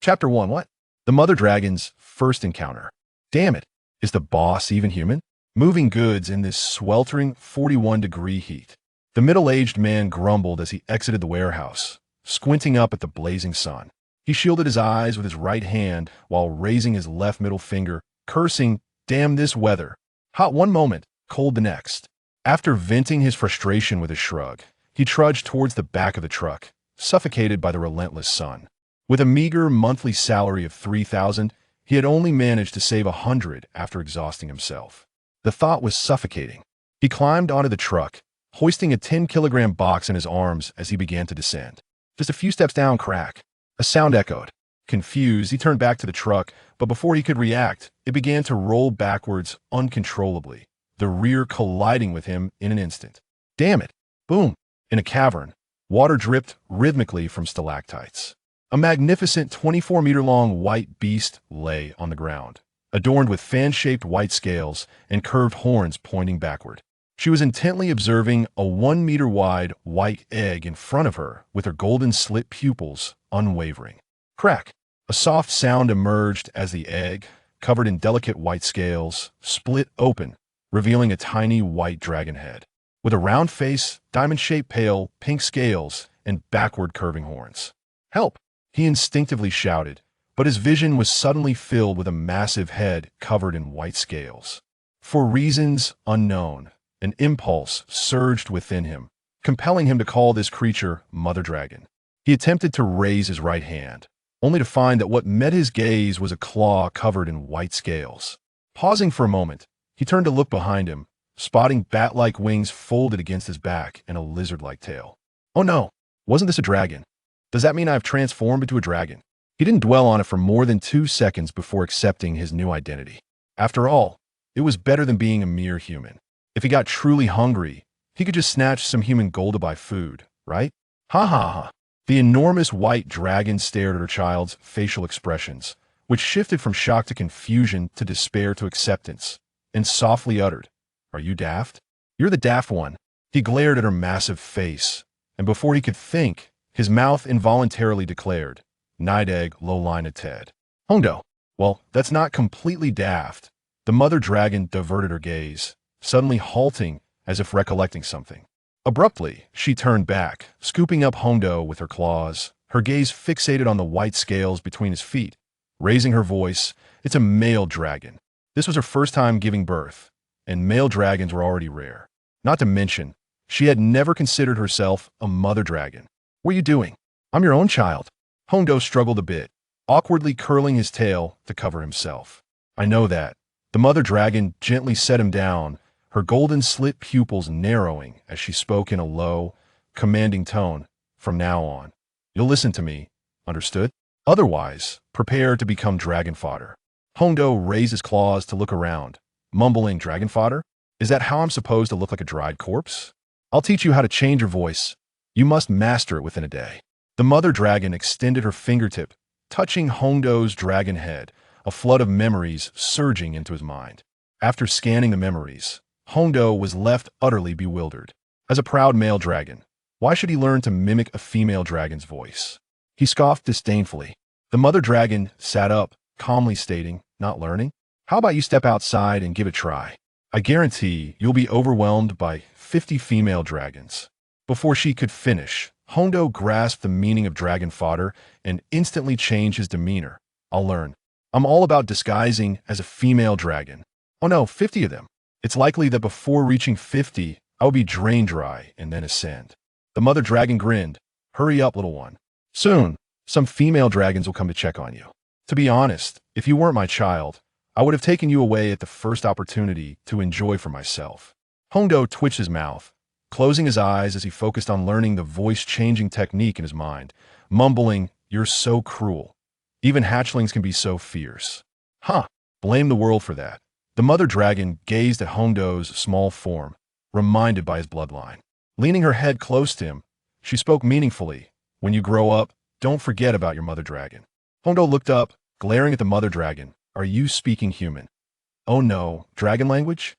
Chapter 1. What? The Mother Dragon's first encounter. Damn it. Is the boss even human? Moving goods in this sweltering 41-degree heat. The middle-aged man grumbled as he exited the warehouse, squinting up at the blazing sun. He shielded his eyes with his right hand while raising his left middle finger, cursing, "Damn this weather. Hot one moment, cold the next." After venting his frustration with a shrug, he trudged towards the back of the truck, suffocated by the relentless sun. With a meager monthly salary of $3,000, he had only managed to save $100 after exhausting himself. The thought was suffocating. He climbed onto the truck, hoisting a 10-kilogram box in his arms as he began to descend. Just a few steps down, crack. A sound echoed. Confused, he turned back to the truck, but before he could react, it began to roll backwards uncontrollably, the rear colliding with him in an instant. Damn it! Boom! In a cavern, water dripped rhythmically from stalactites. A magnificent 24-meter-long white beast lay on the ground, adorned with fan-shaped white scales and curved horns pointing backward. She was intently observing a 1-meter-wide white egg in front of her with her golden slit pupils unwavering. Crack! A soft sound emerged as the egg, covered in delicate white scales, split open, revealing a tiny white dragon head. With a round face, diamond-shaped pale, pink scales, and backward curving horns. "Help!" he instinctively shouted, but his vision was suddenly filled with a massive head covered in white scales. For reasons unknown, an impulse surged within him, compelling him to call this creature Mother Dragon. He attempted to raise his right hand, only to find that what met his gaze was a claw covered in white scales. Pausing for a moment, he turned to look behind him, spotting bat-like wings folded against his back and a lizard-like tail. Oh no, wasn't this a dragon? Does that mean I've transformed into a dragon? He didn't dwell on it for more than 2 seconds before accepting his new identity. After all, it was better than being a mere human. If he got truly hungry, he could just snatch some human gold to buy food, right? Ha ha ha. The enormous white dragon stared at her child's facial expressions, which shifted from shock to confusion to despair to acceptance, and softly uttered, "Are you daft? You're the daft one." He glared at her massive face, and before he could think, his mouth involuntarily declared, "Night egg, low-line Ted." Hondo. Well, that's not completely daft. The mother dragon diverted her gaze, suddenly halting as if recollecting something. Abruptly, she turned back, scooping up Hondo with her claws, her gaze fixated on the white scales between his feet. Raising her voice, "It's a male dragon." This was her first time giving birth, and male dragons were already rare. Not to mention, she had never considered herself a mother dragon. "What are you doing? I'm your own child." Hondo struggled a bit, awkwardly curling his tail to cover himself. "I know that." The mother dragon gently set him down, her golden slit pupils narrowing as she spoke in a low, commanding tone. "From now on, you'll listen to me, understood? Otherwise, prepare to become dragon fodder." Hondo raised his claws to look around, mumbling, "Dragon fodder? Is that how I'm supposed to look, like a dried corpse? I'll teach you how to change your voice. You must master it within a day." The mother dragon extended her fingertip, touching Hondo's dragon head, a flood of memories surging into his mind. After scanning the memories, Hondo was left utterly bewildered. As a proud male dragon, why should he learn to mimic a female dragon's voice? He scoffed disdainfully. The mother dragon sat up, calmly stating, "Not learning? How about you step outside and give it a try? I guarantee you'll be overwhelmed by 50 female dragons." Before she could finish, Hondo grasped the meaning of dragon fodder and instantly changed his demeanor. "I'll learn. I'm all about disguising as a female dragon." "Oh no, 50 of them. It's likely that before reaching 50, I'll be drain dry and then ascend." The mother dragon grinned. "Hurry up, little one. Soon, some female dragons will come to check on you. To be honest, if you weren't my child, I would have taken you away at the first opportunity to enjoy for myself." Hondo twitched his mouth, closing his eyes as he focused on learning the voice-changing technique in his mind, mumbling, "You're so cruel. Even hatchlings can be so fierce." "Huh, blame the world for that." The mother dragon gazed at Hondo's small form, reminded by his bloodline. Leaning her head close to him, she spoke meaningfully, "When you grow up, don't forget about your mother dragon." Hondo looked up, glaring at the mother dragon. "Are you speaking human?" "Oh no, dragon language?"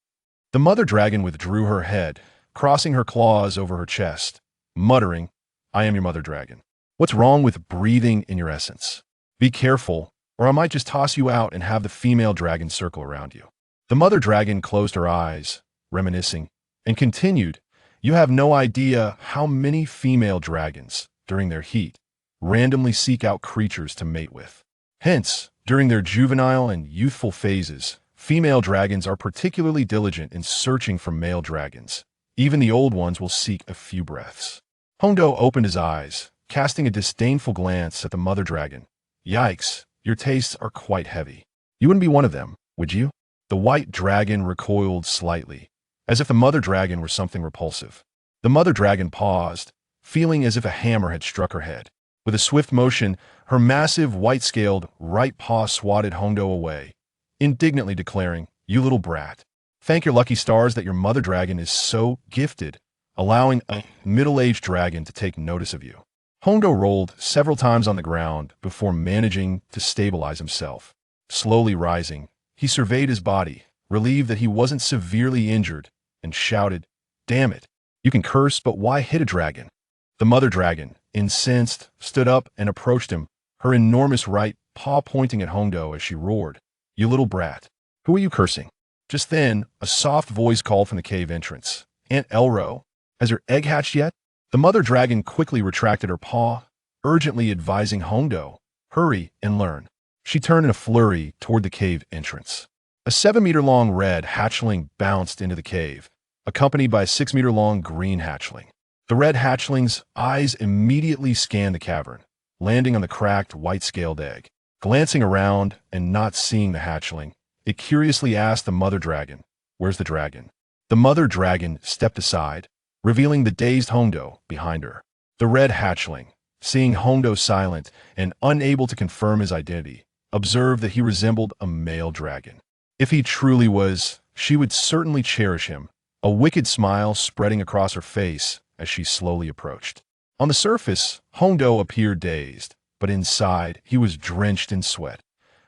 The mother dragon withdrew her head, crossing her claws over her chest, muttering, "I am your mother dragon. What's wrong with breathing in your essence? Be careful, or I might just toss you out and have the female dragon circle around you." The mother dragon closed her eyes, reminiscing, and continued, "You have no idea how many female dragons, during their heat, randomly seek out creatures to mate with. Hence, during their juvenile and youthful phases, female dragons are particularly diligent in searching for male dragons. Even the old ones will seek a few breaths." Hondo opened his eyes, casting a disdainful glance at the mother dragon. "Yikes, your tastes are quite heavy. You wouldn't be one of them, would you?" The white dragon recoiled slightly, as if the mother dragon were something repulsive. The mother dragon paused, feeling as if a hammer had struck her head. With a swift motion, her massive white-scaled right paw swatted Hondo away, indignantly declaring, "You little brat. Thank your lucky stars that your mother dragon is so gifted, allowing a middle-aged dragon to take notice of you." Hondo rolled several times on the ground before managing to stabilize himself. Slowly rising, he surveyed his body, relieved that he wasn't severely injured, and shouted, "Damn it! You can curse, but why hit a dragon?" The mother dragon, incensed, stood up and approached him, her enormous right paw pointing at Hondo as she roared, "You little brat. Who are you cursing?" Just then, a soft voice called from the cave entrance, "Aunt Elro, has her egg hatched yet?" The mother dragon quickly retracted her paw, urgently advising Hondo, "Hurry and learn." She turned in a flurry toward the cave entrance. A 7-meter-long red hatchling bounced into the cave, accompanied by a 6-meter-long green hatchling. The red hatchling's eyes immediately scanned the cavern, landing on the cracked, white-scaled egg. Glancing around and not seeing the hatchling, it curiously asked the mother dragon, "Where's the dragon?" The mother dragon stepped aside, revealing the dazed Hondo behind her. The red hatchling, seeing Hondo silent and unable to confirm his identity, observed that he resembled a male dragon. If he truly was, she would certainly cherish him, a wicked smile spreading across her face as she slowly approached. On the surface, Hondo appeared dazed, but inside, he was drenched in sweat.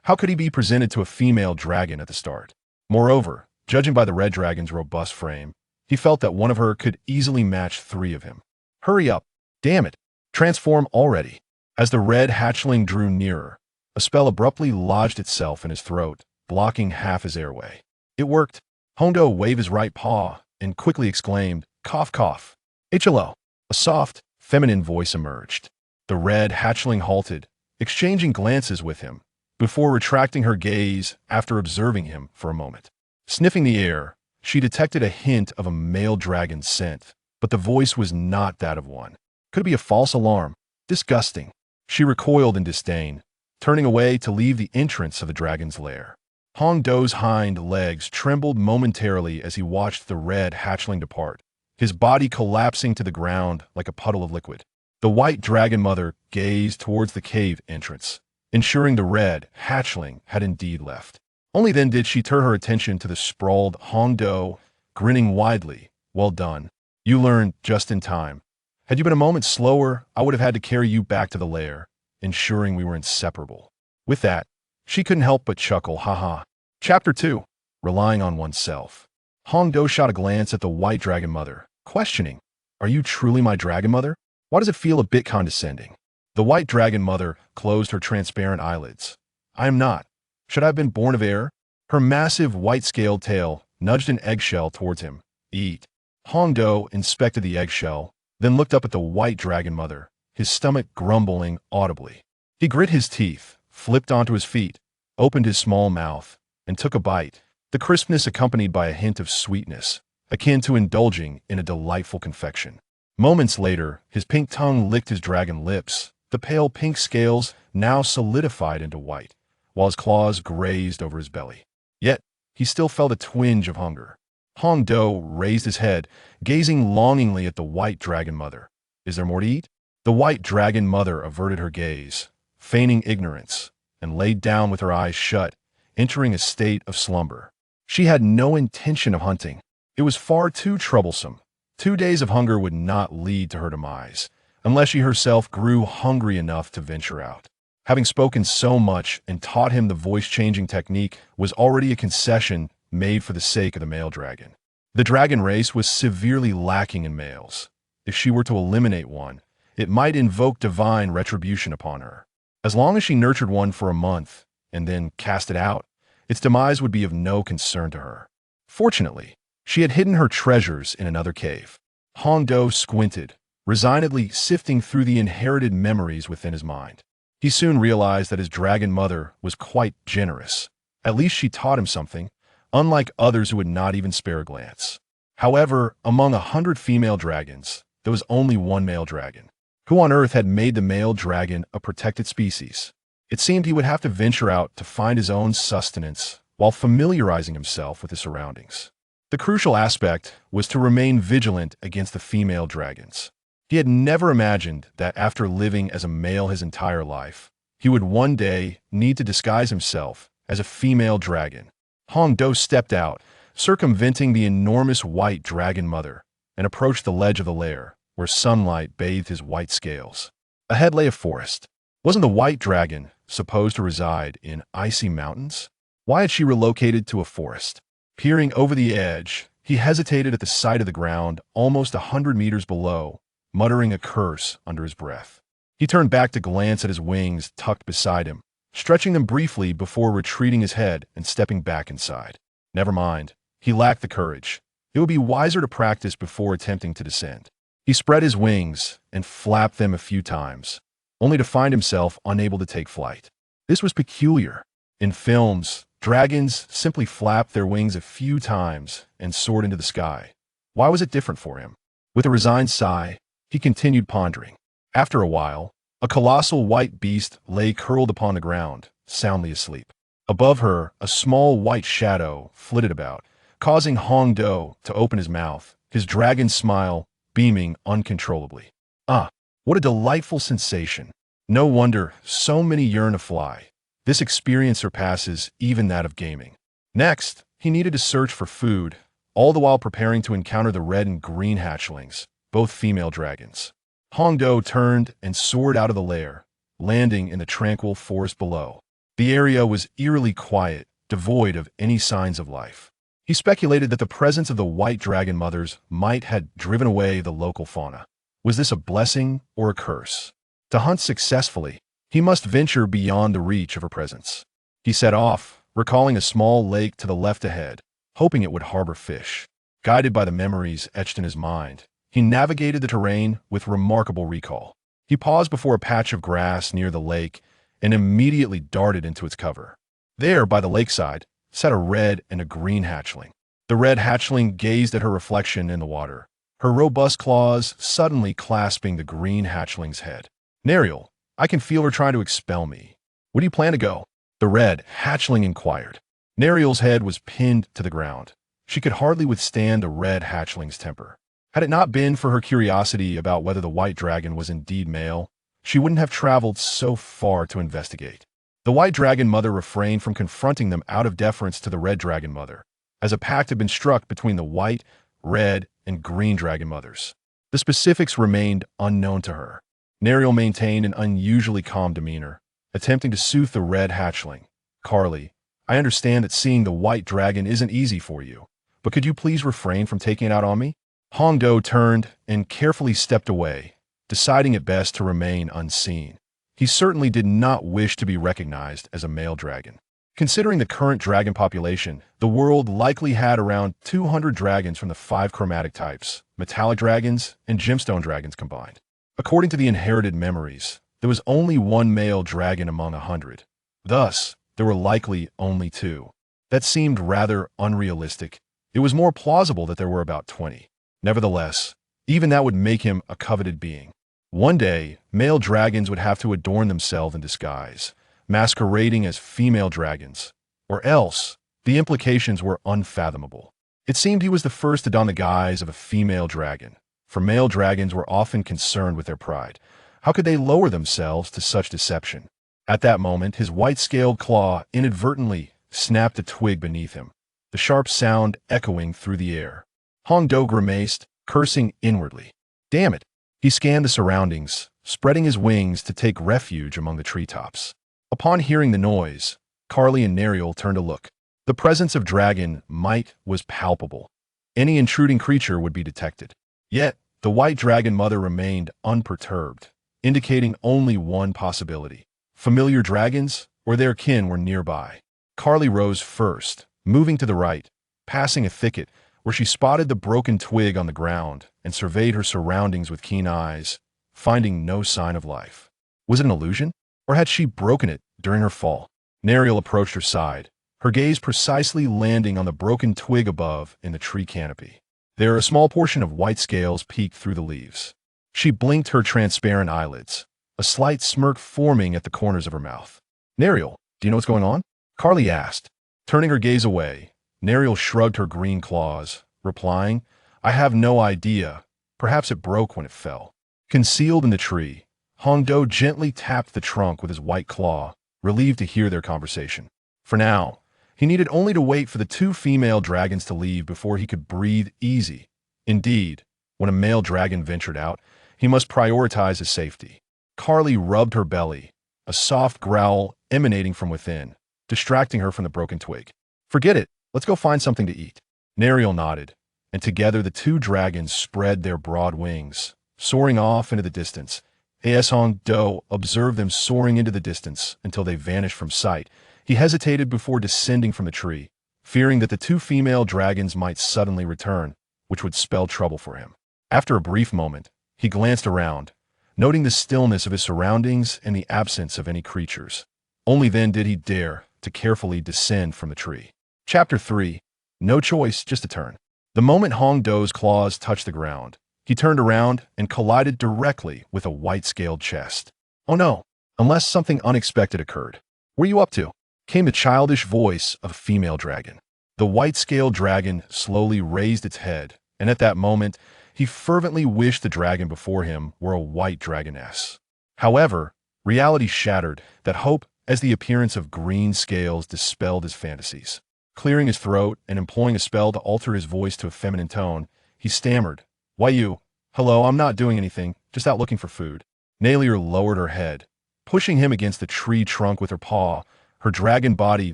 How could he be presented to a female dragon at the start? Moreover, judging by the red dragon's robust frame, he felt that one of her could easily match 3 of him. "Hurry up! Damn it! Transform already!" As the red hatchling drew nearer, a spell abruptly lodged itself in his throat, blocking half his airway. It worked. Hondo waved his right paw and quickly exclaimed, "Cough, cough." "HLO." A soft, feminine voice emerged. The red hatchling halted, exchanging glances with him, before retracting her gaze after observing him for a moment. Sniffing the air, she detected a hint of a male dragon's scent, but the voice was not that of one. Could it be a false alarm? Disgusting. She recoiled in disdain, turning away to leave the entrance of the dragon's lair. Hongdo's hind legs trembled momentarily as he watched the red hatchling depart, his body collapsing to the ground like a puddle of liquid. The white dragon mother gazed towards the cave entrance, ensuring the red hatchling had indeed left. Only then did she turn her attention to the sprawled Hongdo, grinning widely. "Well done. You learned just in time. Had you been a moment slower, I would have had to carry you back to the lair, ensuring we were inseparable." With that, she couldn't help but chuckle, haha. Chapter 2. Relying on Oneself. Hongdo shot a glance at the white dragon mother, questioning, "Are you truly my dragon mother? Why does it feel a bit condescending?" The white dragon mother closed her transparent eyelids. "I am not. Should I have been born of air?" Her massive white-scaled tail nudged an eggshell towards him. "Eat." Hongdo inspected the eggshell, then looked up at the white dragon mother, his stomach grumbling audibly. He grit his teeth, flipped onto his feet, opened his small mouth, and took a bite, the crispness accompanied by a hint of sweetness, akin to indulging in a delightful confection. Moments later, his pink tongue licked his dragon lips, the pale pink scales now solidified into white, while his claws grazed over his belly. Yet, he still felt a twinge of hunger. Hongdo raised his head, gazing longingly at the white dragon mother. "Is there more to eat?" The white dragon mother averted her gaze, feigning ignorance, and laid down with her eyes shut, entering a state of slumber. She had no intention of hunting. It was far too troublesome. 2 days of hunger would not lead to her demise, unless she herself grew hungry enough to venture out. Having spoken so much and taught him the voice-changing technique was already a concession made for the sake of the male dragon. The dragon race was severely lacking in males. If she were to eliminate one, it might invoke divine retribution upon her. As long as she nurtured one for a month and then cast it out, its demise would be of no concern to her. Fortunately, she had hidden her treasures in another cave. Hongdo squinted, resignedly sifting through the inherited memories within his mind. He soon realized that his dragon mother was quite generous. At least she taught him something, unlike others who would not even spare a glance. However, among 100 female dragons, there was only one male dragon. Who on earth had made the male dragon a protected species? It seemed he would have to venture out to find his own sustenance while familiarizing himself with his surroundings. The crucial aspect was to remain vigilant against the female dragons. He had never imagined that after living as a male his entire life, he would one day need to disguise himself as a female dragon. Hongdo stepped out, circumventing the enormous white dragon mother, and approached the ledge of the lair, where sunlight bathed his white scales. Ahead lay a forest. Wasn't the white dragon supposed to reside in icy mountains? Why had she relocated to a forest? Peering over the edge, he hesitated at the sight of the ground almost 100 meters below, muttering a curse under his breath. He turned back to glance at his wings tucked beside him, stretching them briefly before retreating his head and stepping back inside. Never mind. He lacked the courage. It would be wiser to practice before attempting to descend. He spread his wings and flapped them a few times, only to find himself unable to take flight. This was peculiar. In films, dragons simply flapped their wings a few times and soared into the sky. Why was it different for him? With a resigned sigh, he continued pondering. After a while, a colossal white beast lay curled upon the ground, soundly asleep. Above her, a small white shadow flitted about, causing Hongdo to open his mouth, his dragon smile beaming uncontrollably. Ah, what a delightful sensation. No wonder so many yearn to fly. This experience surpasses even that of gaming. Next, he needed to search for food, all the while preparing to encounter the red and green hatchlings, both female dragons. Hongdo turned and soared out of the lair, landing in the tranquil forest below. The area was eerily quiet, devoid of any signs of life. He speculated that the presence of the white dragon mothers might have driven away the local fauna. Was this a blessing or a curse? To hunt successfully, he must venture beyond the reach of her presence. He set off, recalling a small lake to the left ahead, hoping it would harbor fish. Guided by the memories etched in his mind, he navigated the terrain with remarkable recall. He paused before a patch of grass near the lake and immediately darted into its cover. There, by the lakeside, sat a red and a green hatchling. The red hatchling gazed at her reflection in the water, her robust claws suddenly clasping the green hatchling's head. "Nariel, I can feel her trying to expel me. Where do you plan to go?" The red hatchling inquired. Nariel's head was pinned to the ground. She could hardly withstand the red hatchling's temper. Had it not been for her curiosity about whether the white dragon was indeed male, she wouldn't have traveled so far to investigate. The white dragon mother refrained from confronting them out of deference to the red dragon mother, as a pact had been struck between the white, red, and green dragon mothers. The specifics remained unknown to her. Nariel maintained an unusually calm demeanor, attempting to soothe the red hatchling. "Carly, I understand that seeing the white dragon isn't easy for you, but could you please refrain from taking it out on me?" Hongdo turned and carefully stepped away, deciding it best to remain unseen. He certainly did not wish to be recognized as a male dragon. Considering the current dragon population, the world likely had around 200 dragons from the 5 chromatic types, metallic dragons and gemstone dragons combined. According to the inherited memories, there was only one male dragon among 100. Thus, there were likely only 2. That seemed rather unrealistic. It was more plausible that there were about 20. Nevertheless, even that would make him a coveted being. One day, male dragons would have to adorn themselves in disguise, masquerading as female dragons, or else the implications were unfathomable. It seemed he was the first to don the guise of a female dragon, for male dragons were often concerned with their pride. How could they lower themselves to such deception? At that moment, his white-scaled claw inadvertently snapped a twig beneath him, the sharp sound echoing through the air. Hongdo grimaced, cursing inwardly. Damn it! He scanned the surroundings, spreading his wings to take refuge among the treetops. Upon hearing the noise, Carly and Nariel turned to look. The presence of dragon might was palpable. Any intruding creature would be detected. Yet, the white dragon mother remained unperturbed, indicating only one possibility. Familiar dragons or their kin were nearby. Carly rose first, moving to the right, passing a thicket where she spotted the broken twig on the ground and surveyed her surroundings with keen eyes, finding no sign of life. Was it an illusion, or had she broken it during her fall? Nariel approached her side, her gaze precisely landing on the broken twig above in the tree canopy. There, a small portion of white scales peeked through the leaves. She blinked her transparent eyelids, a slight smirk forming at the corners of her mouth. "Nariel, do you know what's going on?" Carly asked. Turning her gaze away, Nariel shrugged her green claws, replying, "I have no idea. Perhaps it broke when it fell." Concealed in the tree, Hongdo gently tapped the trunk with his white claw, relieved to hear their conversation. For now, he needed only to wait for the two female dragons to leave before he could breathe easy. Indeed, when a male dragon ventured out, he must prioritize his safety. Carly rubbed her belly, a soft growl emanating from within, distracting her from the broken twig. "Forget it. Let's go find something to eat." Nariel nodded, and together the two dragons spread their broad wings, soaring off into the distance. As Hongdo observed them soaring into the distance until they vanished from sight, he hesitated before descending from the tree, fearing that the two female dragons might suddenly return, which would spell trouble for him. After a brief moment, he glanced around, noting the stillness of his surroundings and the absence of any creatures. Only then did he dare to carefully descend from the tree. Chapter 3. No choice, just a turn. The moment Hongdo's claws touched the ground, he turned around and collided directly with a white-scaled chest. "Oh no, unless something unexpected occurred. What are you up to?" came the childish voice of a female dragon. The white-scaled dragon slowly raised its head, and at that moment, he fervently wished the dragon before him were a white dragoness. However, reality shattered that hope as the appearance of green scales dispelled his fantasies. Clearing his throat and employing a spell to alter his voice to a feminine tone, he stammered, "Why you? Hello, I'm not doing anything, just out looking for food." Nalier lowered her head, pushing him against the tree trunk with her paw, her dragon body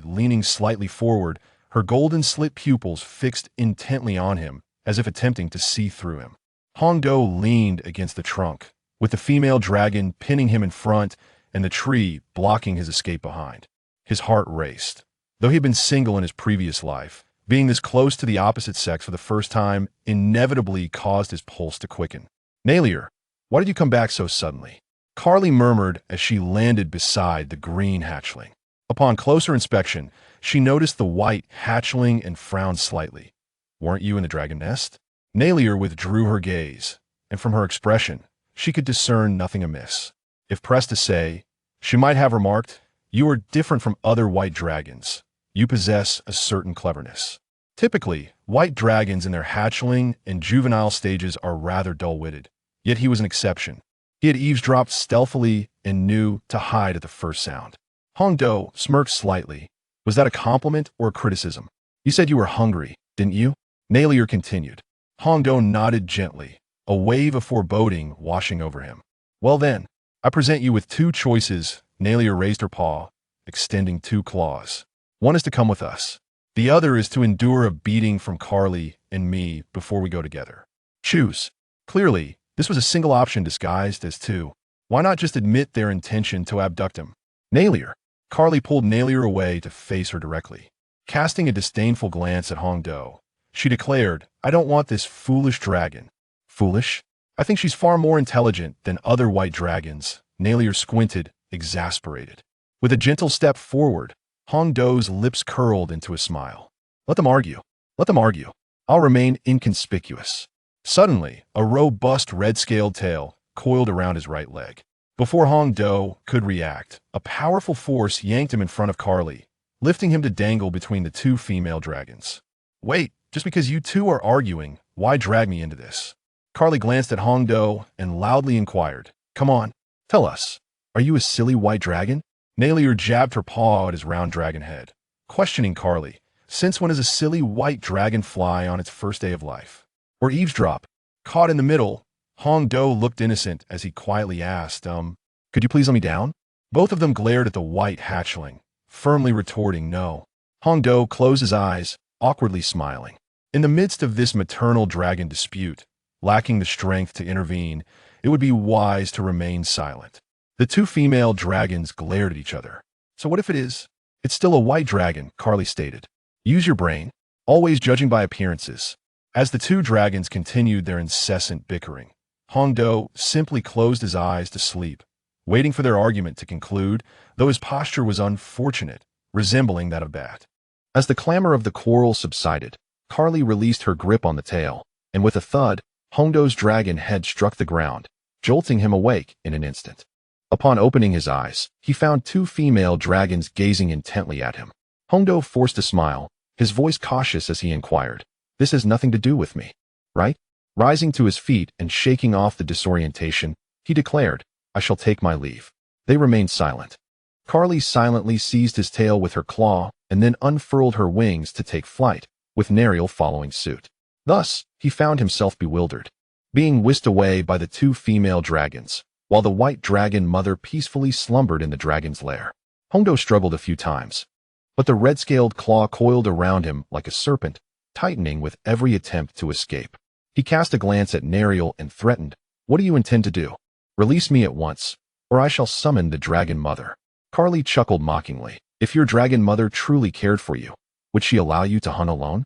leaning slightly forward, her golden slit pupils fixed intently on him, as if attempting to see through him. Hongdo leaned against the trunk, with the female dragon pinning him in front and the tree blocking his escape behind. His heart raced. Though he had been single in his previous life, being this close to the opposite sex for the first time inevitably caused his pulse to quicken. "Nalier, why did you come back so suddenly?" Carly murmured as she landed beside the green hatchling. Upon closer inspection, she noticed the white hatchling and frowned slightly. "Weren't you in the dragon nest?" Nalier withdrew her gaze, and from her expression, she could discern nothing amiss. If pressed to say, she might have remarked, "You are different from other white dragons. You possess a certain cleverness." Typically, white dragons in their hatchling and juvenile stages are rather dull-witted, yet he was an exception. He had eavesdropped stealthily and knew to hide at the first sound. Hongdo smirked slightly. "Was that a compliment or a criticism?" "You said you were hungry, didn't you?" Nalier continued. Hongdo nodded gently, a wave of foreboding washing over him. "Well then, I present you with two choices." Nalier raised her paw, extending two claws. "One is to come with us. The other is to endure a beating from Carly and me before we go together. Choose." Clearly, this was a single option disguised as two. Why not just admit their intention to abduct him? "Nalier." Carly pulled Nalier away to face her directly. Casting a disdainful glance at Hongdo, she declared, "I don't want this foolish dragon." "Foolish? I think she's far more intelligent than other white dragons." Nalier squinted, exasperated. With a gentle step forward, Hongdo's lips curled into a smile. "Let them argue. Let them argue. I'll remain inconspicuous." Suddenly, a robust red-scaled tail coiled around his right leg. Before Hongdo could react, a powerful force yanked him in front of Carly, lifting him to dangle between the two female dragons. "Wait, just because you two are arguing, why drag me into this?" Carly glanced at Hongdo and loudly inquired, "Come on, tell us. Are you a silly white dragon?" Nalier jabbed her paw at his round dragon head, questioning Carly, "Since when is a silly white dragon fly on its first day of life? Or eavesdrop?" Caught in the middle, Hongdo looked innocent as he quietly asked, "Could you please let me down?" Both of them glared at the white hatchling, firmly retorting no. Hongdo closed his eyes, awkwardly smiling. In the midst of this maternal dragon dispute, lacking the strength to intervene, it would be wise to remain silent. The two female dragons glared at each other. So what if it is? It's still a white dragon, Carly stated. Use your brain, always judging by appearances. As the two dragons continued their incessant bickering, Hongdo simply closed his eyes to sleep, waiting for their argument to conclude, though his posture was unfortunate, resembling that of a bat. As the clamor of the quarrel subsided, Carly released her grip on the tail, and with a thud, Hongdo's dragon head struck the ground, jolting him awake in an instant. Upon opening his eyes, he found two female dragons gazing intently at him. Hongdo forced a smile, his voice cautious as he inquired, "This has nothing to do with me, right?" Rising to his feet and shaking off the disorientation, he declared, "I shall take my leave." They remained silent. Carly silently seized his tail with her claw and then unfurled her wings to take flight, with Nariel following suit. Thus, he found himself bewildered, being whisked away by the two female dragons, while the white dragon mother peacefully slumbered in the dragon's lair. Hongdo struggled a few times, but the red-scaled claw coiled around him like a serpent, tightening with every attempt to escape. He cast a glance at Nariel and threatened, "What do you intend to do? Release me at once, or I shall summon the dragon mother." Carly chuckled mockingly. "If your dragon mother truly cared for you, would she allow you to hunt alone?"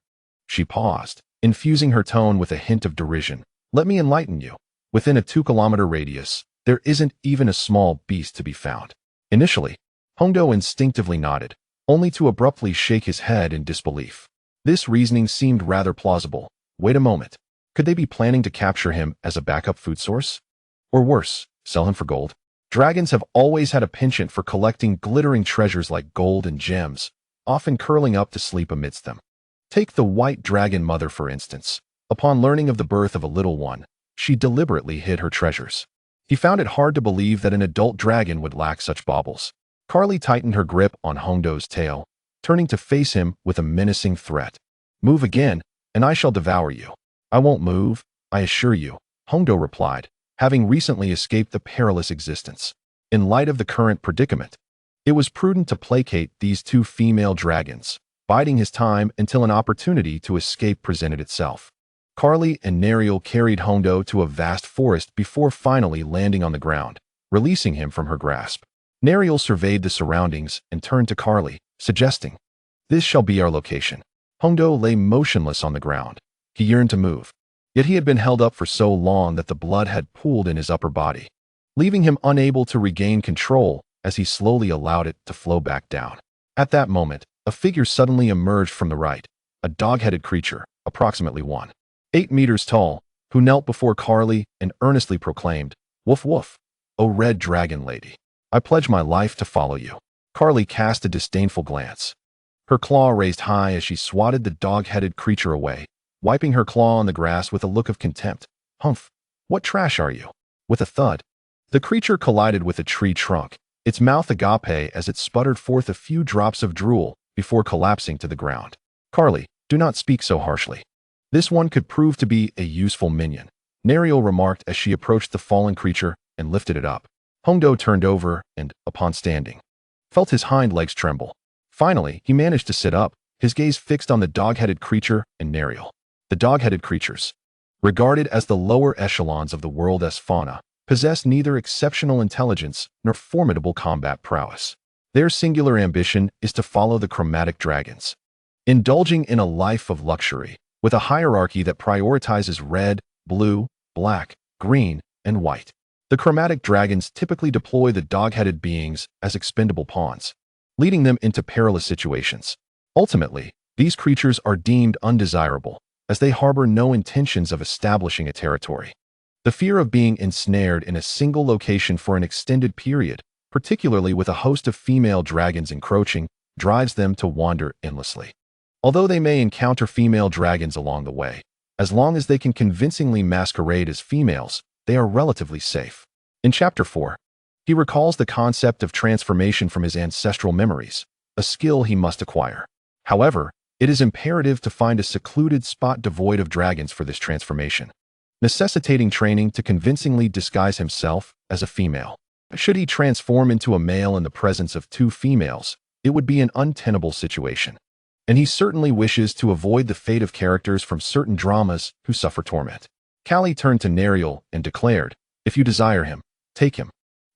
She paused, infusing her tone with a hint of derision. "Let me enlighten you. Within a 2-kilometer radius, there isn't even a small beast to be found." Initially, Hongdo instinctively nodded, only to abruptly shake his head in disbelief. This reasoning seemed rather plausible. Wait a moment. Could they be planning to capture him as a backup food source? Or worse, sell him for gold? Dragons have always had a penchant for collecting glittering treasures like gold and gems, often curling up to sleep amidst them. Take the white dragon mother, for instance. Upon learning of the birth of a little one, she deliberately hid her treasures. He found it hard to believe that an adult dragon would lack such baubles. Carly tightened her grip on Hongdo's tail, turning to face him with a menacing threat. "Move again, and I shall devour you." "I won't move, I assure you," Hongdo replied, having recently escaped the perilous existence. In light of the current predicament, it was prudent to placate these two female dragons, biding his time until an opportunity to escape presented itself. Carly and Nariel carried Hongdo to a vast forest before finally landing on the ground, releasing him from her grasp. Nariel surveyed the surroundings and turned to Carly, suggesting, "This shall be our location." Hongdo lay motionless on the ground. He yearned to move, yet he had been held up for so long that the blood had pooled in his upper body, leaving him unable to regain control as he slowly allowed it to flow back down. At that moment, a figure suddenly emerged from the right, a dog-headed creature, approximately 1.8 meters tall, who knelt before Carly and earnestly proclaimed, "Woof woof, O red dragon lady, I pledge my life to follow you." Carly cast a disdainful glance, her claw raised high as she swatted the dog-headed creature away, wiping her claw on the grass with a look of contempt. "Humph, what trash are you?" With a thud, the creature collided with a tree trunk, its mouth agape as it sputtered forth a few drops of drool before collapsing to the ground. "Carly, do not speak so harshly. This one could prove to be a useful minion," Nariel remarked as she approached the fallen creature and lifted it up. Hongdo turned over and, upon standing, felt his hind legs tremble. Finally, he managed to sit up, his gaze fixed on the dog-headed creature and Nariel. The dog-headed creatures, regarded as the lower echelons of the world's fauna, possess neither exceptional intelligence nor formidable combat prowess. Their singular ambition is to follow the chromatic dragons, indulging in a life of luxury, with a hierarchy that prioritizes red, blue, black, green, and white. The chromatic dragons typically deploy the dog-headed beings as expendable pawns, leading them into perilous situations. Ultimately, these creatures are deemed undesirable, as they harbor no intentions of establishing a territory. The fear of being ensnared in a single location for an extended period, particularly with a host of female dragons encroaching, drives them to wander endlessly. Although they may encounter female dragons along the way, as long as they can convincingly masquerade as females, they are relatively safe. In Chapter 4, he recalls the concept of transformation from his ancestral memories, a skill he must acquire. However, it is imperative to find a secluded spot devoid of dragons for this transformation, necessitating training to convincingly disguise himself as a female. Should he transform into a male in the presence of two females, it would be an untenable situation. And he certainly wishes to avoid the fate of characters from certain dramas who suffer torment. Callie turned to Nariel and declared, "If you desire him, take him."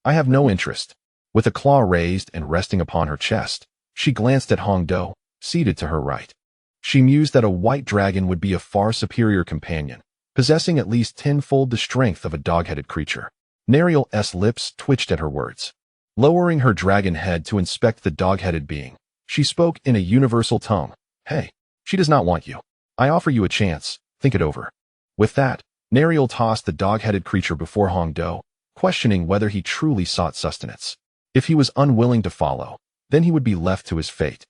I have no interest. With a claw raised and resting upon her chest, she glanced at Hong Do, seated to her right. She mused that a white dragon would be a far superior companion, possessing at least tenfold the strength of a dog-headed creature. Nariel's lips twitched at her words. Lowering her dragon head to inspect the dog-headed being, she spoke in a universal tone. Hey, she does not want you. I offer you a chance. Think it over. With that, Nariel tossed the dog-headed creature before Hong Do, questioning whether he truly sought sustenance. If he was unwilling to follow, then he would be left to his fate.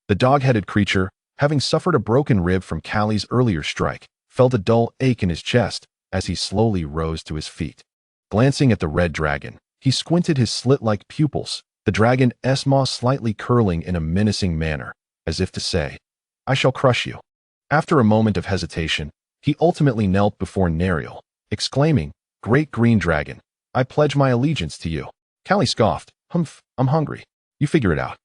The dog-headed creature, having suffered a broken rib from Callie's earlier strike, felt a dull ache in his chest as he slowly rose to his feet. Glancing at the red dragon, he squinted his slit-like pupils, the dragon's maw slightly curling in a menacing manner, as if to say, I shall crush you. After a moment of hesitation, he ultimately knelt before Nariel, exclaiming, Great green dragon, I pledge my allegiance to you. Callie scoffed, Humph, I'm hungry. You figure it out.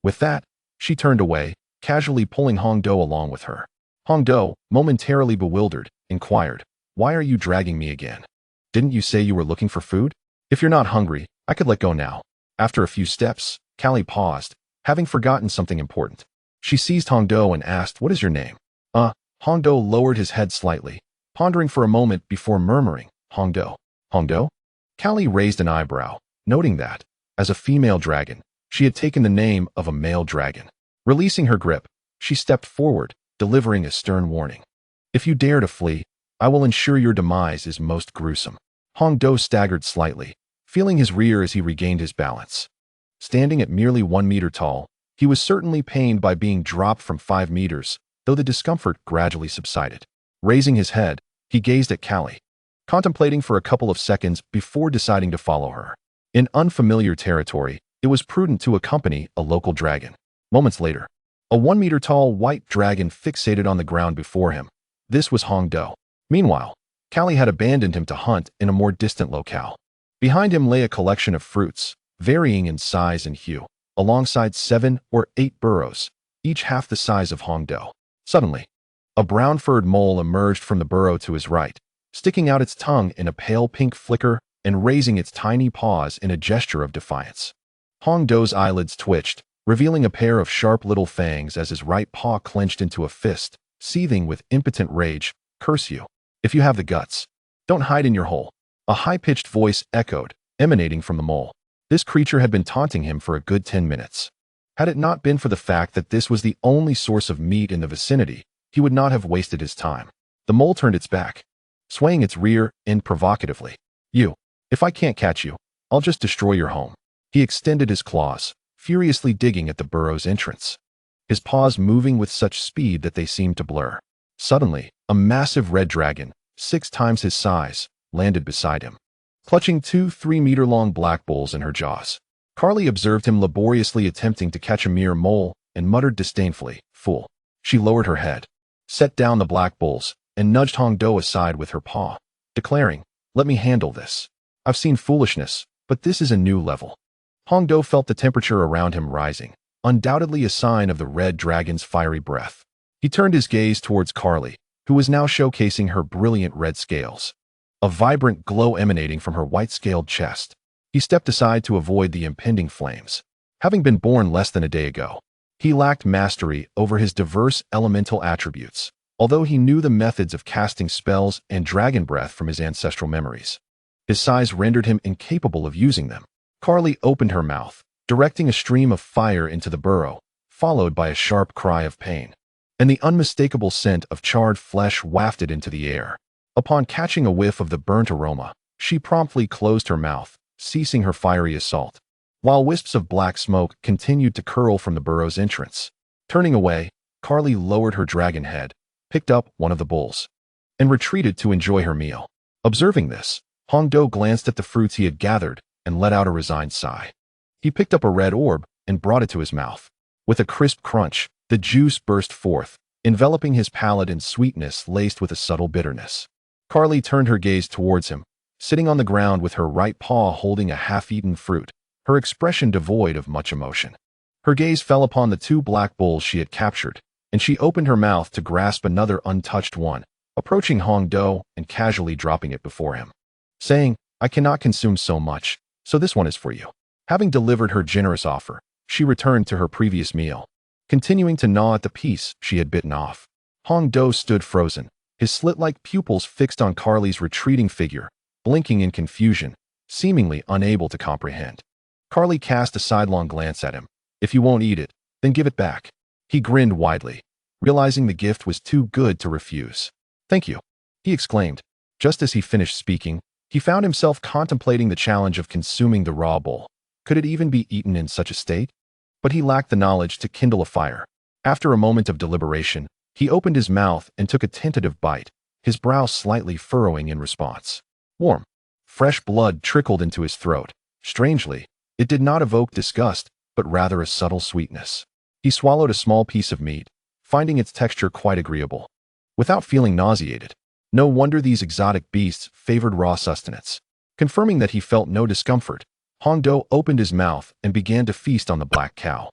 With that, she turned away, casually pulling Hong Do along with her. Hong Do, momentarily bewildered, inquired, Why are you dragging me again? Didn't you say you were looking for food? If you're not hungry, I could let go now. After a few steps, Callie paused, having forgotten something important. She seized Hong Do and asked, What is your name? Hong Do lowered his head slightly, pondering for a moment before murmuring, Hong Do. Hong Do? Callie raised an eyebrow, noting that, as a female dragon, she had taken the name of a male dragon. Releasing her grip, she stepped forward, delivering a stern warning. If you dare to flee, I will ensure your demise is most gruesome. Hong Do staggered slightly, feeling his rear as he regained his balance. Standing at merely 1 meter tall, he was certainly pained by being dropped from 5 meters, though the discomfort gradually subsided. Raising his head, he gazed at Callie, contemplating for a couple of seconds before deciding to follow her. In unfamiliar territory, it was prudent to accompany a local dragon. Moments later, a 1 meter tall white dragon fixated on the ground before him. This was Hong Do. Meanwhile, Callie had abandoned him to hunt in a more distant locale. Behind him lay a collection of fruits, varying in size and hue, alongside 7 or 8 burrows, each half the size of Hong Do. Suddenly, a brown-furred mole emerged from the burrow to his right, sticking out its tongue in a pale pink flicker and raising its tiny paws in a gesture of defiance. Hong Do's eyelids twitched, revealing a pair of sharp little fangs as his right paw clenched into a fist, seething with impotent rage. Curse you, if you have the guts. Don't hide in your hole. A high-pitched voice echoed, emanating from the mole. This creature had been taunting him for a good 10 minutes. Had it not been for the fact that this was the only source of meat in the vicinity, he would not have wasted his time. The mole turned its back, swaying its rear end provocatively. You, if I can't catch you, I'll just destroy your home. He extended his claws, furiously digging at the burrow's entrance, his paws moving with such speed that they seemed to blur. Suddenly, a massive red dragon, 6 times his size, landed beside him, clutching 2 3-meter-long black bulls in her jaws. Carly observed him laboriously attempting to catch a mere mole and muttered disdainfully, Fool. She lowered her head, set down the black bulls, and nudged Hong Do aside with her paw, declaring, Let me handle this. I've seen foolishness, but this is a new level. Hong Do felt the temperature around him rising, undoubtedly a sign of the red dragon's fiery breath. He turned his gaze towards Carly, who was now showcasing her brilliant red scales, a vibrant glow emanating from her white-scaled chest. He stepped aside to avoid the impending flames. Having been born less than a day ago, he lacked mastery over his diverse elemental attributes, although he knew the methods of casting spells and dragon breath from his ancestral memories. His size rendered him incapable of using them. Carly opened her mouth, directing a stream of fire into the burrow, followed by a sharp cry of pain, and the unmistakable scent of charred flesh wafted into the air. Upon catching a whiff of the burnt aroma, she promptly closed her mouth, ceasing her fiery assault, while wisps of black smoke continued to curl from the burrow's entrance. Turning away, Carly lowered her dragon head, picked up one of the bulls, and retreated to enjoy her meal. Observing this, Hong Do glanced at the fruits he had gathered and let out a resigned sigh. He picked up a red orb and brought it to his mouth. With a crisp crunch, the juice burst forth, enveloping his palate in sweetness laced with a subtle bitterness. Carly turned her gaze towards him, sitting on the ground with her right paw holding a half-eaten fruit, her expression devoid of much emotion. Her gaze fell upon the 2 black bulls she had captured, and she opened her mouth to grasp another untouched one, approaching Hong Do and casually dropping it before him, saying, I cannot consume so much, So this one is for you. Having delivered her generous offer, she returned to her previous meal, continuing to gnaw at the piece she had bitten off. Hong Do stood frozen, his slit-like pupils fixed on Carly's retreating figure, blinking in confusion, seemingly unable to comprehend. Carly cast a sidelong glance at him. If you won't eat it, then give it back. He grinned widely, realizing the gift was too good to refuse. Thank you, he exclaimed. Just as he finished speaking, he found himself contemplating the challenge of consuming the raw bowl. Could it even be eaten in such a state? But he lacked the knowledge to kindle a fire. After a moment of deliberation, he opened his mouth and took a tentative bite, his brow slightly furrowing in response. Warm, fresh blood trickled into his throat. Strangely, it did not evoke disgust, but rather a subtle sweetness. He swallowed a small piece of meat, finding its texture quite agreeable. Without feeling nauseated, no wonder these exotic beasts favored raw sustenance. Confirming that he felt no discomfort, Hong Do opened his mouth and began to feast on the black cow.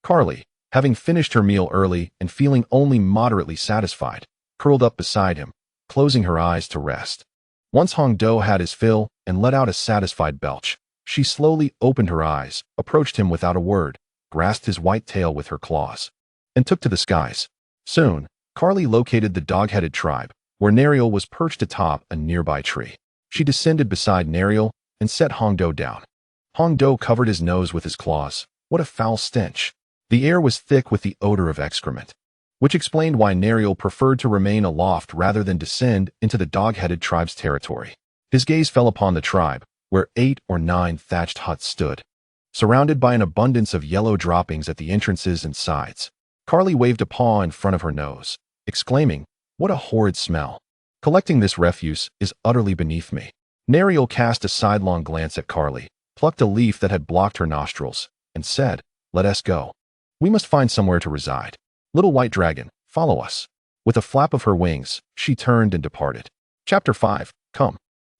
Carly, having finished her meal early and feeling only moderately satisfied, curled up beside him, closing her eyes to rest. Once Hong Do had his fill and let out a satisfied belch, she slowly opened her eyes, approached him without a word, grasped his white tail with her claws, and took to the skies. Soon, Carly located the dog-headed tribe, where Nariel was perched atop a nearby tree. She descended beside Nariel and set Hong Do down. Hong Do covered his nose with his claws. What a foul stench. The air was thick with the odor of excrement, which explained why Nariel preferred to remain aloft rather than descend into the dog-headed tribe's territory. His gaze fell upon the tribe, where 8 or 9 thatched huts stood, surrounded by an abundance of yellow droppings at the entrances and sides. Carly waved a paw in front of her nose, exclaiming, "What a horrid smell! Collecting this refuse is utterly beneath me." Nariel cast a sidelong glance at Carly, plucked a leaf that had blocked her nostrils, and said, "Let us go. We must find somewhere to reside. Little white dragon, follow us." With a flap of her wings, she turned and departed. Chapter 5. Come.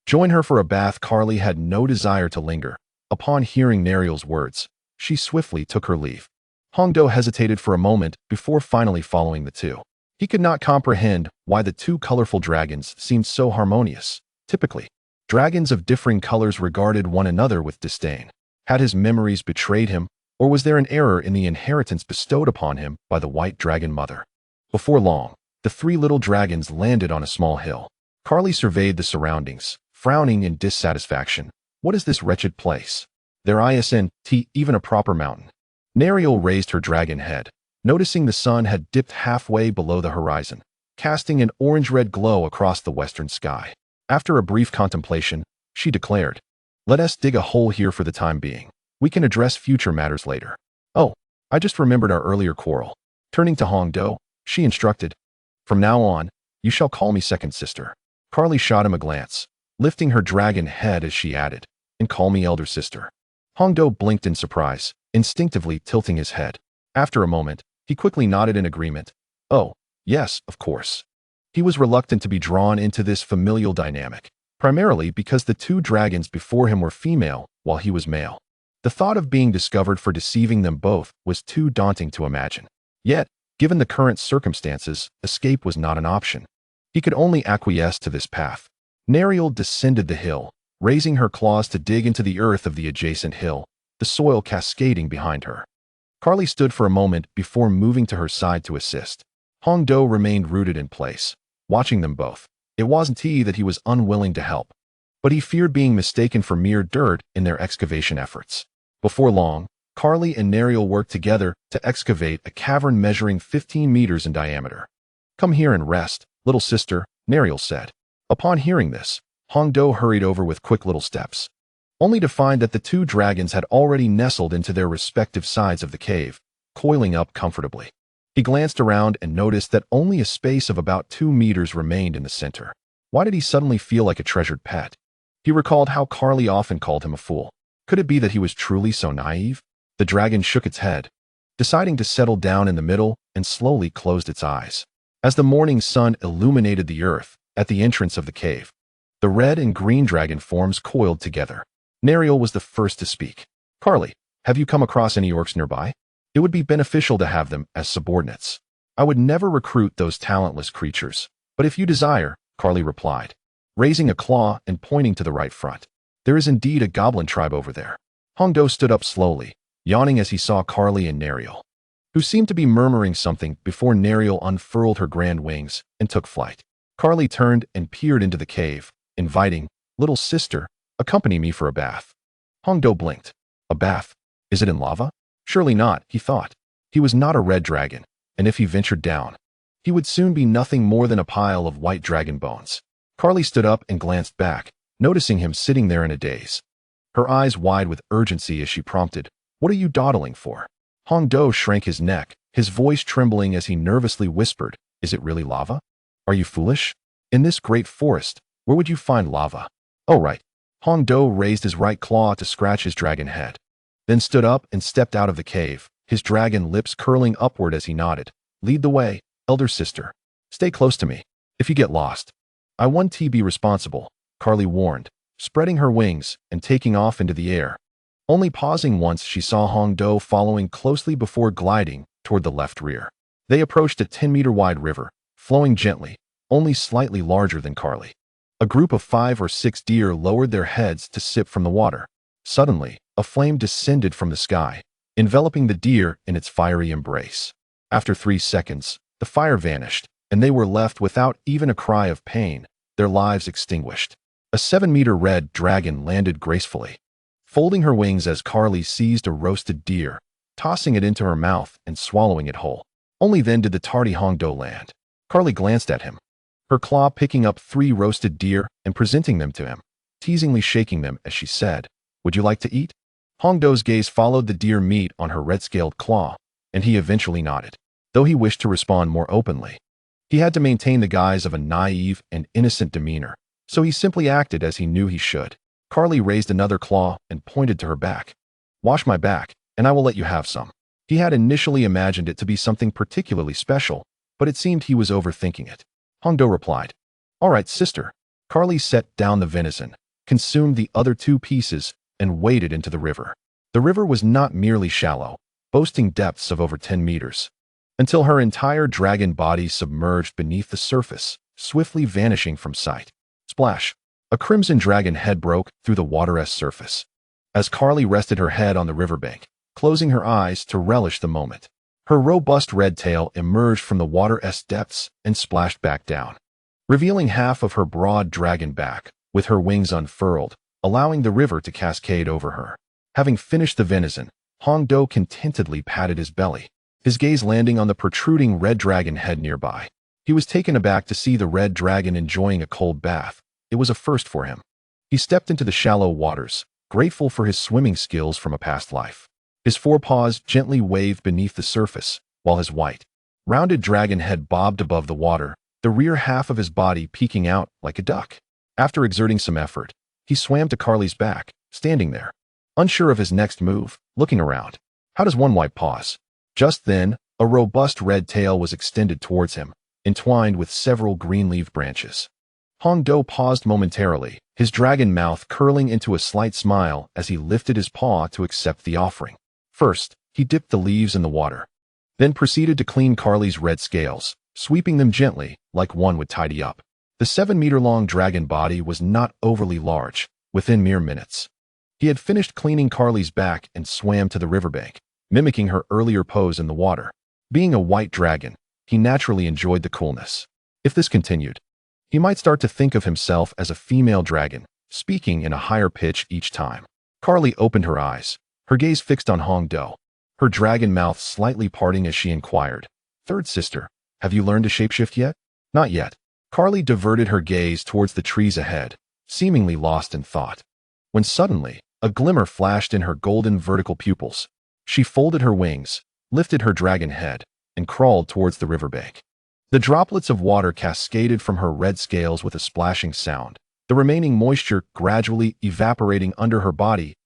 Join her for a bath. Carly had no desire to linger. Upon hearing Nariel's words, she swiftly took her leave. Hong Do hesitated for a moment before finally following the two. He could not comprehend why the two colorful dragons seemed so harmonious. Typically, dragons of differing colors regarded one another with disdain. Had his memories betrayed him, or was there an error in the inheritance bestowed upon him by the white dragon mother? Before long, the 3 little dragons landed on a small hill. Carly surveyed the surroundings, frowning in dissatisfaction. What is this wretched place? There isn't even a proper mountain. Nariel raised her dragon head, noticing the sun had dipped halfway below the horizon, casting an orange-red glow across the western sky. After a brief contemplation, she declared, "Let us dig a hole here for the time being. We can address future matters later." "Oh, I just remembered our earlier quarrel." Turning to Hong Do, she instructed, "From now on, you shall call me second sister." Carly shot him a glance, lifting her dragon head as she added, "And call me elder sister." Hong Do blinked in surprise, instinctively tilting his head. After a moment, he quickly nodded in agreement. "Oh, yes, of course." He was reluctant to be drawn into this familial dynamic, primarily because the 2 dragons before him were female while he was male. The thought of being discovered for deceiving them both was too daunting to imagine. Yet, given the current circumstances, escape was not an option. He could only acquiesce to this path. Nariel descended the hill, raising her claws to dig into the earth of the adjacent hill, the soil cascading behind her. Carly stood for a moment before moving to her side to assist. Hong Do remained rooted in place, watching them both. It wasn't that he was unwilling to help, but he feared being mistaken for mere dirt in their excavation efforts. Before long, Carly and Nariel worked together to excavate a cavern measuring 15 meters in diameter. "Come here and rest, little sister," Nariel said. Upon hearing this, Hong Do hurried over with quick little steps, only to find that the 2 dragons had already nestled into their respective sides of the cave, coiling up comfortably. He glanced around and noticed that only a space of about 2 meters remained in the center. Why did he suddenly feel like a treasured pet? He recalled how Carly often called him a fool. Could it be that he was truly so naive? The dragon shook its head, deciding to settle down in the middle and slowly closed its eyes. As the morning sun illuminated the earth at the entrance of the cave, the red and green dragon forms coiled together. Nariel was the first to speak. "Carly, have you come across any orcs nearby? It would be beneficial to have them as subordinates." "I would never recruit those talentless creatures, but if you desire," Carly replied, raising a claw and pointing to the right front. There is indeed a goblin tribe over there. Hongdo stood up slowly, yawning as he saw Carly and Neriel, who seemed to be murmuring something before Neriel unfurled her grand wings and took flight. Carly turned and peered into the cave, inviting, "Little sister, accompany me for a bath." Hongdo blinked. A bath? Is it in lava? Surely not, he thought. He was not a red dragon, and if he ventured down, he would soon be nothing more than a pile of white dragon bones. Carly stood up and glanced back, noticing him sitting there in a daze. Her eyes wide with urgency as she prompted, "What are you dawdling for?" Hongdo shrank his neck, his voice trembling as he nervously whispered, "Is it really lava? Are you foolish? In this great forest, where would you find lava?" "Oh, right." Hongdo raised his right claw to scratch his dragon head, then stood up and stepped out of the cave, his dragon lips curling upward as he nodded. "Lead the way, elder sister. Stay close to me. If you get lost, I won't be responsible," Carly warned, spreading her wings and taking off into the air. Only pausing once, she saw Hongdo following closely before gliding toward the left rear. They approached a 10-meter-wide river, flowing gently, only slightly larger than Carly. A group of 5 or 6 deer lowered their heads to sip from the water. Suddenly, a flame descended from the sky, enveloping the deer in its fiery embrace. After 3 seconds, the fire vanished, and they were left without even a cry of pain, their lives extinguished. A 7-meter red dragon landed gracefully, folding her wings as Carly seized a roasted deer, tossing it into her mouth and swallowing it whole. Only then did the tardy Hongdo land. Carly glanced at him, her claw picking up 3 roasted deer and presenting them to him, teasingly shaking them as she said, "Would you like to eat?" Hongdo's gaze followed the deer meat on her red-scaled claw, and he eventually nodded, though he wished to respond more openly. He had to maintain the guise of a naive and innocent demeanor, so he simply acted as he knew he should. Carly raised another claw and pointed to her back. "Wash my back, and I will let you have some." He had initially imagined it to be something particularly special, but it seemed he was overthinking it. Hongdo replied, "All right, sister." Carly set down the venison, consumed the other 2 pieces, and waded into the river. The river was not merely shallow, boasting depths of over 10 meters, until her entire dragon body submerged beneath the surface, swiftly vanishing from sight. Splash! A crimson dragon head broke through the water's surface. As Carly rested her head on the riverbank, closing her eyes to relish the moment, her robust red tail emerged from the water's depths and splashed back down, revealing half of her broad dragon back, with her wings unfurled, allowing the river to cascade over her. Having finished the venison, Hongdo contentedly patted his belly, his gaze landing on the protruding red dragon head nearby. He was taken aback to see the red dragon enjoying a cold bath. It was a first for him. He stepped into the shallow waters, grateful for his swimming skills from a past life. His forepaws gently waved beneath the surface, while his white, rounded dragon head bobbed above the water, the rear half of his body peeking out like a duck. After exerting some effort, he swam to Carly's back, standing there, unsure of his next move, looking around. How does one wipe paws? Just then, a robust red tail was extended towards him, entwined with several green-leaf branches. Hongdo paused momentarily, his dragon mouth curling into a slight smile as he lifted his paw to accept the offering. First, he dipped the leaves in the water, then proceeded to clean Carly's red scales, sweeping them gently, like one would tidy up. The 7-meter-long dragon body was not overly large. Within mere minutes, he had finished cleaning Carly's back and swam to the riverbank, mimicking her earlier pose in the water. Being a white dragon, he naturally enjoyed the coolness. If this continued, he might start to think of himself as a female dragon, speaking in a higher pitch each time. Carly opened her eyes, her gaze fixed on Hongdo, her dragon mouth slightly parting as she inquired, "Third sister, have you learned to shapeshift yet?" "Not yet." Carly diverted her gaze towards the trees ahead, seemingly lost in thought, when suddenly, a glimmer flashed in her golden vertical pupils. She folded her wings, lifted her dragon head, and crawled towards the riverbank. The droplets of water cascaded from her red scales with a splashing sound, the remaining moisture gradually evaporating under her body's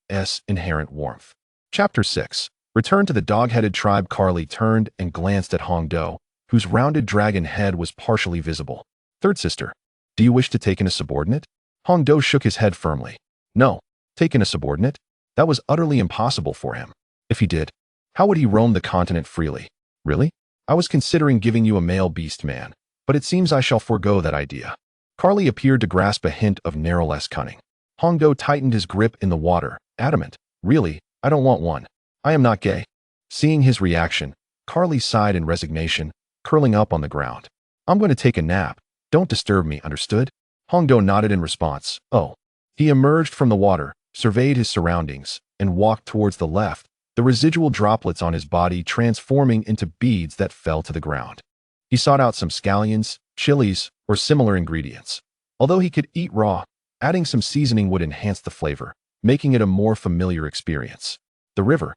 inherent warmth. Chapter 6. Return to the dog-headed tribe. Carly turned and glanced at Hongdo, whose rounded dragon head was partially visible. "Third sister, do you wish to take in a subordinate?" Hongdo shook his head firmly. No, take in a subordinate? That was utterly impossible for him. If he did, how would he roam the continent freely? Really? I was considering giving you a male beast man, but it seems I shall forego that idea. Carly appeared to grasp a hint of Neryl's cunning. Hongdo tightened his grip in the water, adamant. Really, I don't want one. I am not gay. Seeing his reaction, Carly sighed in resignation, curling up on the ground. I'm going to take a nap. Don't disturb me, understood? Hongdo nodded in response. Oh. He emerged from the water, surveyed his surroundings, and walked towards the left, the residual droplets on his body transforming into beads that fell to the ground. He sought out some scallions, chilies, or similar ingredients. Although he could eat raw, adding some seasoning would enhance the flavor, making it a more familiar experience. The river,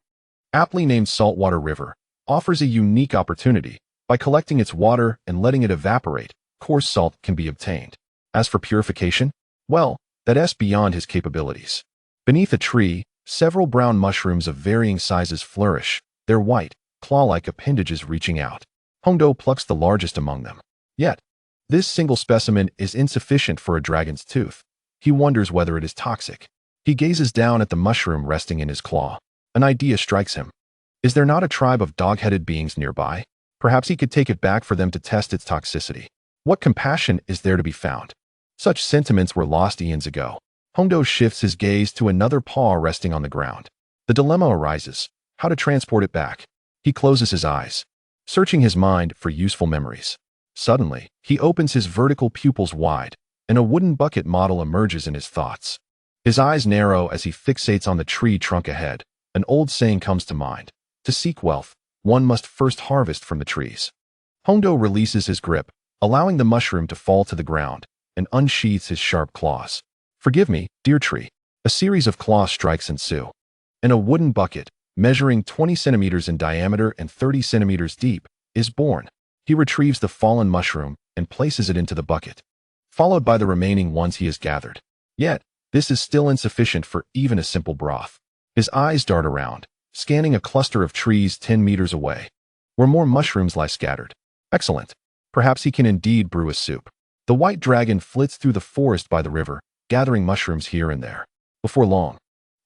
aptly named Saltwater River, offers a unique opportunity. By collecting its water and letting it evaporate, coarse salt can be obtained. As for purification, well, that's beyond his capabilities. Beneath a tree, several brown mushrooms of varying sizes flourish, their white, claw-like appendages reaching out. Hongdo plucks the largest among them. Yet, this single specimen is insufficient for a dragon's tooth. He wonders whether it is toxic. He gazes down at the mushroom resting in his claw. An idea strikes him. Is there not a tribe of dog-headed beings nearby? Perhaps he could take it back for them to test its toxicity. What compassion is there to be found? Such sentiments were lost eons ago. Hongdo shifts his gaze to another paw resting on the ground. The dilemma arises: how to transport it back. He closes his eyes, searching his mind for useful memories. Suddenly, he opens his vertical pupils wide, and a wooden bucket model emerges in his thoughts. His eyes narrow as he fixates on the tree trunk ahead. An old saying comes to mind: to seek wealth, one must first harvest from the trees. Hongdo releases his grip, allowing the mushroom to fall to the ground, and unsheathes his sharp claws. Forgive me, dear tree. A series of claw strikes ensue. And a wooden bucket, measuring 20 centimeters in diameter and 30 centimeters deep, is born. He retrieves the fallen mushroom and places it into the bucket, followed by the remaining ones he has gathered. Yet, this is still insufficient for even a simple broth. His eyes dart around, scanning a cluster of trees 10 meters away, where more mushrooms lie scattered. Excellent. Perhaps he can indeed brew a soup. The white dragon flits through the forest by the river, gathering mushrooms here and there. Before long,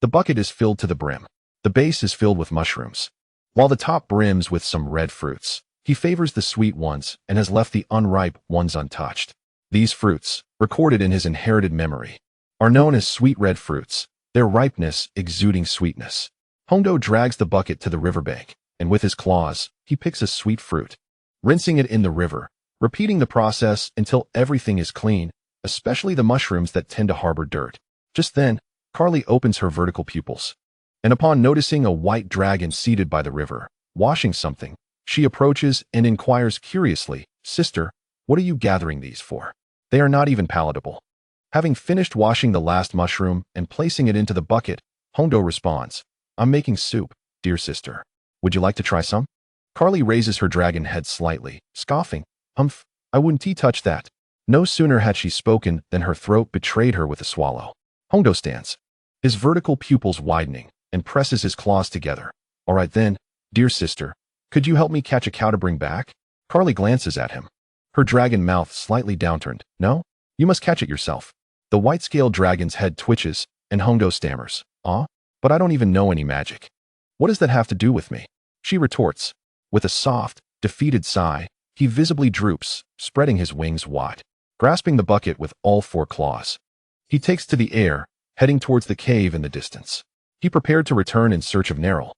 the bucket is filled to the brim. The base is filled with mushrooms, while the top brims with some red fruits. He favors the sweet ones and has left the unripe ones untouched. These fruits, recorded in his inherited memory, are known as sweet red fruits, their ripeness exuding sweetness. Hongdo drags the bucket to the riverbank, and with his claws, he picks a sweet fruit, rinsing it in the river, repeating the process until everything is clean, especially the mushrooms that tend to harbor dirt. Just then, Carly opens her vertical pupils, and upon noticing a white dragon seated by the river, washing something, she approaches and inquires curiously, "Sister, what are you gathering these for? They are not even palatable." Having finished washing the last mushroom and placing it into the bucket, Hongdo responds, "I'm making soup, dear sister. Would you like to try some?" Carly raises her dragon head slightly, scoffing, "Humph, I wouldn't touch that." No sooner had she spoken than her throat betrayed her with a swallow. Hongdo stands, his vertical pupils widening, and presses his claws together. "All right then, dear sister, could you help me catch a cow to bring back?" Carly glances at him, her dragon mouth slightly downturned. "No, you must catch it yourself." The white-scaled dragon's head twitches, and Hongdo stammers, "Ah, but I don't even know any magic." "What does that have to do with me?" She retorts. With a soft, defeated sigh, he visibly droops, spreading his wings wide, grasping the bucket with all four claws. He takes to the air, heading towards the cave in the distance. He prepared to return in search of Neril,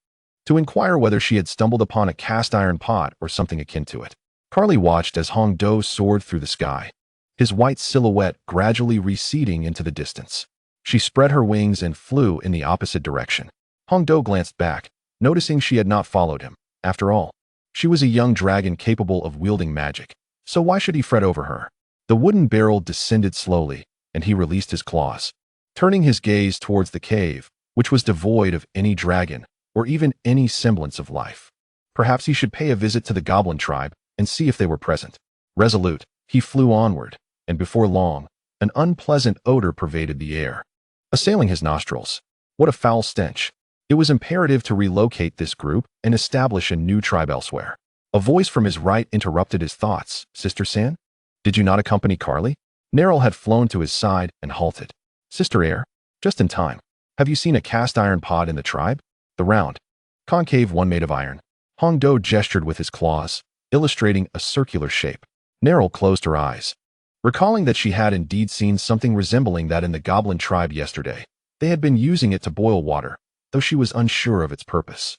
to inquire whether she had stumbled upon a cast-iron pot or something akin to it. Carly watched as Hongdo soared through the sky, his white silhouette gradually receding into the distance. She spread her wings and flew in the opposite direction. Hongdo glanced back, noticing she had not followed him. After all, she was a young dragon capable of wielding magic, so why should he fret over her? The wooden barrel descended slowly, and he released his claws, turning his gaze towards the cave, which was devoid of any dragon or even any semblance of life. Perhaps he should pay a visit to the goblin tribe and see if they were present. Resolute, he flew onward, and before long, an unpleasant odor pervaded the air, assailing his nostrils. What a foul stench! It was imperative to relocate this group and establish a new tribe elsewhere. A voice from his right interrupted his thoughts. "Sister San? Did you not accompany Carly?" Neril had flown to his side and halted. "Sister Air, just in time. Have you seen a cast-iron pot in the tribe? The round, concave one made of iron." Hongdo gestured with his claws, illustrating a circular shape. Neril closed her eyes, Recalling that she had indeed seen something resembling that in the goblin tribe yesterday, they had been using it to boil water, though she was unsure of its purpose.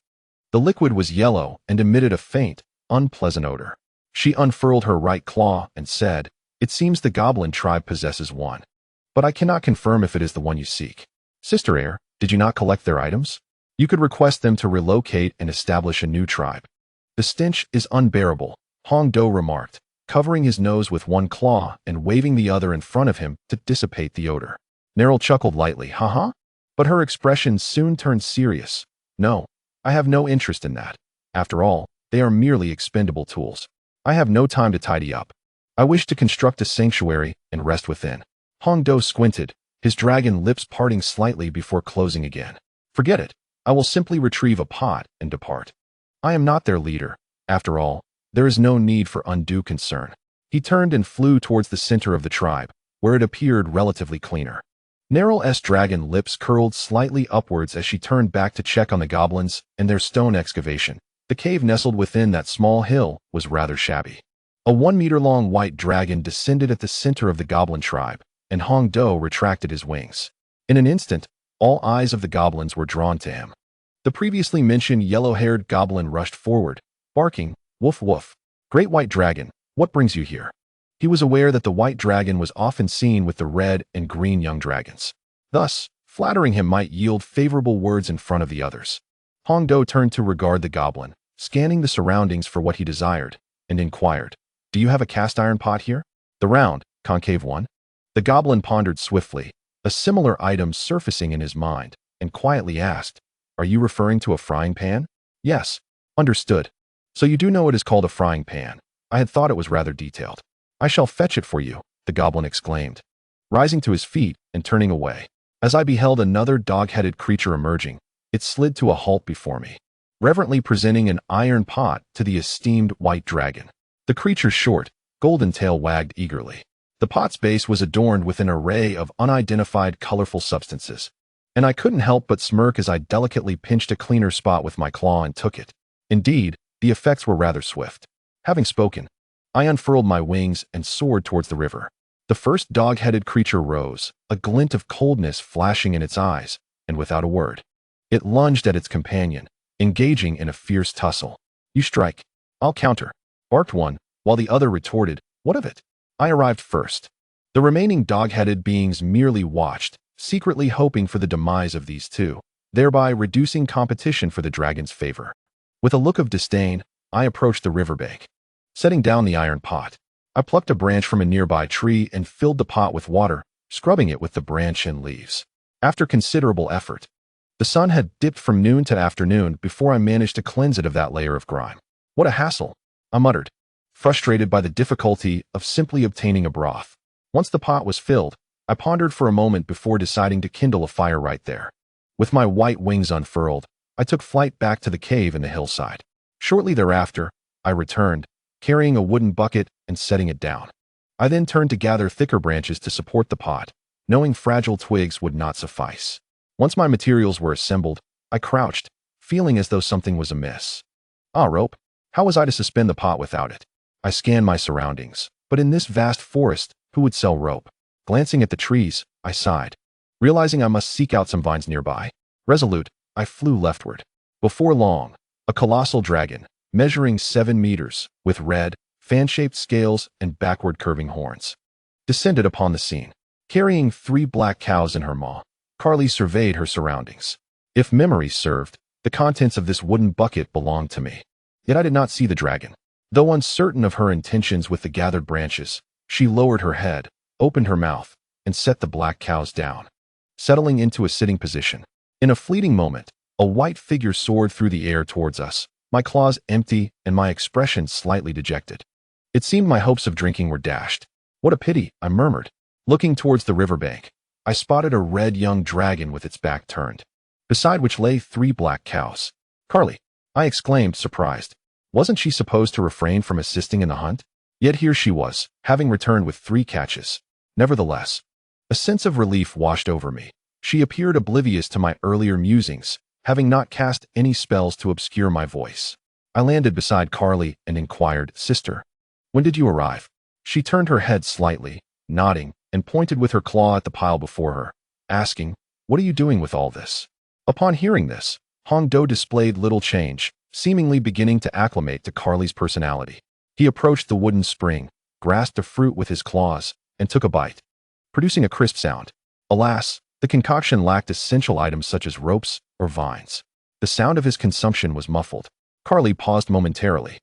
The liquid was yellow and emitted a faint, unpleasant odor. She unfurled her right claw and said, "It seems the goblin tribe possesses one. But I cannot confirm if it is the one you seek. Sister Air, did you not collect their items? You could request them to relocate and establish a new tribe." "The stench is unbearable," Hong Do remarked, covering his nose with one claw and waving the other in front of him to dissipate the odor. Neryl chuckled lightly, "Haha?" But her expression soon turned serious. "No, I have no interest in that. After all, they are merely expendable tools. I have no time to tidy up. I wish to construct a sanctuary and rest within." Hong Do squinted, his dragon lips parting slightly before closing again. "Forget it. I will simply retrieve a pot and depart. I am not their leader. After all, there is no need for undue concern." He turned and flew towards the center of the tribe, where it appeared relatively cleaner. Neryl's dragon lips curled slightly upwards as she turned back to check on the goblins and their stone excavation. The cave nestled within that small hill was rather shabby. A 1-meter-long white dragon descended at the center of the goblin tribe, and Hong Do retracted his wings. In an instant, all eyes of the goblins were drawn to him. The previously mentioned yellow-haired goblin rushed forward, barking, "Woof woof. Great white dragon, what brings you here?" He was aware that the white dragon was often seen with the red and green young dragons. Thus, flattering him might yield favorable words in front of the others. Hong Do turned to regard the goblin, scanning the surroundings for what he desired, and inquired, "Do you have a cast-iron pot here? The round, concave one?" The goblin pondered swiftly, a similar item surfacing in his mind, and quietly asked, "Are you referring to a frying pan?" "Yes." "Understood. So you do know it is called a frying pan. I had thought it was rather detailed." "I shall fetch it for you," the goblin exclaimed, rising to his feet and turning away. As I beheld another dog-headed creature emerging, it slid to a halt before me, reverently presenting an iron pot to the esteemed white dragon. The creature's short, golden tail wagged eagerly. The pot's base was adorned with an array of unidentified colorful substances, and I couldn't help but smirk as I delicately pinched a cleaner spot with my claw and took it. Indeed, the effects were rather swift. Having spoken, I unfurled my wings and soared towards the river. The first dog-headed creature rose, a glint of coldness flashing in its eyes, and without a word, it lunged at its companion, engaging in a fierce tussle. "You strike. I'll counter," barked one, while the other retorted, "What of it? I arrived first." The remaining dog-headed beings merely watched, secretly hoping for the demise of these two, thereby reducing competition for the dragon's favor. With a look of disdain, I approached the riverbank. Setting down the iron pot, I plucked a branch from a nearby tree and filled the pot with water, scrubbing it with the branch and leaves. After considerable effort, the sun had dipped from noon to afternoon before I managed to cleanse it of that layer of grime. "What a hassle," I muttered, frustrated by the difficulty of simply obtaining a broth. Once the pot was filled, I pondered for a moment before deciding to kindle a fire right there. With my white wings unfurled, I took flight back to the cave in the hillside. Shortly thereafter, I returned, carrying a wooden bucket and setting it down. I then turned to gather thicker branches to support the pot, knowing fragile twigs would not suffice. Once my materials were assembled, I crouched, feeling as though something was amiss. Rope. How was I to suspend the pot without it? I scanned my surroundings, but in this vast forest, who would sell rope? Glancing at the trees, I sighed, realizing I must seek out some vines nearby. Resolute, I flew leftward. Before long, a colossal dragon, measuring 7 meters, with red, fan-shaped scales and backward-curving horns, descended upon the scene. Carrying 3 black cows in her maw, Carly surveyed her surroundings. If memory served, the contents of this wooden bucket belonged to me. Yet I did not see the dragon. Though uncertain of her intentions with the gathered branches, she lowered her head, opened her mouth, and set the black cows down, settling into a sitting position. In a fleeting moment, a white figure soared through the air towards us, my claws empty and my expression slightly dejected. It seemed my hopes of drinking were dashed. "What a pity," I murmured. Looking towards the riverbank, I spotted a red young dragon with its back turned, beside which lay 3 black cows. "Carly," I exclaimed, surprised. Wasn't she supposed to refrain from assisting in the hunt? Yet here she was, having returned with 3 catches. Nevertheless, a sense of relief washed over me. She appeared oblivious to my earlier musings, having not cast any spells to obscure my voice. I landed beside Carly and inquired, "Sister, when did you arrive?" She turned her head slightly, nodding, and pointed with her claw at the pile before her, asking, "What are you doing with all this?" Upon hearing this, Hongdo displayed little change, seemingly beginning to acclimate to Carly's personality. He approached the wooden spring, grasped a fruit with his claws, and took a bite, producing a crisp sound. Alas, the concoction lacked essential items such as ropes or vines. The sound of his consumption was muffled. Carly paused momentarily,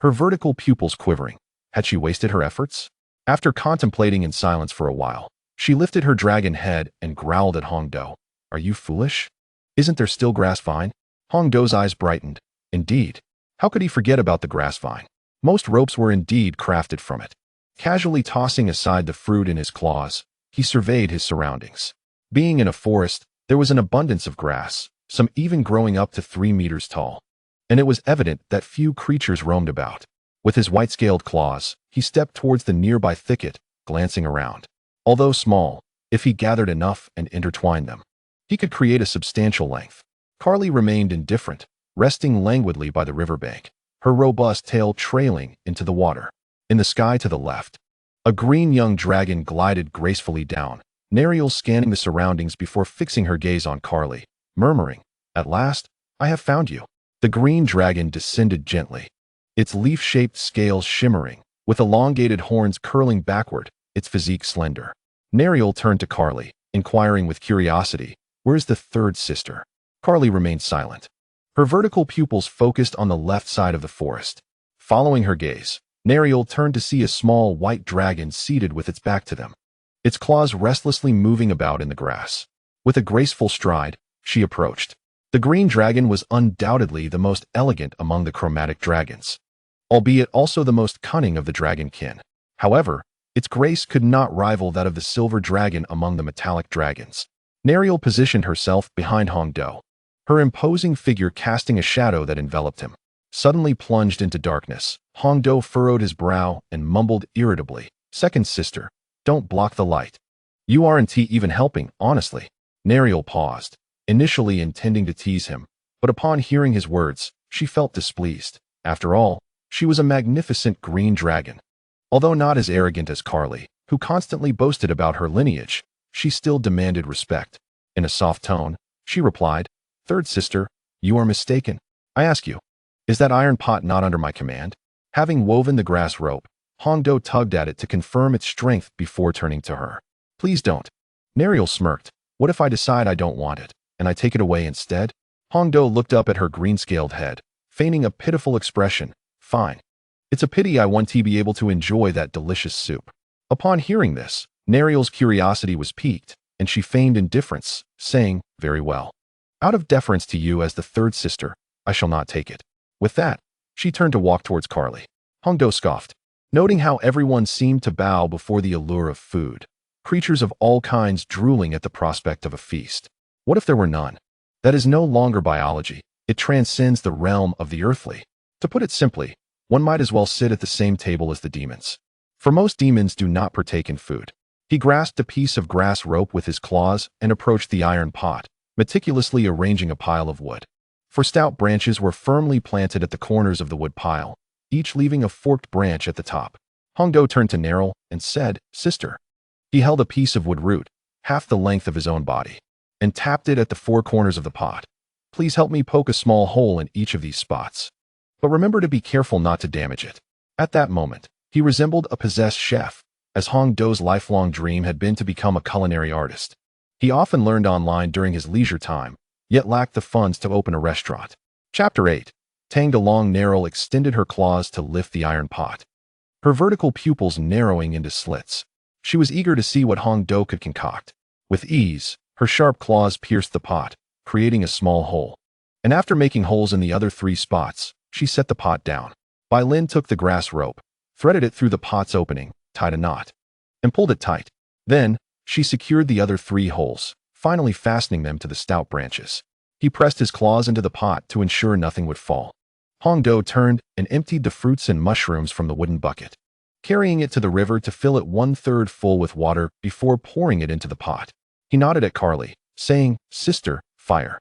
her vertical pupils quivering. Had she wasted her efforts? After contemplating in silence for a while, she lifted her dragon head and growled at Hongdo. "Are you foolish? Isn't there still grass vine?" Hongdo's eyes brightened. Indeed. How could he forget about the grass vine? Most ropes were indeed crafted from it. Casually tossing aside the fruit in his claws, he surveyed his surroundings. Being in a forest, there was an abundance of grass, some even growing up to 3 meters tall. And it was evident that few creatures roamed about. With his white-scaled claws, he stepped towards the nearby thicket, glancing around. Although small, if he gathered enough and intertwined them, he could create a substantial length. Carly remained indifferent, resting languidly by the riverbank, her robust tail trailing into the water. In the sky to the left, a green young dragon glided gracefully down, Nariel scanning the surroundings before fixing her gaze on Carly, murmuring, "At last, I have found you." The green dragon descended gently, its leaf-shaped scales shimmering, with elongated horns curling backward, its physique slender. Nariel turned to Carly, inquiring with curiosity, "Where is the third sister?" Carly remained silent, her vertical pupils focused on the left side of the forest. Following her gaze, Nariel turned to see a small white dragon seated with its back to them, its claws restlessly moving about in the grass. With a graceful stride, she approached. The green dragon was undoubtedly the most elegant among the chromatic dragons, albeit also the most cunning of the dragon kin. However, its grace could not rival that of the silver dragon among the metallic dragons. Nariel positioned herself behind Hongdo, her imposing figure casting a shadow that enveloped him. Suddenly plunged into darkness, Hongdo furrowed his brow and mumbled irritably, "Second sister, don't block the light. You aren't even helping, honestly." Nariel paused, initially intending to tease him, but upon hearing his words, she felt displeased. After all, she was a magnificent green dragon. Although not as arrogant as Carly, who constantly boasted about her lineage, she still demanded respect. In a soft tone, she replied, "Third sister, you are mistaken. I ask you, is that iron pot not under my command?" Having woven the grass rope, Hongdo tugged at it to confirm its strength before turning to her. "Please don't." Nariel smirked. "What if I decide I don't want it, and I take it away instead?" Hongdo looked up at her green-scaled head, feigning a pitiful expression. "Fine. It's a pity I won't be able to enjoy that delicious soup." Upon hearing this, Nariel's curiosity was piqued, and she feigned indifference, saying, "Very well. Out of deference to you as the third sister, I shall not take it." With that, she turned to walk towards Carly. Hongdo scoffed, noting how everyone seemed to bow before the allure of food, creatures of all kinds drooling at the prospect of a feast. What if there were none? That is no longer biology. It transcends the realm of the earthly. To put it simply, one might as well sit at the same table as the demons. For most demons do not partake in food. He grasped a piece of grass rope with his claws and approached the iron pot, meticulously arranging a pile of wood. For stout branches were firmly planted at the corners of the wood pile, each leaving a forked branch at the top. Hongdo turned to Nariel and said, "Sister." He held a piece of wood root, half the length of his own body, and tapped it at the 4 corners of the pot. "Please help me poke a small hole in each of these spots. But remember to be careful not to damage it." At that moment, he resembled a possessed chef, as Hongdo's lifelong dream had been to become a culinary artist. He often learned online during his leisure time, yet lacked the funds to open a restaurant. Chapter 8. Tagged along, Nariel extended her claws to lift the iron pot, her vertical pupils narrowing into slits. She was eager to see what Hongdo could concoct. With ease, her sharp claws pierced the pot, creating a small hole. And after making holes in the other 3 spots, she set the pot down. Bai Lin took the grass rope, threaded it through the pot's opening, tied a knot, and pulled it tight. Then, she secured the other 3 holes, finally fastening them to the stout branches. He pressed his claws into the pot to ensure nothing would fall. Hongdo turned and emptied the fruits and mushrooms from the wooden bucket, carrying it to the river to fill it 1/3 full with water before pouring it into the pot. He nodded at Carly, saying, "Sister, fire."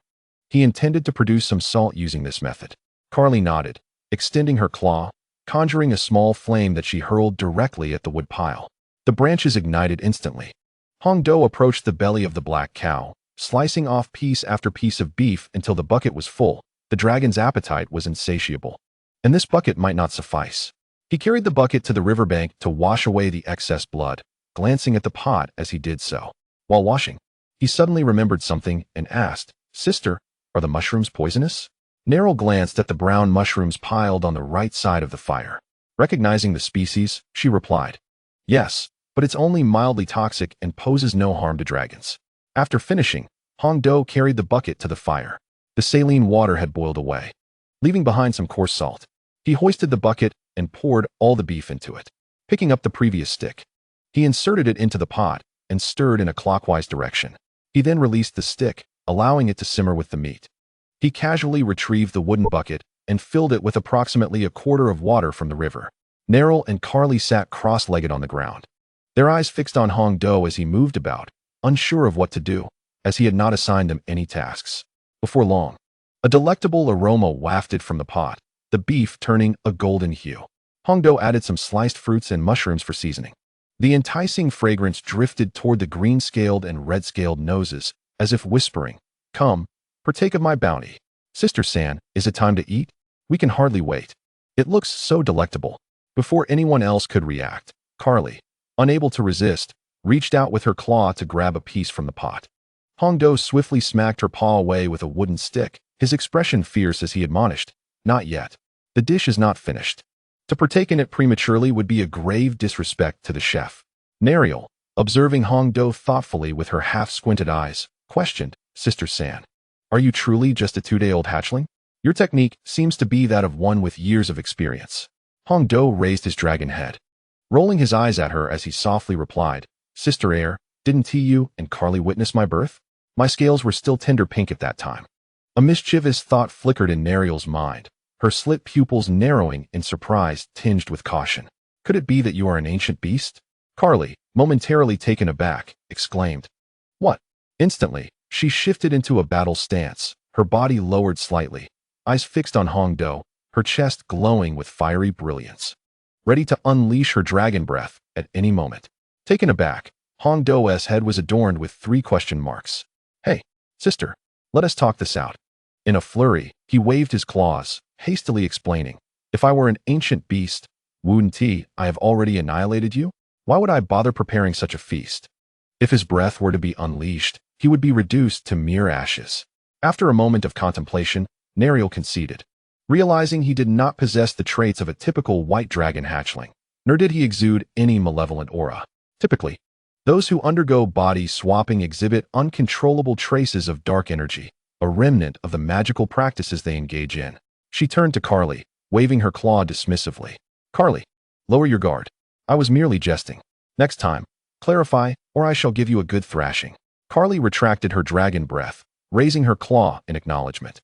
He intended to produce some salt using this method. Carly nodded, extending her claw, conjuring a small flame that she hurled directly at the wood pile. The branches ignited instantly. Hong Do approached the belly of the black cow, slicing off piece after piece of beef until the bucket was full. The dragon's appetite was insatiable. And this bucket might not suffice. He carried the bucket to the riverbank to wash away the excess blood, glancing at the pot as he did so. While washing, he suddenly remembered something and asked, "Sister, are the mushrooms poisonous?" Neryl glanced at the brown mushrooms piled on the right side of the fire. Recognizing the species, she replied, "Yes, but it's only mildly toxic and poses no harm to dragons." After finishing, Hong Do carried the bucket to the fire. The saline water had boiled away, leaving behind some coarse salt. He hoisted the bucket and poured all the beef into it. Picking up the previous stick, he inserted it into the pot and stirred in a clockwise direction. He then released the stick, allowing it to simmer with the meat. He casually retrieved the wooden bucket and filled it with approximately a quarter of water from the river. Neryl and Carly sat cross-legged on the ground, their eyes fixed on Hong Do as he moved about, unsure of what to do, as he had not assigned him any tasks. Before long, a delectable aroma wafted from the pot, the beef turning a golden hue. Hong Do added some sliced fruits and mushrooms for seasoning. The enticing fragrance drifted toward the green-scaled and red-scaled noses, as if whispering, "Come, partake of my bounty. Sister San, is it time to eat? We can hardly wait." It looks so delectable. Before anyone else could react, Carly, unable to resist, reached out with her claw to grab a piece from the pot. Hong Do swiftly smacked her paw away with a wooden stick, his expression fierce as he admonished, "Not yet. The dish is not finished. To partake in it prematurely would be a grave disrespect to the chef." Neryl, observing Hong Do thoughtfully with her half-squinted eyes, questioned, "Sister San, are you truly just a 2-day-old hatchling? Your technique seems to be that of one with years of experience." Hong Do raised his dragon head, rolling his eyes at her as he softly replied, "Sister Air, didn't T.U. and Carly witness my birth? My scales were still tender pink at that time." A mischievous thought flickered in Neryl's mind, her slit pupils narrowing in surprise tinged with caution. "Could it be that you are an ancient beast?" Carly, momentarily taken aback, exclaimed, "What?" Instantly, she shifted into a battle stance, her body lowered slightly, eyes fixed on Hong Do, her chest glowing with fiery brilliance, ready to unleash her dragon breath at any moment. Taken aback, Hong Do's head was adorned with 3 question marks. "Hey, sister, let us talk this out." In a flurry, he waved his claws, hastily explaining, "If I were an ancient beast, wouldn't I have already annihilated you? Why would I bother preparing such a feast? If his breath were to be unleashed, he would be reduced to mere ashes." After a moment of contemplation, Neryl conceded, realizing he did not possess the traits of a typical white dragon hatchling, nor did he exude any malevolent aura. Typically, those who undergo body swapping exhibit uncontrollable traces of dark energy, a remnant of the magical practices they engage in. She turned to Carly, waving her claw dismissively. "Carly, lower your guard. I was merely jesting. Next time, clarify, or I shall give you a good thrashing." Carly retracted her dragon breath, raising her claw in acknowledgement.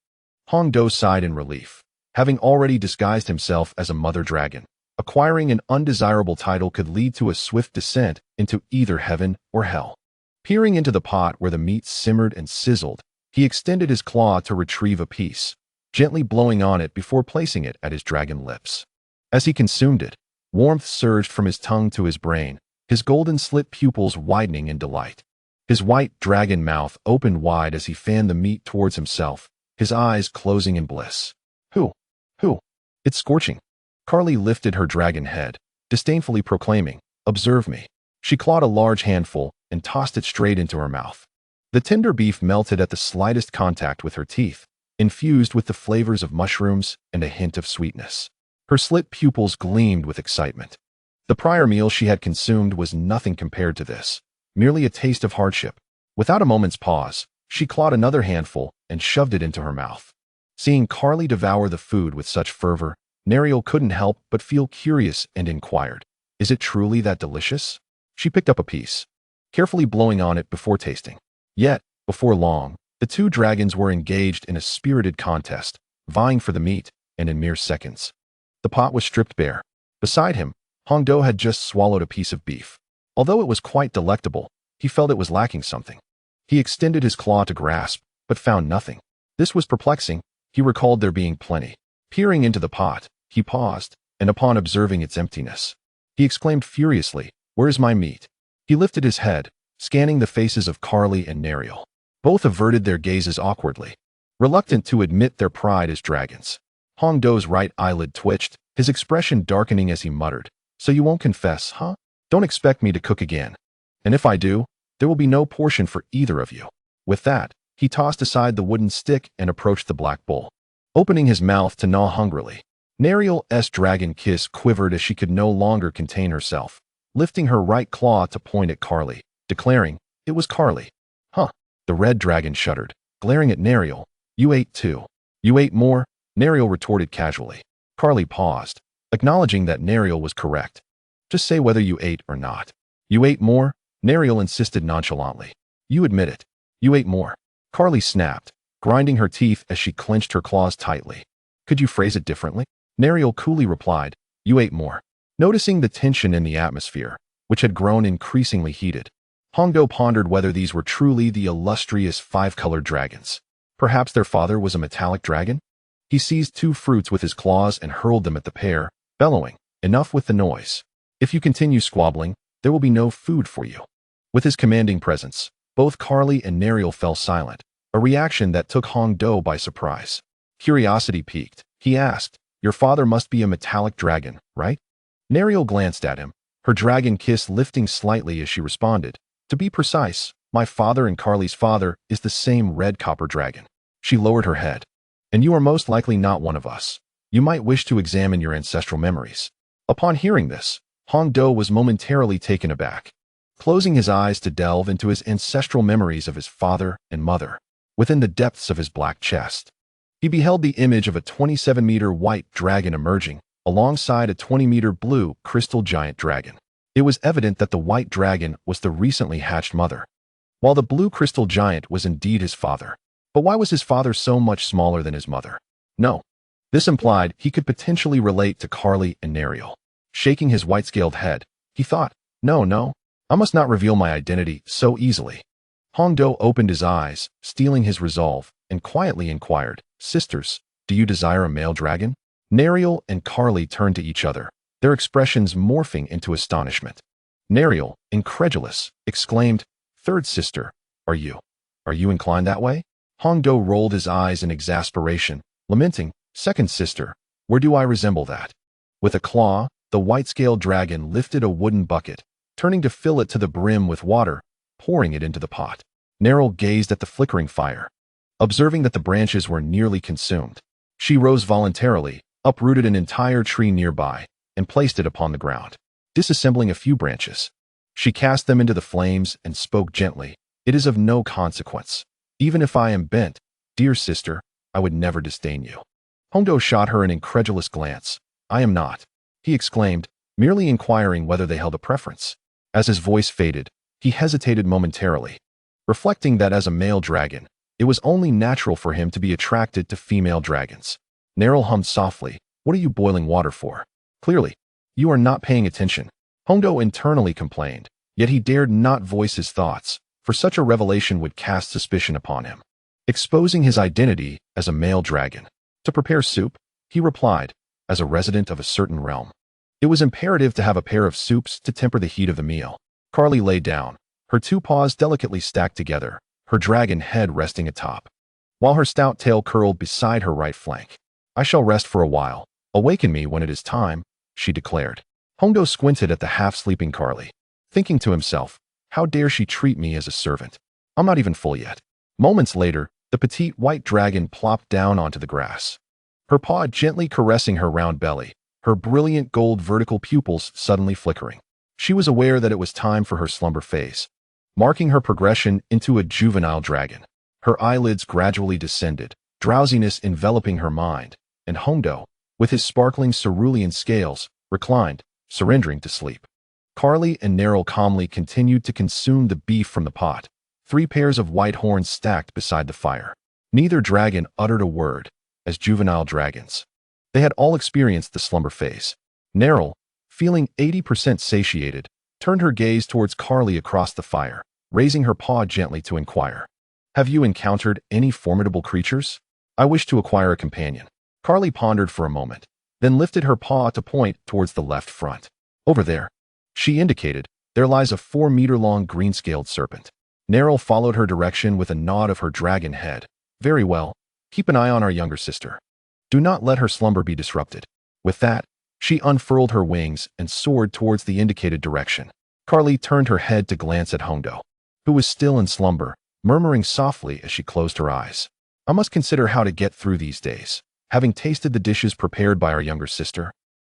Hong Do sighed in relief. Having already disguised himself as a mother dragon, acquiring an undesirable title could lead to a swift descent into either heaven or hell. Peering into the pot where the meat simmered and sizzled, he extended his claw to retrieve a piece, gently blowing on it before placing it at his dragon lips. As he consumed it, warmth surged from his tongue to his brain, his golden slit pupils widening in delight. His white dragon mouth opened wide as he fanned the meat towards himself, his eyes closing in bliss. Who? It's scorching." Carly lifted her dragon head, disdainfully proclaiming, "Observe me." She clawed a large handful and tossed it straight into her mouth. The tender beef melted at the slightest contact with her teeth, infused with the flavors of mushrooms and a hint of sweetness. Her slit pupils gleamed with excitement. The prior meal she had consumed was nothing compared to this, merely a taste of hardship. Without a moment's pause, she clawed another handful and shoved it into her mouth. Seeing Carly devour the food with such fervor, Neryl couldn't help but feel curious and inquired, "Is it truly that delicious?" She picked up a piece, carefully blowing on it before tasting. Yet, before long, the 2 dragons were engaged in a spirited contest, vying for the meat, and in mere seconds, the pot was stripped bare. Beside him, Hong Do had just swallowed a piece of beef. Although it was quite delectable, he felt it was lacking something. He extended his claw to grasp, but found nothing. This was perplexing. He recalled there being plenty. Peering into the pot, he paused, and upon observing its emptiness, he exclaimed furiously, Where's my meat? He lifted his head, scanning the faces of Carly and Neriel. Both averted their gazes awkwardly, reluctant to admit their pride as dragons. Hongdo's right eyelid twitched, his expression darkening as he muttered, "So you won't confess, huh? Don't expect me to cook again. And if I do, there will be no portion for either of you." With that, he tossed aside the wooden stick and approached the black bull, opening his mouth to gnaw hungrily. Neriel's dragon kiss quivered as she could no longer contain herself, lifting her right claw to point at Carly, declaring, "It was Carly." "Huh." The red dragon shuddered, glaring at Neriel. "You ate too." "You ate more?" Neriel retorted casually. Carly paused, acknowledging that Neriel was correct. "Just say whether you ate or not." "You ate more?" Neriel insisted nonchalantly. "You admit it. You ate more." Carly snapped, grinding her teeth as she clenched her claws tightly. "Could you phrase it differently?" Neriel coolly replied, "You ate more." Noticing the tension in the atmosphere, which had grown increasingly heated, Hongdo pondered whether these were truly the illustrious five-colored dragons. Perhaps their father was a metallic dragon? He seized 2 fruits with his claws and hurled them at the pair, bellowing, "Enough with the noise. If you continue squabbling, there will be no food for you." With his commanding presence, both Carly and Neriel fell silent, a reaction that took Hongdo by surprise. Curiosity piqued. He asked, "Your father must be a metallic dragon, right?" Neriel glanced at him, her dragon kiss lifting slightly as she responded, "To be precise, my father and Carly's father is the same red copper dragon." She lowered her head. "And you are most likely not one of us. You might wish to examine your ancestral memories." Upon hearing this, Hongdo was momentarily taken aback, closing his eyes to delve into his ancestral memories of his father and mother. Within the depths of his black chest, he beheld the image of a 27-meter white dragon emerging, alongside a 20-meter blue crystal giant dragon. It was evident that the white dragon was the recently hatched mother, while the blue crystal giant was indeed his father. But why was his father so much smaller than his mother? No. This implied he could potentially relate to Carly and Neriel. Shaking his white-scaled head, he thought, No, I must not reveal my identity so easily." Hongdo opened his eyes, stealing his resolve, and quietly inquired, "Sisters, do you desire a male dragon?" Neriel and Carly turned to each other, their expressions morphing into astonishment. Neriel, incredulous, exclaimed, "Third sister, are you inclined that way?" Hongdo rolled his eyes in exasperation, lamenting, "Second sister, where do I resemble that?" With a claw, the white-scaled dragon lifted a wooden bucket, turning to fill it to the brim with water, pouring it into the pot. Neriel gazed at the flickering fire, observing that the branches were nearly consumed. She rose voluntarily, uprooted an entire tree nearby, and placed it upon the ground. Disassembling a few branches, she cast them into the flames and spoke gently, "It is of no consequence. Even if I am bent, dear sister, I would never disdain you." Hongdo shot her an incredulous glance. "I am not," he exclaimed, merely inquiring whether they held a preference. As his voice faded, he hesitated momentarily, reflecting that as a male dragon, it was only natural for him to be attracted to female dragons. Neriel hummed softly, "What are you boiling water for? Clearly, you are not paying attention." Hongdo internally complained, yet he dared not voice his thoughts, for such a revelation would cast suspicion upon him, exposing his identity as a male dragon. "To prepare soup," he replied, "as a resident of a certain realm. It was imperative to have a pair of soups to temper the heat of the meal." Carly lay down, her 2 paws delicately stacked together, her dragon head resting atop, while her stout tail curled beside her right flank. "I shall rest for a while. Awaken me when it is time," she declared. Hongdo squinted at the half-sleeping Carly, thinking to himself, "How dare she treat me as a servant? I'm not even full yet." Moments later, the petite white dragon plopped down onto the grass, her paw gently caressing her round belly, her brilliant gold vertical pupils suddenly flickering. She was aware that it was time for her slumber phase, marking her progression into a juvenile dragon. Her eyelids gradually descended, drowsiness enveloping her mind, and Hongdo, with his sparkling cerulean scales, reclined, surrendering to sleep. Carly and Neriel calmly continued to consume the beef from the pot, 3 pairs of white horns stacked beside the fire. Neither dragon uttered a word. As juvenile dragons, they had all experienced the slumber phase. Neriel, feeling 80% satiated, turned her gaze towards Carly across the fire, raising her paw gently to inquire, "Have you encountered any formidable creatures?" "I wish to acquire a companion." Carly pondered for a moment, then lifted her paw to point towards the left front. "Over there." She indicated, There lies a 4-meter-long green-scaled serpent. Neril followed her direction with a nod of her dragon head. Very well. Keep an eye on our younger sister. Do not let her slumber be disrupted. With that, she unfurled her wings and soared towards the indicated direction. Carly turned her head to glance at Hongdo, who was still in slumber, murmuring softly as she closed her eyes. I must consider how to get through these days. Having tasted the dishes prepared by our younger sister,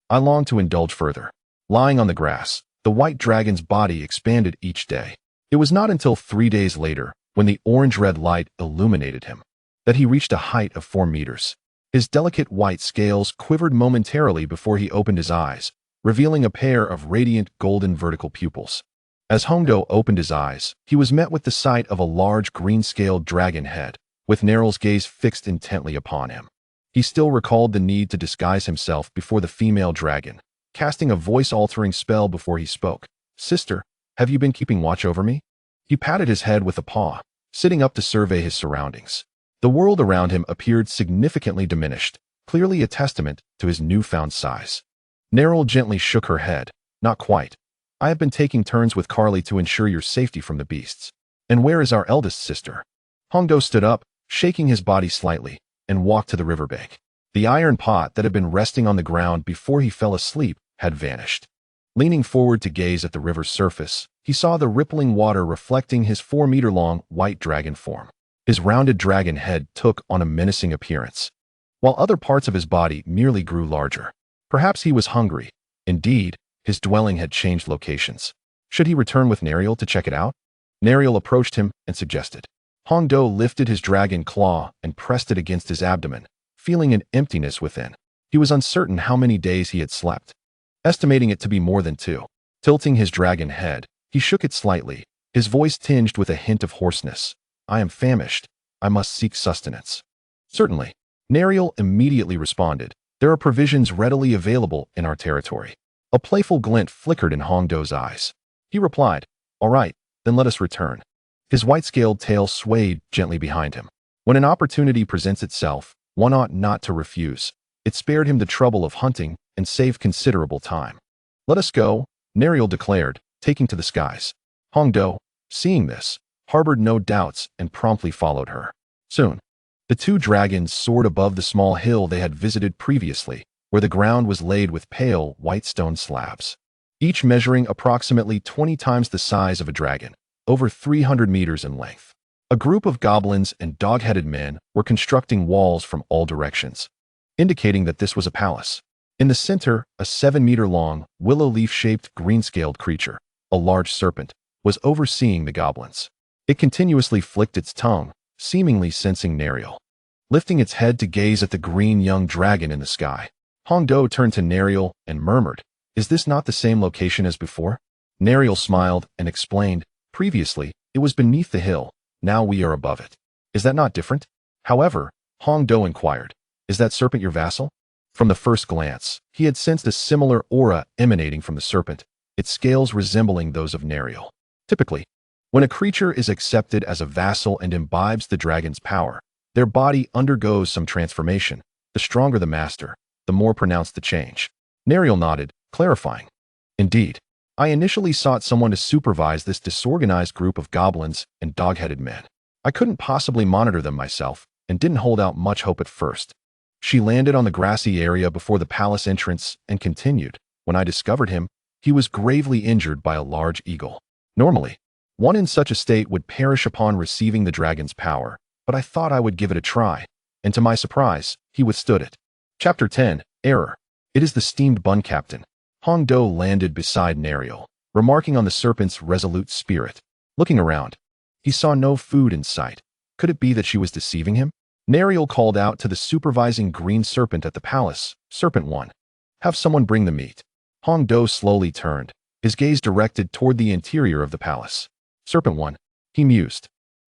I long to indulge further. Lying on the grass, the white dragon's body expanded each day. It was not until 3 days later, when the orange-red light illuminated him, that he reached a height of 4 meters. His delicate white scales quivered momentarily before he opened his eyes, revealing a pair of radiant golden vertical pupils. As Hongdo opened his eyes, he was met with the sight of a large green-scaled dragon head, with Neril's gaze fixed intently upon him. He still recalled the need to disguise himself before the female dragon, casting a voice-altering spell before he spoke. Sister, have you been keeping watch over me? He patted his head with a paw, sitting up to survey his surroundings. The world around him appeared significantly diminished, clearly a testament to his newfound size. Neril gently shook her head. Not quite. I have been taking turns with Carly to ensure your safety from the beasts. And where is our eldest sister? Hongdo stood up, shaking his body slightly, and walked to the riverbank. The iron pot that had been resting on the ground before he fell asleep had vanished. Leaning forward to gaze at the river's surface, he saw the rippling water reflecting his 4-meter-long white dragon form. His rounded dragon head took on a menacing appearance, while other parts of his body merely grew larger. Perhaps he was hungry. Indeed, his dwelling had changed locations. Should he return with Neril to check it out? Neril approached him and suggested. Hongdo lifted his dragon claw and pressed it against his abdomen, feeling an emptiness within. He was uncertain how many days he had slept, estimating it to be more than 2. Tilting his dragon head, he shook it slightly, his voice tinged with a hint of hoarseness. I am famished. I must seek sustenance. Certainly. Neril immediately responded. There are provisions readily available in our territory. A playful glint flickered in Hongdo's eyes. He replied, All right, then let us return. His white-scaled tail swayed gently behind him. When an opportunity presents itself, one ought not to refuse. It spared him the trouble of hunting and saved considerable time. Let us go, Neril declared, taking to the skies. Hongdo, seeing this, harbored no doubts and promptly followed her. Soon, the 2 dragons soared above the small hill they had visited previously, where the ground was laid with pale, white stone slabs, each measuring approximately 20 times the size of a dragon, over 300 meters in length. A group of goblins and dog-headed men were constructing walls from all directions, indicating that this was a palace. In the center, a 7-meter-long, willow leaf-shaped green-scaled creature, a large serpent, was overseeing the goblins. It continuously flicked its tongue, seemingly sensing Neril. Lifting its head to gaze at the green young dragon in the sky, Hongdo turned to Neril and murmured, Is this not the same location as before? Neril smiled and explained, Previously, it was beneath the hill. Now we are above it. Is that not different? However, Hongdo inquired, Is that serpent your vassal? From the first glance, he had sensed a similar aura emanating from the serpent, its scales resembling those of Neril. Typically, when a creature is accepted as a vassal and imbibes the dragon's power, their body undergoes some transformation. The stronger the master, the more pronounced the change. Neril nodded, clarifying. Indeed, I initially sought someone to supervise this disorganized group of goblins and dog-headed men. I couldn't possibly monitor them myself and didn't hold out much hope at first. She landed on the grassy area before the palace entrance and continued. When I discovered him, he was gravely injured by a large eagle. Normally, one in such a state would perish upon receiving the dragon's power, but I thought I would give it a try, and to my surprise, he withstood it. Chapter 10, Error. It is the steamed bun captain. Hongdo landed beside Neril, remarking on the serpent's resolute spirit. Looking around, he saw no food in sight. Could it be that she was deceiving him? Neril called out to the supervising green serpent at the palace, Serpent 1. Have someone bring the meat. Hongdo slowly turned, his gaze directed toward the interior of the palace. Serpent 1, he mused.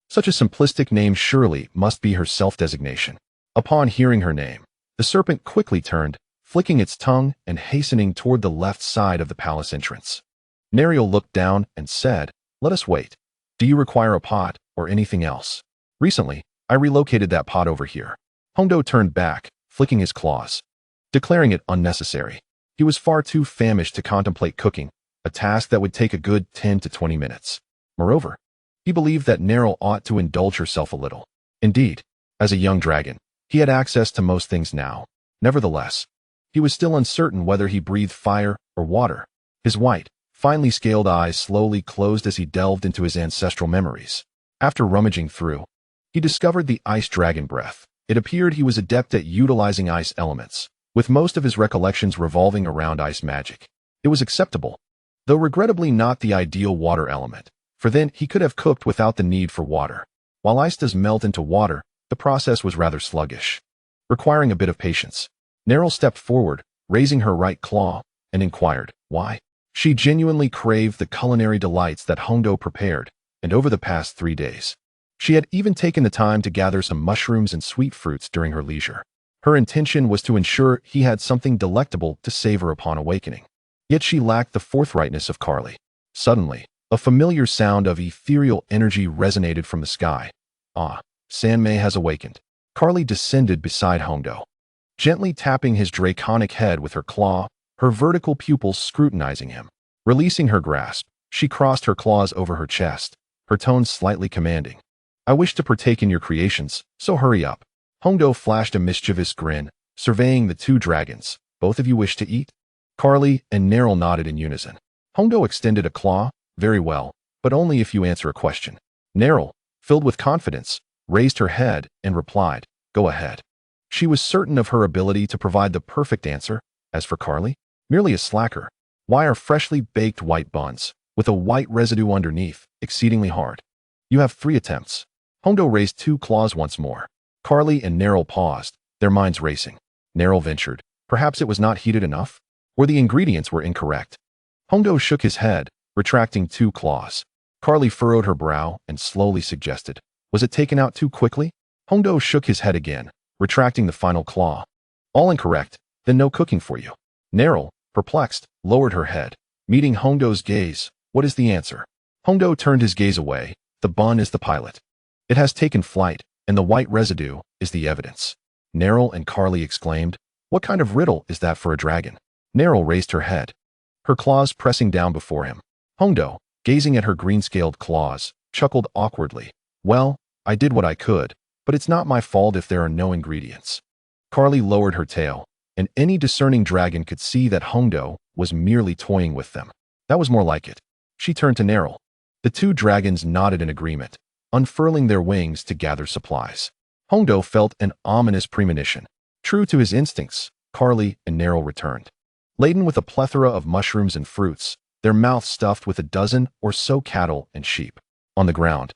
Such a simplistic name surely must be her self-designation. Upon hearing her name, the serpent quickly turned, flicking its tongue and hastening toward the left side of the palace entrance. Neril looked down and said, Let us wait. Do you require a pot or anything else? Recently, I relocated that pot over here. Hongdo turned back, flicking his claws, declaring it unnecessary. He was far too famished to contemplate cooking, a task that would take a good 10 to 20 minutes. Moreover, he believed that Neril ought to indulge herself a little. Indeed, as a young dragon, he had access to most things now. Nevertheless, he was still uncertain whether he breathed fire or water. His white, finely scaled eyes slowly closed as he delved into his ancestral memories. After rummaging through, he discovered the ice dragon breath. It appeared he was adept at utilizing ice elements, with most of his recollections revolving around ice magic. It was acceptable, though regrettably not the ideal water element, for then he could have cooked without the need for water. While ice does melt into water, the process was rather sluggish, requiring a bit of patience. Neril stepped forward, raising her right claw, and inquired, why? She genuinely craved the culinary delights that Hongdo prepared, and over the past 3 days, she had even taken the time to gather some mushrooms and sweet fruits during her leisure. Her intention was to ensure he had something delectable to savor upon awakening. Yet she lacked the forthrightness of Carly. Suddenly, a familiar sound of ethereal energy resonated from the sky. Ah, Sanmei has awakened. Carly descended beside Hongdo, gently tapping his draconic head with her claw, her vertical pupils scrutinizing him. Releasing her grasp, she crossed her claws over her chest, her tone slightly commanding. I wish to partake in your creations, so hurry up. Hongdo flashed a mischievous grin, surveying the two dragons. Both of you wish to eat? Carly and Neril nodded in unison. Hongdo extended a claw. Very well, but only if you answer a question. Neril, filled with confidence, raised her head and replied, go ahead. She was certain of her ability to provide the perfect answer. As for Carly, merely a slacker. Why are freshly baked white buns, with a white residue underneath, exceedingly hard? You have 3 attempts. Hongdo raised 2 claws once more. Carly and Neril paused, their minds racing. Neril ventured, perhaps it was not heated enough? Or the ingredients were incorrect? Hongdo shook his head, retracting 2 claws. Carly furrowed her brow and slowly suggested, was it taken out too quickly? Hongdo shook his head again, retracting the final claw. All incorrect, then no cooking for you. Neril, perplexed, lowered her head, meeting Hongdo's gaze. What is the answer? Hongdo turned his gaze away. The bun is the pilot. It has taken flight, and the white residue is the evidence. Neril and Carly exclaimed, what kind of riddle is that for a dragon? Neril raised her head, her claws pressing down before him. Hongdo, gazing at her green-scaled claws, chuckled awkwardly. Well, I did what I could, but it's not my fault if there are no ingredients. Carly lowered her tail, and any discerning dragon could see that Hongdo was merely toying with them. That was more like it. She turned to Neril. The 2 dragons nodded in agreement, unfurling their wings to gather supplies. Hongdo felt an ominous premonition. True to his instincts, Carly and Neril returned, laden with a plethora of mushrooms and fruits, their mouths stuffed with a dozen or so cattle and sheep. On the ground,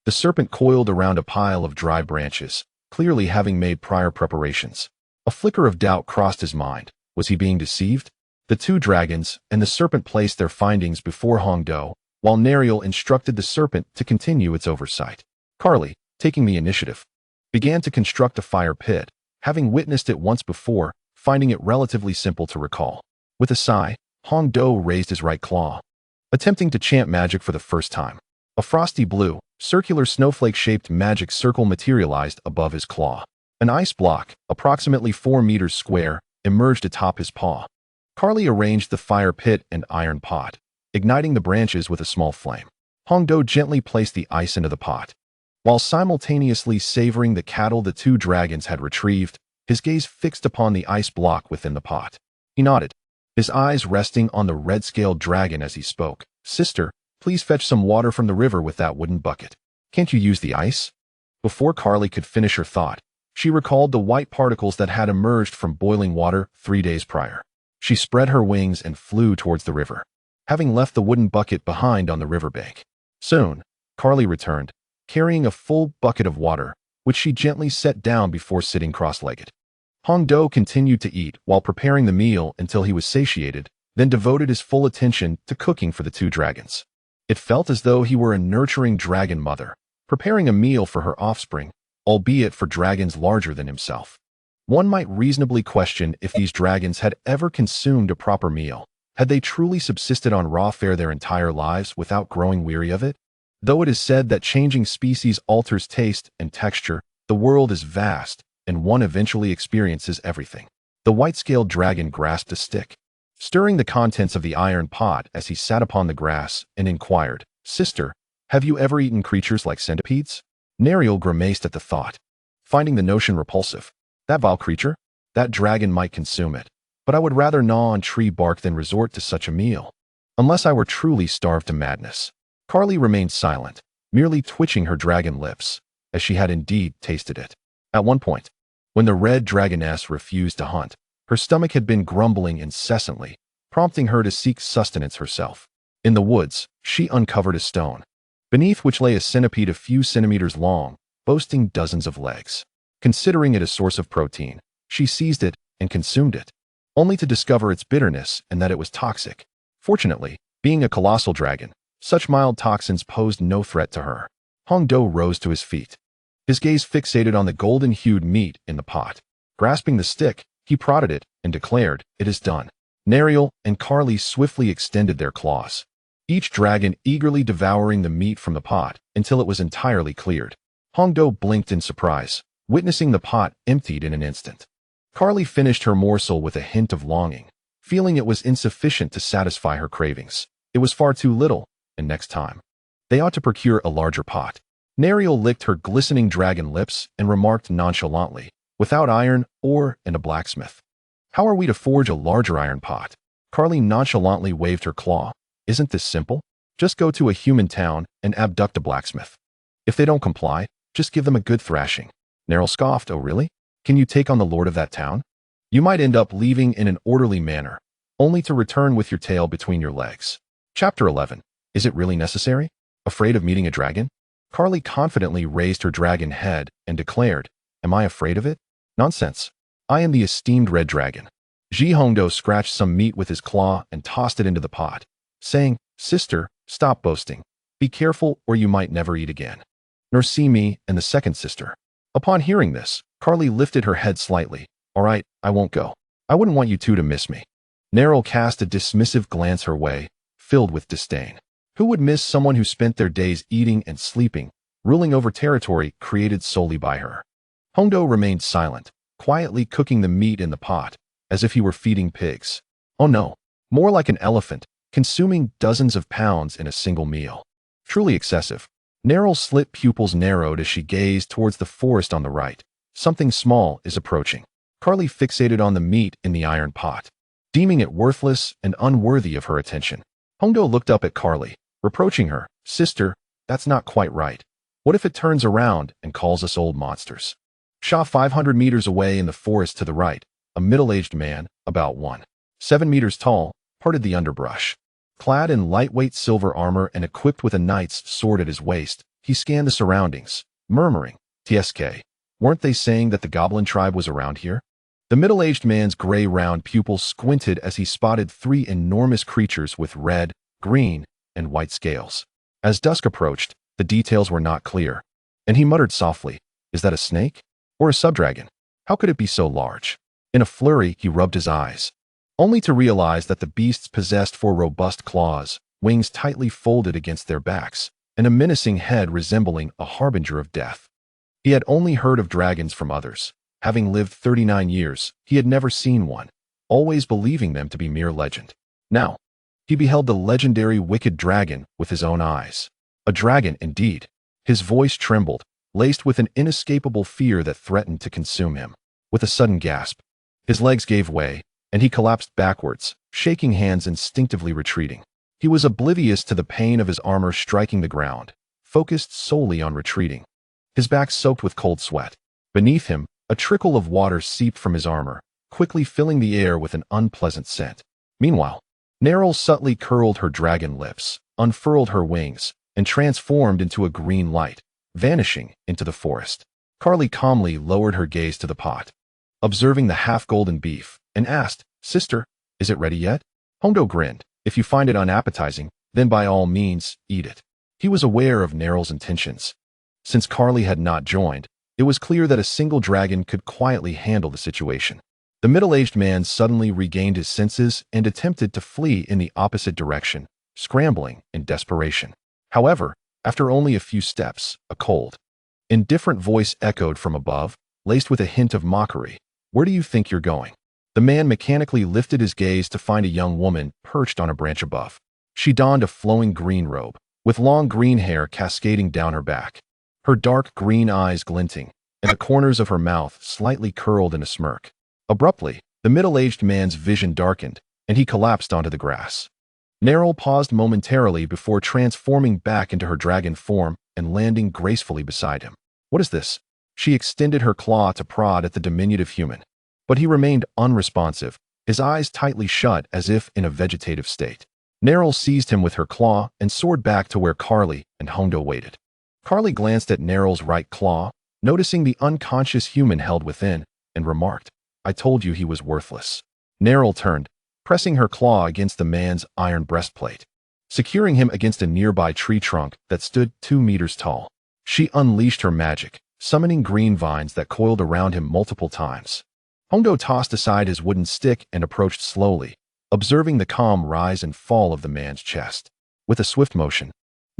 the serpent coiled around a pile of dry branches, clearly having made prior preparations. A flicker of doubt crossed his mind. Was he being deceived? The 2 dragons and the serpent placed their findings before Hongdo, while Neril instructed the serpent to continue its oversight. Carly, taking the initiative, began to construct a fire pit, having witnessed it once before, finding it relatively simple to recall. With a sigh, Hongdo raised his right claw, attempting to chant magic for the first time. A frosty blue, circular snowflake-shaped magic circle materialized above his claw. An ice block, approximately 4 meters square, emerged atop his paw. Carly arranged the fire pit and iron pot, igniting the branches with a small flame. Hongdo gently placed the ice into the pot, while simultaneously savoring the cattle the 2 dragons had retrieved, his gaze fixed upon the ice block within the pot. He nodded, his eyes resting on the red-scaled dragon as he spoke. Sister, please fetch some water from the river with that wooden bucket. Can't you use the ice? Before Carly could finish her thought, she recalled the white particles that had emerged from boiling water 3 days prior. She spread her wings and flew towards the river, having left the wooden bucket behind on the riverbank. Soon, Carly returned, carrying a full bucket of water, which she gently set down before sitting cross-legged. Hongdo continued to eat while preparing the meal until he was satiated, then devoted his full attention to cooking for the 2 dragons. It felt as though he were a nurturing dragon mother, preparing a meal for her offspring, albeit for dragons larger than himself. One might reasonably question if these dragons had ever consumed a proper meal. Had they truly subsisted on raw fare their entire lives without growing weary of it? Though it is said that changing species alters taste and texture, the world is vast, and one eventually experiences everything. The white-scaled dragon grasped a stick, stirring the contents of the iron pot as he sat upon the grass and inquired, "Sister, have you ever eaten creatures like centipedes?" Neriel grimaced at the thought, finding the notion repulsive. That vile creature? That dragon might consume it, but I would rather gnaw on tree bark than resort to such a meal. Unless I were truly starved to madness. Carly remained silent, merely twitching her dragon lips, as she had indeed tasted it. At one point, when the red dragoness refused to hunt, her stomach had been grumbling incessantly, prompting her to seek sustenance herself. In the woods, she uncovered a stone, beneath which lay a centipede a few centimeters long, boasting dozens of legs. Considering it a source of protein, she seized it and consumed it, only to discover its bitterness and that it was toxic. Fortunately, being a colossal dragon, such mild toxins posed no threat to her. Hongdo rose to his feet, his gaze fixated on the golden-hued meat in the pot. Grasping the stick, he prodded it and declared, "It is done." Neriel and Carly swiftly extended their claws, each dragon eagerly devouring the meat from the pot until it was entirely cleared. Hongdo blinked in surprise, witnessing the pot emptied in an instant. Carly finished her morsel with a hint of longing, feeling it was insufficient to satisfy her cravings. It was far too little, and next time, they ought to procure a larger pot. Neriel licked her glistening dragon lips and remarked nonchalantly, "Without iron ore and a blacksmith, how are we to forge a larger iron pot?" Carly nonchalantly waved her claw. "Isn't this simple? Just go to a human town and abduct a blacksmith. If they don't comply, just give them a good thrashing." Neriel scoffed, "Oh really? Can you take on the lord of that town? You might end up leaving in an orderly manner, only to return with your tail between your legs." Chapter 11. Is it really necessary? Afraid of meeting a dragon? Carly confidently raised her dragon head and declared, "Am I afraid of it? Nonsense. I am the esteemed red dragon." Ji Hongdo scratched some meat with his claw and tossed it into the pot, saying, "Sister, stop boasting. Be careful or you might never eat again. Nor see me and the second sister." Upon hearing this, Carly lifted her head slightly. "All right, I won't go. I wouldn't want you two to miss me." Neriel cast a dismissive glance her way, filled with disdain. Who would miss someone who spent their days eating and sleeping, ruling over territory created solely by her? Hongdo remained silent, quietly cooking the meat in the pot, as if he were feeding pigs. Oh no, more like an elephant, consuming dozens of pounds in a single meal. Truly excessive. Neriel's slit pupils narrowed as she gazed towards the forest on the right. Something small is approaching. Carly fixated on the meat in the iron pot, deeming it worthless and unworthy of her attention. Hongdo looked up at Carly, reproaching her, "Sister, that's not quite right. What if it turns around and calls us old monsters?" 500 meters away in the forest to the right, a middle-aged man, about 1.7 meters tall, parted the underbrush. Clad in lightweight silver armor and equipped with a knight's sword at his waist, he scanned the surroundings, murmuring, "TSK, weren't they saying that the goblin tribe was around here?" The middle-aged man's gray round pupils squinted as he spotted 3 enormous creatures with red, green, and white scales. As dusk approached, the details were not clear, and he muttered softly, "Is that a snake? Or a subdragon? How could it be so large?" In a flurry, he rubbed his eyes, only to realize that the beasts possessed 4 robust claws, wings tightly folded against their backs, and a menacing head resembling a harbinger of death. He had only heard of dragons from others. Having lived 39 years, he had never seen one, always believing them to be mere legend. Now, he beheld the legendary wicked dragon with his own eyes. A dragon indeed. His voice trembled, laced with an inescapable fear that threatened to consume him. With a sudden gasp, his legs gave way, and he collapsed backwards, shaking hands instinctively retreating. He was oblivious to the pain of his armor striking the ground, focused solely on retreating. His back soaked with cold sweat. Beneath him, a trickle of water seeped from his armor, quickly filling the air with an unpleasant scent. Meanwhile, Neriel subtly curled her dragon lips, unfurled her wings, and transformed into a green light, vanishing into the forest. Carly calmly lowered her gaze to the pot, observing the half-golden beef, and asked, "Sister, is it ready yet?" Hongdo grinned. "If you find it unappetizing, then by all means, eat it." He was aware of Neriel's intentions. Since Carly had not joined, it was clear that a single dragon could quietly handle the situation. The middle-aged man suddenly regained his senses and attempted to flee in the opposite direction, scrambling in desperation. However, after only a few steps, a cold, indifferent voice echoed from above, laced with a hint of mockery. "Where do you think you're going? The man mechanically lifted his gaze to find a young woman perched on a branch above. She donned a flowing green robe, with long green hair cascading down her back, her dark green eyes glinting, and the corners of her mouth slightly curled in a smirk. Abruptly, the middle-aged man's vision darkened, and he collapsed onto the grass. Neryl paused momentarily before transforming back into her dragon form and landing gracefully beside him. What is this? She extended her claw to prod at the diminutive human, but he remained unresponsive, his eyes tightly shut as if in a vegetative state. Neryl seized him with her claw and soared back to where Carly and Hondo waited. Carly glanced at Neryl's right claw, noticing the unconscious human held within, and remarked, "I told you he was worthless." Neryl turned, pressing her claw against the man's iron breastplate, securing him against a nearby tree trunk that stood 2 meters tall. She unleashed her magic, summoning green vines that coiled around him multiple times. Hondo tossed aside his wooden stick and approached slowly, observing the calm rise and fall of the man's chest. With a swift motion,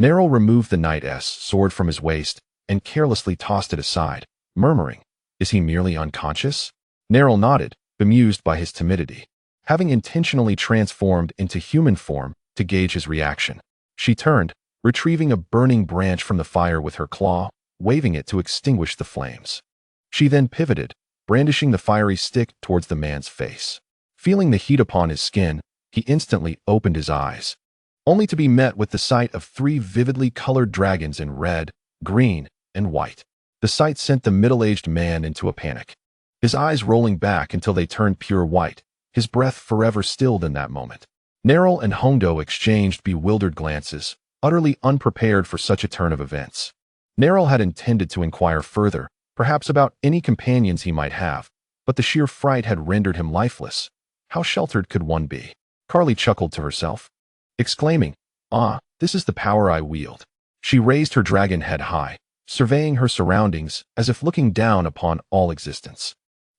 Neryl removed the knight's sword from his waist and carelessly tossed it aside, murmuring, "Is he merely unconscious?" Neryl nodded, bemused by his timidity, having intentionally transformed into human form to gauge his reaction. She turned, retrieving a burning branch from the fire with her claw, waving it to extinguish the flames. She then pivoted, brandishing the fiery stick towards the man's face. Feeling the heat upon his skin, he instantly opened his eyes, only to be met with the sight of 3 vividly colored dragons in red, green, and white. The sight sent the middle-aged man into a panic, his eyes rolling back until they turned pure white, his breath forever stilled in that moment. Neryl and Hondo exchanged bewildered glances, utterly unprepared for such a turn of events. Neryl had intended to inquire further, perhaps about any companions he might have, but the sheer fright had rendered him lifeless. How sheltered could one be? Carly chuckled to herself, exclaiming, "Ah, this is the power I wield." She raised her dragon head high, surveying her surroundings as if looking down upon all existence.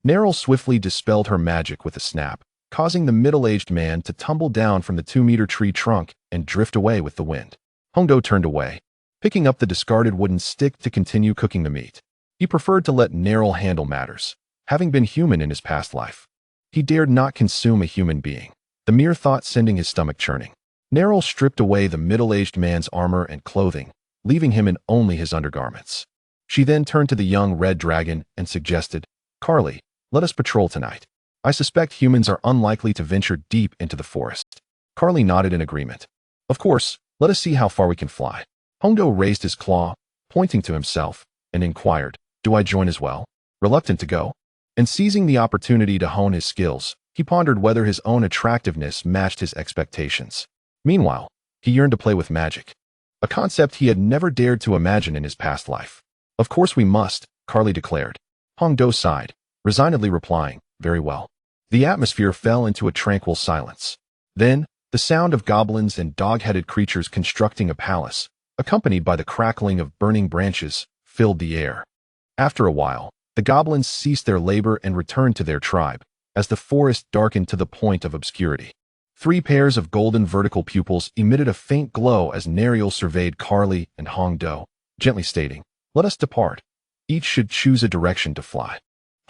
Neryl swiftly dispelled her magic with a snap, causing the middle-aged man to tumble down from the 2-meter tree trunk and drift away with the wind. Hondo turned away, picking up the discarded wooden stick to continue cooking the meat. He preferred to let Neryl handle matters, having been human in his past life. He dared not consume a human being, the mere thought sending his stomach churning. Neryl stripped away the middle-aged man's armor and clothing, leaving him in only his undergarments. She then turned to the young red dragon and suggested, "Carly, let us patrol tonight. I suspect humans are unlikely to venture deep into the forest." Carly nodded in agreement. "Of course, let us see how far we can fly." Hondo raised his claw, pointing to himself, and inquired, "Do I join as well?" Reluctant to go, and seizing the opportunity to hone his skills, he pondered whether his own attractiveness matched his expectations. Meanwhile, he yearned to play with magic, a concept he had never dared to imagine in his past life. "Of course we must," Carly declared. Hondo sighed, resignedly replying, "Very well." The atmosphere fell into a tranquil silence. Then, the sound of goblins and dog-headed creatures constructing a palace, accompanied by the crackling of burning branches, filled the air. After a while, the goblins ceased their labor and returned to their tribe, as the forest darkened to the point of obscurity. 3 pairs of golden vertical pupils emitted a faint glow as Neryl surveyed Carly and Hondo, gently stating, "Let us depart. Each should choose a direction to fly."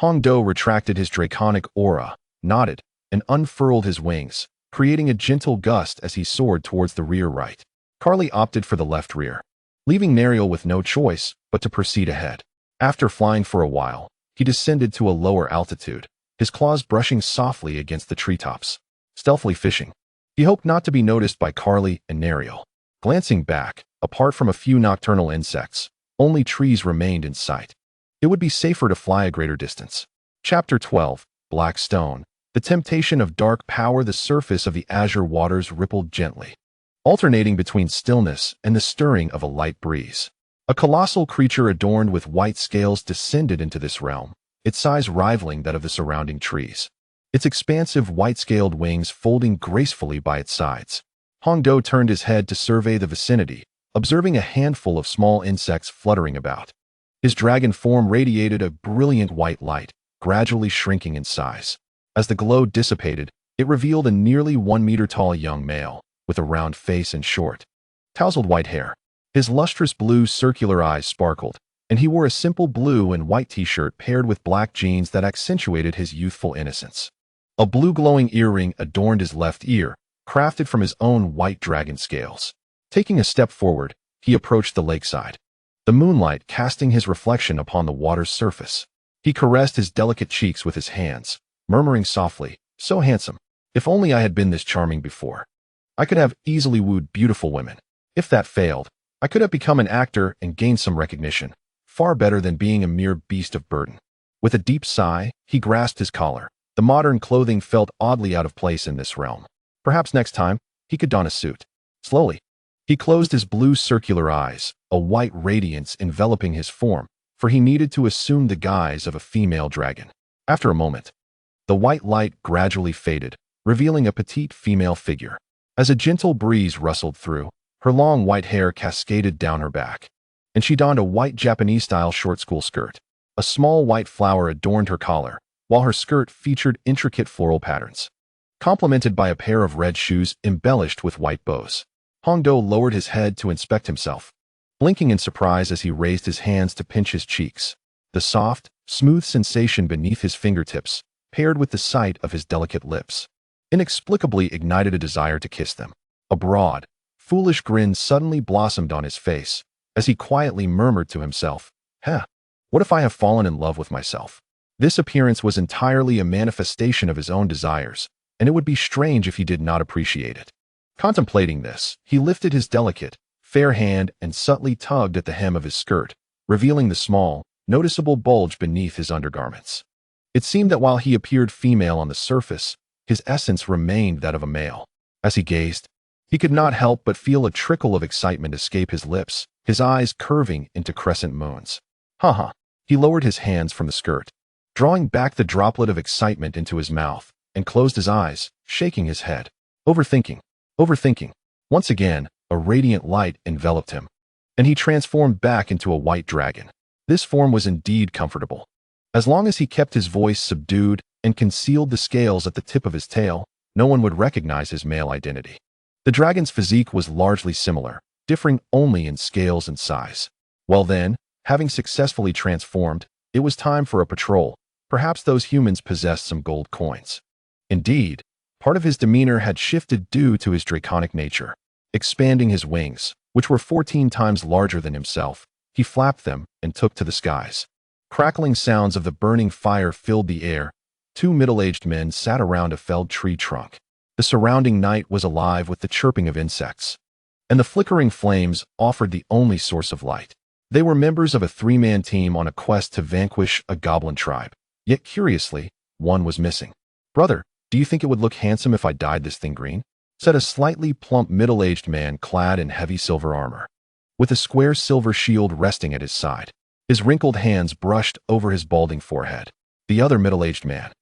Hondo retracted his draconic aura, nodded, and unfurled his wings, creating a gentle gust as he soared towards the rear right. Carly opted for the left rear, leaving Neryl with no choice but to proceed ahead. After flying for a while, he descended to a lower altitude, his claws brushing softly against the treetops, stealthily fishing. He hoped not to be noticed by Carly and Neryl. Glancing back, apart from a few nocturnal insects, only trees remained in sight. It would be safer to fly a greater distance. Chapter 12, Black Stone. The temptation of dark power. The surface of the azure waters rippled gently, alternating between stillness and the stirring of a light breeze. A colossal creature adorned with white scales descended into this realm, its size rivaling that of the surrounding trees, its expansive white-scaled wings folding gracefully by its sides. Hondo turned his head to survey the vicinity, observing a handful of small insects fluttering about. His dragon form radiated a brilliant white light, gradually shrinking in size. As the glow dissipated, it revealed a nearly 1-meter-tall young male, with a round face and short, tousled white hair. His lustrous blue circular eyes sparkled, and he wore a simple blue and white t-shirt paired with black jeans that accentuated his youthful innocence. A blue glowing earring adorned his left ear, crafted from his own white dragon scales. Taking a step forward, he approached the lakeside, the moonlight casting his reflection upon the water's surface. He caressed his delicate cheeks with his hands, murmuring softly, "So handsome. If only I had been this charming before. I could have easily wooed beautiful women. If that failed, I could have become an actor and gained some recognition, far better than being a mere beast of burden." With a deep sigh, he grasped his collar. The modern clothing felt oddly out of place in this realm. Perhaps next time, he could don a suit. Slowly, he closed his blue circular eyes, a white radiance enveloping his form, for he needed to assume the guise of a female dragon. After a moment, the white light gradually faded, revealing a petite female figure. As a gentle breeze rustled through, her long white hair cascaded down her back, and she donned a white Japanese-style short school skirt. A small white flower adorned her collar, while her skirt featured intricate floral patterns, complemented by a pair of red shoes embellished with white bows. Hongdo lowered his head to inspect himself, blinking in surprise as he raised his hands to pinch his cheeks. The soft, smooth sensation beneath his fingertips, paired with the sight of his delicate lips, inexplicably ignited a desire to kiss them. A broad, foolish grin suddenly blossomed on his face, as he quietly murmured to himself, what if I have fallen in love with myself? This appearance was entirely a manifestation of his own desires, and it would be strange if he did not appreciate it. Contemplating this, he lifted his delicate, fair hand and subtly tugged at the hem of his skirt, revealing the small, noticeable bulge beneath his undergarments. It seemed that while he appeared female on the surface, his essence remained that of a male. As he gazed, he could not help but feel a trickle of excitement escape his lips, his eyes curving into crescent moons. He lowered his hands from the skirt, drawing back the droplet of excitement into his mouth, and closed his eyes, shaking his head. Overthinking. Once again, a radiant light enveloped him, and he transformed back into a white dragon. This form was indeed comfortable. As long as he kept his voice subdued and concealed the scales at the tip of his tail, no one would recognize his male identity. The dragon's physique was largely similar, differing only in scales and size. Well then, having successfully transformed, it was time for a patrol. Perhaps those humans possessed some gold coins. Indeed, part of his demeanor had shifted due to his draconic nature. Expanding his wings, which were 14 times larger than himself, he flapped them and took to the skies. Crackling sounds of the burning fire filled the air. Two middle-aged men sat around a felled tree trunk. The surrounding night was alive with the chirping of insects, and the flickering flames offered the only source of light. They were members of a three-man team on a quest to vanquish a goblin tribe. Yet curiously, one was missing. "Brother, do you think it would look handsome if I dyed this thing green?" said a slightly plump middle-aged man clad in heavy silver armor, with a square silver shield resting at his side. His wrinkled hands brushed over his balding forehead. The other middle-aged man,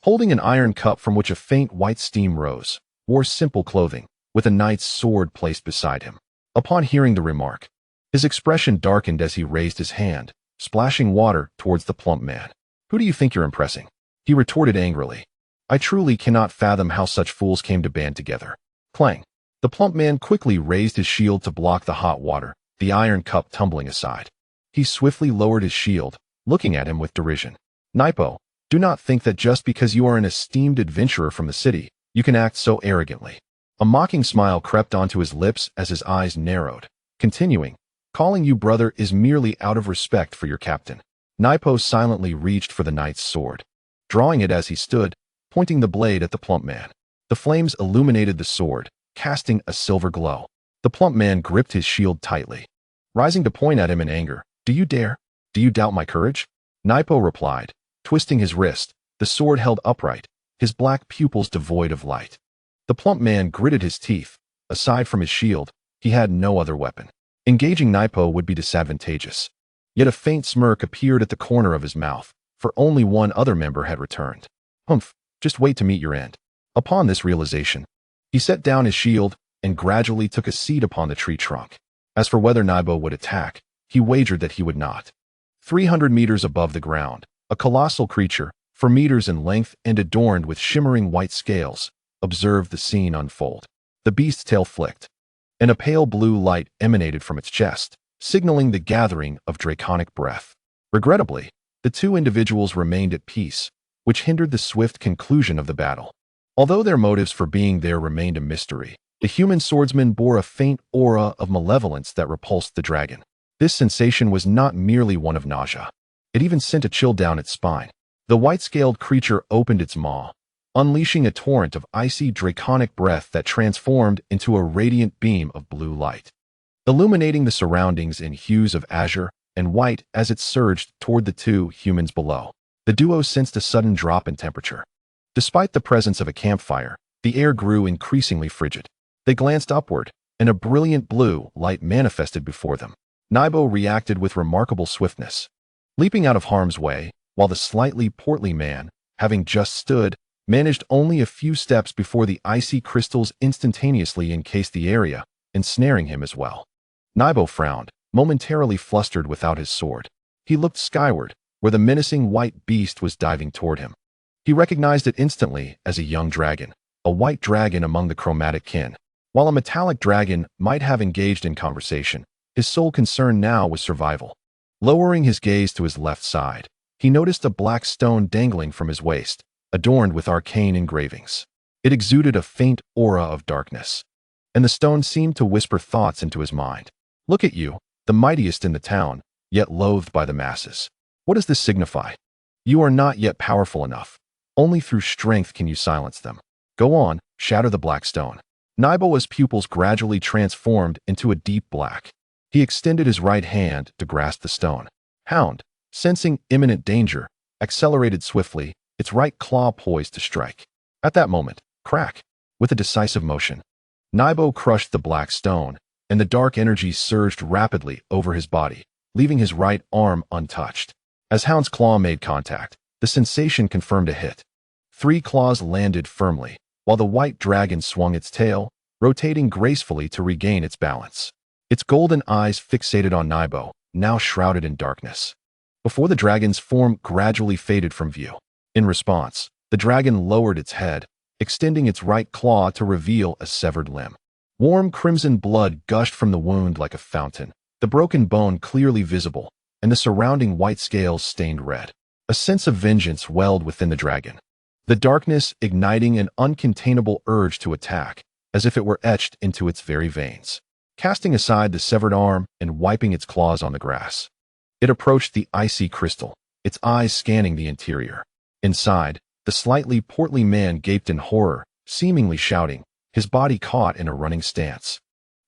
holding an iron cup from which a faint white steam rose, wore simple clothing, with a knight's sword placed beside him. Upon hearing the remark, his expression darkened as he raised his hand, splashing water towards the plump man. "Who do you think you're impressing?" he retorted angrily. "I truly cannot fathom how such fools came to band together." Clang! The plump man quickly raised his shield to block the hot water, the iron cup tumbling aside. He swiftly lowered his shield, looking at him with derision. "Naipo, do not think that just because you are an esteemed adventurer from the city, you can act so arrogantly." A mocking smile crept onto his lips as his eyes narrowed, continuing, "Calling you brother is merely out of respect for your captain." Naipo silently reached for the knight's sword, drawing it as he stood, pointing the blade at the plump man. The flames illuminated the sword, casting a silver glow. The plump man gripped his shield tightly, rising to point at him in anger. "Do you dare? Do you doubt my courage?" Naipo replied, twisting his wrist, the sword held upright, his black pupils devoid of light. The plump man gritted his teeth. Aside from his shield, he had no other weapon. Engaging Naipo would be disadvantageous. Yet a faint smirk appeared at the corner of his mouth, for only one other member had returned. "Humph, just wait to meet your end." Upon this realization, he set down his shield and gradually took a seat upon the tree trunk. As for whether Naipo would attack, he wagered that he would not. 300 meters above the ground, a colossal creature, for meters in length and adorned with shimmering white scales, observed the scene unfold. The beast's tail flicked, and a pale blue light emanated from its chest, signaling the gathering of draconic breath. Regrettably, the two individuals remained at peace, which hindered the swift conclusion of the battle. Although their motives for being there remained a mystery, the human swordsman bore a faint aura of malevolence that repulsed the dragon. This sensation was not merely one of nausea. It even sent a chill down its spine. The white-scaled creature opened its maw, unleashing a torrent of icy draconic breath that transformed into a radiant beam of blue light, illuminating the surroundings in hues of azure and white as it surged toward the two humans below. The duo sensed a sudden drop in temperature. Despite the presence of a campfire, the air grew increasingly frigid. They glanced upward, and a brilliant blue light manifested before them. Nibo reacted with remarkable swiftness, leaping out of harm's way, while the slightly portly man, having just stood, managed only a few steps before the icy crystals instantaneously encased the area, ensnaring him as well. Nibo frowned, momentarily flustered without his sword. He looked skyward, where the menacing white beast was diving toward him. He recognized it instantly as a young dragon, a white dragon among the chromatic kin. While a metallic dragon might have engaged in conversation, his sole concern now was survival. Lowering his gaze to his left side, he noticed a black stone dangling from his waist, adorned with arcane engravings. It exuded a faint aura of darkness, and the stone seemed to whisper thoughts into his mind. "Look at you, the mightiest in the town, yet loathed by the masses. What does this signify? You are not yet powerful enough. Only through strength can you silence them. Go on, shatter the black stone." Nibo's pupils gradually transformed into a deep black. He extended his right hand to grasp the stone. Hound, sensing imminent danger, accelerated swiftly, its right claw poised to strike. At that moment, crack, with a decisive motion, Nibo crushed the black stone, and the dark energy surged rapidly over his body, leaving his right arm untouched. As Hound's claw made contact, the sensation confirmed a hit. 3 claws landed firmly, while the white dragon swung its tail, rotating gracefully to regain its balance. Its golden eyes fixated on Nibo, now shrouded in darkness, before the dragon's form gradually faded from view. In response, the dragon lowered its head, extending its right claw to reveal a severed limb. Warm crimson blood gushed from the wound like a fountain, the broken bone clearly visible, and the surrounding white scales stained red. A sense of vengeance welled within the dragon, the darkness igniting an uncontainable urge to attack, as if it were etched into its very veins. Casting aside the severed arm and wiping its claws on the grass, it approached the icy crystal, its eyes scanning the interior. Inside, the slightly portly man gaped in horror, seemingly shouting, his body caught in a running stance,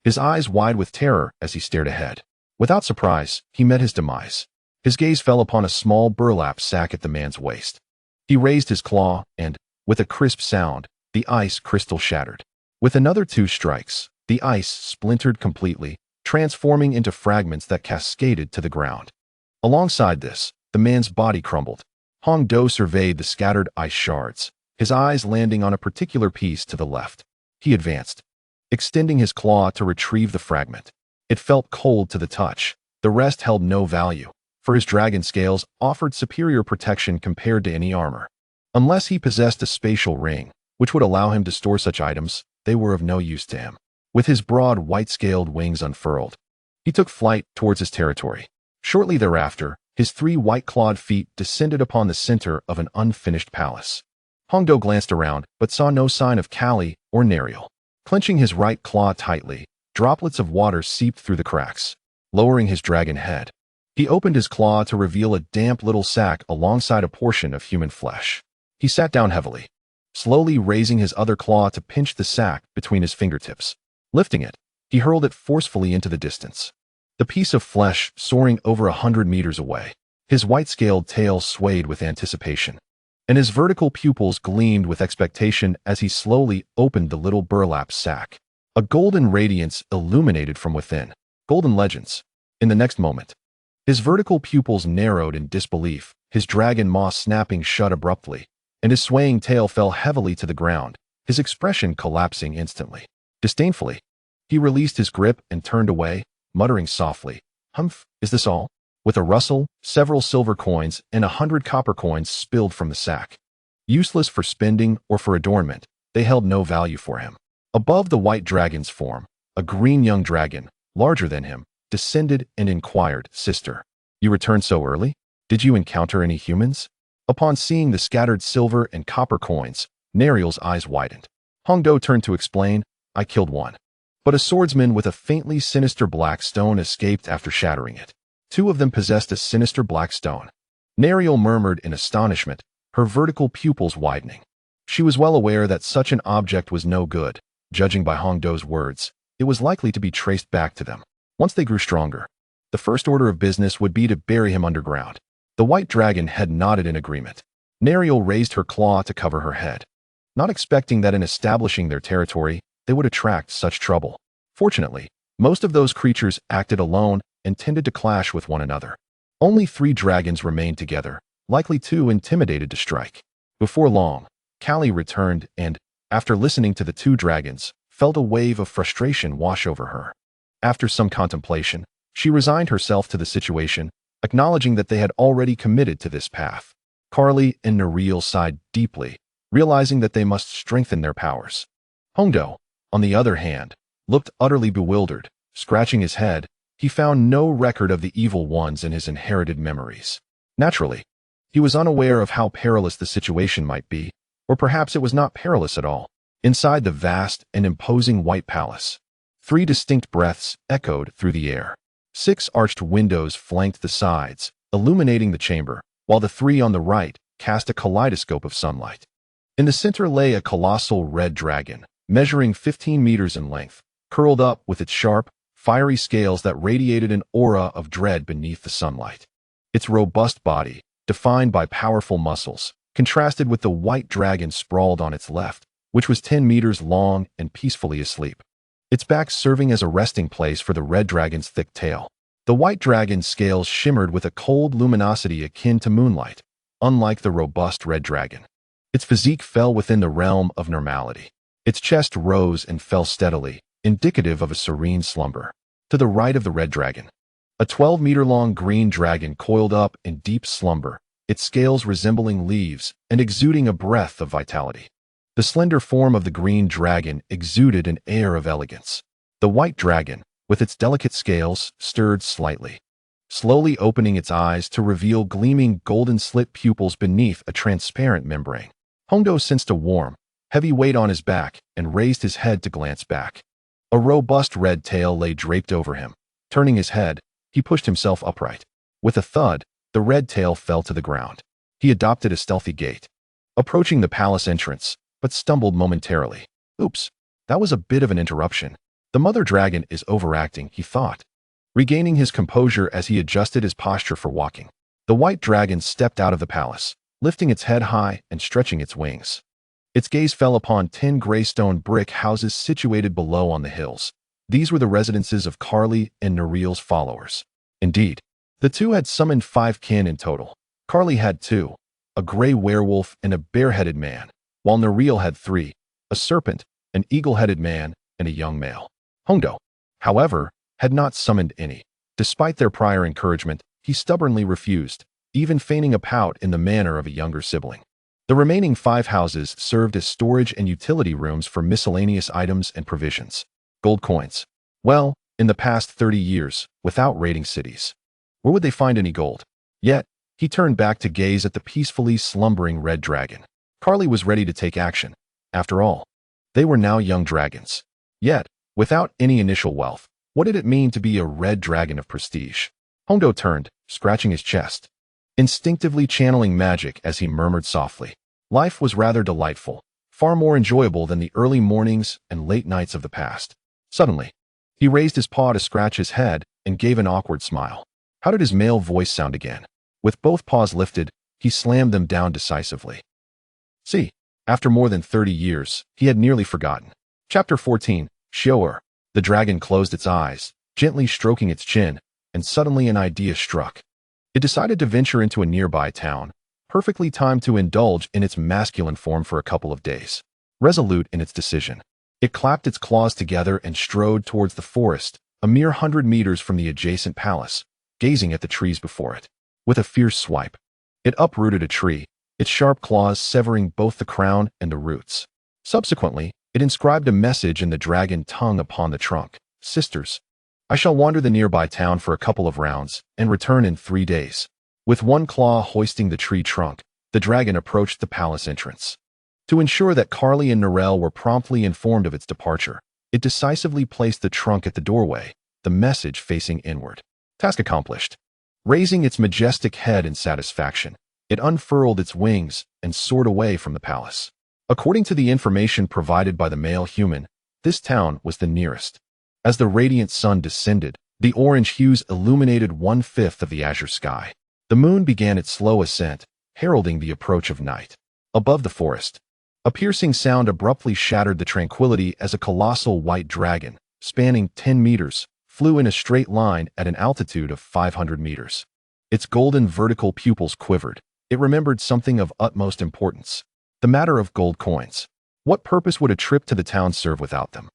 his eyes wide with terror as he stared ahead. Without surprise, he met his demise. His gaze fell upon a small burlap sack at the man's waist. He raised his claw, and, with a crisp sound, the ice crystal shattered. With another 2 strikes, the ice splintered completely, transforming into fragments that cascaded to the ground. Alongside this, the man's body crumbled. Hong Do surveyed the scattered ice shards, his eyes landing on a particular piece to the left. He advanced, extending his claw to retrieve the fragment. It felt cold to the touch. The rest held no value, for his dragon scales offered superior protection compared to any armor. Unless he possessed a spatial ring, which would allow him to store such items, they were of no use to him. With his broad white-scaled wings unfurled, he took flight towards his territory. Shortly thereafter, his 3 white-clawed feet descended upon the center of an unfinished palace. Hongdo glanced around, but saw no sign of Kali or Nariel. Clenching his right claw tightly, droplets of water seeped through the cracks. Lowering his dragon head, he opened his claw to reveal a damp little sack alongside a portion of human flesh. He sat down heavily, slowly raising his other claw to pinch the sack between his fingertips. Lifting it, he hurled it forcefully into the distance, the piece of flesh soaring over 100 meters away. His white-scaled tail swayed with anticipation, and his vertical pupils gleamed with expectation as he slowly opened the little burlap sack. A golden radiance illuminated from within. Golden legends. In the next moment, his vertical pupils narrowed in disbelief, his dragon maw snapping shut abruptly, and his swaying tail fell heavily to the ground, his expression collapsing instantly. Disdainfully, he released his grip and turned away, muttering softly, "Humph, is this all?" With a rustle, several silver coins and 100 copper coins spilled from the sack. Useless for spending or for adornment, they held no value for him. Above the white dragon's form, a green young dragon, larger than him, descended and inquired, "Sister, you returned so early? Did you encounter any humans?" Upon seeing the scattered silver and copper coins, Nariel's eyes widened. Hongdo turned to explain, "I killed one. But a swordsman with a faintly sinister black stone escaped after shattering it. Two of them possessed a sinister black stone." Nariel murmured in astonishment, her vertical pupils widening. She was well aware that such an object was no good. Judging by Hongdo's words, it was likely to be traced back to them. Once they grew stronger, the first order of business would be to bury him underground. The white dragon had nodded in agreement. Nariel raised her claw to cover her head, not expecting that in establishing their territory, they would attract such trouble. Fortunately, most of those creatures acted alone and tended to clash with one another. Only 3 dragons remained together, likely too intimidated to strike. Before long, Callie returned and, after listening to the 2 dragons, felt a wave of frustration wash over her. After some contemplation, she resigned herself to the situation, acknowledging that they had already committed to this path. Carly and Nariel sighed deeply, realizing that they must strengthen their powers. Hongdo, on the other hand, looked utterly bewildered. Scratching his head, he found no record of the evil ones in his inherited memories. Naturally, he was unaware of how perilous the situation might be, or perhaps it was not perilous at all. Inside the vast and imposing white palace, 3 distinct breaths echoed through the air. 6 arched windows flanked the sides, illuminating the chamber, while the 3 on the right cast a kaleidoscope of sunlight. In the center lay a colossal red dragon, measuring 15 meters in length, curled up with its sharp, fiery scales that radiated an aura of dread beneath the sunlight. Its robust body, defined by powerful muscles, contrasted with the white dragon sprawled on its left, which was 10 meters long and peacefully asleep, its back serving as a resting place for the red dragon's thick tail. The white dragon's scales shimmered with a cold luminosity akin to moonlight, unlike the robust red dragon. Its physique fell within the realm of normality. Its chest rose and fell steadily, indicative of a serene slumber. To the right of the red dragon, a 12-meter-long green dragon coiled up in deep slumber, its scales resembling leaves and exuding a breath of vitality. The slender form of the green dragon exuded an air of elegance. The white dragon, with its delicate scales, stirred slightly, slowly opening its eyes to reveal gleaming golden slit pupils beneath a transparent membrane. Hongdo sensed a warm, heavy weight on his back and raised his head to glance back. A robust red tail lay draped over him. Turning his head, he pushed himself upright. With a thud, the red tail fell to the ground. He adopted a stealthy gait, approaching the palace entrance, but stumbled momentarily. Oops, that was a bit of an interruption. The mother dragon is overacting, he thought, regaining his composure as he adjusted his posture for walking. The white dragon stepped out of the palace, lifting its head high and stretching its wings. Its gaze fell upon 10 gray stone brick houses situated below on the hills. These were the residences of Carly and Nariel's followers. Indeed, the 2 had summoned 5 kin in total. Carly had 2, a gray werewolf and a bare-headed man, while Nariel had 3, a serpent, an eagle-headed man, and a young male. Hongdo, however, had not summoned any. Despite their prior encouragement, he stubbornly refused, even feigning a pout in the manner of a younger sibling. The remaining 5 houses served as storage and utility rooms for miscellaneous items and provisions. Gold coins. Well, in the past 30 years, without raiding cities, where would they find any gold? Yet, he turned back to gaze at the peacefully slumbering red dragon. Carly was ready to take action. After all, they were now young dragons. Yet, without any initial wealth, what did it mean to be a red dragon of prestige? Hongdo turned, scratching his chest, instinctively channeling magic as he murmured softly. Life was rather delightful, far more enjoyable than the early mornings and late nights of the past. Suddenly, he raised his paw to scratch his head and gave an awkward smile. How did his male voice sound again? With both paws lifted, he slammed them down decisively. See, after more than 30 years, he had nearly forgotten. Chapter 14, Shower. The dragon closed its eyes, gently stroking its chin, and suddenly an idea struck. It decided to venture into a nearby town, perfectly timed to indulge in its masculine form for a couple of days. Resolute in its decision, it clapped its claws together and strode towards the forest, a mere 100 meters from the adjacent palace, gazing at the trees before it. With a fierce swipe, it uprooted a tree, its sharp claws severing both the crown and the roots. Subsequently, it inscribed a message in the dragon tongue upon the trunk. Sisters, I shall wander the nearby town for a couple of rounds and return in 3 days. With one claw hoisting the tree trunk, the dragon approached the palace entrance. To ensure that Carly and Narelle were promptly informed of its departure, it decisively placed the trunk at the doorway, the message facing inward. Task accomplished. Raising its majestic head in satisfaction, it unfurled its wings and soared away from the palace. According to the information provided by the male human, this town was the nearest. As the radiant sun descended, the orange hues illuminated 1/5 of the azure sky. The moon began its slow ascent, heralding the approach of night. Above the forest, a piercing sound abruptly shattered the tranquility as a colossal white dragon, spanning 10 meters, flew in a straight line at an altitude of 500 meters. Its golden vertical pupils quivered. It remembered something of utmost importance: the matter of gold coins. What purpose would a trip to the town serve without them?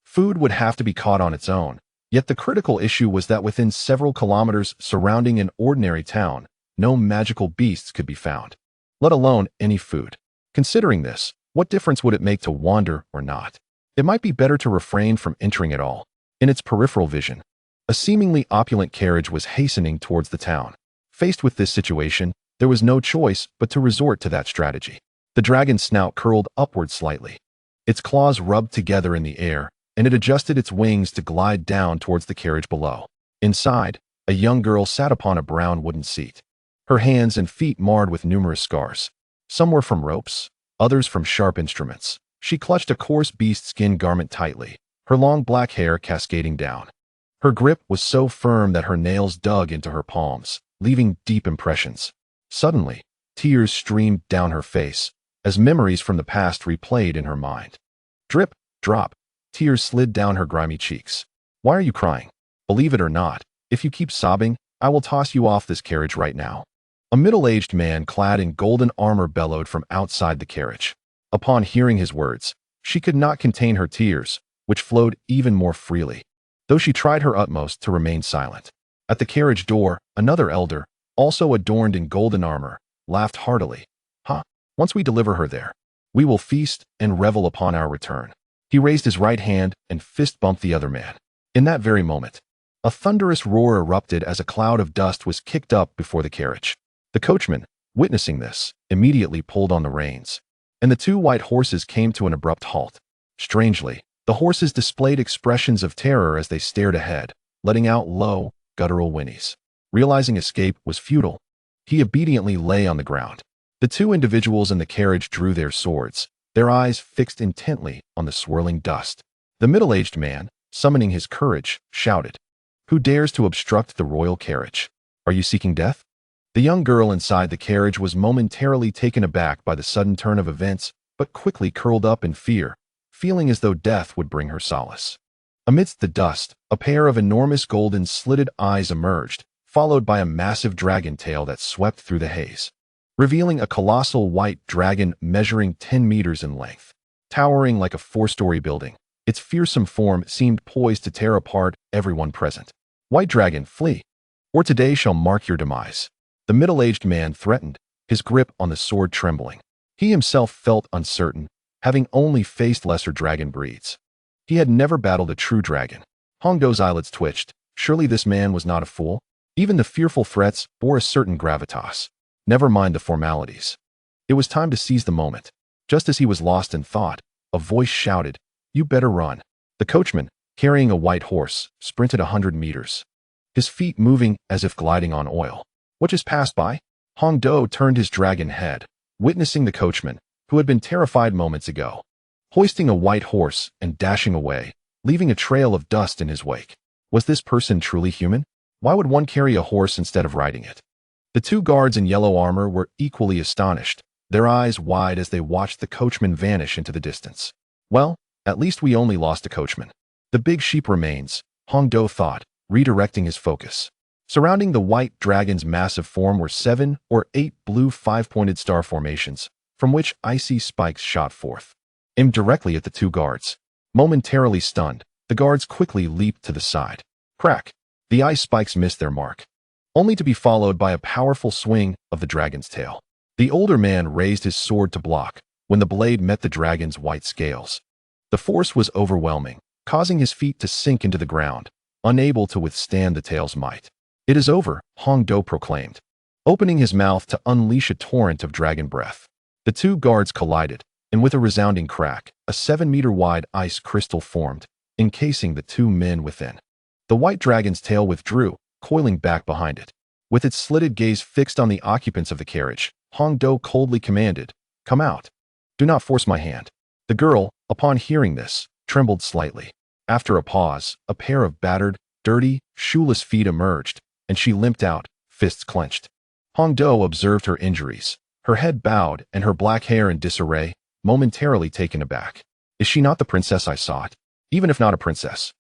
Food would have to be caught on its own, yet the critical issue was that within several kilometers surrounding an ordinary town, no magical beasts could be found, let alone any food. Considering this, what difference would it make to wander or not? It might be better to refrain from entering at all. In its peripheral vision, a seemingly opulent carriage was hastening towards the town. Faced with this situation, there was no choice but to resort to that strategy. The dragon's snout curled upward slightly. Its claws rubbed together in the air, and it adjusted its wings to glide down towards the carriage below. Inside, a young girl sat upon a brown wooden seat, her hands and feet marred with numerous scars. Some were from ropes, others from sharp instruments. She clutched a coarse beast-skin garment tightly, her long black hair cascading down. Her grip was so firm that her nails dug into her palms, leaving deep impressions. Suddenly, tears streamed down her face, as memories from the past replayed in her mind. Drip, drop, tears slid down her grimy cheeks. Why are you crying? Believe it or not, if you keep sobbing, I will toss you off this carriage right now. A middle-aged man clad in golden armor bellowed from outside the carriage. Upon hearing his words, she could not contain her tears, which flowed even more freely, though she tried her utmost to remain silent. At the carriage door, another elder, also adorned in golden armor, laughed heartily. Once we deliver her there, we will feast and revel upon our return. He raised his right hand and fist-bumped the other man. In that very moment, a thunderous roar erupted as a cloud of dust was kicked up before the carriage. The coachman, witnessing this, immediately pulled on the reins, and the two white horses came to an abrupt halt. Strangely, the horses displayed expressions of terror as they stared ahead, letting out low, guttural whinnies. Realizing escape was futile, he obediently lay on the ground. The two individuals in the carriage drew their swords, their eyes fixed intently on the swirling dust. The middle-aged man, summoning his courage, shouted, "Who dares to obstruct the royal carriage? Are you seeking death?" The young girl inside the carriage was momentarily taken aback by the sudden turn of events, but quickly curled up in fear, feeling as though death would bring her solace. Amidst the dust, a pair of enormous golden slitted eyes emerged, followed by a massive dragon tail that swept through the haze, revealing a colossal white dragon measuring 10 meters in length. Towering like a 4-story building, its fearsome form seemed poised to tear apart everyone present. "White dragon, flee, or today shall mark your demise," the middle-aged man threatened, his grip on the sword trembling. He himself felt uncertain, having only faced lesser dragon breeds. He had never battled a true dragon. Hongdo's eyelids twitched. Surely this man was not a fool? Even the fearful threats bore a certain gravitas. Never mind the formalities. It was time to seize the moment. Just as he was lost in thought, a voice shouted, "You better run." The coachman, carrying a white horse, sprinted 100 meters, his feet moving as if gliding on oil. What just passed by? Hongdo turned his dragon head, witnessing the coachman, who had been terrified moments ago, hoisting a white horse and dashing away, leaving a trail of dust in his wake. Was this person truly human? Why would one carry a horse instead of riding it? The two guards in yellow armor were equally astonished, their eyes wide as they watched the coachman vanish into the distance. Well, at least we only lost a coachman. The big sheep remains, Hongdo thought, redirecting his focus. Surrounding the white dragon's massive form were 7 or 8 blue 5-pointed star formations, from which icy spikes shot forth, aimed directly at the two guards. Momentarily stunned, the guards quickly leaped to the side. Crack! The ice spikes missed their mark, only to be followed by a powerful swing of the dragon's tail. The older man raised his sword to block when the blade met the dragon's white scales. The force was overwhelming, causing his feet to sink into the ground, unable to withstand the tail's might. "It is over," Hongdo proclaimed. opening his mouth to unleash a torrent of dragon breath. The two guards collided, and with a resounding crack, a 7-meter-wide ice crystal formed, encasing the two men within. The white dragon's tail withdrew, coiling back behind it. With its slitted gaze fixed on the occupants of the carriage, Hongdo coldly commanded, "Come out. Do not force my hand." The girl, upon hearing this, trembled slightly. After a pause, a pair of battered, dirty, shoeless feet emerged, and she limped out, fists clenched. Hongdo observed her injuries, her head bowed and her black hair in disarray, momentarily taken aback. Is she not the princess I sought? Even if not a princess,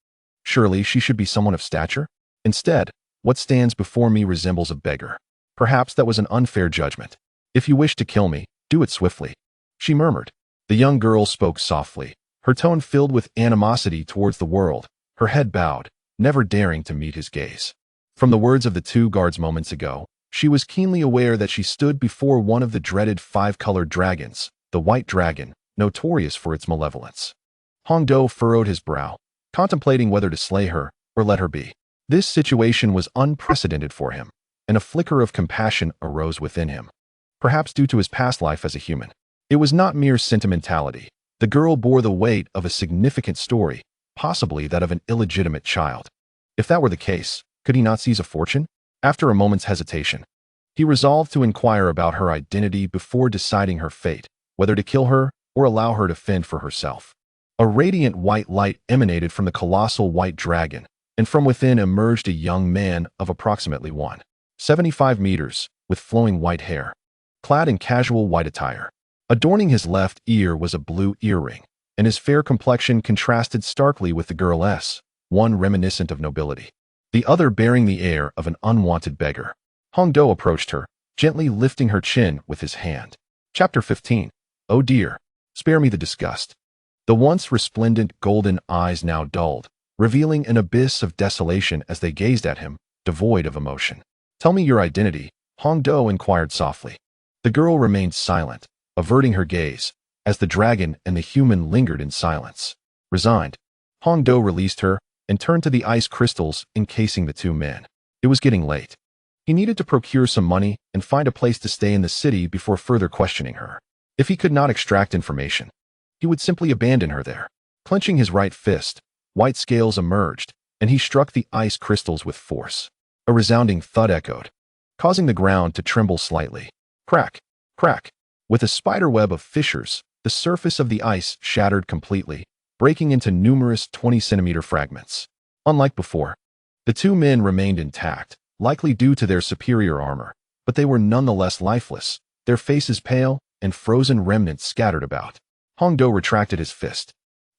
surely she should be someone of stature? Instead, what stands before me resembles a beggar. Perhaps that was an unfair judgment. If you wish to kill me, do it swiftly, she murmured. The young girl spoke softly, her tone filled with animosity towards the world, her head bowed, never daring to meet his gaze. From the words of the two guards moments ago, she was keenly aware that she stood before one of the dreaded five-colored dragons, the white dragon, notorious for its malevolence. Hongdo furrowed his brow, contemplating whether to slay her or let her be. This situation was unprecedented for him, and a flicker of compassion arose within him. Perhaps due to his past life as a human. It was not mere sentimentality. The girl bore the weight of a significant story, possibly that of an illegitimate child. If that were the case, could he not seize a fortune? After a moment's hesitation, he resolved to inquire about her identity before deciding her fate, whether to kill her or allow her to fend for herself. A radiant white light emanated from the colossal white dragon, and from within emerged a young man of approximately 175 meters, with flowing white hair, clad in casual white attire. Adorning his left ear was a blue earring, and his fair complexion contrasted starkly with the girl's, one reminiscent of nobility, the other bearing the air of an unwanted beggar. Hongdo approached her, gently lifting her chin with his hand. Chapter 15. Oh dear, spare me the disgust. The once resplendent golden eyes now dulled, revealing an abyss of desolation as they gazed at him, devoid of emotion. Tell me your identity, Hongdo inquired softly. The girl remained silent, averting her gaze, as the dragon and the human lingered in silence. Resigned, Hongdo released her and turned to the ice crystals encasing the two men. It was getting late. He needed to procure some money and find a place to stay in the city before further questioning her. If he could not extract information, he would simply abandon her there. Clenching his right fist, white scales emerged, and he struck the ice crystals with force. A resounding thud echoed, causing the ground to tremble slightly. Crack, crack. With a spiderweb of fissures, the surface of the ice shattered completely, breaking into numerous 20-centimeter fragments. Unlike before, the two men remained intact, likely due to their superior armor, but they were nonetheless lifeless, their faces pale and frozen remnants scattered about. Hongdo retracted his fist,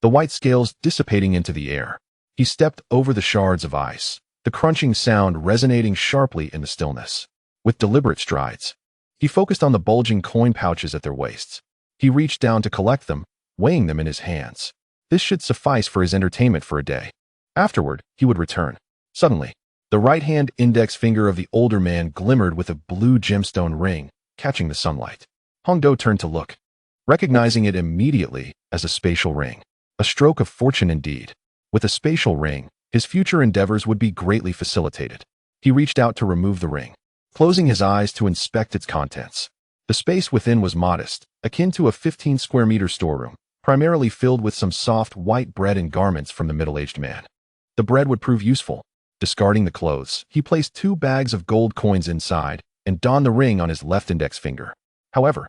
the white scales dissipating into the air. He stepped over the shards of ice, the crunching sound resonating sharply in the stillness. With deliberate strides, he focused on the bulging coin pouches at their waists. He reached down to collect them, weighing them in his hands. This should suffice for his entertainment for a day. Afterward, he would return. Suddenly, the right-hand index finger of the older man glimmered with a blue gemstone ring, catching the sunlight. Hongdo turned to look, recognizing it immediately as a spatial ring. A stroke of fortune indeed. With a spatial ring, his future endeavors would be greatly facilitated. He reached out to remove the ring, closing his eyes to inspect its contents. The space within was modest, akin to a 15-square-meter storeroom, primarily filled with some soft white bread and garments from the middle-aged man. The bread would prove useful. Discarding the clothes, he placed 2 bags of gold coins inside and donned the ring on his left index finger. However,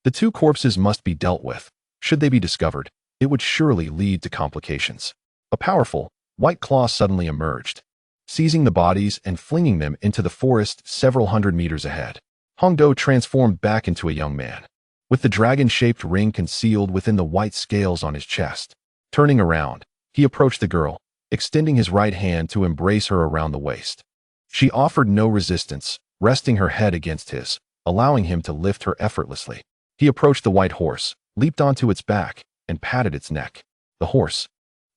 the 2 corpses must be dealt with. Should they be discovered, it would surely lead to complications. A powerful, white claw suddenly emerged, seizing the bodies and flinging them into the forest several hundred meters ahead. Hongdo transformed back into a young man, with the dragon-shaped ring concealed within the white scales on his chest. Turning around, he approached the girl, extending his right hand to embrace her around the waist. She offered no resistance, resting her head against his, allowing him to lift her effortlessly. He approached the white horse, leaped onto its back, and patted its neck. The horse,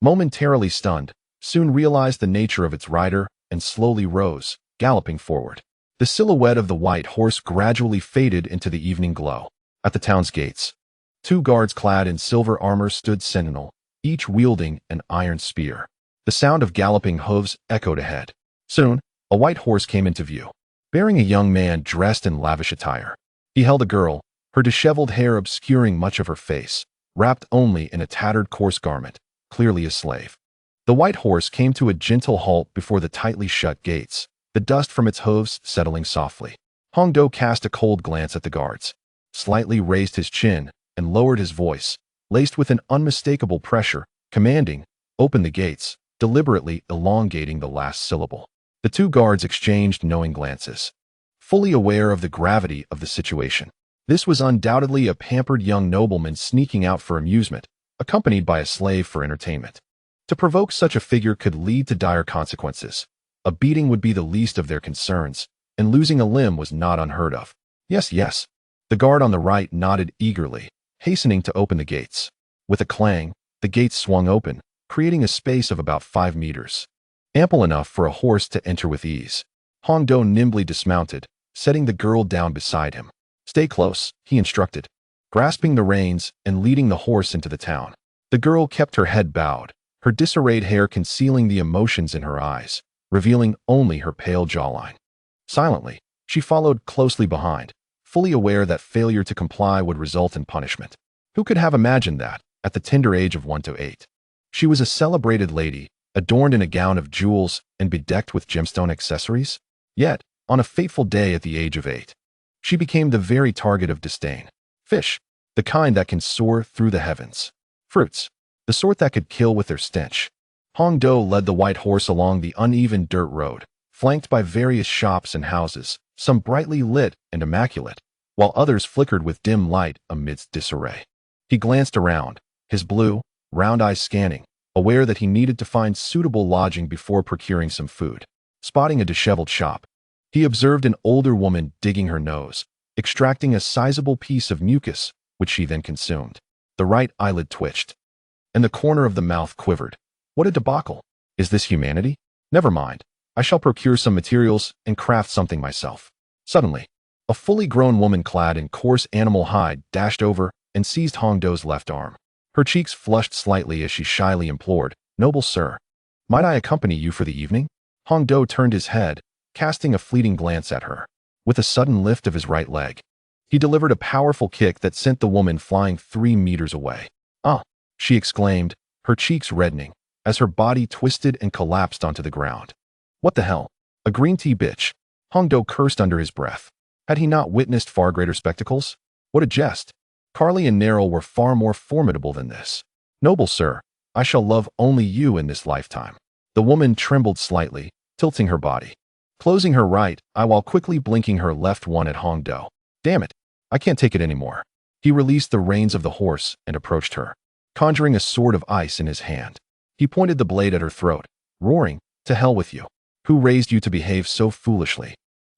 momentarily stunned, soon realized the nature of its rider and slowly rose, galloping forward. The silhouette of the white horse gradually faded into the evening glow. At the town's gates, 2 guards clad in silver armor stood sentinel, each wielding an iron spear. The sound of galloping hooves echoed ahead. Soon, a white horse came into view, bearing a young man dressed in lavish attire. He held a girl, her disheveled hair obscuring much of her face, wrapped only in a tattered coarse garment, clearly a slave. The white horse came to a gentle halt before the tightly shut gates, the dust from its hooves settling softly. Hongdo cast a cold glance at the guards, slightly raised his chin, and lowered his voice, laced with an unmistakable pressure, commanding, "Open the gates," deliberately elongating the last syllable. The two guards exchanged knowing glances, fully aware of the gravity of the situation. This was undoubtedly a pampered young nobleman sneaking out for amusement, accompanied by a slave for entertainment. To provoke such a figure could lead to dire consequences. A beating would be the least of their concerns, and losing a limb was not unheard of. Yes, yes. The guard on the right nodded eagerly, hastening to open the gates. With a clang, the gates swung open, creating a space of about 5 meters, ample enough for a horse to enter with ease. Hongdo nimbly dismounted, setting the girl down beside him. "Stay close," he instructed, grasping the reins and leading the horse into the town. The girl kept her head bowed, her disarrayed hair concealing the emotions in her eyes, revealing only her pale jawline. Silently, she followed closely behind, fully aware that failure to comply would result in punishment. Who could have imagined that, at the tender age of 1 to 8? She was a celebrated lady, adorned in a gown of jewels and bedecked with gemstone accessories. Yet, on a fateful day at the age of 8, she became the very target of disdain. Fish, the kind that can soar through the heavens. Fruits, the sort that could kill with their stench. Hongdo led the white horse along the uneven dirt road, flanked by various shops and houses, some brightly lit and immaculate, while others flickered with dim light amidst disarray. He glanced around, his blue, round eyes scanning, aware that he needed to find suitable lodging before procuring some food. Spotting a disheveled shop, he observed an older woman digging her nose, extracting a sizable piece of mucus, which she then consumed. The right eyelid twitched, and the corner of the mouth quivered. What a debacle! Is this humanity? Never mind. I shall procure some materials and craft something myself. Suddenly, a fully grown woman clad in coarse animal hide dashed over and seized Hongdo's left arm. Her cheeks flushed slightly as she shyly implored, "Noble sir, might I accompany you for the evening?" Hongdo turned his head, casting a fleeting glance at her. With a sudden lift of his right leg, he delivered a powerful kick that sent the woman flying 3 meters away. "Ah!" she exclaimed, her cheeks reddening, as her body twisted and collapsed onto the ground. "What the hell? A green tea bitch!" Hongdo cursed under his breath. Had he not witnessed far greater spectacles? What a jest! Carly and Neril were far more formidable than this. "Noble sir, I shall love only you in this lifetime." The woman trembled slightly, tilting her body, closing her right eye while quickly blinking her left one at Hongdo. "Damn it, I can't take it anymore." He released the reins of the horse and approached her, conjuring a sword of ice in his hand. He pointed the blade at her throat, roaring, "To hell with you. Who raised you to behave so foolishly?"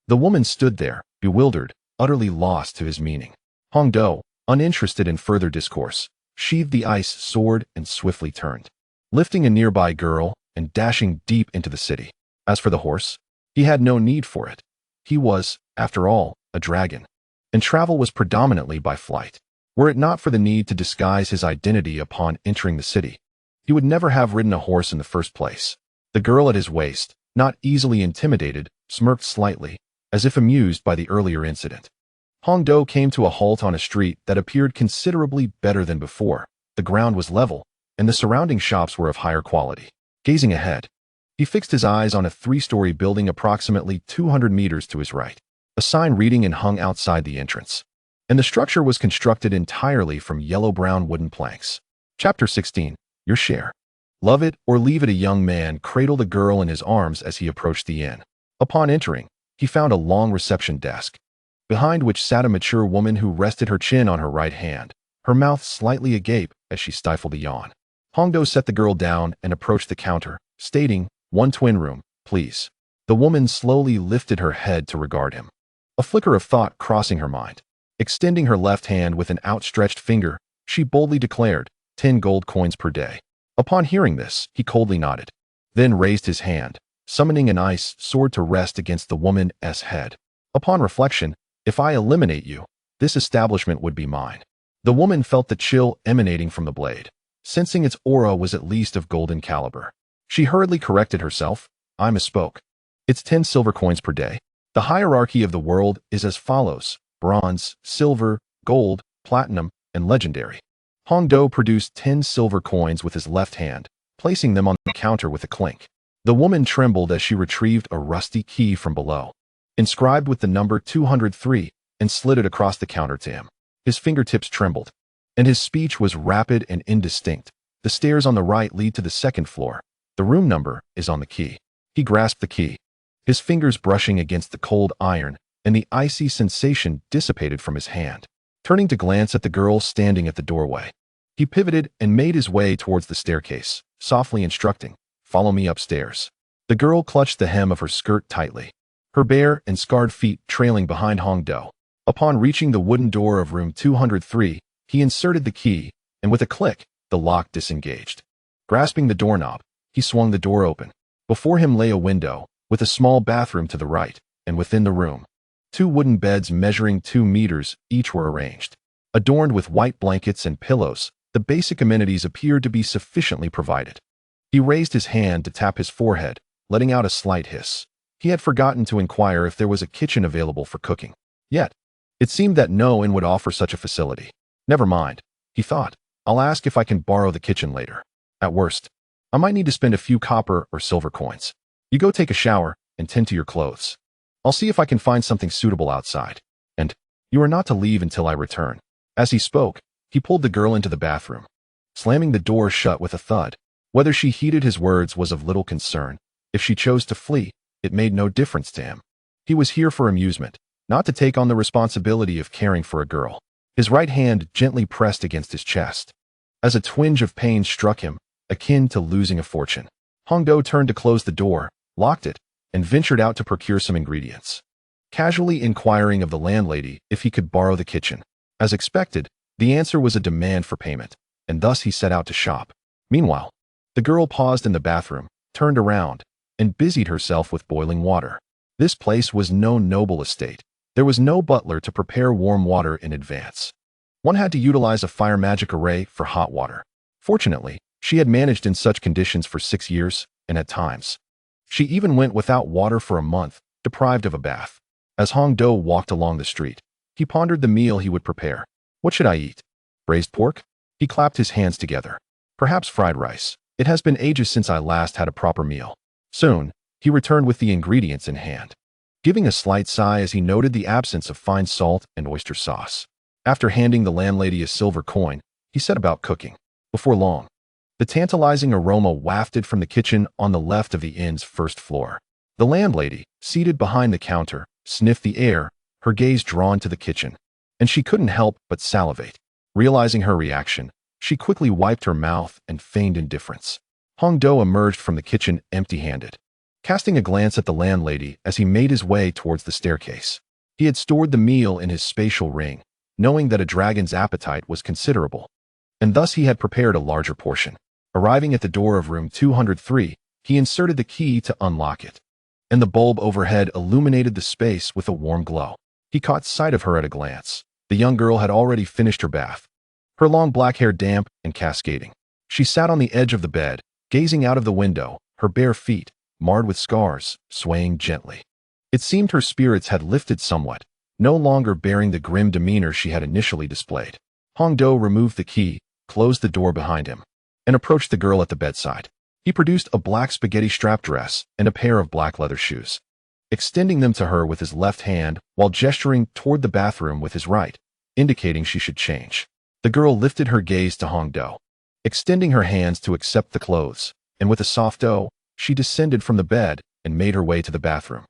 The woman stood there, bewildered, utterly lost to his meaning. Hongdo, uninterested in further discourse, sheathed the ice sword and swiftly turned, lifting a nearby girl and dashing deep into the city. As for the horse, he had no need for it. He was, after all, a dragon, and travel was predominantly by flight. Were it not for the need to disguise his identity upon entering the city, he would never have ridden a horse in the first place. The girl at his waist, not easily intimidated, smirked slightly, as if amused by the earlier incident. Hongdo came to a halt on a street that appeared considerably better than before. The ground was level, and the surrounding shops were of higher quality. Gazing ahead, he fixed his eyes on a 3-story building approximately 200 meters to his right, a sign reading and hung outside the entrance. And the structure was constructed entirely from yellow-brown wooden planks. Chapter 16. Your share. Love it or leave it. A young man cradled a girl in his arms as he approached the inn. Upon entering, he found a long reception desk, behind which sat a mature woman who rested her chin on her right hand, her mouth slightly agape as she stifled a yawn. Hongdo set the girl down and approached the counter, stating, "1 twin room, please." The woman slowly lifted her head to regard him, a flicker of thought crossing her mind. Extending her left hand with an outstretched finger, she boldly declared, 10 gold coins per day. Upon hearing this, he coldly nodded, then raised his hand, summoning an ice sword to rest against the woman's head. Upon reflection, "If I eliminate you, this establishment would be mine." The woman felt the chill emanating from the blade, sensing its aura was at least of golden caliber. She hurriedly corrected herself, "I misspoke. It's 10 silver coins per day." The hierarchy of the world is as follows: bronze, silver, gold, platinum, and legendary. Hongdo produced 10 silver coins with his left hand, placing them on the counter with a clink. The woman trembled as she retrieved a rusty key from below, inscribed with the number 203, and slid it across the counter to him. His fingertips trembled, and his speech was rapid and indistinct. The stairs on the right lead to the second floor. The room number is on the key. He grasped the key, his fingers brushing against the cold iron, and the icy sensation dissipated from his hand. Turning to glance at the girl standing at the doorway, he pivoted and made his way towards the staircase, softly instructing, "Follow me upstairs." The girl clutched the hem of her skirt tightly, her bare and scarred feet trailing behind Hongdo. Upon reaching the wooden door of room 203, he inserted the key, and with a click, the lock disengaged. Grasping the doorknob, he swung the door open. Before him lay a window, with a small bathroom to the right, and within the room, 2 wooden beds measuring 2 meters each were arranged. Adorned with white blankets and pillows, the basic amenities appeared to be sufficiently provided. He raised his hand to tap his forehead, letting out a slight hiss. He had forgotten to inquire if there was a kitchen available for cooking. Yet, it seemed that no one would offer such a facility. Never mind, he thought. I'll ask if I can borrow the kitchen later. At worst, I might need to spend a few copper or silver coins. You go take a shower and tend to your clothes. I'll see if I can find something suitable outside. And you are not to leave until I return. As he spoke, he pulled the girl into the bathroom, slamming the door shut with a thud. Whether she heeded his words was of little concern. If she chose to flee, it made no difference to him. He was here for amusement, not to take on the responsibility of caring for a girl. His right hand gently pressed against his chest, as a twinge of pain struck him, akin to losing a fortune. Hongdo turned to close the door, locked it, and ventured out to procure some ingredients, casually inquiring of the landlady if he could borrow the kitchen. As expected, the answer was a demand for payment, and thus he set out to shop. Meanwhile, the girl paused in the bathroom, turned around, and busied herself with boiling water. This place was no noble estate. There was no butler to prepare warm water in advance. One had to utilize a fire magic array for hot water. Fortunately, she had managed in such conditions for 6 years, and at times, she even went without water for a month, deprived of a bath. As Hongdo walked along the street, he pondered the meal he would prepare. What should I eat? Braised pork? He clapped his hands together. Perhaps fried rice. It has been ages since I last had a proper meal. Soon, he returned with the ingredients in hand, giving a slight sigh as he noted the absence of fine salt and oyster sauce. After handing the landlady a silver coin, he set about cooking. Before long, the tantalizing aroma wafted from the kitchen on the left of the inn's first floor. The landlady, seated behind the counter, sniffed the air, her gaze drawn to the kitchen, and she couldn't help but salivate. Realizing her reaction, she quickly wiped her mouth and feigned indifference. Hongdo emerged from the kitchen empty-handed, casting a glance at the landlady as he made his way towards the staircase. He had stored the meal in his spatial ring, knowing that a dragon's appetite was considerable, and thus he had prepared a larger portion. Arriving at the door of room 203, he inserted the key to unlock it, and the bulb overhead illuminated the space with a warm glow. He caught sight of her at a glance. The young girl had already finished her bath, her long black hair damp and cascading. She sat on the edge of the bed, gazing out of the window, her bare feet, marred with scars, swaying gently. It seemed her spirits had lifted somewhat, no longer bearing the grim demeanor she had initially displayed. Hongdo removed the key, closed the door behind him, and approached the girl at the bedside. He produced a black spaghetti strap dress and a pair of black leather shoes, extending them to her with his left hand while gesturing toward the bathroom with his right, indicating she should change. The girl lifted her gaze to Hongdo, extending her hands to accept the clothes, and with a soft "oh," she descended from the bed and made her way to the bathroom.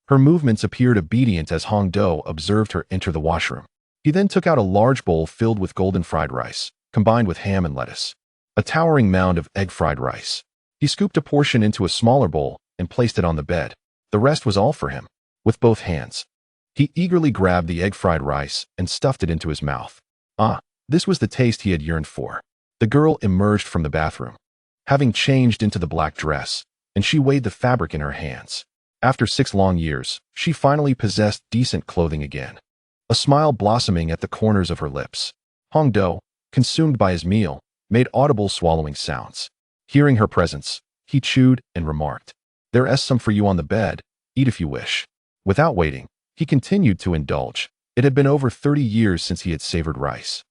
Her movements appeared obedient as Hongdo observed her enter the washroom. He then took out a large bowl filled with golden fried rice, combined with ham and lettuce, a towering mound of egg fried rice. He scooped a portion into a smaller bowl and placed it on the bed. The rest was all for him. With both hands, he eagerly grabbed the egg fried rice and stuffed it into his mouth. This was the taste he had yearned for. The girl emerged from the bathroom, having changed into the black dress, and she weighed the fabric in her hands. After 6 long years, she finally possessed decent clothing again, a smile blossoming at the corners of her lips. Hongdo, consumed by his meal, made audible swallowing sounds. Hearing her presence, he chewed and remarked, "There is some for you on the bed. Eat if you wish." Without waiting, he continued to indulge. It had been over 30 years since he had savored rice,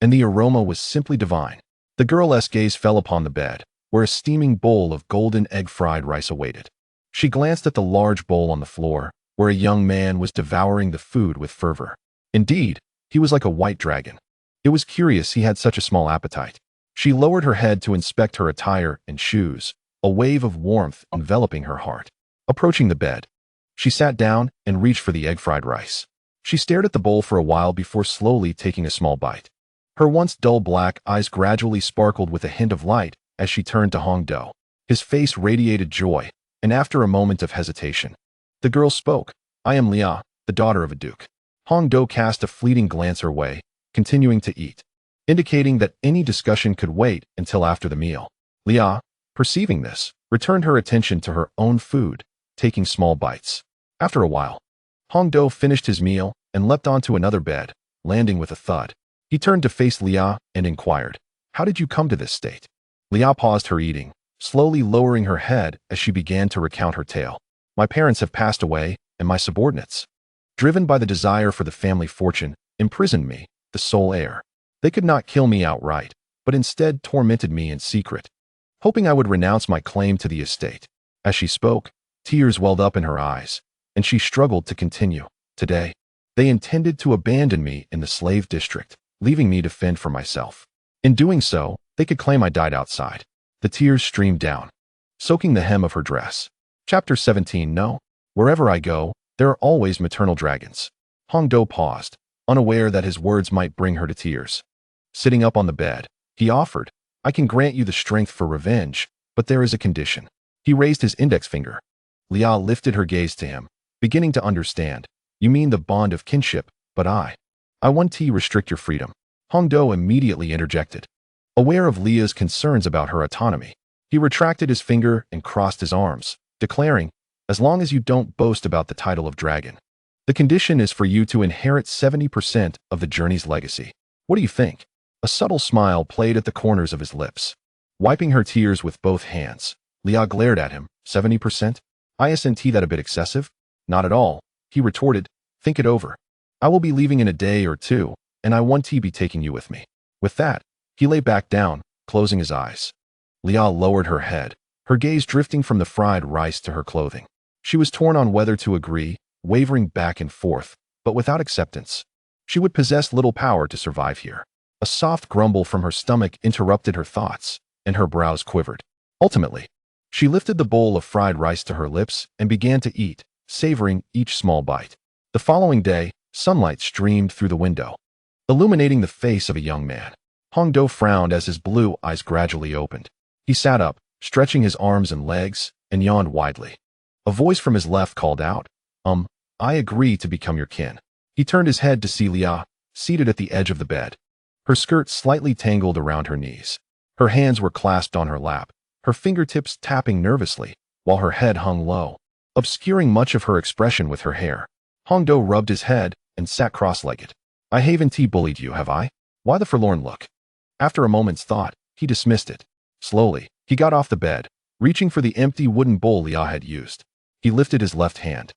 and the aroma was simply divine. The girl's gaze fell upon the bed, where a steaming bowl of golden egg-fried rice awaited. She glanced at the large bowl on the floor, where a young man was devouring the food with fervor. Indeed, he was like a white dragon. It was curious he had such a small appetite. She lowered her head to inspect her attire and shoes, a wave of warmth enveloping her heart. Approaching the bed, she sat down and reached for the egg-fried rice. She stared at the bowl for a while before slowly taking a small bite. Her once dull black eyes gradually sparkled with a hint of light as she turned to Hong Do. His face radiated joy, and after a moment of hesitation, the girl spoke. "I am Lia, the daughter of a duke." Hong Do cast a fleeting glance her way, continuing to eat, indicating that any discussion could wait until after the meal. Lia, perceiving this, returned her attention to her own food, taking small bites. After a while, Hong Do finished his meal and leapt onto another bed, landing with a thud. He turned to face Lia and inquired, "How did you come to this state?" Lia paused her eating, slowly lowering her head as she began to recount her tale. "My parents have passed away, and my subordinates, driven by the desire for the family fortune, imprisoned me, the sole heir. They could not kill me outright, but instead tormented me in secret, hoping I would renounce my claim to the estate." As she spoke, tears welled up in her eyes, and she struggled to continue. "Today, they intended to abandon me in the slave district, leaving me to fend for myself. In doing so, they could claim I died outside." The tears streamed down, soaking the hem of her dress. Chapter 17. No. Wherever I go, there are always maternal dragons. Hong Do paused, unaware that his words might bring her to tears. Sitting up on the bed, he offered, "I can grant you the strength for revenge, but there is a condition." He raised his index finger. Lia lifted her gaze to him, beginning to understand. "You mean the bond of kinship, but I want to restrict your freedom." Hong Do immediately interjected. Aware of Lia's concerns about her autonomy, he retracted his finger and crossed his arms, declaring, "As long as you don't boast about the title of dragon, the condition is for you to inherit 70% of the journey's legacy. What do you think?" A subtle smile played at the corners of his lips. Wiping her tears with both hands, Lia glared at him. 70%? Isn't that a bit excessive?" "Not at all," he retorted. "Think it over. I will be leaving in a day or two, and I want to be taking you with me." With that, he lay back down, closing his eyes. Lia lowered her head, her gaze drifting from the fried rice to her clothing. She was torn on whether to agree, wavering back and forth, but without acceptance. She would possess little power to survive here. A soft grumble from her stomach interrupted her thoughts, and her brows quivered. Ultimately, she lifted the bowl of fried rice to her lips and began to eat, savoring each small bite. The following day, sunlight streamed through the window, illuminating the face of a young man. Hong Do frowned as his blue eyes gradually opened. He sat up, stretching his arms and legs, and yawned widely. A voice from his left called out, I agree to become your kin." He turned his head to see Lia, seated at the edge of the bed. Her skirt slightly tangled around her knees. Her hands were clasped on her lap, her fingertips tapping nervously, while her head hung low, obscuring much of her expression with her hair. Hong Do rubbed his head and sat cross-legged. "I haven't bullied you, have I? Why the forlorn look?" After a moment's thought, he dismissed it. Slowly, he got off the bed, reaching for the empty wooden bowl Lia had used. He lifted his left hand,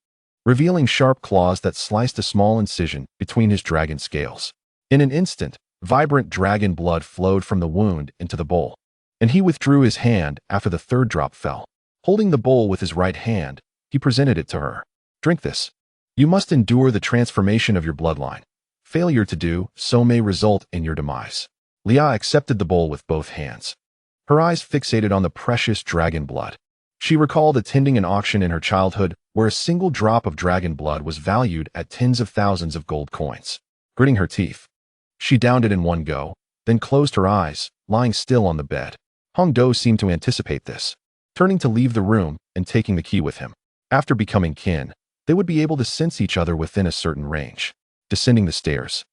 revealing sharp claws that sliced a small incision between his dragon scales. In an instant, vibrant dragon blood flowed from the wound into the bowl, and he withdrew his hand after the third drop fell. Holding the bowl with his right hand, he presented it to her. "Drink this. You must endure the transformation of your bloodline. Failure to do so may result in your demise." Lia accepted the bowl with both hands, her eyes fixated on the precious dragon blood. She recalled attending an auction in her childhood where a single drop of dragon blood was valued at tens of thousands of gold coins. Gritting her teeth, she downed it in one go, then closed her eyes, lying still on the bed. Hong Do seemed to anticipate this, turning to leave the room and taking the key with him. After becoming kin, they would be able to sense each other within a certain range. Descending the stairs,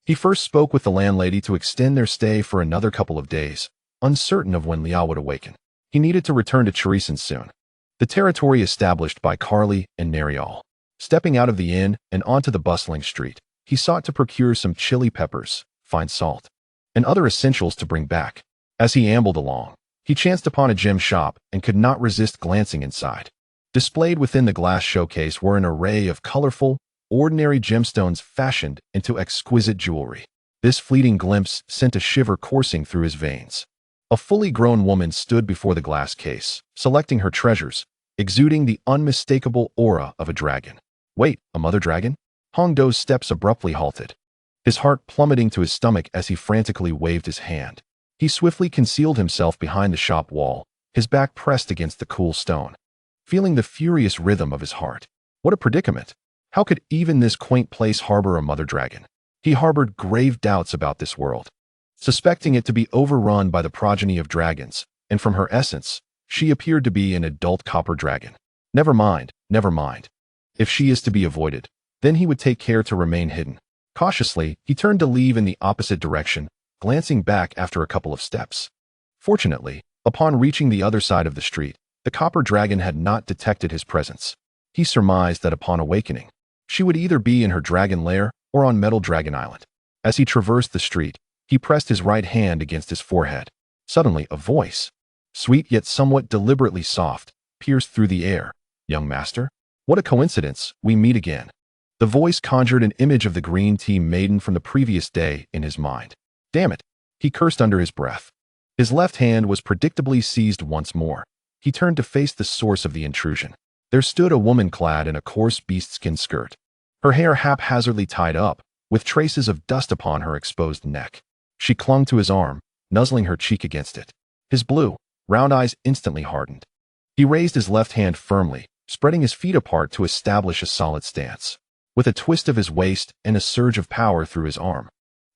he first spoke with the landlady to extend their stay for another couple of days, uncertain of when Lia would awaken. He needed to return to Cherisan soon, the territory established by Carly and Narial. Stepping out of the inn and onto the bustling street, he sought to procure some chili peppers, fine salt, and other essentials to bring back. As he ambled along, he chanced upon a gem shop and could not resist glancing inside. Displayed within the glass showcase were an array of colorful, ordinary gemstones fashioned into exquisite jewelry. This fleeting glimpse sent a shiver coursing through his veins. A fully grown woman stood before the glass case, selecting her treasures, exuding the unmistakable aura of a dragon. Wait, a mother dragon? Hong Do's steps abruptly halted, his heart plummeting to his stomach as he frantically waved his hand. He swiftly concealed himself behind the shop wall, his back pressed against the cool stone, feeling the furious rhythm of his heart. What a predicament! How could even this quaint place harbor a mother dragon? He harbored grave doubts about this world, suspecting it to be overrun by the progeny of dragons, and from her essence, she appeared to be an adult copper dragon. Never mind, never mind. If she is to be avoided, then he would take care to remain hidden. Cautiously, he turned to leave in the opposite direction, glancing back after a couple of steps. Fortunately, upon reaching the other side of the street, the copper dragon had not detected his presence. He surmised that upon awakening, she would either be in her dragon lair or on Metal Dragon Island. As he traversed the street, he pressed his right hand against his forehead. Suddenly, a voice, sweet yet somewhat deliberately soft, pierced through the air. "Young master? What a coincidence, we meet again." The voice conjured an image of the green tea maiden from the previous day in his mind. Damn it, he cursed under his breath. His left hand was predictably seized once more. He turned to face the source of the intrusion. There stood a woman clad in a coarse bearskin skirt, her hair haphazardly tied up, with traces of dust upon her exposed neck. She clung to his arm, nuzzling her cheek against it. His blue, round eyes instantly hardened. He raised his left hand firmly, spreading his feet apart to establish a solid stance. With a twist of his waist and a surge of power through his arm,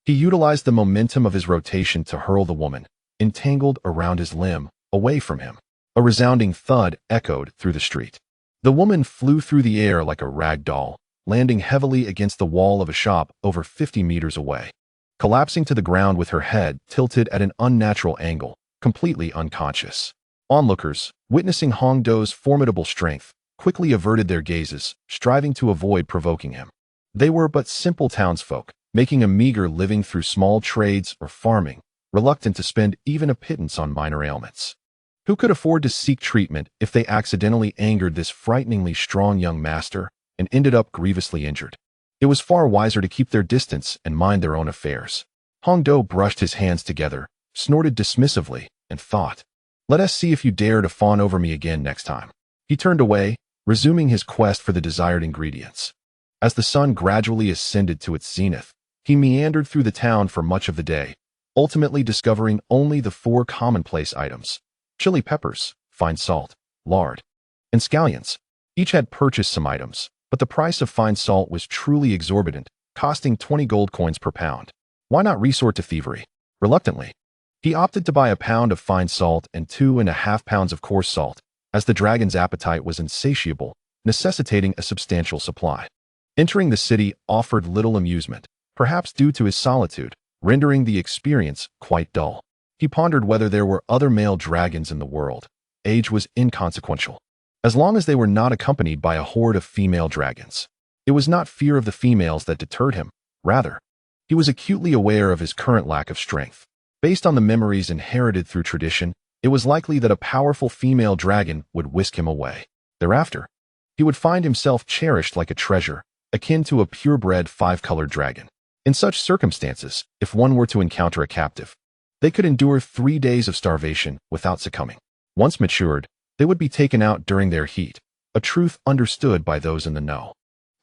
he utilized the momentum of his rotation to hurl the woman, entangled around his limb, away from him. A resounding thud echoed through the street. The woman flew through the air like a rag doll, landing heavily against the wall of a shop over 50 meters away, collapsing to the ground with her head tilted at an unnatural angle, completely unconscious. Onlookers, witnessing Hong Do's formidable strength, quickly averted their gazes, striving to avoid provoking him. They were but simple townsfolk, making a meager living through small trades or farming, reluctant to spend even a pittance on minor ailments. Who could afford to seek treatment if they accidentally angered this frighteningly strong young master and ended up grievously injured? It was far wiser to keep their distance and mind their own affairs. Hong Do brushed his hands together, snorted dismissively, and thought, "Let us see if you dare to fawn over me again next time." He turned away, resuming his quest for the desired ingredients. As the sun gradually ascended to its zenith, he meandered through the town for much of the day, ultimately discovering only the 4 commonplace items: chili peppers, fine salt, lard, and scallions. Each had purchased some items, but the price of fine salt was truly exorbitant, costing 20 gold coins per pound. Why not resort to thievery? Reluctantly, he opted to buy a pound of fine salt and 2.5 pounds of coarse salt, as the dragon's appetite was insatiable, necessitating a substantial supply. Entering the city offered little amusement, perhaps due to his solitude, rendering the experience quite dull. He pondered whether there were other male dragons in the world. Age was inconsequential, as long as they were not accompanied by a horde of female dragons. It was not fear of the females that deterred him. Rather, he was acutely aware of his current lack of strength. Based on the memories inherited through tradition, it was likely that a powerful female dragon would whisk him away. Thereafter, he would find himself cherished like a treasure, akin to a purebred 5-colored dragon. In such circumstances, if one were to encounter a captive, they could endure 3 days of starvation without succumbing. Once matured, they would be taken out during their heat, a truth understood by those in the know.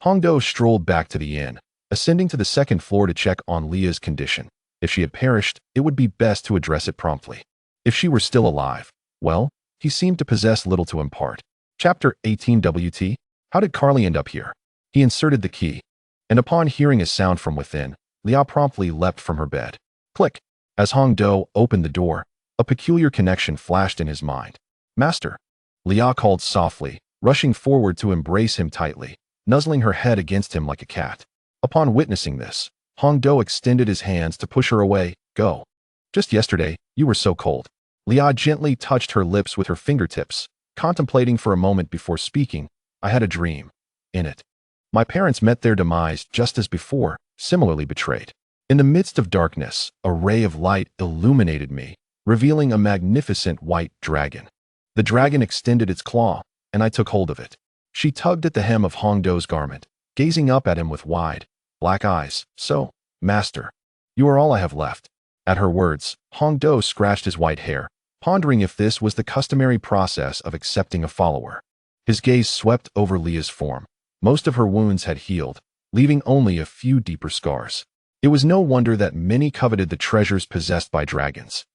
Hong Do strolled back to the inn, ascending to the 2nd floor to check on Leah's condition. If she had perished, it would be best to address it promptly. If she were still alive, well, he seemed to possess little to impart. Chapter 18 WT. How did Carly end up here? He inserted the key, and upon hearing a sound from within, Leah promptly leapt from her bed. Click. As Hong Do opened the door, a peculiar connection flashed in his mind. "Master," Leah called softly, rushing forward to embrace him tightly, nuzzling her head against him like a cat. Upon witnessing this, Hong Do extended his hands to push her away. "Go. Just yesterday, you were so cold." Leah gently touched her lips with her fingertips, contemplating for a moment before speaking. "I had a dream. In it, my parents met their demise just as before, similarly betrayed. In the midst of darkness, a ray of light illuminated me, revealing a magnificent white dragon. The dragon extended its claw, and I took hold of it. She tugged at the hem of Hongdo's garment, gazing up at him with wide, black eyes. So, master, you are all I have left. At her words, Hongdo scratched his white hair, pondering if this was the customary process of accepting a follower. His gaze swept over Leah's form. Most of her wounds had healed, leaving only a few deeper scars. It was no wonder that many coveted the treasures possessed by dragons.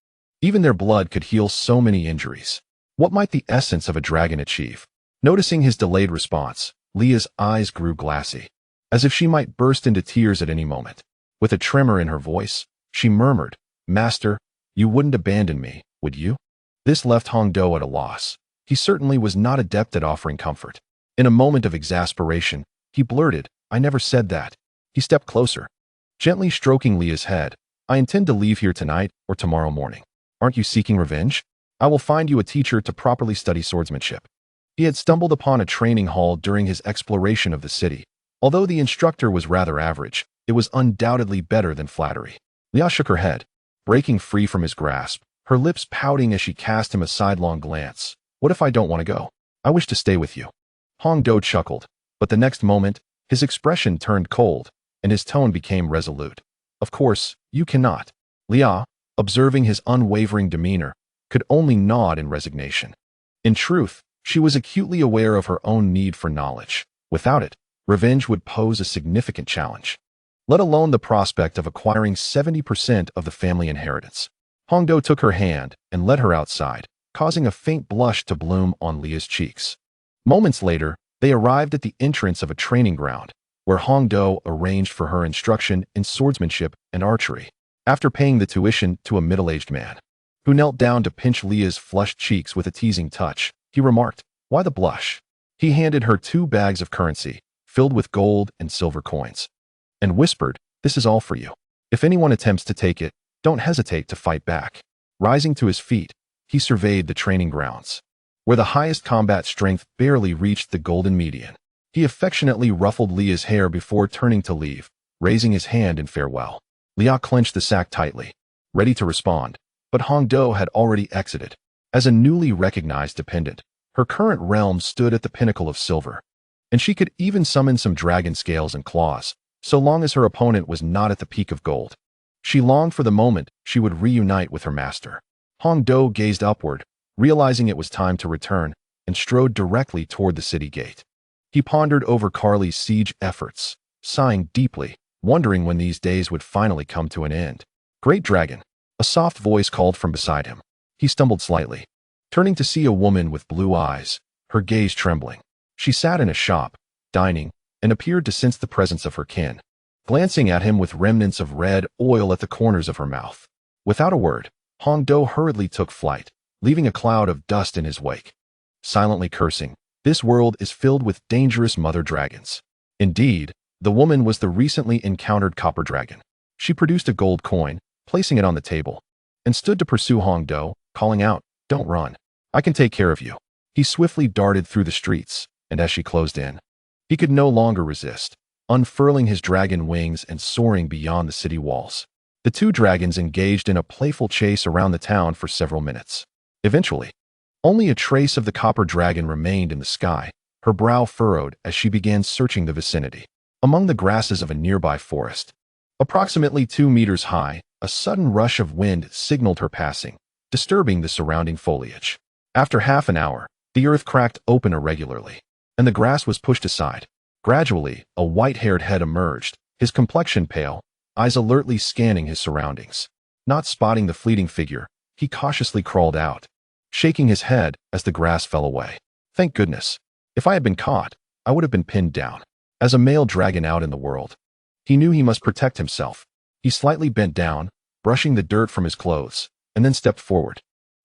Even their blood could heal so many injuries. What might the essence of a dragon achieve? Noticing his delayed response, Leah's eyes grew glassy, as if she might burst into tears at any moment. With a tremor in her voice, she murmured, "Master, you wouldn't abandon me, would you?" This left Hongdo at a loss. He certainly was not adept at offering comfort. In a moment of exasperation, he blurted, "I never said that." He stepped closer, gently stroking Leah's head. "I intend to leave here tonight or tomorrow morning. Aren't you seeking revenge? I will find you a teacher to properly study swordsmanship." He had stumbled upon a training hall during his exploration of the city. Although the instructor was rather average, it was undoubtedly better than flattery. Leah shook her head, breaking free from his grasp, her lips pouting as she cast him a sidelong glance. "What if I don't want to go? I wish to stay with you." Hongdo chuckled, but the next moment, his expression turned cold, and his tone became resolute. "Of course, you cannot." Leah, observing his unwavering demeanor, could only nod in resignation. In truth, she was acutely aware of her own need for knowledge. Without it, revenge would pose a significant challenge, let alone the prospect of acquiring 70% of the family inheritance. Hongdo took her hand and led her outside, causing a faint blush to bloom on Leah's cheeks. Moments later, they arrived at the entrance of a training ground, where Hongdo arranged for her instruction in swordsmanship and archery. After paying the tuition to a middle-aged man, who knelt down to pinch Leah's flushed cheeks with a teasing touch, he remarked, "Why the blush?" He handed her 2 bags of currency, filled with gold and silver coins, and whispered, "This is all for you. If anyone attempts to take it, don't hesitate to fight back." Rising to his feet, he surveyed the training grounds, where the highest combat strength barely reached the golden median. He affectionately ruffled Leah's hair before turning to leave, raising his hand in farewell. Leah clenched the sack tightly, ready to respond, but Hongdo had already exited. As a newly recognized dependent, her current realm stood at the pinnacle of silver, and she could even summon some dragon scales and claws, so long as her opponent was not at the peak of gold. She longed for the moment she would reunite with her master. Hongdo gazed upward, realizing it was time to return, and strode directly toward the city gate. He pondered over Carly's siege efforts, sighing deeply, wondering when these days would finally come to an end. "Great dragon," a soft voice called from beside him. He stumbled slightly, turning to see a woman with blue eyes, her gaze trembling. She sat in a shop, dining, and appeared to sense the presence of her kin, glancing at him with remnants of red oil at the corners of her mouth. Without a word, Hongdo hurriedly took flight, leaving a cloud of dust in his wake. Silently cursing, "This world is filled with dangerous mother dragons." Indeed, the woman was the recently encountered copper dragon. She produced a gold coin, placing it on the table, and stood to pursue Hongdo, calling out, "Don't run. I can take care of you." He swiftly darted through the streets, and as she closed in, he could no longer resist, unfurling his dragon wings and soaring beyond the city walls. The 2 dragons engaged in a playful chase around the town for several minutes. Eventually, only a trace of the copper dragon remained in the sky, her brow furrowed as she began searching the vicinity. Among the grasses of a nearby forest, approximately 2 meters high, a sudden rush of wind signaled her passing, disturbing the surrounding foliage. After half an hour, the earth cracked open irregularly, and the grass was pushed aside. Gradually, a white-haired head emerged, his complexion pale, eyes alertly scanning his surroundings. Not spotting the fleeting figure, he cautiously crawled out, shaking his head as the grass fell away. "Thank goodness. If I had been caught, I would have been pinned down." As a male dragon out in the world, he knew he must protect himself. He slightly bent down, brushing the dirt from his clothes, and then stepped forward.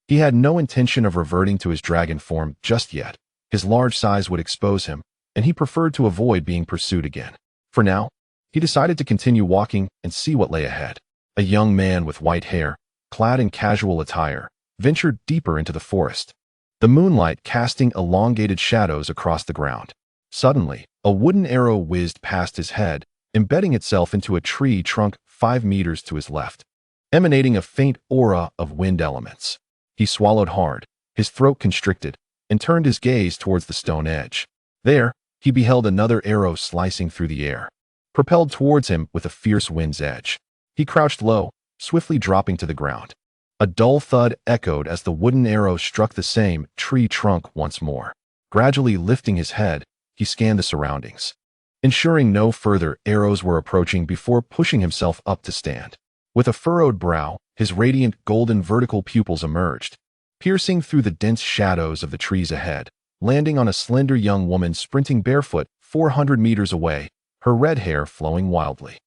He had no intention of reverting to his dragon form just yet. His large size would expose him, and he preferred to avoid being pursued again. For now, he decided to continue walking and see what lay ahead. A young man with white hair, clad in casual attire, ventured deeper into the forest, the moonlight casting elongated shadows across the ground. Suddenly, a wooden arrow whizzed past his head, embedding itself into a tree trunk 5 meters to his left, emanating a faint aura of wind elements. He swallowed hard, his throat constricted, and turned his gaze towards the stone edge. There, he beheld another arrow slicing through the air, propelled towards him with a fierce wind's edge. He crouched low, swiftly dropping to the ground. A dull thud echoed as the wooden arrow struck the same tree trunk once more. Gradually lifting his head, he scanned the surroundings, ensuring no further arrows were approaching before pushing himself up to stand. With a furrowed brow, his radiant golden vertical pupils emerged, piercing through the dense shadows of the trees ahead, landing on a slender young woman sprinting barefoot 400 meters away, her red hair flowing wildly.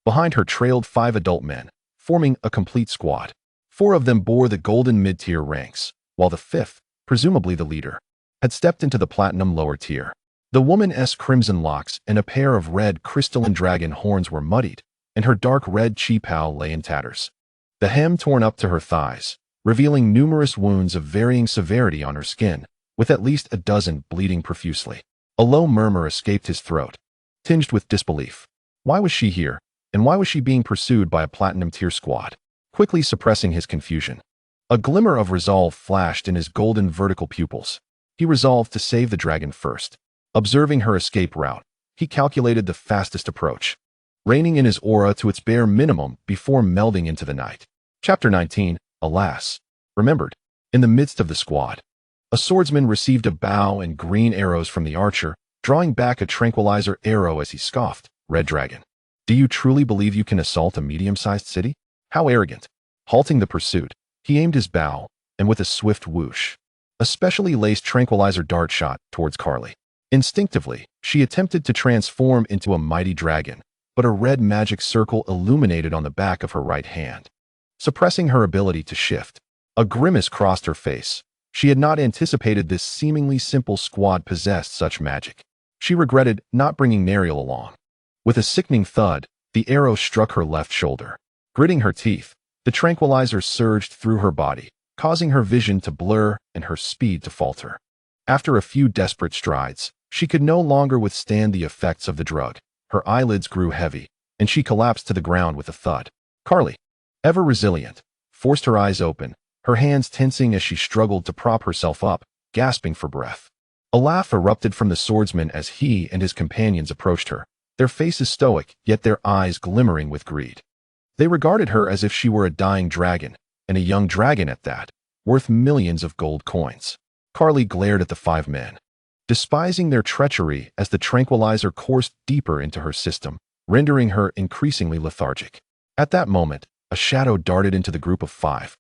Behind her trailed 5 adult men, forming a complete squad. 4 of them bore the golden mid-tier ranks, while the 5th, presumably the leader, had stepped into the platinum lower tier. The woman's crimson locks and a pair of red crystalline dragon horns were muddied, and her dark red chi-pao lay in tatters. The hem torn up to her thighs, revealing numerous wounds of varying severity on her skin, with at least a dozen bleeding profusely. A low murmur escaped his throat, tinged with disbelief. Why was she here, and why was she being pursued by a platinum tier squad? Quickly suppressing his confusion, a glimmer of resolve flashed in his golden vertical pupils. He resolved to save the dragon first. Observing her escape route, he calculated the fastest approach, reining in his aura to its bare minimum before melding into the night. Chapter 19, Alas. Remembered. In the midst of the squad, a swordsman received a bow and green arrows from the archer, drawing back a tranquilizer arrow as he scoffed. Red Dragon. Do you truly believe you can assault a medium-sized city? How arrogant. Halting the pursuit, he aimed his bow, and with a swift whoosh, a specially laced tranquilizer dart shot towards Carly. Instinctively, she attempted to transform into a mighty dragon, but a red magic circle illuminated on the back of her right hand, suppressing her ability to shift. A grimace crossed her face. She had not anticipated this seemingly simple squad possessed such magic. She regretted not bringing Nariel along. With a sickening thud, the arrow struck her left shoulder. Gritting her teeth, the tranquilizer surged through her body, causing her vision to blur and her speed to falter. After a few desperate strides, she could no longer withstand the effects of the drug. Her eyelids grew heavy, and she collapsed to the ground with a thud. Carly, ever resilient, forced her eyes open, her hands tensing as she struggled to prop herself up, gasping for breath. A laugh erupted from the swordsman as he and his companions approached her, their faces stoic, yet their eyes glimmering with greed. They regarded her as if she were a dying dragon, and a young dragon at that, worth millions of gold coins. Carly glared at the 5 men, despising their treachery as the tranquilizer coursed deeper into her system, rendering her increasingly lethargic. At that moment, a shadow darted into the group of 5.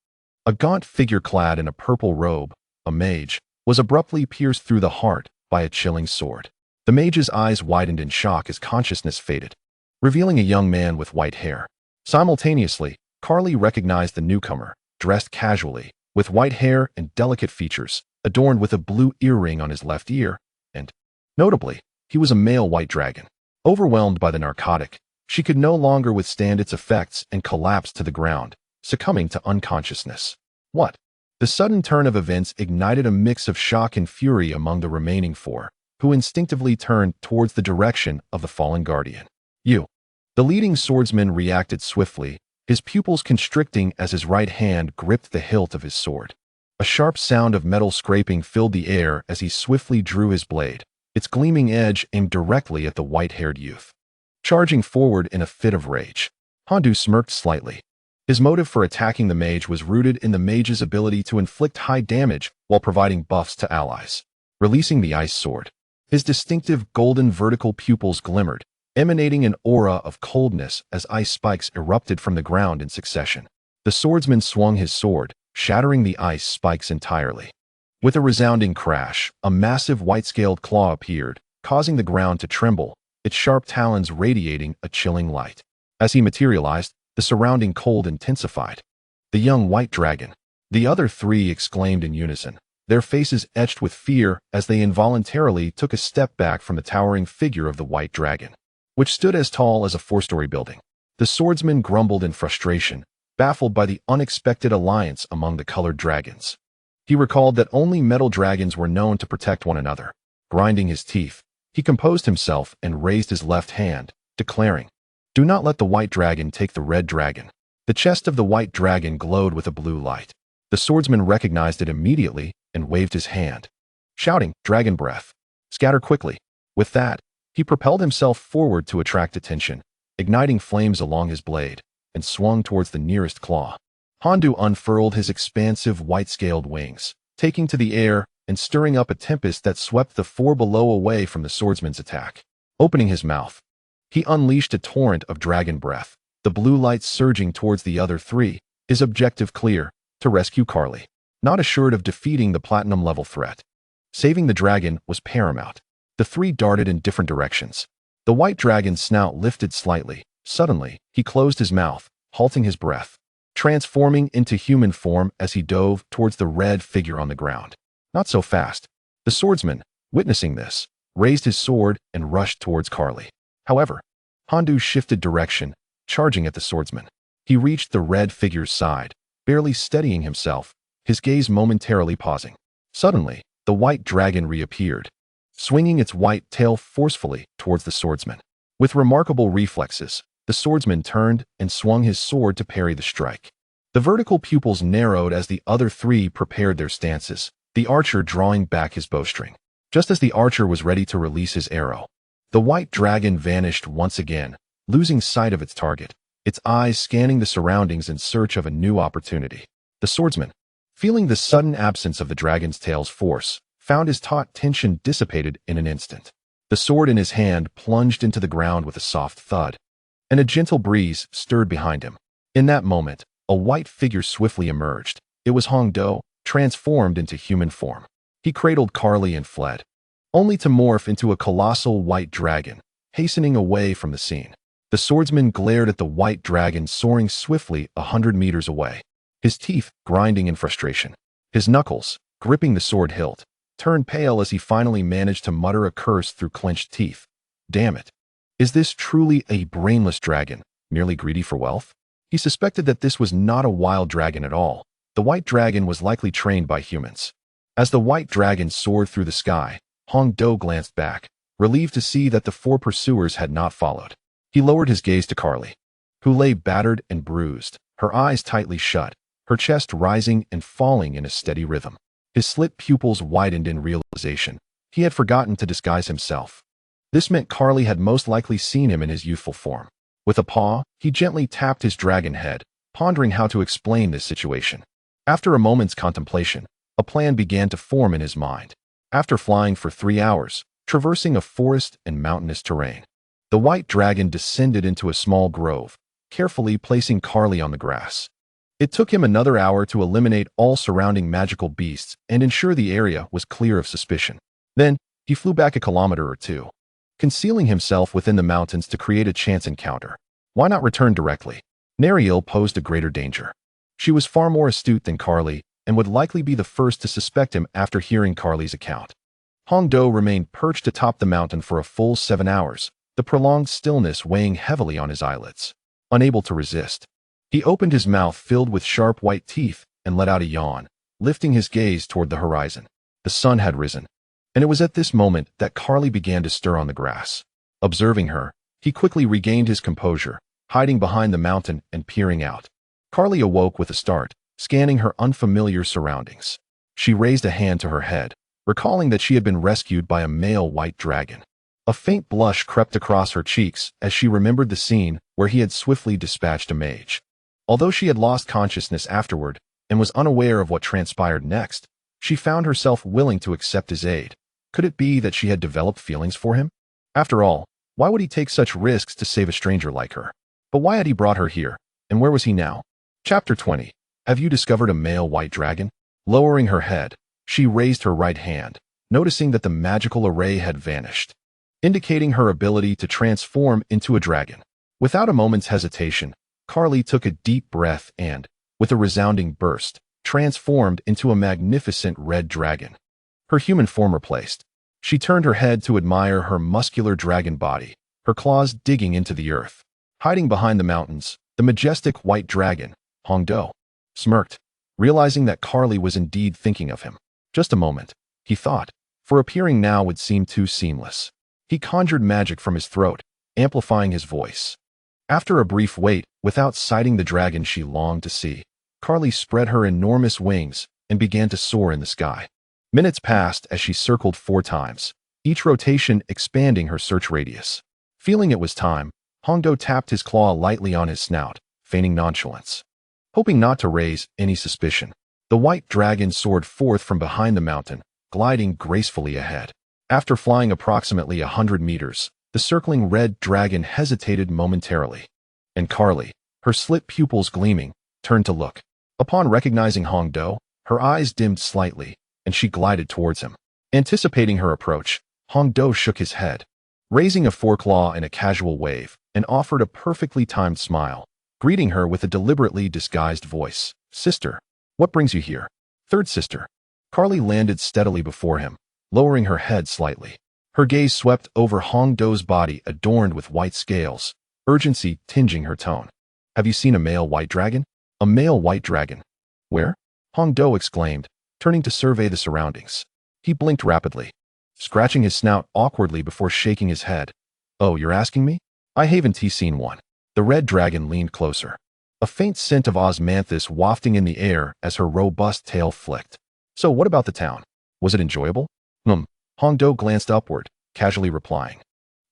A gaunt figure clad in a purple robe, a mage, was abruptly pierced through the heart by a chilling sword. The mage's eyes widened in shock as consciousness faded, revealing a young man with white hair. Simultaneously, Carly recognized the newcomer, dressed casually, with white hair and delicate features, adorned with a blue earring on his left ear, and, notably, he was a male white dragon. Overwhelmed by the narcotic, she could no longer withstand its effects and collapsed to the ground, succumbing to unconsciousness. What? The sudden turn of events ignited a mix of shock and fury among the remaining 4, who instinctively turned towards the direction of the fallen guardian. You. The leading swordsman reacted swiftly, his pupils constricting as his right hand gripped the hilt of his sword. A sharp sound of metal scraping filled the air as he swiftly drew his blade, its gleaming edge aimed directly at the white-haired youth. Charging forward in a fit of rage, Hondu smirked slightly. His motive for attacking the mage was rooted in the mage's ability to inflict high damage while providing buffs to allies. Releasing the ice sword, his distinctive golden vertical pupils glimmered, emanating an aura of coldness as ice spikes erupted from the ground in succession. The swordsman swung his sword, shattering the ice spikes entirely. With a resounding crash, a massive white-scaled claw appeared, causing the ground to tremble, its sharp talons radiating a chilling light. As he materialized, the surrounding cold intensified. The young white dragon. The other 3 exclaimed in unison, their faces etched with fear as they involuntarily took a step back from the towering figure of the white dragon, which stood as tall as a 4-story building. The swordsman grumbled in frustration, baffled by the unexpected alliance among the colored dragons. He recalled that only metal dragons were known to protect one another. Grinding his teeth, he composed himself and raised his left hand, declaring, "Do not let the white dragon take the red dragon." The chest of the white dragon glowed with a blue light. The swordsman recognized it immediately and waved his hand, shouting, "Dragon breath! Scatter quickly!" With that, he propelled himself forward to attract attention, igniting flames along his blade, and swung towards the nearest claw. Hondu unfurled his expansive white-scaled wings, taking to the air and stirring up a tempest that swept the four below away from the swordsman's attack. Opening his mouth, he unleashed a torrent of dragon breath, the blue light surging towards the other three, his objective clear: to rescue Carly, not assured of defeating the platinum-level threat. Saving the dragon was paramount. The three darted in different directions. The white dragon's snout lifted slightly. Suddenly, he closed his mouth, halting his breath, transforming into human form as he dove towards the red figure on the ground. Not so fast. The swordsman, witnessing this, raised his sword and rushed towards Carly. However, Hondu shifted direction, charging at the swordsman. He reached the red figure's side, barely steadying himself, his gaze momentarily pausing. Suddenly, the white dragon reappeared, swinging its white tail forcefully towards the swordsman. With remarkable reflexes, the swordsman turned and swung his sword to parry the strike. The vertical pupils narrowed as the other three prepared their stances, the archer drawing back his bowstring. Just as the archer was ready to release his arrow, the white dragon vanished once again, losing sight of its target, its eyes scanning the surroundings in search of a new opportunity. The swordsman, feeling the sudden absence of the dragon's tail's force, found his taut tension dissipated in an instant. The sword in his hand plunged into the ground with a soft thud, and a gentle breeze stirred behind him. In that moment, a white figure swiftly emerged. It was Hongdo, transformed into human form. He cradled Carly and fled, only to morph into a colossal white dragon, hastening away from the scene. The swordsman glared at the white dragon soaring swiftly 100 meters away, his teeth grinding in frustration. His knuckles, gripping the sword hilt, turned pale as he finally managed to mutter a curse through clenched teeth. Damn it. Is this truly a brainless dragon, merely greedy for wealth? He suspected that this was not a wild dragon at all. The white dragon was likely trained by humans. As the white dragon soared through the sky, Hongdo glanced back, relieved to see that the four pursuers had not followed. He lowered his gaze to Carly, who lay battered and bruised, her eyes tightly shut, her chest rising and falling in a steady rhythm. His slit pupils widened in realization. He had forgotten to disguise himself. This meant Carly had most likely seen him in his youthful form. With a paw, he gently tapped his dragon head, pondering how to explain this situation. After a moment's contemplation, a plan began to form in his mind. After flying for 3 hours, traversing a forest and mountainous terrain, the white dragon descended into a small grove, carefully placing Carly on the grass. It took him another hour to eliminate all surrounding magical beasts and ensure the area was clear of suspicion. Then, he flew back a kilometer or two, concealing himself within the mountains to create a chance encounter. Why not return directly? Nariel posed a greater danger. She was far more astute than Carly and would likely be the first to suspect him after hearing Carly's account. Hongdo remained perched atop the mountain for a full 7 hours, the prolonged stillness weighing heavily on his eyelids. Unable to resist, he opened his mouth filled with sharp white teeth and let out a yawn, lifting his gaze toward the horizon. The sun had risen, and it was at this moment that Carly began to stir on the grass. Observing her, he quickly regained his composure, hiding behind the mountain and peering out. Carly awoke with a start, scanning her unfamiliar surroundings. She raised a hand to her head, recalling that she had been rescued by a male white dragon. A faint blush crept across her cheeks as she remembered the scene where he had swiftly dispatched a mage. Although she had lost consciousness afterward and was unaware of what transpired next, she found herself willing to accept his aid. Could it be that she had developed feelings for him? After all, why would he take such risks to save a stranger like her? But why had he brought her here, and where was he now? Chapter 20. Have you discovered a male white dragon? Lowering her head, she raised her right hand, noticing that the magical array had vanished, indicating her ability to transform into a dragon. Without a moment's hesitation, Carly took a deep breath and, with a resounding burst, transformed into a magnificent red dragon. Her human form replaced, she turned her head to admire her muscular dragon body, her claws digging into the earth. Hiding behind the mountains, the majestic white dragon, Hongdo, smirked, realizing that Carly was indeed thinking of him. Just a moment, he thought, for appearing now would seem too seamless. He conjured magic from his throat, amplifying his voice. After a brief wait, without sighting the dragon she longed to see, Carly spread her enormous wings and began to soar in the sky. Minutes passed as she circled 4 times, each rotation expanding her search radius. Feeling it was time, Hongdo tapped his claw lightly on his snout, feigning nonchalance. Hoping not to raise any suspicion, the white dragon soared forth from behind the mountain, gliding gracefully ahead. After flying approximately 100 meters, the circling red dragon hesitated momentarily. And Carly, her slit pupils gleaming, turned to look. Upon recognizing Hongdo, her eyes dimmed slightly, and she glided towards him. Anticipating her approach, Hongdo shook his head, raising a foreclaw in a casual wave, and offered a perfectly timed smile, greeting her with a deliberately disguised voice. "Sister, what brings you here?" "Third sister." Carly landed steadily before him, lowering her head slightly. Her gaze swept over Hongdo's body adorned with white scales, urgency tinging her tone. "Have you seen a male white dragon?" "A male white dragon? Where?" Hongdo exclaimed, turning to survey the surroundings. He blinked rapidly, scratching his snout awkwardly before shaking his head. "Oh, you're asking me? I haven't seen one." The red dragon leaned closer, a faint scent of osmanthus wafting in the air as her robust tail flicked. "So what about the town? Was it enjoyable?" Hongdo glanced upward, casually replying.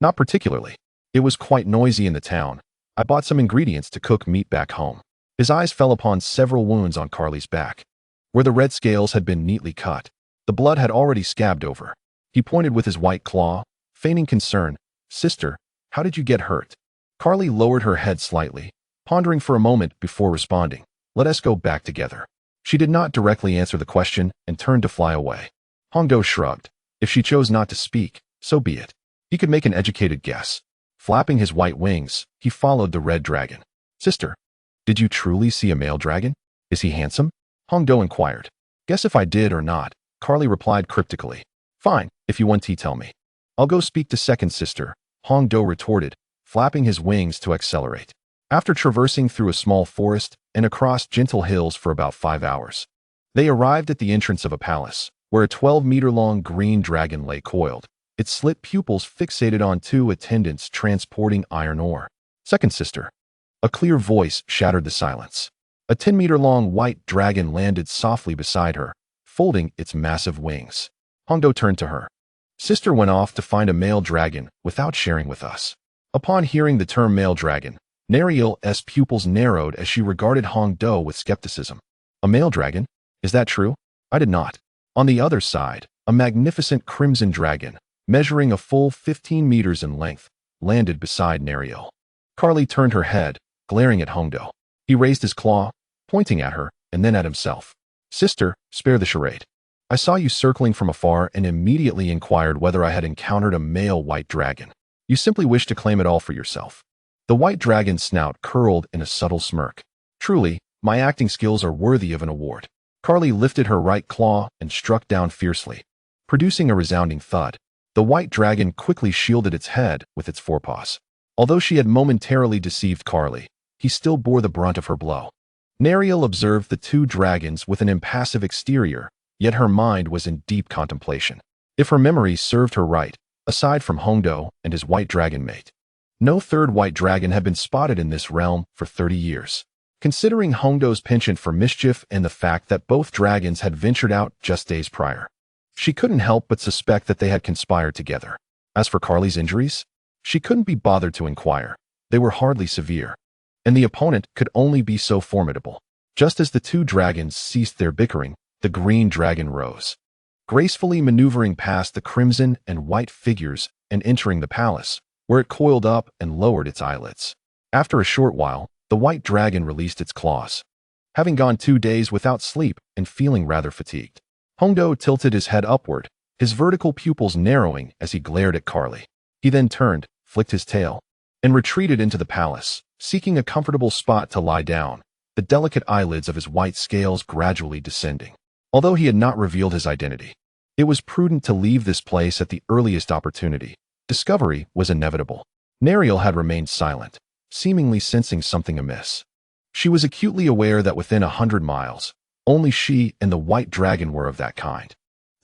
"Not particularly. It was quite noisy in the town. I bought some ingredients to cook meat back home." His eyes fell upon several wounds on Carly's back. Where the red scales had been neatly cut, the blood had already scabbed over. He pointed with his white claw, feigning concern. "Sister, how did you get hurt?" Carly lowered her head slightly, pondering for a moment before responding. "Let us go back together." She did not directly answer the question and turned to fly away. Hongdo shrugged. If she chose not to speak, so be it. He could make an educated guess. Flapping his white wings, he followed the red dragon. "Sister, did you truly see a male dragon? Is he handsome?" Hongdo inquired. "Guess if I did or not," Carly replied cryptically. "Fine, if you want to tell me." "I'll go speak to second sister," Hongdo retorted, flapping his wings to accelerate. After traversing through a small forest and across gentle hills for about 5 hours, they arrived at the entrance of a palace, where a 12-meter-long green dragon lay coiled, its slit pupils fixated on 2 attendants transporting iron ore. "Second sister." A clear voice shattered the silence. A 10-meter-long white dragon landed softly beside her, folding its massive wings. Hongdo turned to her. "Sister went off to find a male dragon without sharing with us." Upon hearing the term male dragon, Nariel's pupils narrowed as she regarded Hongdo with skepticism. "A male dragon? Is that true?" "I did not." On the other side, a magnificent crimson dragon, measuring a full 15 meters in length, landed beside Nariel. Carly turned her head, glaring at Hongdo. He raised his claw, pointing at her, and then at himself. "Sister, spare the charade. I saw you circling from afar and immediately inquired whether I had encountered a male white dragon. You simply wish to claim it all for yourself." The white dragon's snout curled in a subtle smirk. "Truly, my acting skills are worthy of an award." Carly lifted her right claw and struck down fiercely. Producing a resounding thud, the white dragon quickly shielded its head with its forepaws. Although she had momentarily deceived Carly, he still bore the brunt of her blow. Nariel observed the 2 dragons with an impassive exterior, yet her mind was in deep contemplation. If her memory served her right, aside from Hongdo and his white dragon mate, no third white dragon had been spotted in this realm for 30 years. Considering Hongdo's penchant for mischief and the fact that both dragons had ventured out just days prior, she couldn't help but suspect that they had conspired together. As for Carly's injuries, she couldn't be bothered to inquire. They were hardly severe, and the opponent could only be so formidable. Just as the 2 dragons ceased their bickering, the green dragon rose, gracefully maneuvering past the crimson and white figures and entering the palace, where it coiled up and lowered its eyelids. After a short while, the white dragon released its claws. Having gone 2 days without sleep and feeling rather fatigued, Hongdo tilted his head upward, his vertical pupils narrowing as he glared at Carly. He then turned, flicked his tail, and retreated into the palace, seeking a comfortable spot to lie down, the delicate eyelids of his white scales gradually descending. Although he had not revealed his identity, it was prudent to leave this place at the earliest opportunity. Discovery was inevitable. Nariel had remained silent, seemingly sensing something amiss. She was acutely aware that within 100 miles, only she and the white dragon were of that kind.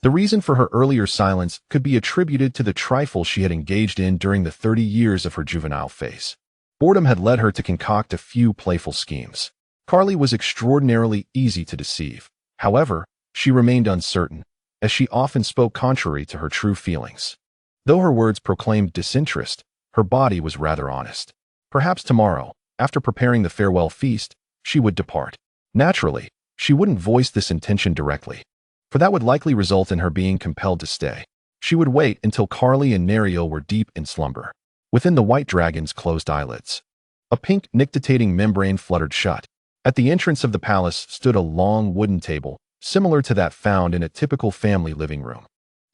The reason for her earlier silence could be attributed to the trifle she had engaged in during the 30 years of her juvenile phase. Boredom had led her to concoct a few playful schemes. Carly was extraordinarily easy to deceive. However, she remained uncertain, as she often spoke contrary to her true feelings. Though her words proclaimed disinterest, her body was rather honest. Perhaps tomorrow, after preparing the farewell feast, she would depart. Naturally, she wouldn't voice this intention directly, for that would likely result in her being compelled to stay. She would wait until Carly and Neriel were deep in slumber. Within the white dragon's closed eyelids, a pink nictitating membrane fluttered shut. At the entrance of the palace stood a long wooden table, similar to that found in a typical family living room,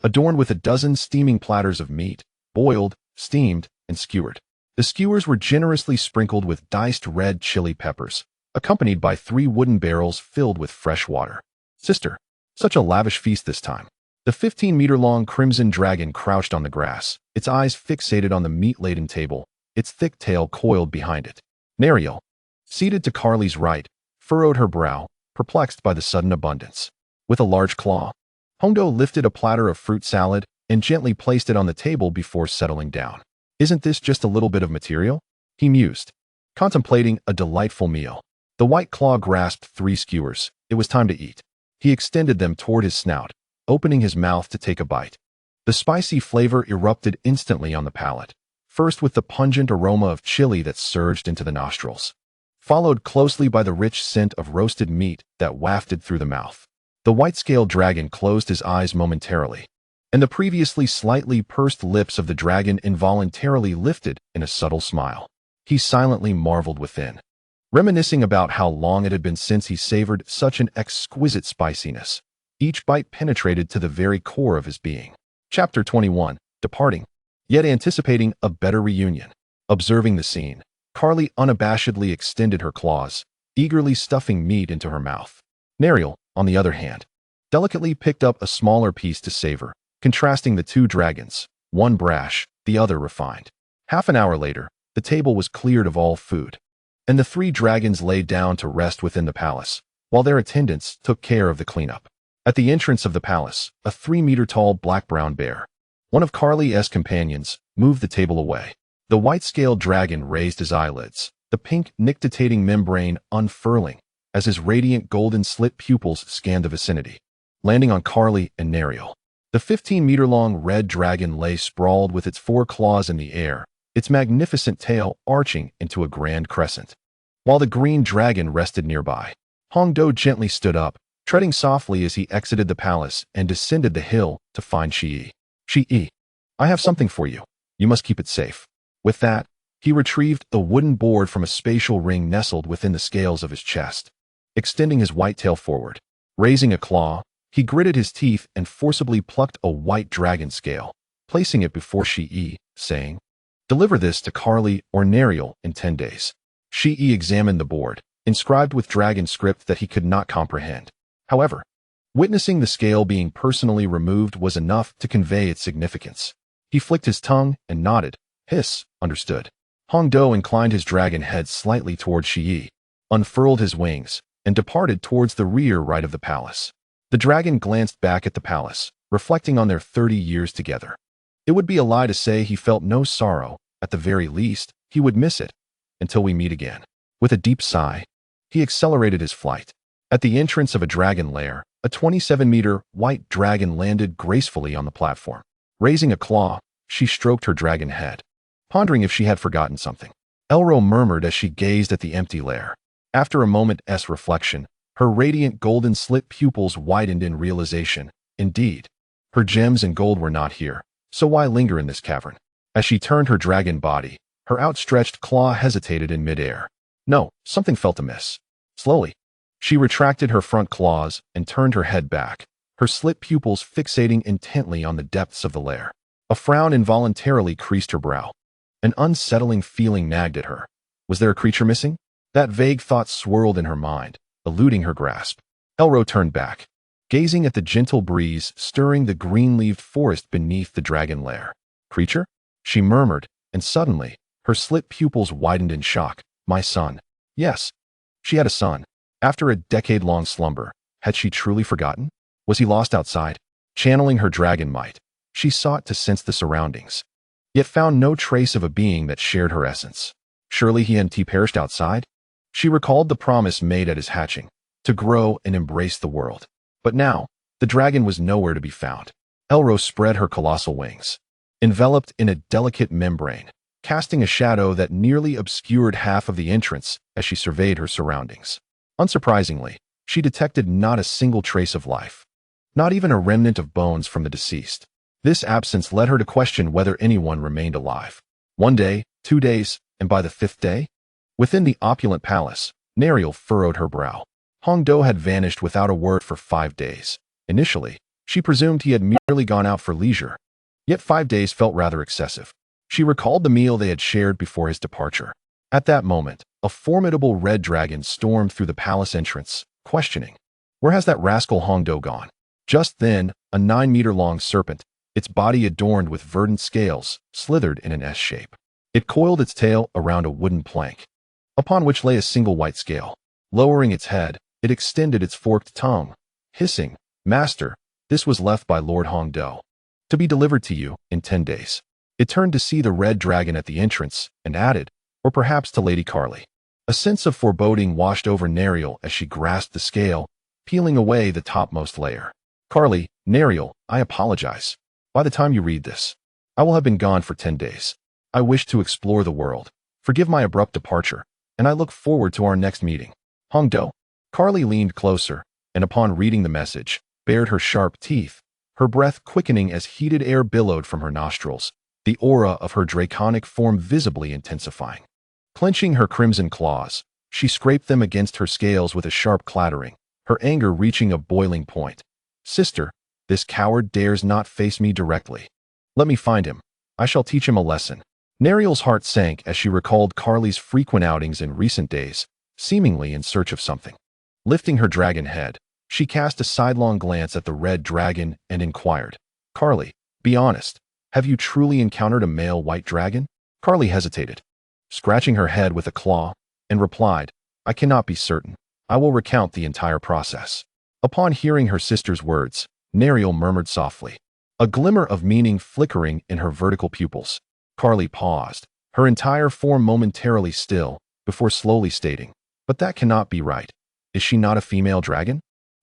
adorned with a dozen steaming platters of meat, boiled, steamed, and skewered. The skewers were generously sprinkled with diced red chili peppers, accompanied by 3 wooden barrels filled with fresh water. Sister, such a lavish feast this time. The 15-meter-long crimson dragon crouched on the grass, its eyes fixated on the meat-laden table, its thick tail coiled behind it. Neriel, seated to Carly's right, furrowed her brow, perplexed by the sudden abundance. With a large claw, Hongdo lifted a platter of fruit salad and gently placed it on the table before settling down. Isn't this just a little bit of material? He mused, contemplating a delightful meal. The white claw grasped 3 skewers. It was time to eat. He extended them toward his snout, opening his mouth to take a bite. The spicy flavor erupted instantly on the palate, first with the pungent aroma of chili that surged into the nostrils, followed closely by the rich scent of roasted meat that wafted through the mouth. The white-scaled dragon closed his eyes momentarily, and the previously slightly pursed lips of the dragon involuntarily lifted in a subtle smile. He silently marveled within, reminiscing about how long it had been since he savored such an exquisite spiciness. Each bite penetrated to the very core of his being. Chapter 21. Departing, yet anticipating a better reunion. Observing the scene, Carly unabashedly extended her claws, eagerly stuffing meat into her mouth. Neriel, on the other hand, delicately picked up a smaller piece to savor, contrasting the 2 dragons, one brash, the other refined. Half an hour later, the table was cleared of all food, and the 3 dragons lay down to rest within the palace, while their attendants took care of the cleanup. At the entrance of the palace, a 3-meter-tall black-brown bear, one of Carly's companions, moved the table away. The white-scaled dragon raised his eyelids, the pink nictitating membrane unfurling as his radiant golden slit pupils scanned the vicinity, landing on Carly and Neriel. The 15-meter-long red dragon lay sprawled with its 4 claws in the air, its magnificent tail arching into a grand crescent, while the green dragon rested nearby. Hongdo gently stood up, treading softly as he exited the palace and descended the hill to find Shi-Yi. Shi-Yi, I have something for you. You must keep it safe. With that, he retrieved a wooden board from a spatial ring nestled within the scales of his chest. Extending his white tail forward, raising a claw, he gritted his teeth and forcibly plucked a white dragon scale, placing it before Shi-Yi, saying, "Deliver this to Carly or Neriel in 10 days. Shi-Yi examined the board, inscribed with dragon script that he could not comprehend. However, witnessing the scale being personally removed was enough to convey its significance. He flicked his tongue and nodded. Hiss, understood. Hongdo inclined his dragon head slightly toward Shi-Yi, unfurled his wings, and departed towards the rear right of the palace. The dragon glanced back at the palace, reflecting on their 30 years together. It would be a lie to say he felt no sorrow. At the very least, he would miss it, until we meet again. With a deep sigh, he accelerated his flight. At the entrance of a dragon lair, a 27-meter white dragon landed gracefully on the platform. Raising a claw, she stroked her dragon head, pondering if she had forgotten something. Elro murmured as she gazed at the empty lair. After a moment's reflection, her radiant golden slit pupils widened in realization. Indeed, her gems and gold were not here, so why linger in this cavern? As she turned her dragon body, her outstretched claw hesitated in midair. No, something felt amiss. Slowly, she retracted her front claws and turned her head back, her slit pupils fixating intently on the depths of the lair. A frown involuntarily creased her brow. An unsettling feeling nagged at her. Was there a creature missing? That vague thought swirled in her mind, eluding her grasp. Elro turned back, gazing at the gentle breeze stirring the green-leaved forest beneath the dragon lair. Creature? She murmured, and suddenly, her slit pupils widened in shock. My son. Yes, she had a son. After a decade-long slumber, had she truly forgotten? Was he lost outside? Channeling her dragon might, she sought to sense the surroundings, yet found no trace of a being that shared her essence. Surely he hadn't perished outside? She recalled the promise made at his hatching, to grow and embrace the world. But now, The dragon was nowhere to be found. Elro spread her colossal wings, enveloped in a delicate membrane, casting a shadow that nearly obscured half of the entrance as she surveyed her surroundings. Unsurprisingly, she detected not a single trace of life, not even a remnant of bones from the deceased. This absence led her to question whether anyone remained alive. 1 day, 2 days, and by the 5th day? Within the opulent palace, Nariel furrowed her brow. Hongdo had vanished without a word for 5 days. Initially, she presumed he had merely gone out for leisure. Yet 5 days felt rather excessive. She recalled the meal they had shared before his departure. At that moment, a formidable red dragon stormed through the palace entrance, questioning, "Where has that rascal Hongdo gone?" Just then, a 9-meter-long serpent, its body adorned with verdant scales, slithered in an S shape. It coiled its tail around a wooden plank, upon which lay a single white scale. Lowering its head, it extended its forked tongue, hissing, "Master, this was left by Lord Hongdo, to be delivered to you in 10 days. It turned to see the red dragon at the entrance and added, "Or perhaps to Lady Carly." A sense of foreboding washed over Nariel as she grasped the scale, peeling away the topmost layer. "Carly, Nariel, I apologize. By the time you read this, I will have been gone for 10 days. I wish to explore the world. Forgive my abrupt departure, and I look forward to our next meeting. Hongdo." Carly leaned closer, and upon reading the message, bared her sharp teeth, her breath quickening as heated air billowed from her nostrils, the aura of her draconic form visibly intensifying. Clenching her crimson claws, she scraped them against her scales with a sharp clattering, her anger reaching a boiling point. "Sister, this coward dares not face me directly. Let me find him. I shall teach him a lesson." Nariel's heart sank as she recalled Carly's frequent outings in recent days, seemingly in search of something. Lifting her dragon head, she cast a sidelong glance at the red dragon and inquired, "Carly, be honest. Have you truly encountered a male white dragon?" Carly hesitated, scratching her head with a claw, and replied, "I cannot be certain. I will recount the entire process." Upon hearing her sister's words, Nariel murmured softly, a glimmer of meaning flickering in her vertical pupils. Carly paused, her entire form momentarily still, before slowly stating, "But that cannot be right. Is she not a female dragon?"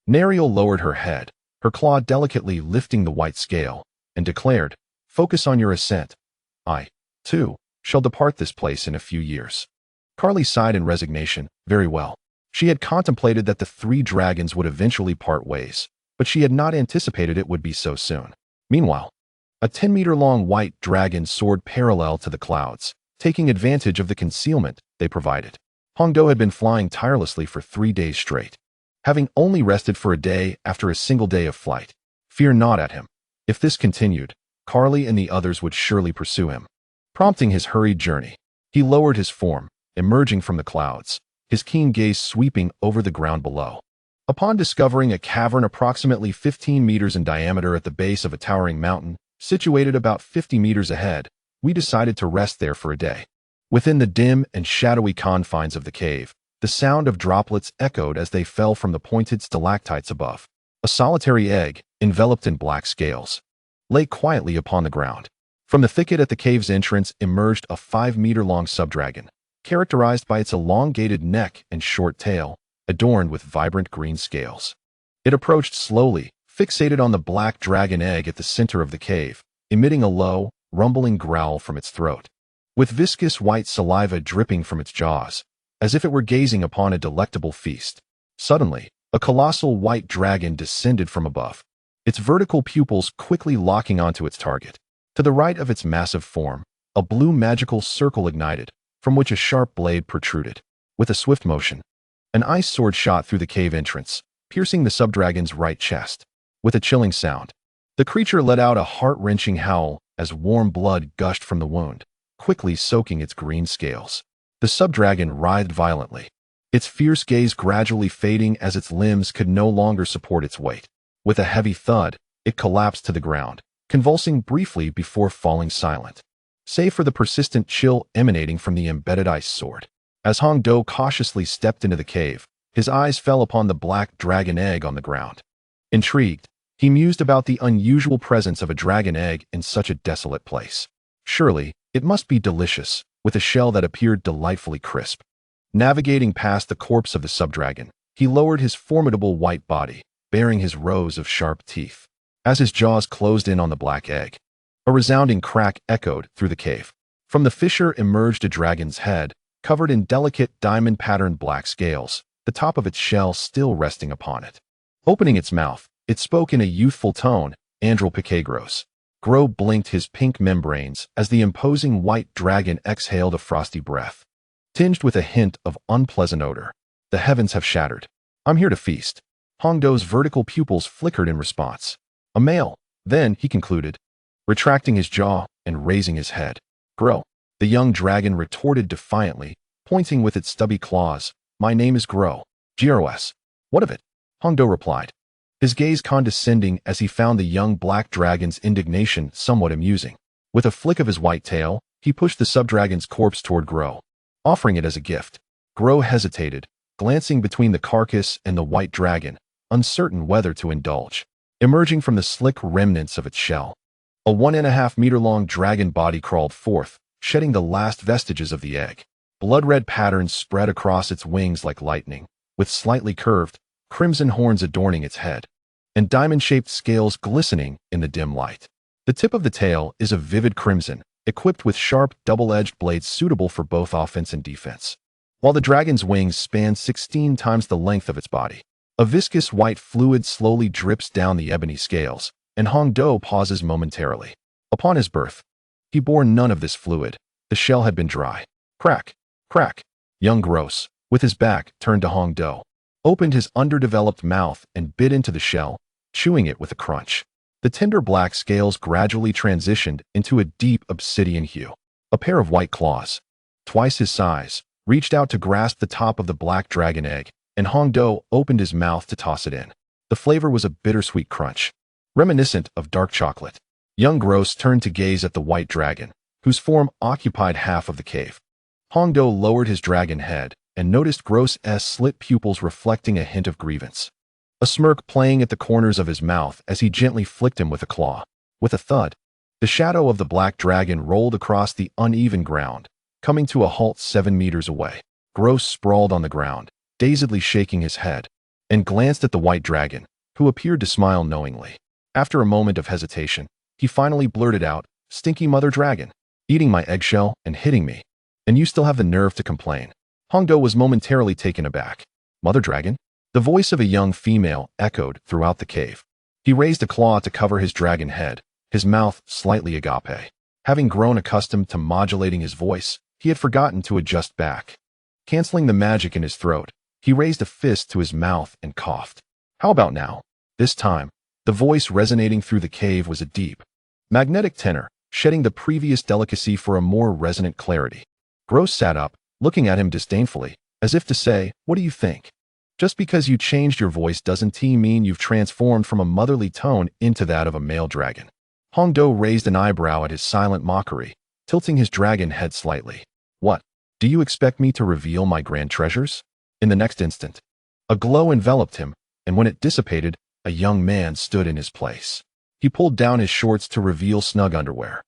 Nariel lowered her head, her claw delicately lifting the white scale, and declared, "Focus on your ascent. I, too, shall depart this place in a few years." Carly sighed in resignation. Very well. She had contemplated that the 3 dragons would eventually part ways, but she had not anticipated it would be so soon. Meanwhile, a 10-meter-long white dragon soared parallel to the clouds, taking advantage of the concealment they provided. Hongdo had been flying tirelessly for 3 days straight, having only rested for a day after a single day of flight. Fear not at him. If this continued, Carly and the others would surely pursue him. Prompting his hurried journey, he lowered his form, emerging from the clouds, his keen gaze sweeping over the ground below. Upon discovering a cavern approximately 15 meters in diameter at the base of a towering mountain, situated about 50 meters ahead, we decided to rest there for a day. Within the dim and shadowy confines of the cave, the sound of droplets echoed as they fell from the pointed stalactites above. A solitary egg, enveloped in black scales, lay quietly upon the ground. From the thicket at the cave's entrance emerged a 5-meter-long subdragon, characterized by its elongated neck and short tail, adorned with vibrant green scales. It approached slowly, fixated on the black dragon egg at the center of the cave, emitting a low, rumbling growl from its throat. With viscous white saliva dripping from its jaws, as if it were gazing upon a delectable feast. Suddenly, a colossal white dragon descended from above, its vertical pupils quickly locking onto its target. To the right of its massive form, a blue magical circle ignited, from which a sharp blade protruded. With a swift motion, an ice sword shot through the cave entrance, piercing the subdragon's right chest. With a chilling sound, the creature let out a heart-wrenching howl as warm blood gushed from the wound, quickly soaking its green scales. The subdragon writhed violently, its fierce gaze gradually fading as its limbs could no longer support its weight. With a heavy thud, it collapsed to the ground, convulsing briefly before falling silent, save for the persistent chill emanating from the embedded ice sword. As Hongdo cautiously stepped into the cave, his eyes fell upon the black dragon egg on the ground. Intrigued, he mused about the unusual presence of a dragon egg in such a desolate place. Surely, it must be delicious, with a shell that appeared delightfully crisp. Navigating past the corpse of the subdragon, he lowered his formidable white body, baring his rows of sharp teeth. As his jaws closed in on the black egg, a resounding crack echoed through the cave. From the fissure emerged a dragon's head, covered in delicate diamond-patterned black scales, the top of its shell still resting upon it. Opening its mouth, it spoke in a youthful tone, "Andral Pikagros." Gro blinked his pink membranes as the imposing white dragon exhaled a frosty breath, tinged with a hint of unpleasant odor. "The heavens have shattered. I'm here to feast." Hongdo's vertical pupils flickered in response. "A male," then he concluded, retracting his jaw and raising his head. "Gro," the young dragon retorted defiantly, pointing with its stubby claws. "My name is Gro. Gros. What of it?" Hongdo replied, his gaze condescending as he found the young black dragon's indignation somewhat amusing. With a flick of his white tail, he pushed the subdragon's corpse toward Gro, offering it as a gift. Gro hesitated, glancing between the carcass and the white dragon, uncertain whether to indulge. Emerging from the slick remnants of its shell, a 1.5-meter-long dragon body crawled forth, shedding the last vestiges of the egg. Blood-red patterns spread across its wings like lightning, with slightly curved, crimson horns adorning its head, and diamond-shaped scales glistening in the dim light. The tip of the tail is a vivid crimson, equipped with sharp, double-edged blades suitable for both offense and defense, while the dragon's wings span 16 times the length of its body. A viscous white fluid slowly drips down the ebony scales, and Hongdo pauses momentarily. Upon his birth, he bore none of this fluid. The shell had been dry. Crack, crack. Young Gros, with his back turned to Hongdo, opened his underdeveloped mouth and bit into the shell, chewing it with a crunch. The tender black scales gradually transitioned into a deep obsidian hue. A pair of white claws, twice his size, reached out to grasp the top of the black dragon egg, and Hongdo opened his mouth to toss it in. The flavor was a bittersweet crunch, reminiscent of dark chocolate. Young Gros turned to gaze at the white dragon, whose form occupied half of the cave. Hongdo lowered his dragon head and noticed Gros's slit pupils reflecting a hint of grievance, a smirk playing at the corners of his mouth as he gently flicked him with a claw. With a thud, the shadow of the black dragon rolled across the uneven ground, coming to a halt 7 meters away. Gros sprawled on the ground, dazedly shaking his head, and glanced at the white dragon, who appeared to smile knowingly. After a moment of hesitation, he finally blurted out, "Stinky mother dragon, eating my eggshell and hitting me. And you still have the nerve to complain." Hongdo was momentarily taken aback. "Mother dragon?" The voice of a young female echoed throughout the cave. He raised a claw to cover his dragon head, his mouth slightly agape. Having grown accustomed to modulating his voice, he had forgotten to adjust back. Canceling the magic in his throat, he raised a fist to his mouth and coughed. "How about now?" This time, the voice resonating through the cave was a deep, magnetic tenor, shedding the previous delicacy for a more resonant clarity. Gros sat up, looking at him disdainfully, as if to say, "What do you think? Just because you changed your voice doesn't mean you've transformed from a motherly tone into that of a male dragon." Hongdo raised an eyebrow at his silent mockery, tilting his dragon head slightly. "What? Do you expect me to reveal my grand treasures?" In the next instant, a glow enveloped him, and when it dissipated, a young man stood in his place. He pulled down his shorts to reveal snug underwear,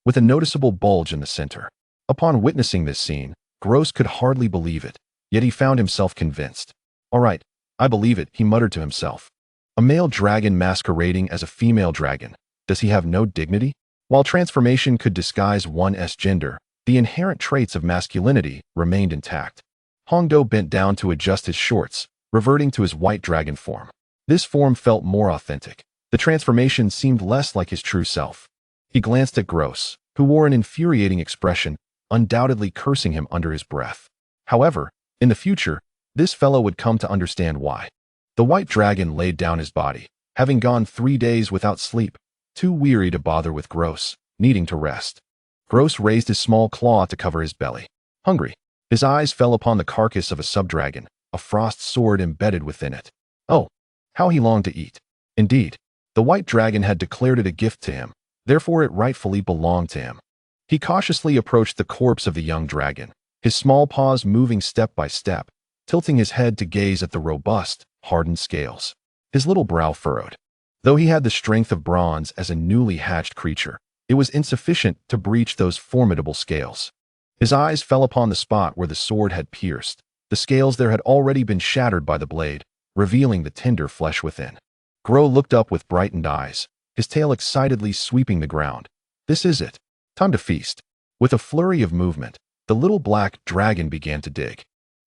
with a noticeable bulge in the center. Upon witnessing this scene, Gros could hardly believe it, yet he found himself convinced. "All right, I believe it," he muttered to himself. "A male dragon masquerading as a female dragon. Does he have no dignity?" While transformation could disguise one's gender, the inherent traits of masculinity remained intact. Hongdo bent down to adjust his shorts, reverting to his white dragon form. This form felt more authentic. The transformation seemed less like his true self. He glanced at Gros, who wore an infuriating expression, undoubtedly cursing him under his breath. However, in the future, this fellow would come to understand why. The white dragon laid down his body, having gone 3 days without sleep, too weary to bother with Gros, needing to rest. Gros raised his small claw to cover his belly. Hungry, his eyes fell upon the carcass of a subdragon, a frost sword embedded within it. Oh, how he longed to eat. Indeed, the white dragon had declared it a gift to him, therefore it rightfully belonged to him. He cautiously approached the corpse of the young dragon, his small paws moving step by step, tilting his head to gaze at the robust, hardened scales. His little brow furrowed. Though he had the strength of bronze as a newly hatched creature, it was insufficient to breach those formidable scales. His eyes fell upon the spot where the sword had pierced. The scales there had already been shattered by the blade, revealing the tender flesh within. Grow looked up with brightened eyes, his tail excitedly sweeping the ground. This is it. Time to feast. With a flurry of movement, the little black dragon began to dig.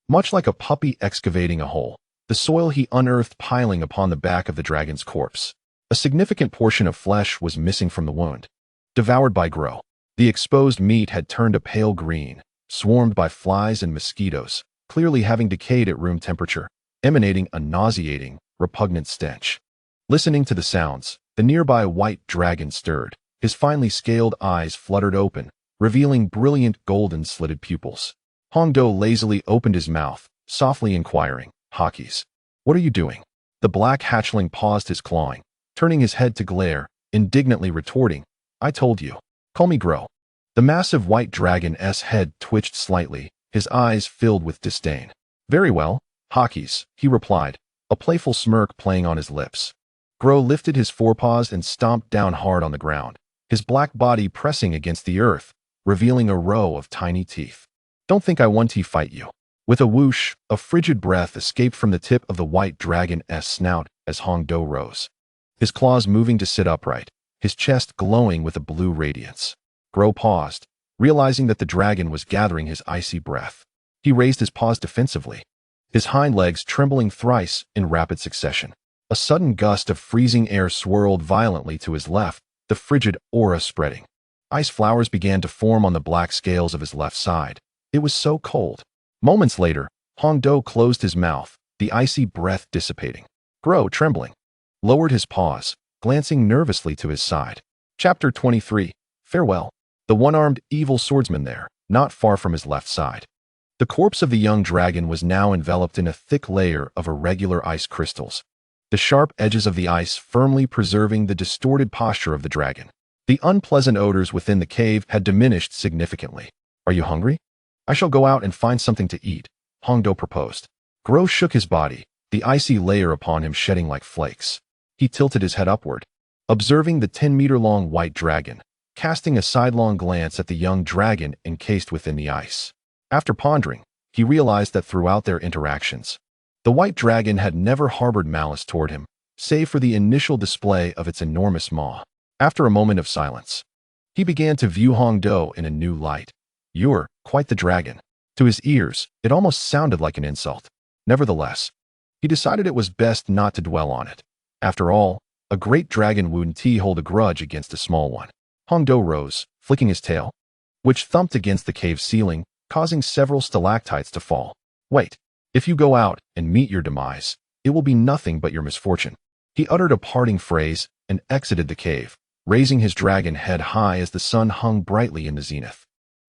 Much like a puppy excavating a hole, the soil he unearthed piling upon the back of the dragon's corpse. A significant portion of flesh was missing from the wound. Devoured by Grow, the exposed meat had turned a pale green, swarmed by flies and mosquitoes, clearly having decayed at room temperature, emanating a nauseating, repugnant stench. Listening to the sounds, the nearby white dragon stirred. His finely scaled eyes fluttered open, revealing brilliant golden slitted pupils. Hongdo lazily opened his mouth, softly inquiring, "Hawkies, what are you doing?" The black hatchling paused his clawing, turning his head to glare, indignantly retorting, "I told you. Call me Grow." The massive white dragon's head twitched slightly, his eyes filled with disdain. "Very well, Hawkies," he replied, a playful smirk playing on his lips. Grow lifted his forepaws and stomped down hard on the ground, his black body pressing against the earth, revealing a row of tiny teeth. "Don't think I want to fight you." With a whoosh, a frigid breath escaped from the tip of the white dragon's snout as Hongdo rose, his claws moving to sit upright, his chest glowing with a blue radiance. Grow paused, realizing that the dragon was gathering his icy breath. He raised his paws defensively, his hind legs trembling thrice in rapid succession. A sudden gust of freezing air swirled violently to his left, the frigid aura spreading. Ice flowers began to form on the black scales of his left side. It was so cold. Moments later, Hongdo closed his mouth, the icy breath dissipating. Grow, trembling, lowered his paws, glancing nervously to his side. Chapter 23. Farewell. The one-armed evil swordsman there, not far from his left side. The corpse of the young dragon was now enveloped in a thick layer of irregular ice crystals, the sharp edges of the ice firmly preserving the distorted posture of the dragon. The unpleasant odors within the cave had diminished significantly. "Are you hungry? I shall go out and find something to eat," Hongdo proposed. Grow shook his body, the icy layer upon him shedding like flakes. He tilted his head upward, observing the 10-meter-long white dragon, casting a sidelong glance at the young dragon encased within the ice. After pondering, he realized that throughout their interactions, the white dragon had never harbored malice toward him, save for the initial display of its enormous maw. After a moment of silence, he began to view Hongdo in a new light. "You're quite the dragon." To his ears, it almost sounded like an insult. Nevertheless, he decided it was best not to dwell on it. After all, a great dragon wouldn't hold a grudge against a small one. Hongdo rose, flicking his tail, which thumped against the cave ceiling, causing several stalactites to fall. "Wait. If you go out and meet your demise, it will be nothing but your misfortune." He uttered a parting phrase and exited the cave, raising his dragon head high as the sun hung brightly in the zenith.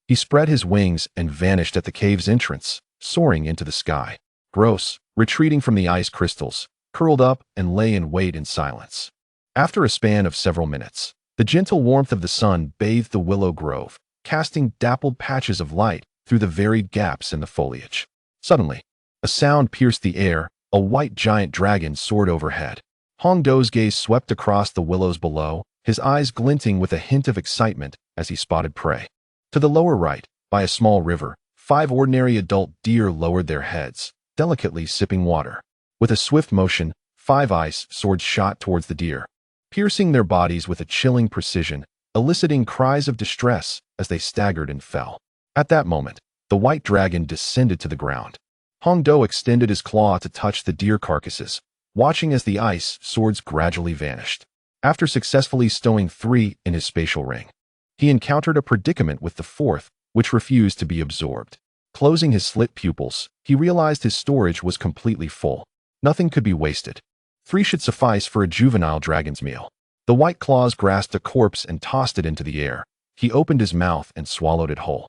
He spread his wings and vanished at the cave's entrance, soaring into the sky. Gross, retreating from the ice crystals, curled up and lay in wait in silence. After a span of several minutes, the gentle warmth of the sun bathed the willow grove, casting dappled patches of light through the varied gaps in the foliage. Suddenly, a sound pierced the air. A white giant dragon soared overhead. Hongdo's gaze swept across the willows below, his eyes glinting with a hint of excitement as he spotted prey. To the lower right, by a small river, 5 ordinary adult deer lowered their heads, delicately sipping water. With a swift motion, 5 ice swords shot towards the deer, piercing their bodies with a chilling precision, eliciting cries of distress as they staggered and fell. At that moment, the white dragon descended to the ground. Hongdo extended his claw to touch the deer carcasses, watching as the ice swords gradually vanished. After successfully stowing 3 in his spatial ring, he encountered a predicament with the 4th, which refused to be absorbed. Closing his slit pupils, he realized his storage was completely full. Nothing could be wasted. 3 should suffice for a juvenile dragon's meal. The white claws grasped a corpse and tossed it into the air. He opened his mouth and swallowed it whole,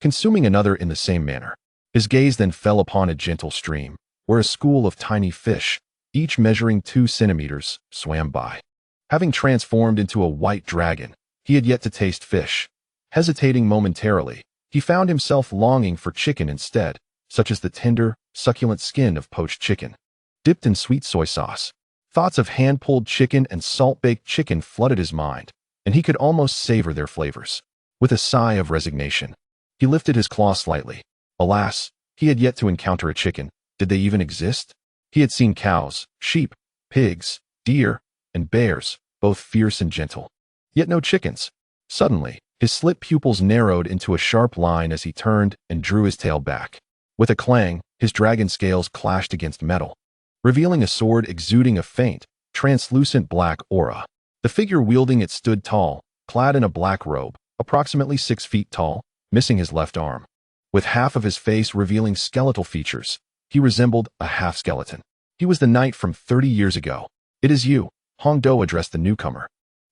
consuming another in the same manner. His gaze then fell upon a gentle stream, where a school of tiny fish, each measuring 2 centimeters, swam by. Having transformed into a white dragon, he had yet to taste fish. Hesitating momentarily, he found himself longing for chicken instead, such as the tender, succulent skin of poached chicken, dipped in sweet soy sauce. Thoughts of hand-pulled chicken and salt-baked chicken flooded his mind, and he could almost savor their flavors. With a sigh of resignation, he lifted his claw slightly. Alas, he had yet to encounter a chicken. Did they even exist? He had seen cows, sheep, pigs, deer, and bears, both fierce and gentle. Yet no chickens. Suddenly, his slit pupils narrowed into a sharp line as he turned and drew his tail back. With a clang, his dragon scales clashed against metal, revealing a sword exuding a faint, translucent black aura. The figure wielding it stood tall, clad in a black robe, approximately 6 feet tall, missing his left arm. With half of his face revealing skeletal features, he resembled a half-skeleton. He was the knight from 30 years ago. "It is you," Hong Do addressed the newcomer,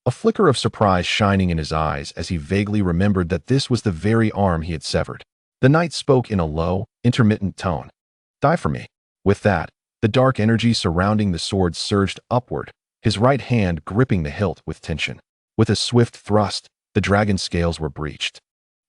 a flicker of surprise shining in his eyes as he vaguely remembered that this was the very arm he had severed. The knight spoke in a low, intermittent tone. "Die for me." With that, the dark energy surrounding the sword surged upward, his right hand gripping the hilt with tension. With a swift thrust, the dragon's scales were breached,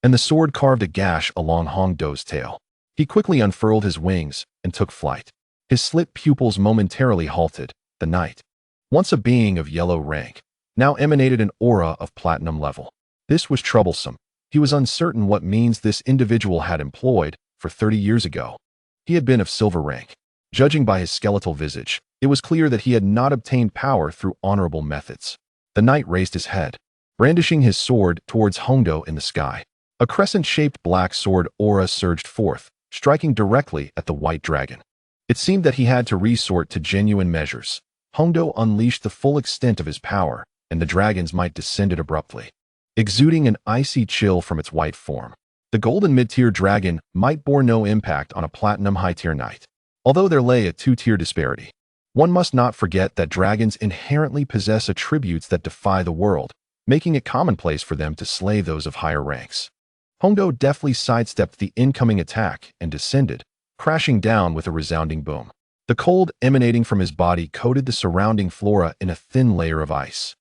and the sword carved a gash along Hong Do's tail. He quickly unfurled his wings and took flight. His slit pupils momentarily halted. The knight, once a being of yellow rank, now emanated an aura of platinum level. This was troublesome. He was uncertain what means this individual had employed for 30 years ago. He had been of silver rank. Judging by his skeletal visage, it was clear that he had not obtained power through honorable methods. The knight raised his head, brandishing his sword towards Hong Do in the sky. A crescent-shaped black sword aura surged forth, striking directly at the white dragon. It seemed that he had to resort to genuine measures. Hong Do unleashed the full extent of his power, and the dragon's might descended abruptly, exuding an icy chill from its white form. The golden mid-tier dragon might bore no impact on a platinum high-tier knight, although there lay a 2-tier disparity. One must not forget that dragons inherently possess attributes that defy the world, making it commonplace for them to slay those of higher ranks. Hong Do deftly sidestepped the incoming attack and descended, crashing down with a resounding boom. The cold emanating from his body coated the surrounding flora in a thin layer of ice.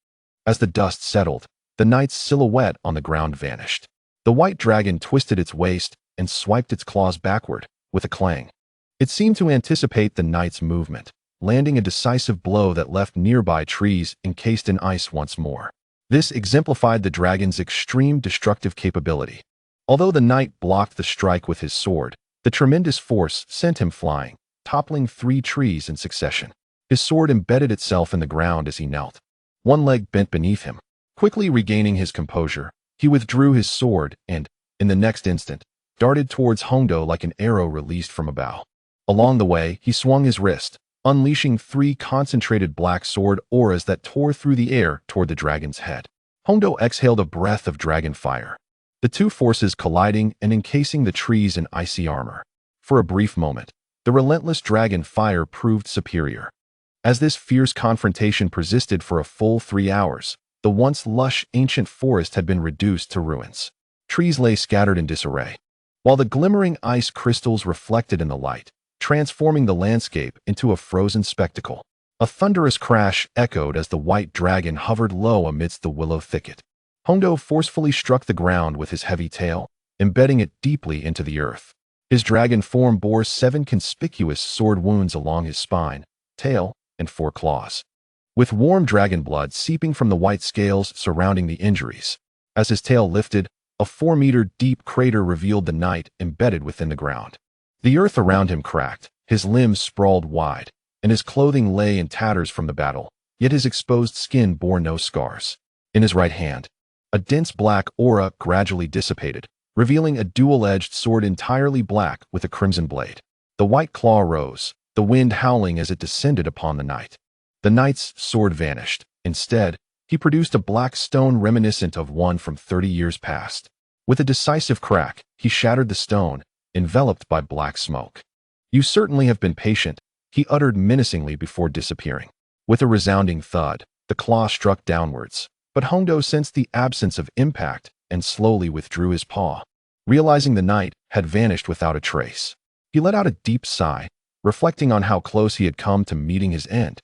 As the dust settled, the knight's silhouette on the ground vanished. The white dragon twisted its waist and swiped its claws backward with a clang. It seemed to anticipate the knight's movement, landing a decisive blow that left nearby trees encased in ice once more. This exemplified the dragon's extreme destructive capability. Although the knight blocked the strike with his sword, the tremendous force sent him flying, toppling 3 trees in succession. His sword embedded itself in the ground as he knelt. One leg bent beneath him. Quickly regaining his composure, he withdrew his sword and, in the next instant, darted towards Hong Do like an arrow released from a bow. Along the way, he swung his wrist, unleashing 3 concentrated black sword auras that tore through the air toward the dragon's head. Hong Do exhaled a breath of dragon fire, the 2 forces colliding and encasing the trees in icy armor. For a brief moment, the relentless dragon fire proved superior. As this fierce confrontation persisted for a full 3 hours, the once lush ancient forest had been reduced to ruins. Trees lay scattered in disarray, while the glimmering ice crystals reflected in the light, transforming the landscape into a frozen spectacle. A thunderous crash echoed as the white dragon hovered low amidst the willow thicket. Hong Do forcefully struck the ground with his heavy tail, embedding it deeply into the earth. His dragon form bore 7 conspicuous sword wounds along his spine, tail, and 4 claws, with warm dragon blood seeping from the white scales surrounding the injuries. As his tail lifted, a 4-meter-deep crater revealed the knight embedded within the ground. The earth around him cracked, his limbs sprawled wide, and his clothing lay in tatters from the battle, yet his exposed skin bore no scars. In his right hand, a dense black aura gradually dissipated, revealing a dual-edged sword entirely black with a crimson blade. The white claw rose, the wind howling as it descended upon the knight. The knight's sword vanished. Instead, he produced a black stone reminiscent of one from 30 years past. With a decisive crack, he shattered the stone, enveloped by black smoke. "You certainly have been patient," he uttered menacingly before disappearing. With a resounding thud, the claw struck downwards, but Hong Do sensed the absence of impact and slowly withdrew his paw. Realizing the knight had vanished without a trace, he let out a deep sigh, reflecting on how close he had come to meeting his end.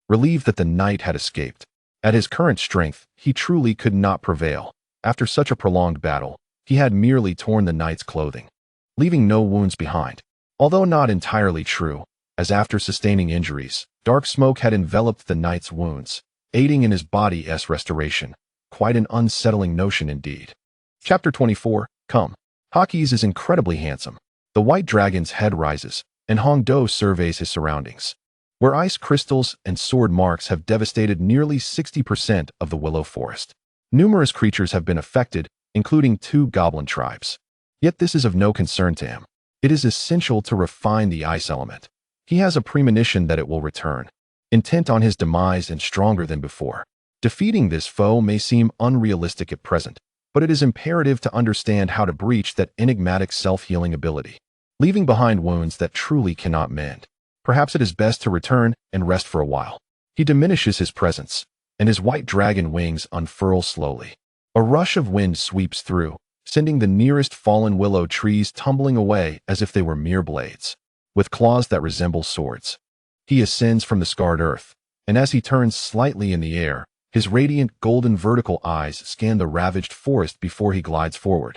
Relieved that the knight had escaped. At his current strength, he truly could not prevail. After such a prolonged battle, he had merely torn the knight's clothing, leaving no wounds behind. Although not entirely true, as after sustaining injuries, dark smoke had enveloped the knight's wounds, aiding in his body's restoration. Quite an unsettling notion indeed. Chapter 24, Come. Hakis is incredibly handsome. The white dragon's head rises, and Hong Do surveys his surroundings. where ice crystals and sword marks have devastated nearly 60% of the willow forest. Numerous creatures have been affected, including 2 goblin tribes. Yet this is of no concern to him. It is essential to refine the ice element. He has a premonition that it will return, intent on his demise and stronger than before. Defeating this foe may seem unrealistic at present, but it is imperative to understand how to breach that enigmatic self-healing ability, leaving behind wounds that truly cannot mend. Perhaps it is best to return and rest for a while. He diminishes his presence, and his white dragon wings unfurl slowly. A rush of wind sweeps through, sending the nearest fallen willow trees tumbling away as if they were mere blades, with claws that resemble swords. He ascends from the scarred earth, and as he turns slightly in the air, his radiant golden vertical eyes scan the ravaged forest before he glides forward,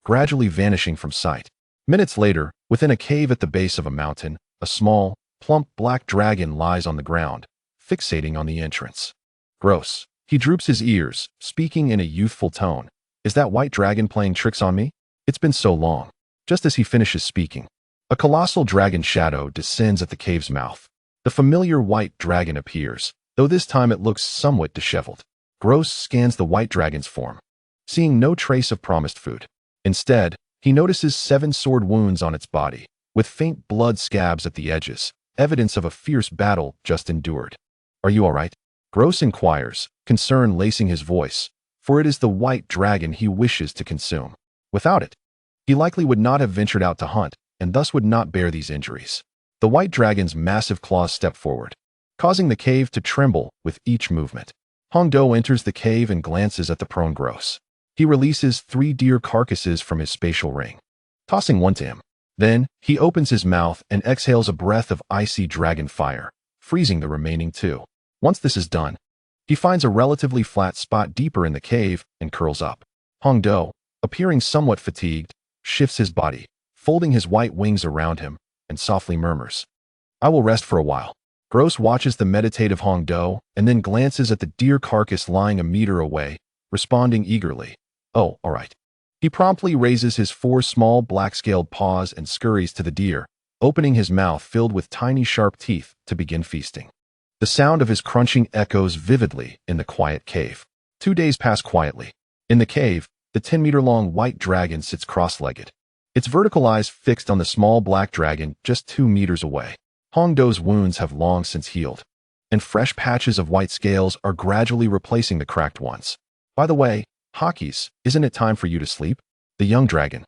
gradually vanishing from sight. Minutes later, within a cave at the base of a mountain, a small, plump black dragon lies on the ground, fixating on the entrance. Gross. He droops his ears, speaking in a youthful tone. Is that white dragon playing tricks on me? It's been so long. Just as he finishes speaking, a colossal dragon shadow descends at the cave's mouth. The familiar white dragon appears, though this time it looks somewhat disheveled. Gross scans the white dragon's form, seeing no trace of promised food. Instead, he notices 7 sword wounds on its body, with faint blood scabs at the edges, evidence of a fierce battle just endured. Are you all right? Gross inquires, concern lacing his voice, for it is the white dragon he wishes to consume. Without it, he likely would not have ventured out to hunt, and thus would not bear these injuries. The white dragon's massive claws step forward, causing the cave to tremble with each movement. Hongdo enters the cave and glances at the prone Gross. He releases 3 deer carcasses from his spatial ring, tossing one to him. Then, he opens his mouth and exhales a breath of icy dragon fire, freezing the remaining 2. Once this is done, he finds a relatively flat spot deeper in the cave and curls up. Hongdo, appearing somewhat fatigued, shifts his body, folding his white wings around him, and softly murmurs, "I will rest for a while." Gross watches the meditative Hongdo and then glances at the deer carcass lying a meter away, responding eagerly, "Oh, all right." He promptly raises his 4 small black-scaled paws and scurries to the deer, opening his mouth filled with tiny sharp teeth to begin feasting. The sound of his crunching echoes vividly in the quiet cave. 2 days pass quietly. In the cave, the 10-meter-long white dragon sits cross-legged, its vertical eyes fixed on the small black dragon just 2 meters away. Hongdo's wounds have long since healed, and fresh patches of white scales are gradually replacing the cracked ones. By the way, Hawkies, isn't it time for you to sleep? The young dragon,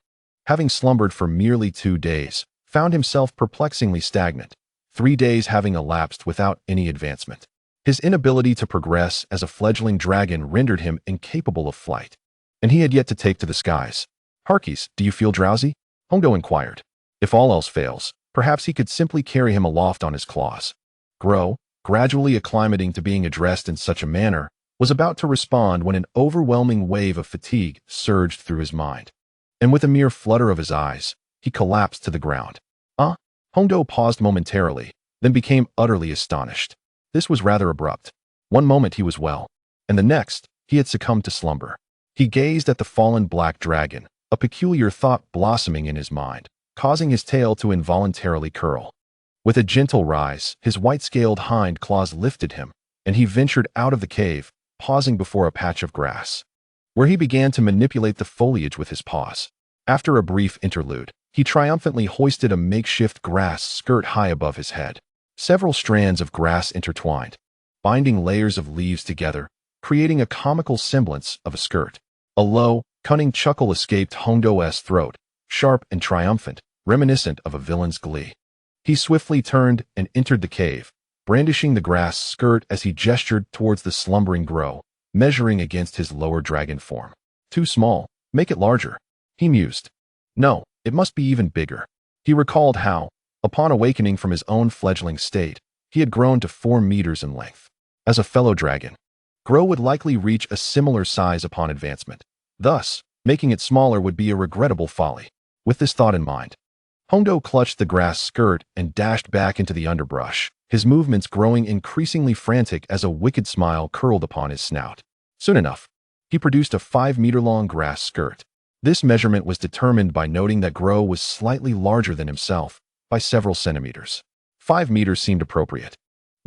having slumbered for merely 2 days, found himself perplexingly stagnant, 3 days having elapsed without any advancement. His inability to progress as a fledgling dragon rendered him incapable of flight, and he had yet to take to the skies. "Harkies, do you feel drowsy?" Hongdo inquired. If all else fails, perhaps he could simply carry him aloft on his claws. Gro, gradually acclimating to being addressed in such a manner, was about to respond when an overwhelming wave of fatigue surged through his mind, and with a mere flutter of his eyes, he collapsed to the ground. Hongdo paused momentarily, then became utterly astonished. This was rather abrupt. One moment he was well, and the next, he had succumbed to slumber. He gazed at the fallen black dragon, a peculiar thought blossoming in his mind, causing his tail to involuntarily curl. With a gentle rise, his white-scaled hind claws lifted him, and he ventured out of the cave, pausing before a patch of grass, where he began to manipulate the foliage with his paws. After a brief interlude, he triumphantly hoisted a makeshift grass skirt high above his head. Several strands of grass intertwined, binding layers of leaves together, creating a comical semblance of a skirt. A low, cunning chuckle escaped Hongdo's throat, sharp and triumphant, reminiscent of a villain's glee. He swiftly turned and entered the cave, brandishing the grass skirt as he gestured towards the slumbering Gro, measuring against his lower dragon form. "Too small. Make it larger," he mused. "No, it must be even bigger." He recalled how, upon awakening from his own fledgling state, he had grown to 4 meters in length. As a fellow dragon, Gro would likely reach a similar size upon advancement. Thus, making it smaller would be a regrettable folly. With this thought in mind, Hongdo clutched the grass skirt and dashed back into the underbrush, his movements growing increasingly frantic as a wicked smile curled upon his snout. Soon enough, he produced a 5-meter-long grass skirt. This measurement was determined by noting that Gro was slightly larger than himself, by several centimeters. 5 meters seemed appropriate.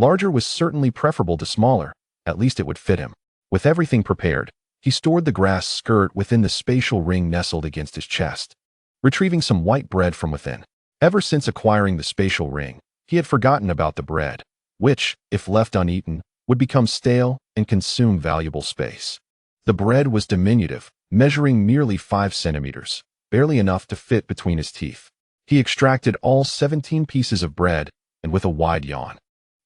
Larger was certainly preferable to smaller, at least it would fit him. With everything prepared, he stored the grass skirt within the spatial ring nestled against his chest, retrieving some white bread from within. Ever since acquiring the spatial ring, he had forgotten about the bread, which, if left uneaten, would become stale and consume valuable space. The bread was diminutive, measuring merely 5 centimeters, barely enough to fit between his teeth. He extracted all 17 pieces of bread, and with a wide yawn,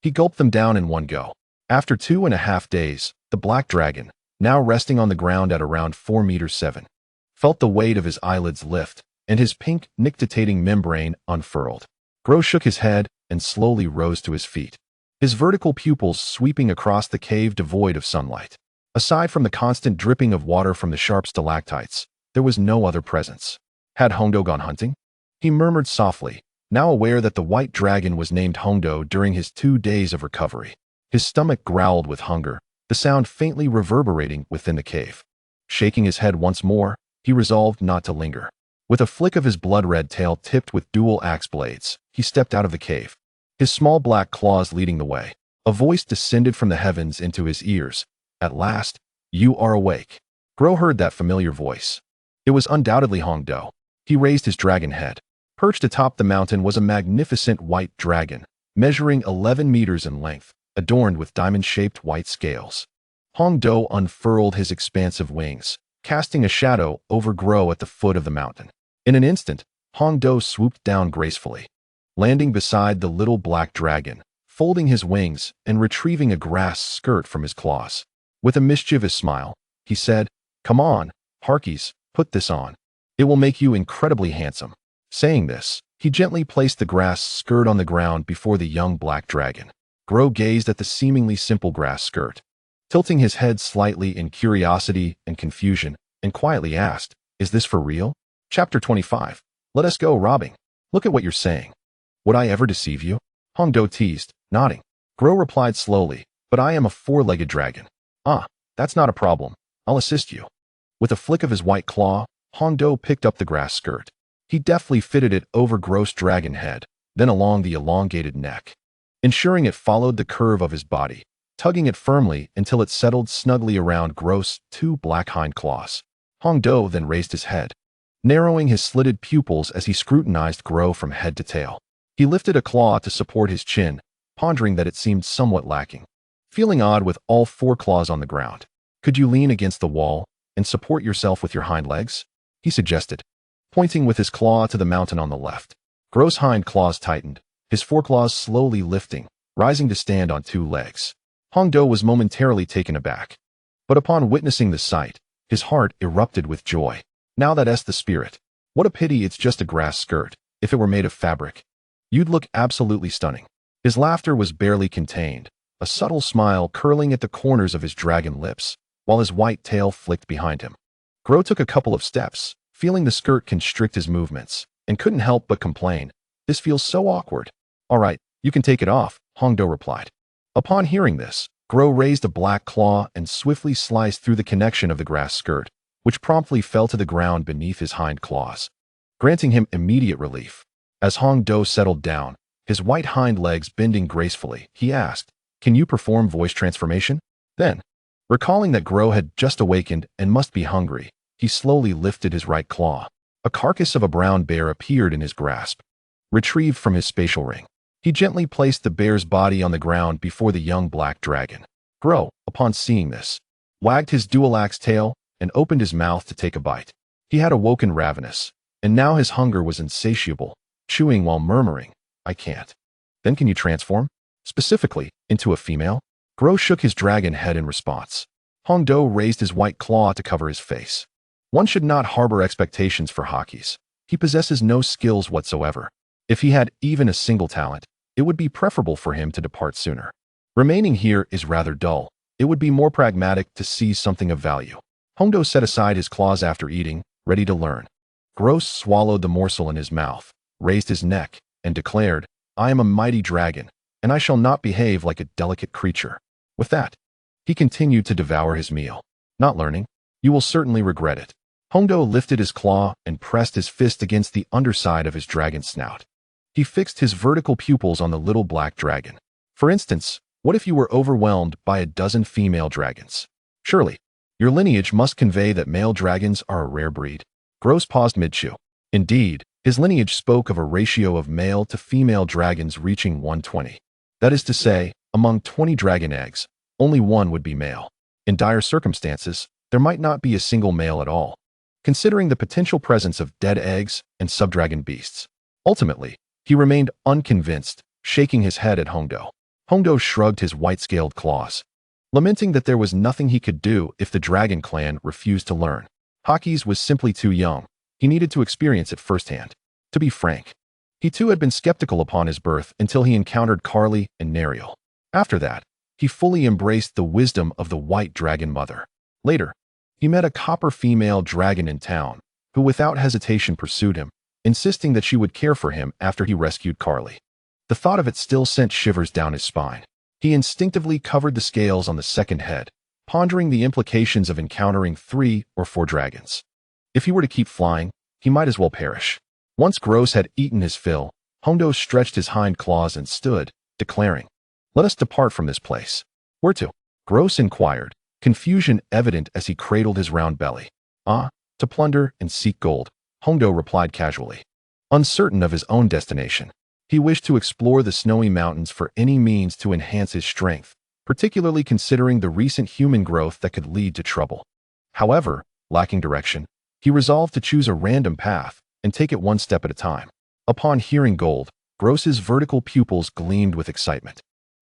he gulped them down in one go. After 2.5 days, the black dragon, now resting on the ground at around 4 meters 7, felt the weight of his eyelids lift, and his pink, nictitating membrane unfurled. Gro shook his head and slowly rose to his feet, his vertical pupils sweeping across the cave devoid of sunlight. Aside from the constant dripping of water from the sharp stalactites, there was no other presence. Had Hongdo gone hunting? He murmured softly, now aware that the white dragon was named Hongdo during his 2 days of recovery. His stomach growled with hunger, the sound faintly reverberating within the cave. Shaking his head once more, he resolved not to linger. With a flick of his blood-red tail tipped with dual axe blades, he stepped out of the cave, his small black claws leading the way. A voice descended from the heavens into his ears. At last, you are awake. Gro heard that familiar voice. It was undoubtedly Hongdo. He raised his dragon head. Perched atop the mountain was a magnificent white dragon, measuring 11 meters in length, adorned with diamond-shaped white scales. Hongdo unfurled his expansive wings, casting a shadow over Gro at the foot of the mountain. In an instant, Hongdo swooped down gracefully, landing beside the little black dragon, folding his wings and retrieving a grass skirt from his claws. With a mischievous smile, he said, "Come on, Harkies, put this on. It will make you incredibly handsome." Saying this, he gently placed the grass skirt on the ground before the young black dragon. Gro gazed at the seemingly simple grass skirt, tilting his head slightly in curiosity and confusion, and quietly asked, "Is this for real?" Chapter 25. Let us go robbing. Look at what you're saying. Would I ever deceive you? Hongdo teased, nodding. Gro replied slowly, "But I am a 4-legged dragon." "Ah, that's not a problem. I'll assist you." With a flick of his white claw, Hongdo picked up the grass skirt. He deftly fitted it over Gro's dragon head, then along the elongated neck, ensuring it followed the curve of his body, tugging it firmly until it settled snugly around Gro's 2 black hind claws. Hongdo then raised his head, narrowing his slitted pupils as he scrutinized Gro from head to tail. He lifted a claw to support his chin, pondering that it seemed somewhat lacking. Feeling odd with all 4 claws on the ground, "Could you lean against the wall and support yourself with your hind legs?" he suggested, pointing with his claw to the mountain on the left. Gro's hind claws tightened, his foreclaws slowly lifting, rising to stand on 2 legs. Hongdo was momentarily taken aback, but upon witnessing the sight, his heart erupted with joy. Now that's the spirit. What a pity it's just a grass skirt. If it were made of fabric, you'd look absolutely stunning. His laughter was barely contained, a subtle smile curling at the corners of his dragon lips, while his white tail flicked behind him. Gro took a couple of steps, feeling the skirt constrict his movements, and couldn't help but complain, "This feels so awkward." "All right, you can take it off," Hongdo replied. Upon hearing this, Gro raised a black claw and swiftly sliced through the connection of the grass skirt, which promptly fell to the ground beneath his hind claws, granting him immediate relief. As Hongdo settled down, his white hind legs bending gracefully, he asked, "Can you perform voice transformation?" Then, recalling that Gro had just awakened and must be hungry, he slowly lifted his right claw. A carcass of a brown bear appeared in his grasp, retrieved from his spatial ring. He gently placed the bear's body on the ground before the young black dragon. Gro, upon seeing this, wagged his dual-axe tail and opened his mouth to take a bite. He had awoken ravenous, and now his hunger was insatiable, chewing while murmuring, "I can't." "Then can you transform? Specifically, into a female?" Gro shook his dragon head in response. Hongdo raised his white claw to cover his face. One should not harbor expectations for Hakis. He possesses no skills whatsoever. If he had even a single talent, it would be preferable for him to depart sooner. Remaining here is rather dull. It would be more pragmatic to seize something of value. Hongdo set aside his claws after eating, ready to learn. Gro swallowed the morsel in his mouth, raised his neck, and declared, "I am a mighty dragon, and I shall not behave like a delicate creature." With that, he continued to devour his meal. "Not learning? You will certainly regret it." Hongdo lifted his claw and pressed his fist against the underside of his dragon's snout. He fixed his vertical pupils on the little black dragon. "For instance, What if you were overwhelmed by a dozen female dragons? Surely, your lineage must convey that male dragons are a rare breed. Gross paused mid-chew. Indeed, his lineage spoke of a ratio of male to female dragons reaching 120. That is to say, among 20 dragon eggs, only one would be male. In dire circumstances, there might not be a single male at all, considering the potential presence of dead eggs and subdragon beasts. Ultimately, he remained unconvinced, shaking his head at Hongdo. Hongdo shrugged his white-scaled claws, lamenting that there was nothing he could do if the dragon clan refused to learn. Hakis was simply too young. He needed to experience it firsthand. To be frank, he too had been skeptical upon his birth until he encountered Carly and Nariel. After that, he fully embraced the wisdom of the white dragon mother. Later, he met a copper female dragon in town, who without hesitation pursued him, insisting that she would care for him after he rescued Carly. The thought of it still sent shivers down his spine. He instinctively covered the scales on the second head, pondering the implications of encountering 3 or 4 dragons. If he were to keep flying, he might as well perish. Once Gross had eaten his fill, Hongdo stretched his hind claws and stood, declaring, "Let us depart from this place." "Where to?" Gross inquired, confusion evident as he cradled his round belly. "Ah, to plunder and seek gold," Hongdo replied casually. Uncertain of his own destination, he wished to explore the snowy mountains for any means to enhance his strength, particularly considering the recent human growth that could lead to trouble. However, lacking direction, he resolved to choose a random path and take it one step at a time. Upon hearing gold, Gross's vertical pupils gleamed with excitement,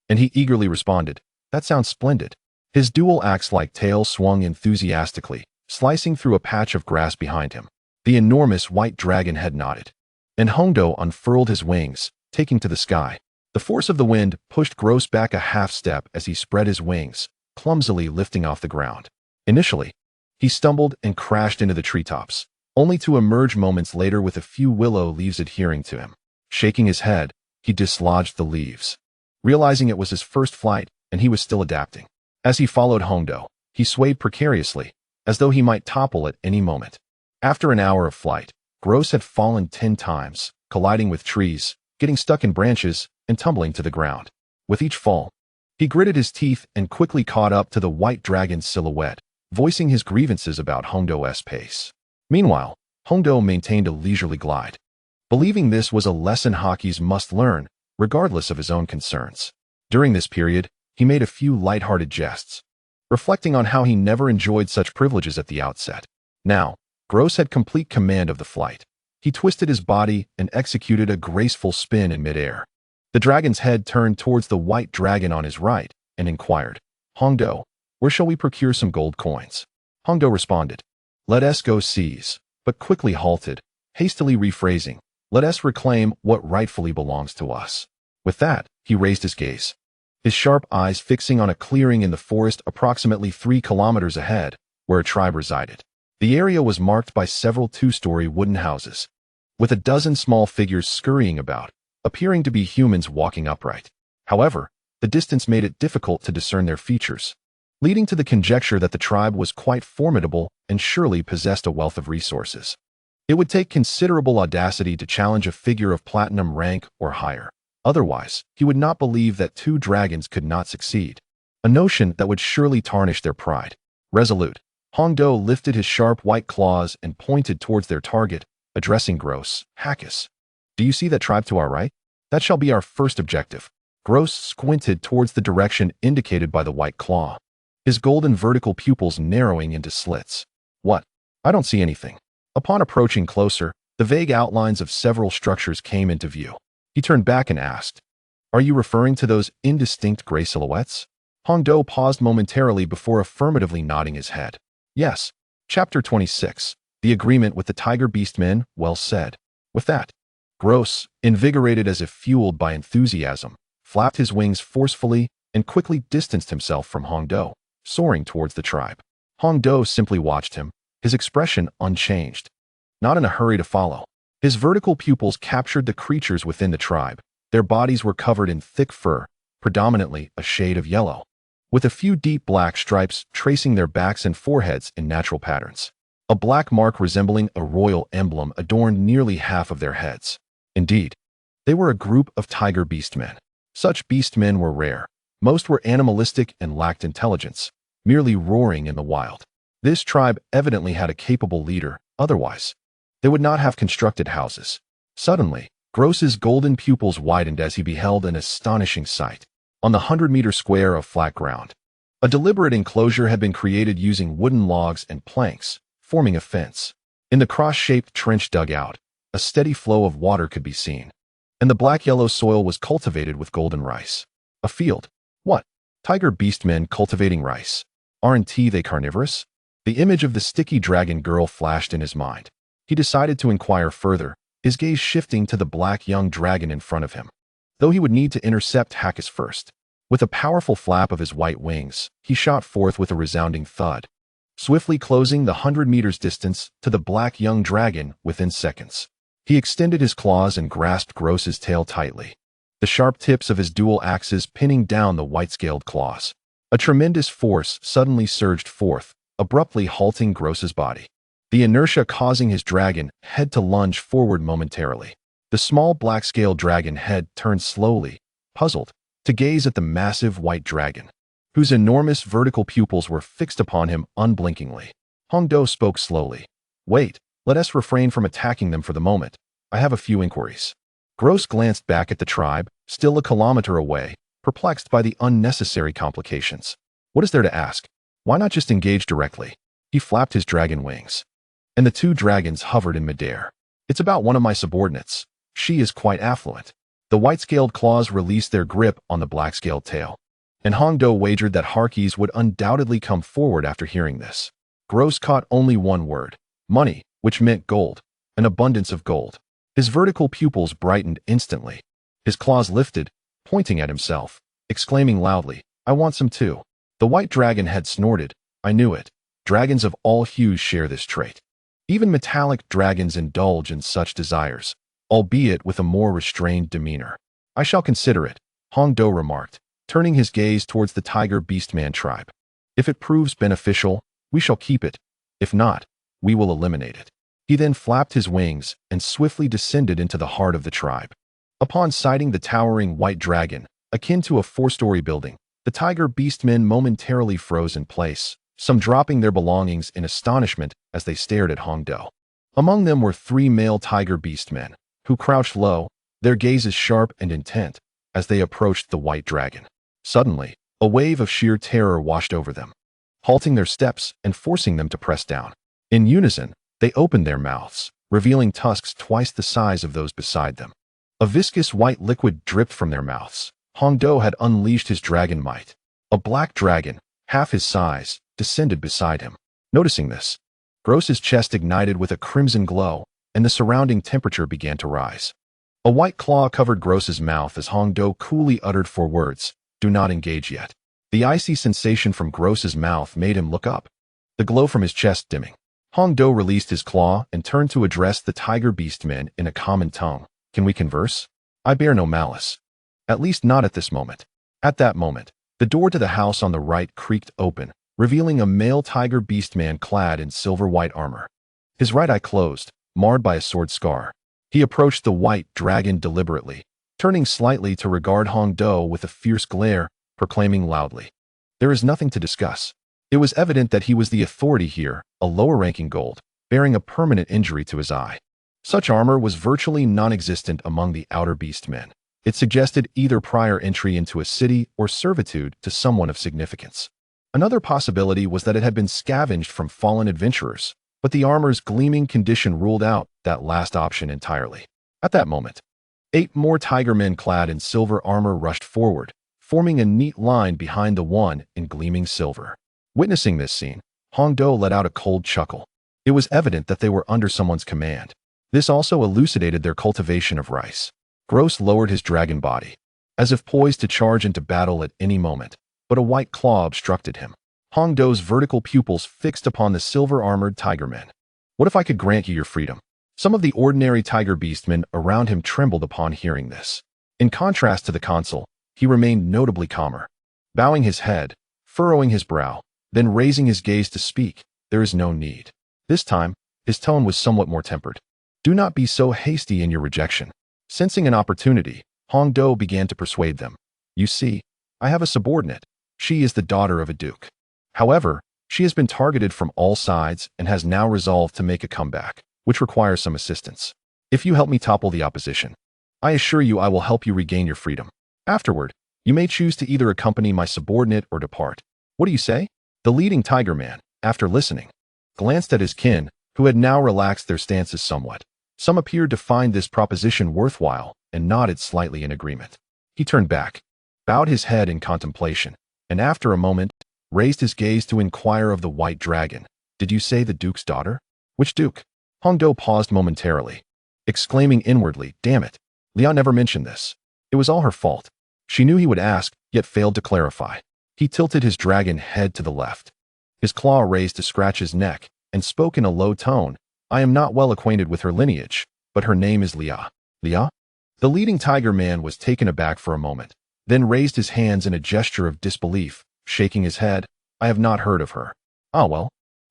and he eagerly responded, "That sounds splendid." His dual axe-like tail swung enthusiastically, slicing through a patch of grass behind him. The enormous white dragon head nodded, and Hongdo unfurled his wings, taking to the sky. The force of the wind pushed Gross back a half-step as he spread his wings, clumsily lifting off the ground. Initially, he stumbled and crashed into the treetops, only to emerge moments later with a few willow leaves adhering to him. Shaking his head, he dislodged the leaves, realizing it was his first flight and he was still adapting. As he followed Hongdo, he swayed precariously, as though he might topple at any moment. After an hour of flight, Gross had fallen 10 times, colliding with trees, getting stuck in branches, and tumbling to the ground. With each fall, he gritted his teeth and quickly caught up to the white dragon's silhouette, voicing his grievances about Hongdo's pace. Meanwhile, Hongdo maintained a leisurely glide, believing this was a lesson Hakis must learn, regardless of his own concerns. During this period, he made a few light-hearted jests, reflecting on how he never enjoyed such privileges at the outset. Now, Gross had complete command of the flight. He twisted his body and executed a graceful spin in midair. The dragon's head turned towards the white dragon on his right and inquired, "Hongdo, where shall we procure some gold coins?" Hongdo responded, "Let us go seize," but quickly halted, hastily rephrasing, "Let us reclaim what rightfully belongs to us." With that, he raised his gaze, his sharp eyes fixing on a clearing in the forest approximately 3 kilometers ahead, where a tribe resided. The area was marked by several 2-story wooden houses, with a dozen small figures scurrying about, appearing to be humans walking upright. However, the distance made it difficult to discern their features, leading to the conjecture that the tribe was quite formidable and surely possessed a wealth of resources. It would take considerable audacity to challenge a figure of platinum rank or higher. Otherwise, he would not believe that 2 dragons could not succeed, a notion that would surely tarnish their pride. Resolute, Hongdo lifted his sharp white claws and pointed towards their target, addressing Gross. "Hakis, do you see that tribe to our right? That shall be our first objective." Gross squinted towards the direction indicated by the white claw, his golden vertical pupils narrowing into slits. "What? I don't see anything." Upon approaching closer, the vague outlines of several structures came into view. He turned back and asked, "Are you referring to those indistinct gray silhouettes?" Hongdo paused momentarily before affirmatively nodding his head. "Yes." Chapter 26. The Agreement with the Tiger Beastmen. Well said. With that, Gross, invigorated as if fueled by enthusiasm, flapped his wings forcefully and quickly distanced himself from Hongdo, soaring towards the tribe. Hongdo simply watched him, his expression unchanged, not in a hurry to follow. His vertical pupils captured the creatures within the tribe. Their bodies were covered in thick fur, predominantly a shade of yellow, with a few deep black stripes tracing their backs and foreheads in natural patterns. A black mark resembling a royal emblem adorned nearly half of their heads. Indeed, they were a group of tiger beastmen. Such beastmen were rare, Most were animalistic and lacked intelligence, merely roaring in the wild. This tribe evidently had a capable leader, otherwise they would not have constructed houses. Suddenly, Gross's golden pupils widened as he beheld an astonishing sight. On the 100-meter square of flat ground, a deliberate enclosure had been created using wooden logs and planks, forming a fence. In the cross-shaped trench dugout, a steady flow of water could be seen, and the black-yellow soil was cultivated with golden rice. A field. What? Tiger beastmen cultivating rice. Aren't they carnivorous? The image of the sticky dragon girl flashed in his mind. He decided to inquire further, his gaze shifting to the black young dragon in front of him. Though he would need to intercept Hackus first. With a powerful flap of his white wings, he shot forth with a resounding thud, swiftly closing the 100 meters distance to the black young dragon within seconds. He extended his claws and grasped Gross's tail tightly, the sharp tips of his dual axes pinning down the white-scaled claws. A tremendous force suddenly surged forth, abruptly halting Gross's body, the inertia causing his dragon head to lunge forward momentarily. The small black-scaled dragon head turned slowly, puzzled, to gaze at the massive white dragon, whose enormous vertical pupils were fixed upon him unblinkingly. Hongdo spoke slowly. Wait, let us refrain from attacking them for the moment. I have a few inquiries. Gross glanced back at the tribe, still a kilometer away, perplexed by the unnecessary complications. What is there to ask? Why not just engage directly? He flapped his dragon wings, and the two dragons hovered in midair. It's about one of my subordinates. She is quite affluent. The white-scaled claws released their grip on the black-scaled tail, and Hongdo wagered that Harkeys would undoubtedly come forward after hearing this. Gross caught only one word: money, which meant gold, an abundance of gold. His vertical pupils brightened instantly. His claws lifted, pointing at himself, exclaiming loudly, I want some too. The white dragon had snorted. I knew it. Dragons of all hues share this trait. Even metallic dragons indulge in such desires, albeit with a more restrained demeanor. I shall consider it, Hongdo remarked, turning his gaze towards the Tiger Beastman tribe. If it proves beneficial, we shall keep it. If not, we will eliminate it. He then flapped his wings and swiftly descended into the heart of the tribe. Upon sighting the towering white dragon, akin to a 4-story building, the Tiger Beastmen momentarily froze in place, some dropping their belongings in astonishment as they stared at Hongdo. Among them were 3 male Tiger Beastmen, who crouched low, their gazes sharp and intent, as they approached the white dragon. Suddenly, a wave of sheer terror washed over them, halting their steps and forcing them to press down. In unison, they opened their mouths, revealing tusks twice the size of those beside them. A viscous white liquid dripped from their mouths. Hongdo had unleashed his dragon might. A black dragon, half his size, descended beside him. Noticing this, Gross's chest ignited with a crimson glow, and the surrounding temperature began to rise. A white claw covered Gross's mouth as Hongdo coolly uttered 4 words, do not engage yet. The icy sensation from Gross's mouth made him look up, the glow from his chest dimming. Hongdo released his claw and turned to address the Tiger Beastmen in a common tongue. Can we converse? I bear no malice. At least not at this moment. At that moment, the door to the house on the right creaked open, revealing a male Tiger Beastman clad in silver-white armor. His right eye closed, marred by a sword scar. He approached the white dragon deliberately, turning slightly to regard Hongdo with a fierce glare, proclaiming loudly, there is nothing to discuss. It was evident that he was the authority here, a lower-ranking gold, bearing a permanent injury to his eye. Such armor was virtually non-existent among the outer beastmen. It suggested either prior entry into a city or servitude to someone of significance. Another possibility was that it had been scavenged from fallen adventurers, but the armor's gleaming condition ruled out that last option entirely. At that moment, 8 more tiger men clad in silver armor rushed forward, forming a neat line behind the one in gleaming silver. Witnessing this scene, Hongdo let out a cold chuckle. It was evident that they were under someone's command. This also elucidated their cultivation of rice. Gross lowered his dragon body, as if poised to charge into battle at any moment, but a white claw obstructed him. Hongdo's vertical pupils fixed upon the silver-armored tigermen. What if I could grant you your freedom? Some of the ordinary tiger beastmen around him trembled upon hearing this. In contrast to the consul, he remained notably calmer, bowing his head, furrowing his brow, then raising his gaze to speak. There is no need. This time, his tone was somewhat more tempered. Do not be so hasty in your rejection. Sensing an opportunity, Hongdo began to persuade them. You see, I have a subordinate. She is the daughter of a duke. However, she has been targeted from all sides and has now resolved to make a comeback, which requires some assistance. If you help me topple the opposition, I assure you I will help you regain your freedom. Afterward, you may choose to either accompany my subordinate or depart. What do you say? The leading tiger man, after listening, glanced at his kin, who had now relaxed their stances somewhat. Some appeared to find this proposition worthwhile and nodded slightly in agreement. He turned back, bowed his head in contemplation, and after a moment, raised his gaze to inquire of the white dragon. Did you say the duke's daughter? Which duke? Hongdo paused momentarily, exclaiming inwardly, damn it, Liao never mentioned this. It was all her fault. She knew he would ask, yet failed to clarify. He tilted his dragon head to the left, his claw raised to scratch his neck, and spoke in a low tone. I am not well acquainted with her lineage, but her name is Liao. Liao? The leading tiger man was taken aback for a moment, then raised his hands in a gesture of disbelief, shaking his head. I have not heard of her. Ah well,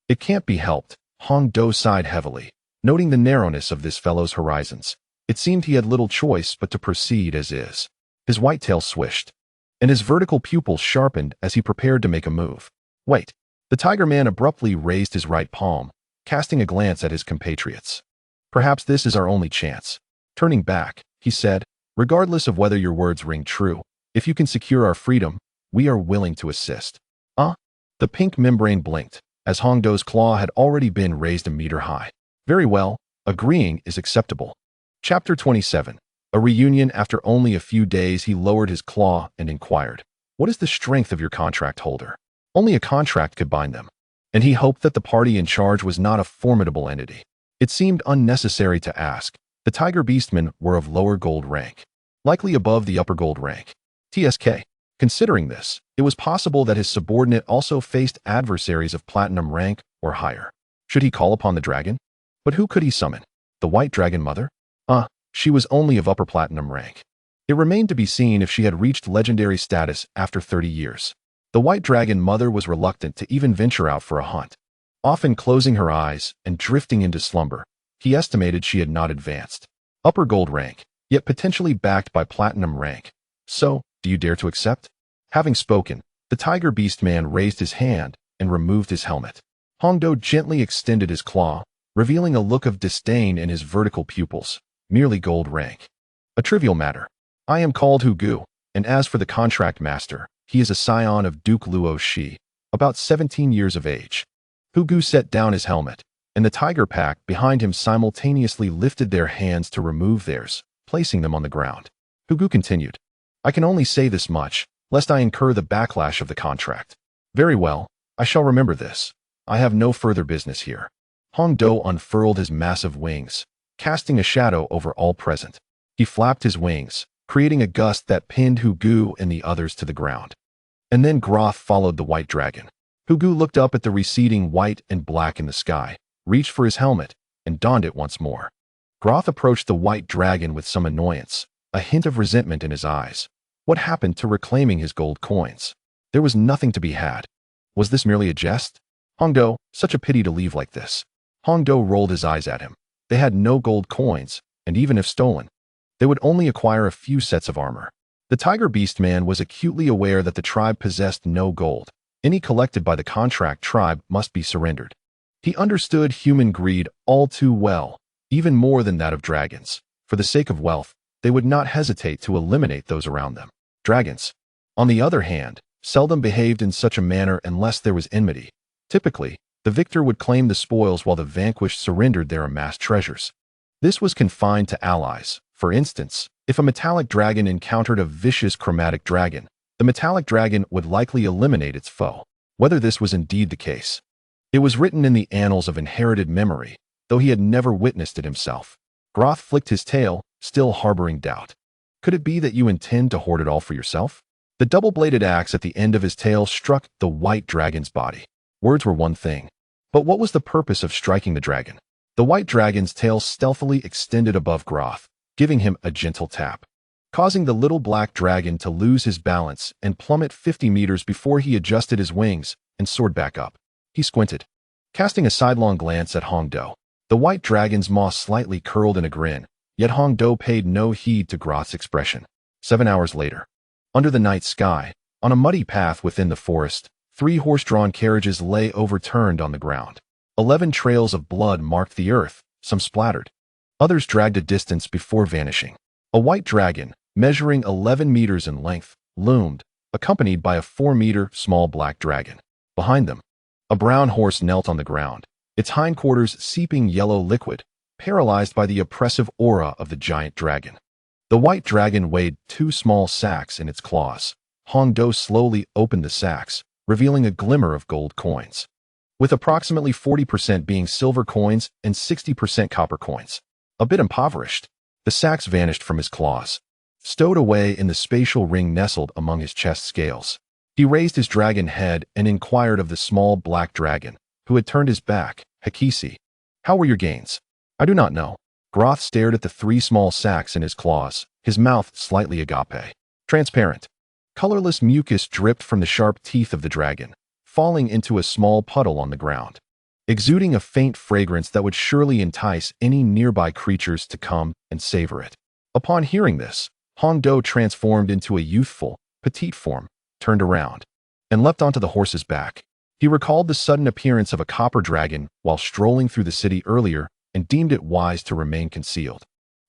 it can't be helped. Hongdo sighed heavily, noting the narrowness of this fellow's horizons. It seemed he had little choice but to proceed as is. His white tail swished, and his vertical pupils sharpened as he prepared to make a move. Wait. The tiger man abruptly raised his right palm, casting a glance at his compatriots. Perhaps this is our only chance. Turning back, he said, regardless of whether your words ring true, if you can secure our freedom, we are willing to assist. The pink membrane blinked, as Hongdo's claw had already been raised a meter high. Very well, agreeing is acceptable. Chapter 27. A reunion. After only a few days, he lowered his claw and inquired, what is the strength of your contract holder? Only a contract could bind them, and he hoped that the party in charge was not a formidable entity. It seemed unnecessary to ask. The tiger beastmen were of lower gold rank, likely above the upper gold rank. TSK. Considering this, it was possible that his subordinate also faced adversaries of platinum rank or higher. Should he call upon the dragon? But who could he summon? The white dragon mother? She was only of upper platinum rank. It remained to be seen if she had reached legendary status after 30 years. The white dragon mother was reluctant to even venture out for a hunt, often closing her eyes and drifting into slumber. He estimated she had not advanced upper gold rank, yet potentially backed by platinum rank. So, do you dare to accept? Having spoken, the tiger beast man raised his hand and removed his helmet. Hongdo gently extended his claw, revealing a look of disdain in his vertical pupils. Merely gold rank. A trivial matter. I am called Hu Gu, and as for the contract master, he is a scion of Duke Luo Shi, about 17 years of age. Hu Gu set down his helmet, and the tiger pack behind him simultaneously lifted their hands to remove theirs, placing them on the ground. Hu Gu continued, I can only say this much, lest I incur the backlash of the contract. Very well, I shall remember this. I have no further business here. Hongdo unfurled his massive wings, casting a shadow over all present. He flapped his wings, creating a gust that pinned Hu Gu and the others to the ground. And then Groth followed the white dragon. Hu Gu looked up at the receding white and black in the sky, reached for his helmet, and donned it once more. Groth approached the white dragon with some annoyance, a hint of resentment in his eyes. What happened to reclaiming his gold coins? There was nothing to be had. Was this merely a jest? Hongdo, such a pity to leave like this. Hongdo rolled his eyes at him. They had no gold coins, and even if stolen, they would only acquire a few sets of armor. The tiger beast man was acutely aware that the tribe possessed no gold. Any collected by the contract tribe must be surrendered. He understood human greed all too well, even more than that of dragons. For the sake of wealth, they would not hesitate to eliminate those around them. Dragons, on the other hand, seldom behaved in such a manner unless there was enmity. Typically, the victor would claim the spoils while the vanquished surrendered their amassed treasures. This was confined to allies. For instance, if a metallic dragon encountered a vicious chromatic dragon, the metallic dragon would likely eliminate its foe. Whether this was indeed the case, it was written in the annals of inherited memory, though he had never witnessed it himself. Groth flicked his tail, still harboring doubt. Could it be that you intend to hoard it all for yourself? The double-bladed axe at the end of his tail struck the white dragon's body. Words were one thing, but what was the purpose of striking the dragon? The white dragon's tail stealthily extended above Groth, giving him a gentle tap, causing the little black dragon to lose his balance and plummet 50 meters before he adjusted his wings and soared back up. He squinted, casting a sidelong glance at Hongdo. The white dragon's maw slightly curled in a grin, yet Hongdo paid no heed to Groth's expression. 7 hours later, under the night sky, On a muddy path within the forest, 3 horse-drawn carriages lay overturned on the ground. 11 trails of blood marked the earth, some splattered. Others dragged a distance before vanishing. A white dragon, measuring 11 meters in length, loomed, accompanied by a 4-meter small black dragon. Behind them, a brown horse knelt on the ground, its hindquarters seeping yellow liquid, paralyzed by the oppressive aura of the giant dragon. The white dragon weighed 2 small sacks in its claws. Hongdo slowly opened the sacks, revealing a glimmer of gold coins, with approximately 40% being silver coins and 60% copper coins. A bit impoverished, the sacks vanished from his claws, stowed away in the spatial ring nestled among his chest scales. He raised his dragon head and inquired of the small black dragon, who had turned his back. Hakisi, how were your gains? I do not know. Groth stared at the 3 small sacks in his claws, his mouth slightly agape. Transparent. Colorless mucus dripped from the sharp teeth of the dragon, falling into a small puddle on the ground, exuding a faint fragrance that would surely entice any nearby creatures to come and savor it. Upon hearing this, Hongdo transformed into a youthful, petite form, turned around, and leapt onto the horse's back. He recalled the sudden appearance of a copper dragon while strolling through the city earlier and deemed it wise to remain concealed.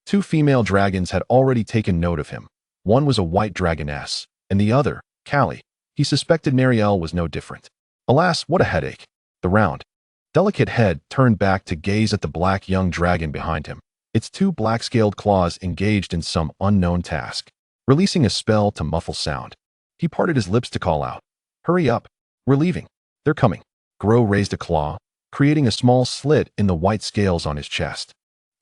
2 female dragons had already taken note of him. One was a white dragoness, and the other, Callie. He suspected Nariel was no different. Alas, what a headache. The round, delicate head turned back to gaze at the black young dragon behind him, its 2 black-scaled claws engaged in some unknown task. Releasing a spell to muffle sound, he parted his lips to call out, "Hurry up. We're leaving. They're coming." Gro raised a claw, creating a small slit in the white scales on his chest.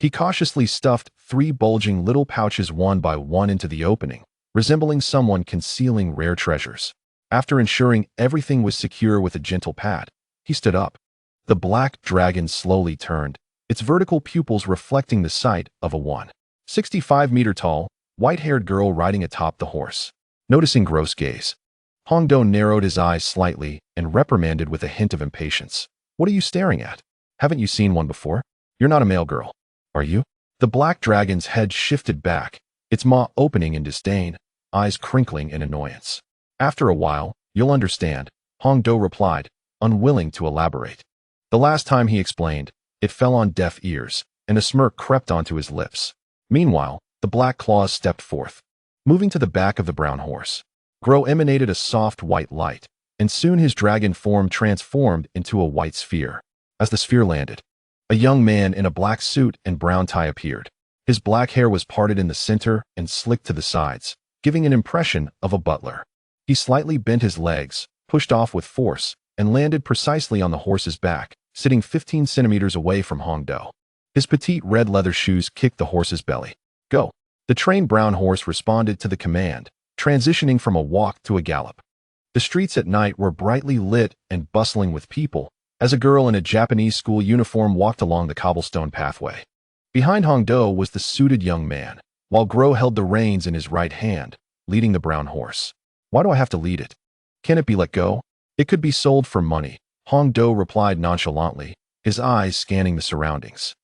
He cautiously stuffed 3 bulging little pouches one by one into the opening, resembling someone concealing rare treasures. After ensuring everything was secure with a gentle pat, he stood up. The black dragon slowly turned, its vertical pupils reflecting the sight of a 165-meter-tall, white-haired girl riding atop the horse. Noticing Gro's gaze, Hongdo narrowed his eyes slightly and reprimanded with a hint of impatience. "What are you staring at? Haven't you seen one before? You're not a male girl, are you?" The black dragon's head shifted back, its maw opening in disdain, eyes crinkling in annoyance. "After a while, you'll understand," Hongdo replied, unwilling to elaborate. The last time he explained, it fell on deaf ears, and a smirk crept onto his lips. Meanwhile, the black claws stepped forth, moving to the back of the brown horse. Gro emanated a soft white light, and soon his dragon form transformed into a white sphere. As the sphere landed, a young man in a black suit and brown tie appeared. His black hair was parted in the center and slicked to the sides, giving an impression of a butler. He slightly bent his legs, pushed off with force, and landed precisely on the horse's back, sitting 15 centimeters away from Hongdo. His petite red leather shoes kicked the horse's belly. "Go." The trained brown horse responded to the command, transitioning from a walk to a gallop. The streets at night were brightly lit and bustling with people, as a girl in a Japanese school uniform walked along the cobblestone pathway. Behind Hongdo was the suited young man, while Gro held the reins in his right hand, leading the brown horse. "Why do I have to lead it? Can it be let go? It could be sold for money," Hongdo replied nonchalantly, his eyes scanning the surroundings.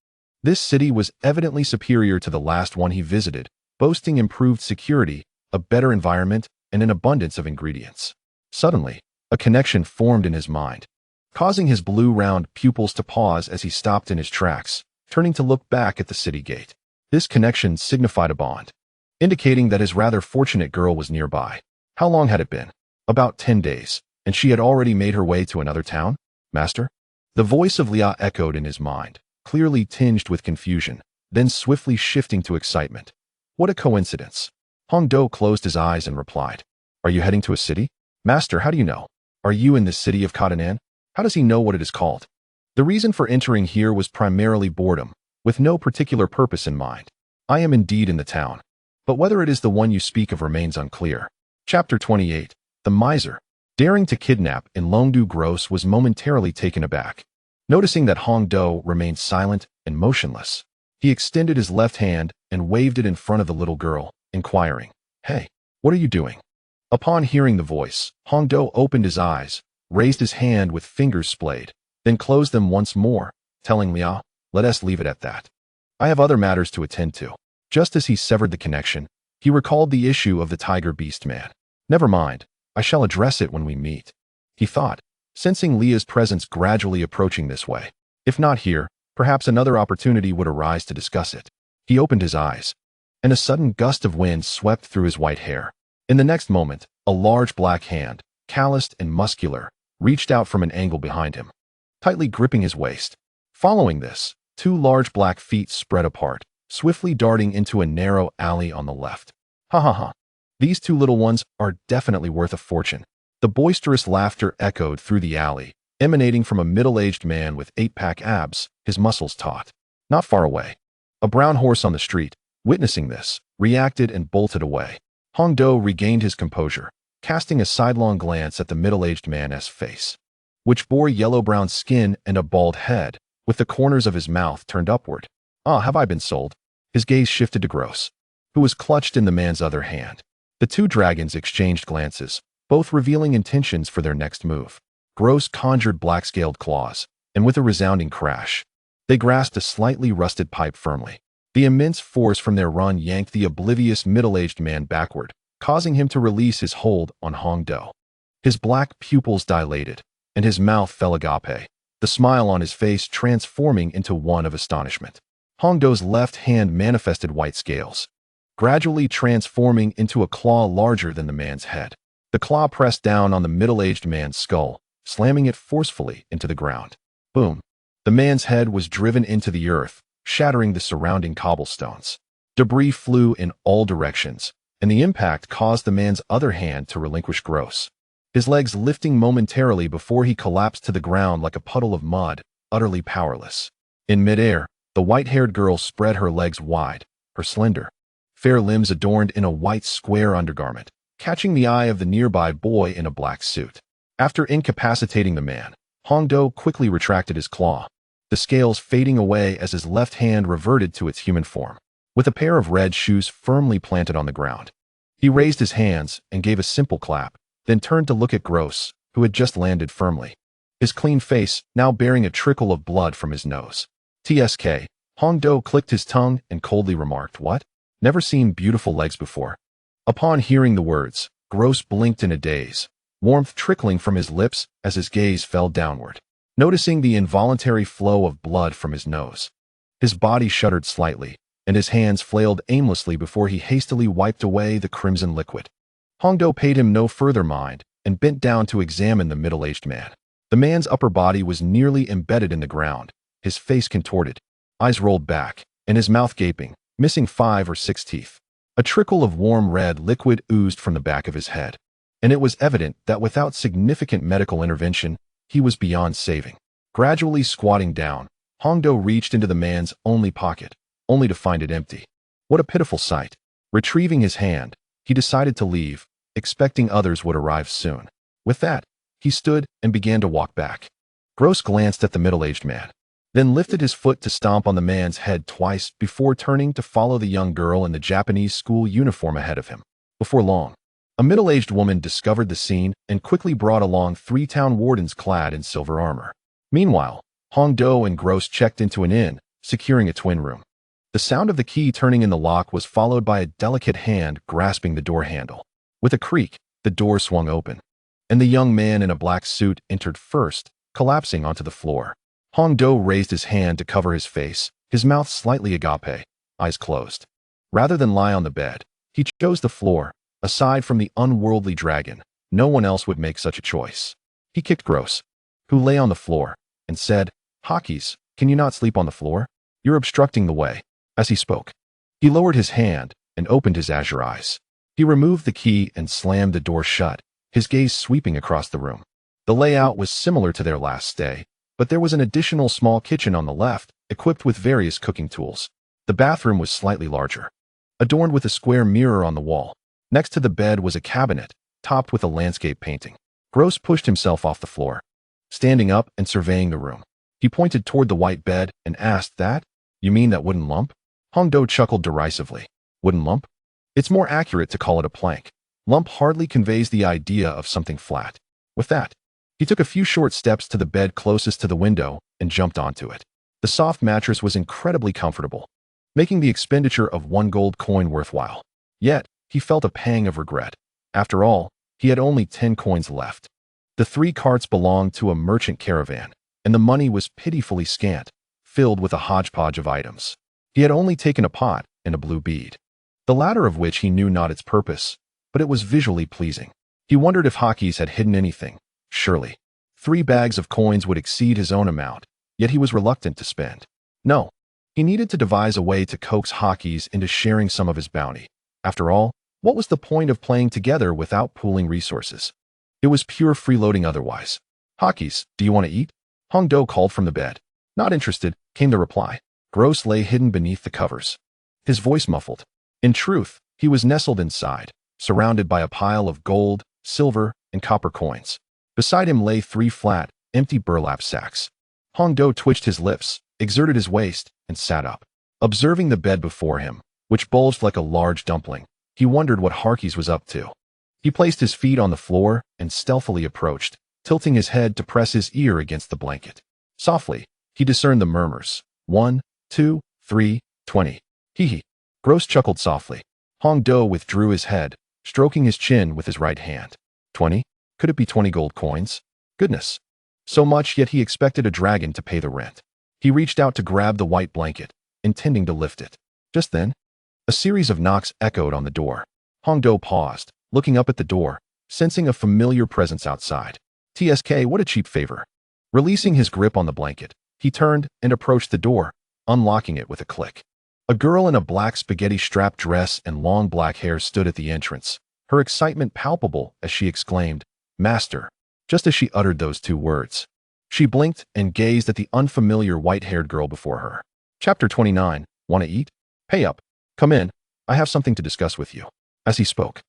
This city was evidently superior to the last one he visited, boasting improved security, a better environment, and an abundance of ingredients. Suddenly, a connection formed in his mind, causing his blue round pupils to pause as he stopped in his tracks, turning to look back at the city gate. This connection signified a bond, indicating that his rather fortunate girl was nearby. How long had it been? About 10 days, and she had already made her way to another town? "Master?" The voice of Lia echoed in his mind, clearly tinged with confusion, then swiftly shifting to excitement. What a coincidence. Hongdo closed his eyes and replied, "Are you heading to a city?" "Master, how do you know? Are you in the city of Katanan?" How does he know what it is called? The reason for entering here was primarily boredom, with no particular purpose in mind. "I am indeed in the town, but whether it is the one you speak of remains unclear." Chapter 28. The Miser. Daring to kidnap in Longdu Gross was momentarily taken aback. Noticing that Hongdo remained silent and motionless, he extended his left hand and waved it in front of the little girl, inquiring, "Hey, what are you doing?" Upon hearing the voice, Hongdo opened his eyes, raised his hand with fingers splayed, then closed them once more, telling Lia, "Let us leave it at that. I have other matters to attend to." Just as he severed the connection, he recalled the issue of the tiger beast man. "Never mind, I shall address it when we meet, he thought, sensing Leah's presence gradually approaching this way. If not here, perhaps another opportunity would arise to discuss it. He opened his eyes, and a sudden gust of wind swept through his white hair. In the next moment, a large black hand, calloused and muscular, reached out from an angle behind him, tightly gripping his waist. Following this, two large black feet spread apart, swiftly darting into a narrow alley on the left. Ha ha ha. These two little ones are definitely worth a fortune. The boisterous laughter echoed through the alley, emanating from a middle-aged man with 8-pack abs, his muscles taut. Not far away, a brown horse on the street, witnessing this, reacted and bolted away. Hong Do regained his composure, casting a sidelong glance at the middle-aged man's face, which bore yellow-brown skin and a bald head, with the corners of his mouth turned upward. Ah, have I been sold? His gaze shifted to Gross, who was clutched in the man's other hand. The two dragons exchanged glances, both revealing intentions for their next move. Gross conjured black-scaled claws, and with a resounding crash, they grasped a slightly rusted pipe firmly. The immense force from their run yanked the oblivious middle-aged man backward, causing him to release his hold on Hong Do. His black pupils dilated, and his mouth fell agape, the smile on his face transforming into one of astonishment. Hong Do's left hand manifested white scales, gradually transforming into a claw larger than the man's head. The claw pressed down on the middle-aged man's skull, slamming it forcefully into the ground. Boom! The man's head was driven into the earth, shattering the surrounding cobblestones. Debris flew in all directions, and the impact caused the man's other hand to relinquish Gross, his legs lifting momentarily before he collapsed to the ground like a puddle of mud, utterly powerless. In midair, the white-haired girl spread her legs wide, her slender, fair limbs adorned in a white square undergarment, catching the eye of the nearby boy in a black suit. After incapacitating the man, Hong Do quickly retracted his claw, the scales fading away as his left hand reverted to its human form. With a pair of red shoes firmly planted on the ground, he raised his hands and gave a simple clap, then turned to look at Gross, who had just landed firmly, his clean face now bearing a trickle of blood from his nose. TSK, Hong Do clicked his tongue and coldly remarked, "What? Never seen beautiful legs before." Upon hearing the words, Gross blinked in a daze, warmth trickling from his lips as his gaze fell downward. Noticing the involuntary flow of blood from his nose, his body shuddered slightly, and his hands flailed aimlessly before he hastily wiped away the crimson liquid. Hong Do paid him no further mind and bent down to examine the middle-aged man. The man's upper body was nearly embedded in the ground, his face contorted, eyes rolled back, and his mouth gaping, missing 5 or 6 teeth. A trickle of warm red liquid oozed from the back of his head, and it was evident that without significant medical intervention, he was beyond saving. Gradually squatting down, Hong Do reached into the man's only pocket, only to find it empty. What a pitiful sight. Retrieving his hand, he decided to leave, expecting others would arrive soon. With that, he stood and began to walk back. Gross glanced at the middle-aged man, then lifted his foot to stomp on the man's head twice before turning to follow the young girl in the Japanese school uniform ahead of him. Before long, a middle-aged woman discovered the scene and quickly brought along 3 town wardens clad in silver armor. Meanwhile, Hong Do and Gross checked into an inn, securing a twin room. The sound of the key turning in the lock was followed by a delicate hand grasping the door handle. With a creak, the door swung open, and the young man in a black suit entered first, collapsing onto the floor. Hong Do raised his hand to cover his face, his mouth slightly agape, eyes closed. Rather than lie on the bed, he chose the floor. Aside from the unworldly dragon, no one else would make such a choice. He kicked Gross, who lay on the floor, and said, "Hawkies, can you not sleep on the floor? You're obstructing the way." As he spoke, he lowered his hand and opened his azure eyes. He removed the key and slammed the door shut, his gaze sweeping across the room. The layout was similar to their last stay, but there was an additional small kitchen on the left, equipped with various cooking tools. The bathroom was slightly larger, adorned with a square mirror on the wall. Next to the bed was a cabinet, topped with a landscape painting. Gross pushed himself off the floor, standing up and surveying the room. He pointed toward the white bed and asked, "That? You mean that wooden lump?" Hong Do chuckled derisively. "Wooden lump? It's more accurate to call it a plank. Lump hardly conveys the idea of something flat." With that, he took a few short steps to the bed closest to the window and jumped onto it. The soft mattress was incredibly comfortable, making the expenditure of 1 gold coin worthwhile. Yet, he felt a pang of regret. After all, He had only 10 coins left. The 3 carts belonged to a merchant caravan, and the money was pitifully scant, filled with a hodgepodge of items. He had only taken a pot and a blue bead, the latter of which he knew not its purpose, but it was visually pleasing. He wondered if Hawkes had hidden anything. Surely 3 bags of coins would exceed his own amount, yet he was reluctant to spend. No, he needed to devise a way to coax Hawkes into sharing some of his bounty. After all, what was the point of playing together without pooling resources? It was pure freeloading otherwise. Hawkes, do you want to eat? Hong Do called from the bed. Not interested, came the reply. Gross lay hidden beneath the covers, his voice muffled. In truth, he was nestled inside, surrounded by a pile of gold, silver, and copper coins. Beside him lay 3 flat, empty burlap sacks. Hong Do twitched his lips, exerted his waist, and sat up. Observing the bed before him, which bulged like a large dumpling, he wondered what Hawkes was up to. He placed his feet on the floor and stealthily approached, tilting his head to press his ear against the blanket. Softly, he discerned the murmurs. 1, 2, 3, 20. Hee. Gross chuckled softly. Hong Do withdrew his head, stroking his chin with his right hand. 20? Could it be 20 gold coins? Goodness. So much, yet he expected a dragon to pay the rent. He reached out to grab the white blanket, intending to lift it. Just then, a series of knocks echoed on the door. Hong Do paused, looking up at the door, sensing a familiar presence outside. TSK, what a cheap favor. Releasing his grip on the blanket, he turned and approached the door, unlocking it with a click. A girl in a black spaghetti-strap dress and long black hair stood at the entrance, her excitement palpable as she exclaimed, "Master," just as she uttered those 2 words. She blinked and gazed at the unfamiliar white-haired girl before her. Chapter 29, Want to eat? Pay up. Come in. I have something to discuss with you. As he spoke,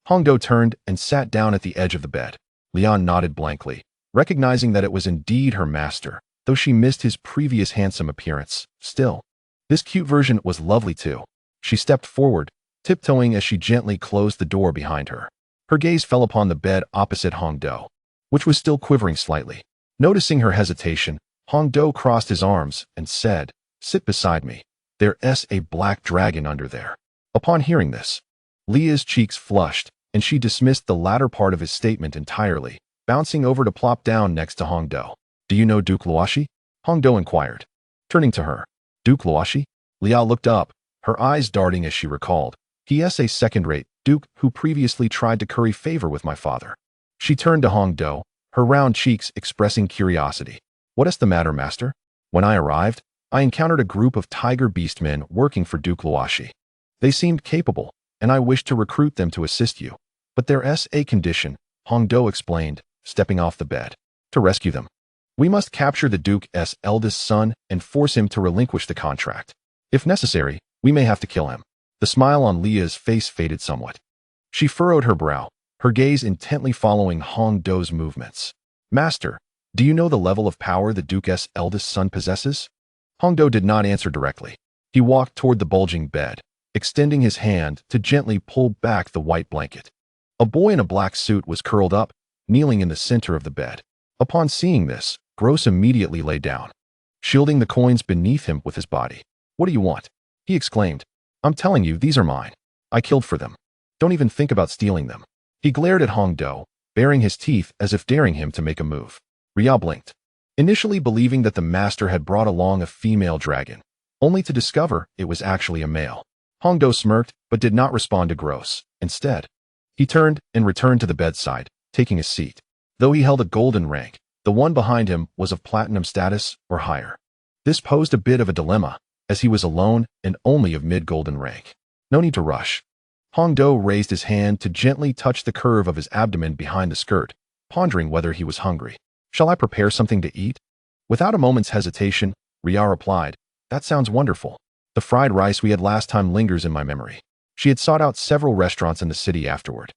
Hong Do turned and sat down at the edge of the bed. Lian nodded blankly, recognizing that it was indeed her master, though she missed his previous handsome appearance. Still, this cute version was lovely too. She stepped forward, tiptoeing as she gently closed the door behind her. Her gaze fell upon the bed opposite Hong Do, which was still quivering slightly. Noticing her hesitation, Hong Do crossed his arms and said, "Sit beside me. There's a black dragon under there." Upon hearing this, Leah's cheeks flushed, and she dismissed the latter part of his statement entirely, bouncing over to plop down next to Hong Do. "Do you know Duke Luoshi?" Hong Do inquired, turning to her. "Duke Luoshi?" Leah looked up, her eyes darting as she recalled. "He is a second-rate duke who previously tried to curry favor with my father." She turned to Hong Do, her round cheeks expressing curiosity. "What is the matter, master?" "When I arrived, I encountered a group of tiger beast men working for Duke Luoshi. They seemed capable, and I wished to recruit them to assist you. But there's a condition," Hong Do explained, stepping off the bed. "To rescue them, we must capture the Duke's eldest son and force him to relinquish the contract. If necessary, we may have to kill him." The smile on Leah's face faded somewhat. She furrowed her brow, her gaze intently following Hong Do's movements. "Master, do you know the level of power the Duke's eldest son possesses?" Hong Do did not answer directly. He walked toward the bulging bed, extending his hand to gently pull back the white blanket. A boy in a black suit was curled up, kneeling in the center of the bed. Upon seeing this, Gross immediately lay down, shielding the coins beneath him with his body. "What do you want?" he exclaimed. "I'm telling you, these are mine. I killed for them. Don't even think about stealing them." He glared at Hong Do, baring his teeth as if daring him to make a move. Ria blinked, initially believing that the master had brought along a female dragon, only to discover it was actually a male. Hong Do smirked, but did not respond to Gross. Instead, he turned and returned to the bedside, taking a seat. Though he held a golden rank, the one behind him was of platinum status or higher. This posed a bit of a dilemma, as he was alone and only of mid-golden rank. No need to rush. Hong Do raised his hand to gently touch the curve of his abdomen behind the skirt, pondering whether he was hungry. "Shall I prepare something to eat?" Without a moment's hesitation, Ria replied, "That sounds wonderful. The fried rice we had last time lingers in my memory." She had sought out several restaurants in the city afterward,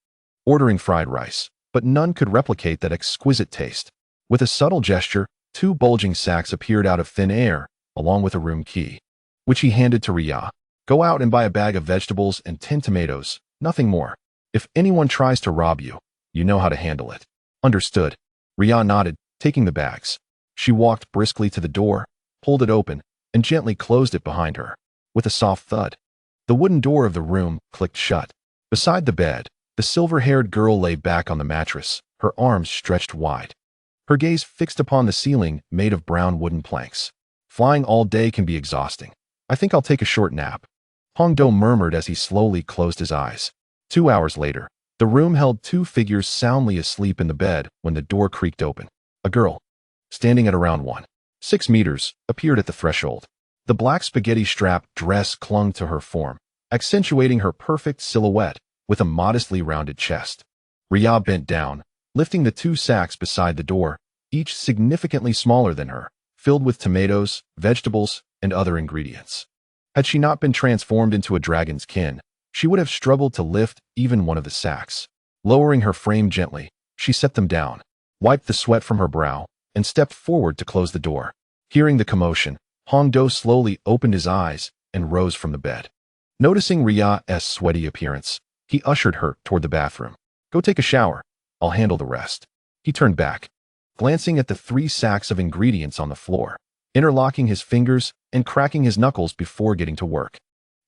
ordering fried rice, but none could replicate that exquisite taste. With a subtle gesture, 2 bulging sacks appeared out of thin air, along with a room key, which he handed to Ria. "Go out and buy a bag of vegetables and 10 tomatoes, nothing more. If anyone tries to rob you, you know how to handle it." "Understood." Ria nodded, taking the bags. She walked briskly to the door, pulled it open, and gently closed it behind her. With a soft thud, the wooden door of the room clicked shut. Beside the bed, The silver-haired girl lay back on the mattress, her arms stretched wide. Her gaze fixed upon the ceiling made of brown wooden planks. Flying all day can be exhausting. I think I'll take a short nap. Hongdo murmured as he slowly closed his eyes. 2 hours later, the room held two figures soundly asleep in the bed when the door creaked open. A girl, standing at around 1.6 meters, appeared at the threshold. The black spaghetti-strap dress clung to her form, accentuating her perfect silhouette with a modestly rounded chest. Ria bent down, lifting the two sacks beside the door, each significantly smaller than her, filled with tomatoes, vegetables, and other ingredients. Had she not been transformed into a dragon's kin, she would have struggled to lift even one of the sacks. Lowering her frame gently, she set them down, wiped the sweat from her brow, and stepped forward to close the door. Hearing the commotion, Hongdo slowly opened his eyes and rose from the bed. Noticing Ria's sweaty appearance, he ushered her toward the bathroom. Go take a shower. I'll handle the rest. He turned back, glancing at the 3 sacks of ingredients on the floor, interlocking his fingers and cracking his knuckles before getting to work.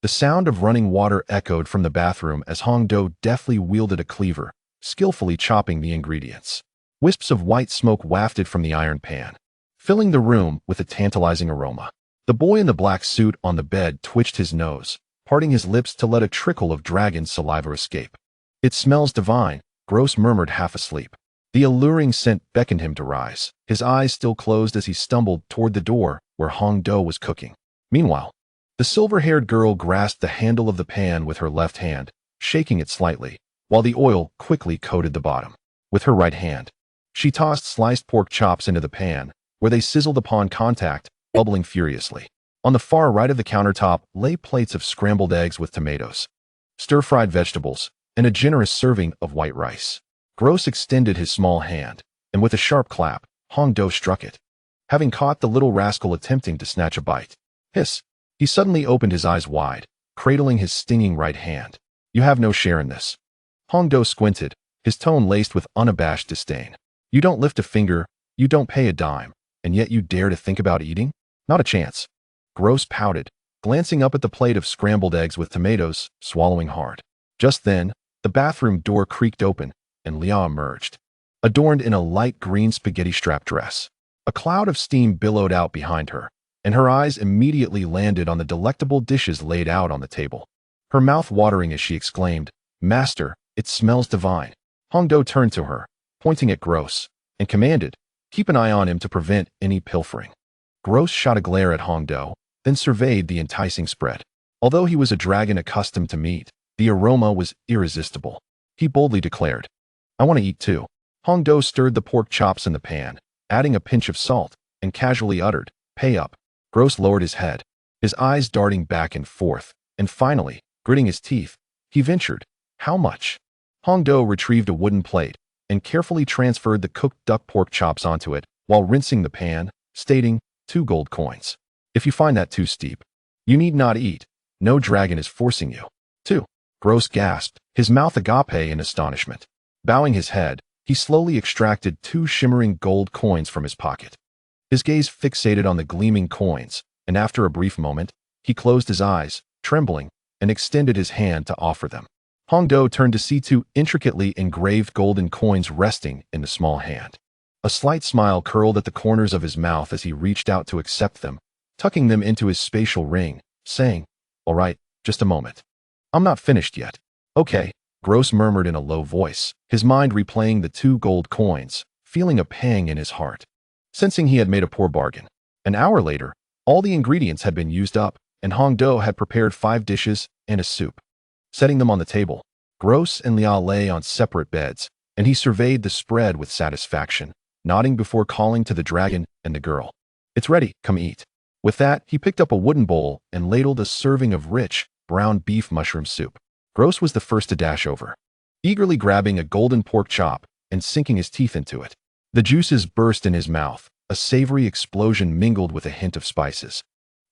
The sound of running water echoed from the bathroom as Hongdo deftly wielded a cleaver, skillfully chopping the ingredients. Wisps of white smoke wafted from the iron pan, filling the room with a tantalizing aroma. The boy in the black suit on the bed twitched his nose, parting his lips to let a trickle of dragon saliva escape. It smells divine, Gross murmured half asleep. The alluring scent beckoned him to rise, his eyes still closed as he stumbled toward the door where Hongdo was cooking. Meanwhile, the silver-haired girl grasped the handle of the pan with her left hand, shaking it slightly, while the oil quickly coated the bottom. With her right hand, she tossed sliced pork chops into the pan, where they sizzled upon contact, bubbling furiously. On the far right of the countertop lay plates of scrambled eggs with tomatoes, stir-fried vegetables, and a generous serving of white rice. Gross extended his small hand, and with a sharp clap, Hongdo struck it, having caught the little rascal attempting to snatch a bite. Hiss! He suddenly opened his eyes wide, cradling his stinging right hand. You have no share in this. Hongdo squinted, his tone laced with unabashed disdain. You don't lift a finger, you don't pay a dime, and yet you dare to think about eating? Not a chance. Gross pouted, glancing up at the plate of scrambled eggs with tomatoes, swallowing hard. Just then, the bathroom door creaked open, and Lia emerged, adorned in a light green spaghetti-strap dress. A cloud of steam billowed out behind her, and her eyes immediately landed on the delectable dishes laid out on the table. Her mouth watering as she exclaimed, Master, it smells divine. Hongdo turned to her, pointing at Gross, and commanded, Keep an eye on him to prevent any pilfering. Gross shot a glare at Hongdo, then surveyed the enticing spread. Although he was a dragon accustomed to meat, the aroma was irresistible. He boldly declared, I want to eat too. Hongdo stirred the pork chops in the pan, adding a pinch of salt, and casually uttered, Pay up. Gross lowered his head, his eyes darting back and forth, and finally, gritting his teeth, he ventured, How much? Hongdo retrieved a wooden plate and carefully transferred the cooked duck pork chops onto it while rinsing the pan, stating, 2 gold coins. If you find that too steep, you need not eat. No dragon is forcing you. 2. Gross gasped, his mouth agape in astonishment. Bowing his head, he slowly extracted 2 shimmering gold coins from his pocket. His gaze fixated on the gleaming coins, and after a brief moment, he closed his eyes, trembling, and extended his hand to offer them. Hongdo turned to see 2 intricately engraved golden coins resting in the small hand. A slight smile curled at the corners of his mouth as he reached out to accept them, tucking them into his spatial ring, saying, All right, just a moment. I'm not finished yet. Okay, Gross murmured in a low voice, his mind replaying the 2 gold coins, feeling a pang in his heart, sensing he had made a poor bargain. An hour later, all the ingredients had been used up, and Hongdo had prepared 5 dishes and a soup. Setting them on the table, Gross and Lia lay on separate beds, and he surveyed the spread with satisfaction, nodding before calling to the dragon and the girl. It's ready, come eat. With that, he picked up a wooden bowl and ladled a serving of rich, brown beef mushroom soup. Gross was the first to dash over, eagerly grabbing a golden pork chop and sinking his teeth into it. The juices burst in his mouth, a savory explosion mingled with a hint of spices,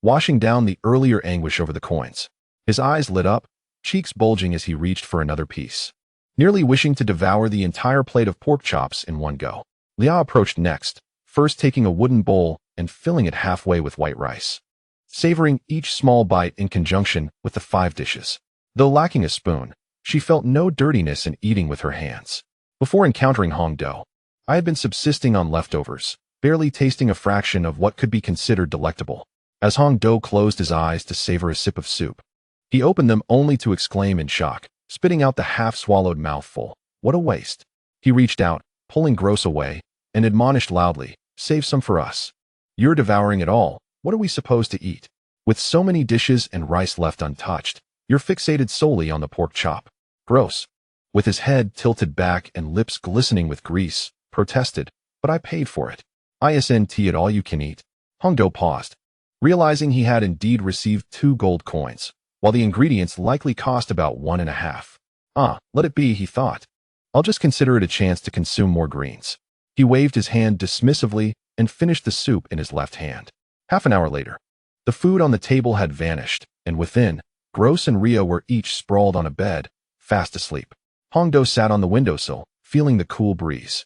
washing down the earlier anguish over the coins. His eyes lit up, cheeks bulging as he reached for another piece, nearly wishing to devour the entire plate of pork chops in one go. Lia approached next, first taking a wooden bowl and filling it halfway with white rice, savoring each small bite in conjunction with the 5 dishes. Though lacking a spoon, She felt no dirtiness in eating with her hands. Before encountering Hong Do, I had been subsisting on leftovers, barely tasting a fraction of what could be considered delectable. As Hong Do closed his eyes to savor a sip of soup, he opened them only to exclaim in shock, spitting out the half-swallowed mouthful. What a waste. He reached out, pulling Gross away, and admonished loudly, "Save some for us. You're devouring it all. What are we supposed to eat? With so many dishes and rice left untouched, you're fixated solely on the pork chop." Gross, with his head tilted back and lips glistening with grease, protested, "But I paid for it. Isn't it all you can eat?" Hong Do paused, realizing he had indeed received 2 gold coins, while the ingredients likely cost about 1.5. Let it be, he thought. I'll just consider it a chance to consume more greens. He waved his hand dismissively and finished the soup in his left hand. Half an hour later, the food on the table had vanished, and within, Gross and Ria were each sprawled on a bed, fast asleep. Hong Do sat on the windowsill, feeling the cool breeze,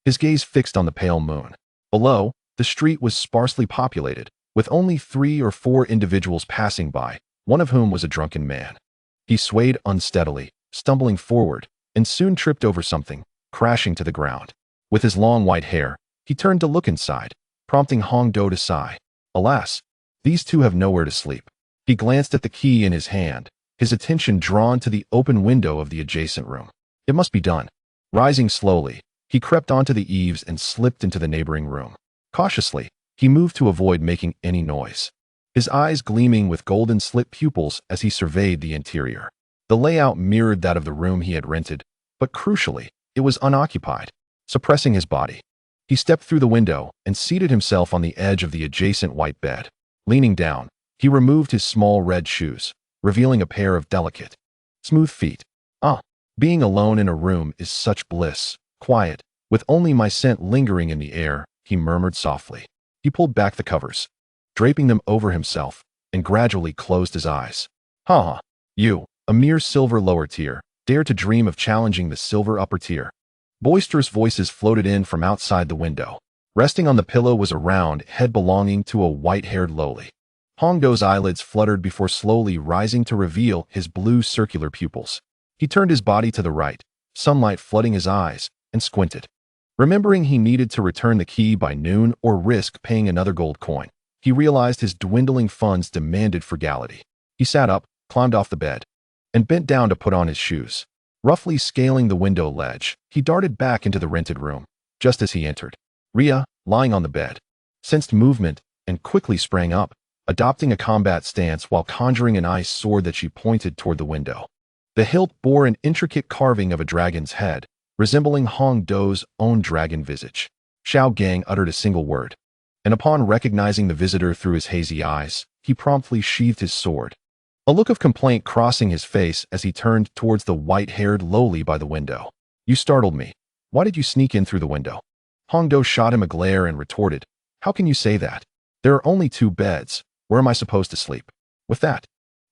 his gaze fixed on the pale moon. Below, the street was sparsely populated, with only 3 or 4 individuals passing by, one of whom was a drunken man. He swayed unsteadily, stumbling forward, and soon tripped over something, crashing to the ground. With his long white hair, he turned to look inside, prompting Hong Do to sigh. Alas, these two have nowhere to sleep. He glanced at the key in his hand, his attention drawn to the open window of the adjacent room. It must be done. Rising slowly, he crept onto the eaves and slipped into the neighboring room. Cautiously, he moved to avoid making any noise, his eyes gleaming with golden slit pupils as he surveyed the interior. The layout mirrored that of the room he had rented, but crucially, it was unoccupied. Suppressing his body, he stepped through the window and seated himself on the edge of the adjacent white bed. Leaning down, he removed his small red shoes, revealing a pair of delicate, smooth feet. Being alone in a room is such bliss, quiet, with only my scent lingering in the air, he murmured softly. He pulled back the covers, draping them over himself, and gradually closed his eyes. You, a mere silver lower tier, dare to dream of challenging the silver upper tier. Boisterous voices floated in from outside the window. Resting on the pillow was a round head belonging to a white-haired lowly. Hong Do's eyelids fluttered before slowly rising to reveal his blue circular pupils. He turned his body to the right, sunlight flooding his eyes, and squinted. Remembering he needed to return the key by noon or risk paying another gold coin, he realized his dwindling funds demanded frugality. He sat up, climbed off the bed, and bent down to put on his shoes. Roughly scaling the window ledge, he darted back into the rented room. Just as he entered, Ria, lying on the bed, sensed movement and quickly sprang up, adopting a combat stance while conjuring an ice sword that she pointed toward the window. The hilt bore an intricate carving of a dragon's head, resembling Hong Do's own dragon visage. Xiao Gang uttered a single word, and upon recognizing the visitor through his hazy eyes, he promptly sheathed his sword. A look of complaint crossing his face as he turned towards the white-haired lowly by the window. "You startled me. Why did you sneak in through the window?" Hong Do shot him a glare and retorted, "How can you say that? There are only 2 beds. Where am I supposed to sleep?" With that,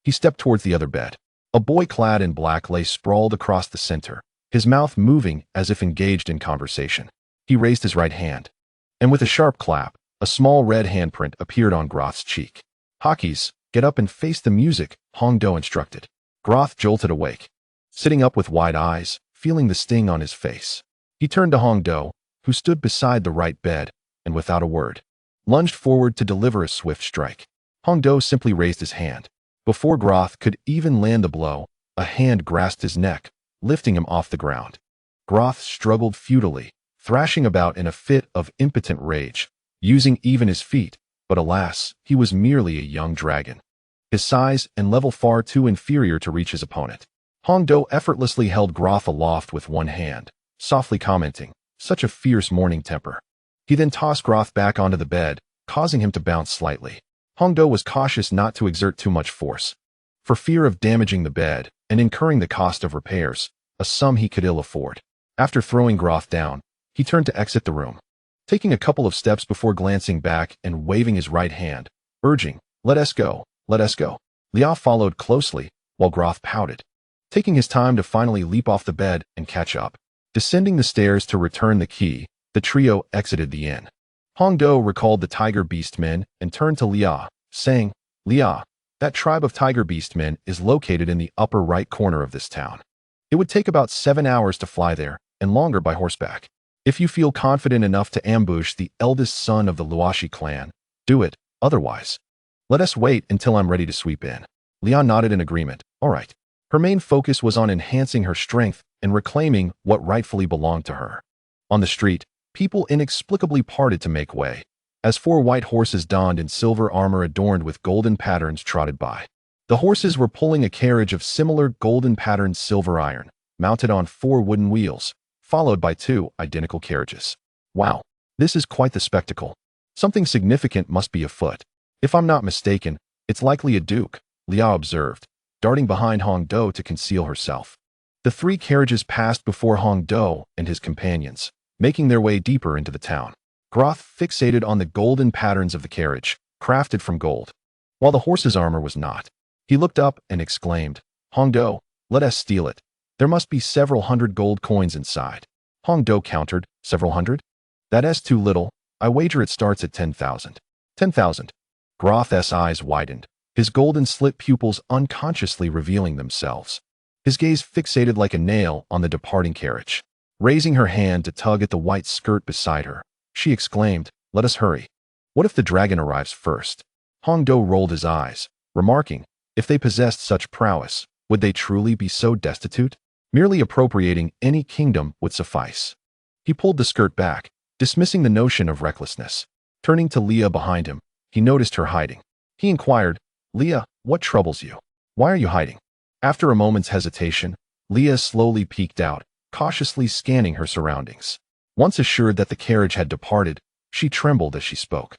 he stepped towards the other bed. A boy clad in black lay sprawled across the center, his mouth moving as if engaged in conversation. He raised his right hand, and with a sharp clap, a small red handprint appeared on Groth's cheek. "Hockeys, get up and face the music," Hong Do instructed. Groth jolted awake, sitting up with wide eyes, feeling the sting on his face. He turned to Hong Do, who stood beside the right bed, and without a word, lunged forward to deliver a swift strike. Hong Do simply raised his hand. Before Groth could even land the blow, a hand grasped his neck, lifting him off the ground. Groth struggled futilely, thrashing about in a fit of impotent rage, using even his feet, but alas, he was merely a young dragon, his size and level far too inferior to reach his opponent. Hong Do effortlessly held Groth aloft with one hand, softly commenting, "Such a fierce morning temper." He then tossed Groth back onto the bed, causing him to bounce slightly. Hong Do was cautious not to exert too much force, for fear of damaging the bed and incurring the cost of repairs, a sum he could ill afford. After throwing Groth down, he turned to exit the room, taking a couple of steps before glancing back and waving his right hand, urging, "Let us go, let us go." Lia followed closely, while Groth pouted, taking his time to finally leap off the bed and catch up. Descending the stairs to return the key, the trio exited the inn. Hong Do recalled the tiger beast men and turned to Lia, saying, "Lia, that tribe of tiger beast men is located in the upper right corner of this town. It would take about 7 hours to fly there, and longer by horseback. If you feel confident enough to ambush the eldest son of the Luashi clan, do it. Otherwise, let us wait until I'm ready to sweep in. Leah nodded in agreement. All right. Her main focus was on enhancing her strength and reclaiming what rightfully belonged to her. On the street, people inexplicably parted to make way, as 4 white horses donned in silver armor adorned with golden patterns trotted by. The horses were pulling a carriage of similar golden-patterned silver iron, mounted on 4 wooden wheels, followed by 2 identical carriages. Wow, this is quite the spectacle. Something significant must be afoot. If I'm not mistaken, it's likely a duke, Liao observed, darting behind Hong Do to conceal herself. The 3 carriages passed before Hong Do and his companions, making their way deeper into the town. Groth fixated on the golden patterns of the carriage, crafted from gold, while the horse's armor was not. He looked up and exclaimed, Hong Do, let us steal it. There must be several hundred gold coins inside. Hong Do countered, several hundred? That's too little. I wager it starts at 10,000. 10,000. Groth's eyes widened, his golden slit pupils unconsciously revealing themselves. His gaze fixated like a nail on the departing carriage. Raising her hand to tug at the white skirt beside her, she exclaimed, let us hurry. What if the dragon arrives first? Hong Do rolled his eyes, remarking, if they possessed such prowess, would they truly be so destitute? Merely appropriating any kingdom would suffice. He pulled the skirt back, dismissing the notion of recklessness. Turning to Leah behind him, he noticed her hiding. He inquired, Leah, what troubles you? Why are you hiding? After a moment's hesitation, Leah slowly peeked out, cautiously scanning her surroundings. Once assured that the carriage had departed, she trembled as she spoke.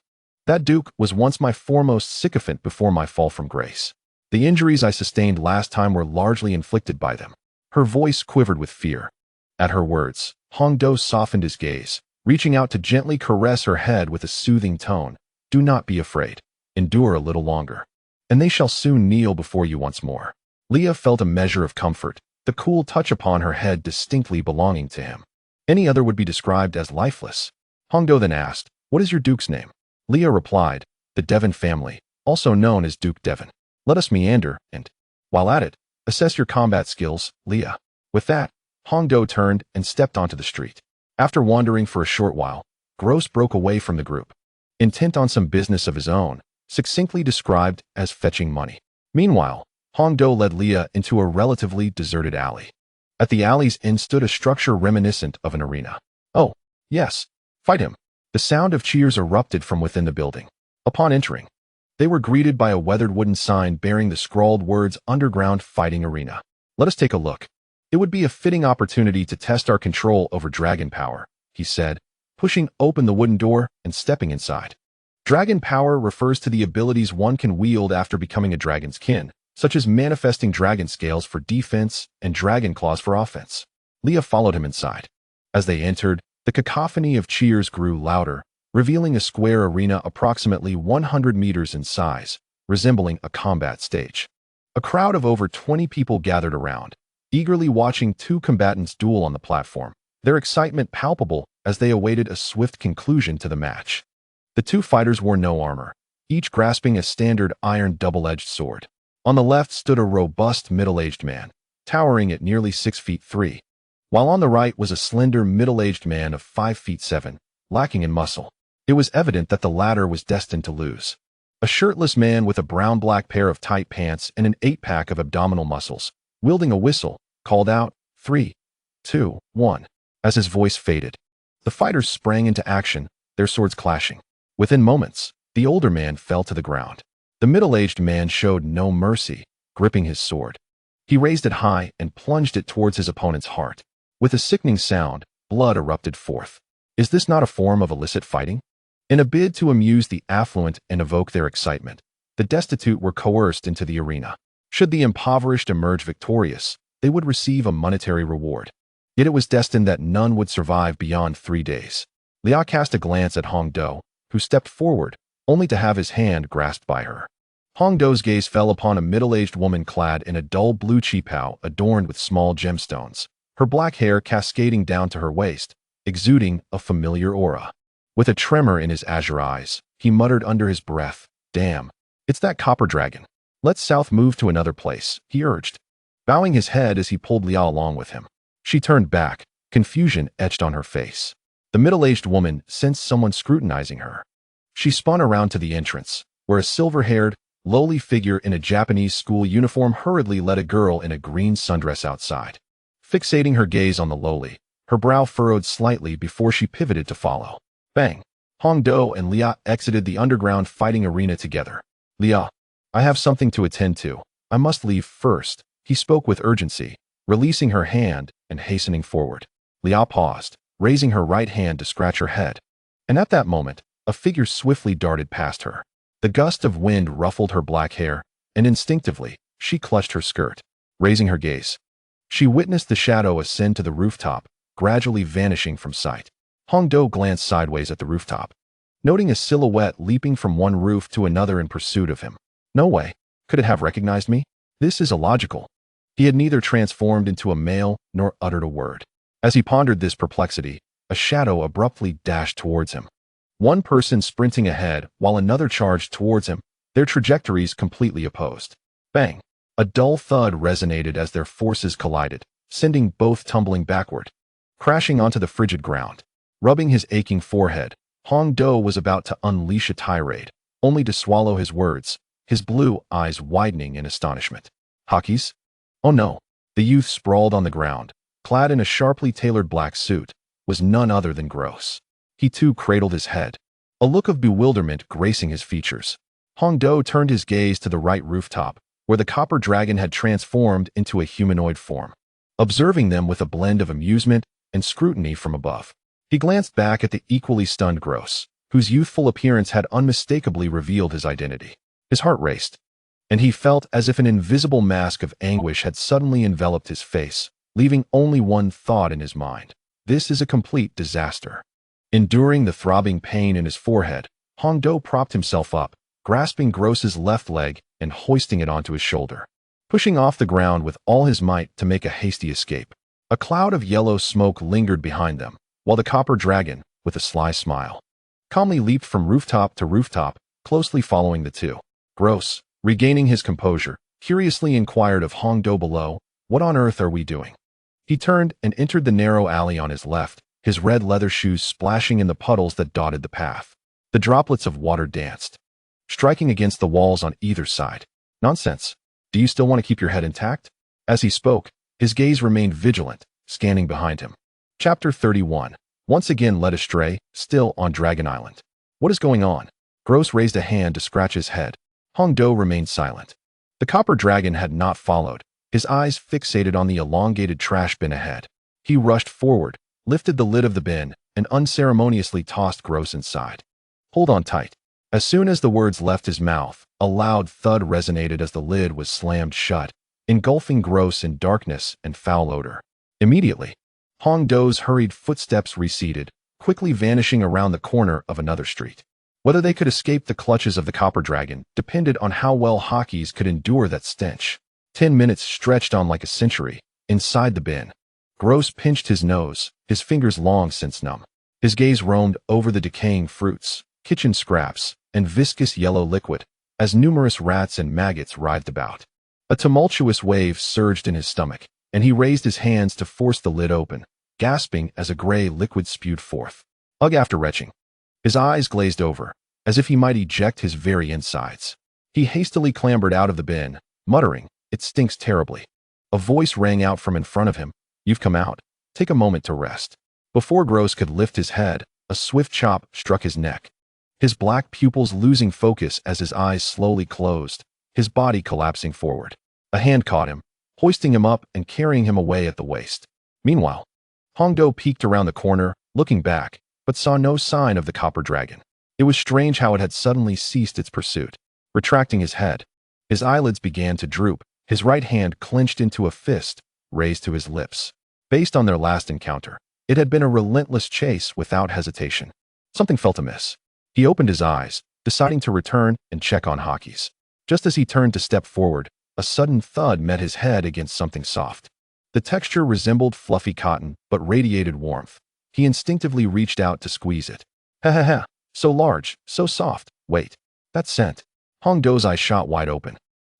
That duke was once my foremost sycophant before my fall from grace. The injuries I sustained last time were largely inflicted by them. Her voice quivered with fear. At her words, Hong Do softened his gaze, reaching out to gently caress her head with a soothing tone. Do not be afraid. Endure a little longer, and they shall soon kneel before you once more. Leah felt a measure of comfort, the cool touch upon her head distinctly belonging to him. Any other would be described as lifeless. Hong Do then asked, what is your duke's name? Leah replied, the Devon family, also known as Duke Devon. Let us meander, and, while at it, assess your combat skills, Leah. With that, Hong Do turned and stepped onto the street. After wandering for a short while, Gross broke away from the group, intent on some business of his own, succinctly described as fetching money. Meanwhile, Hong Do led Leah into a relatively deserted alley. At the alley's end stood a structure reminiscent of an arena. Oh, yes, fight him. The sound of cheers erupted from within the building. Upon entering, they were greeted by a weathered wooden sign bearing the scrawled words Underground Fighting Arena. Let us take a look. It would be a fitting opportunity to test our control over dragon power, he said, pushing open the wooden door and stepping inside. Dragon power refers to the abilities one can wield after becoming a dragon's kin, such as manifesting dragon scales for defense and dragon claws for offense. Leah followed him inside. As they entered, the cacophony of cheers grew louder, revealing a square arena approximately 100 meters in size, resembling a combat stage. A crowd of over 20 people gathered around, eagerly watching 2 combatants duel on the platform, their excitement palpable as they awaited a swift conclusion to the match. The 2 fighters wore no armor, each grasping a standard iron double-edged sword. On the left stood a robust middle-aged man, towering at nearly 6 feet 3, while on the right was a slender middle-aged man of 5 feet 7, lacking in muscle. It was evident that the latter was destined to lose. A shirtless man with a brown-black pair of tight pants and an 8-pack of abdominal muscles, wielding a whistle, called out, 3, 2, 1. As his voice faded, the fighters sprang into action, their swords clashing. Within moments, the older man fell to the ground. The middle-aged man showed no mercy, gripping his sword. He raised it high and plunged it towards his opponent's heart. With a sickening sound, blood erupted forth. Is this not a form of illicit fighting? In a bid to amuse the affluent and evoke their excitement, the destitute were coerced into the arena. Should the impoverished emerge victorious, they would receive a monetary reward. Yet it was destined that none would survive beyond 3 days. Liao cast a glance at Hong Do, who stepped forward, only to have his hand grasped by her. Hong Do's gaze fell upon a middle-aged woman clad in a dull blue qipao adorned with small gemstones, her black hair cascading down to her waist, exuding a familiar aura. With a tremor in his azure eyes, he muttered under his breath, damn, it's that copper dragon. Let's south move to another place, he urged. bowing his head as he pulled Liao along with him. She turned back, confusion etched on her face. The middle-aged woman sensed someone scrutinizing her. She spun around to the entrance, where a silver-haired, lowly figure in a Japanese school uniform hurriedly led a girl in a green sundress outside. Fixating her gaze on the lowly, her brow furrowed slightly before she pivoted to follow. Bang! Hong Do and Lia exited the underground fighting arena together. Lia, I have something to attend to. I must leave first, he spoke with urgency, releasing her hand and hastening forward. Lia paused, raising her right hand to scratch her head. And at that moment, a figure swiftly darted past her. The gust of wind ruffled her black hair, and instinctively, she clutched her skirt. Raising her gaze, she witnessed the shadow ascend to the rooftop, gradually vanishing from sight. Hong Do glanced sideways at the rooftop, noting a silhouette leaping from one roof to another in pursuit of him. No way. Could it have recognized me? This is illogical. He had neither transformed into a male nor uttered a word. As he pondered this perplexity, a shadow abruptly dashed towards him. One person sprinting ahead while another charged towards him, their trajectories completely opposed. Bang! A dull thud resonated as their forces collided, sending both tumbling backward, crashing onto the frigid ground. Rubbing his aching forehead, Hong Do was about to unleash a tirade, only to swallow his words, his blue eyes widening in astonishment. Hockeys? Oh no! The youth sprawled on the ground, clad in a sharply tailored black suit, was none other than Gross. He too cradled his head, a look of bewilderment gracing his features. Hong Do turned his gaze to the right rooftop, where the copper dragon had transformed into a humanoid form. Observing them with a blend of amusement and scrutiny from above, he glanced back at the equally stunned Gross, whose youthful appearance had unmistakably revealed his identity. His heart raced, and he felt as if an invisible mask of anguish had suddenly enveloped his face, leaving only one thought in his mind. This is a complete disaster. Enduring the throbbing pain in his forehead, Hong Do propped himself up, grasping Gross's left leg and hoisting it onto his shoulder, pushing off the ground with all his might to make a hasty escape. A cloud of yellow smoke lingered behind them, while the copper dragon, with a sly smile, calmly leaped from rooftop to rooftop, closely following the two. Gross, regaining his composure, curiously inquired of Hong Do below, "What on earth are we doing?" He turned and entered the narrow alley on his left, his red leather shoes splashing in the puddles that dotted the path. The droplets of water danced, striking against the walls on either side. Nonsense. Do you still want to keep your head intact? As he spoke, his gaze remained vigilant, scanning behind him. Chapter 31. Once again led astray, still on Dragon Island. What is going on? Gross raised a hand to scratch his head. Hong Do remained silent. The copper dragon had not followed, his eyes fixated on the elongated trash bin ahead. He rushed forward, lifted the lid of the bin, and unceremoniously tossed Gross inside. Hold on tight. As soon as the words left his mouth, a loud thud resonated as the lid was slammed shut, engulfing Gross in darkness and foul odor. Immediately, Hong Do's hurried footsteps receded, quickly vanishing around the corner of another street. Whether they could escape the clutches of the copper dragon depended on how well Hockeys could endure that stench. 10 minutes stretched on like a century. Inside the bin, Gross pinched his nose, his fingers long since numb. His gaze roamed over the decaying fruits, kitchen scraps, and viscous yellow liquid, as numerous rats and maggots writhed about. A tumultuous wave surged in his stomach, and he raised his hands to force the lid open, gasping as a gray liquid spewed forth. Ugh, after retching. His eyes glazed over, as if he might eject his very insides. He hastily clambered out of the bin, muttering, "It stinks terribly." A voice rang out from in front of him, "You've come out. Take a moment to rest." Before Gross could lift his head, a swift chop struck his neck. His black pupils losing focus as his eyes slowly closed, his body collapsing forward. A hand caught him, hoisting him up and carrying him away at the waist. Meanwhile, Hong Do peeked around the corner, looking back, but saw no sign of the copper dragon. It was strange how it had suddenly ceased its pursuit. Retracting his head, his eyelids began to droop, his right hand clenched into a fist, raised to his lips. Based on their last encounter, it had been a relentless chase without hesitation. Something felt amiss. He opened his eyes, deciding to return and check on Hockeys. Just as he turned to step forward, a sudden thud met his head against something soft. The texture resembled fluffy cotton, but radiated warmth. He instinctively reached out to squeeze it. Ha ha ha, so large, so soft. Wait, that scent. Hong Do's eyes shot wide open,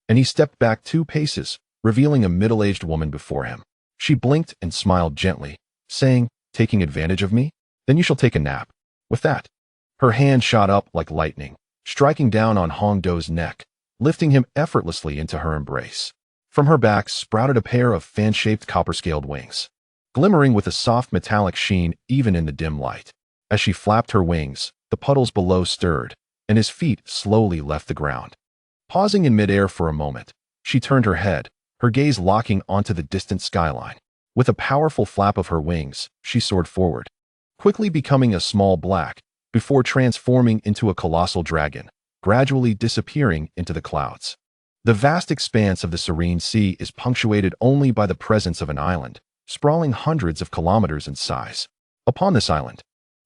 and he stepped back 2 paces, revealing a middle-aged woman before him. She blinked and smiled gently, saying, "Taking advantage of me? Then you shall take a nap." With that, her hand shot up like lightning, striking down on Hong Do's neck, lifting him effortlessly into her embrace. From her back sprouted a pair of fan-shaped copper-scaled wings, glimmering with a soft metallic sheen even in the dim light. As she flapped her wings, the puddles below stirred, and his feet slowly left the ground. Pausing in midair for a moment, she turned her head, her gaze locking onto the distant skyline. With a powerful flap of her wings, she soared forward, quickly becoming a small black, before transforming into a colossal dragon, gradually disappearing into the clouds. The vast expanse of the serene sea is punctuated only by the presence of an island, sprawling hundreds of kilometers in size. Upon this island,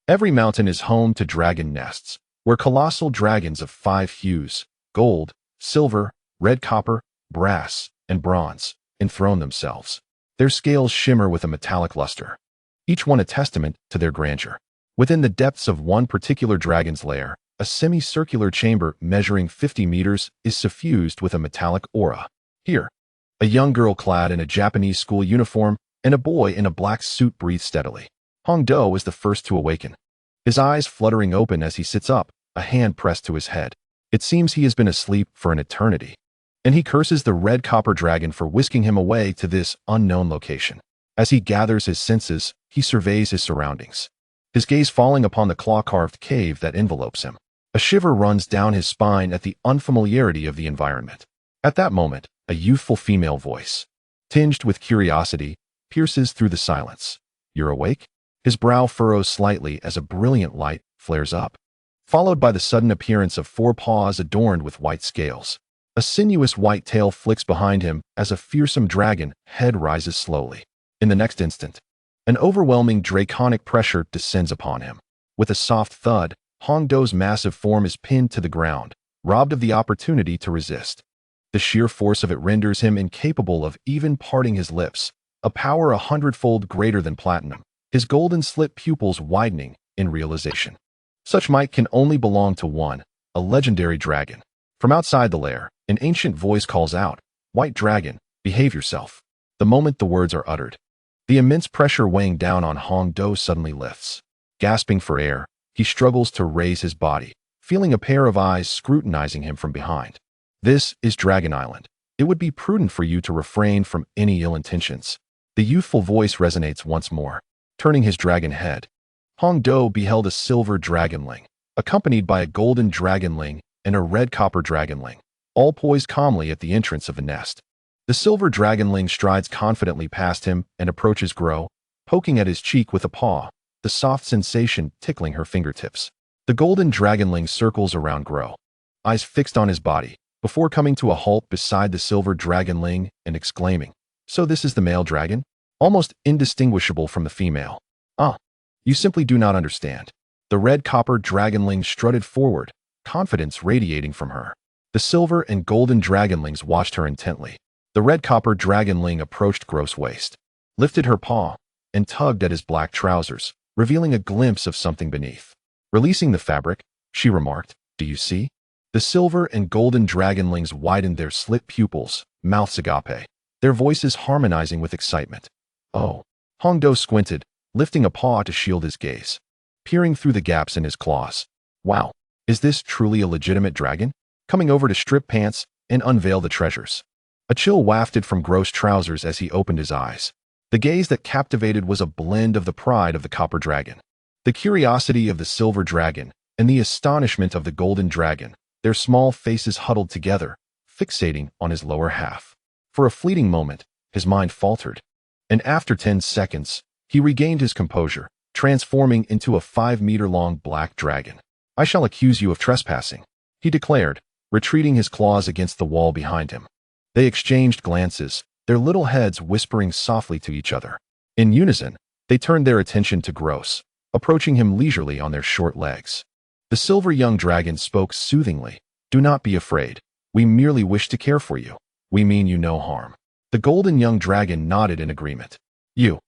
every mountain is home to dragon nests, where colossal dragons of 5 hues, gold, silver, red copper, brass, and bronze, enthrone themselves. Their scales shimmer with a metallic luster, each one a testament to their grandeur. Within the depths of one particular dragon's lair, a semicircular chamber measuring 50 meters is suffused with a metallic aura. Here, a young girl clad in a Japanese school uniform and a boy in a black suit breathe steadily. Hong Do is the first to awaken, his eyes fluttering open as he sits up, a hand pressed to his head. It seems he has been asleep for an eternity, and he curses the red copper dragon for whisking him away to this unknown location. As he gathers his senses, he surveys his surroundings, his gaze falling upon the claw-carved cave that envelopes him. A shiver runs down his spine at the unfamiliarity of the environment. At that moment, a youthful female voice, tinged with curiosity, pierces through the silence. "You're awake?" His brow furrows slightly as a brilliant light flares up, followed by the sudden appearance of 4 paws adorned with white scales. A sinuous white tail flicks behind him as a fearsome dragon head rises slowly. In the next instant, an overwhelming draconic pressure descends upon him. With a soft thud, Hong Do's massive form is pinned to the ground, robbed of the opportunity to resist. The sheer force of it renders him incapable of even parting his lips, a power 100-fold greater than platinum, his golden slit pupils widening in realization. Such might can only belong to one, a legendary dragon. From outside the lair, an ancient voice calls out, "White dragon, behave yourself." The moment the words are uttered, the immense pressure weighing down on Hong Do suddenly lifts. Gasping for air, he struggles to raise his body, feeling a pair of eyes scrutinizing him from behind. "This is Dragon Island. It would be prudent for you to refrain from any ill intentions." The youthful voice resonates once more. Turning his dragon head, Hong Do beheld a silver dragonling, accompanied by a golden dragonling and a red copper dragonling, all poised calmly at the entrance of the nest. The silver dragonling strides confidently past him and approaches Gro, poking at his cheek with a paw, the soft sensation tickling her fingertips. The golden dragonling circles around Gro, eyes fixed on his body, before coming to a halt beside the silver dragonling and exclaiming, "So this is the male dragon? Almost indistinguishable from the female. Ah, you simply do not understand." The red copper dragonling strutted forward, confidence radiating from her. The silver and golden dragonlings watched her intently. The red copper dragonling approached Gro's waist, lifted her paw, and tugged at his black trousers, revealing a glimpse of something beneath. Releasing the fabric, she remarked, "Do you see?" The silver and golden dragonlings widened their slit pupils, mouths agape, their voices harmonizing with excitement. "Oh." Hong Do squinted, lifting a paw to shield his gaze, peering through the gaps in his claws. "Wow, is this truly a legitimate dragon? Coming over to strip pants and unveil the treasures." A chill wafted from Gro's trousers as he opened his eyes. The gaze that captivated was a blend of the pride of the copper dragon, the curiosity of the silver dragon, and the astonishment of the golden dragon, their small faces huddled together, fixating on his lower half. For a fleeting moment, his mind faltered, and after 10 seconds, he regained his composure, transforming into a 5-meter-long black dragon. "I shall accuse you of trespassing," he declared, retreating his claws against the wall behind him. They exchanged glances, their little heads whispering softly to each other. In unison, they turned their attention to Gross, approaching him leisurely on their short legs. The silver young dragon spoke soothingly, "Do not be afraid. We merely wish to care for you. We mean you no harm." The golden young dragon nodded in agreement. You.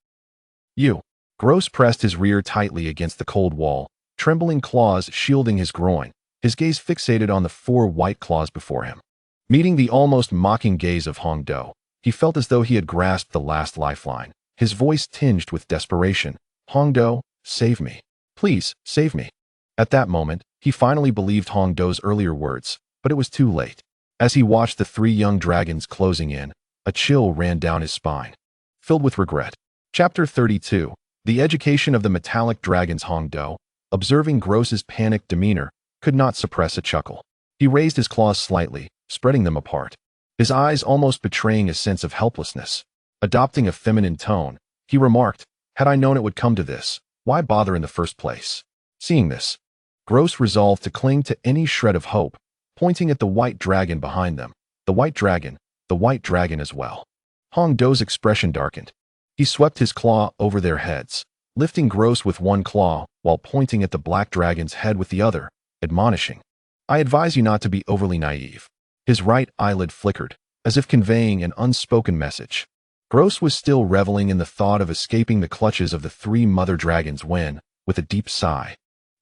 Gross pressed his rear tightly against the cold wall, trembling claws shielding his groin, his gaze fixated on the 4 white claws before him. Meeting the almost mocking gaze of Hong Do, He felt as though he had grasped the last lifeline, his voice tinged with desperation. Hongdo, save me. Please, save me. At that moment, he finally believed Hongdo's earlier words, but it was too late. As he watched the three young dragons closing in, a chill ran down his spine. Filled with regret. Chapter 32. The Education of the Metallic Dragons. Hongdo, observing Gross's panicked demeanor, could not suppress a chuckle. He raised his claws slightly, spreading them apart, his eyes almost betraying a sense of helplessness. Adopting a feminine tone, he remarked, "Had I known it would come to this, why bother in the first place?" Seeing this, Gross resolved to cling to any shred of hope, pointing at the white dragon behind them. The white dragon as well. Hongdo's expression darkened. He swept his claw over their heads, lifting Gross with one claw while pointing at the black dragon's head with the other, admonishing, "I advise you not to be overly naive." His right eyelid flickered, as if conveying an unspoken message. Gross was still reveling in the thought of escaping the clutches of the three mother dragons when, with a deep sigh,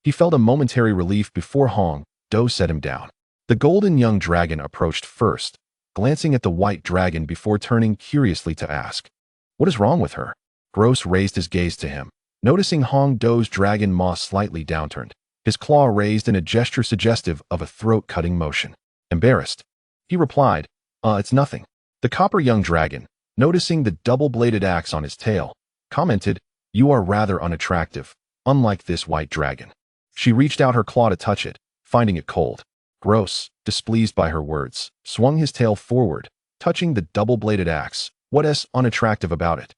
he felt a momentary relief before Hongdo set him down. The golden young dragon approached first, glancing at the white dragon before turning curiously to ask, "What is wrong with her?" Gross raised his gaze to him, noticing Hongdo's dragon maw slightly downturned, his claw raised in a gesture suggestive of a throat-cutting motion. Embarrassed, he replied, It's nothing." The copper young dragon, noticing the double-bladed axe on his tail, commented, "You are rather unattractive, unlike this white dragon." She reached out her claw to touch it, finding it cold. Gross, displeased by her words, swung his tail forward, touching the double-bladed axe. "What's unattractive about it?"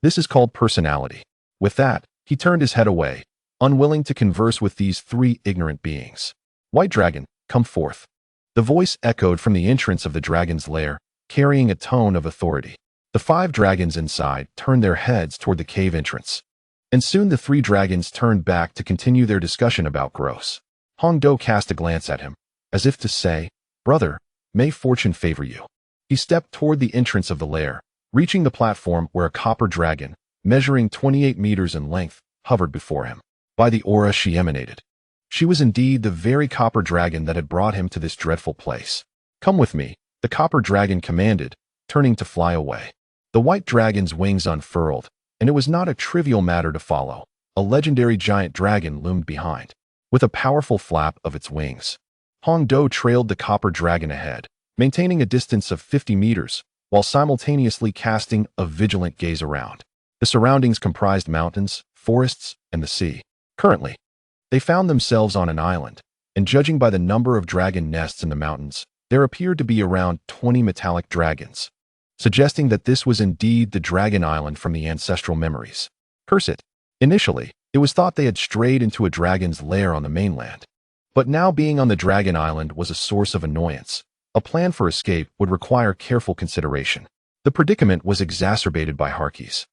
"This is called personality." With that, he turned his head away, unwilling to converse with these three ignorant beings. "White dragon, come forth." The voice echoed from the entrance of the dragon's lair, carrying a tone of authority. The 5 dragons inside turned their heads toward the cave entrance. And soon the 3 dragons turned back to continue their discussion about Gross. Hongdo cast a glance at him, as if to say, "Brother, may fortune favor you." He stepped toward the entrance of the lair, reaching the platform where a copper dragon, measuring 28 meters in length, hovered before him. By the aura she emanated, she was indeed the very copper dragon that had brought him to this dreadful place. "Come with me," the copper dragon commanded, turning to fly away. The white dragon's wings unfurled, and it was not a trivial matter to follow. A legendary giant dragon loomed behind, with a powerful flap of its wings. Hongdo trailed the copper dragon ahead, maintaining a distance of 50 meters, while simultaneously casting a vigilant gaze around. The surroundings comprised mountains, forests, and the sea. Currently, they found themselves on an island, and judging by the number of dragon nests in the mountains, there appeared to be around 20 metallic dragons, suggesting that this was indeed the Dragon Island from the ancestral memories. Curse it. Initially, it was thought they had strayed into a dragon's lair on the mainland. But now being on the Dragon Island was a source of annoyance. A plan for escape would require careful consideration. The predicament was exacerbated by Harkis,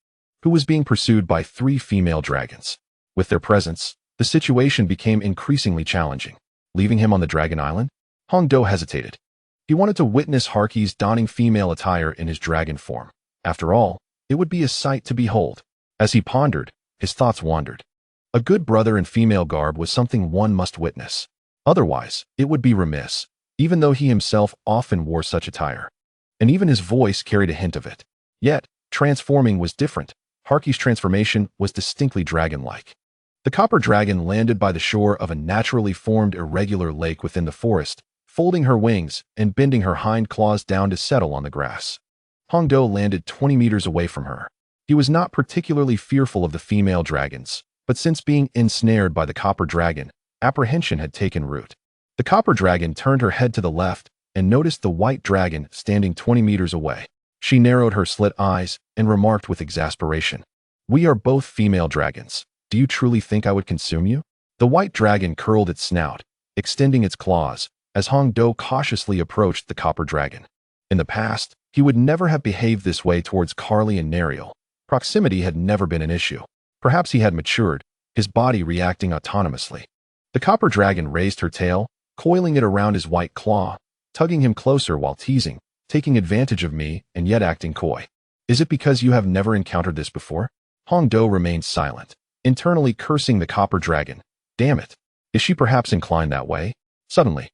who was being pursued by 3 female dragons. With their presence, the situation became increasingly challenging. Leaving him on the Dragon Island, Hongdo hesitated. He wanted to witness Harkis donning female attire in his dragon form. After all, it would be a sight to behold. As he pondered, his thoughts wandered. A good brother in female garb was something one must witness. Otherwise, it would be remiss, even though he himself often wore such attire. And even his voice carried a hint of it. Yet, transforming was different. Harkis' transformation was distinctly dragon-like. The copper dragon landed by the shore of a naturally formed irregular lake within the forest, folding her wings and bending her hind claws down to settle on the grass. Hongdo landed 20 meters away from her. He was not particularly fearful of the female dragons, but since being ensnared by the copper dragon, apprehension had taken root. The copper dragon turned her head to the left and noticed the white dragon standing 20 meters away. She narrowed her slit eyes and remarked with exasperation, "We are both female dragons. Do you truly think I would consume you?" The white dragon curled its snout, extending its claws, as Hongdo cautiously approached the copper dragon. In the past, he would never have behaved this way towards Carly and Nariel. Proximity had never been an issue. Perhaps he had matured, his body reacting autonomously. The copper dragon raised her tail, coiling it around his white claw, tugging him closer while teasing, "Taking advantage of me and yet acting coy. Is it because you have never encountered this before?" Hongdo remained silent, internally cursing the copper dragon. Damn it. Is she perhaps inclined that way? Suddenly,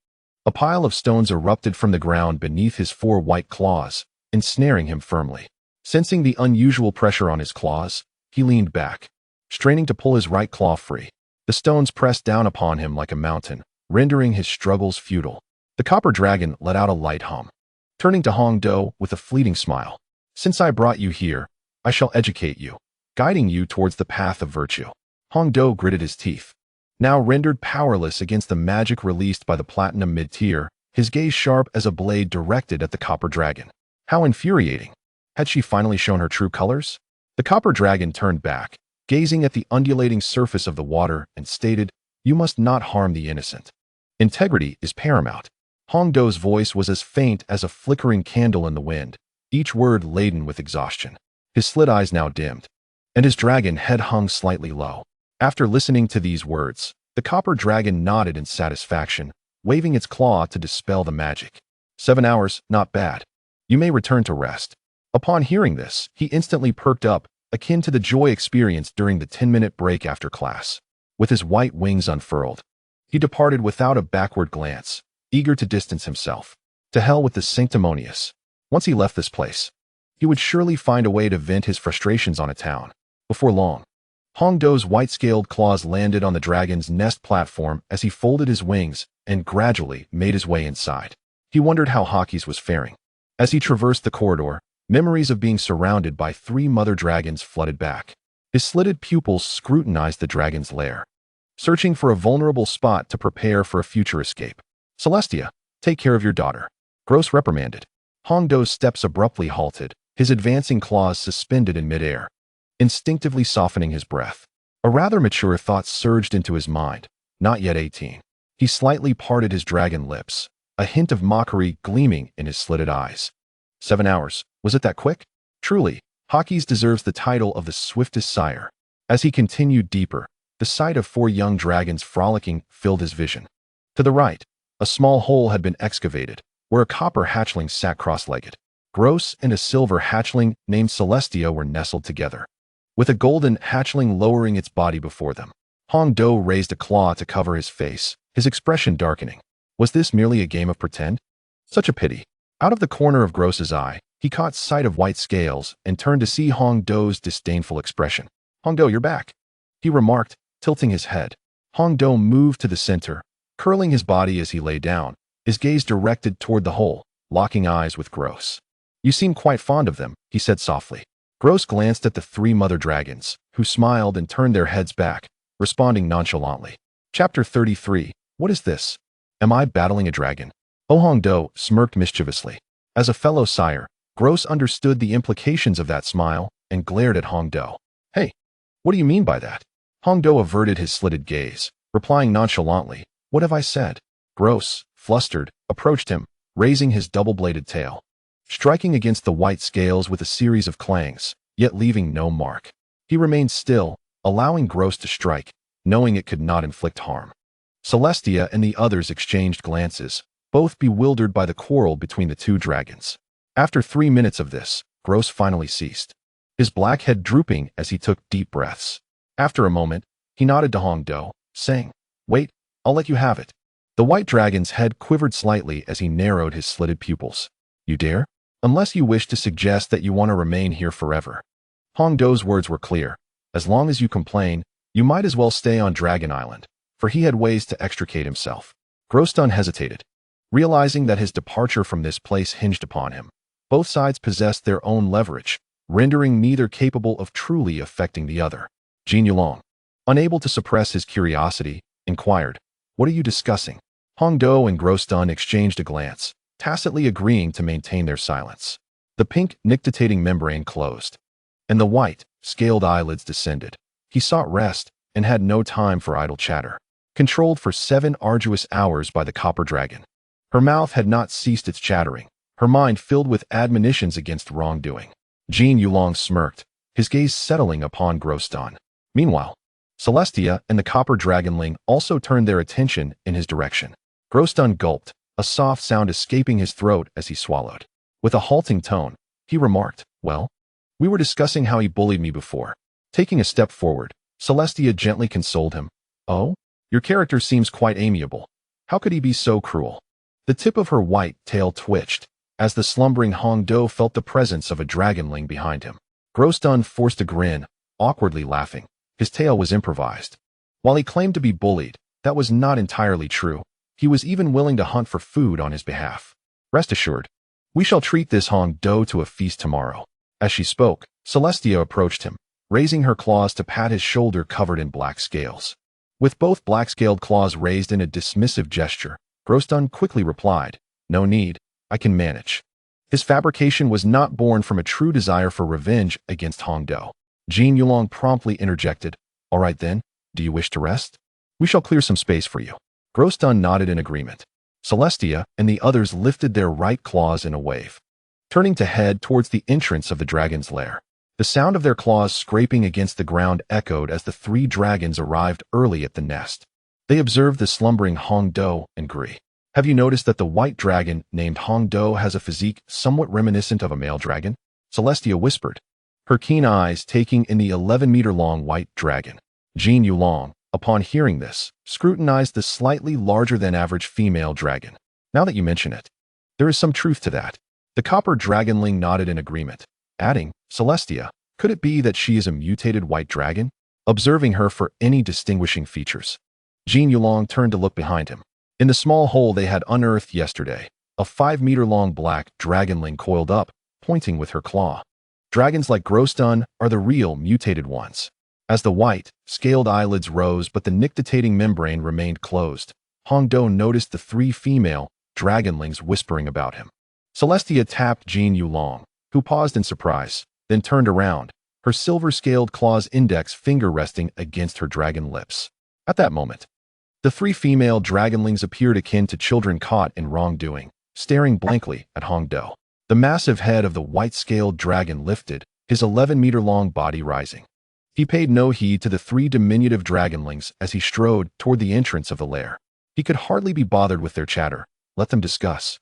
a pile of stones erupted from the ground beneath his 4 white claws, ensnaring him firmly. Sensing the unusual pressure on his claws, he leaned back, straining to pull his right claw free. The stones pressed down upon him like a mountain, rendering his struggles futile. The copper dragon let out a light hum, turning to Hong Do with a fleeting smile. "Since I brought you here, I shall educate you, guiding you towards the path of virtue." Hong Do gritted his teeth. Now rendered powerless against the magic released by the platinum mid-tier, his gaze sharp as a blade directed at the copper dragon. How infuriating! Had she finally shown her true colors? The copper dragon turned back, gazing at the undulating surface of the water, and stated, "You must not harm the innocent. Integrity is paramount." Hong Do's voice was as faint as a flickering candle in the wind, each word laden with exhaustion. His slit eyes now dimmed, and his dragon head hung slightly low. After listening to these words, the copper dragon nodded in satisfaction, waving its claw to dispel the magic. 7 hours, not bad. You may return to rest." Upon hearing this, he instantly perked up, akin to the joy experienced during the 10-minute break after class. With his white wings unfurled, he departed without a backward glance, eager to distance himself. To hell with the sanctimonious. Once he left this place, he would surely find a way to vent his frustrations on a town. Before long, Hong Do's white-scaled claws landed on the dragon's nest platform as he folded his wings and gradually made his way inside. He wondered how Hockey's was faring. As he traversed the corridor, memories of being surrounded by 3 mother dragons flooded back. His slitted pupils scrutinized the dragon's lair, searching for a vulnerable spot to prepare for a future escape. "Celestia, take care of your daughter," Gross reprimanded. Hong Do's steps abruptly halted, his advancing claws suspended in midair, instinctively softening his breath. A rather mature thought surged into his mind, not yet 18. He slightly parted his dragon lips, a hint of mockery gleaming in his slitted eyes. 7 hours. Was it that quick? Truly, Hockey's deserves the title of the swiftest sire. As he continued deeper, the sight of 4 young dragons frolicking filled his vision. To the right, a small hole had been excavated, where a copper hatchling sat cross-legged. Gross and a silver hatchling named Celestia were nestled together, with a golden hatchling lowering its body before them. Hong Do raised a claw to cover his face, his expression darkening. Was this merely a game of pretend? Such a pity. Out of the corner of Gross's eye, he caught sight of white scales and turned to see Hong Do's disdainful expression. "Hong Do, you're back," he remarked, tilting his head. Hong Do moved to the center, curling his body as he lay down, his gaze directed toward the hole, locking eyes with Gross. "You seem quite fond of them," he said softly. Gross glanced at the 3 mother dragons, who smiled and turned their heads back, responding nonchalantly. Chapter 33. What is this? Am I battling a dragon? Oh, Hong Do smirked mischievously. As a fellow sire, Gross understood the implications of that smile and glared at Hong Do. "Hey, what do you mean by that?" Hong Do averted his slitted gaze, replying nonchalantly, "What have I said?" Gross, flustered, approached him, raising his double-bladed tail, striking against the white scales with a series of clangs, yet leaving no mark. He remained still, allowing Gross to strike, knowing it could not inflict harm. Celestia and the others exchanged glances, both bewildered by the quarrel between the 2 dragons. After 3 minutes of this, Gross finally ceased, his black head drooping as he took deep breaths. After a moment, he nodded to Hong Do, saying, "Wait, I'll let you have it." The white dragon's head quivered slightly as he narrowed his slitted pupils. "You dare? Unless you wish to suggest that you want to remain here forever." Hong Do's words were clear. "As long as you complain, you might as well stay on Dragon Island," for he had ways to extricate himself. Groston hesitated, realizing that his departure from this place hinged upon him. Both sides possessed their own leverage, rendering neither capable of truly affecting the other. Jin Yulong, unable to suppress his curiosity, inquired, "What are you discussing?" Hong Do and Groston exchanged a glance, tacitly agreeing to maintain their silence. The pink, nictitating membrane closed, and the white, scaled eyelids descended. He sought rest and had no time for idle chatter. Controlled for 7 arduous hours by the copper dragon, her mouth had not ceased its chattering, her mind filled with admonitions against wrongdoing. Jin Yulong smirked, his gaze settling upon Groston. Meanwhile, Celestia and the copper dragonling also turned their attention in his direction. Groston gulped, a soft sound escaping his throat as he swallowed. With a halting tone, he remarked, "Well, we were discussing how he bullied me before." Taking a step forward, Celestia gently consoled him. "Oh, your character seems quite amiable. How could he be so cruel?" The tip of her white tail twitched, as the slumbering Hong Do felt the presence of a dragonling behind him. Grosdun forced a grin, awkwardly laughing. His tale was improvised. While he claimed to be bullied, that was not entirely true. He was even willing to hunt for food on his behalf. Rest assured, we shall treat this Hong Do to a feast tomorrow. As she spoke, Celestia approached him, raising her claws to pat his shoulder covered in black scales. With both black-scaled claws raised in a dismissive gesture, Grosdun quickly replied, "No need, I can manage." His fabrication was not born from a true desire for revenge against Hong Do. Jin Yulong promptly interjected, "All right then, do you wish to rest? We shall clear some space for you." Grosdun nodded in agreement. Celestia and the others lifted their right claws in a wave, turning to head towards the entrance of the dragon's lair. The sound of their claws scraping against the ground echoed as the three dragons arrived early at the nest. They observed the slumbering Hong Do and grew. "Have you noticed that the white dragon named Hong Do has a physique somewhat reminiscent of a male dragon?" Celestia whispered, her keen eyes taking in the 11-meter-long white dragon. Jin Yulong, upon hearing this, scrutinized the slightly larger-than-average female dragon. "Now that you mention it, there is some truth to that." The copper dragonling nodded in agreement, adding, "Celestia, could it be that she is a mutated white dragon?" Observing her for any distinguishing features, Jin Yulong turned to look behind him. In the small hole they had unearthed yesterday, a 5-meter-long black dragonling coiled up, pointing with her claw. Dragons like Grosdun are the real mutated ones. As the white, scaled eyelids rose but the nictitating membrane remained closed, Hong Do noticed the three female dragonlings whispering about him. Celestia tapped Jin Yulong, who paused in surprise, then turned around, her silver-scaled claw's index finger resting against her dragon lips. At that moment, the three female dragonlings appeared akin to children caught in wrongdoing, staring blankly at Hong Do. The massive head of the white-scaled dragon lifted, his 11-meter-long body rising. He paid no heed to the three diminutive dragonlings as he strode toward the entrance of the lair. He could hardly be bothered with their chatter. Let them discuss.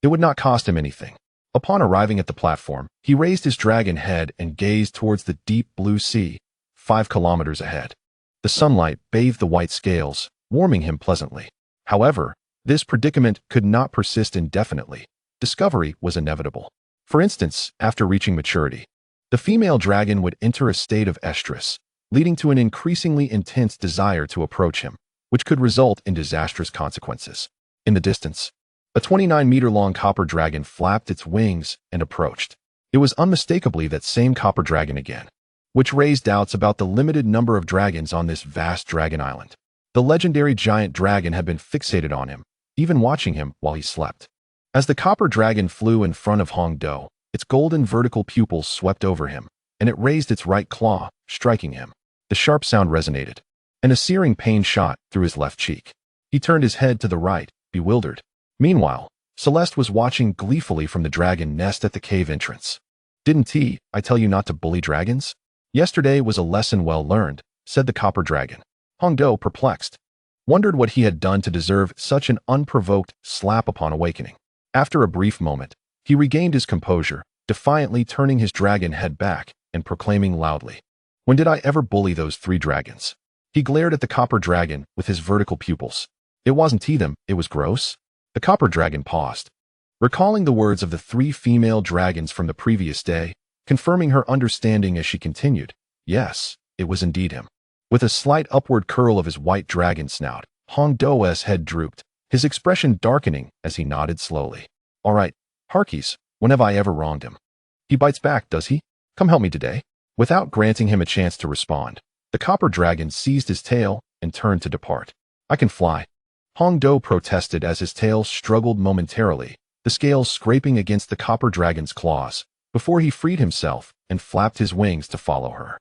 It would not cost him anything. Upon arriving at the platform, he raised his dragon head and gazed towards the deep blue sea, 5 kilometers ahead. The sunlight bathed the white scales, warming him pleasantly. However, this predicament could not persist indefinitely. Discovery was inevitable. For instance, after reaching maturity, the female dragon would enter a state of estrus, leading to an increasingly intense desire to approach him, which could result in disastrous consequences. In the distance, a 29-meter-long copper dragon flapped its wings and approached. It was unmistakably that same copper dragon again, which raised doubts about the limited number of dragons on this vast dragon island. The legendary giant dragon had been fixated on him, even watching him while he slept. As the copper dragon flew in front of Hong Do, its golden vertical pupils swept over him, and it raised its right claw, striking him. The sharp sound resonated, and a searing pain shot through his left cheek. He turned his head to the right, bewildered. Meanwhile, Celeste was watching gleefully from the dragon nest at the cave entrance. "Didn't I tell you not to bully dragons? Yesterday was a lesson well learned," said the copper dragon. Hong Do, perplexed, wondered what he had done to deserve such an unprovoked slap upon awakening. After a brief moment, he regained his composure, defiantly turning his dragon head back and proclaiming loudly, "When did I ever bully those three dragons?" He glared at the copper dragon with his vertical pupils. "It wasn't them, it was gross." The copper dragon paused, recalling the words of the three female dragons from the previous day, confirming her understanding as she continued, "Yes, it was indeed him." With a slight upward curl of his white dragon snout, Hong Do's head drooped, his expression darkening as he nodded slowly. "All right, Harkies, when have I ever wronged him? He bites back, does he? Come help me today." Without granting him a chance to respond, the copper dragon seized his tail and turned to depart. "I can fly," Hong Do protested as his tail struggled momentarily, the scales scraping against the copper dragon's claws, before he freed himself and flapped his wings to follow her.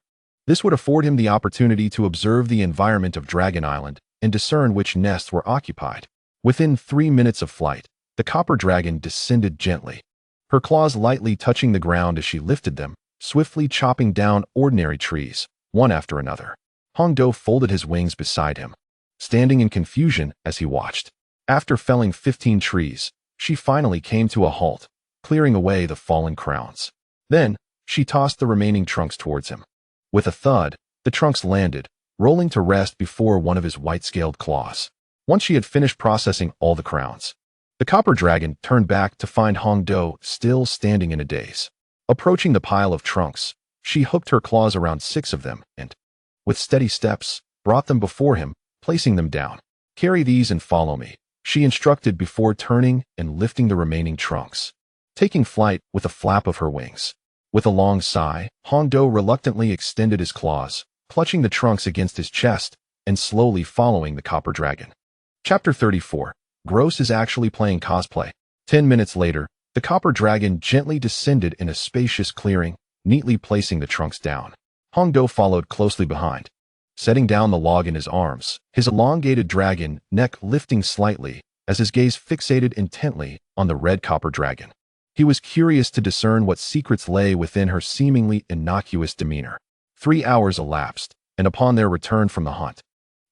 This would afford him the opportunity to observe the environment of Dragon Island and discern which nests were occupied. Within 3 minutes of flight, the copper dragon descended gently, her claws lightly touching the ground as she lifted them, swiftly chopping down ordinary trees, one after another. Hong Do folded his wings beside him, standing in confusion as he watched. After felling 15 trees, she finally came to a halt, clearing away the fallen crowns. Then, she tossed the remaining trunks towards him. With a thud, the trunks landed, rolling to rest before one of his white-scaled claws. Once she had finished processing all the crowns, The copper dragon turned back to find Hongdo still standing in a daze. Approaching the pile of trunks, she hooked her claws around 6 of them and, with steady steps, brought them before him, placing them down. "Carry these and follow me," she instructed before turning and lifting the remaining trunks, taking flight with a flap of her wings. With a long sigh, Hongdo reluctantly extended his claws, clutching the trunks against his chest and slowly following the copper dragon. Chapter 34. Gross is actually playing cosplay. 10 minutes later, the copper dragon gently descended in a spacious clearing, neatly placing the trunks down. Hongdo followed closely behind, setting down the log in his arms, his elongated dragon neck lifting slightly as his gaze fixated intently on the red copper dragon. He was curious to discern what secrets lay within her seemingly innocuous demeanor. 3 hours elapsed, and upon their return from the hunt,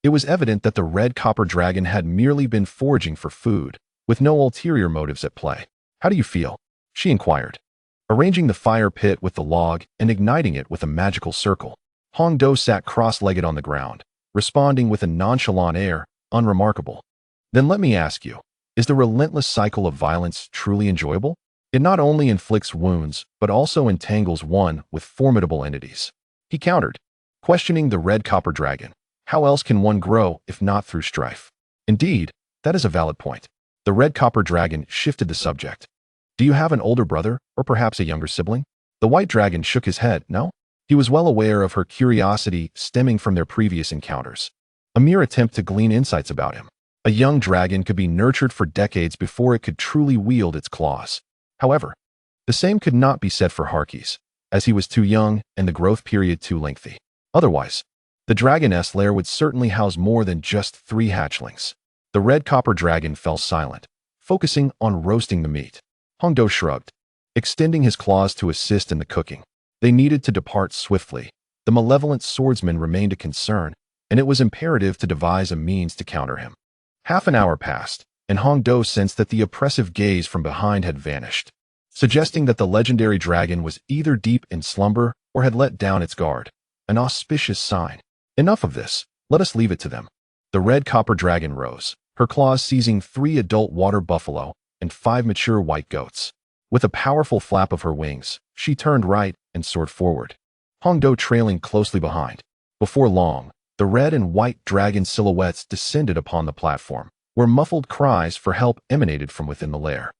it was evident that the red copper dragon had merely been foraging for food, with no ulterior motives at play. "How do you feel?" she inquired, arranging the fire pit with the log and igniting it with a magical circle. Hongdo sat cross-legged on the ground, responding with a nonchalant air, "Unremarkable." "Then let me ask you, is the relentless cycle of violence truly enjoyable? It not only inflicts wounds, but also entangles one with formidable entities," he countered, questioning the red copper dragon. "How else can one grow if not through strife?" "Indeed, that is a valid point." The red copper dragon shifted the subject. "Do you have an older brother, or perhaps a younger sibling?" The white dragon shook his head. "No." He was well aware of her curiosity stemming from their previous encounters, a mere attempt to glean insights about him. A young dragon could be nurtured for decades before it could truly wield its claws. However, the same could not be said for Harkis, as he was too young and the growth period too lengthy. Otherwise, the dragoness lair would certainly house more than just 3 hatchlings. The red copper dragon fell silent, focusing on roasting the meat. Hongdo shrugged, extending his claws to assist in the cooking. They needed to depart swiftly. The malevolent swordsman remained a concern, and it was imperative to devise a means to counter him. Half an hour passed, and Hongdo sensed that the oppressive gaze from behind had vanished, suggesting that the legendary dragon was either deep in slumber or had let down its guard. An auspicious sign. "Enough of this. Let us leave it to them." The red copper dragon rose, her claws seizing 3 adult water buffalo and 5 mature white goats. With a powerful flap of her wings, she turned right and soared forward, Hongdo trailing closely behind. Before long, the red and white dragon silhouettes descended upon the platform, where muffled cries for help emanated from within the lair.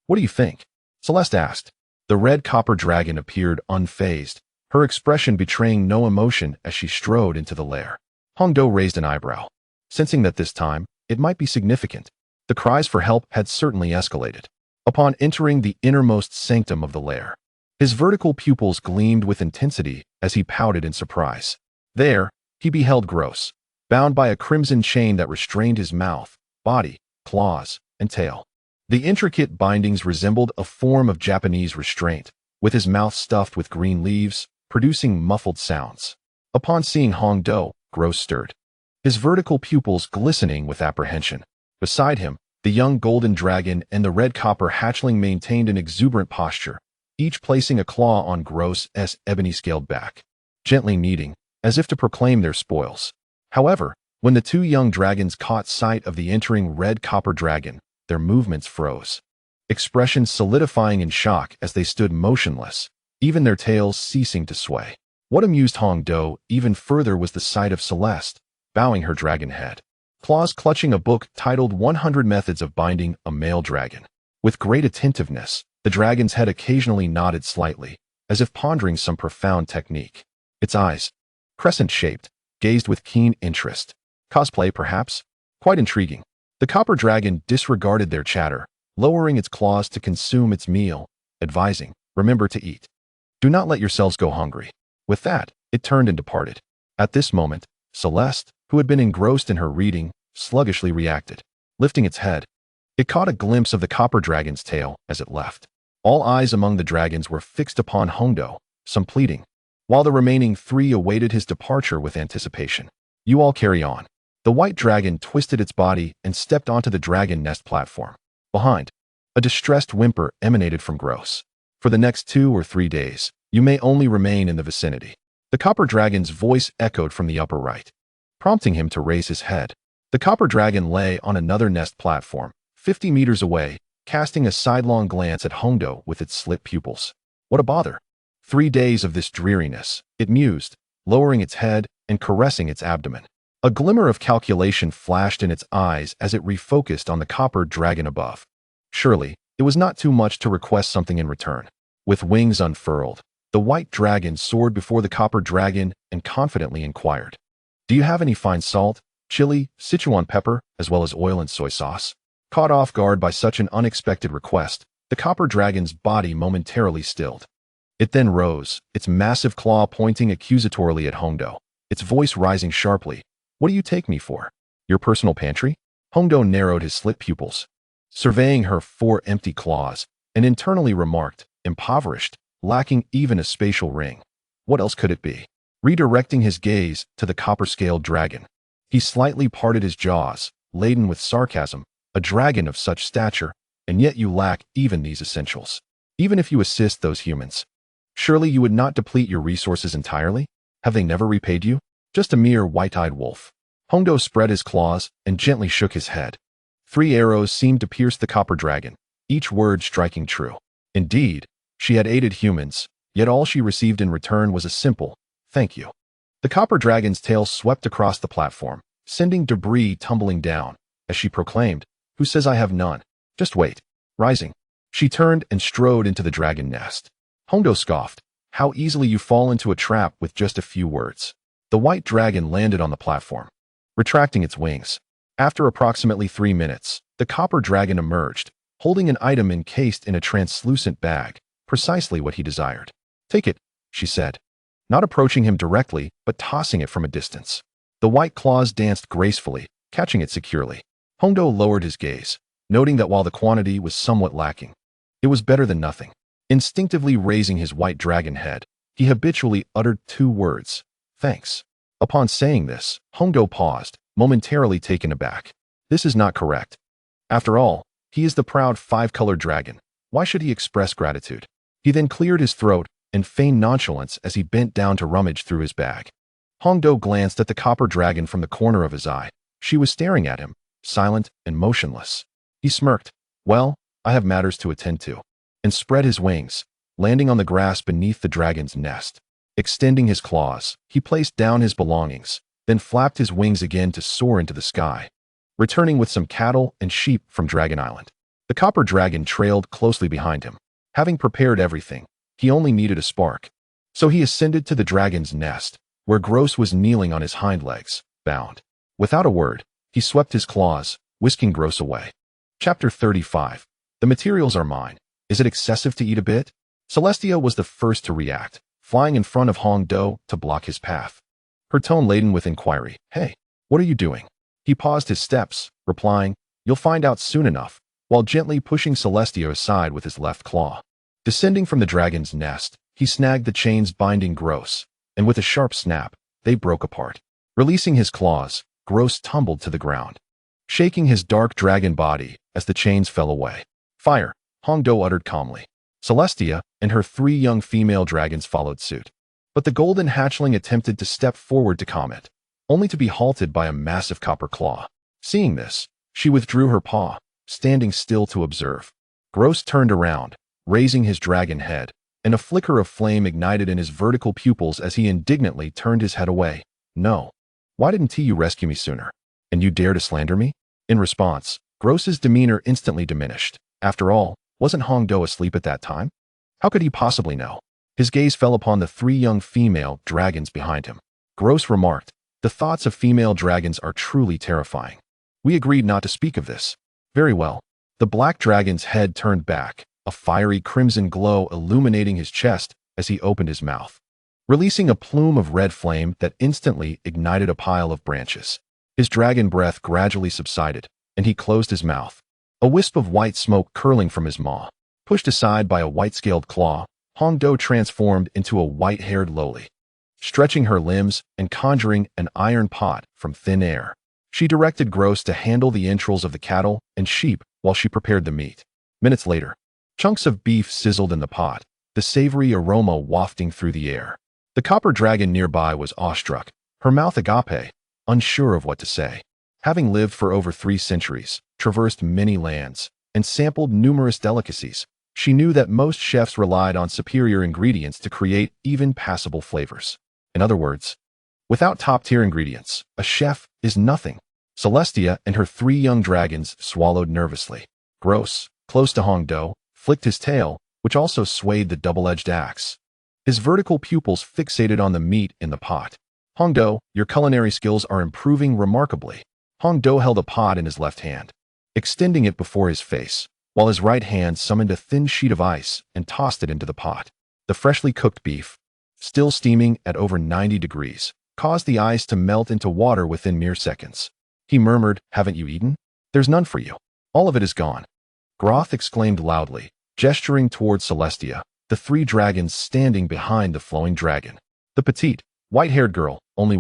"What do you think?" Celeste asked. The red copper dragon appeared unfazed, her expression betraying no emotion as she strode into the lair. Hongdo raised an eyebrow, sensing that this time it might be significant. The cries for help had certainly escalated. Upon entering the innermost sanctum of the lair, his vertical pupils gleamed with intensity as he pouted in surprise. There, he beheld Gross, bound by a crimson chain that restrained his mouth, body, claws, and tail. The intricate bindings resembled a form of Japanese restraint, with his mouth stuffed with green leaves, producing muffled sounds. Upon seeing Hongdo, Gross stirred, his vertical pupils glistening with apprehension. Beside him, the young golden dragon and the red copper hatchling maintained an exuberant posture, each placing a claw on Gross's ebony-scaled back, gently kneading, as if to proclaim their spoils. However, when the 2 young dragons caught sight of the entering red copper dragon, their movements froze, expressions solidifying in shock as they stood motionless, even their tails ceasing to sway. What amused Hongdo even further was the sight of Celeste, bowing her dragon head, claws clutching a book titled 100 Methods of Binding a Male Dragon. With great attentiveness, the dragon's head occasionally nodded slightly, as if pondering some profound technique. Its eyes, crescent-shaped, gazed with keen interest. Cosplay, perhaps? Quite intriguing. The copper dragon disregarded their chatter, lowering its claws to consume its meal, advising, "Remember to eat. Do not let yourselves go hungry." With that, it turned and departed. At this moment, Celeste, who had been engrossed in her reading, sluggishly reacted. Lifting its head, it caught a glimpse of the copper dragon's tail as it left. All eyes among the dragons were fixed upon Hongdo, some pleading, while the remaining 3 awaited his departure with anticipation. "You all carry on." The white dragon twisted its body and stepped onto the dragon nest platform. Behind, a distressed whimper emanated from Gross. "For the next 2 or 3 days, you may only remain in the vicinity." The copper dragon's voice echoed from the upper right, prompting him to raise his head. The copper dragon lay on another nest platform, 50 meters away, casting a sidelong glance at Hongdo with its slit pupils. What a bother. 3 days of this dreariness, it mused, lowering its head and caressing its abdomen. A glimmer of calculation flashed in its eyes as it refocused on the copper dragon above. Surely, it was not too much to request something in return. With wings unfurled, the white dragon soared before the copper dragon and confidently inquired, "Do you have any fine salt, chili, Sichuan pepper, as well as oil and soy sauce?" Caught off guard by such an unexpected request, the copper dragon's body momentarily stilled. It then rose, its massive claw pointing accusatorily at Hongdo, its voice rising sharply. "What do you take me for? Your personal pantry?" Hongdo narrowed his slit pupils, surveying her 4 empty claws, and internally remarked, impoverished, lacking even a spatial ring. What else could it be? Redirecting his gaze to the copper-scaled dragon, he slightly parted his jaws, laden with sarcasm. "A dragon of such stature, and yet you lack even these essentials. Even if you assist those humans, surely you would not deplete your resources entirely? Have they never repaid you? Just a mere white-eyed wolf." Hongdo spread his claws and gently shook his head. 3 arrows seemed to pierce the copper dragon, each word striking true. Indeed, she had aided humans, yet all she received in return was a simple, "Thank you." The copper dragon's tail swept across the platform, sending debris tumbling down, as she proclaimed, "Who says I have none? Just wait." Rising, she turned and strode into the dragon nest. Hongdo scoffed, "How easily you fall into a trap with just a few words." The white dragon landed on the platform, retracting its wings. After approximately 3 minutes, the copper dragon emerged, holding an item encased in a translucent bag, precisely what he desired. "Take it," she said, not approaching him directly, but tossing it from a distance. The white claws danced gracefully, catching it securely. Hongdo lowered his gaze, noting that while the quantity was somewhat lacking, it was better than nothing. Instinctively raising his white dragon head, he habitually uttered 2 words, "Thanks." Upon saying this, Hongdo paused, momentarily taken aback. This is not correct. After all, he is the proud 5-colored dragon. Why should he express gratitude? He then cleared his throat and feigned nonchalance as he bent down to rummage through his bag. Hongdo glanced at the copper dragon from the corner of his eye. She was staring at him, silent and motionless. He smirked, "Well, I have matters to attend to," and spread his wings, landing on the grass beneath the dragon's nest. Extending his claws, he placed down his belongings, then flapped his wings again to soar into the sky, returning with some cattle and sheep from Dragon Island. The copper dragon trailed closely behind him. Having prepared everything, he only needed a spark. So he ascended to the dragon's nest, where Gross was kneeling on his hind legs, bound. Without a word, he swept his claws, whisking Gross away. Chapter 35. The materials are mine. Is it excessive to eat a bit? Celestia was the first to react, flying in front of Hongdo to block his path. Her tone laden with inquiry. "Hey, what are you doing?" He paused his steps, replying, "You'll find out soon enough," while gently pushing Celestia aside with his left claw. Descending from the dragon's nest, he snagged the chains binding Gross, and with a sharp snap, they broke apart. Releasing his claws, Gross tumbled to the ground, shaking his dark dragon body as the chains fell away. "Fire," Hongdo uttered calmly. Celestia and her 3 young female dragons followed suit. But the golden hatchling attempted to step forward to comment, only to be halted by a massive copper claw. Seeing this, she withdrew her paw, standing still to observe. Gross turned around, raising his dragon head, and a flicker of flame ignited in his vertical pupils as he indignantly turned his head away. "No. Why didn't you rescue me sooner? And you dare to slander me?" In response, Gross's demeanor instantly diminished. After all, wasn't Hongdo asleep at that time? How could he possibly know? His gaze fell upon the 3 young female dragons behind him. Gross remarked, "The thoughts of female dragons are truly terrifying. We agreed not to speak of this." "Very well." The black dragon's head turned back, a fiery crimson glow illuminating his chest as he opened his mouth, releasing a plume of red flame that instantly ignited a pile of branches. His dragon breath gradually subsided, and he closed his mouth. A wisp of white smoke curling from his maw. Pushed aside by a white-scaled claw, Hongdo transformed into a white-haired loli, stretching her limbs and conjuring an iron pot from thin air. She directed Gross to handle the entrails of the cattle and sheep while she prepared the meat. Minutes later, chunks of beef sizzled in the pot, the savory aroma wafting through the air. The copper dragon nearby was awestruck, her mouth agape, unsure of what to say. Having lived for over 3 centuries, traversed many lands, and sampled numerous delicacies, she knew that most chefs relied on superior ingredients to create even passable flavors. In other words, without top-tier ingredients, a chef is nothing. Celestia and her 3 young dragons swallowed nervously. Gross, close to Hongdo, flicked his tail, which also swayed the double-edged axe. His vertical pupils fixated on the meat in the pot. Hongdo, your culinary skills are improving remarkably. Hongdo held a pot in his left hand, extending it before his face, while his right hand summoned a thin sheet of ice and tossed it into the pot. The freshly cooked beef, still steaming at over 90 degrees, caused the ice to melt into water within mere seconds. He murmured, "Haven't you eaten? There's none for you. All of it is gone." Groth exclaimed loudly, gesturing toward Celestia, the 3 dragons standing behind the flowing dragon. The petite, white-haired girl, only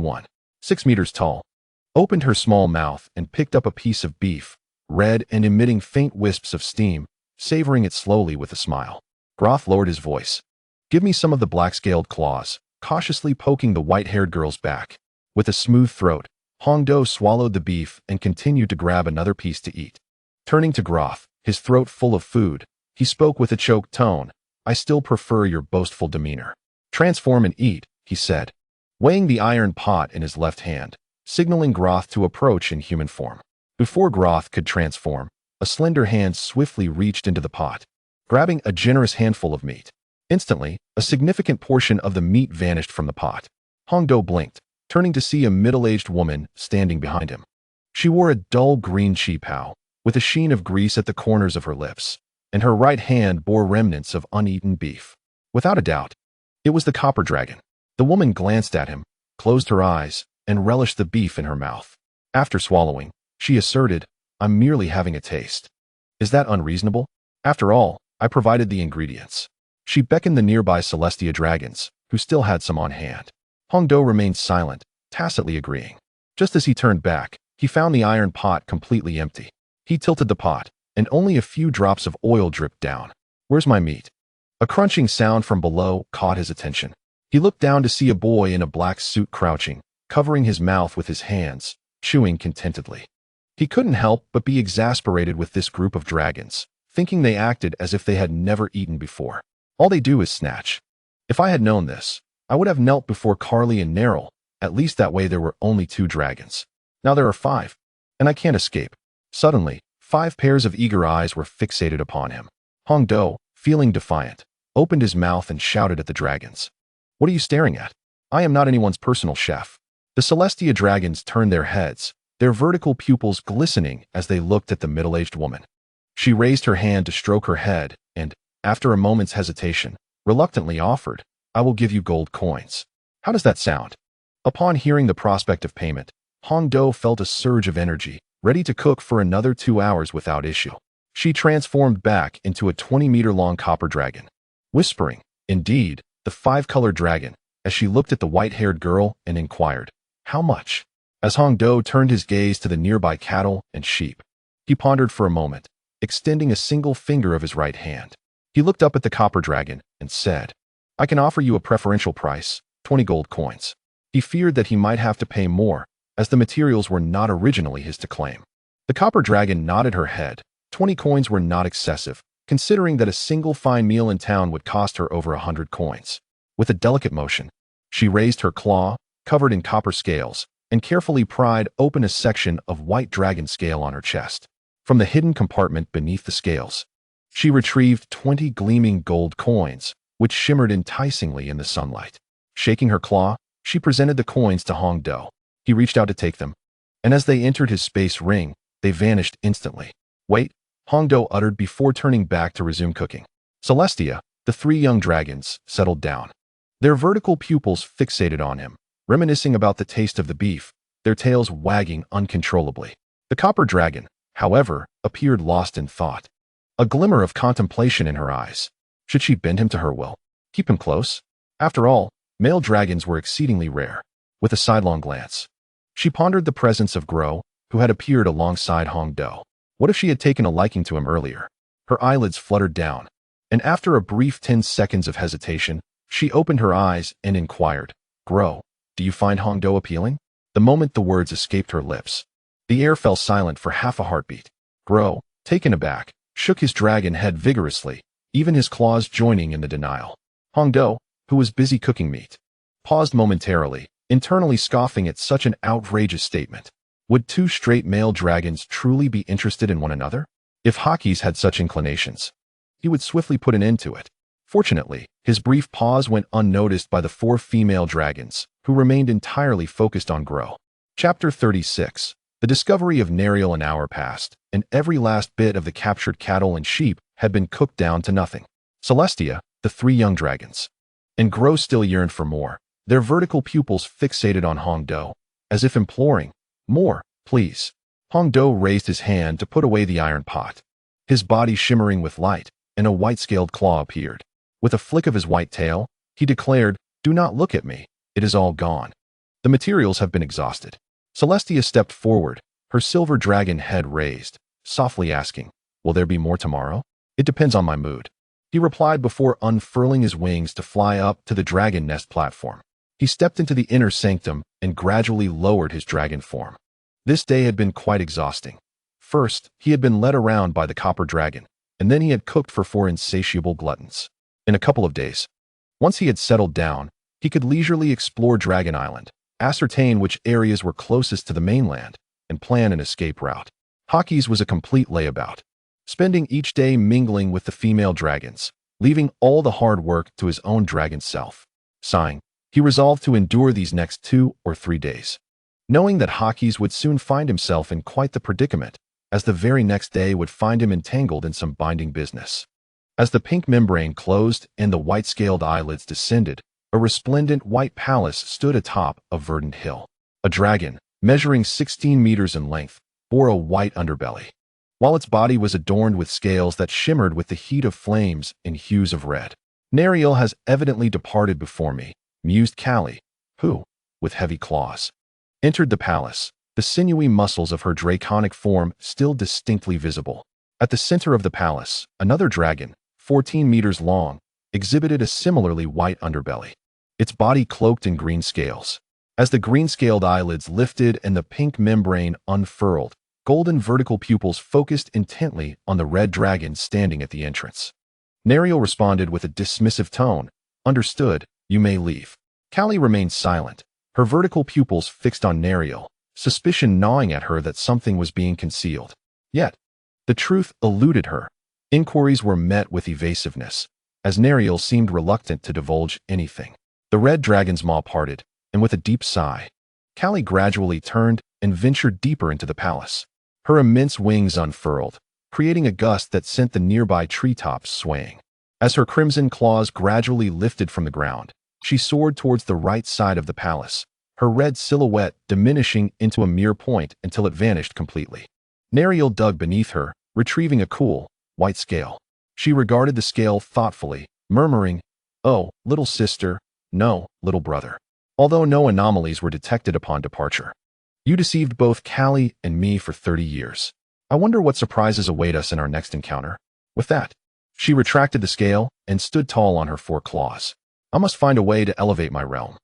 6 meters tall, opened her small mouth and picked up a piece of beef, red and emitting faint wisps of steam, savoring it slowly with a smile. Groth lowered his voice. "Give me some of the black-scaled claws," cautiously poking the white-haired girl's back. With a smooth throat, Hongdo swallowed the beef and continued to grab another piece to eat. Turning to Groth, his throat full of food, he spoke with a choked tone. "I still prefer your boastful demeanor. Transform and eat," he said, weighing the iron pot in his left hand, signaling Groth to approach in human form. Before Groth could transform, a slender hand swiftly reached into the pot, grabbing a generous handful of meat. Instantly, a significant portion of the meat vanished from the pot. Hongdo blinked, turning to see a middle-aged woman standing behind him. She wore a dull green qipao, with a sheen of grease at the corners of her lips, and her right hand bore remnants of uneaten beef. Without a doubt, it was the copper dragon. The woman glanced at him, closed her eyes, and relished the beef in her mouth. After swallowing, she asserted, "I'm merely having a taste. Is that unreasonable? After all, I provided the ingredients." She beckoned the nearby Celestia dragons, who still had some on hand. Hongdo remained silent, tacitly agreeing. Just as he turned back, he found the iron pot completely empty. He tilted the pot, and only a few drops of oil dripped down. "Where's my meat?" A crunching sound from below caught his attention. He looked down to see a boy in a black suit crouching, covering his mouth with his hands, chewing contentedly. He couldn't help but be exasperated with this group of dragons, thinking they acted as if they had never eaten before. All they do is snatch. If I had known this, I would have knelt before Carly and Neril. At least that way there were only 2 dragons. Now there are 5, and I can't escape. Suddenly, 5 pairs of eager eyes were fixated upon him. Hongdo, feeling defiant, opened his mouth and shouted at the dragons. "What are you staring at? I am not anyone's personal chef." The Celestia dragons turned their heads, their vertical pupils glistening as they looked at the middle-aged woman. She raised her hand to stroke her head and, after a moment's hesitation, reluctantly offered, "I will give you gold coins. How does that sound?" Upon hearing the prospect of payment, Hongdo felt a surge of energy, ready to cook for another 2 hours without issue. She transformed back into a 20-meter-long copper dragon, whispering, "Indeed, the 5-colored dragon," as she looked at the white-haired girl and inquired, "How much?" As Hongdo turned his gaze to the nearby cattle and sheep, he pondered for a moment, extending a single finger of his right hand. He looked up at the copper dragon and said, "I can offer you a preferential price, 20 gold coins." He feared that he might have to pay more, as the materials were not originally his to claim. The copper dragon nodded her head. 20 coins were not excessive, considering that a single fine meal in town would cost her over 100 coins. With a delicate motion, she raised her claw, covered in copper scales, and carefully pried open a section of white dragon scale on her chest. From the hidden compartment beneath the scales, she retrieved 20 gleaming gold coins, which shimmered enticingly in the sunlight. Shaking her claw, she presented the coins to Hongdo. He reached out to take them, and as they entered his space ring, they vanished instantly. "Wait," Hongdo uttered before turning back to resume cooking. Celestia, the 3 young dragons, settled down. Their vertical pupils fixated on him, reminiscing about the taste of the beef, their tails wagging uncontrollably. The copper dragon, however, appeared lost in thought, a glimmer of contemplation in her eyes. Should she bend him to her will? Keep him close? After all, male dragons were exceedingly rare. With a sidelong glance, she pondered the presence of Gro, who had appeared alongside Hongdo. What if she had taken a liking to him earlier? Her eyelids fluttered down, and after a brief 10 seconds of hesitation, she opened her eyes and inquired, "Gro, do you find Hongdo appealing?" The moment the words escaped her lips, The air fell silent for half a heartbeat. Gro, taken aback, shook his dragon head vigorously, even his claws joining in the denial. Hongdo, who was busy cooking meat, paused momentarily, internally scoffing at such an outrageous statement. Would two straight male dragons truly be interested in one another? If Hakis had such inclinations, he would swiftly put an end to it. Fortunately, his brief pause went unnoticed by the four female dragons, who remained entirely focused on Gro. Chapter 36. The discovery of Nariel. An hour passed, and every last bit of the captured cattle and sheep had been cooked down to nothing. Celestia, the three young dragons, and Gro still yearned for more, their vertical pupils fixated on Hongdo, as if imploring, "More, please." Hongdo raised his hand to put away the iron pot, his body shimmering with light, and a white-scaled claw appeared. With a flick of his white tail, he declared, "Do not look at me, it is all gone. The materials have been exhausted." Celestia stepped forward, her silver dragon head raised, softly asking, "Will there be more tomorrow?" "It depends on my mood," he replied before unfurling his wings to fly up to the dragon nest platform. He stepped into the inner sanctum and gradually lowered his dragon form. This day had been quite exhausting. First, he had been led around by the copper dragon, and then he had cooked for four insatiable gluttons. In a couple of days, once he had settled down, he could leisurely explore Dragon Island, ascertain which areas were closest to the mainland, and plan an escape route. Hakis was a complete layabout, spending each day mingling with the female dragons, leaving all the hard work to his own dragon self. Sighing, he resolved to endure these next 2 or 3 days, knowing that Hakis would soon find himself in quite the predicament, as the very next day would find him entangled in some binding business. As the pink membrane closed and the white-scaled eyelids descended, a resplendent white palace stood atop a verdant hill. A dragon, measuring 16 meters in length, bore a white underbelly, while its body was adorned with scales that shimmered with the heat of flames in hues of red. "Nariel has evidently departed before me," mused Callie, who, with heavy claws, entered the palace, the sinewy muscles of her draconic form still distinctly visible. At the center of the palace, another dragon, 14 meters long, exhibited a similarly white underbelly, its body cloaked in green scales. As the green-scaled eyelids lifted and the pink membrane unfurled, golden vertical pupils focused intently on the red dragon standing at the entrance. Nariel responded with a dismissive tone, "Understood, you may leave." Callie remained silent, her vertical pupils fixed on Nariel, suspicion gnawing at her that something was being concealed. Yet, the truth eluded her. Inquiries were met with evasiveness, as Nariel seemed reluctant to divulge anything. The red dragon's maw parted, and with a deep sigh, Callie gradually turned and ventured deeper into the palace. Her immense wings unfurled, creating a gust that sent the nearby treetops swaying. As her crimson claws gradually lifted from the ground, she soared towards the right side of the palace, her red silhouette diminishing into a mere point until it vanished completely. Nariel dug beneath her, retrieving a cool, white scale. She regarded the scale thoughtfully, murmuring, "Oh, little sister, no, little brother." Although no anomalies were detected upon departure. "You deceived both Callie and me for 30 years. I wonder what surprises await us in our next encounter." With that, she retracted the scale and stood tall on her 4 claws. "I must find a way to elevate my realm.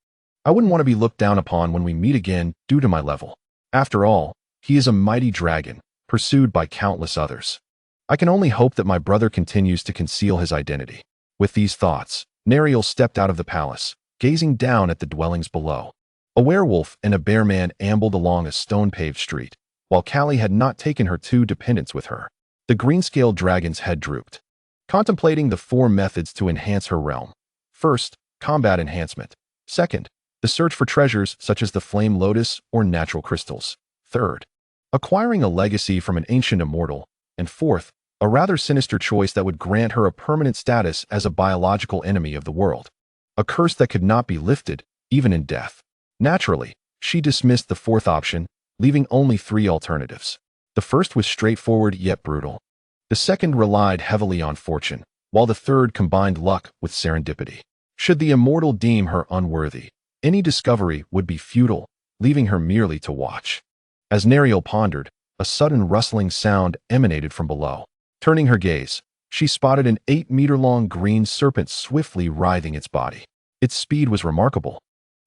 I wouldn't want to be looked down upon when we meet again due to my level. After all, he is a mighty dragon, pursued by countless others. I can only hope that my brother continues to conceal his identity." With these thoughts, Nariel stepped out of the palace, gazing down at the dwellings below. A werewolf and a bear man ambled along a stone-paved street, while Callie had not taken her 2 dependents with her. The green-scaled dragon's head drooped, contemplating the 4 methods to enhance her realm. First, combat enhancement. Second, the search for treasures such as the flame lotus or natural crystals. Third, acquiring a legacy from an ancient immortal. And fourth, a rather sinister choice that would grant her a permanent status as a biological enemy of the world. A curse that could not be lifted, even in death. Naturally, she dismissed the 4th option, leaving only 3 alternatives. The first was straightforward yet brutal. The second relied heavily on fortune, while the third combined luck with serendipity. Should the immortal deem her unworthy, any discovery would be futile, leaving her merely to watch. As Nariel pondered, a sudden rustling sound emanated from below. Turning her gaze, she spotted an 8-meter-long green serpent swiftly writhing its body. Its speed was remarkable,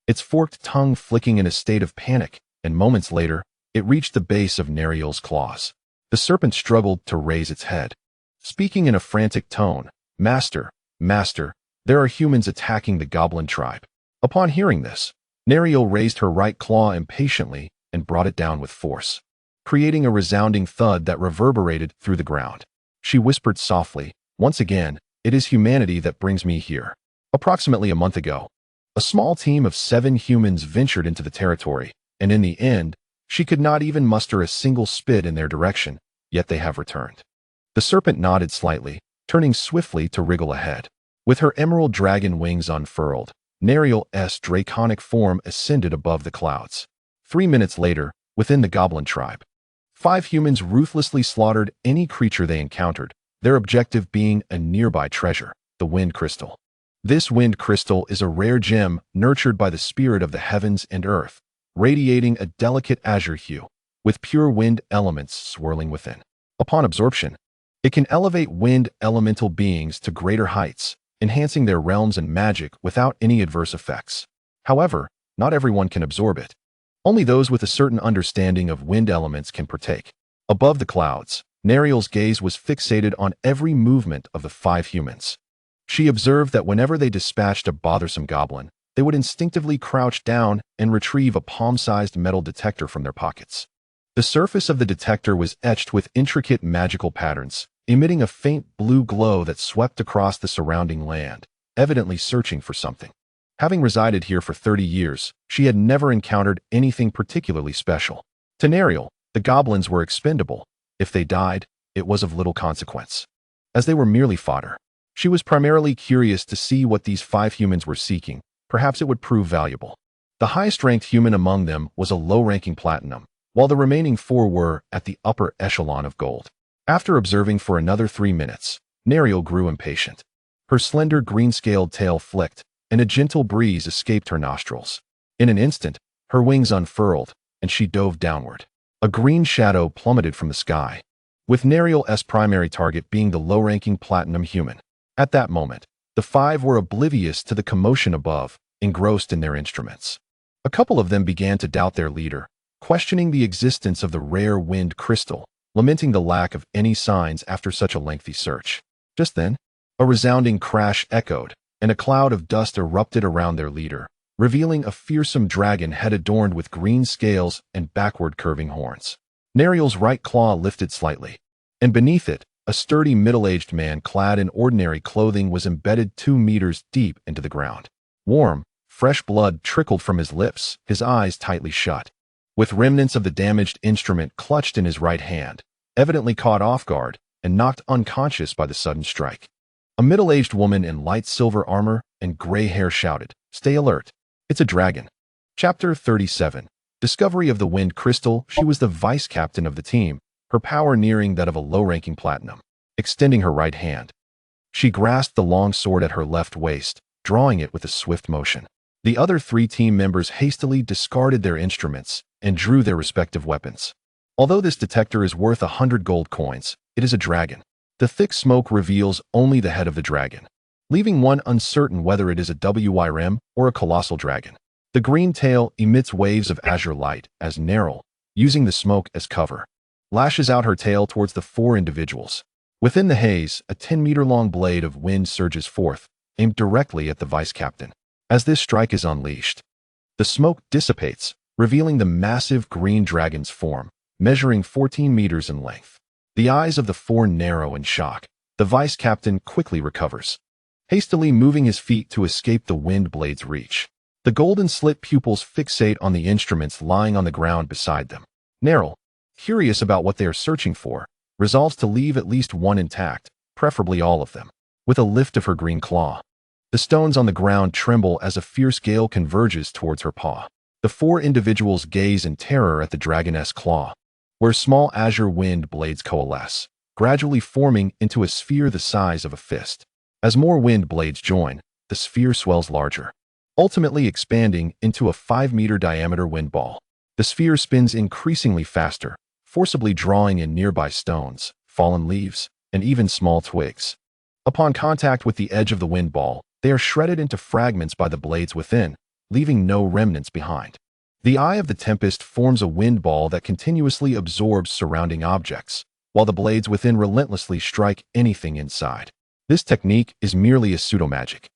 its forked tongue flicking in a state of panic, and moments later, It reached the base of Neriel's claws. The serpent struggled to raise its head. Speaking in a frantic tone, "Master, Master, there are humans attacking the goblin tribe." Upon hearing this, Neriel raised her right claw impatiently and brought it down with force, creating a resounding thud that reverberated through the ground. She whispered softly, "Once again, it is humanity that brings me here." Approximately a month ago, a small team of 7 humans ventured into the territory, and in the end, she could not even muster a single spit in their direction, yet they have returned. The serpent nodded slightly, turning swiftly to wriggle ahead. With her emerald dragon wings unfurled, Neriel's draconic form ascended above the clouds. 3 minutes later, within the goblin tribe, 5 humans ruthlessly slaughtered any creature they encountered, their objective being a nearby treasure, the wind crystal. This wind crystal is a rare gem nurtured by the spirit of the heavens and earth, radiating a delicate azure hue, with pure wind elements swirling within. Upon absorption, it can elevate wind elemental beings to greater heights, enhancing their realms and magic without any adverse effects. However, not everyone can absorb it. Only those with a certain understanding of wind elements can partake. Above the clouds, Neriel's gaze was fixated on every movement of the 5 humans. She observed that whenever they dispatched a bothersome goblin, they would instinctively crouch down and retrieve a palm-sized metal detector from their pockets. The surface of the detector was etched with intricate magical patterns, emitting a faint blue glow that swept across the surrounding land, evidently searching for something. Having resided here for 30 years, she had never encountered anything particularly special. To Neriel, the goblins were expendable. If they died, it was of little consequence, as they were merely fodder. She was primarily curious to see what these 5 humans were seeking. Perhaps it would prove valuable. The highest-ranked human among them was a low-ranking platinum, while the remaining 4 were at the upper echelon of gold. After observing for another 3 minutes, Neriel grew impatient. Her slender green-scaled tail flicked, and a gentle breeze escaped her nostrils. In an instant, her wings unfurled, and she dove downward. A green shadow plummeted from the sky, with Neriel's primary target being the low-ranking platinum human. At that moment, the 5 were oblivious to the commotion above, engrossed in their instruments. A couple of them began to doubt their leader, questioning the existence of the rare wind crystal, lamenting the lack of any signs after such a lengthy search. Just then, a resounding crash echoed, and a cloud of dust erupted around their leader, revealing a fearsome dragon head adorned with green scales and backward-curving horns. Neriel's right claw lifted slightly, and beneath it, a sturdy middle-aged man clad in ordinary clothing was embedded 2 meters deep into the ground. Warm, fresh blood trickled from his lips, his eyes tightly shut. With remnants of the damaged instrument clutched in his right hand, evidently caught off guard and knocked unconscious by the sudden strike. A middle-aged woman in light silver armor and gray hair shouted, "Stay alert. It's a dragon." Chapter 37. Discovery of the Wind Crystal. She was the vice captain of the team, her power nearing that of a low-ranking platinum. Extending her right hand, she grasped the long sword at her left waist, drawing it with a swift motion. The other 3 team members hastily discarded their instruments and drew their respective weapons. Although this detector is worth 100 gold coins, it is a dragon. The thick smoke reveals only the head of the dragon, leaving one uncertain whether it is a WYRM or a colossal dragon. The green tail emits waves of azure light as Neriel, using the smoke as cover, lashes out her tail towards the 4 individuals. Within the haze, a 10-meter-long blade of wind surges forth, aimed directly at the vice captain. As this strike is unleashed, the smoke dissipates, revealing the massive green dragon's form, measuring 14 meters in length. The eyes of the 4 narrow in shock. The vice captain quickly recovers, hastily moving his feet to escape the wind blade's reach. The golden slit pupils fixate on the instruments lying on the ground beside them. Neriel, curious about what they are searching for, resolves to leave at least one intact, preferably all of them. With a lift of her green claw, the stones on the ground tremble as a fierce gale converges towards her paw. The 4 individuals gaze in terror at the dragoness claw, where small azure wind blades coalesce, gradually forming into a sphere the size of a fist. As more wind blades join, the sphere swells larger, ultimately expanding into a 5-meter diameter wind ball. The sphere spins increasingly faster, forcibly drawing in nearby stones, fallen leaves, and even small twigs. Upon contact with the edge of the wind ball, they are shredded into fragments by the blades within, leaving no remnants behind. The eye of the tempest forms a wind ball that continuously absorbs surrounding objects, while the blades within relentlessly strike anything inside. This technique is merely a pseudo-magic.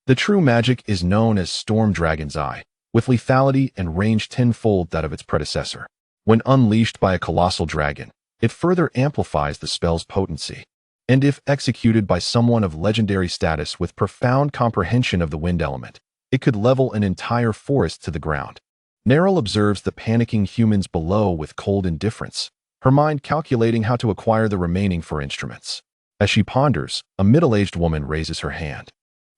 The true magic is known as Storm Dragon's Eye, with lethality and range tenfold that of its predecessor. When unleashed by a colossal dragon, it further amplifies the spell's potency. And if executed by someone of legendary status with profound comprehension of the wind element, it could level an entire forest to the ground. Neril observes the panicking humans below with cold indifference, her mind calculating how to acquire the remaining 4 instruments. As she ponders, a middle-aged woman raises her hand.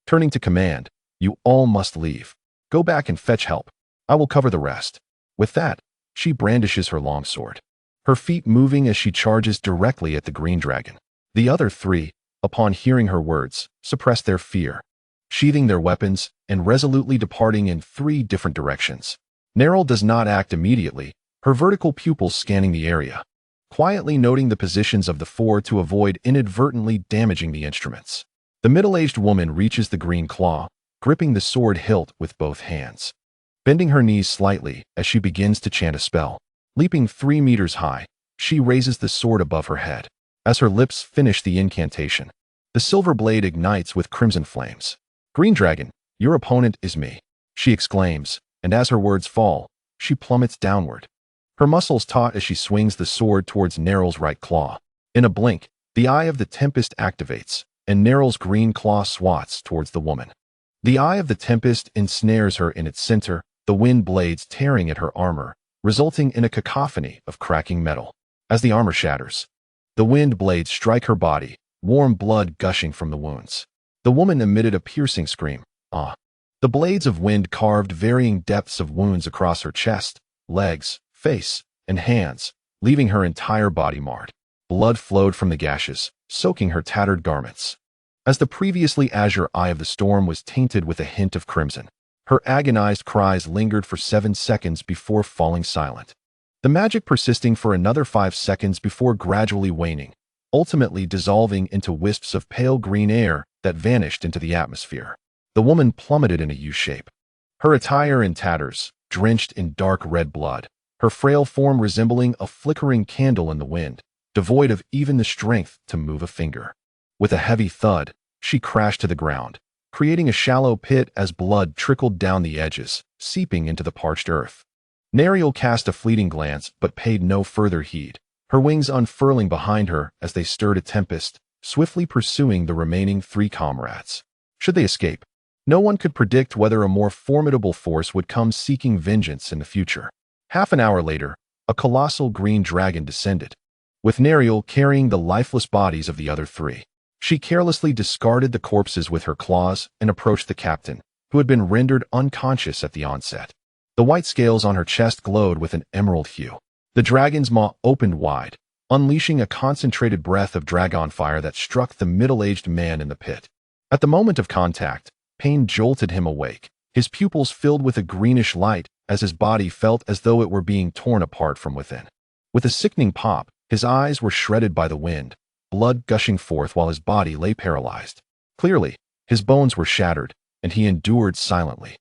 Turning to command, "You all must leave. Go back and fetch help. I will cover the rest." With that, she brandishes her longsword, her feet moving as she charges directly at the green dragon. The other 3, upon hearing her words, suppress their fear, sheathing their weapons and resolutely departing in 3 different directions. Neril does not act immediately, her vertical pupils scanning the area, quietly noting the positions of the 4 to avoid inadvertently damaging the instruments. The middle-aged woman reaches the green claw, gripping the sword hilt with both hands. Bending her knees slightly as she begins to chant a spell, leaping 3 meters high, she raises the sword above her head. As her lips finish the incantation, the silver blade ignites with crimson flames. "Green dragon, your opponent is me," she exclaims, and as her words fall, she plummets downward, her muscles taut as she swings the sword towards Neril's right claw. In a blink, the eye of the tempest activates, and Neril's green claw swats towards the woman. The eye of the tempest ensnares her in its center, the wind blades tearing at her armor, resulting in a cacophony of cracking metal. As the armor shatters, the wind blades strike her body, warm blood gushing from the wounds. The woman emitted a piercing scream. "Ah!" The blades of wind carved varying depths of wounds across her chest, legs, face, and hands, leaving her entire body marred. Blood flowed from the gashes, soaking her tattered garments. As the previously azure eye of the storm was tainted with a hint of crimson, her agonized cries lingered for 7 seconds before falling silent. The magic persisting for another 5 seconds before gradually waning, ultimately dissolving into wisps of pale green air that vanished into the atmosphere. The woman plummeted in a U-shape, her attire in tatters, drenched in dark red blood, her frail form resembling a flickering candle in the wind, devoid of even the strength to move a finger. With a heavy thud, she crashed to the ground, creating a shallow pit as blood trickled down the edges, seeping into the parched earth. Neril cast a fleeting glance but paid no further heed, her wings unfurling behind her as they stirred a tempest, swiftly pursuing the remaining 3 comrades. Should they escape, no one could predict whether a more formidable force would come seeking vengeance in the future. Half an hour later, a colossal green dragon descended, with Neril carrying the lifeless bodies of the other 3. She carelessly discarded the corpses with her claws and approached the captain, who had been rendered unconscious at the onset. The white scales on her chest glowed with an emerald hue. The dragon's maw opened wide, unleashing a concentrated breath of dragon fire that struck the middle-aged man in the pit. At the moment of contact, pain jolted him awake, his pupils filled with a greenish light as his body felt as though it were being torn apart from within. With a sickening pop, his eyes were shredded by the wind, blood gushing forth while his body lay paralyzed. Clearly, his bones were shattered, and he endured silently,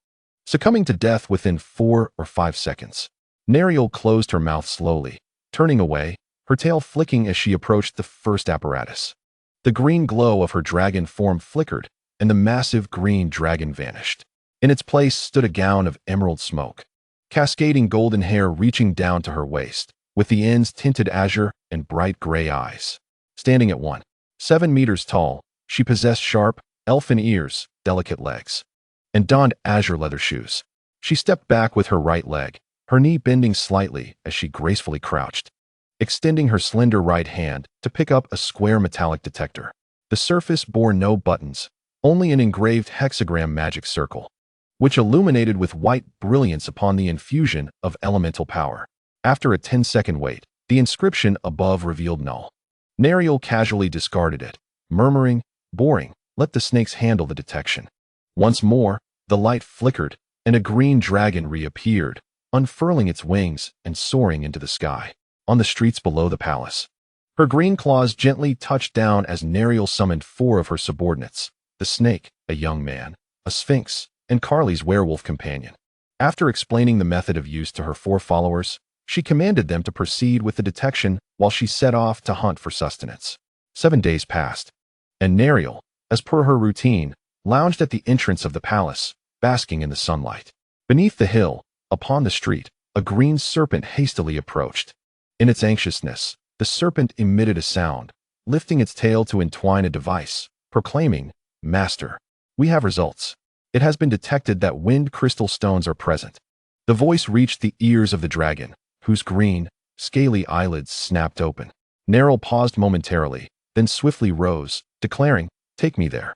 succumbing to death within 4 or 5 seconds. Neril closed her mouth slowly, turning away, her tail flicking as she approached the first apparatus. The green glow of her dragon form flickered, and the massive green dragon vanished. In its place stood a gown of emerald smoke, cascading golden hair reaching down to her waist, with the ends tinted azure and bright gray eyes. Standing at 1.7 meters tall, she possessed sharp, elfin ears, delicate legs, and donned azure leather shoes. She stepped back with her right leg, her knee bending slightly as she gracefully crouched, extending her slender right hand to pick up a square metallic detector. The surface bore no buttons, only an engraved hexagram magic circle, which illuminated with white brilliance upon the infusion of elemental power. After a 10-second wait, the inscription above revealed null. Neril casually discarded it, murmuring, "Boring, let the snakes handle the detection." Once more, the light flickered, and a green dragon reappeared, unfurling its wings and soaring into the sky, on the streets below the palace. Her green claws gently touched down as Neril summoned 4 of her subordinates, the snake, a young man, a sphinx, and Carly's werewolf companion. After explaining the method of use to her 4 followers, she commanded them to proceed with the detection while she set off to hunt for sustenance. 7 days passed, and Neriel, as per her routine, lounged at the entrance of the palace, basking in the sunlight. Beneath the hill, upon the street, a green serpent hastily approached. In its anxiousness, the serpent emitted a sound, lifting its tail to entwine a device, proclaiming, "Master, we have results. It has been detected that wind crystal stones are present." The voice reached the ears of the dragon, whose green, scaly eyelids snapped open. Neriel paused momentarily, then swiftly rose, declaring, "Take me there."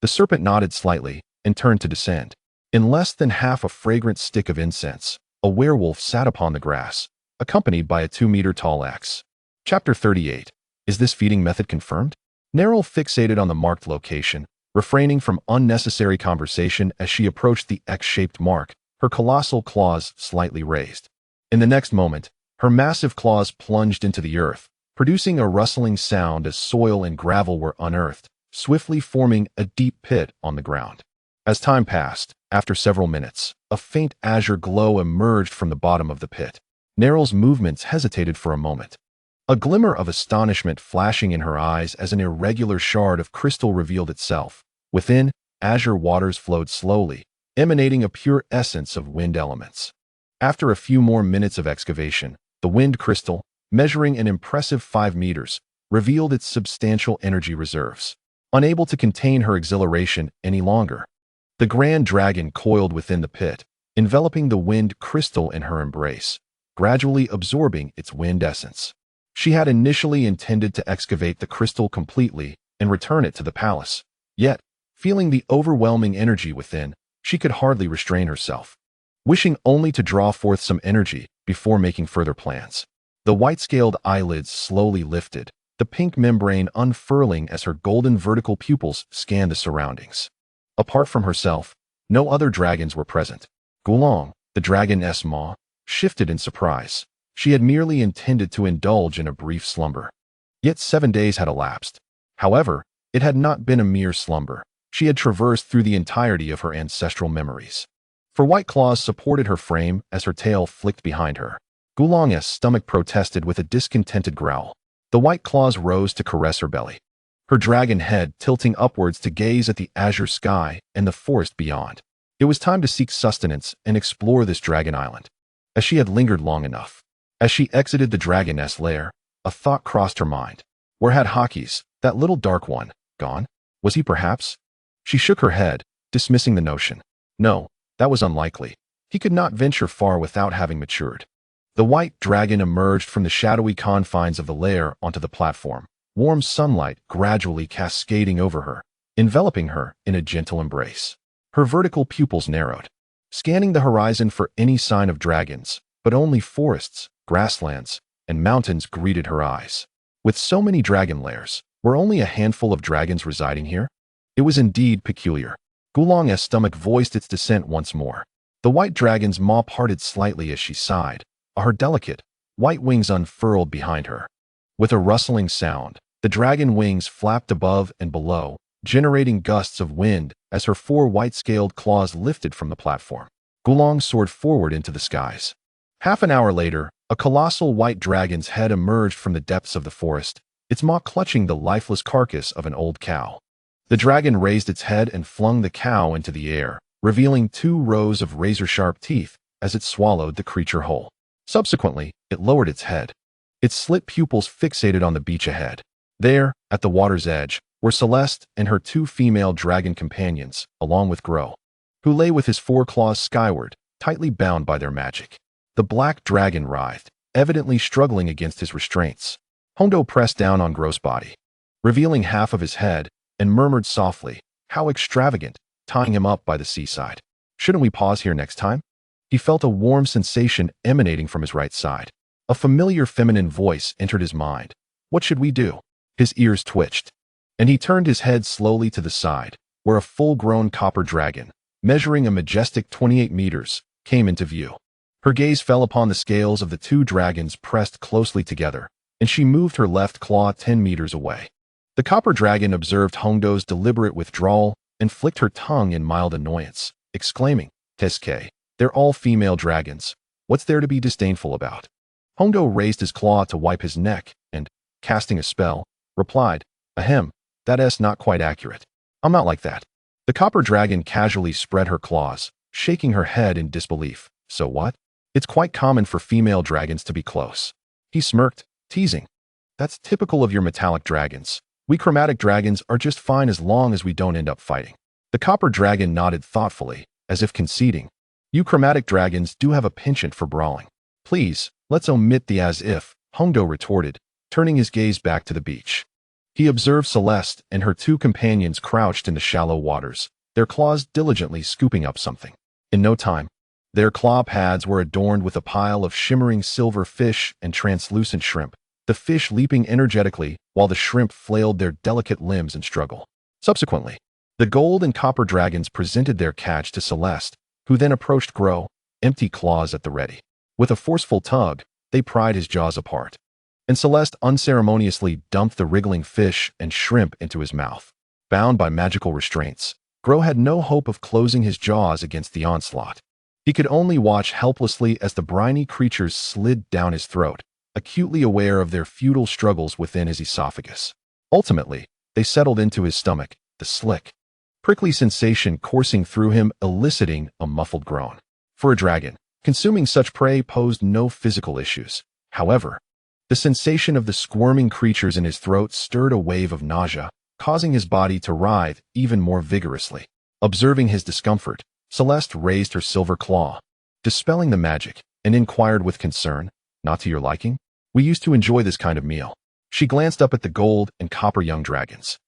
The serpent nodded slightly and turned to descend. In less than half a fragrant stick of incense, a werewolf sat upon the grass, accompanied by a 2-meter-tall axe. Chapter 38. Is this feeding method confirmed? Neriel fixated on the marked location, refraining from unnecessary conversation as she approached the X-shaped mark, her colossal claws slightly raised. In the next moment, her massive claws plunged into the earth, producing a rustling sound as soil and gravel were unearthed, swiftly forming a deep pit on the ground. As time passed, after several minutes, a faint azure glow emerged from the bottom of the pit. Neriel's movements hesitated for a moment, a glimmer of astonishment flashing in her eyes as an irregular shard of crystal revealed itself. Within, azure waters flowed slowly, emanating a pure essence of wind elements. After a few more minutes of excavation, the wind crystal, measuring an impressive 5 meters, revealed its substantial energy reserves. Unable to contain her exhilaration any longer, the grand dragon coiled within the pit, enveloping the wind crystal in her embrace, gradually absorbing its wind essence. She had initially intended to excavate the crystal completely and return it to the palace. Yet, feeling the overwhelming energy within, she could hardly restrain herself, wishing only to draw forth some energy before making further plans. The white-scaled eyelids slowly lifted, the pink membrane unfurling as her golden vertical pupils scanned the surroundings. Apart from herself, no other dragons were present. Gulong, the dragon's maw, shifted in surprise. She had merely intended to indulge in a brief slumber. Yet 7 days had elapsed. However, it had not been a mere slumber. She had traversed through the entirety of her ancestral memories. For white claws supported her frame as her tail flicked behind her. Gulong's stomach protested with a discontented growl. The white claws rose to caress her belly, her dragon head tilting upwards to gaze at the azure sky and the forest beyond. It was time to seek sustenance and explore this dragon island. As she had lingered long enough, as she exited the dragon's lair, a thought crossed her mind. Where had Hakis, that little dark one, gone? Was he perhaps? She shook her head, dismissing the notion. No, that was unlikely. He could not venture far without having matured. The white dragon emerged from the shadowy confines of the lair onto the platform, warm sunlight gradually cascading over her, enveloping her in a gentle embrace. Her vertical pupils narrowed, scanning the horizon for any sign of dragons, but only forests, grasslands, and mountains greeted her eyes. With so many dragon lairs, were only a handful of dragons residing here? It was indeed peculiar. Gulong's stomach voiced its dissent once more. The white dragon's maw parted slightly as she sighed. Her delicate, white wings unfurled behind her. With a rustling sound, the dragon wings flapped above and below, generating gusts of wind as her 4 white-scaled claws lifted from the platform. Gulong soared forward into the skies. Half an hour later, a colossal white dragon's head emerged from the depths of the forest, its maw clutching the lifeless carcass of an old cow. The dragon raised its head and flung the cow into the air, revealing 2 rows of razor-sharp teeth as it swallowed the creature whole. Subsequently, it lowered its head, its slit pupils fixated on the beach ahead. There, at the water's edge, were Celeste and her 2 female dragon companions, along with Gro, who lay with his 4 claws skyward, tightly bound by their magic. The black dragon writhed, evidently struggling against his restraints. Hondo pressed down on Gro's body, revealing half of his head, and murmured softly, "How extravagant," tying him up by the seaside. "Shouldn't we pause here next time?" He felt a warm sensation emanating from his right side. A familiar feminine voice entered his mind. What should we do? His ears twitched, and he turned his head slowly to the side, where a full-grown copper dragon, measuring a majestic 28 meters, came into view. Her gaze fell upon the scales of the 2 dragons pressed closely together, and she moved her left claw 10 meters away. The copper dragon observed Hondo's deliberate withdrawal and flicked her tongue in mild annoyance, exclaiming, "Teske, They're all female dragons. What's there to be disdainful about? Hongdo raised his claw to wipe his neck and, casting a spell, replied, Ahem, that's not quite accurate. I'm not like that. The copper dragon casually spread her claws, shaking her head in disbelief. So what? It's quite common for female dragons to be close. He smirked, teasing. That's typical of your metallic dragons. We chromatic dragons are just fine as long as we don't end up fighting. The copper dragon nodded thoughtfully, as if conceding. You chromatic dragons do have a penchant for brawling. Please, let's omit the as if, Hongdo retorted, turning his gaze back to the beach. He observed Celeste and her two companions crouched in the shallow waters, their claws diligently scooping up something. In no time, their claw pads were adorned with a pile of shimmering silver fish and translucent shrimp, the fish leaping energetically while the shrimp flailed their delicate limbs in struggle. Subsequently, the gold and copper dragons presented their catch to Celeste, who then approached Grow, empty claws at the ready. With a forceful tug, they pried his jaws apart, and Celeste unceremoniously dumped the wriggling fish and shrimp into his mouth. Bound by magical restraints, Grow had no hope of closing his jaws against the onslaught. He could only watch helplessly as the briny creatures slid down his throat, acutely aware of their futile struggles within his esophagus. Ultimately, they settled into his stomach, the slick, prickly sensation coursing through him, eliciting a muffled groan. For a dragon, consuming such prey posed no physical issues. However, the sensation of the squirming creatures in his throat stirred a wave of nausea, causing his body to writhe even more vigorously. Observing his discomfort, Celeste raised her silver claw, dispelling the magic, and inquired with concern, Not to your liking? We used to enjoy this kind of meal. She glanced up at the gold and copper young dragons.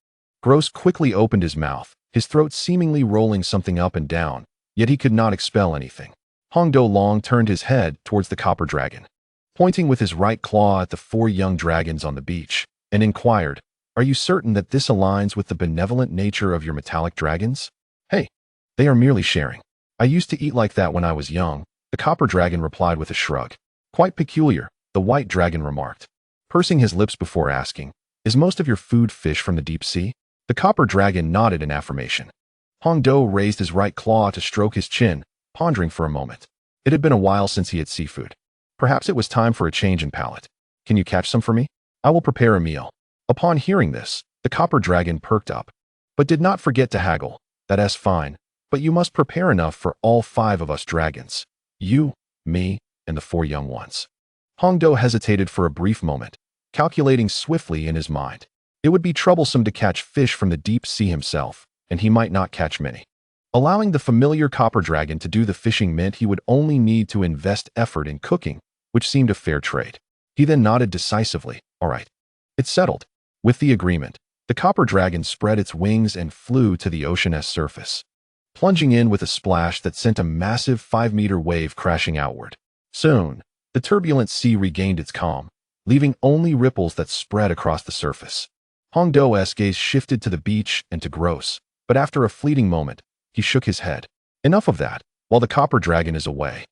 Gross quickly opened his mouth, his throat seemingly rolling something up and down, yet he could not expel anything. Hongdo Long turned his head towards the copper dragon, pointing with his right claw at the four young dragons on the beach, and inquired, Are you certain that this aligns with the benevolent nature of your metallic dragons? Hey, they are merely sharing. I used to eat like that when I was young, the copper dragon replied with a shrug. Quite peculiar, the white dragon remarked, pursing his lips before asking, Is most of your food fish from the deep sea? The copper dragon nodded in affirmation. Hongdo raised his right claw to stroke his chin, pondering for a moment. It had been a while since he had seafood. Perhaps it was time for a change in palate. Can you catch some for me? I will prepare a meal. Upon hearing this, the copper dragon perked up, but did not forget to haggle. That's fine, but you must prepare enough for all 5 of us dragons. You, me, and the 4 young ones. Hongdo hesitated for a brief moment, calculating swiftly in his mind. It would be troublesome to catch fish from the deep sea himself, and he might not catch many. Allowing the familiar copper dragon to do the fishing meant he would only need to invest effort in cooking, which seemed a fair trade. He then nodded decisively. All right. It's settled. With the agreement, the copper dragon spread its wings and flew to the ocean's surface, plunging in with a splash that sent a massive 5-meter wave crashing outward. Soon, the turbulent sea regained its calm, leaving only ripples that spread across the surface. Hongdo's gaze shifted to the beach and to Gross, but after a fleeting moment, he shook his head. Enough of that. While the copper dragon is away,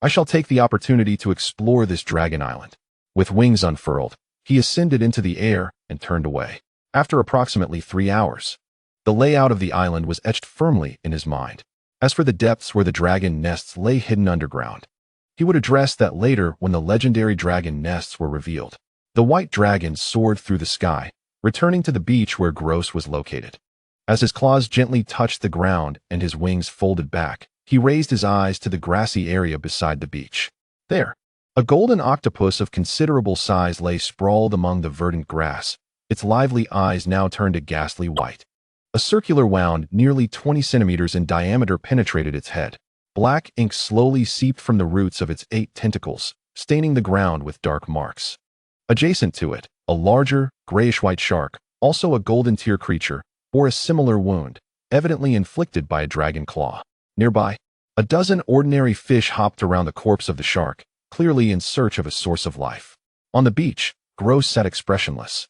I shall take the opportunity to explore this dragon island. With wings unfurled, he ascended into the air and turned away. After approximately 3 hours, the layout of the island was etched firmly in his mind. As for the depths where the dragon nests lay hidden underground, he would address that later when the legendary dragon nests were revealed. The white dragon soared through the sky, returning to the beach where Gross was located. As his claws gently touched the ground and his wings folded back, he raised his eyes to the grassy area beside the beach. There, a golden octopus of considerable size lay sprawled among the verdant grass, its lively eyes now turned a ghastly white. A circular wound nearly 20 centimeters in diameter penetrated its head. Black ink slowly seeped from the roots of its 8 tentacles, staining the ground with dark marks. Adjacent to it, a larger, grayish-white shark, also a golden tear creature, bore a similar wound, evidently inflicted by a dragon claw. Nearby, a dozen ordinary fish hopped around the corpse of the shark, clearly in search of a source of life. On the beach, Gross sat expressionless,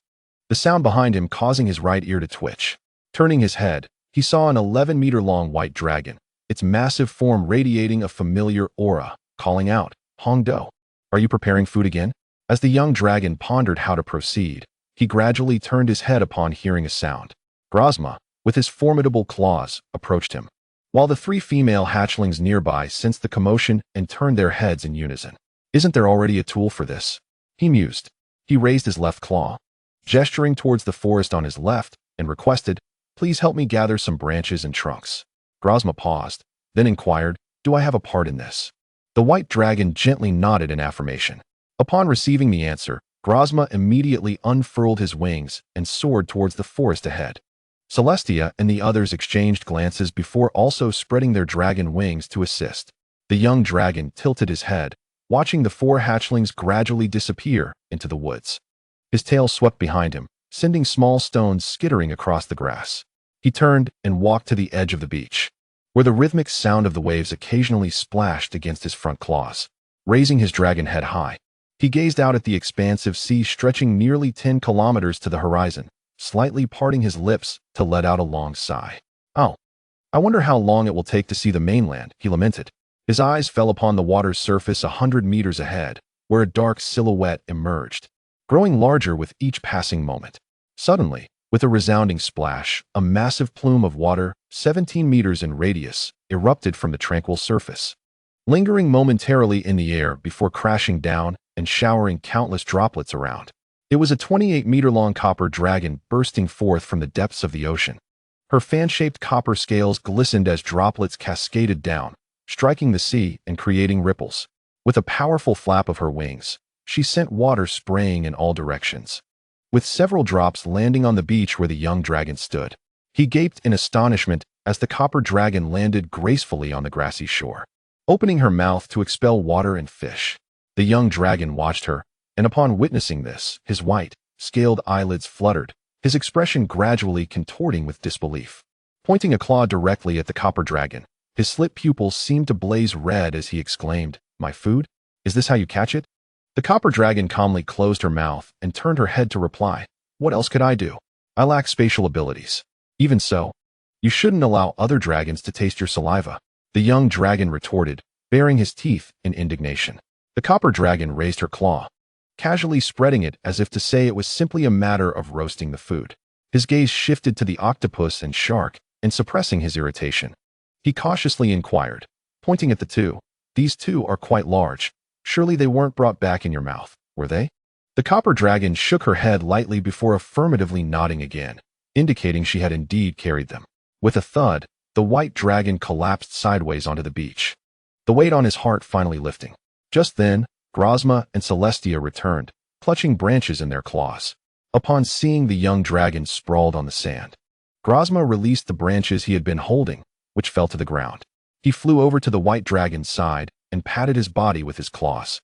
the sound behind him causing his right ear to twitch. Turning his head, he saw an 11-meter-long white dragon, its massive form radiating a familiar aura, calling out, Hongdo, are you preparing food again? As the young dragon pondered how to proceed, he gradually turned his head upon hearing a sound. Grozma, with his formidable claws, approached him. while the three female hatchlings nearby sensed the commotion and turned their heads in unison. Isn't there already a tool for this? He mused. He raised his left claw, gesturing towards the forest on his left, and requested, "Please help me gather some branches and trunks." Grozma paused, then inquired, "Do I have a part in this?" The white dragon gently nodded in affirmation. Upon receiving the answer, Grozma immediately unfurled his wings and soared towards the forest ahead. Celestia and the others exchanged glances before also spreading their dragon wings to assist. The young dragon tilted his head, watching the four hatchlings gradually disappear into the woods. His tail swept behind him, sending small stones skittering across the grass. He turned and walked to the edge of the beach, where the rhythmic sound of the waves occasionally splashed against his front claws. Raising his dragon head high, he gazed out at the expansive sea stretching nearly 10 kilometers to the horizon, slightly parting his lips to let out a long sigh. "Oh, I wonder how long it will take to see the mainland," he lamented. His eyes fell upon the water's surface 100 meters ahead, where a dark silhouette emerged, growing larger with each passing moment. Suddenly, with a resounding splash, a massive plume of water, 17 meters in radius, erupted from the tranquil surface, lingering momentarily in the air before crashing down and showering countless droplets around. It was a 28-meter-long copper dragon bursting forth from the depths of the ocean. Her fan-shaped copper scales glistened as droplets cascaded down, striking the sea and creating ripples. With a powerful flap of her wings, she sent water spraying in all directions, with several drops landing on the beach where the young dragon stood. He gaped in astonishment as the copper dragon landed gracefully on the grassy shore, opening her mouth to expel water and fish. The young dragon watched her, and upon witnessing this, his white, scaled eyelids fluttered, his expression gradually contorting with disbelief. Pointing a claw directly at the copper dragon, his slit pupils seemed to blaze red as he exclaimed, "My food? Is this how you catch it?" The copper dragon calmly closed her mouth and turned her head to reply, "What else could I do? I lack spatial abilities. Even so, you shouldn't allow other dragons to taste your saliva," the young dragon retorted, baring his teeth in indignation. The copper dragon raised her claw, casually spreading it as if to say it was simply a matter of roasting the food. His gaze shifted to the octopus and shark, and suppressing his irritation, he cautiously inquired, pointing at the two, "These two are quite large. Surely they weren't brought back in your mouth, were they?" The copper dragon shook her head lightly before affirmatively nodding again, indicating she had indeed carried them. With a thud, the white dragon collapsed sideways onto the beach, the weight on his heart finally lifting. Just then, Grozma and Celestia returned, clutching branches in their claws. Upon seeing the young dragon sprawled on the sand, Grozma released the branches he had been holding, which fell to the ground. He flew over to the white dragon's side and patted his body with his claws.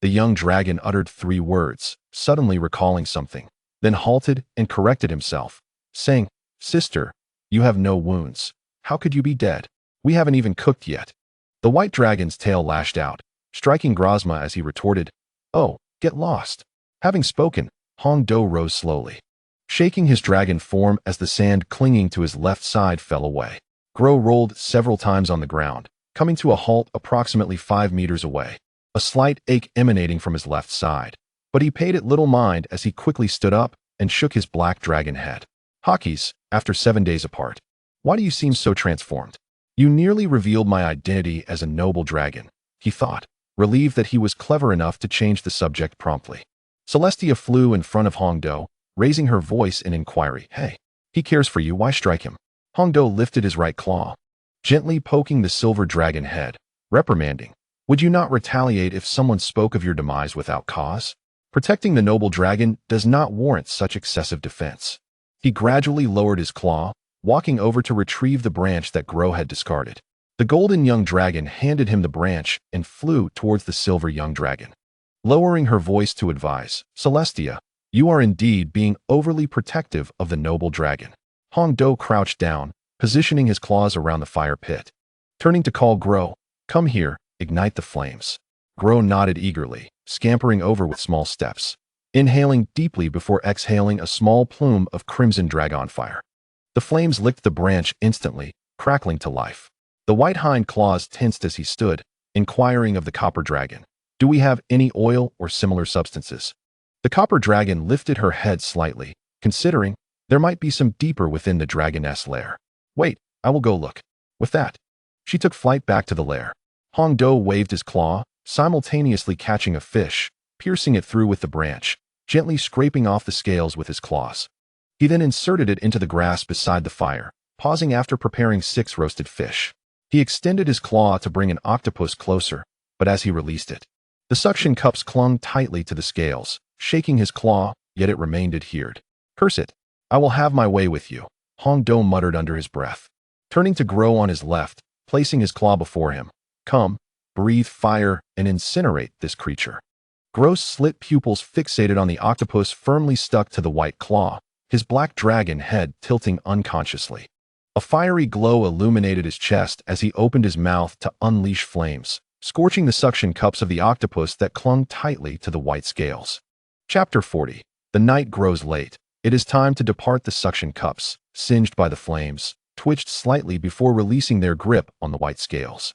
The young dragon uttered 3 words, suddenly recalling something, then halted and corrected himself, saying, "Sister, you have no wounds. How could you be dead? We haven't even cooked yet." The white dragon's tail lashed out, striking Grozma as he retorted, "Oh, get lost." Having spoken, Hongdo rose slowly, shaking his dragon form as the sand clinging to his left side fell away. Gro rolled several times on the ground, coming to a halt approximately 5 meters away, a slight ache emanating from his left side, but he paid it little mind as he quickly stood up and shook his black dragon head. "Hawkies, after 7 days apart, why do you seem so transformed? You nearly revealed my identity as a noble dragon," he thought, relieved that he was clever enough to change the subject promptly. Celestia flew in front of Hongdo, raising her voice in inquiry, "Hey, he cares for you, why strike him?" Hongdo lifted his right claw, gently poking the silver dragon head, reprimanding, "Would you not retaliate if someone spoke of your demise without cause? Protecting the noble dragon does not warrant such excessive defense." He gradually lowered his claw, walking over to retrieve the branch that Gro had discarded. The golden young dragon handed him the branch and flew towards the silver young dragon, lowering her voice to advise, "Celestia, you are indeed being overly protective of the noble dragon." Hongdo crouched down, positioning his claws around the fire pit. Turning to call Gro, "Come here, ignite the flames." Gro nodded eagerly, scampering over with small steps, inhaling deeply before exhaling a small plume of crimson dragon fire. The flames licked the branch instantly, crackling to life. The white hind claws tensed as he stood, inquiring of the copper dragon, "Do we have any oil or similar substances?" The copper dragon lifted her head slightly, considering there might be some deeper within the dragoness lair. "Wait, I will go look." With that, She took flight back to the lair. Hongdo waved his claw, simultaneously catching a fish, piercing it through with the branch, gently scraping off the scales with his claws. He then inserted it into the grass beside the fire, pausing after preparing 6 roasted fish. He extended his claw to bring an octopus closer, but as he released it, the suction cups clung tightly to the scales, shaking his claw, yet it remained adhered. "Curse it! I will have my way with you," Hongdo muttered under his breath. Turning to Grow on his left, placing his claw before him. "Come, breathe fire and incinerate this creature." Grow's slit pupils fixated on the octopus firmly stuck to the white claw, his black dragon head tilting unconsciously. A fiery glow illuminated his chest as he opened his mouth to unleash flames, scorching the suction cups of the octopus that clung tightly to the white scales. Chapter 40. The night grows late. It is time to depart. The suction cups, singed by the flames, twitched slightly before releasing their grip on the white scales.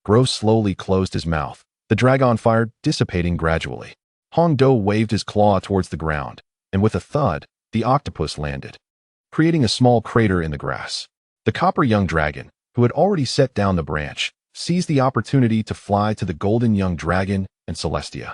Grow slowly closed his mouth, the dragon fire dissipating gradually. Hongdo waved his claw towards the ground, and with a thud, the octopus landed, creating a small crater in the grass. The copper young dragon, who had already set down the branch, seized the opportunity to fly to the golden young dragon and Celestia,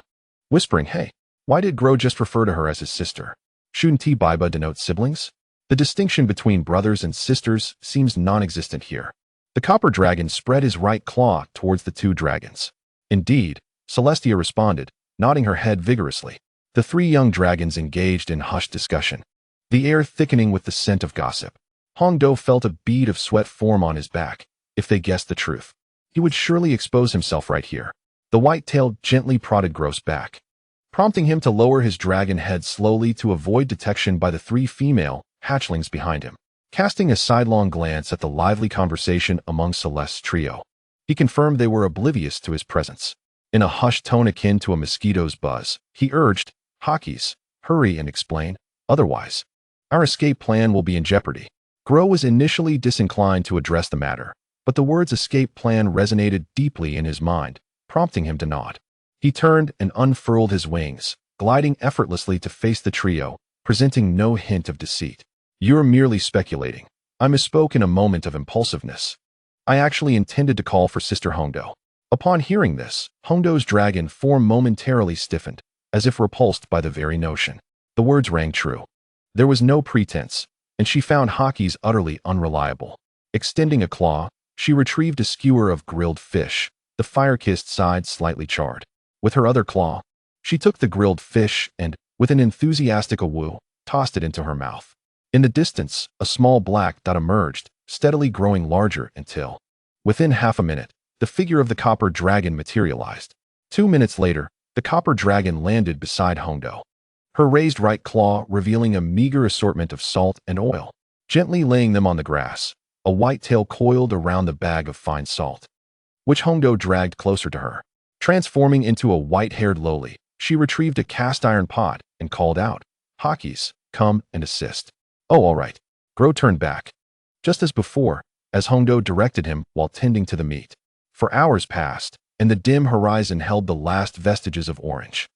whispering, "Hey, why did Grow just refer to her as his sister? Shouldn't T-Biba denote siblings? The distinction between brothers and sisters seems non-existent here." The copper dragon spread his right claw towards the 2 dragons. "Indeed," Celestia responded, nodding her head vigorously. The 3 young dragons engaged in hushed discussion, the air thickening with the scent of gossip. Hongdo felt a bead of sweat form on his back. If they guessed the truth, he would surely expose himself right here. The white-tailed gently prodded Grow's back, prompting him to lower his dragon head slowly to avoid detection by the 3 female hatchlings behind him. Casting a sidelong glance at the lively conversation among Celeste's trio, he confirmed they were oblivious to his presence. In a hushed tone akin to a mosquito's buzz, he urged, "Hawkies, hurry and explain, otherwise our escape plan will be in jeopardy." Grow was initially disinclined to address the matter, but the words escape plan resonated deeply in his mind, prompting him to nod. He turned and unfurled his wings, gliding effortlessly to face the trio, presenting no hint of deceit. "You're merely speculating. I misspoke in a moment of impulsiveness. I actually intended to call for Sister Hongdo." Upon hearing this, Hongdo's dragon form momentarily stiffened, as if repulsed by the very notion. The words rang true. There was no pretense, and she found Hawkies utterly unreliable. Extending a claw, she retrieved a skewer of grilled fish, the fire-kissed side slightly charred. With her other claw, she took the grilled fish and, with an enthusiastic awoo, tossed it into her mouth. In the distance, a small black dot emerged, steadily growing larger until, within half a minute, the figure of the copper dragon materialized. 2 minutes later, the copper dragon landed beside Hongdo, her raised right claw revealing a meager assortment of salt and oil. Gently laying them on the grass, a white tail coiled around the bag of fine salt, which Hongdo dragged closer to her. Transforming into a white-haired loli, she retrieved a cast-iron pot and called out, "Hawkies, come and assist." "Oh, all right." Grow turned back, just as before, as Hongdo directed him while tending to the meat. For hours passed, and the dim horizon held the last vestiges of orange.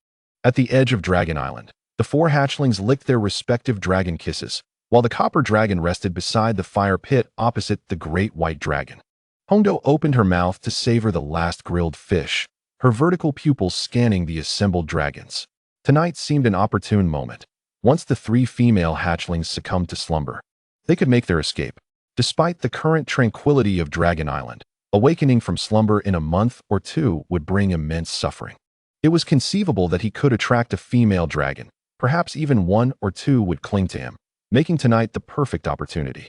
At the edge of Dragon Island, the 4 hatchlings licked their respective dragon kisses, while the copper dragon rested beside the fire pit opposite the great white dragon. Hongdo opened her mouth to savor the last grilled fish, her vertical pupils scanning the assembled dragons. Tonight seemed an opportune moment. Once the 3 female hatchlings succumbed to slumber, they could make their escape. Despite the current tranquility of Dragon Island, awakening from slumber in a month or 2 would bring immense suffering. It was conceivable that he could attract a female dragon. Perhaps even 1 or 2 would cling to him, making tonight the perfect opportunity.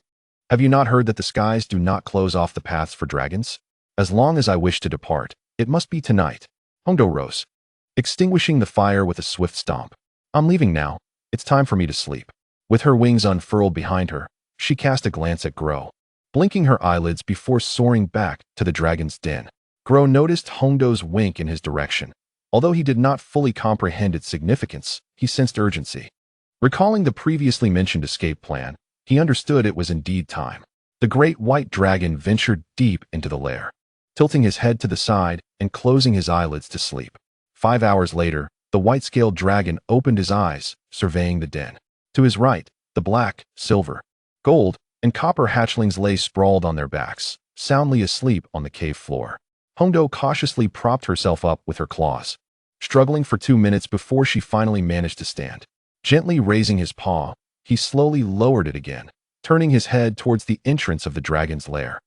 "Have you not heard that the skies do not close off the paths for dragons? As long as I wish to depart, it must be tonight." Hongdo rose, extinguishing the fire with a swift stomp. "I'm leaving now. It's time for me to sleep." With her wings unfurled behind her, she cast a glance at Grow, blinking her eyelids before soaring back to the dragon's den. Grow noticed Hongdo's wink in his direction. Although he did not fully comprehend its significance, he sensed urgency. Recalling the previously mentioned escape plan, he understood it was indeed time. The great white dragon ventured deep into the lair, tilting his head to the side and closing his eyelids to sleep. 5 hours later, the white-scaled dragon opened his eyes, surveying the den. To his right, the black, silver, gold, and copper hatchlings lay sprawled on their backs, soundly asleep on the cave floor. Hongdo cautiously propped herself up with her claws, struggling for 2 minutes before she finally managed to stand. Gently raising his paw, he slowly lowered it again, turning his head towards the entrance of the dragon's lair,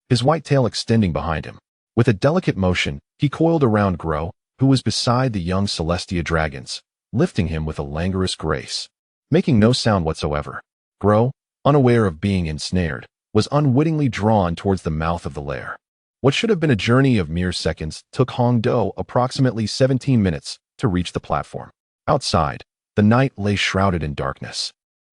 his white tail extending behind him. With a delicate motion, he coiled around Gro, who was beside the young Celestia dragons, lifting him with a languorous grace. Making no sound whatsoever, Gro, unaware of being ensnared, was unwittingly drawn towards the mouth of the lair. What should have been a journey of mere seconds took Hongdo approximately 17 minutes to reach the platform. Outside, the night lay shrouded in darkness,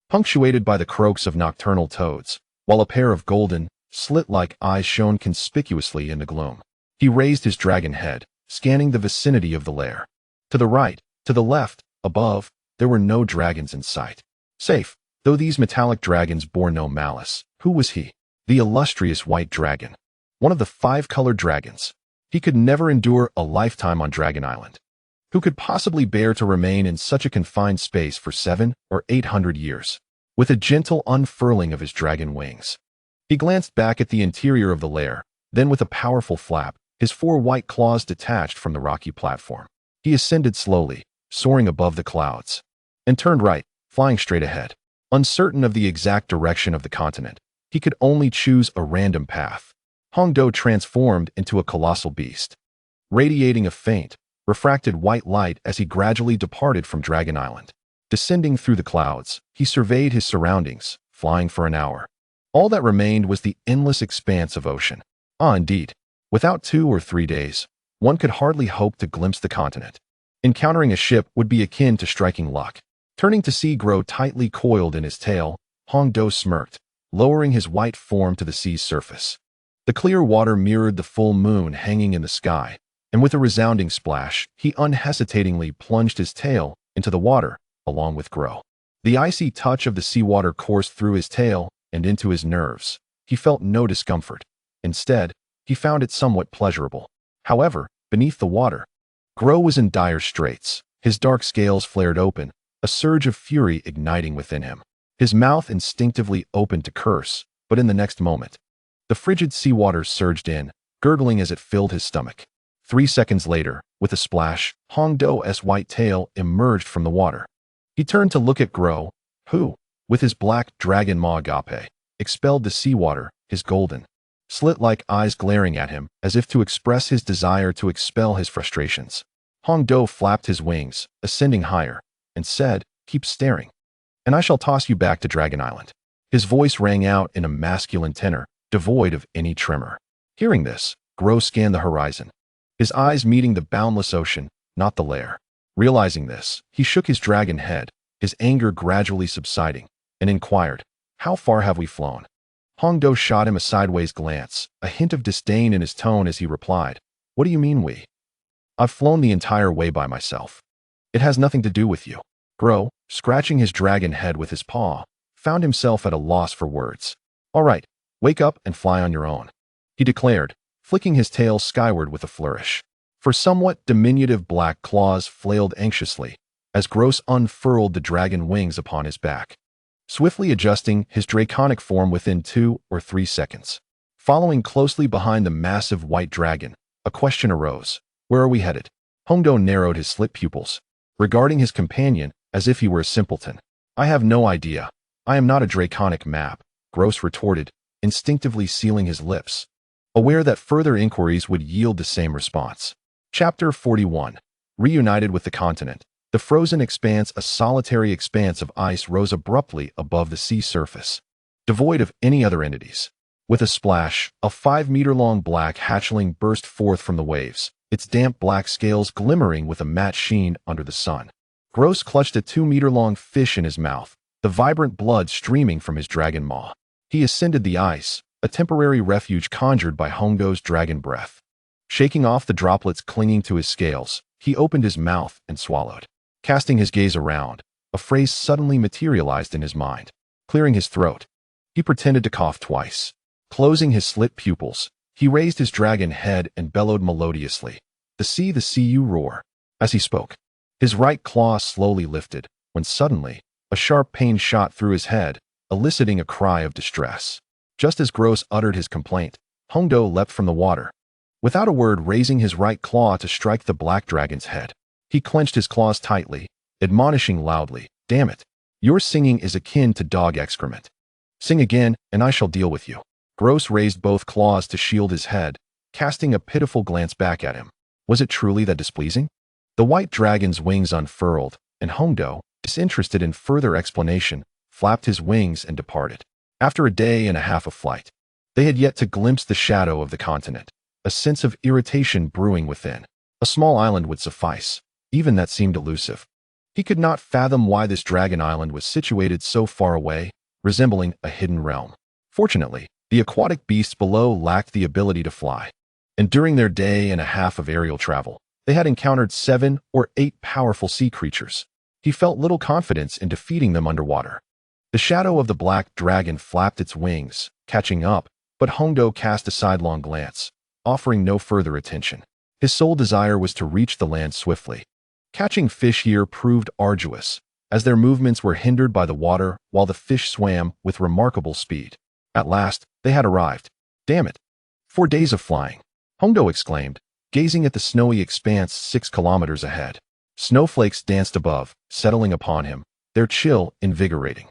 punctuated by the croaks of nocturnal toads, while a pair of golden, slit-like eyes shone conspicuously in the gloom. He raised his dragon head, scanning the vicinity of the lair. To the right, to the left, above, there were no dragons in sight. Safe, though these metallic dragons bore no malice. Who was he? The illustrious white dragon. One of the 5 colored dragons. He could never endure a lifetime on Dragon Island. Who could possibly bear to remain in such a confined space for 700 or 800 years? With a gentle unfurling of his dragon wings, he glanced back at the interior of the lair, then with a powerful flap, his 4 white claws detached from the rocky platform. He ascended slowly, soaring above the clouds, and turned right, flying straight ahead. Uncertain of the exact direction of the continent, he could only choose a random path. Hongdo transformed into a colossal beast, radiating a faint, refracted white light as he gradually departed from Dragon Island. Descending through the clouds, he surveyed his surroundings, flying for an hour. All that remained was the endless expanse of ocean. Ah, indeed. Without 2 or 3 days, one could hardly hope to glimpse the continent. Encountering a ship would be akin to striking luck. Turning to see Gro tightly coiled in his tail, Hongdo smirked, lowering his white form to the sea's surface. The clear water mirrored the full moon hanging in the sky, and with a resounding splash, he unhesitatingly plunged his tail into the water, along with Gro. The icy touch of the seawater coursed through his tail and into his nerves. He felt no discomfort. Instead, he found it somewhat pleasurable. However, beneath the water, Gro was in dire straits. His dark scales flared open, a surge of fury igniting within him. His mouth instinctively opened to curse, but in the next moment, the frigid seawater surged in, gurgling as it filled his stomach. 3 seconds later, with a splash, Hongdo's white tail emerged from the water. He turned to look at Gro, who, with his black dragon maw agape, expelled the seawater, his golden, slit-like eyes glaring at him as if to express his desire to expel his frustrations. Hongdo flapped his wings, ascending higher, and said, "Keep staring, and I shall toss you back to Dragon Island." His voice rang out in a masculine tenor, devoid of any tremor. Hearing this, Gro scanned the horizon, his eyes meeting the boundless ocean, not the lair. Realizing this, he shook his dragon head, his anger gradually subsiding, and inquired, "How far have we flown?" Hongdo shot him a sideways glance, a hint of disdain in his tone as he replied, "What do you mean we? I've flown the entire way by myself. It has nothing to do with you." Gro, scratching his dragon head with his paw, found himself at a loss for words. "All right, wake up and fly on your own," he declared, flicking his tail skyward with a flourish. For somewhat diminutive black claws flailed anxiously as Gro unfurled the dragon wings upon his back, swiftly adjusting his draconic form within 2 or 3 seconds. Following closely behind the massive white dragon, a question arose. Where are we headed? Hongdo narrowed his slit pupils, regarding his companion as if he were a simpleton. "I have no idea. I am not a draconic map," Gro retorted, instinctively sealing his lips, aware that further inquiries would yield the same response. Chapter 41. Reunited with the continent, the frozen expanse, a solitary expanse of ice, rose abruptly above the sea surface, devoid of any other entities. With a splash, a 5-meter-long black hatchling burst forth from the waves, its damp black scales glimmering with a matte sheen under the sun. Gro clutched a 2-meter-long fish in his mouth, the vibrant blood streaming from his dragon maw. He ascended the ice, a temporary refuge conjured by Hongdo's dragon breath. Shaking off the droplets clinging to his scales, he opened his mouth and swallowed. Casting his gaze around, a phrase suddenly materialized in his mind. Clearing his throat, he pretended to cough twice. Closing his slit pupils, he raised his dragon head and bellowed melodiously, the sea you roar." As he spoke, his right claw slowly lifted, when suddenly, a sharp pain shot through his head, eliciting a cry of distress. Just as Gro uttered his complaint, Hongdo leapt from the water, without a word raising his right claw to strike the black dragon's head. He clenched his claws tightly, admonishing loudly, "Damn it! Your singing is akin to dog excrement. Sing again, and I shall deal with you." Gross raised both claws to shield his head, casting a pitiful glance back at him. Was it truly that displeasing? The white dragon's wings unfurled, and Hongdo, disinterested in further explanation, flapped his wings and departed. After a day and a half of flight, they had yet to glimpse the shadow of the continent, a sense of irritation brewing within. A small island would suffice. Even that seemed elusive. He could not fathom why this dragon island was situated so far away, resembling a hidden realm. Fortunately, the aquatic beasts below lacked the ability to fly, and during their day and a half of aerial travel, they had encountered 7 or 8 powerful sea creatures. He felt little confidence in defeating them underwater. The shadow of the black dragon flapped its wings, catching up, but Hongdo cast a sidelong glance, offering no further attention. His sole desire was to reach the land swiftly. Catching fish here proved arduous, as their movements were hindered by the water while the fish swam with remarkable speed. At last, they had arrived. "Damn it! 4 days of flying," Hongdo exclaimed, gazing at the snowy expanse 6 kilometers ahead. Snowflakes danced above, settling upon him, their chill invigorating.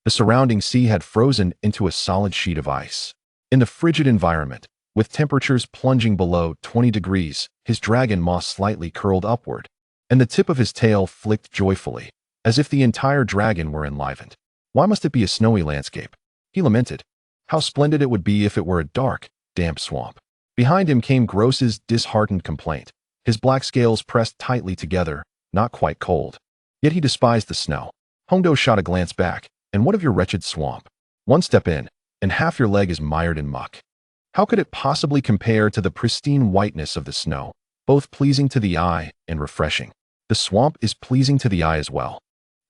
The surrounding sea had frozen into a solid sheet of ice. In the frigid environment, with temperatures plunging below 20 degrees, his dragon maw slightly curled upward, and the tip of his tail flicked joyfully, as if the entire dragon were enlivened. Why must it be a snowy landscape? He lamented. How splendid it would be if it were a dark, damp swamp. Behind him came Gross's disheartened complaint, his black scales pressed tightly together, not quite cold. Yet he despised the snow. Hongdo shot a glance back. "And what of your wretched swamp? 1 step in, and half your leg is mired in muck. How could it possibly compare to the pristine whiteness of the snow, both pleasing to the eye and refreshing?" The swamp is pleasing to the eye as well.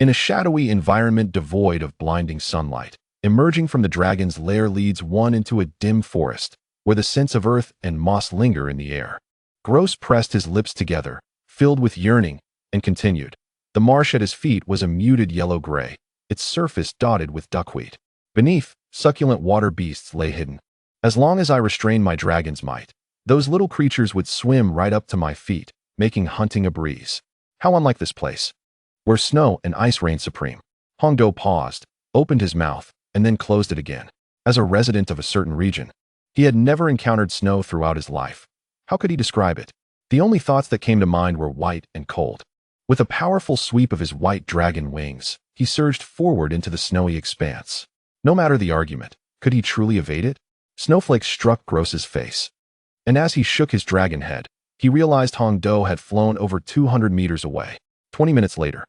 In a shadowy environment devoid of blinding sunlight, emerging from the dragon's lair leads one into a dim forest, where the scents of earth and moss linger in the air. Gross pressed his lips together, filled with yearning, and continued. The marsh at his feet was a muted yellow-gray, its surface dotted with duckweed. Beneath, succulent water beasts lay hidden. As long as I restrained my dragon's might, those little creatures would swim right up to my feet, making hunting a breeze. How unlike this place, where snow and ice reign supreme. Hongdo paused, opened his mouth, and then closed it again. As a resident of a certain region, he had never encountered snow throughout his life. How could he describe it? The only thoughts that came to mind were white and cold. With a powerful sweep of his white dragon wings, he surged forward into the snowy expanse. No matter the argument, could he truly evade it? Snowflakes struck Gross's face, and as he shook his dragon head, he realized Hongdo had flown over 200 meters away. 20 minutes later,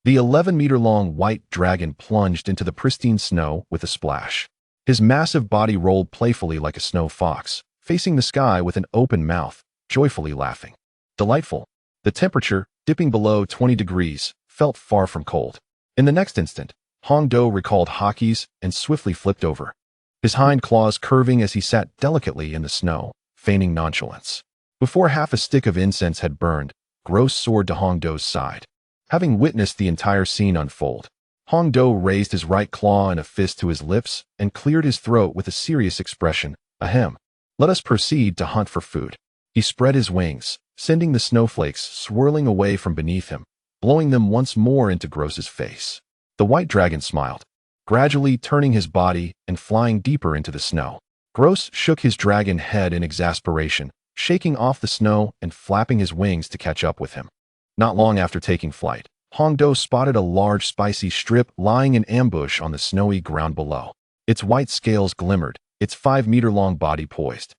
the 11-meter-long white dragon plunged into the pristine snow with a splash. His massive body rolled playfully like a snow fox, facing the sky with an open mouth, joyfully laughing. Delightful. The temperature, dipping below 20 degrees, felt far from cold. In the next instant, Hongdo recalled hotkeys and swiftly flipped over, his hind claws curving as he sat delicately in the snow, feigning nonchalance. Before half a stick of incense had burned, Gross soared to Hongdo's side. Having witnessed the entire scene unfold, Hongdo raised his right claw and a fist to his lips and cleared his throat with a serious expression. "Ahem. Let us proceed to hunt for food." He spread his wings, sending the snowflakes swirling away from beneath him, blowing them once more into Gross's face. The white dragon smiled, gradually turning his body and flying deeper into the snow. Gross shook his dragon head in exasperation, shaking off the snow and flapping his wings to catch up with him. Not long after taking flight, Hongdo spotted a large spicy strip lying in ambush on the snowy ground below. Its white scales glimmered, its 5-meter-long body poised,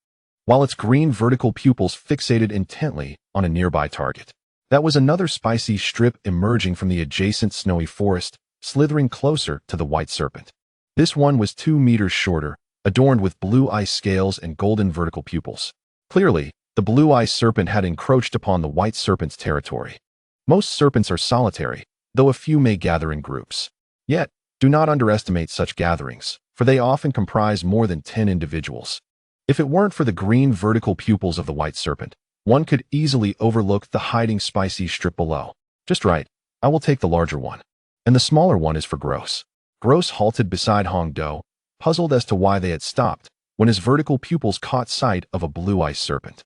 while its green vertical pupils fixated intently on a nearby target. That was another spicy strip emerging from the adjacent snowy forest, slithering closer to the white serpent. This one was 2 meters shorter, adorned with blue ice scales and golden vertical pupils. Clearly, the blue ice serpent had encroached upon the white serpent's territory. Most serpents are solitary, though a few may gather in groups. Yet, do not underestimate such gatherings, for they often comprise more than 10 individuals. If it weren't for the green vertical pupils of the white serpent, one could easily overlook the hiding spicy strip below. Just right, I will take the larger one. And the smaller one is for Gross. Gross halted beside Hongdo, puzzled as to why they had stopped, when his vertical pupils caught sight of a blue ice serpent.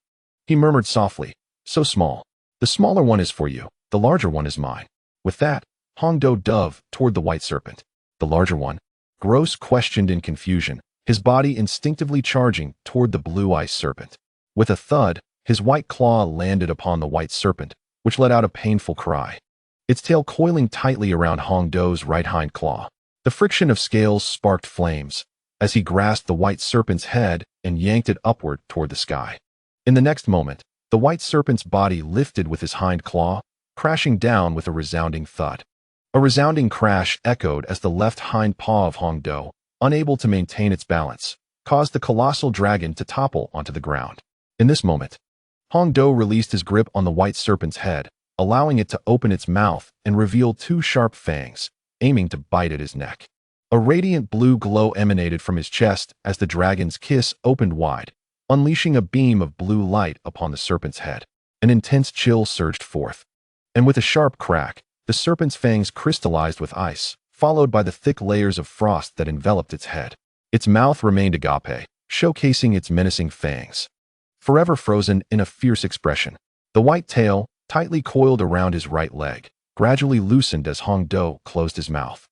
He murmured softly, "So small. The smaller one is for you, the larger one is mine." With that, Hongdo dove toward the white serpent. "The larger one?" Gross questioned in confusion, his body instinctively charging toward the blue ice serpent. With a thud, his white claw landed upon the white serpent, which let out a painful cry, its tail coiling tightly around Hongdo's right hind claw. The friction of scales sparked flames as he grasped the white serpent's head and yanked it upward toward the sky. In the next moment, the white serpent's body lifted with his hind claw, crashing down with a resounding thud. A resounding crash echoed as the left hind paw of Hongdo, unable to maintain its balance, caused the colossal dragon to topple onto the ground. In this moment, Hongdo released his grip on the white serpent's head, allowing it to open its mouth and reveal two sharp fangs, aiming to bite at his neck. A radiant blue glow emanated from his chest as the dragon's kiss opened wide, unleashing a beam of blue light upon the serpent's head. An intense chill surged forth, and with a sharp crack, the serpent's fangs crystallized with ice, followed by the thick layers of frost that enveloped its head. Its mouth remained agape, showcasing its menacing fangs, forever frozen in a fierce expression. The white tail, tightly coiled around his right leg, gradually loosened as Hongdo closed his mouth,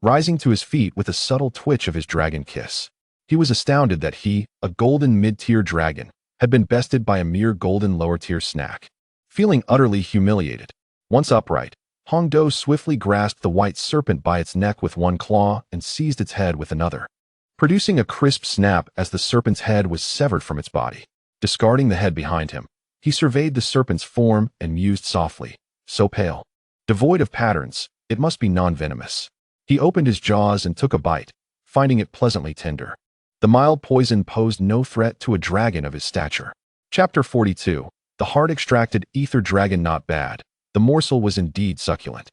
rising to his feet with a subtle twitch of his dragon kiss. He was astounded that he, a golden mid-tier dragon, had been bested by a mere golden lower-tier snack. Feeling utterly humiliated, once upright, Hongdo swiftly grasped the white serpent by its neck with one claw and seized its head with another, producing a crisp snap as the serpent's head was severed from its body. Discarding the head behind him, he surveyed the serpent's form and mused softly, "So pale. Devoid of patterns, it must be non-venomous." He opened his jaws and took a bite, finding it pleasantly tender. The mild poison posed no threat to a dragon of his stature. Chapter 42. The heart-extracted ether dragon. Not bad. The morsel was indeed succulent.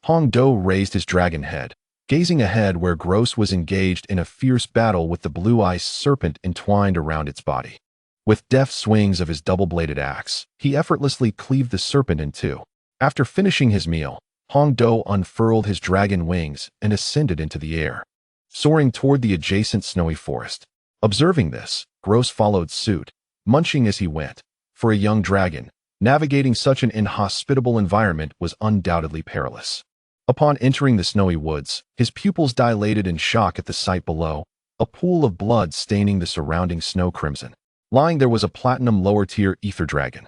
Hongdo raised his dragon head, gazing ahead where Gross was engaged in a fierce battle with the blue ice serpent entwined around its body. With deft swings of his double-bladed axe, he effortlessly cleaved the serpent in two. After finishing his meal, Hongdo unfurled his dragon wings and ascended into the air, soaring toward the adjacent snowy forest. Observing this, Gross followed suit, munching as he went. For a young dragon, navigating such an inhospitable environment was undoubtedly perilous. Upon entering the snowy woods, his pupils dilated in shock at the sight below, a pool of blood staining the surrounding snow crimson. Lying there was a platinum lower-tier ether dragon,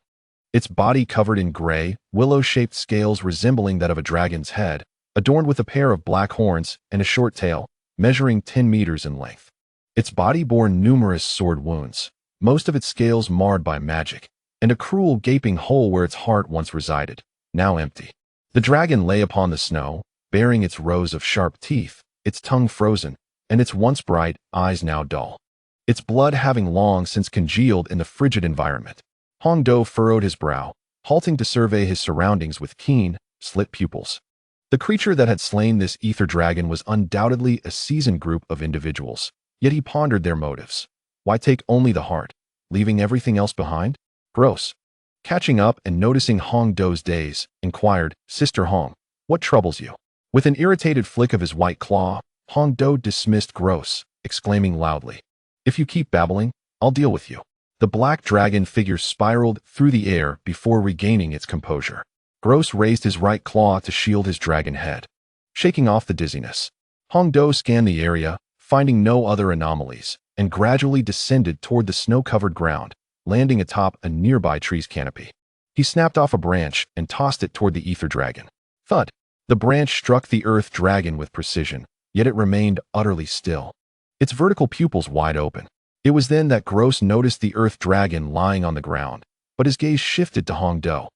its body covered in gray, willow-shaped scales resembling that of a dragon's head, adorned with a pair of black horns and a short tail, measuring 10 meters in length. Its body bore numerous sword wounds, most of its scales marred by magic, and a cruel gaping hole where its heart once resided, now empty. The dragon lay upon the snow, bearing its rows of sharp teeth, its tongue frozen, and its once bright eyes now dull, its blood having long since congealed in the frigid environment. Hongdo furrowed his brow, halting to survey his surroundings with keen, slit pupils. The creature that had slain this ether dragon was undoubtedly a seasoned group of individuals, yet he pondered their motives. Why take only the heart, leaving everything else behind? Gross, catching up and noticing Hongdo's daze, inquired, "Sister Hong, what troubles you?" With an irritated flick of his white claw, Hongdo dismissed Gross, exclaiming loudly, "If you keep babbling, I'll deal with you." The black dragon figure spiraled through the air before regaining its composure. Gross raised his right claw to shield his dragon head, shaking off the dizziness. Hongdo scanned the area, finding no other anomalies, and gradually descended toward the snow-covered ground, landing atop a nearby tree's canopy. He snapped off a branch and tossed it toward the ether dragon. Thud! The branch struck the earth dragon with precision, yet it remained utterly still, its vertical pupils wide open. It was then that Gross noticed the earth dragon lying on the ground, but his gaze shifted to Hongdo.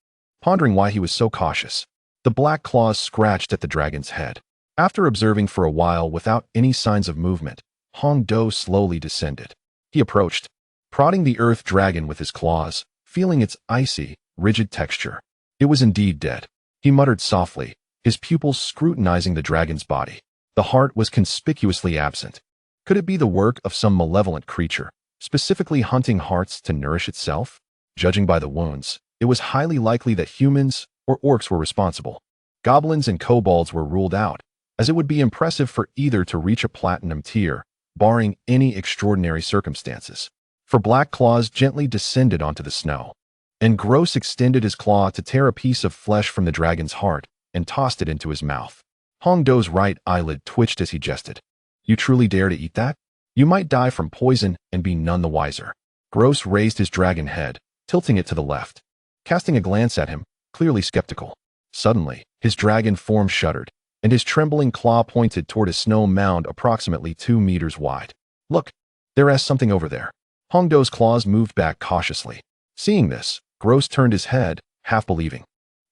Pondering why he was so cautious, the black claws scratched at the dragon's head. After observing for a while without any signs of movement, Hongdo slowly descended. He approached, prodding the earth dragon with his claws, feeling its icy, rigid texture. It was indeed dead. He muttered softly, his pupils scrutinizing the dragon's body. The heart was conspicuously absent. Could it be the work of some malevolent creature, specifically hunting hearts to nourish itself? Judging by the wounds, it was highly likely that humans or orcs were responsible. Goblins and kobolds were ruled out, as it would be impressive for either to reach a platinum tier, barring any extraordinary circumstances. For Black Claws gently descended onto the snow, and Gross extended his claw to tear a piece of flesh from the dragon's heart and tossed it into his mouth. Hongdo's right eyelid twitched as he jested. You truly dare to eat that? You might die from poison and be none the wiser. Gross raised his dragon head, tilting it to the left, casting a glance at him, clearly skeptical. Suddenly, his dragon form shuddered, and his trembling claw pointed toward a snow mound approximately 2 meters wide. Look, there is something over there. Hongdo's claws moved back cautiously. Seeing this, Gross turned his head, half believing.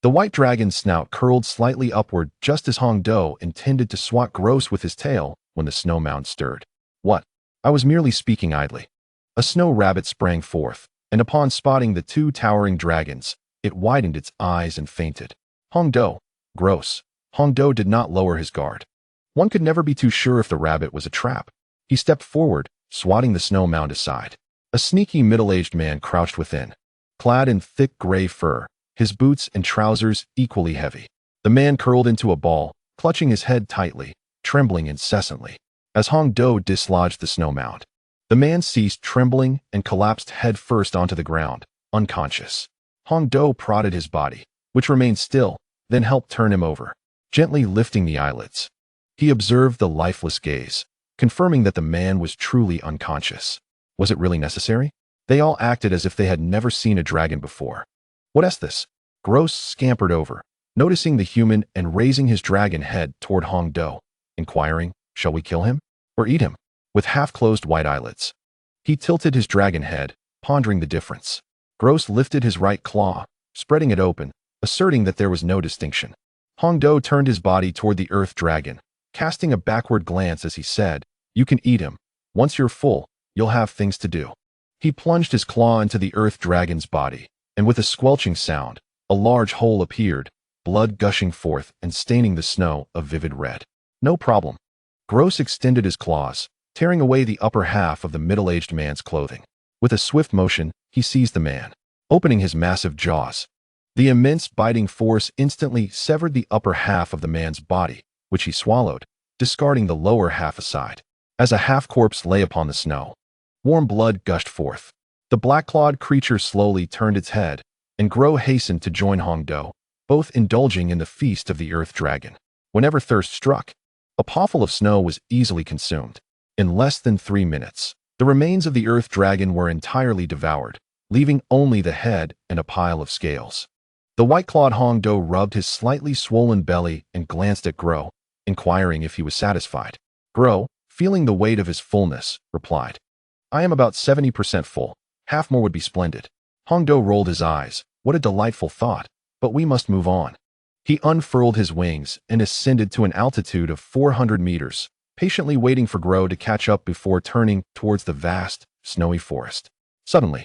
The white dragon's snout curled slightly upward just as Hongdo intended to swat Gross with his tail when the snow mound stirred. What? I was merely speaking idly. A snow rabbit sprang forth, and upon spotting the two towering dragons, it widened its eyes and fainted. Hongdo, Gross. Hongdo did not lower his guard. One could never be too sure if the rabbit was a trap. He stepped forward, swatting the snow mound aside. A sneaky middle-aged man crouched within, clad in thick gray fur, his boots and trousers equally heavy. The man curled into a ball, clutching his head tightly, trembling incessantly. As Hongdo dislodged the snow mound, the man ceased trembling and collapsed head-first onto the ground, unconscious. Hongdo prodded his body, which remained still, then helped turn him over, gently lifting the eyelids. He observed the lifeless gaze, confirming that the man was truly unconscious. Was it really necessary? They all acted as if they had never seen a dragon before. What is this? Gross scampered over, noticing the human and raising his dragon head toward Hongdo, inquiring, shall we kill him or eat him? With half-closed white eyelids, he tilted his dragon head, pondering the difference. Gross lifted his right claw, spreading it open, asserting that there was no distinction. Hongdo turned his body toward the earth dragon, casting a backward glance as he said, you can eat him. Once you're full, you'll have things to do. He plunged his claw into the earth dragon's body, and with a squelching sound, a large hole appeared, blood gushing forth and staining the snow a vivid red. No problem. Gross extended his claws, tearing away the upper half of the middle-aged man's clothing. With a swift motion, he seized the man, opening his massive jaws. The immense biting force instantly severed the upper half of the man's body, which he swallowed, discarding the lower half aside. As a half-corpse lay upon the snow, warm blood gushed forth. The black-clawed creature slowly turned its head, and Grow hastened to join Hongdo, both indulging in the feast of the earth dragon. Whenever thirst struck, a pawful of snow was easily consumed. In less than 3 minutes, the remains of the earth dragon were entirely devoured, leaving only the head and a pile of scales. The white-clawed Hongdo rubbed his slightly swollen belly and glanced at Grow, inquiring if he was satisfied. Grow, feeling the weight of his fullness, replied, I am about 70% full. Half more would be splendid. Hongdo rolled his eyes. What a delightful thought, but we must move on. He unfurled his wings and ascended to an altitude of 400 meters, patiently waiting for Grow to catch up before turning towards the vast, snowy forest. Suddenly,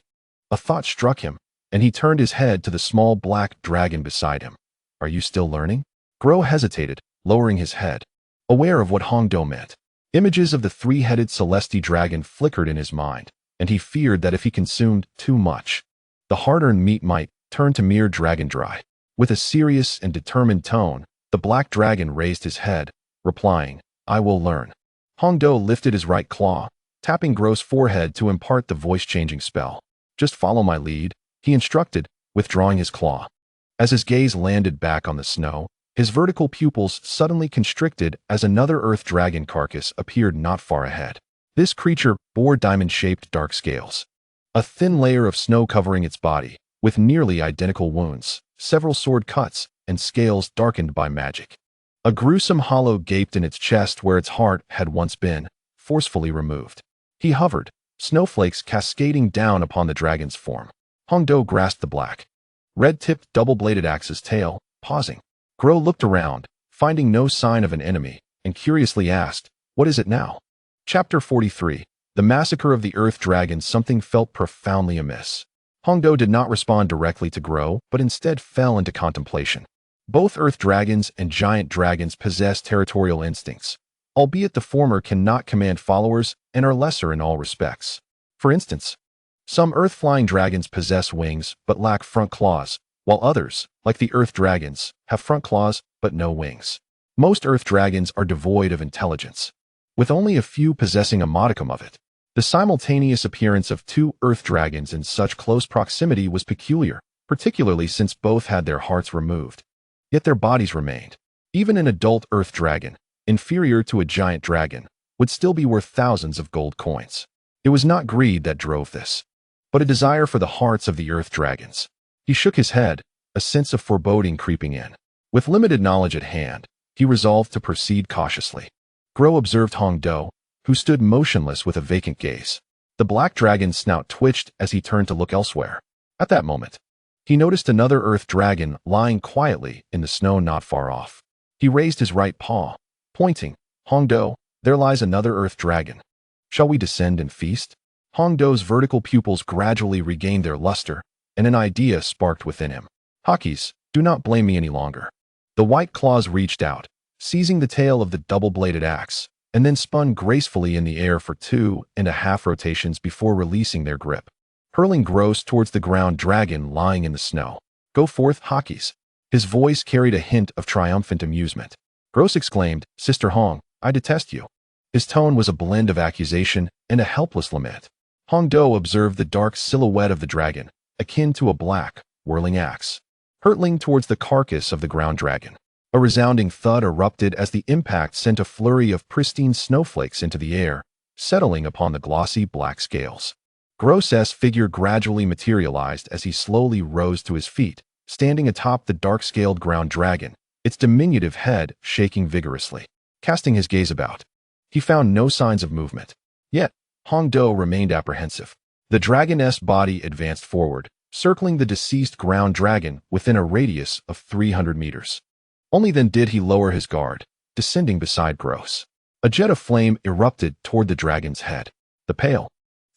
a thought struck him, and he turned his head to the small black dragon beside him. Are you still learning? Grow hesitated, lowering his head, aware of what Hongdo meant. Images of the three-headed Celesti dragon flickered in his mind, and he feared that if he consumed too much, the hard-earned meat might turn to mere dragon dry. With a serious and determined tone, the black dragon raised his head, replying, I will learn. Hongdo lifted his right claw, tapping Grow's forehead to impart the voice-changing spell. Just follow my lead, he instructed, withdrawing his claw. As his gaze landed back on the snow, his vertical pupils suddenly constricted as another earth dragon carcass appeared not far ahead. This creature bore diamond-shaped dark scales, a thin layer of snow covering its body, with nearly identical wounds, several sword cuts, and scales darkened by magic. A gruesome hollow gaped in its chest where its heart had once been, forcefully removed. He hovered, snowflakes cascading down upon the dragon's form. Hongdo grasped the black, red-tipped double-bladed axe's tail, pausing. Grow looked around, finding no sign of an enemy, and curiously asked, what is it now? Chapter 43. The Massacre of the Earth Dragons. Something felt profoundly amiss. Hongdo did not respond directly to Grow, but instead fell into contemplation. Both earth dragons and giant dragons possess territorial instincts, albeit the former cannot command followers and are lesser in all respects. For instance, some earth-flying dragons possess wings but lack front claws, while others, like the earth dragons, have front claws but no wings. Most earth dragons are devoid of intelligence, with only a few possessing a modicum of it. The simultaneous appearance of two earth dragons in such close proximity was peculiar, particularly since both had their hearts removed. Yet their bodies remained. Even an adult earth dragon, inferior to a giant dragon, would still be worth thousands of gold coins. It was not greed that drove this, but a desire for the hearts of the earth dragons. He shook his head, a sense of foreboding creeping in. With limited knowledge at hand, he resolved to proceed cautiously. Grow observed Hongdo, who stood motionless with a vacant gaze. The black dragon's snout twitched as he turned to look elsewhere. At that moment, he noticed another earth dragon lying quietly in the snow not far off. He raised his right paw, pointing. Hongdo, there lies another earth dragon. Shall we descend and feast? Hongdo's vertical pupils gradually regained their luster, and an idea sparked within him. Hakis, do not blame me any longer. The white claws reached out, seizing the tail of the double-bladed axe, and then spun gracefully in the air for 2.5 rotations before releasing their grip, hurling Gross towards the ground dragon lying in the snow. Go forth, Hakis. His voice carried a hint of triumphant amusement. Gross exclaimed, Sister Hong, I detest you. His tone was a blend of accusation and a helpless lament. Hongdo observed the dark silhouette of the dragon, akin to a black, whirling axe, hurtling towards the carcass of the ground dragon. A resounding thud erupted as the impact sent a flurry of pristine snowflakes into the air, settling upon the glossy black scales. Gross's figure gradually materialized as he slowly rose to his feet, standing atop the dark-scaled ground dragon, its diminutive head shaking vigorously. Casting his gaze about, he found no signs of movement. Yet, Hongdo remained apprehensive. The dragon's body advanced forward, circling the deceased ground dragon within a radius of 300 meters. Only then did he lower his guard, descending beside Gross. A jet of flame erupted toward the dragon's head. The pale,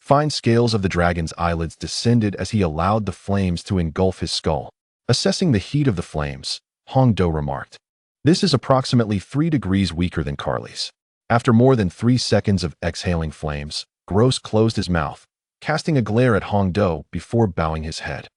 fine scales of the dragon's eyelids descended as he allowed the flames to engulf his skull. Assessing the heat of the flames, Hongdo remarked, This is approximately 3 degrees weaker than Carly's. After more than 3 seconds of exhaling flames, Gross closed his mouth, casting a glare at Hongdo before bowing his head.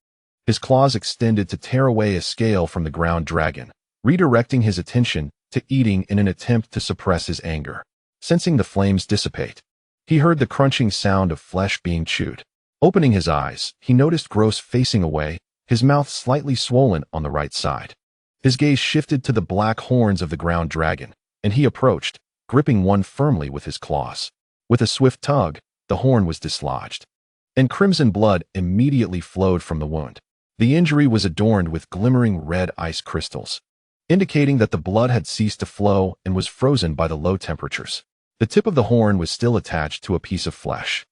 His claws extended to tear away a scale from the ground dragon, redirecting his attention to eating in an attempt to suppress his anger. Sensing the flames dissipate, he heard the crunching sound of flesh being chewed. Opening his eyes, he noticed Gross facing away, his mouth slightly swollen on the right side. His gaze shifted to the black horns of the ground dragon, and he approached, gripping one firmly with his claws. With a swift tug, the horn was dislodged, and crimson blood immediately flowed from the wound. The injury was adorned with glimmering red ice crystals, indicating that the blood had ceased to flow and was frozen by the low temperatures. The tip of the horn was still attached to a piece of flesh.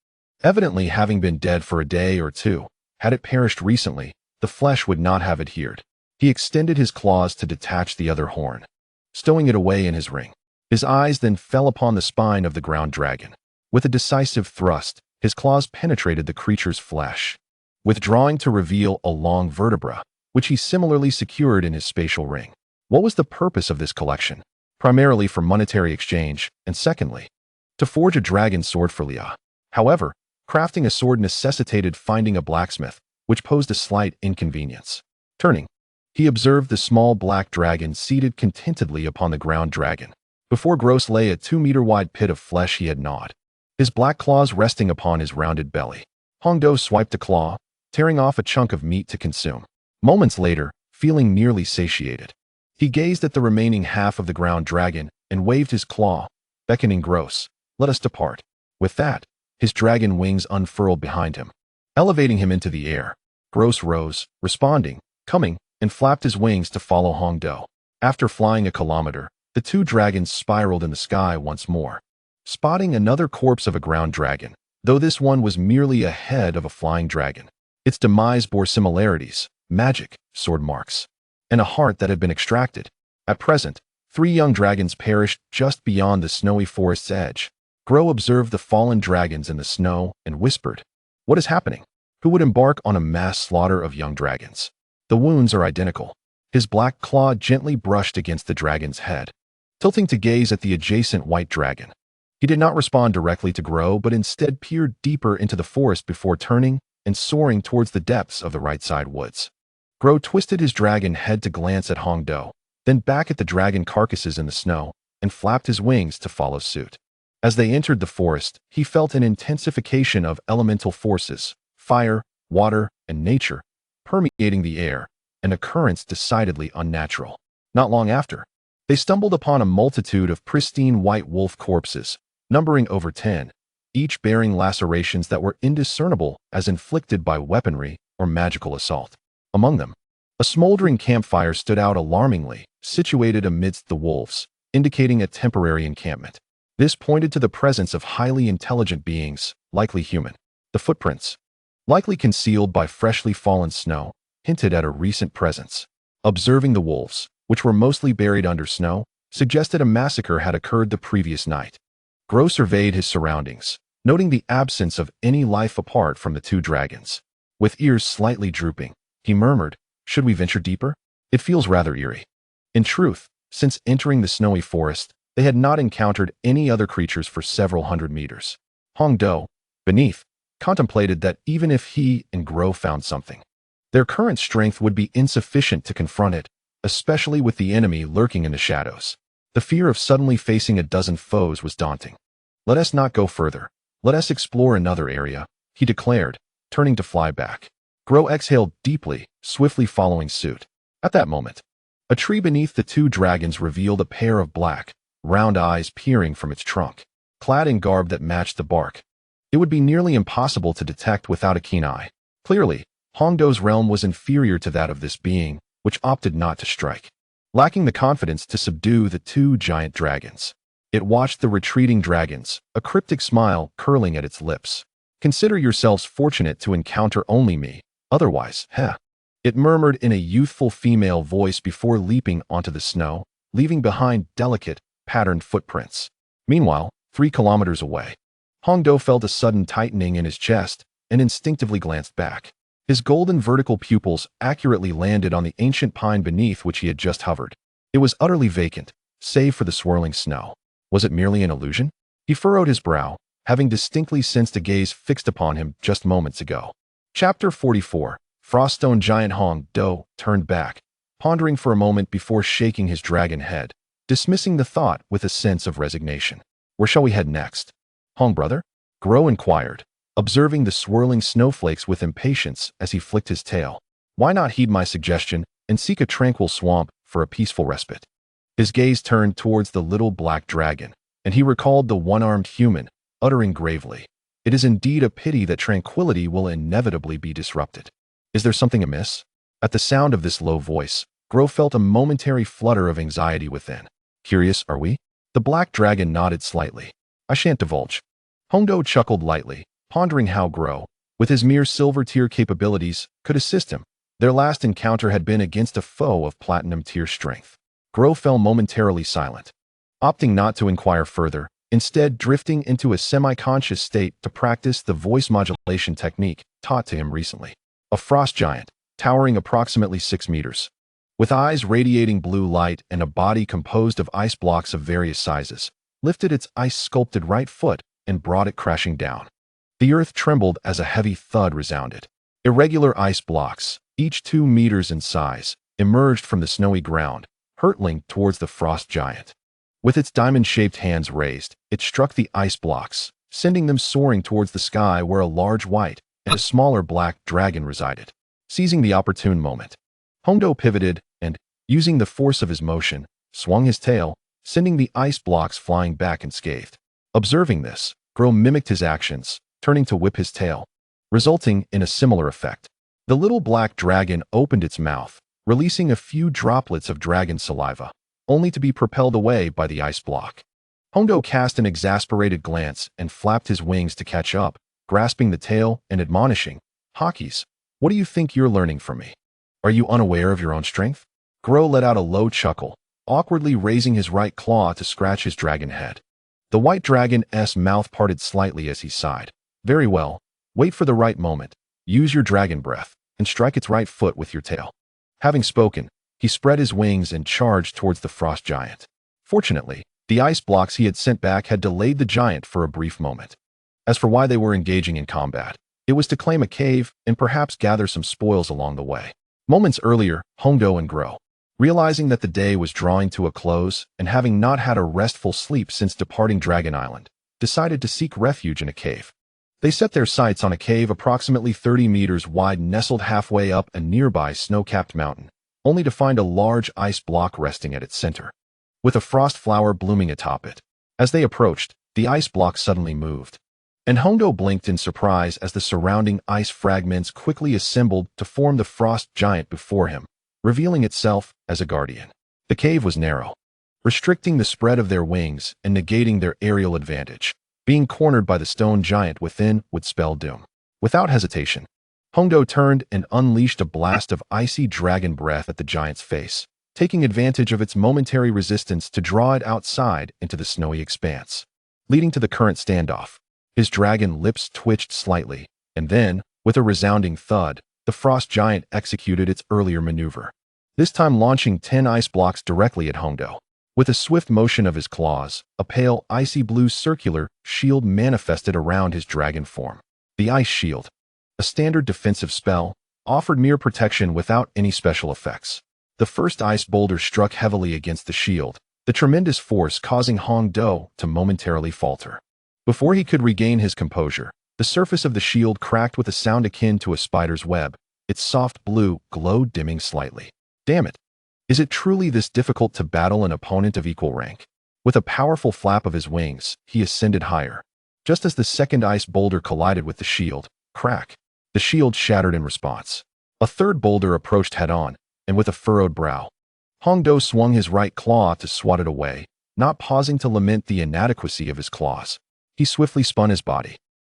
Evidently having been dead for a day or two, had it perished recently, the flesh would not have adhered. He extended his claws to detach the other horn, stowing it away in his ring. His eyes then fell upon the spine of the ground dragon. With a decisive thrust, his claws penetrated the creature's flesh, withdrawing to reveal a long vertebra, which he similarly secured in his spatial ring. What was the purpose of this collection? Primarily for monetary exchange, and secondly, to forge a dragon sword for Leah. However, crafting a sword necessitated finding a blacksmith, which posed a slight inconvenience. Turning, he observed the small black dragon seated contentedly upon the ground dragon. Before Gross lay a 2-meter-wide pit of flesh he had gnawed, his black claws resting upon his rounded belly. Hongdo swiped a claw, tearing off a chunk of meat to consume. Moments later, feeling nearly satiated, he gazed at the remaining half of the ground dragon and waved his claw, beckoning Gross, Let us depart. With that, his dragon wings unfurled behind him, elevating him into the air. Gross rose, responding, coming, and flapped his wings to follow Hongdo. After flying a kilometer, the two dragons spiraled in the sky once more, spotting another corpse of a ground dragon, though this one was merely a head of a flying dragon. Its demise bore similarities, magic, sword marks, and a heart that had been extracted. At present, 3 young dragons perished just beyond the snowy forest's edge. Grow observed the fallen dragons in the snow and whispered, What is happening? Who would embark on a mass slaughter of young dragons? The wounds are identical. His black claw gently brushed against the dragon's head, tilting to gaze at the adjacent white dragon. He did not respond directly to Grow, but instead peered deeper into the forest before turning and soaring towards the depths of the right side woods. Grow twisted his dragon head to glance at Hongdo, then back at the dragon carcasses in the snow, and flapped his wings to follow suit. As they entered the forest, he felt an intensification of elemental forces, fire, water, and nature, permeating the air, an occurrence decidedly unnatural. Not long after, they stumbled upon a multitude of pristine white wolf corpses, numbering over 10, each bearing lacerations that were indiscernible as inflicted by weaponry or magical assault. Among them, a smoldering campfire stood out alarmingly, situated amidst the wolves, indicating a temporary encampment. This pointed to the presence of highly intelligent beings, likely human. The footprints, likely concealed by freshly fallen snow, hinted at a recent presence. Observing the wolves, which were mostly buried under snow, suggested a massacre had occurred the previous night. Gro surveyed his surroundings, noting the absence of any life apart from the two dragons. With ears slightly drooping, he murmured, "Should we venture deeper? It feels rather eerie." In truth, since entering the snowy forest, they had not encountered any other creatures for several hundred meters. Hong Do, beneath, contemplated that even if he and Gro found something, their current strength would be insufficient to confront it, especially with the enemy lurking in the shadows. The fear of suddenly facing a dozen foes was daunting. "Let us not go further. Let us explore another area," he declared, turning to fly back. Gro exhaled deeply, swiftly following suit. At that moment, a tree beneath the two dragons revealed a pair of black, round eyes peering from its trunk. Clad in garb that matched the bark, it would be nearly impossible to detect without a keen eye. Clearly, Hongdo's realm was inferior to that of this being, which opted not to strike. Lacking the confidence to subdue the two giant dragons, it watched the retreating dragons, a cryptic smile curling at its lips. "Consider yourselves fortunate to encounter only me, otherwise, heh," it murmured in a youthful female voice before leaping onto the snow, leaving behind delicate, patterned footprints. Meanwhile, 3 kilometers away, Hongdo felt a sudden tightening in his chest and instinctively glanced back. His golden vertical pupils accurately landed on the ancient pine beneath which he had just hovered. It was utterly vacant, save for the swirling snow. Was it merely an illusion? He furrowed his brow, having distinctly sensed a gaze fixed upon him just moments ago. Chapter 44. Froststone Giant Hong Do turned back, pondering for a moment before shaking his dragon head, dismissing the thought with a sense of resignation. "Where shall we head next?" "Hong brother?" Gro inquired, observing the swirling snowflakes with impatience as he flicked his tail. "Why not heed my suggestion and seek a tranquil swamp for a peaceful respite?" His gaze turned towards the little black dragon, and he recalled the one-armed human, uttering gravely, "It is indeed a pity that tranquility will inevitably be disrupted. Is there something amiss?" At the sound of this low voice, Gro felt a momentary flutter of anxiety within. "Curious, are we?" The black dragon nodded slightly. "I shan't divulge." Hongdo chuckled lightly, pondering how Gro, with his mere silver-tier capabilities, could assist him. Their last encounter had been against a foe of platinum-tier strength. Gro fell momentarily silent, opting not to inquire further, instead drifting into a semi-conscious state to practice the voice modulation technique taught to him recently. A frost giant, towering approximately 6 meters, with eyes radiating blue light and a body composed of ice blocks of various sizes, lifted its ice-sculpted right foot and brought it crashing down. The earth trembled as a heavy thud resounded. Irregular ice blocks, each 2 meters in size, emerged from the snowy ground, hurtling towards the frost giant. With its diamond-shaped hands raised, it struck the ice blocks, sending them soaring towards the sky where a large white and a smaller black dragon resided. Seizing the opportune moment, Hongdo pivoted and, using the force of his motion, swung his tail, sending the ice blocks flying back unscathed. Observing this, Gro mimicked his actions, turning to whip his tail, resulting in a similar effect. The little black dragon opened its mouth, releasing a few droplets of dragon saliva, only to be propelled away by the ice block. Hongdo cast an exasperated glance and flapped his wings to catch up, grasping the tail and admonishing, "Hawkies, what do you think you're learning from me? Are you unaware of your own strength?" Gro let out a low chuckle, awkwardly raising his right claw to scratch his dragon head. The white dragon's mouth parted slightly as he sighed. "Very well, wait for the right moment, use your dragon breath, and strike its right foot with your tail." Having spoken, he spread his wings and charged towards the frost giant. Fortunately, the ice blocks he had sent back had delayed the giant for a brief moment. As for why they were engaging in combat, it was to claim a cave and perhaps gather some spoils along the way. Moments earlier, Hongdo and Gro, realizing that the day was drawing to a close and having not had a restful sleep since departing Dragon Island, decided to seek refuge in a cave. They set their sights on a cave approximately 30 meters wide nestled halfway up a nearby snow-capped mountain, only to find a large ice block resting at its center, with a frost flower blooming atop it. As they approached, the ice block suddenly moved, and Hondo blinked in surprise as the surrounding ice fragments quickly assembled to form the frost giant before him, revealing itself as a guardian. The cave was narrow, restricting the spread of their wings and negating their aerial advantage. Being cornered by the stone giant within would spell doom. Without hesitation, Hondo turned and unleashed a blast of icy dragon breath at the giant's face, taking advantage of its momentary resistance to draw it outside into the snowy expanse, leading to the current standoff. His dragon lips twitched slightly, and then, with a resounding thud, the frost giant executed its earlier maneuver, this time launching 10 ice blocks directly at Hondo. With a swift motion of his claws, a pale, icy blue circular shield manifested around his dragon form. The Ice Shield, a standard defensive spell, offered mere protection without any special effects. The first ice boulder struck heavily against the shield, the tremendous force causing Hondo to momentarily falter. Before he could regain his composure, the surface of the shield cracked with a sound akin to a spider's web, its soft blue glow dimming slightly. Damn it! Is it truly this difficult to battle an opponent of equal rank? With a powerful flap of his wings, he ascended higher. Just as the second ice boulder collided with the shield, crack! The shield shattered in response. A third boulder approached head-on, and with a furrowed brow, Hondo swung his right claw to swat it away, not pausing to lament the inadequacy of his claws. He swiftly spun his body,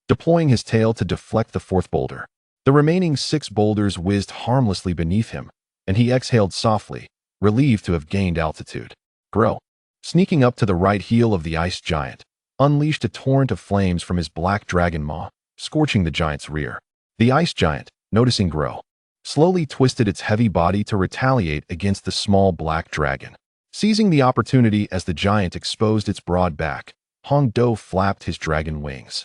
deploying his tail to deflect the fourth boulder. The remaining 6 boulders whizzed harmlessly beneath him, and he exhaled softly, relieved to have gained altitude. Grow, sneaking up to the right heel of the ice giant, unleashed a torrent of flames from his black dragon maw, scorching the giant's rear. The ice giant, noticing Grow, slowly twisted its heavy body to retaliate against the small black dragon. Seizing the opportunity as the giant exposed its broad back, Hondo flapped his dragon wings,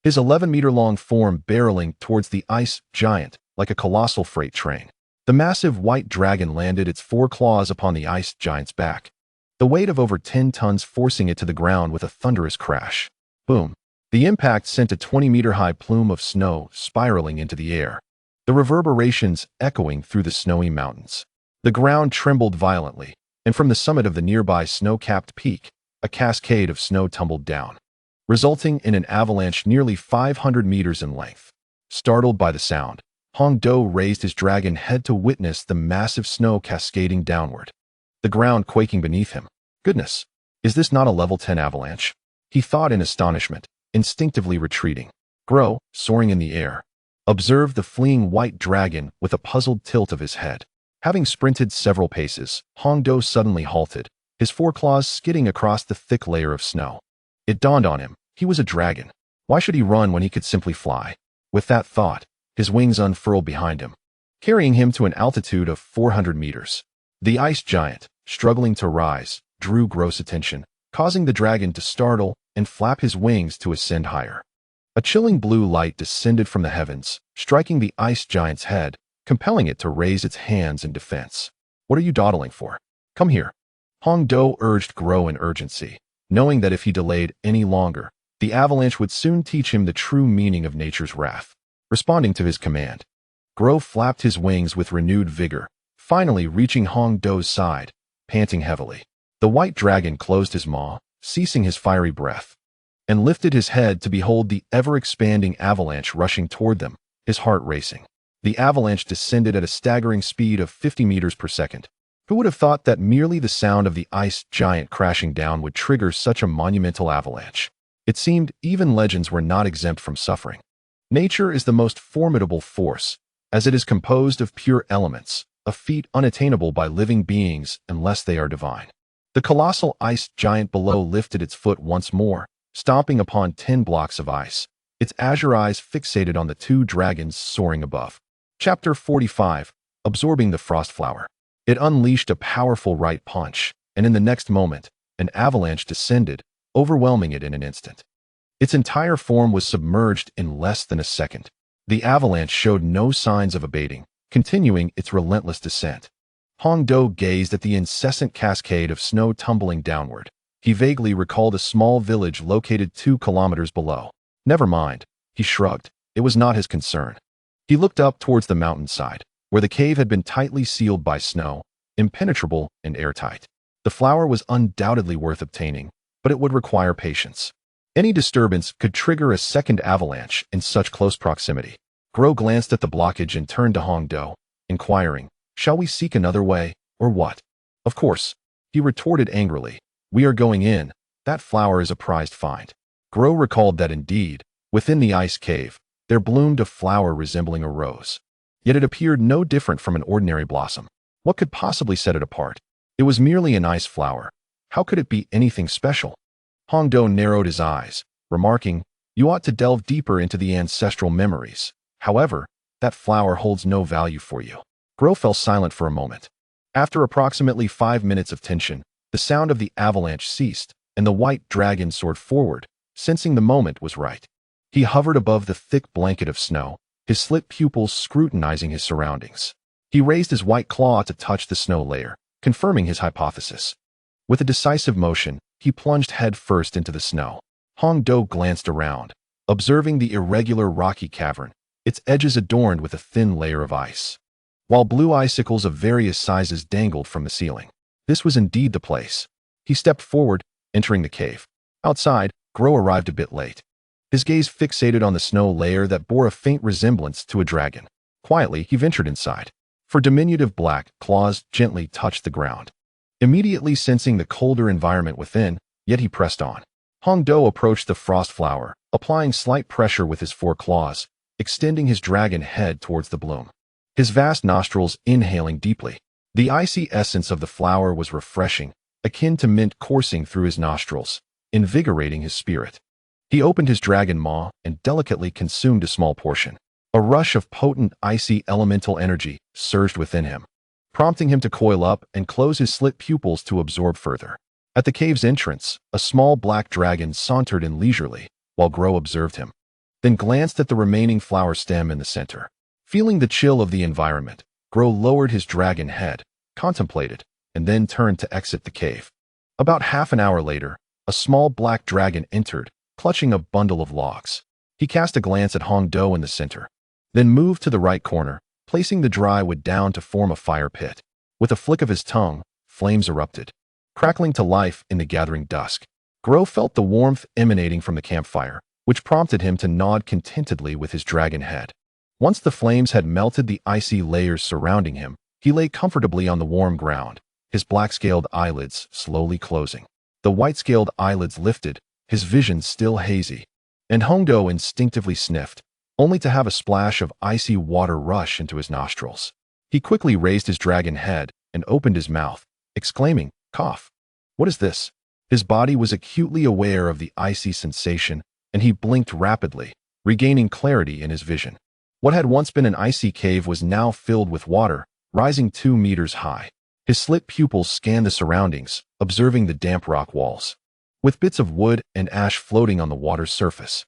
his 11-meter-long form barreling towards the ice giant like a colossal freight train. The massive white dragon landed its 4 claws upon the ice giant's back, the weight of over 10 tons forcing it to the ground with a thunderous crash. Boom! The impact sent a 20-meter-high plume of snow spiraling into the air, the reverberations echoing through the snowy mountains. The ground trembled violently, and from the summit of the nearby snow-capped peak, a cascade of snow tumbled down, resulting in an avalanche nearly 500 meters in length. Startled by the sound, Hondo raised his dragon head to witness the massive snow cascading downward, the ground quaking beneath him. Goodness, is this not a level 10 avalanche? He thought in astonishment, instinctively retreating. Grow, soaring in the air, observed the fleeing white dragon with a puzzled tilt of his head. Having sprinted several paces, Hondo suddenly halted, his 4 claws skidding across the thick layer of snow. It dawned on him, he was a dragon. Why should he run when he could simply fly? With that thought, his wings unfurled behind him, carrying him to an altitude of 400 meters. The ice giant, struggling to rise, drew Grow's attention, causing the dragon to startle and flap his wings to ascend higher. A chilling blue light descended from the heavens, striking the ice giant's head, compelling it to raise its hands in defense. What are you dawdling for? Come here. Hondo urged Grow in urgency, knowing that if he delayed any longer, the avalanche would soon teach him the true meaning of nature's wrath. Responding to his command, Grow flapped his wings with renewed vigor, finally reaching Hondo's side, panting heavily. The white dragon closed his maw, ceasing his fiery breath, and lifted his head to behold the ever-expanding avalanche rushing toward them, his heart racing. The avalanche descended at a staggering speed of 50 meters per second. Who would have thought that merely the sound of the ice giant crashing down would trigger such a monumental avalanche? It seemed even legends were not exempt from suffering. Nature is the most formidable force, as it is composed of pure elements, a feat unattainable by living beings unless they are divine. The colossal ice giant below lifted its foot once more, stomping upon 10 blocks of ice, its azure eyes fixated on the 2 dragons soaring above. Chapter 45, Absorbing the Frost Flower. It unleashed a powerful right punch, and in the next moment, an avalanche descended, overwhelming it in an instant. Its entire form was submerged in less than a second. The avalanche showed no signs of abating, continuing its relentless descent. Hondo gazed at the incessant cascade of snow tumbling downward, He vaguely recalled a small village located 2 kilometers below. Never mind, he shrugged. It was not his concern. He looked up towards the mountainside, where the cave had been tightly sealed by snow, impenetrable and airtight. The flower was undoubtedly worth obtaining, but it would require patience. Any disturbance could trigger a second avalanche in such close proximity. Gro glanced at the blockage and turned to Hong Do, inquiring, "Shall we seek another way, or what?" "Of course," he retorted angrily. "We are going in. That flower is a prized find." Gro recalled that indeed, within the ice cave, there bloomed a flower resembling a rose. Yet it appeared no different from an ordinary blossom. What could possibly set it apart? It was merely an ice flower. How could it be anything special? Hong Do narrowed his eyes, remarking, "You ought to delve deeper into the ancestral memories. However, that flower holds no value for you." Gro fell silent for a moment. After approximately 5 minutes of tension, the sound of the avalanche ceased, and the white dragon soared forward, sensing the moment was right. He hovered above the thick blanket of snow, his slit pupils scrutinizing his surroundings. He raised his white claw to touch the snow layer, confirming his hypothesis. With a decisive motion, he plunged head first into the snow. Hong Do glanced around, observing the irregular rocky cavern, its edges adorned with a thin layer of ice, while blue icicles of various sizes dangled from the ceiling. This was indeed the place. He stepped forward, entering the cave. Outside, Gro arrived a bit late. His gaze fixated on the snow layer that bore a faint resemblance to a dragon. Quietly, he ventured inside. For diminutive black claws gently touched the ground. Immediately sensing the colder environment within, yet he pressed on. Hong Do approached the frost flower, applying slight pressure with his 4 claws, extending his dragon head towards the bloom. His vast nostrils inhaling deeply. The icy essence of the flower was refreshing, akin to mint coursing through his nostrils, invigorating his spirit. He opened his dragon maw and delicately consumed a small portion. A rush of potent, icy elemental energy surged within him, prompting him to coil up and close his slit pupils to absorb further. At the cave's entrance, a small black dragon sauntered in leisurely, while Gro observed him, then glanced at the remaining flower stem in the center. Feeling the chill of the environment, Gro lowered his dragon head, contemplated, and then turned to exit the cave. About half an hour later, a small black dragon entered, clutching a bundle of logs. He cast a glance at Hong Do in the center, then moved to the right corner, placing the dry wood down to form a fire pit. With a flick of his tongue, flames erupted, crackling to life in the gathering dusk. Gro felt the warmth emanating from the campfire, which prompted him to nod contentedly with his dragon head. Once the flames had melted the icy layers surrounding him, he lay comfortably on the warm ground, his black-scaled eyelids slowly closing. The white-scaled eyelids lifted, his vision still hazy, and Hong Do instinctively sniffed, only to have a splash of icy water rush into his nostrils. He quickly raised his dragon head and opened his mouth, exclaiming, "Cough! What is this?" His body was acutely aware of the icy sensation, and he blinked rapidly, regaining clarity in his vision. What had once been an icy cave was now filled with water, rising 2 meters high. His slit pupils scanned the surroundings, observing the damp rock walls, with bits of wood and ash floating on the water's surface.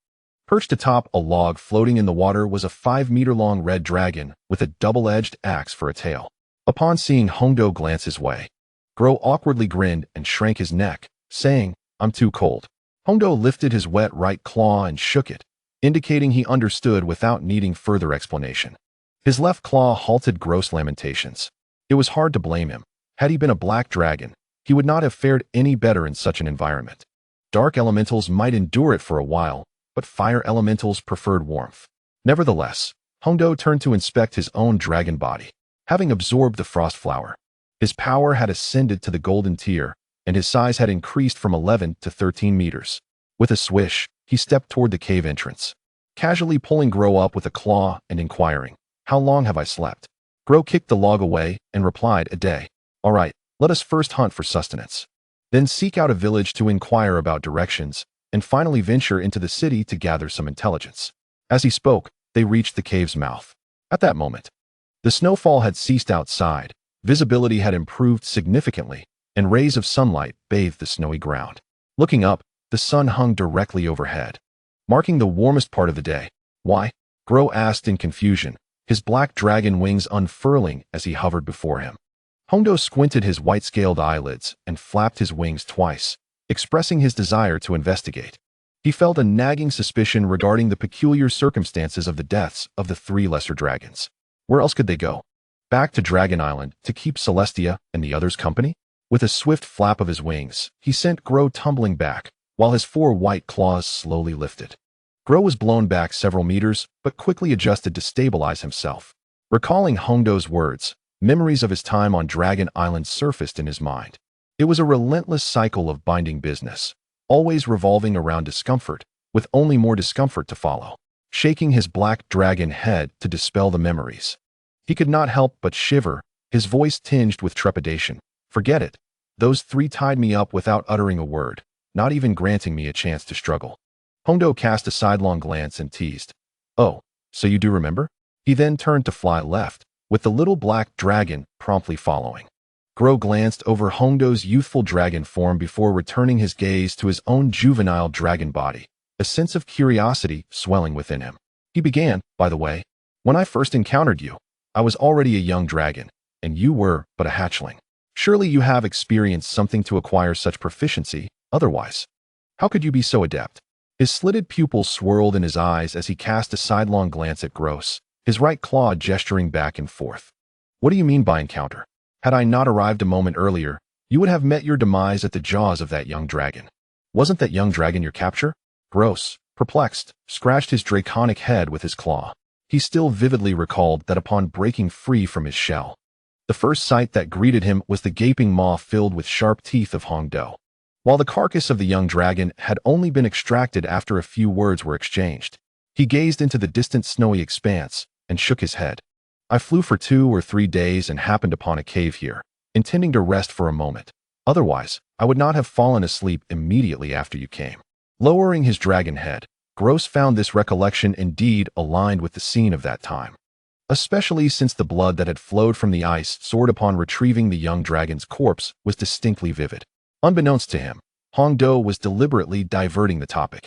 Perched atop a log floating in the water was a 5-meter-long red dragon with a double-edged axe for a tail. Upon seeing Hong Do glance his way, Gro awkwardly grinned and shrank his neck, saying, "I'm too cold." Hong Do lifted his wet right claw and shook it, indicating he understood without needing further explanation. His left claw halted gross lamentations. It was hard to blame him. Had he been a black dragon, he would not have fared any better in such an environment. Dark elementals might endure it for a while, but fire elementals preferred warmth. Nevertheless, Hong Do turned to inspect his own dragon body. Having absorbed the frost flower, his power had ascended to the golden tier, and his size had increased from 11 to 13 meters. With a swish, he stepped toward the cave entrance, casually pulling Gro up with a claw and inquiring, "How long have I slept?" Gro kicked the log away and replied, "A day." "All right, let us first hunt for sustenance, then seek out a village to inquire about directions, and finally venture into the city to gather some intelligence." As he spoke, they reached the cave's mouth. At that moment, the snowfall had ceased outside, visibility had improved significantly, and rays of sunlight bathed the snowy ground. Looking up, the sun hung directly overhead, marking the warmest part of the day. "Why?" Gro asked in confusion, his black dragon wings unfurling as he hovered before him. Hong Do squinted his white-scaled eyelids and flapped his wings twice, expressing his desire to investigate. He felt a nagging suspicion regarding the peculiar circumstances of the deaths of the 3 lesser dragons. Where else could they go? Back to Dragon Island to keep Celestia and the others company? With a swift flap of his wings, he sent Grow tumbling back, while his 4 white claws slowly lifted. Grow was blown back several meters, but quickly adjusted to stabilize himself. Recalling Hongdo's words, memories of his time on Dragon Island surfaced in his mind. It was a relentless cycle of binding business, always revolving around discomfort, with only more discomfort to follow. Shaking his black dragon head to dispel the memories, he could not help but shiver, his voice tinged with trepidation. Forget it. Those 3 tied me up without uttering a word, not even granting me a chance to struggle. Hongdo cast a sidelong glance and teased. Oh, so you do remember? He then turned to fly left, with the little black dragon promptly following. Grow glanced over Hongdo's youthful dragon form before returning his gaze to his own juvenile dragon body, a sense of curiosity swelling within him. He began, by the way, when I first encountered you, I was already a young dragon, and you were but a hatchling. Surely you have experienced something to acquire such proficiency, otherwise. How could you be so adept? His slitted pupils swirled in his eyes as he cast a sidelong glance at Gross, his right claw gesturing back and forth. What do you mean by encounter? Had I not arrived a moment earlier, you would have met your demise at the jaws of that young dragon. Wasn't that young dragon your capture? Gross, perplexed, scratched his draconic head with his claw. He still vividly recalled that upon breaking free from his shell, the first sight that greeted him was the gaping maw filled with sharp teeth of Hongdo. While the carcass of the young dragon had only been extracted after a few words were exchanged, he gazed into the distant snowy expanse and shook his head. I flew for 2 or 3 days and happened upon a cave here, intending to rest for a moment. Otherwise, I would not have fallen asleep immediately after you came. Lowering his dragon head, Gross found this recollection indeed aligned with the scene of that time, especially since the blood that had flowed from the ice soared upon retrieving the young dragon's corpse was distinctly vivid. Unbeknownst to him, Hongdo was deliberately diverting the topic.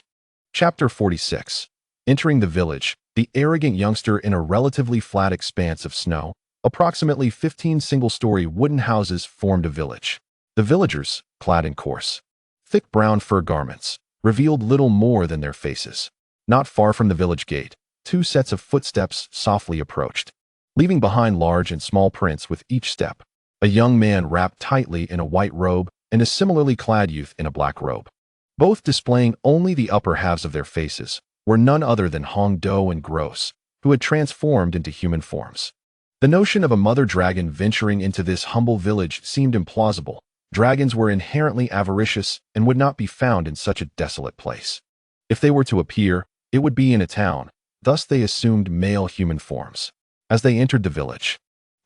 Chapter 46. Entering the village, the arrogant youngster in a relatively flat expanse of snow, approximately 15 single-story wooden houses formed a village. The villagers, clad in coarse, thick brown fur garments, revealed little more than their faces. Not far from the village gate, 2 sets of footsteps softly approached, leaving behind large and small prints with each step. A young man wrapped tightly in a white robe and a similarly clad youth in a black robe, both displaying only the upper halves of their faces, were none other than Hongdo and Gross, who had transformed into human forms. The notion of a mother dragon venturing into this humble village seemed implausible. Dragons were inherently avaricious and would not be found in such a desolate place. If they were to appear, it would be in a town, thus they assumed male human forms. As they entered the village,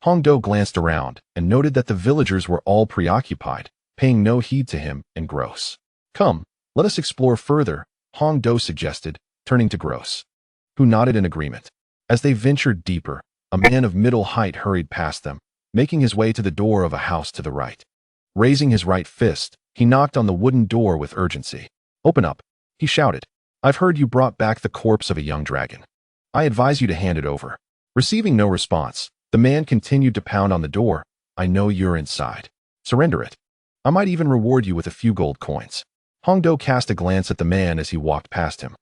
Hongdo glanced around and noted that the villagers were all preoccupied, paying no heed to him and Gross. Come, let us explore further, Hongdo suggested, turning to Gross, who nodded in agreement. As they ventured deeper, a man of middle height hurried past them, making his way to the door of a house to the right. Raising his right fist, he knocked on the wooden door with urgency. Open up, he shouted. I've heard you brought back the corpse of a young dragon. I advise you to hand it over. Receiving no response, the man continued to pound on the door. I know you're inside. Surrender it. I might even reward you with a few gold coins. Hongdo cast a glance at the man as he walked past him.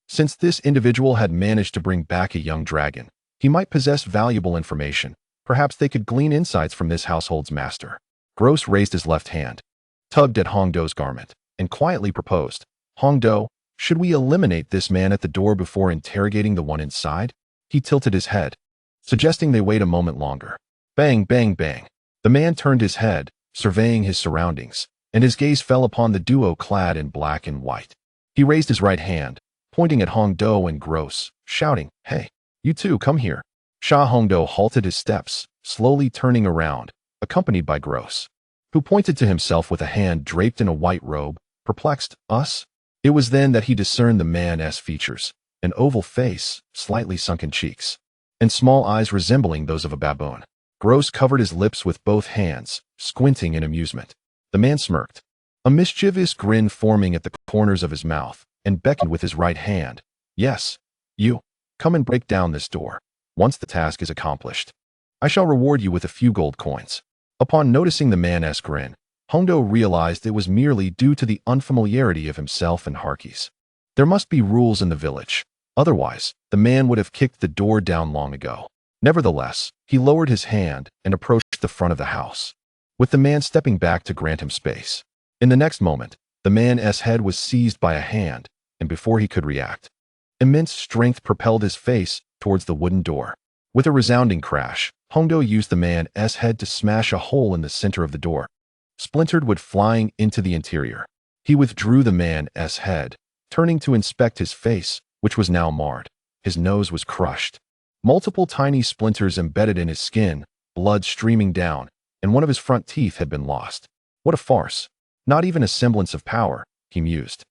Since this individual had managed to bring back a young dragon, he might possess valuable information. Perhaps they could glean insights from this household's master. Gross raised his left hand, tugged at Hongdo's garment, and quietly proposed, Hongdo, should we eliminate this man at the door before interrogating the one inside? He tilted his head, suggesting they wait a moment longer. Bang, bang, bang. The man turned his head, surveying his surroundings, and his gaze fell upon the duo clad in black and white. He raised his right hand, pointing at Hongdo and Gross, shouting, Hey, you two, come here. Hongdo halted his steps, slowly turning around, accompanied by Gross, who pointed to himself with a hand draped in a white robe, perplexed. Us? It was then that he discerned the man's features, an oval face, slightly sunken cheeks, and small eyes resembling those of a baboon. Gross covered his lips with both hands, squinting in amusement. The man smirked, a mischievous grin forming at the corners of his mouth, and beckoned with his right hand. Yes, you. Come and break down this door. Once the task is accomplished, I shall reward you with a few gold coins. Upon noticing the man's grin, Hondo realized it was merely due to the unfamiliarity of himself and Harkis. There must be rules in the village. Otherwise, the man would have kicked the door down long ago. Nevertheless, he lowered his hand and approached the front of the house, with the man stepping back to grant him space. In the next moment, the man's head was seized by a hand, and before he could react, immense strength propelled his face towards the wooden door. With a resounding crash, Hondo used the man's head to smash a hole in the center of the door. Splintered wood flying into the interior. He withdrew the man's head, turning to inspect his face, which was now marred. His nose was crushed. Multiple tiny splinters embedded in his skin, blood streaming down, and one of his front teeth had been lost. What a farce. Not even a semblance of power, he mused.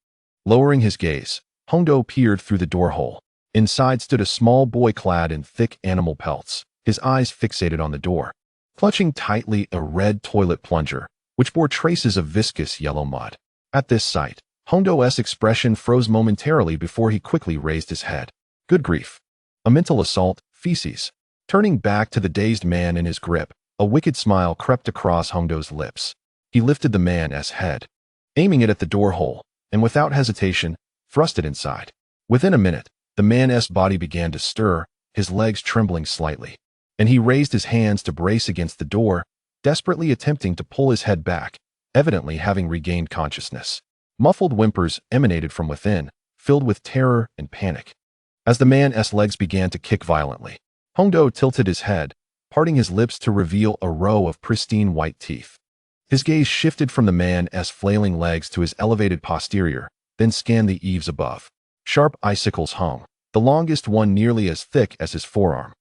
Lowering his gaze, Hondo peered through the door hole. Inside stood a small boy clad in thick animal pelts, his eyes fixated on the door, clutching tightly a red toilet plunger, which bore traces of viscous yellow mud. At this sight, Hondo's expression froze momentarily before he quickly raised his head. Good grief. A mental assault, feces. Turning back to the dazed man in his grip, a wicked smile crept across Hondo's lips. He lifted the man's head, aiming it at the door hole, and without hesitation, thrust it inside. Within a minute, the man's body began to stir, his legs trembling slightly, and he raised his hands to brace against the door, desperately attempting to pull his head back, evidently having regained consciousness. Muffled whimpers emanated from within, filled with terror and panic. As the man's legs began to kick violently, Hondo tilted his head, parting his lips to reveal a row of pristine white teeth. His gaze shifted from the man's flailing legs to his elevated posterior, then scanned the eaves above. Sharp icicles hung, the longest one nearly as thick as his forearm,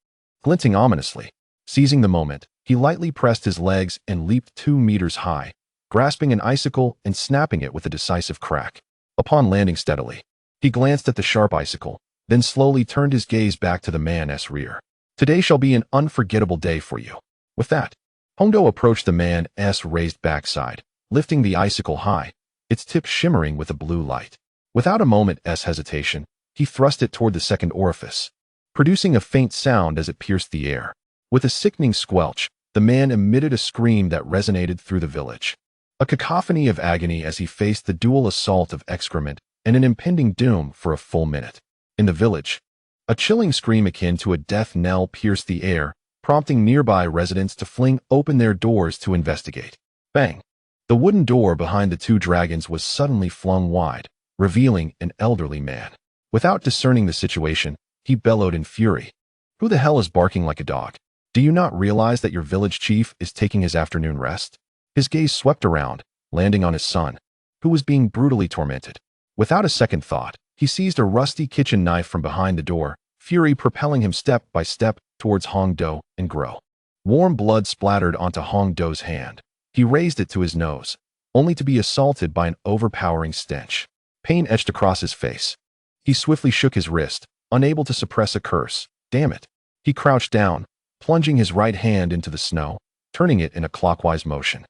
glinting ominously. Seizing the moment, he lightly pressed his legs and leaped 2 meters high, grasping an icicle and snapping it with a decisive crack. Upon landing steadily, he glanced at the sharp icicle, then slowly turned his gaze back to the man's rear. Today shall be an unforgettable day for you. With that, Hondo approached the man's raised backside, lifting the icicle high, its tip shimmering with a blue light. Without a moment's hesitation, he thrust it toward the second orifice, producing a faint sound as it pierced the air. With a sickening squelch, the man emitted a scream that resonated through the village. A cacophony of agony as he faced the dual assault of excrement and an impending doom for a full minute. In the village, a chilling scream akin to a death knell pierced the air, prompting nearby residents to fling open their doors to investigate. Bang! The wooden door behind the 2 dragons was suddenly flung wide, revealing an elderly man. Without discerning the situation, he bellowed in fury. Who the hell is barking like a dog? Do you not realize that your village chief is taking his afternoon rest? His gaze swept around, landing on his son, who was being brutally tormented. Without a second thought, he seized a rusty kitchen knife from behind the door, fury propelling him step by step towards Hondo and Gro. Warm blood splattered onto Hondo's hand. He raised it to his nose, only to be assaulted by an overpowering stench. Pain etched across his face. He swiftly shook his wrist, unable to suppress a curse. Damn it. He crouched down, plunging his right hand into the snow, turning it in a clockwise motion.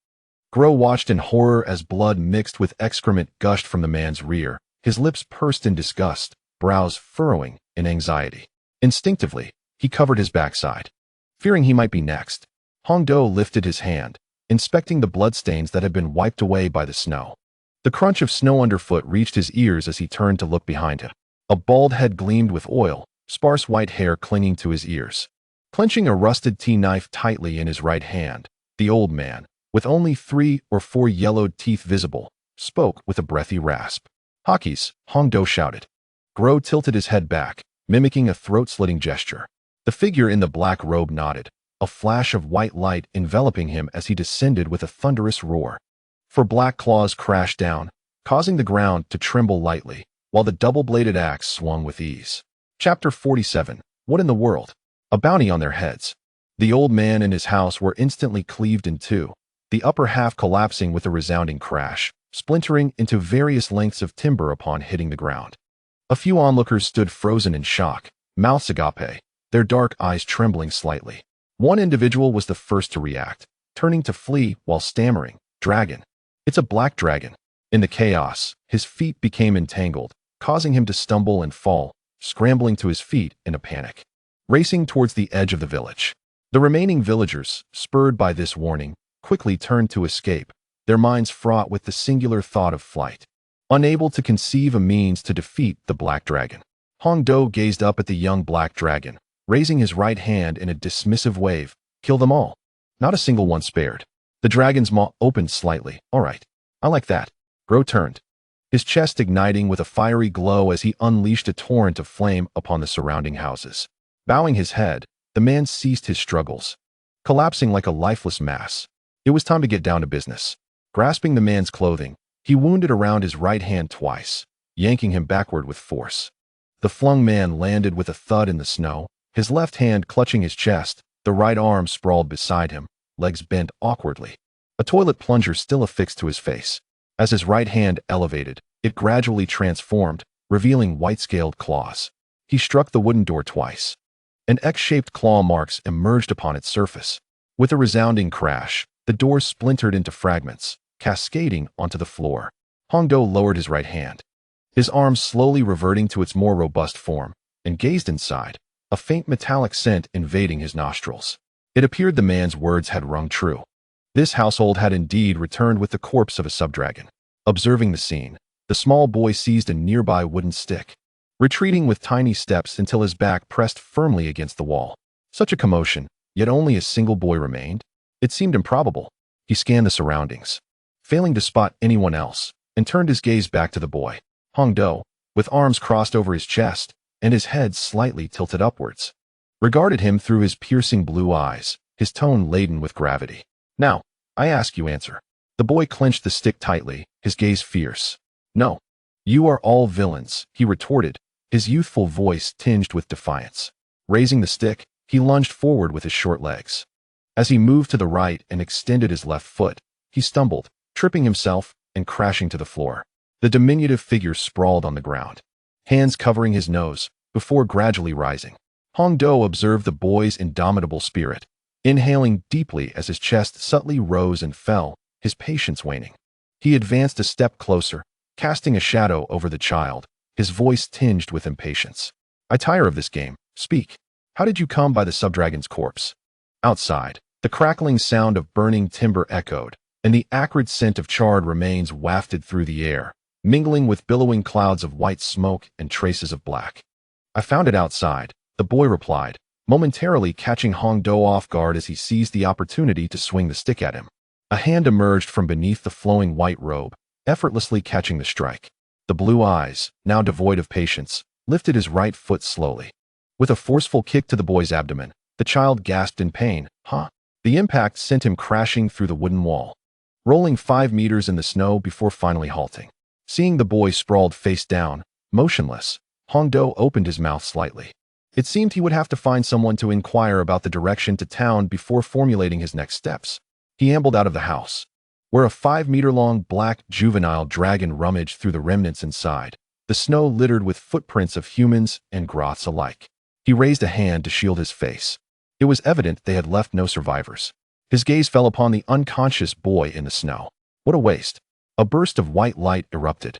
Gro watched in horror as blood mixed with excrement gushed from the man's rear, his lips pursed in disgust, brows furrowing in anxiety. Instinctively, he covered his backside, fearing he might be next. Hondo lifted his hand, inspecting the bloodstains that had been wiped away by the snow. The crunch of snow underfoot reached his ears as he turned to look behind him. A bald head gleamed with oil, sparse white hair clinging to his ears. Clenching a rusted tea knife tightly in his right hand, the old man, with only 3 or 4 yellowed teeth visible, spoke with a breathy rasp. Hakis, Hondo shouted. Gro tilted his head back, mimicking a throat-slitting gesture. The figure in the black robe nodded, a flash of white light enveloping him as he descended with a thunderous roar. 4 black claws crashed down, causing the ground to tremble lightly, while the double-bladed axe swung with ease. Chapter 47. What in the world? A bounty on their heads. The old man and his house were instantly cleaved in 2, the upper half collapsing with a resounding crash, splintering into various lengths of timber upon hitting the ground. A few onlookers stood frozen in shock, mouths agape, their dark eyes trembling slightly. One individual was the first to react, turning to flee while stammering, "Dragon. It's a black dragon." In the chaos, his feet became entangled, causing him to stumble and fall, scrambling to his feet in a panic. Racing towards the edge of the village. The remaining villagers, spurred by this warning, quickly turned to escape, their minds fraught with the singular thought of flight. Unable to conceive a means to defeat the black dragon, Hongdo gazed up at the young black dragon, raising his right hand in a dismissive wave. Kill them all. Not a single one spared. The dragon's maw opened slightly. All right. I like that. Gro turned, his chest igniting with a fiery glow as he unleashed a torrent of flame upon the surrounding houses. Bowing his head, the man ceased his struggles, collapsing like a lifeless mass. It was time to get down to business. Grasping the man's clothing, he wounded around his right hand twice, yanking him backward with force. The flung man landed with a thud in the snow, his left hand clutching his chest, the right arm sprawled beside him, legs bent awkwardly, a toilet plunger still affixed to his face. As his right hand elevated, it gradually transformed, revealing white-scaled claws. He struck the wooden door twice. An X-shaped claw marks emerged upon its surface. With a resounding crash, the door splintered into fragments, cascading onto the floor. Hongdo lowered his right hand, his arm slowly reverting to its more robust form, and gazed inside, a faint metallic scent invading his nostrils. It appeared the man's words had rung true. This household had indeed returned with the corpse of a subdragon. Observing the scene, the small boy seized a nearby wooden stick, retreating with tiny steps until his back pressed firmly against the wall. Such a commotion, yet only a single boy remained. It seemed improbable. He scanned the surroundings, failing to spot anyone else, and turned his gaze back to the boy. Hongdo, with arms crossed over his chest and his head slightly tilted upwards, regarded him through his piercing blue eyes, his tone laden with gravity. Now, I ask you answer. The boy clenched the stick tightly, his gaze fierce. No. You are all villains, he retorted, his youthful voice tinged with defiance. Raising the stick, he lunged forward with his short legs. As he moved to the right and extended his left foot, he stumbled, tripping himself and crashing to the floor. The diminutive figure sprawled on the ground, hands covering his nose, before gradually rising. Hongdo observed the boy's indomitable spirit, inhaling deeply as his chest subtly rose and fell, his patience waning. He advanced a step closer, casting a shadow over the child, his voice tinged with impatience. I tire of this game. Speak. How did you come by the subdragon's corpse? Outside, the crackling sound of burning timber echoed, and the acrid scent of charred remains wafted through the air, mingling with billowing clouds of white smoke and traces of black. I found it outside, the boy replied, momentarily catching Hongdo off guard as he seized the opportunity to swing the stick at him. A hand emerged from beneath the flowing white robe, effortlessly catching the strike. The blue eyes, now devoid of patience, lifted his right foot slowly. With a forceful kick to the boy's abdomen, the child gasped in pain. Huh? The impact sent him crashing through the wooden wall, rolling 5 meters in the snow before finally halting. Seeing the boy sprawled face down, motionless, Hongdo opened his mouth slightly. It seemed he would have to find someone to inquire about the direction to town before formulating his next steps. He ambled out of the house, where a 5-meter-long black juvenile dragon rummaged through the remnants inside, the snow littered with footprints of humans and groths alike. He raised a hand to shield his face. It was evident they had left no survivors. His gaze fell upon the unconscious boy in the snow. What a waste. A burst of white light erupted,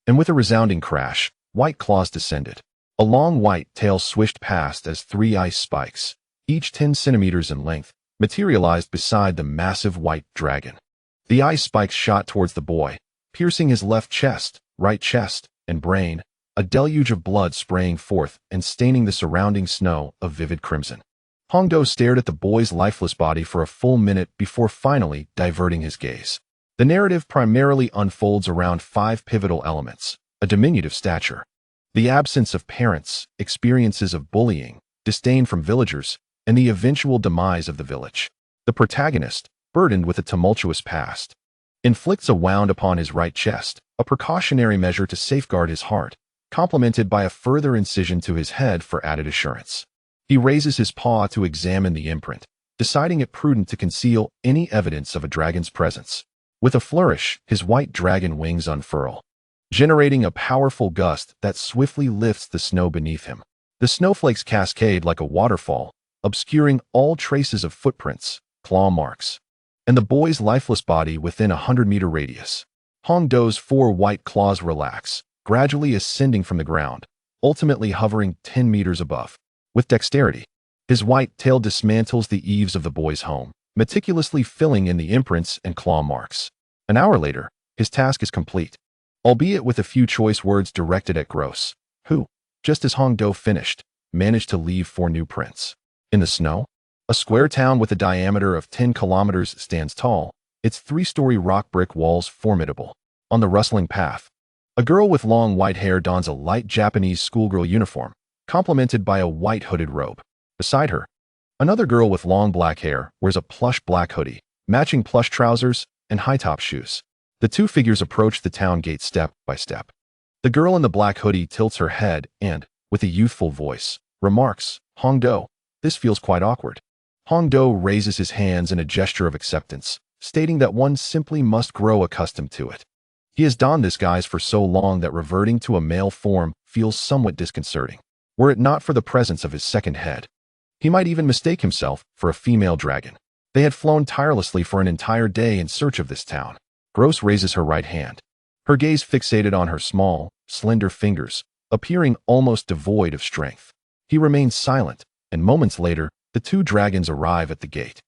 and with a resounding crash, white claws descended. A long white tail swished past as 3 ice spikes, each 10 centimeters in length, materialized beside the massive white dragon. The ice spikes shot towards the boy, piercing his left chest, right chest, and brain, a deluge of blood spraying forth and staining the surrounding snow a vivid crimson. Hongdo stared at the boy's lifeless body for a full minute before finally diverting his gaze. The narrative primarily unfolds around 5 pivotal elements: a diminutive stature, the absence of parents, experiences of bullying, disdain from villagers, and the eventual demise of the village. The protagonist, burdened with a tumultuous past, inflicts a wound upon his right chest, a precautionary measure to safeguard his heart, complemented by a further incision to his head for added assurance. He raises his paw to examine the imprint, deciding it prudent to conceal any evidence of a dragon's presence. With a flourish, his white dragon wings unfurl, generating a powerful gust that swiftly lifts the snow beneath him. The snowflakes cascade like a waterfall, obscuring all traces of footprints, claw marks, and the boy's lifeless body within a 100-meter radius. Hongdo's 4 white claws relax, gradually ascending from the ground, ultimately hovering 10 meters above. With dexterity, his white tail dismantles the eaves of the boy's home, meticulously filling in the imprints and claw marks. An hour later, his task is complete, albeit with a few choice words directed at Gross, who, just as Hongdo finished, managed to leave 4 new prints. In the snow, a square town with a diameter of 10 kilometers stands tall, its 3-story rock brick walls formidable. On the rustling path, a girl with long white hair dons a light Japanese schoolgirl uniform, complemented by a white hooded robe. Beside her, another girl with long black hair wears a plush black hoodie, matching plush trousers and high-top shoes. The 2 figures approach the town gate step by step. The girl in the black hoodie tilts her head and, with a youthful voice, remarks, "Hongdo, this feels quite awkward." Hongdo raises his hands in a gesture of acceptance, stating that one simply must grow accustomed to it. He has donned this guise for so long that reverting to a male form feels somewhat disconcerting, were it not for the presence of his second head. He might even mistake himself for a female dragon. They had flown tirelessly for an entire day in search of this town. Gross raises her right hand, her gaze fixated on her small, slender fingers, appearing almost devoid of strength. He remains silent, and moments later, the 2 dragons arrive at the gate.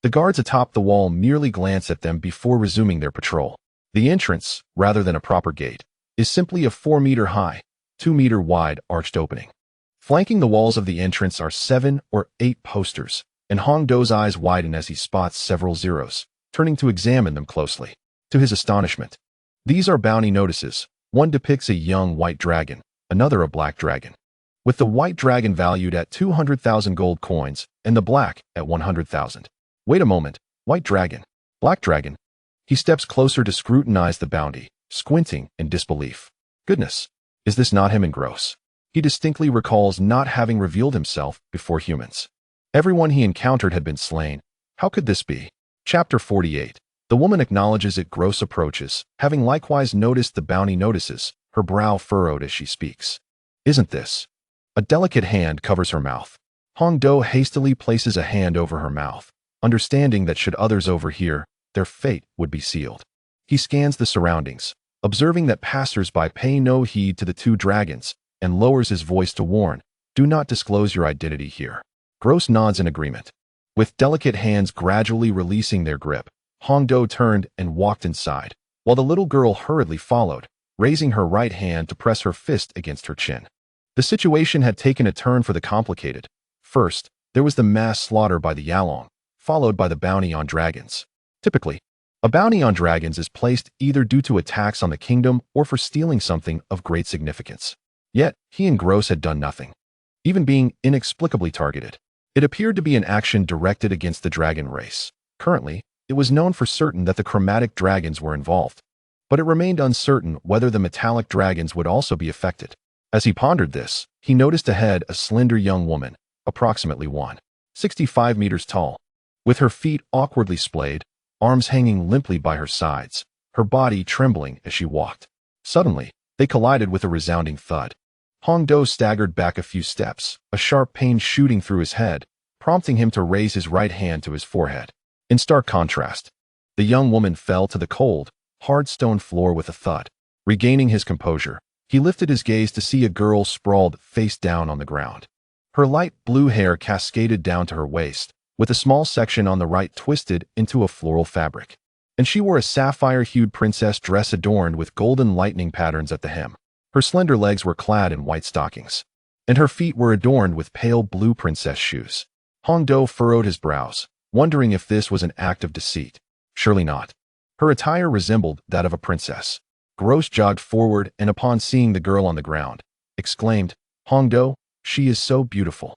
The guards atop the wall merely glance at them before resuming their patrol. The entrance, rather than a proper gate, is simply a 4-meter-high, 2-meter-wide arched opening. Flanking the walls of the entrance are 7 or 8 posters, and Hongdo's eyes widen as he spots several zeros, turning to examine them closely. To his astonishment, these are bounty notices. One depicts a young white dragon, another a black dragon, with the white dragon valued at 200,000 gold coins and the black at 100,000. Wait a moment, white dragon, black dragon. He steps closer to scrutinize the bounty, squinting in disbelief. Goodness, is this not him in Gross? He distinctly recalls not having revealed himself before humans. Everyone he encountered had been slain. How could this be? Chapter 48. The woman acknowledges it. Gross approaches, having likewise noticed the bounty notices, her brow furrowed as she speaks. Isn't this? A delicate hand covers her mouth. Hongdo hastily places a hand over her mouth, understanding that should others overhear, their fate would be sealed. He scans the surroundings, observing that passers-by pay no heed to the 2 dragons, and lowers his voice to warn, "Do not disclose your identity here." Gross nods in agreement. With delicate hands gradually releasing their grip, Hongdo turned and walked inside, while the little girl hurriedly followed, raising her right hand to press her fist against her chin. The situation had taken a turn for the complicated. First, there was the mass slaughter by the Yalong, followed by the bounty on dragons. Typically, a bounty on dragons is placed either due to attacks on the kingdom or for stealing something of great significance. Yet, he and Gross had done nothing, even being inexplicably targeted. It appeared to be an action directed against the dragon race. Currently, it was known for certain that the chromatic dragons were involved, but it remained uncertain whether the metallic dragons would also be affected. As he pondered this, he noticed ahead a slender young woman, approximately 165 meters tall, with her feet awkwardly splayed, arms hanging limply by her sides, her body trembling as she walked. Suddenly, they collided with a resounding thud. Hongdo staggered back a few steps, a sharp pain shooting through his head, prompting him to raise his right hand to his forehead. In stark contrast, the young woman fell to the cold, hard stone floor with a thud. Regaining his composure, he lifted his gaze to see a girl sprawled face down on the ground. Her light blue hair cascaded down to her waist, with a small section on the right twisted into a floral fabric, and she wore a sapphire-hued princess dress adorned with golden lightning patterns at the hem. Her slender legs were clad in white stockings, and her feet were adorned with pale blue princess shoes. Hongdo furrowed his brows, wondering if this was an act of deceit. Surely not. Her attire resembled that of a princess. Gross jogged forward and upon seeing the girl on the ground, exclaimed, "Hongdo, she is so beautiful.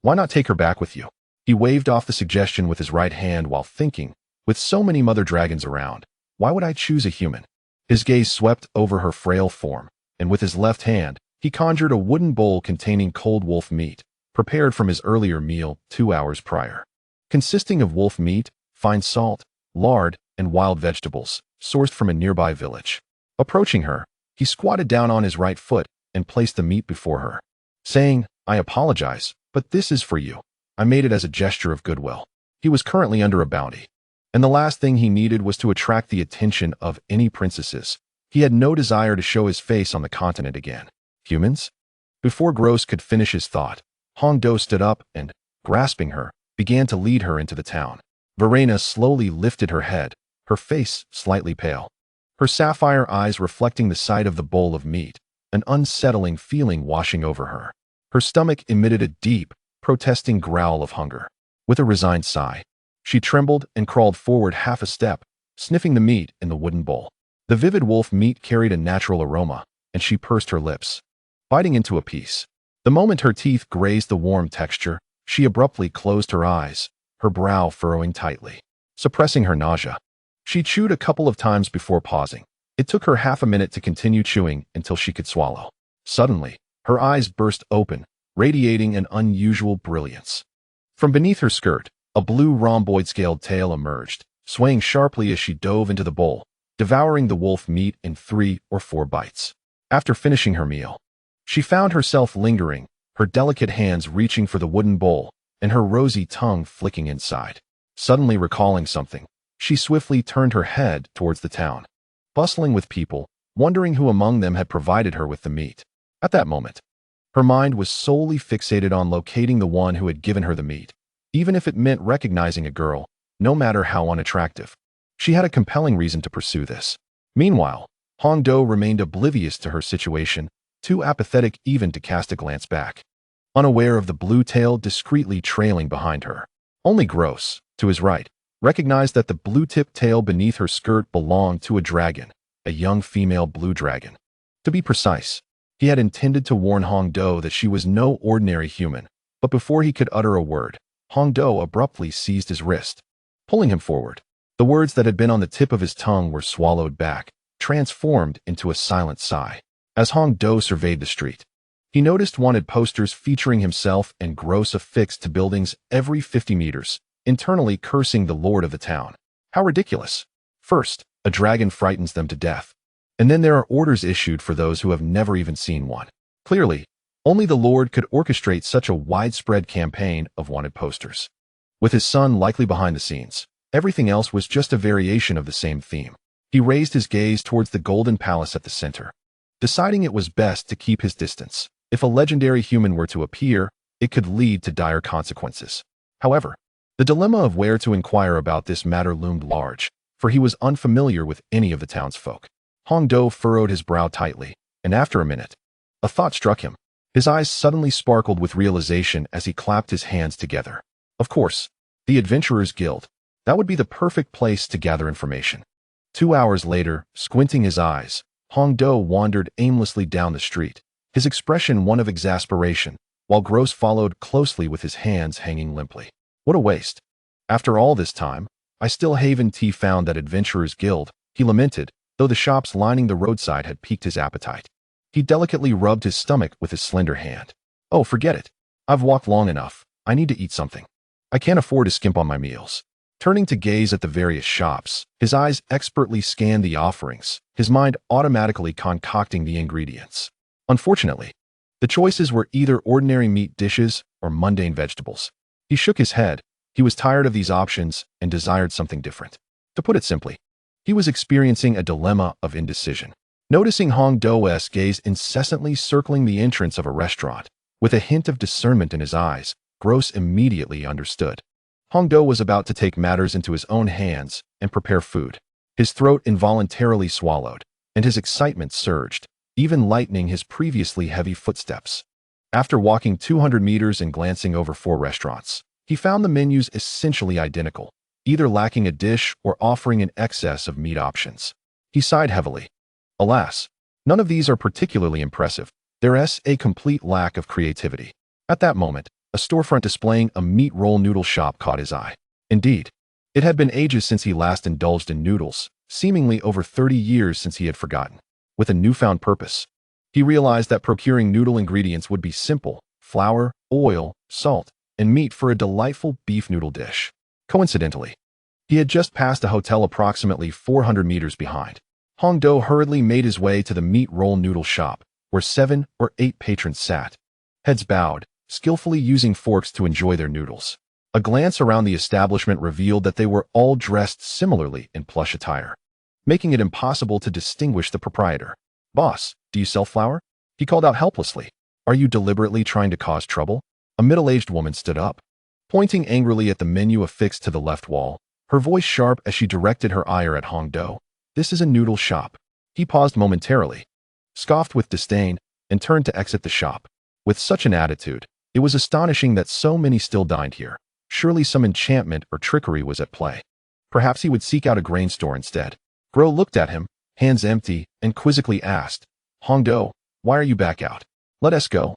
Why not take her back with you?" He waved off the suggestion with his right hand while thinking, with so many mother dragons around, why would I choose a human? His gaze swept over her frail form, and with his left hand, he conjured a wooden bowl containing cold wolf meat, prepared from his earlier meal 2 hours prior. Consisting of wolf meat, fine salt, lard, and wild vegetables, sourced from a nearby village. Approaching her, he squatted down on his right foot and placed the meat before her, saying, "I apologize, but this is for you. I made it as a gesture of goodwill." He was currently under a bounty, and the last thing he needed was to attract the attention of any princesses. He had no desire to show his face on the continent again. Humans? Before Gross could finish his thought, Hongdo stood up and, grasping her, began to lead her into the town. Verena slowly lifted her head, her face slightly pale. Her sapphire eyes reflecting the sight of the bowl of meat, an unsettling feeling washing over her. Her stomach emitted a deep, protesting growl of hunger. With a resigned sigh, she trembled and crawled forward half a step, sniffing the meat in the wooden bowl. The vivid wolf meat carried a natural aroma, and she pursed her lips, biting into a piece. The moment her teeth grazed the warm texture, she abruptly closed her eyes, her brow furrowing tightly, suppressing her nausea. She chewed a couple of times before pausing. It took her half a minute to continue chewing until she could swallow. Suddenly, her eyes burst open, radiating an unusual brilliance. From beneath her skirt, a blue rhomboid-scaled tail emerged, swaying sharply as she dove into the bowl, devouring the wolf meat in 3 or 4 bites. After finishing her meal, she found herself lingering, her delicate hands reaching for the wooden bowl, and her rosy tongue flicking inside. Suddenly recalling something, she swiftly turned her head towards the town, bustling with people, wondering who among them had provided her with the meat. At that moment, her mind was solely fixated on locating the one who had given her the meat, even if it meant recognizing a girl, no matter how unattractive. She had a compelling reason to pursue this. Meanwhile, Hong Do remained oblivious to her situation, too apathetic even to cast a glance back, unaware of the blue tail discreetly trailing behind her. Only Gross, to his right, recognized that the blue-tipped tail beneath her skirt belonged to a dragon, a young female blue dragon. To be precise, he had intended to warn Hong Do that she was no ordinary human, but before he could utter a word, Hong Do abruptly seized his wrist, pulling him forward. The words that had been on the tip of his tongue were swallowed back, transformed into a silent sigh. As Hong Do surveyed the street, he noticed wanted posters featuring himself and Gross affixed to buildings every 50 meters, internally cursing the lord of the town. How ridiculous. First, a dragon frightens them to death, and then there are orders issued for those who have never even seen one. Clearly, only the lord could orchestrate such a widespread campaign of wanted posters. With his son likely behind the scenes, everything else was just a variation of the same theme. He raised his gaze towards the golden palace at the center, deciding it was best to keep his distance. If a legendary human were to appear, it could lead to dire consequences. However, the dilemma of where to inquire about this matter loomed large, for he was unfamiliar with any of the townsfolk. Hong Do furrowed his brow tightly, and after a minute, a thought struck him. His eyes suddenly sparkled with realization as he clapped his hands together. Of course, the Adventurers Guild. That would be the perfect place to gather information. 2 hours later, squinting his eyes, Hong Do wandered aimlessly down the street, his expression one of exasperation, while Gross followed closely with his hands hanging limply. What a waste. After all this time, I still haven't found that Adventurers Guild, he lamented, though the shops lining the roadside had piqued his appetite. He delicately rubbed his stomach with his slender hand. Oh, forget it. I've walked long enough. I need to eat something. I can't afford to skimp on my meals. Turning to gaze at the various shops, his eyes expertly scanned the offerings, his mind automatically concocting the ingredients. Unfortunately, the choices were either ordinary meat dishes or mundane vegetables. He shook his head. He was tired of these options and desired something different. To put it simply, he was experiencing a dilemma of indecision. Noticing Hong Do's gaze incessantly circling the entrance of a restaurant, with a hint of discernment in his eyes, Gross immediately understood. Hong Do was about to take matters into his own hands and prepare food. His throat involuntarily swallowed, and his excitement surged, even lightening his previously heavy footsteps. After walking 200 meters and glancing over 4 restaurants, he found the menus essentially identical, either lacking a dish or offering an excess of meat options. He sighed heavily. Alas, none of these are particularly impressive. There's a complete lack of creativity. At that moment, a storefront displaying a meat roll noodle shop caught his eye. Indeed, it had been ages since he last indulged in noodles, seemingly over 30 years since he had forgotten. With a newfound purpose, he realized that procuring noodle ingredients would be simple: flour, oil, salt, and meat for a delightful beef noodle dish. Coincidentally, he had just passed a hotel approximately 400 meters behind. Hong Do hurriedly made his way to the meat roll noodle shop, where 7 or 8 patrons sat, heads bowed, skillfully using forks to enjoy their noodles. A glance around the establishment revealed that they were all dressed similarly in plush attire, making it impossible to distinguish the proprietor. "Boss, do you sell flour?" he called out helplessly. "Are you deliberately trying to cause trouble?" A middle-aged woman stood up, pointing angrily at the menu affixed to the left wall, her voice sharp as she directed her ire at Hong Do. "This is a noodle shop." He paused momentarily, scoffed with disdain, and turned to exit the shop. With such an attitude, it was astonishing that so many still dined here. Surely some enchantment or trickery was at play. Perhaps he would seek out a grain store instead. Gro looked at him, hands empty, and quizzically asked, "Hong Do, why are you back out? Let us go."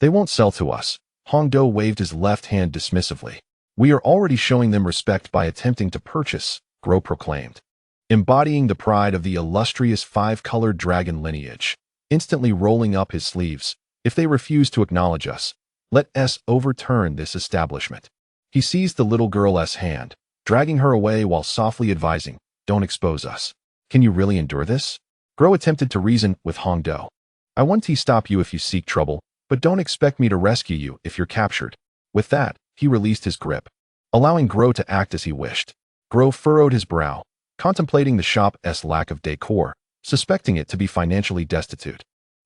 "They won't sell to us." Hong Do waved his left hand dismissively. "We are already showing them respect by attempting to purchase," Gro proclaimed, embodying the pride of the illustrious five-colored dragon lineage, instantly rolling up his sleeves. "If they refuse to acknowledge us, let us overturn this establishment." He seized the little girl's hand, dragging her away while softly advising, "Don't expose us." "Can you really endure this?" Gro attempted to reason with Hong Do. "I won't stop you if you seek trouble, but don't expect me to rescue you if you're captured." With that, he released his grip, allowing Gro to act as he wished. Gro furrowed his brow, contemplating the shop's lack of decor, suspecting it to be financially destitute.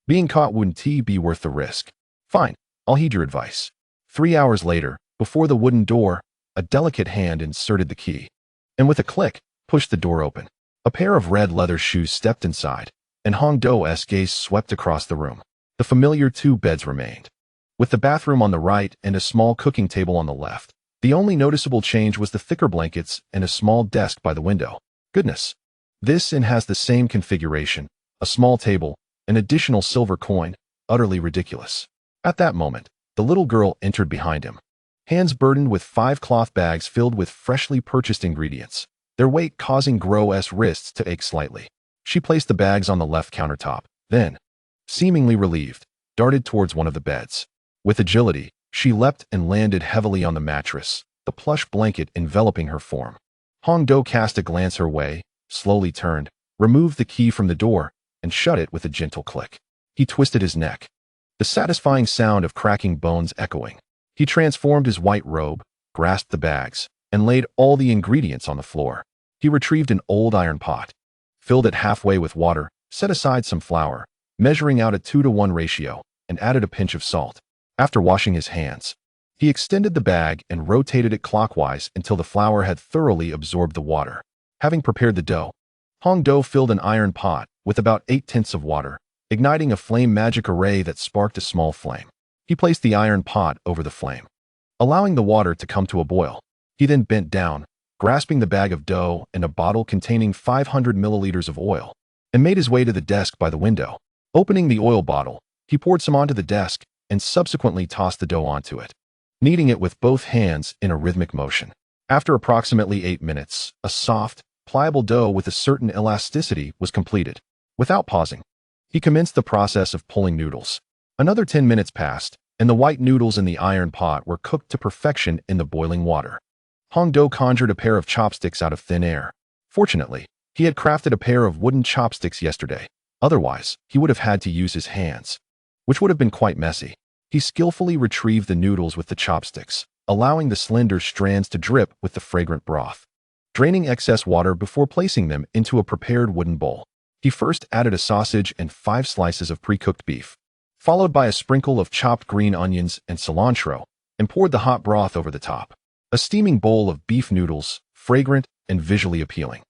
Being caught wouldn't be worth the risk. "Fine, I'll heed your advice." 3 hours later, before the wooden door, a delicate hand inserted the key, and with a click, pushed the door open. A pair of red leather shoes stepped inside, and Hong Do's gaze swept across the room. The familiar 2 beds remained, with the bathroom on the right and a small cooking table on the left. The only noticeable change was the thicker blankets and a small desk by the window. Goodness. This inn has the same configuration, a small table, an additional silver coin, utterly ridiculous. At that moment, the little girl entered behind him, hands burdened with 5 cloth bags filled with freshly purchased ingredients, their weight causing Gro's wrists to ache slightly. She placed the bags on the left countertop, then, seemingly relieved, darted towards one of the beds. With agility, she leapt and landed heavily on the mattress, the plush blanket enveloping her form. Hong Do cast a glance her way, slowly turned, removed the key from the door, and shut it with a gentle click. He twisted his neck, the satisfying sound of cracking bones echoing. He transformed his white robe, grasped the bags, and laid all the ingredients on the floor. He retrieved an old iron pot, filled it halfway with water, set aside some flour, measuring out a 2-to-1 ratio, and added a pinch of salt. After washing his hands, he extended the bag and rotated it clockwise until the flour had thoroughly absorbed the water. Having prepared the dough, Hong Do filled an iron pot with about 8/10 of water, igniting a flame magic array that sparked a small flame. He placed the iron pot over the flame, allowing the water to come to a boil. He then bent down, grasping the bag of dough and a bottle containing 500 milliliters of oil, and made his way to the desk by the window. Opening the oil bottle, he poured some onto the desk and subsequently tossed the dough onto it, kneading it with both hands in a rhythmic motion. After approximately 8 minutes, a soft, pliable dough with a certain elasticity was completed. Without pausing, he commenced the process of pulling noodles. Another 10 minutes passed, and the white noodles in the iron pot were cooked to perfection in the boiling water. Hong Do conjured a pair of chopsticks out of thin air. Fortunately, he had crafted a pair of wooden chopsticks yesterday. Otherwise, he would have had to use his hands, which would have been quite messy. He skillfully retrieved the noodles with the chopsticks, allowing the slender strands to drip with the fragrant broth, draining excess water before placing them into a prepared wooden bowl. He first added a sausage and 5 slices of pre-cooked beef, followed by a sprinkle of chopped green onions and cilantro, and poured the hot broth over the top. A steaming bowl of beef noodles, fragrant and visually appealing,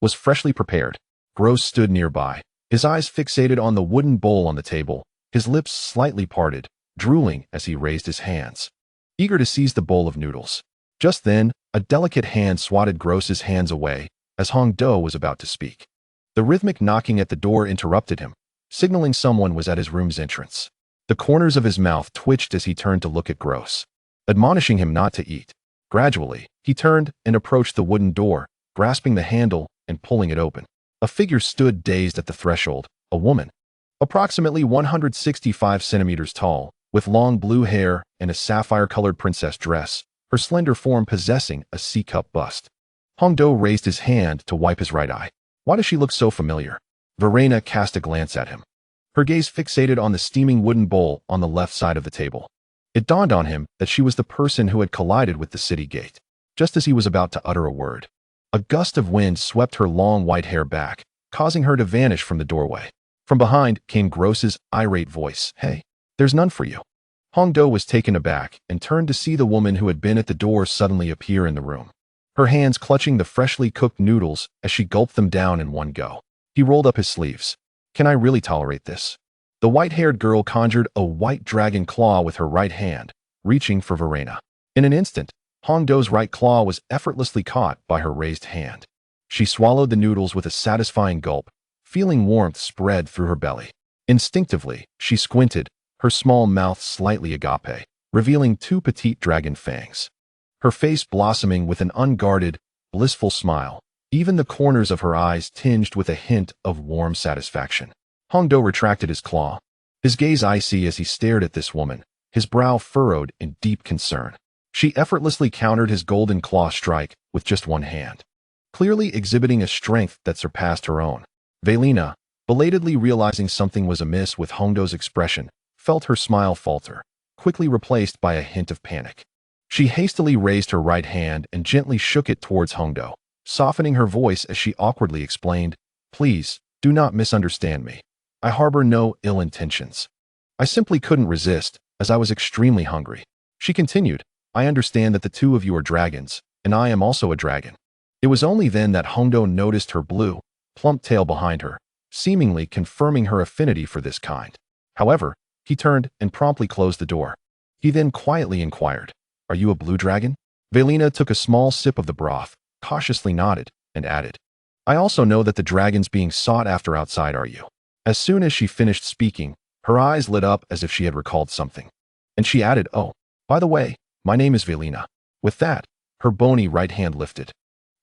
was freshly prepared. Gross stood nearby, his eyes fixated on the wooden bowl on the table, his lips slightly parted, drooling as he raised his hands, eager to seize the bowl of noodles. Just then, a delicate hand swatted Gross's hands away as Hong Do was about to speak. The rhythmic knocking at the door interrupted him, signaling someone was at his room's entrance. The corners of his mouth twitched as he turned to look at Gross, admonishing him not to eat. Gradually, he turned and approached the wooden door, grasping the handle and pulling it open. A figure stood dazed at the threshold, a woman, approximately 165 centimeters tall, with long blue hair and a sapphire-colored princess dress, her slender form possessing a C-cup bust. Hong Do raised his hand to wipe his right eye. Why does she look so familiar? Verena cast a glance at him, her gaze fixated on the steaming wooden bowl on the left side of the table. It dawned on him that she was the person who had collided with the city gate. Just as he was about to utter a word, a gust of wind swept her long white hair back, causing her to vanish from the doorway. From behind came Gross's irate voice. "Hey, there's none for you." Hong Do was taken aback and turned to see the woman who had been at the door suddenly appear in the room. her hands clutching the freshly cooked noodles as she gulped them down in one go. He rolled up his sleeves. Can I really tolerate this? The white-haired girl conjured a white dragon claw with her right hand, reaching for Verena. In an instant, Hongdo's right claw was effortlessly caught by her raised hand. She swallowed the noodles with a satisfying gulp, feeling warmth spread through her belly. Instinctively, she squinted, her small mouth slightly agape, revealing two petite dragon fangs. Her face blossoming with an unguarded, blissful smile, even the corners of her eyes tinged with a hint of warm satisfaction. Hongdo retracted his claw, his gaze icy as he stared at this woman, his brow furrowed in deep concern. She effortlessly countered his golden claw strike with just one hand, clearly exhibiting a strength that surpassed her own. Velina, belatedly realizing something was amiss with Hongdo's expression, felt her smile falter, quickly replaced by a hint of panic. She hastily raised her right hand and gently shook it towards Hongdo, softening her voice as she awkwardly explained, "Please, do not misunderstand me. I harbor no ill intentions. I simply couldn't resist, as I was extremely hungry." She continued, "I understand that the two of you are dragons, and I am also a dragon." It was only then that Hongdo noticed her blue, plump tail behind her, seemingly confirming her affinity for this kind. However, he turned and promptly closed the door. He then quietly inquired, "Are you a blue dragon?" Velina took a small sip of the broth, cautiously nodded, and added, "I also know that the dragons being sought after outside are you." As soon as she finished speaking, her eyes lit up as if she had recalled something. And she added, "Oh, by the way, my name is Velina." With that, her bony right hand lifted.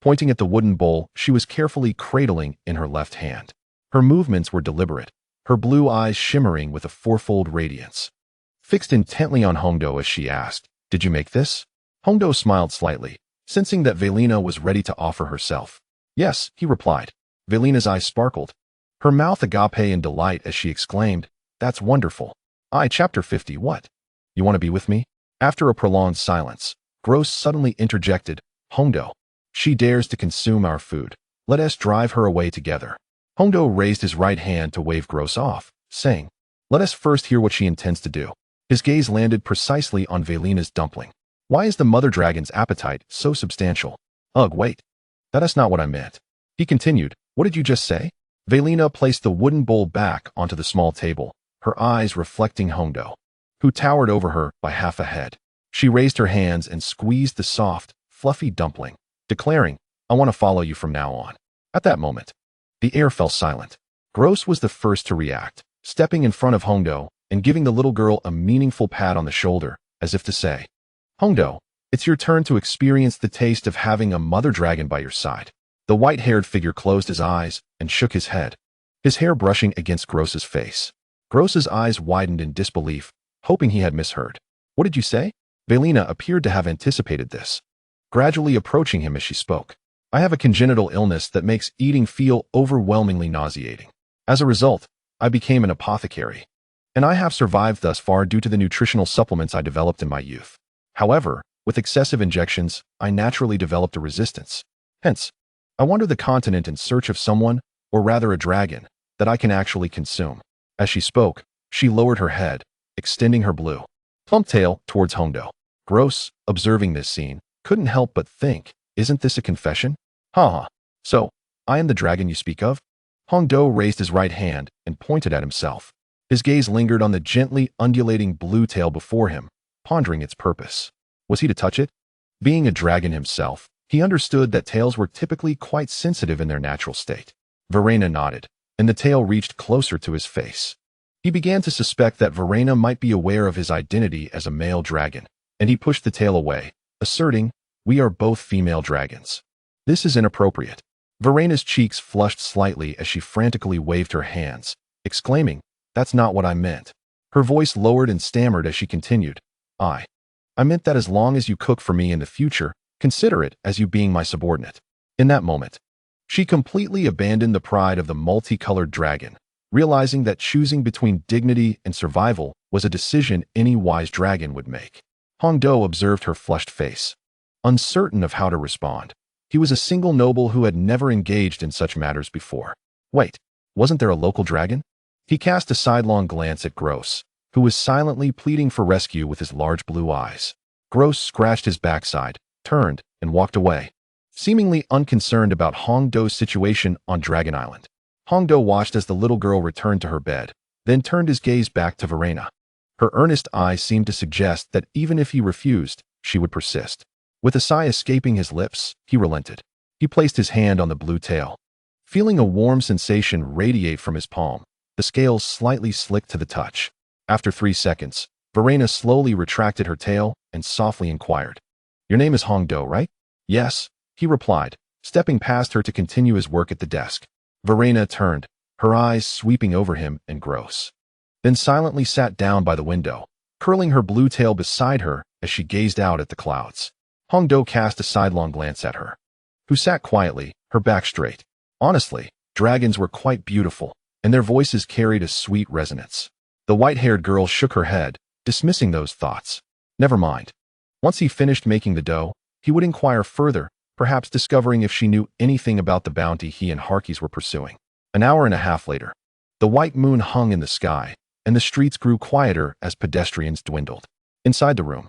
Pointing at the wooden bowl she was carefully cradling in her left hand. Her movements were deliberate, her blue eyes shimmering with a fourfold radiance. Fixed intently on Hongdo as she asked, "Did you make this?" Hongdo smiled slightly, sensing that Velina was ready to offer herself. "Yes," he replied. Velina's eyes sparkled, her mouth agape in delight as she exclaimed, "That's wonderful. Chapter 50, what? You want to be with me?" After a prolonged silence, Gross suddenly interjected, "Hongdo, she dares to consume our food. Let us drive her away together." Hongdo raised his right hand to wave Gross off, saying, "Let us first hear what she intends to do." His gaze landed precisely on Velina's dumpling. "Why is the mother dragon's appetite so substantial?" "Ugh, wait. That's not what I meant." He continued, "What did you just say?" Velina placed the wooden bowl back onto the small table, her eyes reflecting Hongdo, who towered over her by half a head. She raised her hands and squeezed the soft, fluffy dumpling, declaring, "I want to follow you from now on." At that moment, the air fell silent. Gross was the first to react, stepping in front of Hongdo and giving the little girl a meaningful pat on the shoulder, as if to say, "Hongdo, it's your turn to experience the taste of having a mother dragon by your side." The white-haired figure closed his eyes and shook his head, his hair brushing against Gross's face. Gross's eyes widened in disbelief, hoping he had misheard. "What did you say?" Velina appeared to have anticipated this, gradually approaching him as she spoke. "I have a congenital illness that makes eating feel overwhelmingly nauseating. As a result, I became an apothecary, and I have survived thus far due to the nutritional supplements I developed in my youth. However, with excessive injections, I naturally developed a resistance. Hence, I wander the continent in search of someone, or rather a dragon, that I can actually consume." As she spoke, she lowered her head, extending her blue, plump tail towards Hongdo. Gross, observing this scene, couldn't help but think, "Isn't this a confession? Ha. So, I am the dragon you speak of?" Hongdo raised his right hand and pointed at himself. His gaze lingered on the gently undulating blue tail before him, pondering its purpose. Was he to touch it? Being a dragon himself, he understood that tails were typically quite sensitive in their natural state. Verena nodded, and the tail reached closer to his face. He began to suspect that Verena might be aware of his identity as a male dragon, and he pushed the tail away, asserting, "We are both female dragons. This is inappropriate." Verena's cheeks flushed slightly as she frantically waved her hands, exclaiming, "That's not what I meant." Her voice lowered and stammered as she continued, I meant that as long as you cook for me in the future, consider it as you being my subordinate." In that moment, she completely abandoned the pride of the multicolored dragon, realizing that choosing between dignity and survival was a decision any wise dragon would make. Hongdo observed her flushed face, uncertain of how to respond. He was a single noble who had never engaged in such matters before. Wait, wasn't there a local dragon? He cast a sidelong glance at Gross, who was silently pleading for rescue with his large blue eyes. Gross scratched his backside, turned, and walked away. seemingly unconcerned about Hongdo's situation on Dragon Island. Hongdo watched as the little girl returned to her bed, then turned his gaze back to Verena. Her earnest eyes seemed to suggest that even if he refused, she would persist. With a sigh escaping his lips, he relented. He placed his hand on the blue tail. Feeling a warm sensation radiate from his palm, the scales slightly slicked to the touch. After 3 seconds, Verena slowly retracted her tail and softly inquired, "Your name is Hongdo, right?" "Yes," he replied, stepping past her to continue his work at the desk. Verena turned, her eyes sweeping over him and gross. Then silently sat down by the window, curling her blue tail beside her as she gazed out at the clouds. Hongdo cast a sidelong glance at her, who sat quietly, her back straight. Honestly, dragons were quite beautiful, and their voices carried a sweet resonance. The white-haired girl shook her head, dismissing those thoughts. Never mind. Once he finished making the dough, he would inquire further, perhaps discovering if she knew anything about the bounty he and Harkis were pursuing. An hour and a half later, the white moon hung in the sky, and the streets grew quieter as pedestrians dwindled. Inside the room,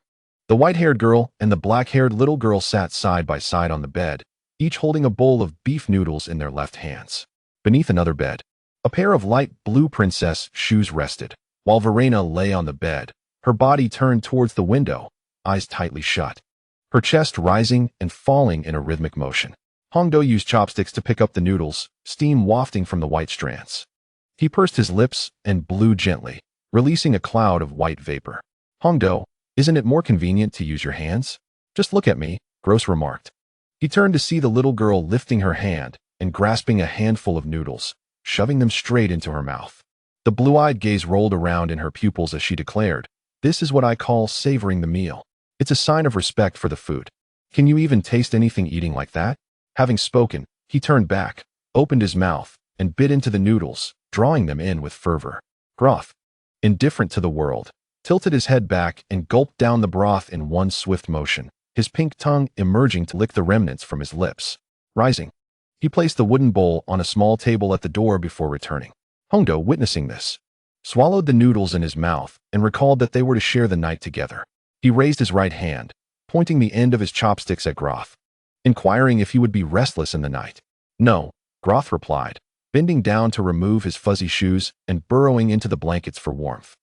the white-haired girl and the black-haired little girl sat side by side on the bed, each holding a bowl of beef noodles in their left hands. Beneath another bed, a pair of light blue princess shoes rested, while Verena lay on the bed, her body turned towards the window, eyes tightly shut, her chest rising and falling in a rhythmic motion. Hongdo used chopsticks to pick up the noodles, steam wafting from the white strands. He pursed his lips and blew gently, releasing a cloud of white vapor. "Hongdo, isn't it more convenient to use your hands? Just look at me," Gross remarked. He turned to see the little girl lifting her hand and grasping a handful of noodles, shoving them straight into her mouth. The blue-eyed gaze rolled around in her pupils as she declared, "This is what I call savoring the meal. It's a sign of respect for the food. Can you even taste anything eating like that?" Having spoken, he turned back, opened his mouth, and bit into the noodles, drawing them in with fervor. Groth, indifferent to the world, tilted his head back and gulped down the broth in one swift motion, his pink tongue emerging to lick the remnants from his lips. Rising, he placed the wooden bowl on a small table at the door before returning. Hongdo, witnessing this, swallowed the noodles in his mouth and recalled that they were to share the night together. He raised his right hand, pointing the end of his chopsticks at Groth, inquiring if he would be restless in the night. "No," Groth replied, bending down to remove his fuzzy shoes and burrowing into the blankets for warmth,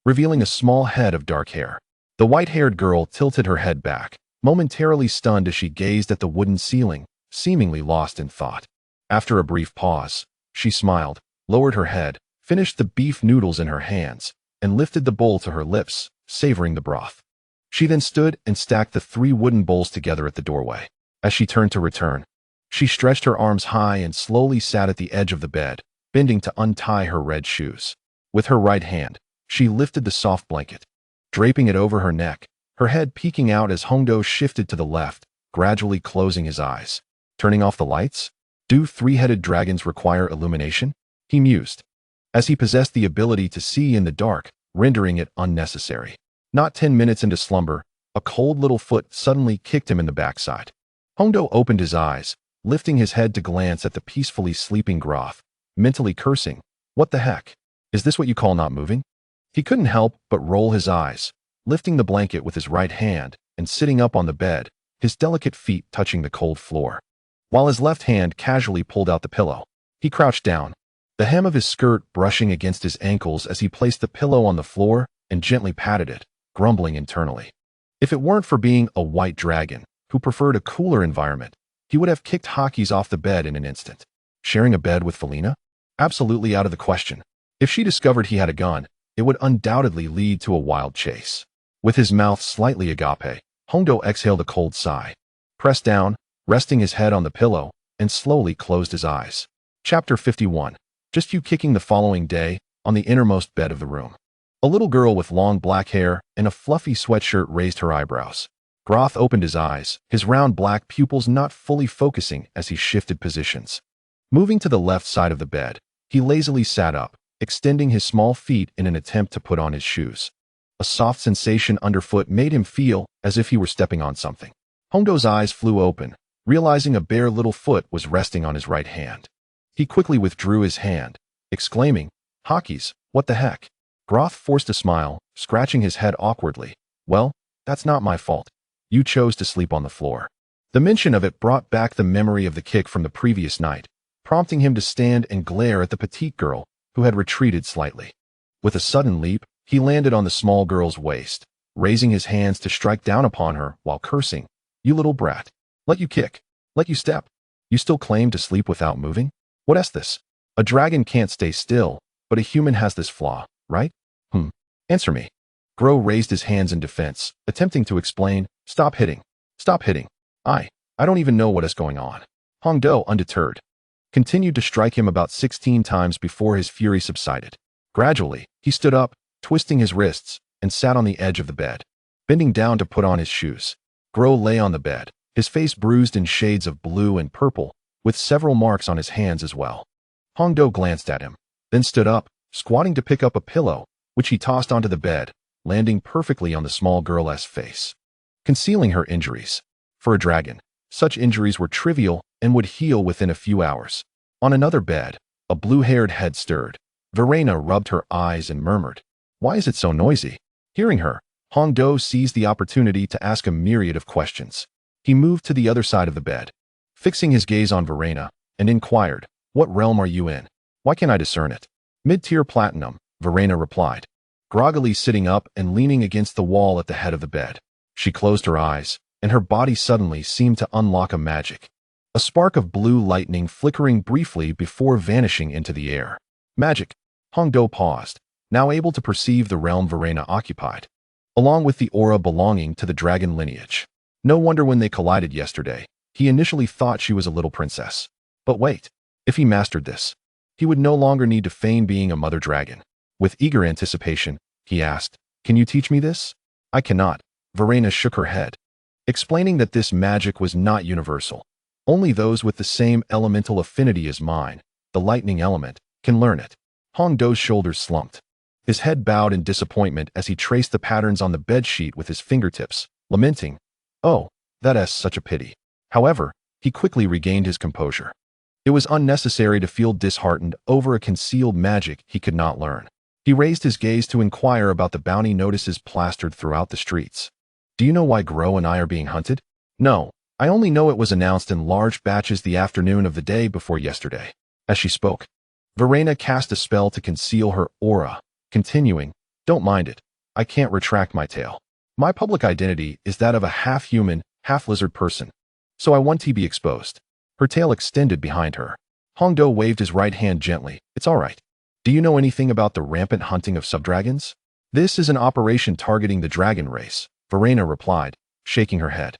revealing a small head of dark hair. The white-haired girl tilted her head back, momentarily stunned as she gazed at the wooden ceiling, seemingly lost in thought. After a brief pause, she smiled, lowered her head, finished the beef noodles in her hands, and lifted the bowl to her lips, savoring the broth. She then stood and stacked the 3 wooden bowls together at the doorway. As she turned to return, she stretched her arms high and slowly sat at the edge of the bed, bending to untie her red shoes. With her right hand, she lifted the soft blanket, draping it over her neck, her head peeking out as Hongdo shifted to the left, gradually closing his eyes. Turning off the lights? Do 3-headed dragons require illumination? He mused, as he possessed the ability to see in the dark, rendering it unnecessary. Not 10 minutes into slumber, a cold little foot suddenly kicked him in the backside. Hongdo opened his eyes, lifting his head to glance at the peacefully sleeping Groth, mentally cursing, "What the heck? Is this what you call not moving?" He couldn't help but roll his eyes, lifting the blanket with his right hand and sitting up on the bed, his delicate feet touching the cold floor. While his left hand casually pulled out the pillow, he crouched down, the hem of his skirt brushing against his ankles as he placed the pillow on the floor and gently patted it, grumbling internally. If it weren't for being a white dragon, who preferred a cooler environment, he would have kicked Harkis off the bed in an instant. Sharing a bed with Felina? Absolutely out of the question. If she discovered he had a gun, it would undoubtedly lead to a wild chase. With his mouth slightly agape, Hongdo exhaled a cold sigh, pressed down, resting his head on the pillow, and slowly closed his eyes. Chapter 51. Just you kicking the following day, on the innermost bed of the room. A little girl with long black hair and a fluffy sweatshirt raised her eyebrows. Groth opened his eyes, his round black pupils not fully focusing as he shifted positions. Moving to the left side of the bed, he lazily sat up, extending his small feet in an attempt to put on his shoes. A soft sensation underfoot made him feel as if he were stepping on something. Hongdo's eyes flew open, realizing a bare little foot was resting on his right hand. He quickly withdrew his hand, exclaiming, "Harkis, what the heck?" Groth forced a smile, scratching his head awkwardly. "Well, that's not my fault. You chose to sleep on the floor." The mention of it brought back the memory of the kick from the previous night, prompting him to stand and glare at the petite girl who had retreated slightly. With a sudden leap, he landed on the small girl's waist, raising his hands to strike down upon her while cursing, "You little brat. Let you kick. Let you step. You still claim to sleep without moving? What's this? A dragon can't stay still, but a human has this flaw, right? Answer me." Gro raised his hands in defense, attempting to explain, "Stop hitting. Stop hitting. I don't even know what is going on." Hongdo, undeterred, continued to strike him about 16 times before his fury subsided. Gradually, he stood up, twisting his wrists, and sat on the edge of the bed, bending down to put on his shoes. Gro lay on the bed, his face bruised in shades of blue and purple, with several marks on his hands as well. Hongdo glanced at him, then stood up, squatting to pick up a pillow, which he tossed onto the bed, landing perfectly on the small girl's face, concealing her injuries. For a dragon, such injuries were trivial and would heal within a few hours. On another bed, a blue-haired head stirred. Verena rubbed her eyes and murmured, "Why is it so noisy?" Hearing her, Hongdo seized the opportunity to ask a myriad of questions. He moved to the other side of the bed, fixing his gaze on Verena, and inquired, "What realm are you in? Why can't I discern it?" "Mid-tier platinum," Verena replied, groggily sitting up and leaning against the wall at the head of the bed. She closed her eyes, and her body suddenly seemed to unlock a magic. A spark of blue lightning flickering briefly before vanishing into the air. Magic. Hongdo paused, now able to perceive the realm Verena occupied, along with the aura belonging to the dragon lineage. No wonder when they collided yesterday, he initially thought she was a little princess. But wait, if he mastered this, he would no longer need to feign being a mother dragon. With eager anticipation, he asked, "Can you teach me this?" "I cannot." Verena shook her head, explaining that this magic was not universal. Only those with the same elemental affinity as mine, the lightning element, can learn it. Hongdo's shoulders slumped. His head bowed in disappointment as he traced the patterns on the bedsheet with his fingertips, lamenting, "Oh, that's such a pity." However, he quickly regained his composure. It was unnecessary to feel disheartened over a concealed magic he could not learn. He raised his gaze to inquire about the bounty notices plastered throughout the streets. "Do you know why Gro and I are being hunted?" "No, I only know it was announced in large batches the afternoon of the day before yesterday." As she spoke, Verena cast a spell to conceal her aura, continuing, "Don't mind it. I can't retract my tale. My public identity is that of a half-human, half-lizard person, so I want to be exposed." Her tail extended behind her. Hongdo waved his right hand gently. "It's all right. Do you know anything about the rampant hunting of subdragons?" "This is an operation targeting the dragon race," Verena replied, shaking her head.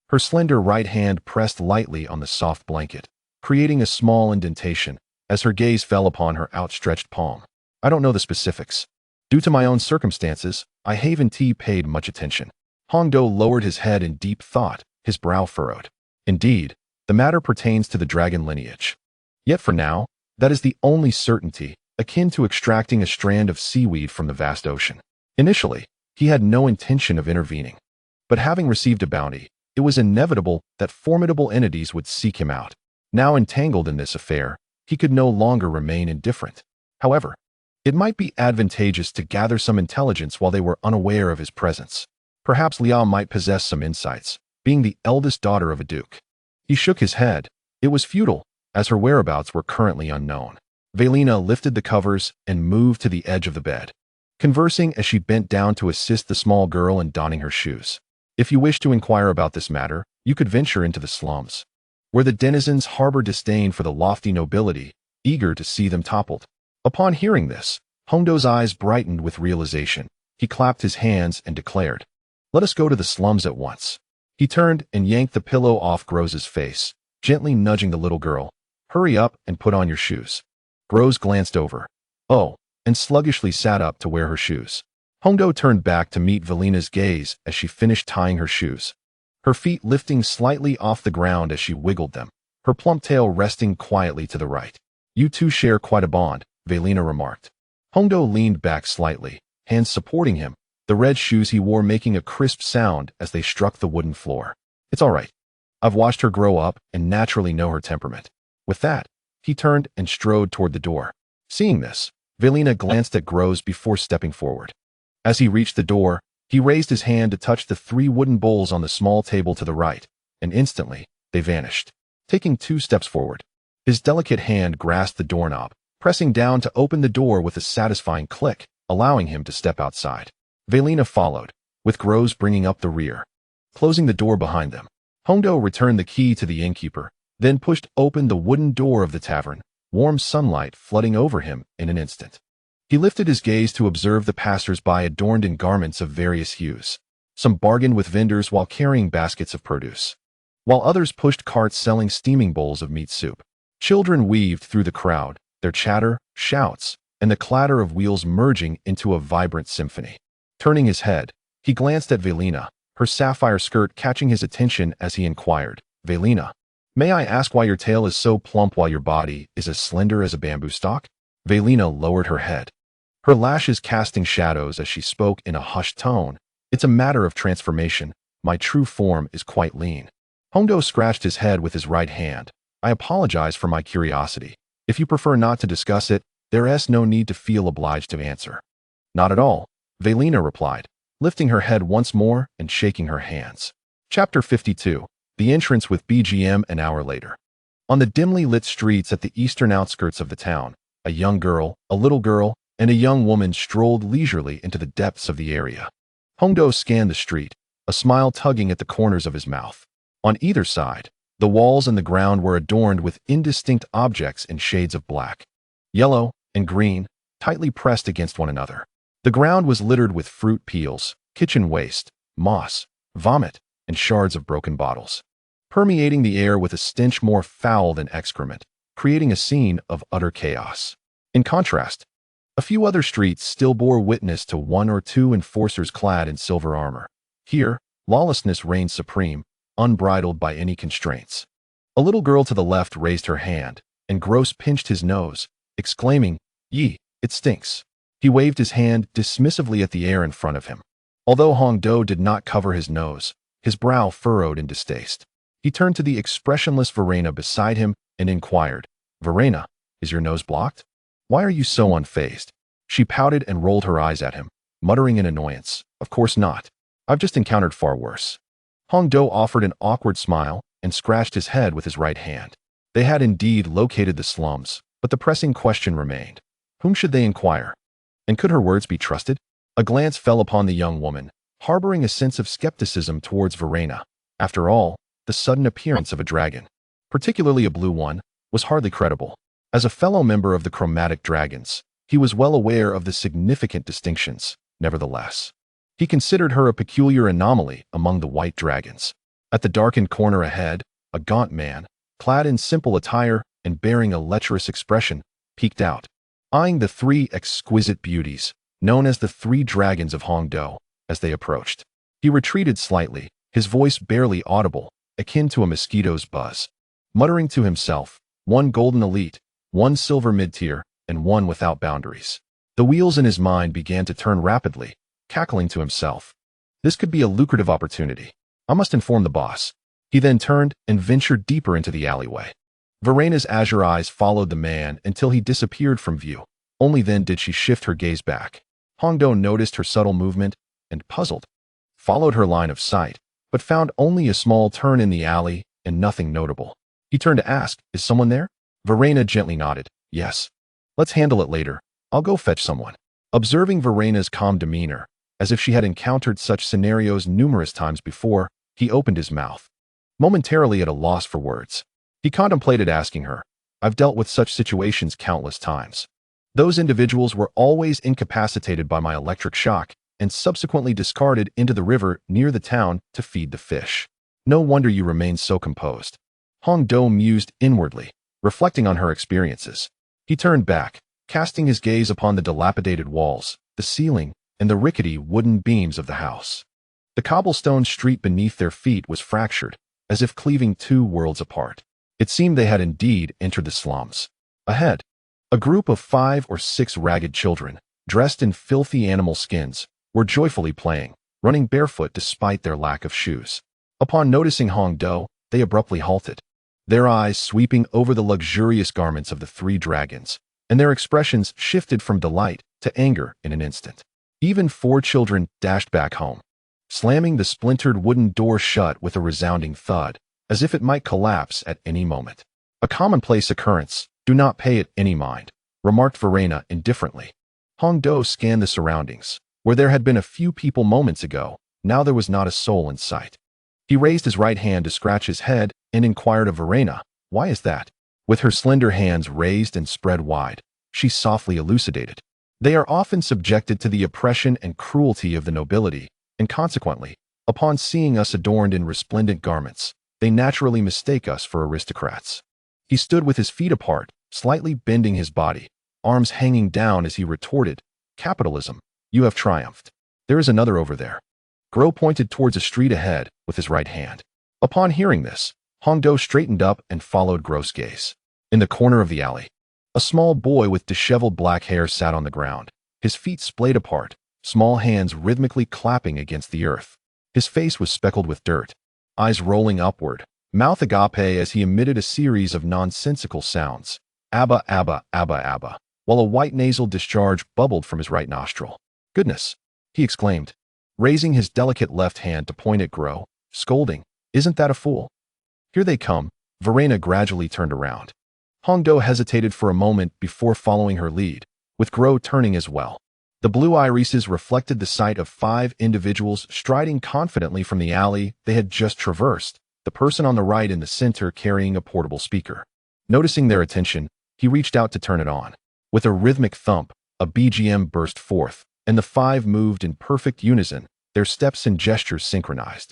Her slender right hand pressed lightly on the soft blanket, creating a small indentation as her gaze fell upon her outstretched palm. "I don't know the specifics. Due to my own circumstances, I haven't paid much attention." Hongdo lowered his head in deep thought, his brow furrowed. Indeed, the matter pertains to the dragon lineage. Yet for now, that is the only certainty, akin to extracting a strand of seaweed from the vast ocean. Initially, he had no intention of intervening. But having received a bounty, it was inevitable that formidable entities would seek him out. Now entangled in this affair, he could no longer remain indifferent. However, it might be advantageous to gather some intelligence while they were unaware of his presence. Perhaps Liao might possess some insights, being the eldest daughter of a duke. He shook his head. It was futile, as her whereabouts were currently unknown. Velina lifted the covers and moved to the edge of the bed, conversing as she bent down to assist the small girl in donning her shoes. "If you wish to inquire about this matter, you could venture into the slums, where the denizens harbor disdain for the lofty nobility, eager to see them toppled." Upon hearing this, Hongdo's eyes brightened with realization. He clapped his hands and declared, "Let us go to the slums at once." He turned and yanked the pillow off Gro's face, gently nudging the little girl. "Hurry up and put on your shoes." Gros glanced over. "Oh," and sluggishly sat up to wear her shoes. Hongdo turned back to meet Velina's gaze as she finished tying her shoes, her feet lifting slightly off the ground as she wiggled them, her plump tail resting quietly to the right. "You two share quite a bond," Velina remarked. Hongdo leaned back slightly, hands supporting him, the red shoes he wore making a crisp sound as they struck the wooden floor. "It's all right. I've watched her grow up and naturally know her temperament." With that, he turned and strode toward the door. Seeing this, Velina glanced at Gros before stepping forward. As he reached the door, he raised his hand to touch the 3 wooden bowls on the small table to the right, and instantly, they vanished. Taking 2 steps forward, his delicate hand grasped the doorknob, pressing down to open the door with a satisfying click, allowing him to step outside. Velina followed, with Groves bringing up the rear. Closing the door behind them, Hongdo returned the key to the innkeeper, then pushed open the wooden door of the tavern, warm sunlight flooding over him in an instant. He lifted his gaze to observe the passers-by adorned in garments of various hues. Some bargained with vendors while carrying baskets of produce, while others pushed carts selling steaming bowls of meat soup. Children weaved through the crowd, their chatter, shouts, and the clatter of wheels merging into a vibrant symphony. Turning his head, he glanced at Velina, her sapphire skirt catching his attention as he inquired, "Velina, may I ask why your tail is so plump while your body is as slender as a bamboo stalk?" Velina lowered her head, her lashes casting shadows as she spoke in a hushed tone. "It's a matter of transformation. My true form is quite lean." Hongdo scratched his head with his right hand. "I apologize for my curiosity. If you prefer not to discuss it, there is no need to feel obliged to answer." "Not at all," Velina replied, lifting her head once more and shaking her hands. Chapter 52. The entrance with BGM. An hour later. On the dimly lit streets at the eastern outskirts of the town, a young girl, a little girl, and a young woman strolled leisurely into the depths of the area. Hongdo scanned the street, a smile tugging at the corners of his mouth. On either side, the walls and the ground were adorned with indistinct objects in shades of black, yellow, and green, tightly pressed against one another. The ground was littered with fruit peels, kitchen waste, moss, vomit, and shards of broken bottles, permeating the air with a stench more foul than excrement, creating a scene of utter chaos. In contrast, a few other streets still bore witness to 1 or 2 enforcers clad in silver armor. Here, lawlessness reigned supreme, unbridled by any constraints. A little girl to the left raised her hand, and Gross pinched his nose, exclaiming, "Yee, it stinks." He waved his hand dismissively at the air in front of him. Although Hongdo did not cover his nose, his brow furrowed in distaste. He turned to the expressionless Verena beside him and inquired, "Verena, is your nose blocked? Why are you so unfazed?" She pouted and rolled her eyes at him, muttering in annoyance, "Of course not. I've just encountered far worse." Hongdo offered an awkward smile and scratched his head with his right hand. They had indeed located the slums, but the pressing question remained. Whom should they inquire? And could her words be trusted? A glance fell upon the young woman, harboring a sense of skepticism towards Verena. After all, the sudden appearance of a dragon, particularly a blue one, was hardly credible. As a fellow member of the chromatic dragons, he was well aware of the significant distinctions. Nevertheless, he considered her a peculiar anomaly among the white dragons. At the darkened corner ahead, a gaunt man, clad in simple attire and bearing a lecherous expression, peeked out, eyeing the 3 exquisite beauties, known as the 3 dragons of Hongdo, as they approached. He retreated slightly, his voice barely audible, akin to a mosquito's buzz, muttering to himself, 1 golden elite, 1 silver mid-tier, and 1 without boundaries. The wheels in his mind began to turn rapidly, cackling to himself. This could be a lucrative opportunity. I must inform the boss. He then turned and ventured deeper into the alleyway. Verena's azure eyes followed the man until he disappeared from view. Only then did she shift her gaze back. Hongdo noticed her subtle movement and, puzzled, followed her line of sight, but found only a small turn in the alley and nothing notable. He turned to ask, "Is someone there?" Verena gently nodded, "Yes. Let's handle it later. I'll go fetch someone." Observing Verena's calm demeanor, as if she had encountered such scenarios numerous times before, he opened his mouth, momentarily at a loss for words. He contemplated asking her, "I've dealt with such situations countless times. Those individuals were always incapacitated by my electric shock and subsequently discarded into the river near the town to feed the fish. No wonder you remain so composed." Hongdo mused inwardly, reflecting on her experiences. He turned back, casting his gaze upon the dilapidated walls, the ceiling, and the rickety wooden beams of the house. The cobblestone street beneath their feet was fractured, as if cleaving 2 worlds apart. It seemed they had indeed entered the slums. Ahead, a group of 5 or 6 ragged children, dressed in filthy animal skins, were joyfully playing, running barefoot despite their lack of shoes. Upon noticing Hongdo, they abruptly halted, their eyes sweeping over the luxurious garments of the 3 dragons, and their expressions shifted from delight to anger in an instant. Even 4 children dashed back home, slamming the splintered wooden door shut with a resounding thud, as if it might collapse at any moment. A commonplace occurrence. Do not pay it any mind, remarked Verena indifferently. Hong Do scanned the surroundings. Where there had been a few people moments ago, now there was not a soul in sight. He raised his right hand to scratch his head and inquired of Verena, "Why is that?" With her slender hands raised and spread wide, she softly elucidated. "They are often subjected to the oppression and cruelty of the nobility, and consequently, upon seeing us adorned in resplendent garments, they naturally mistake us for aristocrats." He stood with his feet apart, slightly bending his body, arms hanging down as he retorted, "Capitalism, you have triumphed. There is another over there." Gro pointed towards a street ahead with his right hand. Upon hearing this, Hong Do straightened up and followed Gro's gaze. In the corner of the alley, a small boy with disheveled black hair sat on the ground, his feet splayed apart, small hands rhythmically clapping against the earth. His face was speckled with dirt, eyes rolling upward, mouth agape as he emitted a series of nonsensical sounds. Abba, abba, abba, abba, while a white nasal discharge bubbled from his right nostril. "Goodness," he exclaimed, raising his delicate left hand to point at Gro, scolding, "Isn't that a fool?" "Here they come." Verena gradually turned around. Hong Do hesitated for a moment before following her lead, with Gro turning as well. The blue irises reflected the sight of 5 individuals striding confidently from the alley they had just traversed, the person on the right in the center carrying a portable speaker. Noticing their attention, he reached out to turn it on. With a rhythmic thump, a BGM burst forth, and the 5 moved in perfect unison, their steps and gestures synchronized.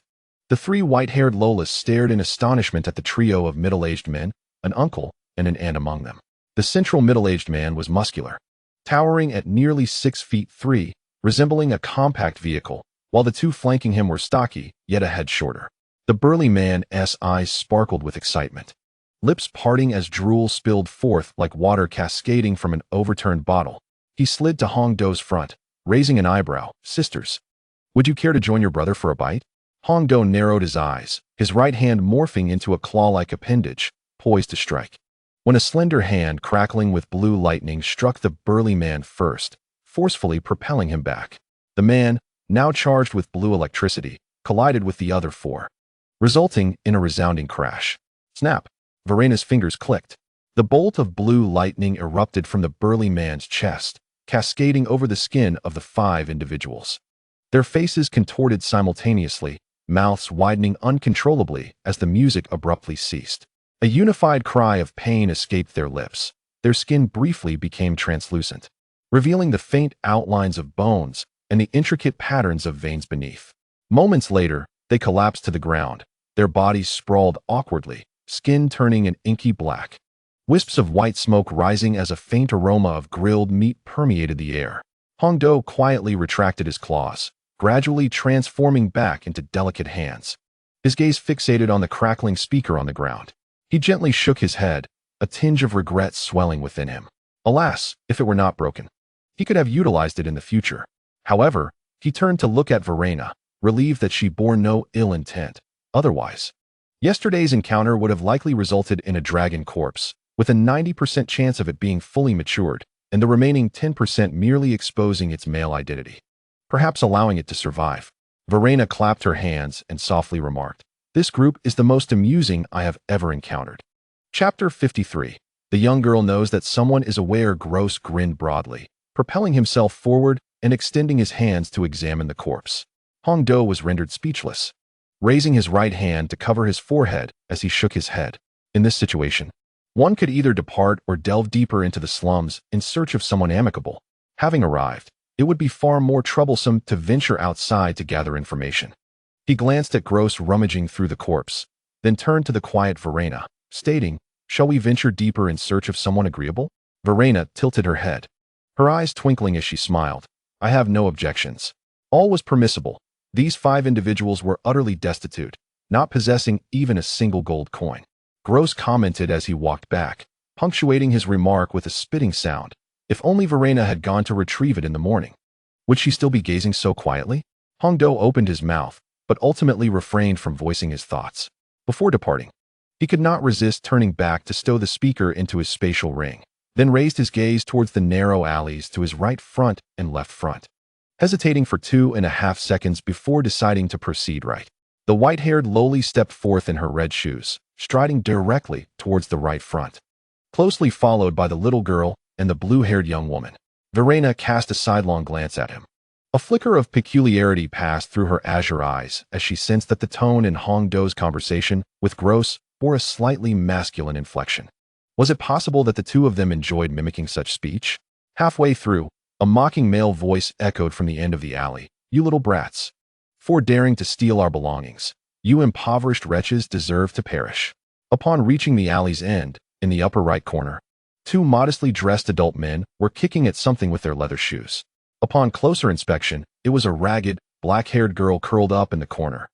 The 3 white-haired Lolas stared in astonishment at the trio of middle-aged men, an uncle and an aunt among them. The central middle-aged man was muscular, towering at nearly 6 feet 3, resembling a compact vehicle, while the 2 flanking him were stocky, yet a head shorter. The burly man's eyes sparkled with excitement, lips parting as drool spilled forth like water cascading from an overturned bottle. He slid to Hong Do's front, raising an eyebrow. "Sisters, would you care to join your brother for a bite?" Hong Do narrowed his eyes, his right hand morphing into a claw-like appendage, poised to strike. When a slender hand crackling with blue lightning struck the burly man first, forcefully propelling him back. The man, now charged with blue electricity, collided with the other 4, resulting in a resounding crash. Snap! Verena's fingers clicked. The bolt of blue lightning erupted from the burly man's chest, cascading over the skin of the 5 individuals. Their faces contorted simultaneously, mouths widening uncontrollably as the music abruptly ceased. A unified cry of pain escaped their lips. Their skin briefly became translucent, revealing the faint outlines of bones and the intricate patterns of veins beneath. Moments later, they collapsed to the ground, their bodies sprawled awkwardly, skin turning an inky black. Wisps of white smoke rising as a faint aroma of grilled meat permeated the air. Hong Do quietly retracted his claws, gradually transforming back into delicate hands. His gaze fixated on the crackling speaker on the ground. He gently shook his head, a tinge of regret swelling within him. Alas, if it were not broken, he could have utilized it in the future. However, he turned to look at Verena, relieved that she bore no ill intent. Otherwise, yesterday's encounter would have likely resulted in a dragon corpse, with a 90% chance of it being fully matured, and the remaining 10% merely exposing its male identity, perhaps allowing it to survive. Verena clapped her hands and softly remarked, "This group is the most amusing I have ever encountered." Chapter 53. The young girl knows that someone is aware. Gross grinned broadly, propelling himself forward and extending his hands to examine the corpse. Hong Do was rendered speechless, raising his right hand to cover his forehead as he shook his head. In this situation, one could either depart or delve deeper into the slums in search of someone amicable. Having arrived, it would be far more troublesome to venture outside to gather information. He glanced at Gross rummaging through the corpse, then turned to the quiet Verena, stating, "Shall we venture deeper in search of someone agreeable?" Verena tilted her head, her eyes twinkling as she smiled. "I have no objections." All was permissible. These 5 individuals were utterly destitute, not possessing even a single gold coin. Gross commented as he walked back, punctuating his remark with a spitting sound. If only Verena had gone to retrieve it in the morning. Would she still be gazing so quietly? Hong Do opened his mouth, but ultimately refrained from voicing his thoughts. Before departing, he could not resist turning back to stow the speaker into his spatial ring, then raised his gaze towards the narrow alleys to his right front and left front, hesitating for 2.5 seconds before deciding to proceed right. The white-haired lowly stepped forth in her red shoes, striding directly towards the right front, closely followed by the little girl and the blue-haired young woman. Verena cast a sidelong glance at him. A flicker of peculiarity passed through her azure eyes as she sensed that the tone in Hong Do's conversation with Gross bore a slightly masculine inflection. Was it possible that the two of them enjoyed mimicking such speech? Halfway through, a mocking male voice echoed from the end of the alley. "You little brats. For daring to steal our belongings, you impoverished wretches deserve to perish." Upon reaching the alley's end, in the upper right corner, two modestly dressed adult men were kicking at something with their leather shoes. Upon closer inspection, it was a ragged, black-haired girl curled up in the corner,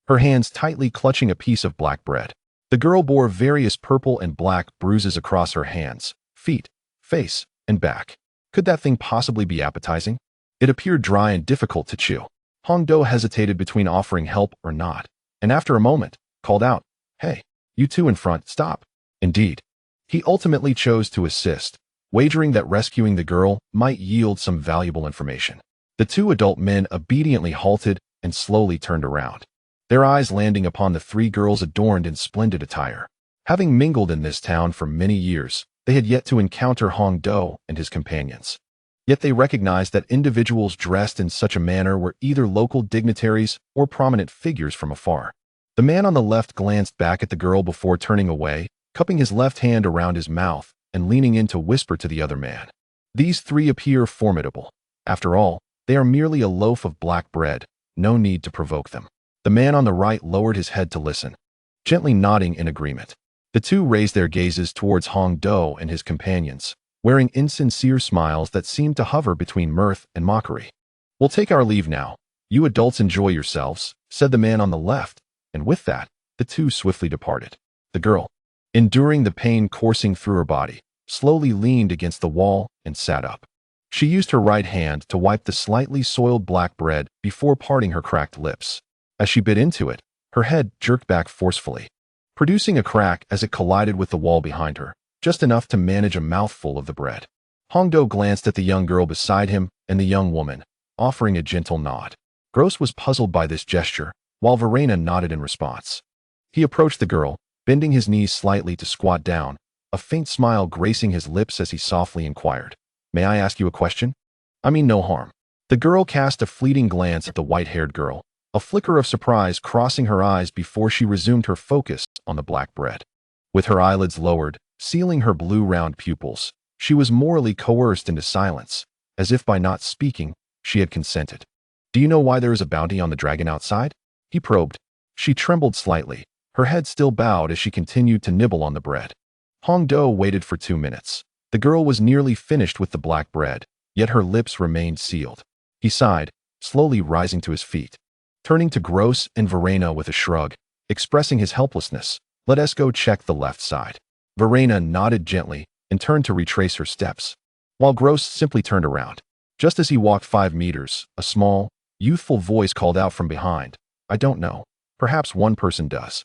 her hands tightly clutching a piece of black bread. The girl bore various purple and black bruises across her hands, feet, face, and back. Could that thing possibly be appetizing? It appeared dry and difficult to chew. Hong Do hesitated between offering help or not, and after a moment, called out, "Hey, you two in front, stop." Indeed, he ultimately chose to assist, wagering that rescuing the girl might yield some valuable information. The two adult men obediently halted and slowly turned around, their eyes landing upon the three girls adorned in splendid attire. Having mingled in this town for many years, they had yet to encounter Hong Do and his companions. Yet they recognized that individuals dressed in such a manner were either local dignitaries or prominent figures from afar. The man on the left glanced back at the girl before turning away, cupping his left hand around his mouth and leaning in to whisper to the other man. "These three appear formidable. After all, they are merely a loaf of black bread. No need to provoke them." The man on the right lowered his head to listen, gently nodding in agreement. The two raised their gazes towards Hong Do and his companions, wearing insincere smiles that seemed to hover between mirth and mockery. "We'll take our leave now. You adults enjoy yourselves," said the man on the left, and with that, the two swiftly departed. The girl, enduring the pain coursing through her body, slowly leaned against the wall and sat up. She used her right hand to wipe the slightly soiled black bread before parting her cracked lips. As she bit into it, her head jerked back forcefully, producing a crack as it collided with the wall behind her, just enough to manage a mouthful of the bread. Hong Do glanced at the young girl beside him and the young woman, offering a gentle nod. Gross was puzzled by this gesture, while Verena nodded in response. He approached the girl, bending his knees slightly to squat down, a faint smile gracing his lips as he softly inquired, "May I ask you a question? I mean no harm." The girl cast a fleeting glance at the white-haired girl, a flicker of surprise crossing her eyes before she resumed her focus on the black bread. With her eyelids lowered, sealing her blue round pupils, she was morally coerced into silence, as if by not speaking, she had consented. "Do you know why there is a bounty on the dragon outside?" he probed. She trembled slightly, her head still bowed as she continued to nibble on the bread. Hong Do waited for 2 minutes. The girl was nearly finished with the black bread, yet her lips remained sealed. He sighed, slowly rising to his feet. Turning to Gross and Verena with a shrug, expressing his helplessness, "Let us go check the left side." Verena nodded gently and turned to retrace her steps, while Gross simply turned around. Just as he walked 5 meters, a small, youthful voice called out from behind, "I don't know. Perhaps one person does."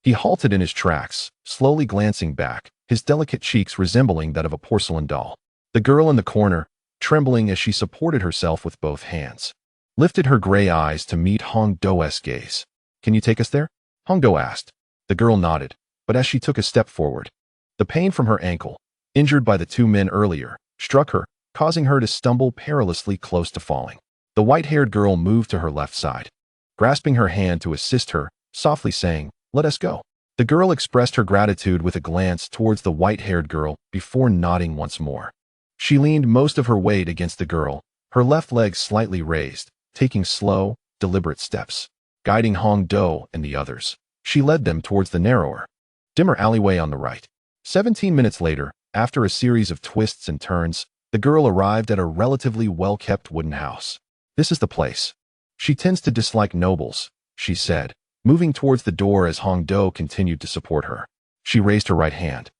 He halted in his tracks, slowly glancing back, his delicate cheeks resembling that of a porcelain doll. The girl in the corner, trembling as she supported herself with both hands, lifted her gray eyes to meet Hong Do's gaze. "Can you take us there?" Hong Do asked. The girl nodded, but as she took a step forward, the pain from her ankle, injured by the 2 men earlier, struck her, causing her to stumble perilously close to falling. The white-haired girl moved to her left side, grasping her hand to assist her, softly saying, "Let us go." The girl expressed her gratitude with a glance towards the white-haired girl before nodding once more. She leaned most of her weight against the girl, her left leg slightly raised, taking slow, deliberate steps. Guiding Hong Do and the others, she led them towards the narrower, dimmer alleyway on the right. 17 minutes later, after a series of twists and turns, the girl arrived at a relatively well-kept wooden house. "This is the place. She tends to dislike nobles," she said, moving towards the door as Hong Do continued to support her. She raised her right hand,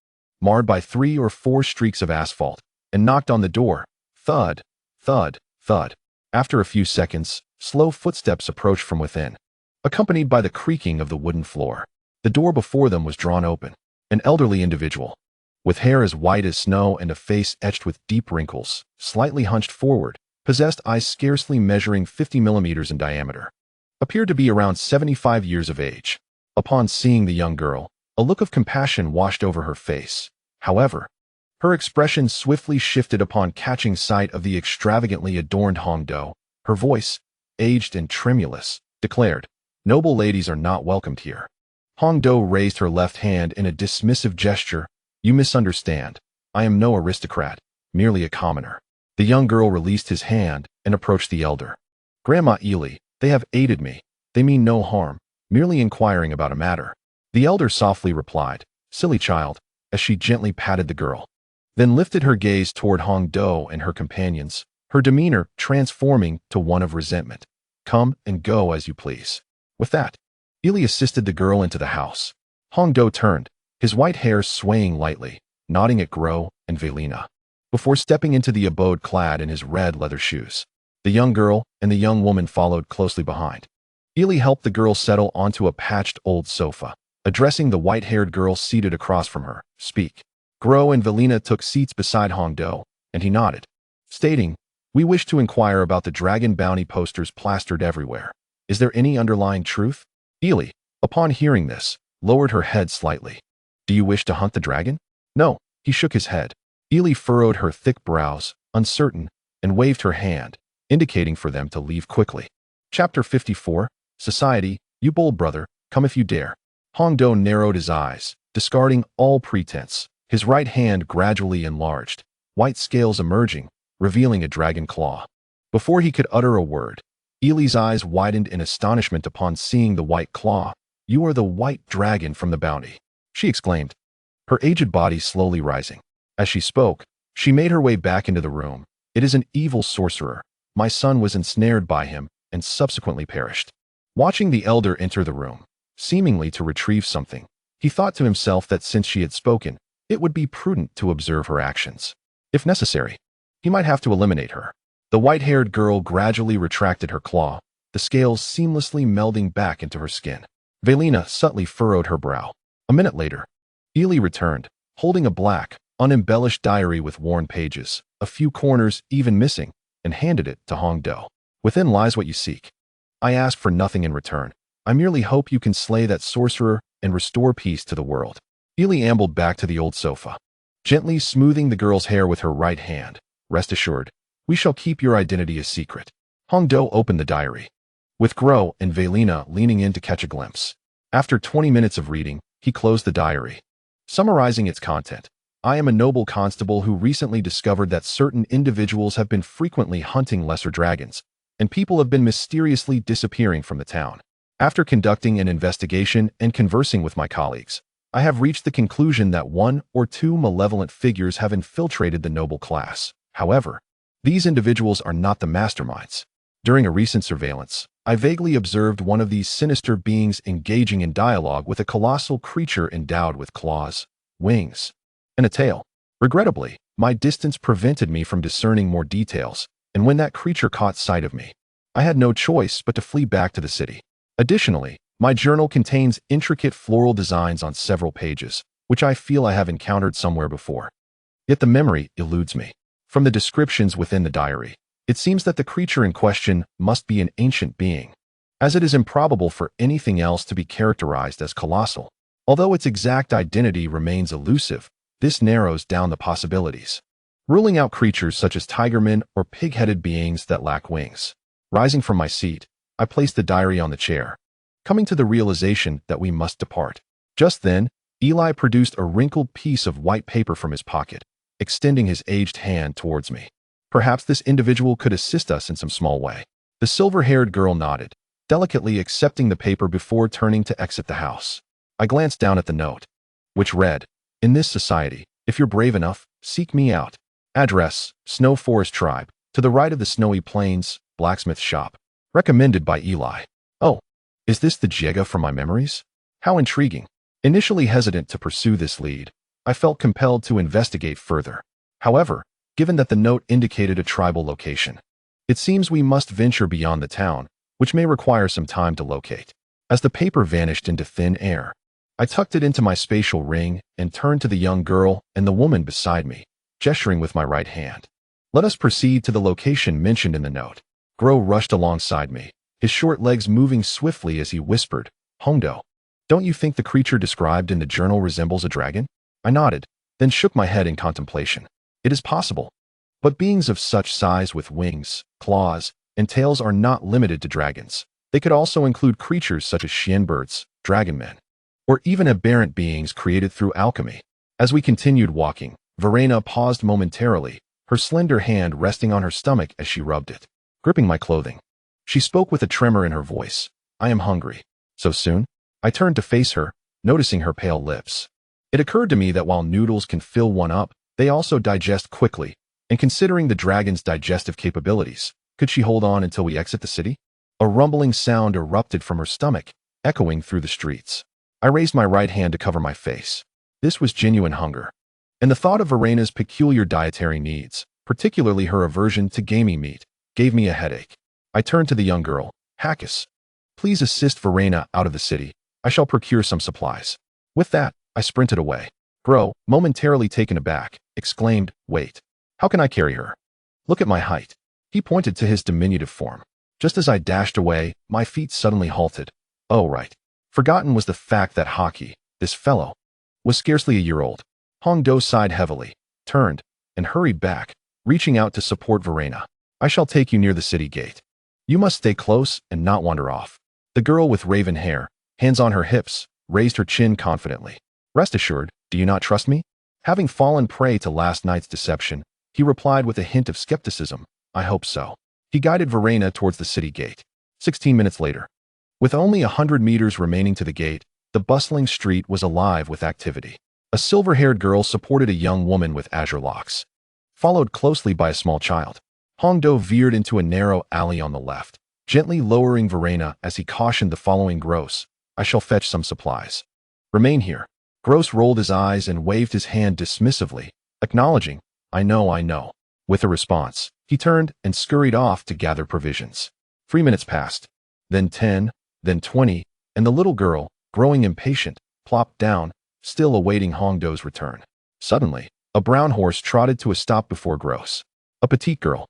marred by 3 or 4 streaks of asphalt, and knocked on the door. Thud, thud, thud. After a few seconds, slow footsteps approached from within, accompanied by the creaking of the wooden floor. The door before them was drawn open. An elderly individual, with hair as white as snow and a face etched with deep wrinkles, slightly hunched forward, possessed eyes scarcely measuring 50 millimeters in diameter. appeared to be around 75 years of age. Upon seeing the young girl, a look of compassion washed over her face. However, her expression swiftly shifted upon catching sight of the extravagantly adorned Hongdo. Her voice, aged and tremulous, declared, "Noble ladies are not welcomed here." Hongdo raised her left hand in a dismissive gesture. "You misunderstand. I am no aristocrat, merely a commoner." The young girl released his hand and approached the elder. "Grandma Ely, they have aided me. They mean no harm, merely inquiring about a matter." The elder softly replied, "Silly child," as she gently patted the girl, then lifted her gaze toward Hongdo and her companions, her demeanor transforming to one of resentment. "Come and go as you please." With that, Ely assisted the girl into the house. Hongdo turned, his white hair swaying lightly, nodding at Gro and Velina, before stepping into the abode clad in his red leather shoes. The young girl and the young woman followed closely behind. Ely helped the girl settle onto a patched old sofa, addressing the white-haired girl seated across from her. "Speak." Gro and Velina took seats beside Hongdo, and he nodded, stating, "We wish to inquire about the dragon bounty posters plastered everywhere. Is there any underlying truth?" Ely, upon hearing this, lowered her head slightly. "Do you wish to hunt the dragon?" "No." He shook his head. Ely furrowed her thick brows, uncertain, and waved her hand, indicating for them to leave quickly. Chapter 54, Society, "You bold brother, come if you dare." Hongdo narrowed his eyes, discarding all pretense. His right hand gradually enlarged, white scales emerging, revealing a dragon claw. Before he could utter a word, Ely's eyes widened in astonishment upon seeing the white claw. "You are the white dragon from the bounty," she exclaimed, her aged body slowly rising. As she spoke, she made her way back into the room. "It is an evil sorcerer. My son was ensnared by him and subsequently perished." Watching the elder enter the room, seemingly to retrieve something, he thought to himself that since she had spoken, it would be prudent to observe her actions. If necessary, he might have to eliminate her. The white-haired girl gradually retracted her claw, the scales seamlessly melding back into her skin. Velina subtly furrowed her brow. A minute later, Ely returned, holding a black, unembellished diary with worn pages, a few corners even missing, and handed it to Hongdo. "Within lies what you seek. I ask for nothing in return. I merely hope you can slay that sorcerer and restore peace to the world." Ely ambled back to the old sofa, gently smoothing the girl's hair with her right hand. "Rest assured, we shall keep your identity a secret." Hongdo opened the diary, with Gro and Velina leaning in to catch a glimpse. After 20 minutes of reading, he closed the diary, summarizing its content. "I am a noble constable who recently discovered that certain individuals have been frequently hunting lesser dragons, and people have been mysteriously disappearing from the town. After conducting an investigation and conversing with my colleagues, I have reached the conclusion that one or two malevolent figures have infiltrated the noble class. However, these individuals are not the masterminds. During a recent surveillance, I vaguely observed one of these sinister beings engaging in dialogue with a colossal creature endowed with claws, wings, and a tail. Regrettably, my distance prevented me from discerning more details, and when that creature caught sight of me, I had no choice but to flee back to the city. Additionally, my journal contains intricate floral designs on several pages, which I feel I have encountered somewhere before. Yet the memory eludes me. From the descriptions within the diary, it seems that the creature in question must be an ancient being, as it is improbable for anything else to be characterized as colossal. Although its exact identity remains elusive, this narrows down the possibilities, ruling out creatures such as tigermen or pig-headed beings that lack wings. Rising from my seat, I placed the diary on the chair, coming to the realization that we must depart. Just then, Ely produced a wrinkled piece of white paper from his pocket, extending his aged hand towards me. Perhaps this individual could assist us in some small way. The silver-haired girl nodded, delicately accepting the paper before turning to exit the house. I glanced down at the note, which read, "In this society, if you're brave enough, seek me out. Address, Snow Forest Tribe, to the right of the Snowy Plains, blacksmith shop. Recommended by Ely." Oh, is this the Jega from my memories? How intriguing. Initially hesitant to pursue this lead, I felt compelled to investigate further. However, given that the note indicated a tribal location, it seems we must venture beyond the town, which may require some time to locate. As the paper vanished into thin air, I tucked it into my spatial ring and turned to the young girl and the woman beside me, gesturing with my right hand. "Let us proceed to the location mentioned in the note." Gro rushed alongside me, his short legs moving swiftly as he whispered, "Hongdo, don't you think the creature described in the journal resembles a dragon?" I nodded, then shook my head in contemplation. It is possible. But beings of such size with wings, claws, and tails are not limited to dragons. They could also include creatures such as Xianbirds, dragonmen, or even aberrant beings created through alchemy. As we continued walking, Verena paused momentarily, her slender hand resting on her stomach as she rubbed it, gripping my clothing. She spoke with a tremor in her voice. "I am hungry." "So soon?" I turned to face her, noticing her pale lips. It occurred to me that while noodles can fill one up, they also digest quickly, and considering the dragon's digestive capabilities, could she hold on until we exit the city? A rumbling sound erupted from her stomach, echoing through the streets. I raised my right hand to cover my face. This was genuine hunger. And the thought of Verena's peculiar dietary needs, particularly her aversion to gamey meat, gave me a headache. I turned to the young girl. "Hackus, please assist Verena out of the city. I shall procure some supplies." With that, I sprinted away. Gro, momentarily taken aback, exclaimed, "Wait. How can I carry her? Look at my height." He pointed to his diminutive form. Just as I dashed away, my feet suddenly halted. Oh, right. Forgotten was the fact that Haki, this fellow, was scarcely a year old. Hongdo sighed heavily, turned, and hurried back, reaching out to support Verena. "I shall take you near the city gate. You must stay close and not wander off." The girl with raven hair, hands on her hips, raised her chin confidently. "Rest assured, do you not trust me?" Having fallen prey to last night's deception, he replied with a hint of skepticism, "I hope so." He guided Verena towards the city gate. 16 minutes later, with only 100 meters remaining to the gate, the bustling street was alive with activity. A silver-haired girl supported a young woman with azure locks, followed closely by a small child. Hongdo veered into a narrow alley on the left, gently lowering Verena as he cautioned the following Gross, "I shall fetch some supplies. Remain here." Gross rolled his eyes and waved his hand dismissively, acknowledging, I know." With a response, he turned and scurried off to gather provisions. 3 minutes passed, then 10, then 20, and the little girl, growing impatient, plopped down, still awaiting Hongdo's return. Suddenly, a brown horse trotted to a stop before Gross. A petite girl,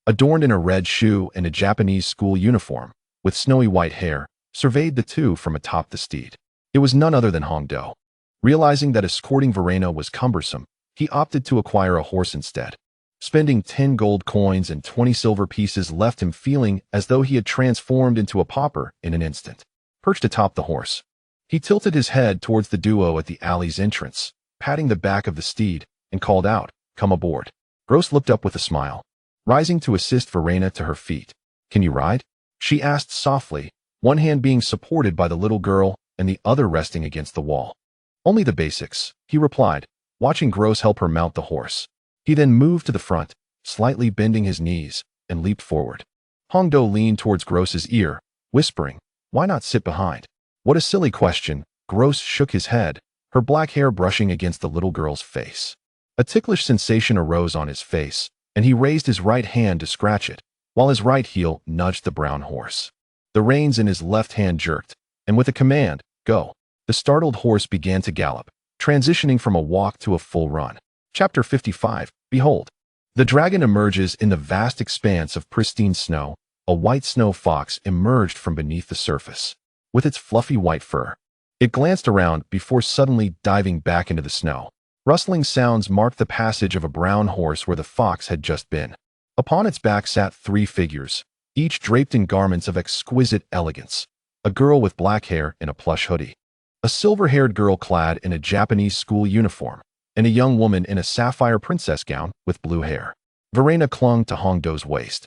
adorned in a red shoe and a Japanese school uniform, with snowy white hair, surveyed the two from atop the steed. It was none other than Hongdo. Realizing that escorting Verena was cumbersome, he opted to acquire a horse instead. Spending 10 gold coins and 20 silver pieces left him feeling as though he had transformed into a pauper in an instant. Perched atop the horse, he tilted his head towards the duo at the alley's entrance, patting the back of the steed, and called out, "Come aboard." Gross looked up with a smile, rising to assist Verena to her feet. "Can you ride?" she asked softly, one hand being supported by the little girl and the other resting against the wall. "Only the basics," he replied, watching Gross help her mount the horse. He then moved to the front, slightly bending his knees, and leaped forward. Hongdo leaned towards Gross's ear, whispering, "Why not sit behind?" What a silly question. Gross shook his head, her black hair brushing against the little girl's face. A ticklish sensation arose on his face, and he raised his right hand to scratch it, while his right heel nudged the brown horse. The reins in his left hand jerked, and with a command, "Go," the startled horse began to gallop, transitioning from a walk to a full run. Chapter 55. Behold. The dragon emerges in the vast expanse of pristine snow. A white snow fox emerged from beneath the surface, with its fluffy white fur. It glanced around before suddenly diving back into the snow. Rustling sounds marked the passage of a brown horse where the fox had just been. Upon its back sat 3 figures, each draped in garments of exquisite elegance. A girl with black hair in a plush hoodie, a silver-haired girl clad in a Japanese school uniform, and a young woman in a sapphire princess gown with blue hair. Verena clung to Hongdo's waist,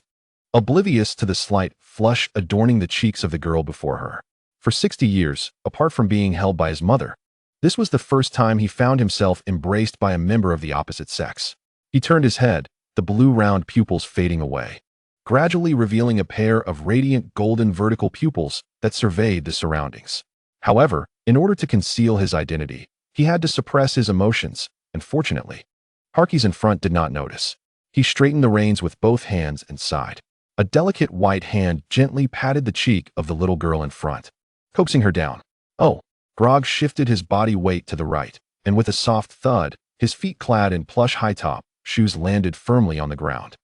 oblivious to the slight flush adorning the cheeks of the girl before her. For 60 years, apart from being held by his mother, this was the first time he found himself embraced by a member of the opposite sex. He turned his head, the blue round pupils fading away, gradually revealing a pair of radiant golden vertical pupils that surveyed the surroundings. However, in order to conceal his identity, he had to suppress his emotions, and fortunately, Harkey's in front did not notice. He straightened the reins with both hands and sighed. A delicate white hand gently patted the cheek of the little girl in front, coaxing her down. Oh, Grog shifted his body weight to the right, and with a soft thud, his feet clad in plush high-top shoes landed firmly on the ground.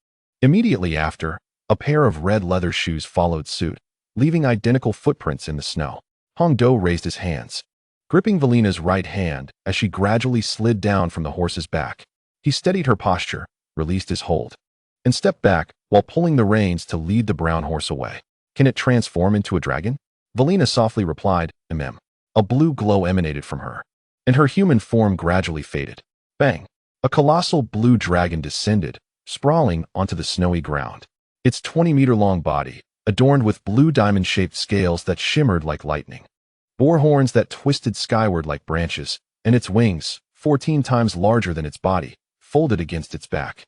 Immediately after, a pair of red leather shoes followed suit, leaving identical footprints in the snow. Hongdo raised his hands, gripping Valina's right hand as she gradually slid down from the horse's back. He steadied her posture, released his hold, and stepped back while pulling the reins to lead the brown horse away. Can it transform into a dragon? Valina softly replied, A blue glow emanated from her, and her human form gradually faded. Bang! A colossal blue dragon descended, sprawling onto the snowy ground. Its 20-meter-long body, adorned with blue diamond-shaped scales that shimmered like lightning, boar horns that twisted skyward like branches, and its wings, 14 times larger than its body, folded against its back.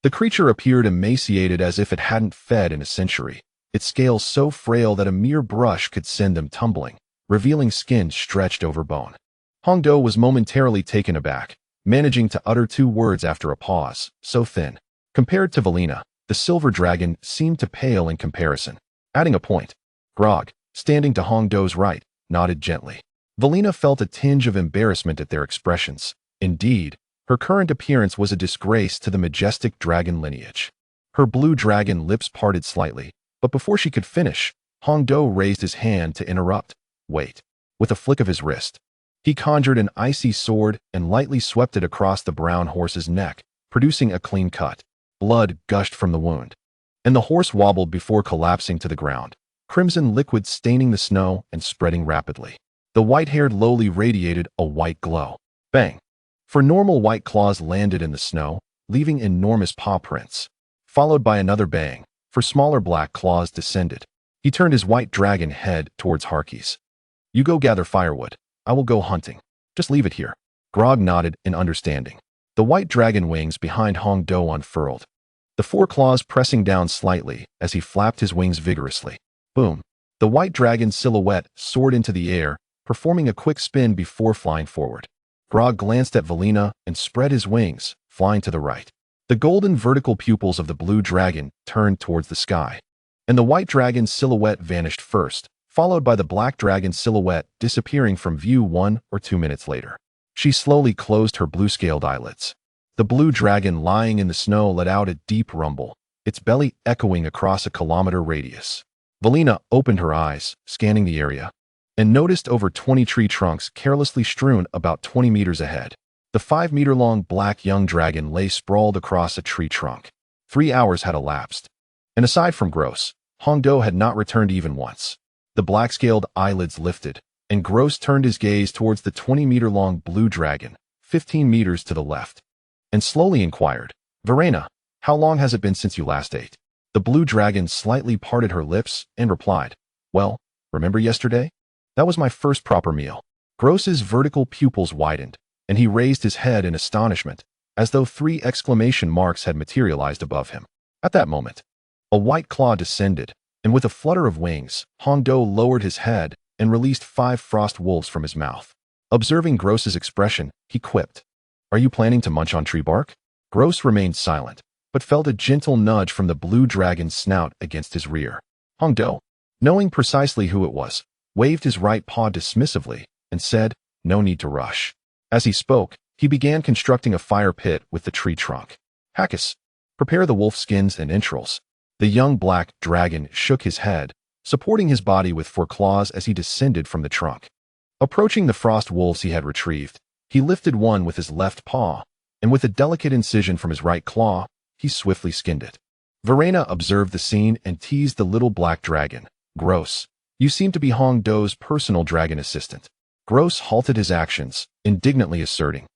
The creature appeared emaciated as if it hadn't fed in a century, its scales so frail that a mere brush could send them tumbling, revealing skin stretched over bone. Hongdo was momentarily taken aback, managing to utter 2 words after a pause, so thin. Compared to Valina, the silver dragon seemed to pale in comparison. Adding a point, Grog, standing to Hongdo's right, nodded gently. Valina felt a tinge of embarrassment at their expressions. Indeed, her current appearance was a disgrace to the majestic dragon lineage. Her blue dragon lips parted slightly, but before she could finish, Hongdo raised his hand to interrupt. Wait. With a flick of his wrist, he conjured an icy sword and lightly swept it across the brown horse's neck, producing a clean cut. Blood gushed from the wound, and the horse wobbled before collapsing to the ground, crimson liquid staining the snow and spreading rapidly. The white-haired lowly radiated a white glow. Bang! For normal white claws landed in the snow, leaving enormous paw prints, followed by another bang, for smaller black claws descended. He turned his white dragon head towards Harkis. You go gather firewood. I will go hunting. Just leave it here. Grog nodded in understanding. The white dragon wings behind Hongdo unfurled, the 4 claws pressing down slightly as he flapped his wings vigorously. Boom! The white dragon's silhouette soared into the air, performing a quick spin before flying forward. Grog glanced at Valina and spread his wings, flying to the right. The golden vertical pupils of the blue dragon turned towards the sky, and the white dragon's silhouette vanished first, followed by the black dragon's silhouette disappearing from view 1 or 2 minutes later. She slowly closed her blue-scaled eyelids. The blue dragon lying in the snow let out a deep rumble, its belly echoing across a kilometer radius. Valina opened her eyes, scanning the area, and noticed over 20 tree trunks carelessly strewn about 20 meters ahead. The 5-meter-long black young dragon lay sprawled across a tree trunk. 3 hours had elapsed, and aside from Gross, Hongdo had not returned even once. The black-scaled eyelids lifted, and Gross turned his gaze towards the 20-meter-long blue dragon, 15 meters to the left, and slowly inquired, Verena, how long has it been since you last ate? The blue dragon slightly parted her lips and replied, Well, remember yesterday? That was my first proper meal. Gross's vertical pupils widened, and he raised his head in astonishment, as though 3 exclamation marks had materialized above him. At that moment, a white claw descended, and with a flutter of wings, Hongdo lowered his head and released 5 frost wolves from his mouth. Observing Gross's expression, he quipped, Are you planning to munch on tree bark? Gross remained silent, but felt a gentle nudge from the blue dragon's snout against his rear. Hongdo, knowing precisely who it was, waved his right paw dismissively and said, No need to rush. As he spoke, he began constructing a fire pit with the tree trunk. Hakis, prepare the wolf skins and entrails. The young black dragon shook his head, supporting his body with 4 claws as he descended from the trunk. Approaching the frost wolves he had retrieved, he lifted one with his left paw, and with a delicate incision from his right claw, he swiftly skinned it. Verena observed the scene and teased the little black dragon. Gross, you seem to be Hongdo's personal dragon assistant. Gross halted his actions, indignantly asserting,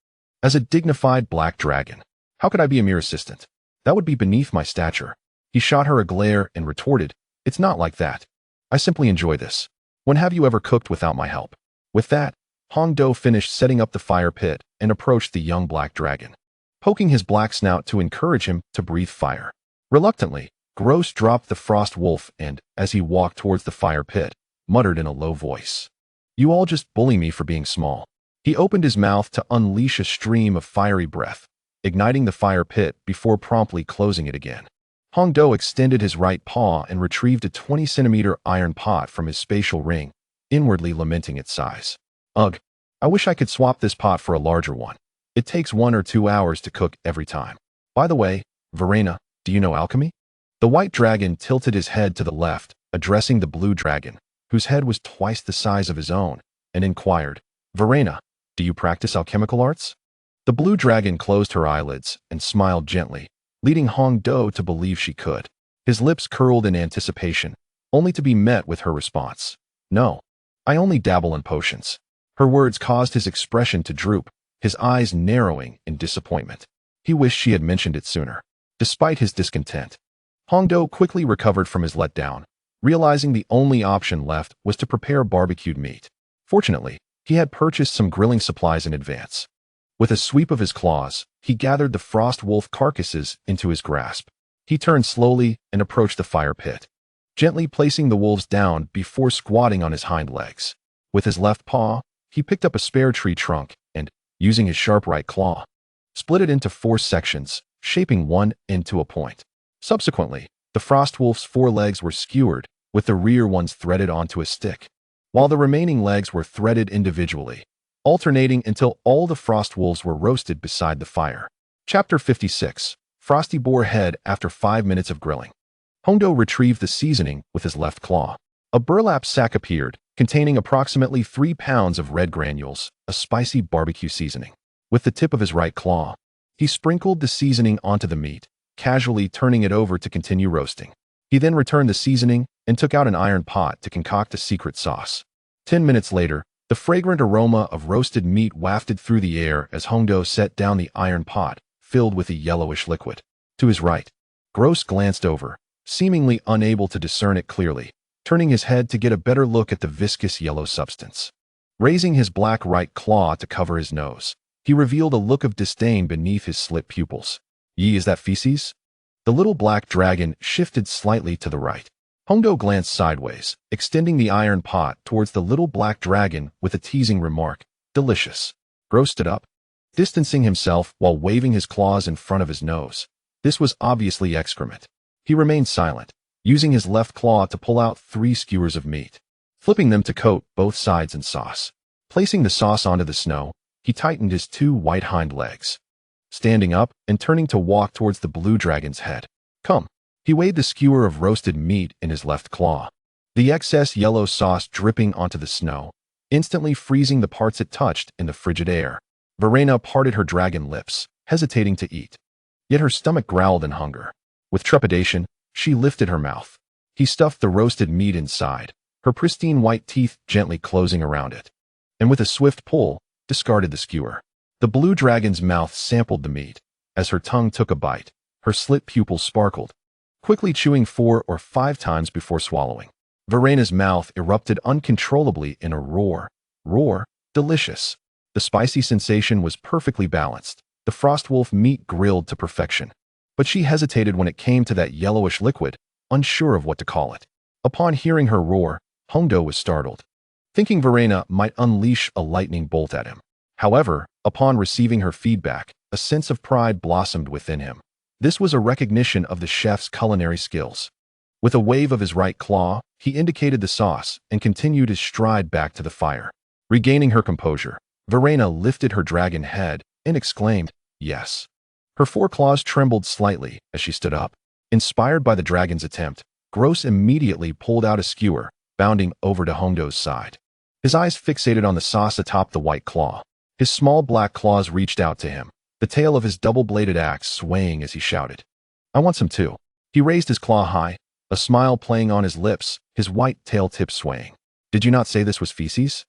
As a dignified black dragon, how could I be a mere assistant? That would be beneath my stature. He shot her a glare and retorted, It's not like that. I simply enjoy this. When have you ever cooked without my help? With that, Hongdo finished setting up the fire pit and approached the young black dragon, poking his black snout to encourage him to breathe fire. Reluctantly, Gross dropped the frost wolf and, as he walked towards the fire pit, muttered in a low voice, You all just bully me for being small. He opened his mouth to unleash a stream of fiery breath, igniting the fire pit before promptly closing it again. Hongdo extended his right paw and retrieved a 20-centimeter iron pot from his spatial ring, inwardly lamenting its size. Ugh, I wish I could swap this pot for a larger one. It takes 1 or 2 hours to cook every time. By the way, Verena, do you know alchemy? The white dragon tilted his head to the left, addressing the blue dragon, whose head was twice the size of his own, and inquired, "Verena, do you practice alchemical arts?" The blue dragon closed her eyelids and smiled gently, leading Hong Do to believe she could. His lips curled in anticipation, only to be met with her response, "No, I only dabble in potions." Her words caused his expression to droop, his eyes narrowing in disappointment. He wished she had mentioned it sooner. Despite his discontent, Hong Do quickly recovered from his letdown, realizing the only option left was to prepare barbecued meat. Fortunately, he had purchased some grilling supplies in advance. With a sweep of his claws, he gathered the frost wolf carcasses into his grasp. He turned slowly and approached the fire pit, gently placing the wolves down before squatting on his hind legs. With his left paw, he picked up a spare tree trunk and, using his sharp right claw, split it into 4 sections, shaping one into a point. Subsequently, the frost wolf's 4 legs were skewered, with the rear ones threaded onto a stick, while the remaining legs were threaded individually, alternating until all the frost wolves were roasted beside the fire. Chapter 56. Frosty Boar Head. After 5 minutes of grilling, Hongdo retrieved the seasoning with his left claw. A burlap sack appeared, containing approximately 3 pounds of red granules, a spicy barbecue seasoning. With the tip of his right claw, he sprinkled the seasoning onto the meat, casually turning it over to continue roasting. He then returned the seasoning and took out an iron pot to concoct a secret sauce. 10 minutes later, the fragrant aroma of roasted meat wafted through the air as Hongdo set down the iron pot, filled with a yellowish liquid. To his right, Gross glanced over, seemingly unable to discern it clearly, turning his head to get a better look at the viscous yellow substance. Raising his black right claw to cover his nose, he revealed a look of disdain beneath his slit pupils. "Yi, is that feces?" The little black dragon shifted slightly to the right. Hongdo glanced sideways, extending the iron pot towards the little black dragon with a teasing remark, "Delicious." Gross stood up, distancing himself while waving his claws in front of his nose. This was obviously excrement. He remained silent, using his left claw to pull out 3 skewers of meat, flipping them to coat both sides in sauce. Placing the sauce onto the snow, he tightened his 2 white hind legs. Standing up and turning to walk towards the blue dragon's head. "Come." He weighed the skewer of roasted meat in his left claw, the excess yellow sauce dripping onto the snow, instantly freezing the parts it touched in the frigid air. Verena parted her dragon lips, hesitating to eat. Yet her stomach growled in hunger. With trepidation, she lifted her mouth. He stuffed the roasted meat inside, her pristine white teeth gently closing around it, and with a swift pull, discarded the skewer. The blue dragon's mouth sampled the meat. As her tongue took a bite, her slit pupils sparkled, quickly chewing 4 or 5 times before swallowing. Verena's mouth erupted uncontrollably in a roar. Delicious. The spicy sensation was perfectly balanced, the frostwolf meat grilled to perfection. But she hesitated when it came to that yellowish liquid, unsure of what to call it. Upon hearing her roar, Hongdo was startled, thinking Verena might unleash a lightning bolt at him. However, upon receiving her feedback, a sense of pride blossomed within him. This was a recognition of the chef's culinary skills. With a wave of his right claw, he indicated the sauce and continued his stride back to the fire. Regaining her composure, Verena lifted her dragon head and exclaimed, "Yes." Her 4 claws trembled slightly as she stood up. Inspired by the dragon's attempt, Gross immediately pulled out a skewer, bounding over to Hongdo's side. His eyes fixated on the sauce atop the white claw. His small black claws reached out to him, the tail of his double-bladed axe swaying as he shouted, "I want some too." He raised his claw high, a smile playing on his lips, his white tail tip swaying. "Did you not say this was feces?"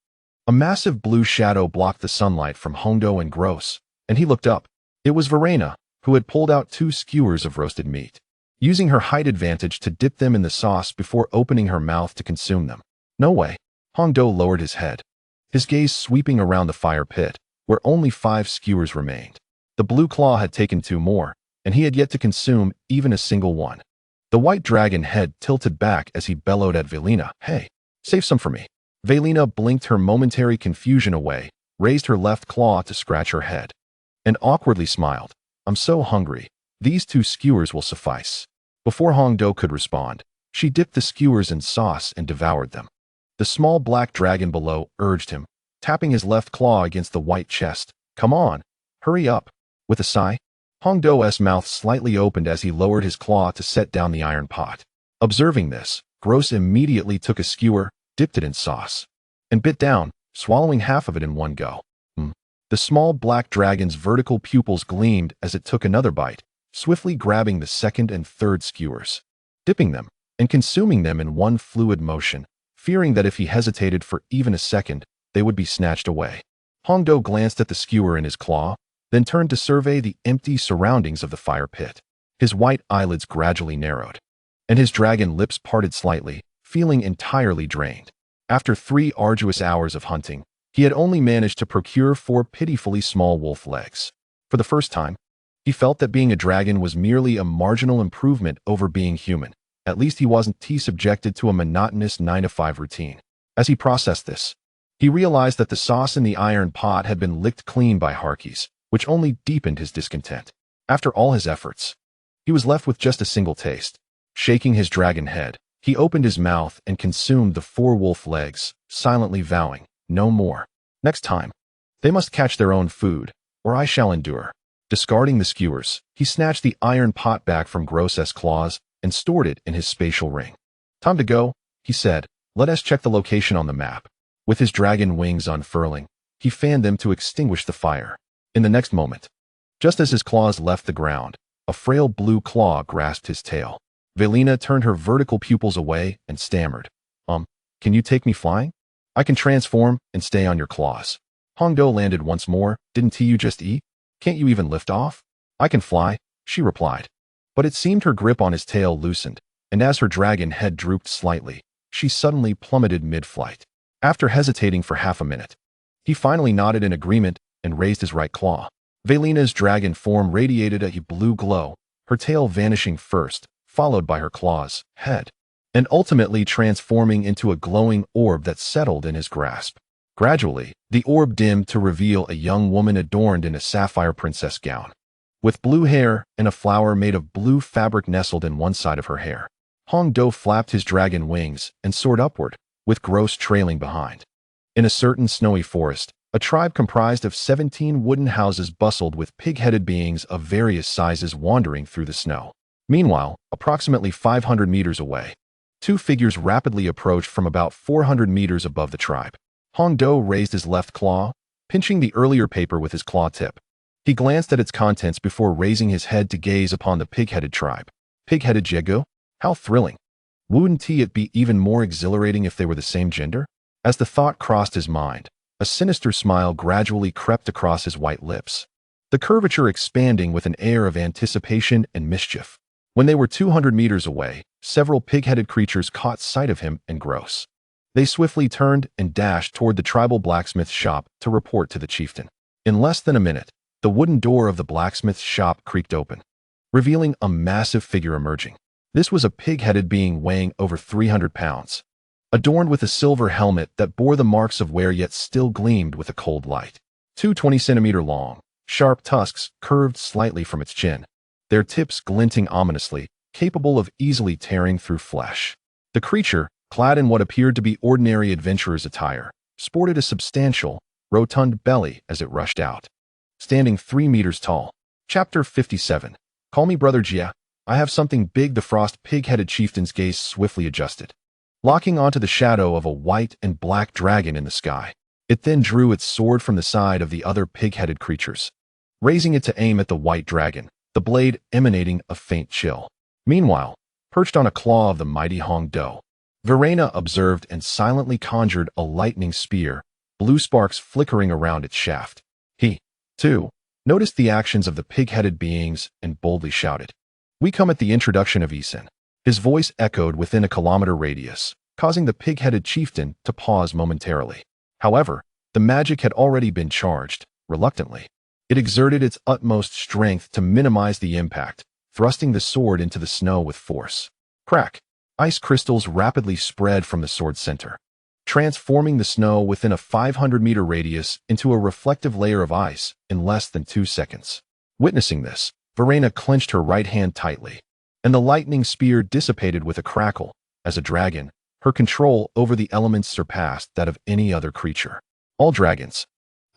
A massive blue shadow blocked the sunlight from Hongdo and Gross, and he looked up. It was Verena, who had pulled out 2 skewers of roasted meat, using her height advantage to dip them in the sauce before opening her mouth to consume them. "No way." Hongdo lowered his head, his gaze sweeping around the fire pit, where only 5 skewers remained. The blue claw had taken 2 more, and he had yet to consume even a single one. The white dragon head tilted back as he bellowed at Velina, "Hey, save some for me." Velina blinked her momentary confusion away, raised her left claw to scratch her head, and awkwardly smiled. "I'm so hungry. These 2 skewers will suffice." Before Hongdo could respond, she dipped the skewers in sauce and devoured them. The small black dragon below urged him, tapping his left claw against the white chest. "Come on, hurry up." With a sigh, Hongdo's mouth slightly opened as he lowered his claw to set down the iron pot. Observing this, Gross immediately took a skewer, dipped it in sauce, and bit down, swallowing half of it in one go. The small black dragon's vertical pupils gleamed as it took another bite, swiftly grabbing the second and third skewers, dipping them, and consuming them in one fluid motion, fearing that if he hesitated for even a second, they would be snatched away. Hongdo glanced at the skewer in his claw, then turned to survey the empty surroundings of the fire pit. His white eyelids gradually narrowed, and his dragon lips parted slightly, feeling entirely drained. After 3 arduous hours of hunting, he had only managed to procure 4 pitifully small wolf legs. For the first time, he felt that being a dragon was merely a marginal improvement over being human. At least he wasn't subjected to a monotonous 9-to-5 routine. As he processed this, he realized that the sauce in the iron pot had been licked clean by Harkis, which only deepened his discontent. After all his efforts, he was left with just a single taste. Shaking his dragon head, he opened his mouth and consumed the 4 wolf legs, silently vowing, no more. Next time, they must catch their own food, or I shall endure. Discarding the skewers, he snatched the iron pot back from Gross's claws and stored it in his spatial ring. Time to go, he said. Let us check the location on the map. With his dragon wings unfurling, he fanned them to extinguish the fire. In the next moment, just as his claws left the ground, a frail blue claw grasped his tail. Velina turned her vertical pupils away and stammered, can you take me flying? I can transform and stay on your claws. Hongdo landed once more. Didn't you just eat? Can't you even lift off? I can fly, she replied. But it seemed her grip on his tail loosened, and as her dragon head drooped slightly, she suddenly plummeted mid-flight. After hesitating for half a minute, he finally nodded in agreement and raised his right claw. Velina's dragon form radiated a blue glow, her tail vanishing first, followed by her claws, head, and ultimately transforming into a glowing orb that settled in his grasp. Gradually, the orb dimmed to reveal a young woman adorned in a sapphire princess gown, with blue hair and a flower made of blue fabric nestled in one side of her hair. Hongdo flapped his dragon wings and soared upward, with Gross trailing behind. In a certain snowy forest, a tribe comprised of 17 wooden houses bustled with pig-headed beings of various sizes wandering through the snow. Meanwhile, approximately 500 meters away, 2 figures rapidly approached from about 400 meters above the tribe. Hongdo raised his left claw, pinching the earlier paper with his claw tip. He glanced at its contents before raising his head to gaze upon the pig-headed tribe. Pig-headed Jego? How thrilling! Wouldn't it be even more exhilarating if they were the same gender? As the thought crossed his mind, a sinister smile gradually crept across his white lips, the curvature expanding with an air of anticipation and mischief. When they were 200 meters away, several pig-headed creatures caught sight of him and Gross. They swiftly turned and dashed toward the tribal blacksmith shop to report to the chieftain. In less than a minute, the wooden door of the blacksmith's shop creaked open, revealing a massive figure emerging. This was a pig-headed being weighing over 300 pounds, adorned with a silver helmet that bore the marks of wear yet still gleamed with a cold light. 2 20-centimeter long, sharp tusks curved slightly from its chin, their tips glinting ominously, capable of easily tearing through flesh. The creature, clad in what appeared to be ordinary adventurer's attire, sported a substantial, rotund belly as it rushed out, standing 3 meters tall. Chapter 57. Call me Brother Jia. I have something big. The frost pig-headed chieftain's gaze swiftly adjusted, locking onto the shadow of a white and black dragon in the sky. It then drew its sword from the side of the other pig-headed creatures, raising it to aim at the white dragon, the blade emanating a faint chill. Meanwhile, perched on a claw of the mighty Hongdo, Verena observed and silently conjured a lightning spear, blue sparks flickering around its shaft. He, too, noticed the actions of the pig-headed beings and boldly shouted, "We come at the introduction of Isen." His voice echoed within a kilometer radius, causing the pig-headed chieftain to pause momentarily. However, the magic had already been charged. Reluctantly, it exerted its utmost strength to minimize the impact, thrusting the sword into the snow with force. Crack! Ice crystals rapidly spread from the sword's center, transforming the snow within a 500-meter radius into a reflective layer of ice in less than 2 seconds. Witnessing this, Verena clenched her right hand tightly, and the lightning spear dissipated with a crackle. As a dragon, her control over the elements surpassed that of any other creature. All dragons,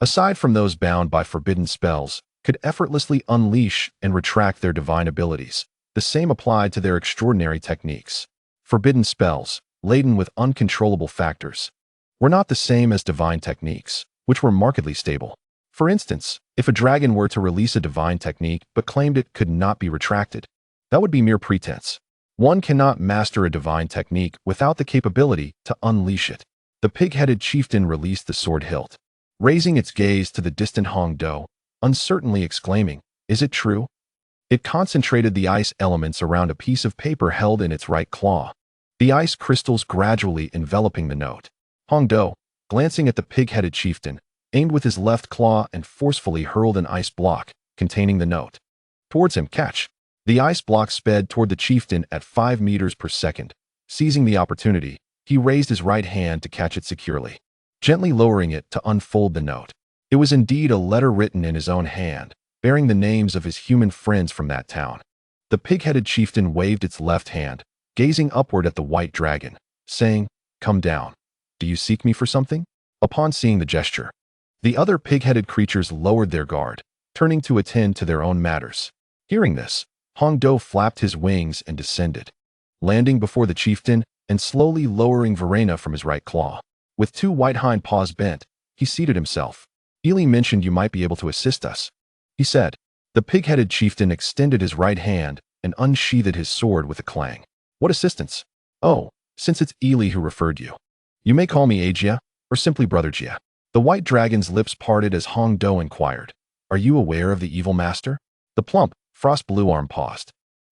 aside from those bound by forbidden spells, could effortlessly unleash and retract their divine abilities. The same applied to their extraordinary techniques. forbidden spells, laden with uncontrollable factors, were not the same as divine techniques, which were markedly stable. For instance, if a dragon were to release a divine technique but claimed it could not be retracted, that would be mere pretense. One cannot master a divine technique without the capability to unleash it. The pig-headed chieftain released the sword hilt, raising its gaze to the distant Hong Do, uncertainly exclaiming, "Is it true?" It concentrated the ice elements around a piece of paper held in its right claw, the ice crystals gradually enveloping the note. Hong Do, glancing at the pig-headed chieftain, aimed with his left claw and forcefully hurled an ice block containing the note towards him. Catch! The ice block sped toward the chieftain at 5 meters per second. Seizing the opportunity, he raised his right hand to catch it securely, gently lowering it to unfold the note. It was indeed a letter written in his own hand, bearing the names of his human friends from that town. The pig-headed chieftain waved its left hand, gazing upward at the white dragon, saying, "Come down. Do you seek me for something?" Upon seeing the gesture, the other pig-headed creatures lowered their guard, turning to attend to their own matters. Hearing this, Hong Do flapped his wings and descended, landing before the chieftain and slowly lowering Verena from his right claw. With 2 white hind paws bent, he seated himself. "Ely mentioned you might be able to assist us," he said. The pig-headed chieftain extended his right hand and unsheathed his sword with a clang. "What assistance?" "Oh, since it's Ely who referred you. You may call me Agia, or simply Brother Jia." The white dragon's lips parted as Hong Do inquired, "Are you aware of the evil master?" The plump, frost-blue arm paused.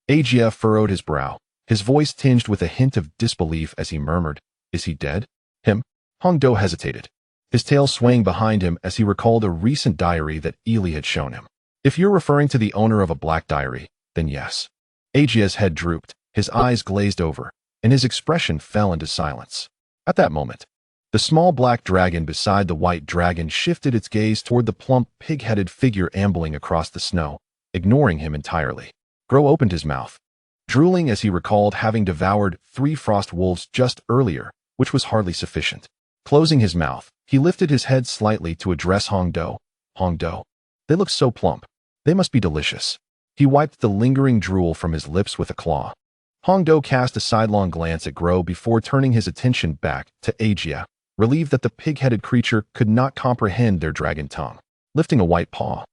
Agia furrowed his brow, his voice tinged with a hint of disbelief as he murmured, "Is he dead?" "Him?" Hong Do hesitated, his tail swaying behind him as he recalled a recent diary that Ely had shown him. "If you're referring to the owner of a black diary, then yes." Agia's head drooped, his eyes glazed over, and his expression fell into silence. At that moment, the small black dragon beside the white dragon shifted its gaze toward the plump, pig-headed figure ambling across the snow, ignoring him entirely. Gro opened his mouth, drooling as he recalled having devoured 3 frost wolves just earlier, which was hardly sufficient. Closing his mouth, he lifted his head slightly to address Hong Do. "Hong Do, they look so plump. They must be delicious." He wiped the lingering drool from his lips with a claw. Hong Do cast a sidelong glance at Gro before turning his attention back to Agia, relieved that the pig-headed creature could not comprehend their dragon tongue. Lifting a white paw,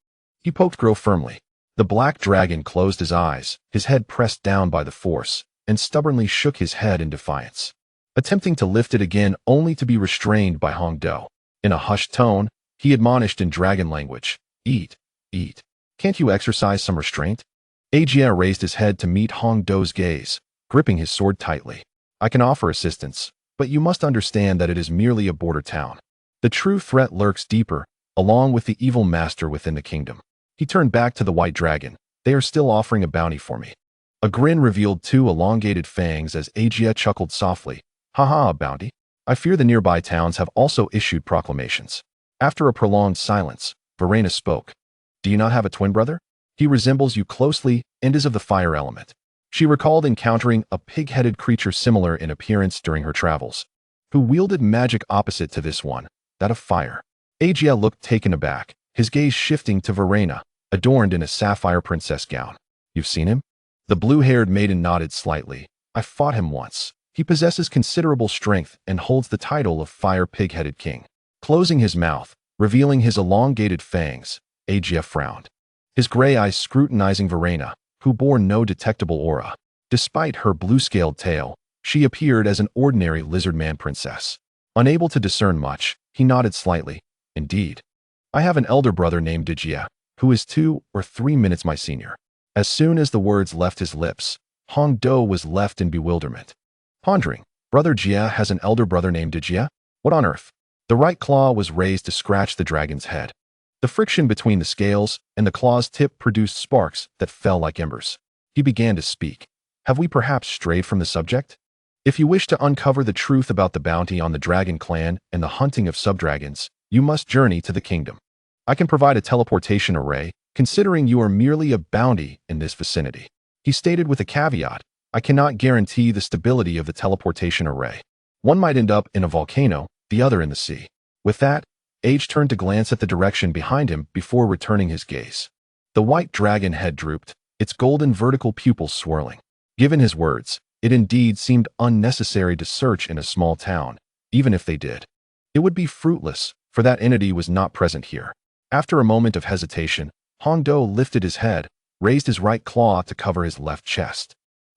he poked Gro firmly. The black dragon closed his eyes, his head pressed down by the force, and stubbornly shook his head in defiance, attempting to lift it again only to be restrained by Hong Do. In a hushed tone, he admonished in dragon language, "Eat, eat. Can't you exercise some restraint?" Agia raised his head to meet Hong Do's gaze, gripping his sword tightly. "I can offer assistance, but you must understand that it is merely a border town. The true threat lurks deeper, along with the evil master within the kingdom." He turned back to the white dragon. "They are still offering a bounty for me." A grin revealed 2 elongated fangs as Agia chuckled softly. "Haha, a bounty? I fear the nearby towns have also issued proclamations." After a prolonged silence, Verena spoke. "Do you not have a twin brother? He resembles you closely and is of the fire element." She recalled encountering a pig-headed creature similar in appearance during her travels, who wielded magic opposite to this one, that of fire. Agia looked taken aback, his gaze shifting to Verena, adorned in a sapphire princess gown. "You've seen him?" The blue-haired maiden nodded slightly. "I fought him once. He possesses considerable strength and holds the title of Fire Pig-Headed King." Closing his mouth, revealing his elongated fangs, Agia frowned, his gray eyes scrutinizing Verena, who bore no detectable aura. Despite her blue-scaled tail, she appeared as an ordinary lizard-man princess. Unable to discern much, he nodded slightly. "Indeed. I have an elder brother named Jia, who is 2 or 3 minutes my senior." As soon as the words left his lips, Hong Do was left in bewilderment, pondering, "Brother Jia has an elder brother named Jia? What on earth?" The right claw was raised to scratch the dragon's head. The friction between the scales and the claw's tip produced sparks that fell like embers. He began to speak. "Have we perhaps strayed from the subject? If you wish to uncover the truth about the bounty on the dragon clan and the hunting of subdragons, you must journey to the kingdom. I can provide a teleportation array, considering you are merely a bounty in this vicinity." He stated with a caveat, "I cannot guarantee the stability of the teleportation array. One might end up in a volcano, the other in the sea." With that, Age turned to glance at the direction behind him before returning his gaze. The white dragon head drooped, its golden vertical pupils swirling. Given his words, It indeed seemed unnecessary to search in a small town, even if they did. It would be fruitless, for that entity was not present here. After a moment of hesitation, Hongdo lifted his head, raised his right claw to cover his left chest,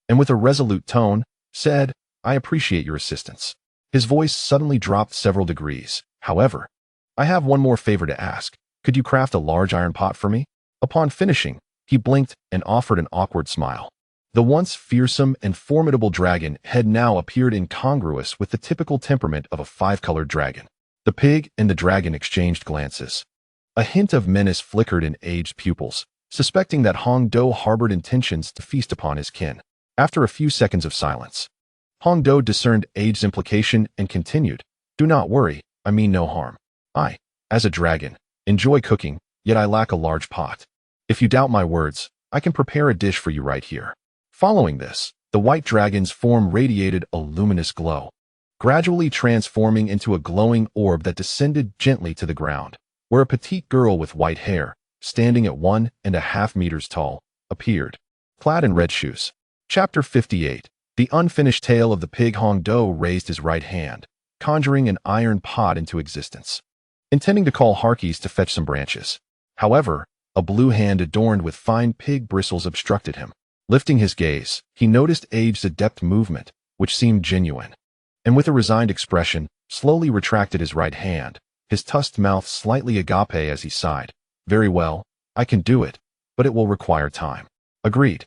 and with a resolute tone, said, "I appreciate your assistance." His voice suddenly dropped several degrees. "However, I have one more favor to ask. Could you craft a large iron pot for me?" Upon finishing, he blinked and offered an awkward smile. The once fearsome and formidable dragon had now appeared incongruous with the typical temperament of a five-colored dragon. The pig and the dragon exchanged glances. A hint of menace flickered in aged pupils, suspecting that Hongdo harbored intentions to feast upon his kin. After a few seconds of silence, Hongdo discerned age's implication and continued, "Do not worry, I mean no harm. I, as a dragon, enjoy cooking, yet I lack a large pot. If you doubt my words, I can prepare a dish for you right here." Following this, the white dragon's form radiated a luminous glow, gradually transforming into a glowing orb that descended gently to the ground, where a petite girl with white hair, standing at 1.5 meters tall, appeared, clad in red shoes. Chapter 58. The unfinished tale of the pig. Hongdo raised his right hand, conjuring an iron pot into existence, intending to call Harkeys to fetch some branches. However, a blue hand adorned with fine pig bristles obstructed him. Lifting his gaze, he noticed Age's adept movement, which seemed genuine, and with a resigned expression, slowly retracted his right hand, his tusked mouth slightly agape as he sighed. "Very well, I can do it, but it will require time." "Agreed."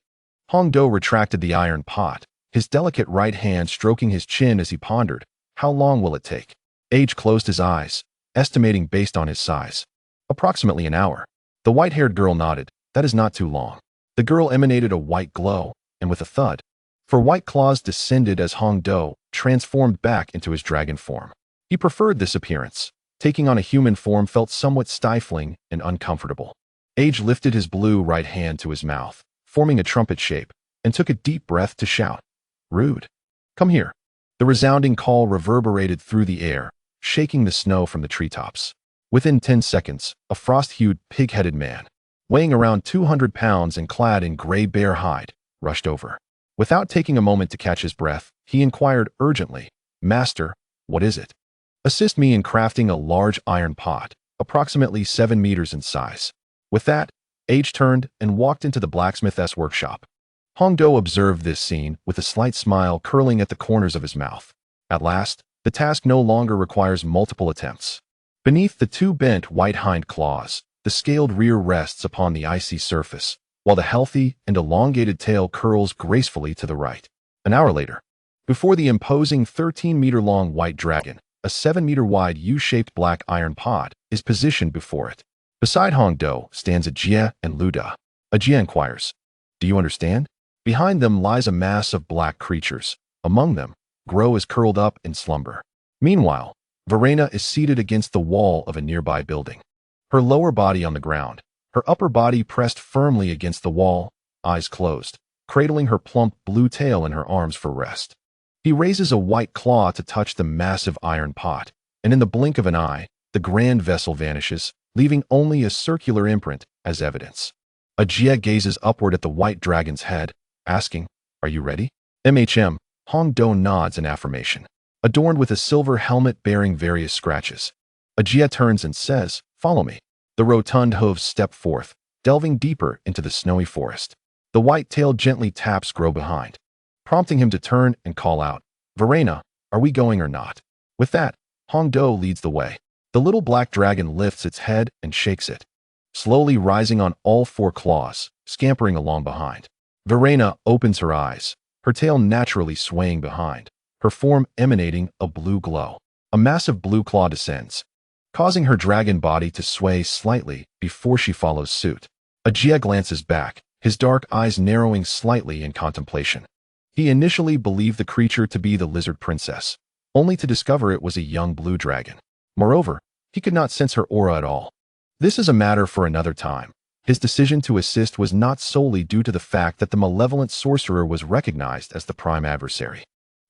Hongdo retracted the iron pot, his delicate right hand stroking his chin as he pondered, "How long will it take?" Age closed his eyes, estimating based on his size. "Approximately an hour." The white-haired girl nodded. "That is not too long." The girl emanated a white glow, and with a thud, for white claws descended as Hongdo transformed back into his dragon form. He preferred this appearance. Taking on a human form felt somewhat stifling and uncomfortable. Age lifted his blue right hand to his mouth, forming a trumpet shape, and took a deep breath to shout, "Rude! Come here." The resounding call reverberated through the air, shaking the snow from the treetops. Within 10 seconds, a frost-hued, pig-headed man, weighing around 200 pounds and clad in gray bear hide, rushed over. Without taking a moment to catch his breath, he inquired urgently, "Master, what is it?" "Assist me in crafting a large iron pot, approximately 7 meters in size." With that, Age turned and walked into the blacksmith's workshop. Hongdo observed this scene with a slight smile curling at the corners of his mouth. At last, the task no longer requires multiple attempts. Beneath the two bent white hind claws, the scaled rear rests upon the icy surface, while the healthy and elongated tail curls gracefully to the right. An hour later, before the imposing 13-meter-long white dragon, a 7-meter-wide U-shaped black iron pot is positioned before it. Beside Hongdo stands Ajia and Luda. Ajia inquires, "Do you understand?" Behind them lies a mass of black creatures. Among them, Gro is curled up in slumber. Meanwhile, Verena is seated against the wall of a nearby building, her lower body on the ground, her upper body pressed firmly against the wall, eyes closed, cradling her plump blue tail in her arms for rest. He raises a white claw to touch the massive iron pot, and in the blink of an eye, the grand vessel vanishes, leaving only a circular imprint as evidence. Ajia gazes upward at the white dragon's head, asking, "Are you ready?" Hongdo nods in affirmation, adorned with a silver helmet bearing various scratches. Ajia turns and says, "Follow me." The rotund hooves step forth, delving deeper into the snowy forest. The white tail gently taps Gro behind, prompting him to turn and call out, "Verena, are we going or not?" With that, Hongdo leads the way. The little black dragon lifts its head and shakes it, slowly rising on all four claws, scampering along behind. Verena opens her eyes, her tail naturally swaying behind, her form emanating a blue glow. A massive blue claw descends, causing her dragon body to sway slightly before she follows suit. Ajia glances back, his dark eyes narrowing slightly in contemplation. He initially believed the creature to be the lizard princess, only to discover it was a young blue dragon. Moreover, he could not sense her aura at all. This is a matter for another time. His decision to assist was not solely due to the fact that the malevolent sorcerer was recognized as the prime adversary.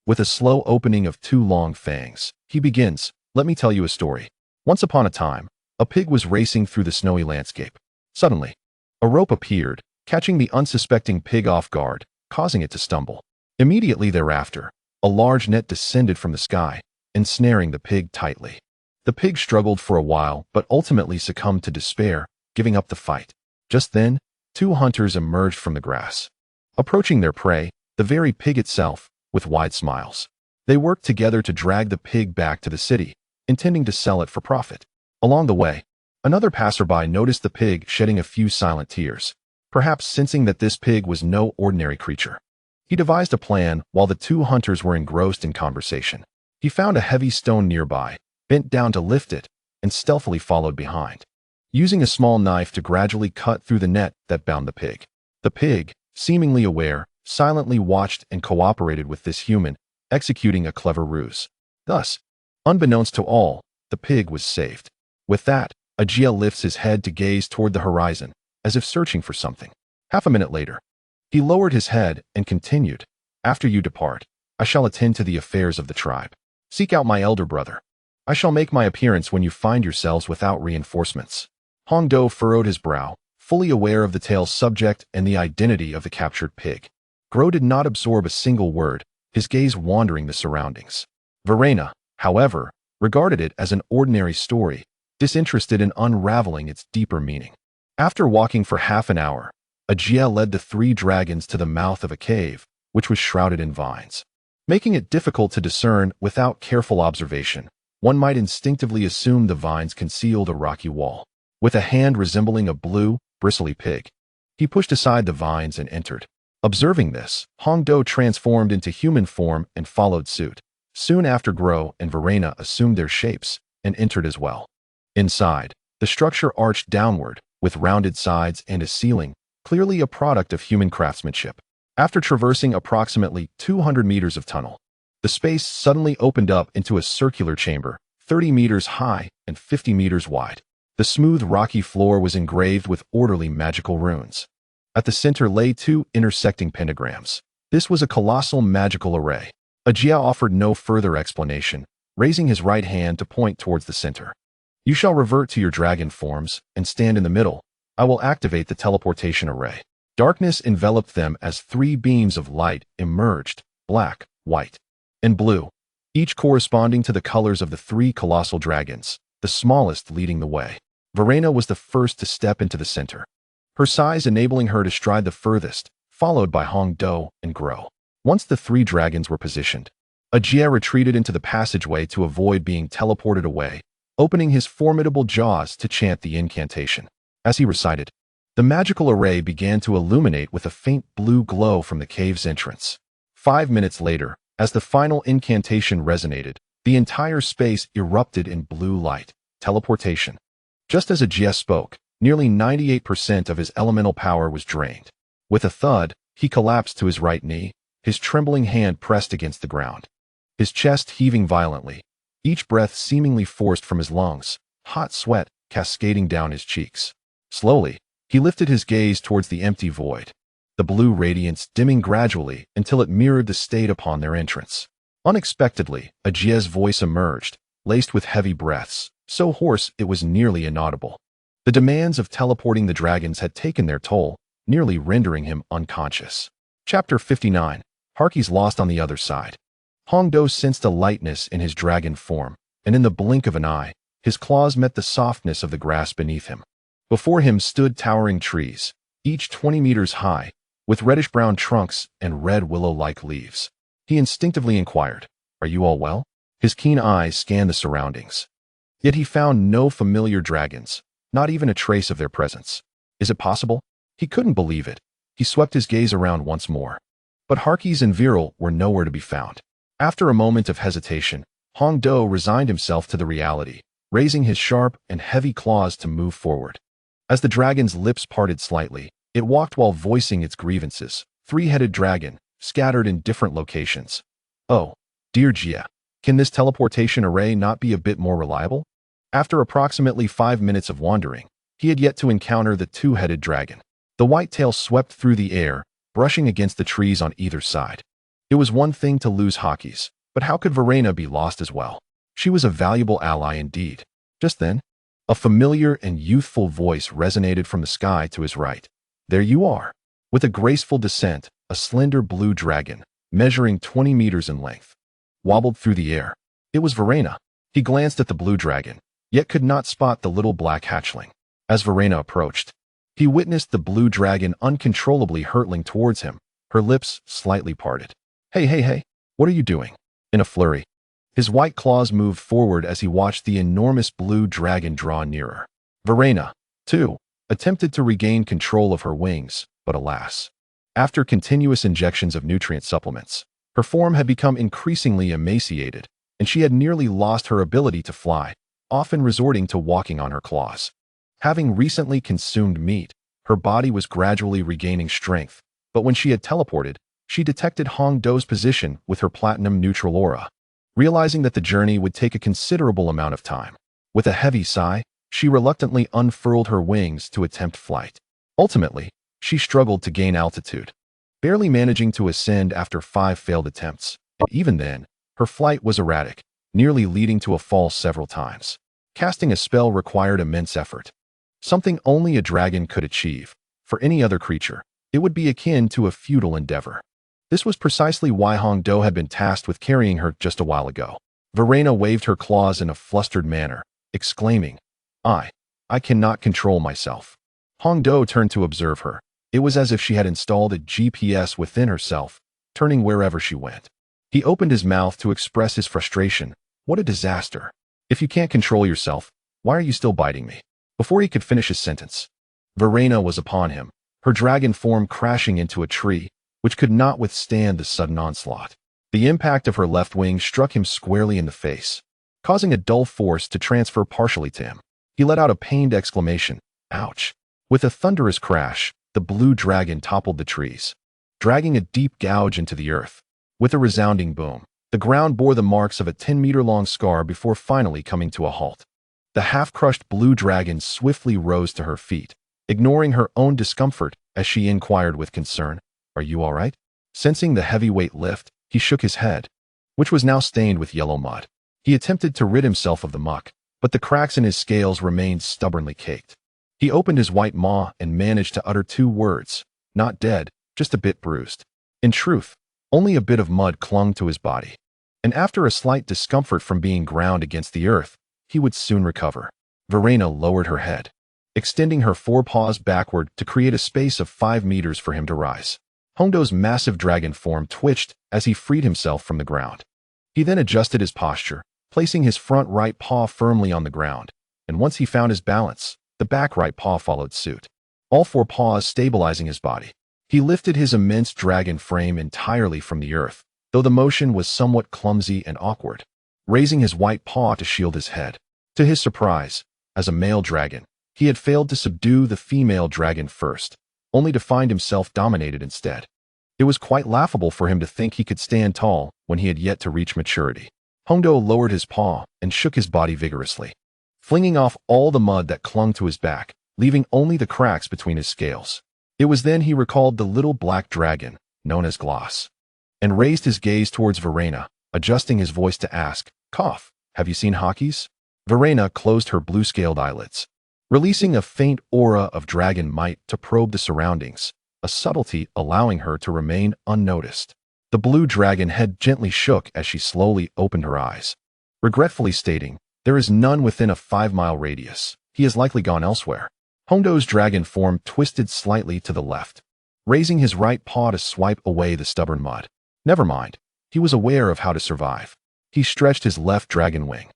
With a slow opening of two long fangs, he begins, "Let me tell you a story. Once upon a time, a pig was racing through the snowy landscape. Suddenly, a rope appeared, catching the unsuspecting pig off guard, causing it to stumble. Immediately thereafter, a large net descended from the sky, ensnaring the pig tightly. The pig struggled for a while but ultimately succumbed to despair, giving up the fight. Just then, two hunters emerged from the grass. Approaching their prey, the very pig itself, with wide smiles. They worked together to drag the pig back to the city, intending to sell it for profit. Along the way, another passerby noticed the pig shedding a few silent tears, perhaps sensing that this pig was no ordinary creature. He devised a plan while the two hunters were engrossed in conversation. He found a heavy stone nearby, bent down to lift it, and stealthily followed behind, using a small knife to gradually cut through the net that bound the pig. The pig, seemingly aware, silently watched and cooperated with this human, executing a clever ruse. Thus, unbeknownst to all, the pig was saved. With that, Ajia lifts his head to gaze toward the horizon, as if searching for something. Half a minute later, he lowered his head and continued, "After you depart, I shall attend to the affairs of the tribe. Seek out my elder brother. I shall make my appearance when you find yourselves without reinforcements." Hong Do furrowed his brow, fully aware of the tale's subject and the identity of the captured pig. Gro did not absorb a single word, his gaze wandering the surroundings. Verena, however, regarded it as an ordinary story, disinterested in unraveling its deeper meaning. After walking for half an hour, Ajia led the three dragons to the mouth of a cave, which was shrouded in vines. Making it difficult to discern without careful observation, one might instinctively assume the vines concealed a rocky wall. With a hand resembling a blue, bristly pig, he pushed aside the vines and entered. Observing this, Hong Do transformed into human form and followed suit. Soon after, Gro and Verena assumed their shapes and entered as well. Inside, the structure arched downward, with rounded sides and a ceiling, clearly a product of human craftsmanship. After traversing approximately 200 meters of tunnel, the space suddenly opened up into a circular chamber, 30 meters high and 50 meters wide. The smooth, rocky floor was engraved with orderly magical runes. At the center lay two intersecting pentagrams. This was a colossal magical array. Ajia offered no further explanation, raising his right hand to point towards the center. "You shall revert to your dragon forms and stand in the middle. I will activate the teleportation array." Darkness enveloped them as three beams of light emerged, black, white, and blue, each corresponding to the colors of the three colossal dragons, the smallest leading the way. Verena was the first to step into the center, her size enabling her to stride the furthest, followed by Hong Do and Gro. Once the three dragons were positioned, Ajia retreated into the passageway to avoid being teleported away, opening his formidable jaws to chant the incantation. As he recited, the magical array began to illuminate with a faint blue glow from the cave's entrance. 5 minutes later, as the final incantation resonated, the entire space erupted in blue light. Teleportation. Just as Ajia spoke, nearly 98% of his elemental power was drained. With a thud, he collapsed to his right knee, his trembling hand pressed against the ground, his chest heaving violently, each breath seemingly forced from his lungs, hot sweat cascading down his cheeks. Slowly, he lifted his gaze towards the empty void, the blue radiance dimming gradually until it mirrored the state upon their entrance. Unexpectedly, Ajia's voice emerged, laced with heavy breaths, so hoarse it was nearly inaudible. The demands of teleporting the dragons had taken their toll, nearly rendering him unconscious. Chapter 59. Harky's lost on the other side. Hong Do sensed a lightness in his dragon form, and in the blink of an eye, his claws met the softness of the grass beneath him. Before him stood towering trees, each 20 meters high, with reddish-brown trunks and red willow-like leaves. He instinctively inquired, "Are you all well?" His keen eyes scanned the surroundings. Yet he found no familiar dragons, not even a trace of their presence. Is it possible? He couldn't believe it. He swept his gaze around once more. But Harkis and Viral were nowhere to be found. After a moment of hesitation, Hong Do resigned himself to the reality, raising his sharp and heavy claws to move forward. As the dragon's lips parted slightly, it walked while voicing its grievances. Three-headed dragon, scattered in different locations. "Oh, dear Jia, can this teleportation array not be a bit more reliable?" After approximately 5 minutes of wandering, he had yet to encounter the two-headed dragon. The white tail swept through the air, brushing against the trees on either side. It was one thing to lose Harkis, but how could Verena be lost as well? She was a valuable ally indeed. Just then, a familiar and youthful voice resonated from the sky to his right. "There you are." With a graceful descent, a slender blue dragon, measuring 20 meters in length, wobbled through the air. It was Verena. He glanced at the blue dragon, yet could not spot the little black hatchling. As Verena approached, he witnessed the blue dragon uncontrollably hurtling towards him, her lips slightly parted. Hey, what are you doing? In a flurry, his white claws moved forward as he watched the enormous blue dragon draw nearer. Verena, too, attempted to regain control of her wings, but alas. After continuous injections of nutrient supplements, her form had become increasingly emaciated, and she had nearly lost her ability to fly, often resorting to walking on her claws. Having recently consumed meat, her body was gradually regaining strength, but when she had teleported, she detected Hong Do's position with her platinum-neutral aura. Realizing that the journey would take a considerable amount of time, with a heavy sigh, she reluctantly unfurled her wings to attempt flight. Ultimately, she struggled to gain altitude, barely managing to ascend after 5 failed attempts, and even then, her flight was erratic, nearly leading to a fall several times. Casting a spell required immense effort, something only a dragon could achieve. For any other creature, it would be akin to a futile endeavor. This was precisely why Hong Do had been tasked with carrying her just a while ago. Verena waved her claws in a flustered manner, exclaiming, I cannot control myself. Hong Do turned to observe her. It was as if she had installed a GPS within herself, turning wherever she went. He opened his mouth to express his frustration. What a disaster. If you can't control yourself, why are you still biting me? Before he could finish his sentence, Verena was upon him, her dragon form crashing into a tree, which could not withstand the sudden onslaught. The impact of her left wing struck him squarely in the face, causing a dull force to transfer partially to him. He let out a pained exclamation, ouch. With a thunderous crash, the blue dragon toppled the trees, dragging a deep gouge into the earth. With a resounding boom, the ground bore the marks of a 10-meter-long scar before finally coming to a halt. The half-crushed blue dragon swiftly rose to her feet, ignoring her own discomfort as she inquired with concern, Are you all right? Sensing the heavy weight lift, he shook his head, which was now stained with yellow mud. He attempted to rid himself of the muck, but the cracks in his scales remained stubbornly caked. He opened his white maw and managed to utter 2 words, not dead, just a bit bruised. In truth, only a bit of mud clung to his body, and after a slight discomfort from being ground against the earth, he would soon recover. Verena lowered her head, extending her 4 paws backward to create a space of 5 meters for him to rise. Hong Do's massive dragon form twitched as he freed himself from the ground. He then adjusted his posture, placing his front right paw firmly on the ground, and once he found his balance, the back right paw followed suit, all 4 paws stabilizing his body. He lifted his immense dragon frame entirely from the earth, though the motion was somewhat clumsy and awkward, raising his white paw to shield his head. To his surprise, as a male dragon, he had failed to subdue the female dragon first, only to find himself dominated instead. It was quite laughable for him to think he could stand tall when he had yet to reach maturity. Hong Do lowered his paw and shook his body vigorously, flinging off all the mud that clung to his back, leaving only the cracks between his scales. It was then he recalled the little black dragon, known as Gloss, and raised his gaze towards Verena, adjusting his voice to ask, Cough, have you seen Hawkeyes? Verena closed her blue-scaled eyelids, releasing a faint aura of dragon might to probe the surroundings, a subtlety allowing her to remain unnoticed. The blue dragon head gently shook as she slowly opened her eyes, regretfully stating, There is none within a 5-mile radius. He has likely gone elsewhere. Hong Do's dragon form twisted slightly to the left, raising his right paw to swipe away the stubborn mud. Never mind. He was aware of how to survive. He stretched his left dragon wing.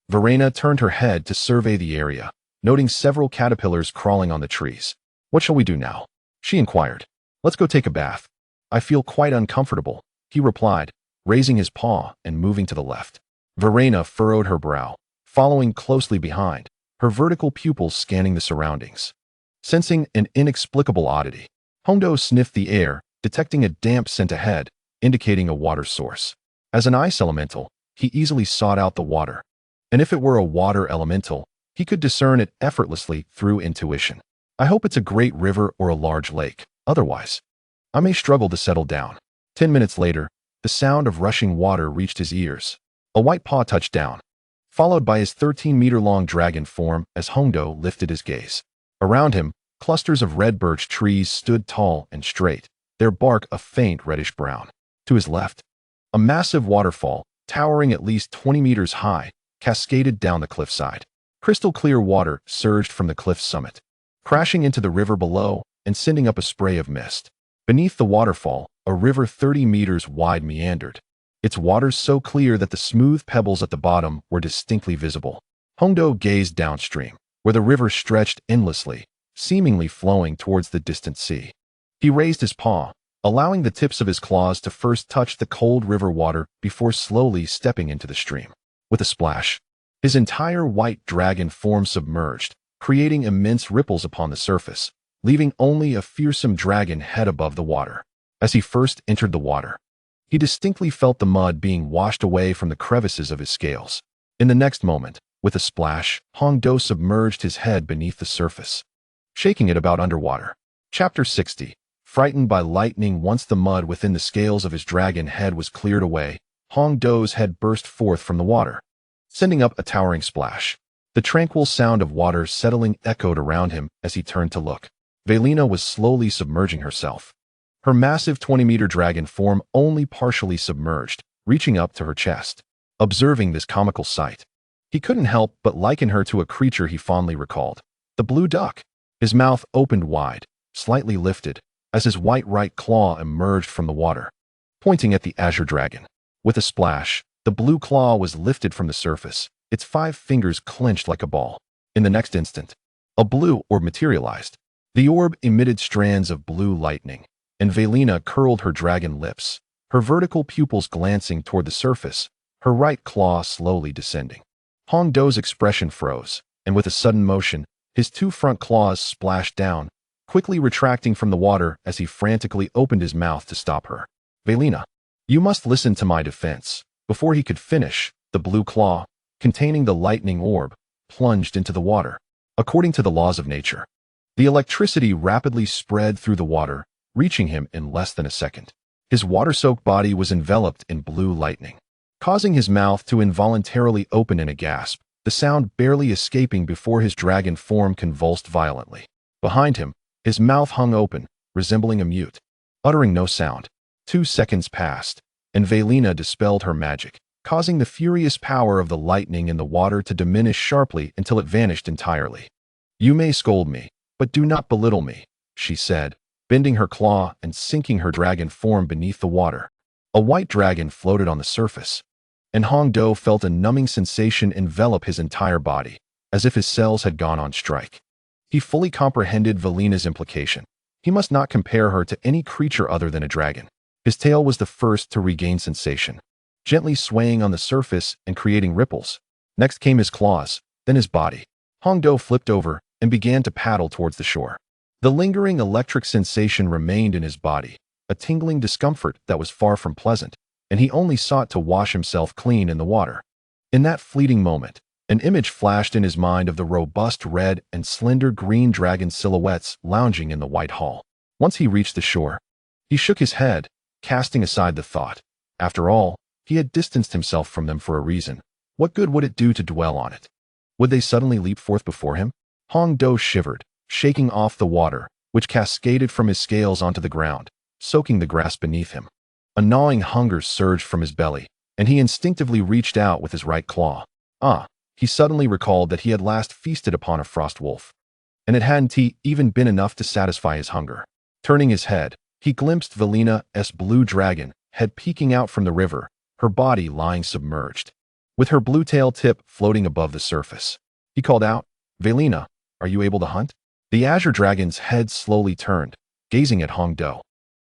Verena turned her head to survey the area, noting several caterpillars crawling on the trees. What shall we do now? She inquired. Let's go take a bath. I feel quite uncomfortable, he replied, raising his paw and moving to the left. Verena furrowed her brow, following closely behind, her vertical pupils scanning the surroundings. Sensing an inexplicable oddity, Hong Do sniffed the air, detecting a damp scent ahead, indicating a water source. As an ice elemental, he easily sought out the water, and if it were a water elemental, he could discern it effortlessly through intuition. I hope it's a great river or a large lake, otherwise, I may struggle to settle down. 10 minutes later, the sound of rushing water reached his ears. A white paw touched down, followed by his 13-meter-long dragon form as Hong Do lifted his gaze. Around him, clusters of red birch trees stood tall and straight, their bark a faint reddish brown. To his left, a massive waterfall, towering at least 20 meters high, cascaded down the cliffside. Crystal clear water surged from the cliff's summit, crashing into the river below and sending up a spray of mist. Beneath the waterfall, a river 30 meters wide meandered, its waters so clear that the smooth pebbles at the bottom were distinctly visible. Hongdo gazed downstream, where the river stretched endlessly, seemingly flowing towards the distant sea. He raised his paw, allowing the tips of his claws to first touch the cold river water before slowly stepping into the stream. With a splash, his entire white dragon form submerged, creating immense ripples upon the surface, leaving only a fearsome dragon head above the water. As he first entered the water, he distinctly felt the mud being washed away from the crevices of his scales. In the next moment, with a splash, Hongdo submerged his head beneath the surface, shaking it about underwater. Chapter 60. Frightened by lightning. Once the mud within the scales of his dragon head was cleared away, Hongdo's head burst forth from the water, sending up a towering splash. The tranquil sound of water settling echoed around him as he turned to look. Velina was slowly submerging herself, her massive 20-meter dragon form only partially submerged, reaching up to her chest. Observing this comical sight, he couldn't help but liken her to a creature he fondly recalled, the blue duck. His mouth opened wide, slightly lifted, as his white right claw emerged from the water, pointing at the azure dragon. With a splash, the blue claw was lifted from the surface, its 5 fingers clenched like a ball. In the next instant, a blue orb materialized. The orb emitted strands of blue lightning, and Velina curled her dragon lips, her vertical pupils glancing toward the surface, her right claw slowly descending. Hongdo's expression froze, and with a sudden motion, his 2 front claws splashed down, quickly retracting from the water as he frantically opened his mouth to stop her. Velina, you must listen to my defense. Before he could finish, the blue claw, containing the lightning orb, plunged into the water. According to the laws of nature, the electricity rapidly spread through the water, reaching him in less than a second. His water-soaked body was enveloped in blue lightning, causing his mouth to involuntarily open in a gasp, the sound barely escaping before his dragon form convulsed violently. Behind him, his mouth hung open, resembling a mute, uttering no sound. 2 seconds passed, and Velina dispelled her magic, causing the furious power of the lightning in the water to diminish sharply until it vanished entirely. You may scold me, but do not belittle me, she said, bending her claw and sinking her dragon form beneath the water. A white dragon floated on the surface, and Hongdo felt a numbing sensation envelop his entire body, as if his cells had gone on strike. He fully comprehended Velina's implication. He must not compare her to any creature other than a dragon. His tail was the first to regain sensation, gently swaying on the surface and creating ripples. Next came his claws, then his body. Hongdo flipped over and began to paddle towards the shore. The lingering electric sensation remained in his body, a tingling discomfort that was far from pleasant, and he only sought to wash himself clean in the water. In that fleeting moment, an image flashed in his mind of the robust red and slender green dragon silhouettes lounging in the white hall. Once he reached the shore, he shook his head, casting aside the thought. After all, he had distanced himself from them for a reason. What good would it do to dwell on it? Would they suddenly leap forth before him? Hongdo shivered, shaking off the water, which cascaded from his scales onto the ground, soaking the grass beneath him. A gnawing hunger surged from his belly, and he instinctively reached out with his right claw. He suddenly recalled that he had last feasted upon a frost wolf, and it hadn't even been enough to satisfy his hunger. Turning his head, he glimpsed Velina's blue dragon, head peeking out from the river, her body lying submerged, with her blue tail tip floating above the surface. He called out, Velina, are you able to hunt? The azure dragon's head slowly turned, gazing at Hongdo,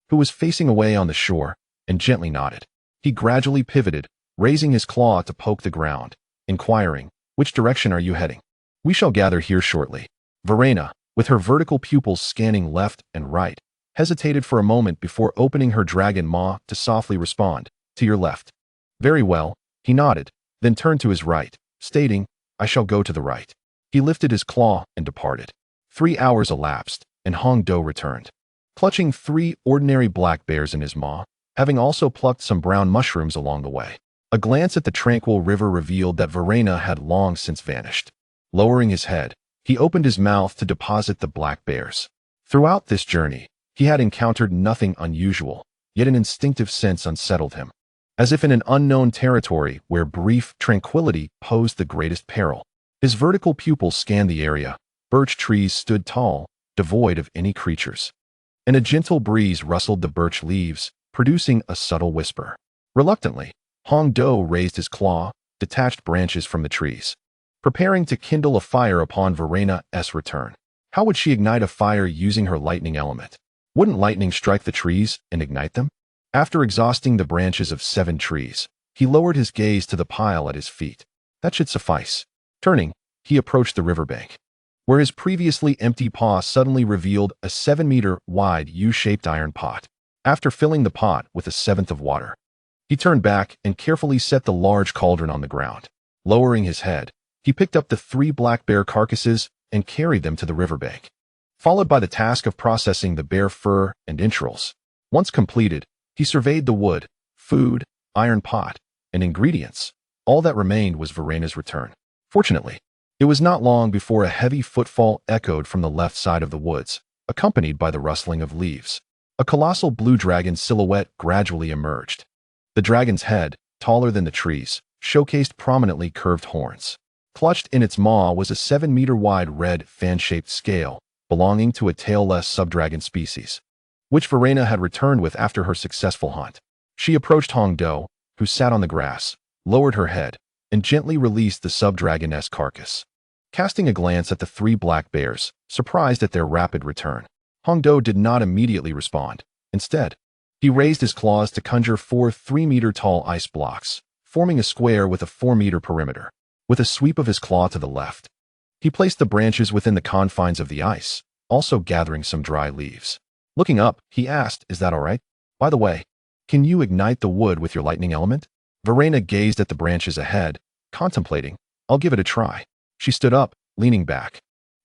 who was facing away on the shore, and gently nodded. He gradually pivoted, raising his claw to poke the ground, inquiring, which direction are you heading? We shall gather here shortly. Verena, with her vertical pupils scanning left and right, hesitated for a moment before opening her dragon maw to softly respond, to your left. Very well, he nodded, then turned to his right, stating, I shall go to the right. He lifted his claw and departed. 3 hours elapsed, and Hongdo returned, clutching 3 ordinary black bears in his maw, having also plucked some brown mushrooms along the way. A glance at the tranquil river revealed that Verena had long since vanished. Lowering his head, he opened his mouth to deposit the black bears. Throughout this journey, he had encountered nothing unusual, yet an instinctive sense unsettled him. As if in an unknown territory where brief tranquility posed the greatest peril. His vertical pupils scanned the area. Birch trees stood tall, devoid of any creatures. And a gentle breeze rustled the birch leaves, producing a subtle whisper. Reluctantly, Hong Do raised his claw, detached branches from the trees, preparing to kindle a fire upon Verena's return. How would she ignite a fire using her lightning element? Wouldn't lightning strike the trees and ignite them? After exhausting the branches of 7 trees, he lowered his gaze to the pile at his feet. That should suffice. Turning, he approached the riverbank, where his previously empty paw suddenly revealed a 7-meter-wide U-shaped iron pot. After filling the pot with 1/7 of water, he turned back and carefully set the large cauldron on the ground. Lowering his head, he picked up the 3 black bear carcasses and carried them to the riverbank, followed by the task of processing the bear fur and entrails. Once completed, he surveyed the wood, food, iron pot, and ingredients. All that remained was Verena's return. Fortunately, it was not long before a heavy footfall echoed from the left side of the woods, accompanied by the rustling of leaves. A colossal blue dragon silhouette gradually emerged. The dragon's head, taller than the trees, showcased prominently curved horns. Clutched in its maw was a 7-meter-wide red fan-shaped scale, belonging to a tailless subdragon species, which Verena had returned with after her successful hunt. She approached Hong Do, who sat on the grass, lowered her head, and gently released the subdragoness carcass. Casting a glance at the 3 black bears, surprised at their rapid return, Hong Do did not immediately respond. Instead, he raised his claws to conjure 4 3-meter-tall ice blocks, forming a square with a 4-meter perimeter. With a sweep of his claw to the left, he placed the branches within the confines of the ice, also gathering some dry leaves. Looking up, he asked, "Is that all right? By the way, can you ignite the wood with your lightning element?" Verena gazed at the branches ahead, contemplating. "I'll give it a try." She stood up, leaning back,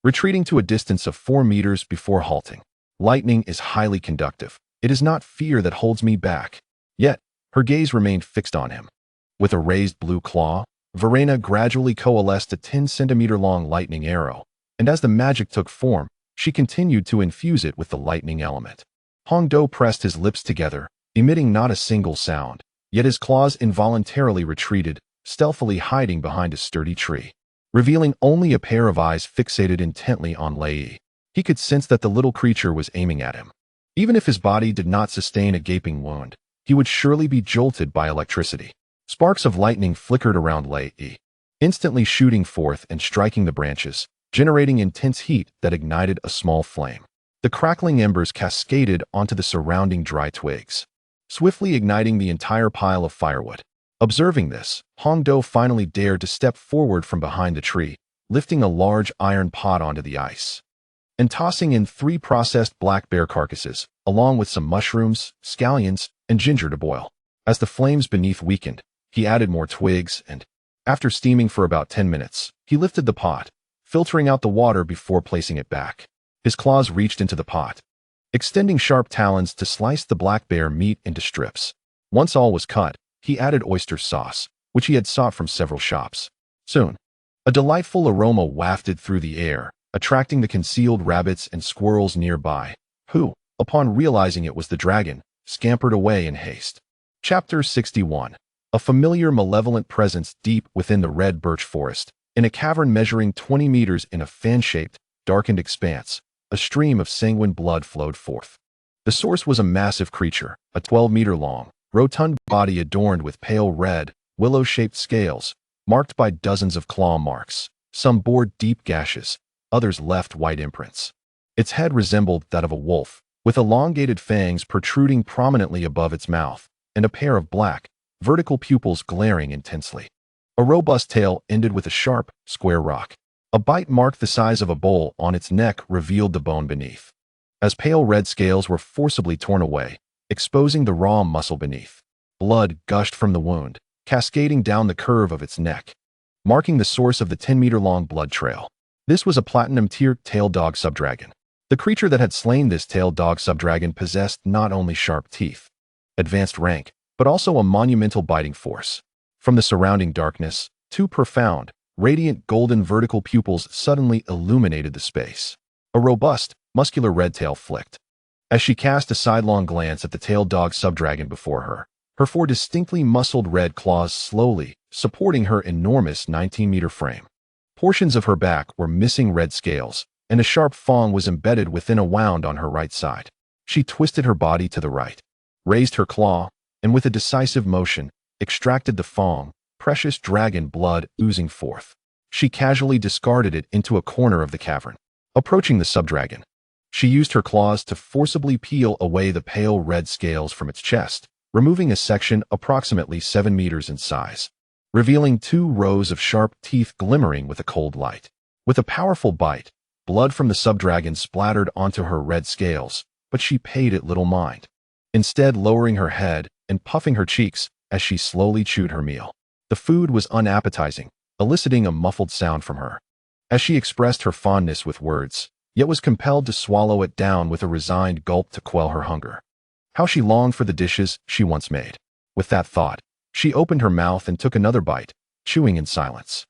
retreating to a distance of 4 meters before halting. Lightning is highly conductive. It is not fear that holds me back. Yet, her gaze remained fixed on him. With a raised blue claw, Verena gradually coalesced a 10-centimeter-long lightning arrow, and as the magic took form, she continued to infuse it with the lightning element. Hong Do pressed his lips together, emitting not a single sound, yet his claws involuntarily retreated, stealthily hiding behind a sturdy tree, revealing only a pair of eyes fixated intently on Lei. He could sense that the little creature was aiming at him. Even if his body did not sustain a gaping wound, he would surely be jolted by electricity. Sparks of lightning flickered around Lei, instantly shooting forth and striking the branches, generating intense heat that ignited a small flame. The crackling embers cascaded onto the surrounding dry twigs, swiftly igniting the entire pile of firewood. Observing this, Hong Do finally dared to step forward from behind the tree, lifting a large iron pot onto the ice, and tossing in 3 processed black bear carcasses, along with some mushrooms, scallions, and ginger to boil. As the flames beneath weakened, he added more twigs and, after steaming for about 10 minutes, he lifted the pot, filtering out the water before placing it back. His claws reached into the pot, extending sharp talons to slice the black bear meat into strips. Once all was cut, he added oyster sauce, which he had sought from several shops. Soon, a delightful aroma wafted through the air, attracting the concealed rabbits and squirrels nearby, who, upon realizing it was the dragon, scampered away in haste. Chapter 61. A familiar malevolent presence deep within the red birch forest. In a cavern measuring 20 meters in a fan-shaped, darkened expanse, a stream of sanguine blood flowed forth. The source was a massive creature, a 12-meter-long, rotund body adorned with pale red, willow-shaped scales, marked by dozens of claw marks. Some bore deep gashes, others left white imprints. Its head resembled that of a wolf, with elongated fangs protruding prominently above its mouth, and a pair of black, vertical pupils glaring intensely. A robust tail ended with a sharp, square rock. A bite marked the size of a bowl on its neck revealed the bone beneath, as pale red scales were forcibly torn away, exposing the raw muscle beneath. Blood gushed from the wound, cascading down the curve of its neck, marking the source of the 10-meter-long blood trail. This was a platinum-tier tailed dog subdragon. The creature that had slain this tailed dog subdragon possessed not only sharp teeth, advanced rank, but also a monumental biting force. From the surrounding darkness, 2 profound, radiant golden vertical pupils suddenly illuminated the space. A robust, muscular red tail flicked, As she cast a sidelong glance at the tailed dog subdragon before her, her four distinctly muscled red claws slowly supporting her enormous 19-meter frame. Portions of her back were missing red scales, and a sharp fang was embedded within a wound on her right side. She twisted her body to the right, raised her claw, and with a decisive motion, extracted the fang, precious dragon blood oozing forth. She casually discarded it into a corner of the cavern. Approaching the subdragon, she used her claws to forcibly peel away the pale red scales from its chest, removing a section approximately 7 meters in size, revealing 2 rows of sharp teeth glimmering with a cold light. With a powerful bite, blood from the subdragon splattered onto her red scales, but she paid it little mind, instead lowering her head and puffing her cheeks as she slowly chewed her meal. The food was unappetizing, eliciting a muffled sound from her, as she expressed her fondness with words, yet was compelled to swallow it down with a resigned gulp to quell her hunger. How she longed for the dishes she once made. With that thought, she opened her mouth and took another bite, chewing in silence.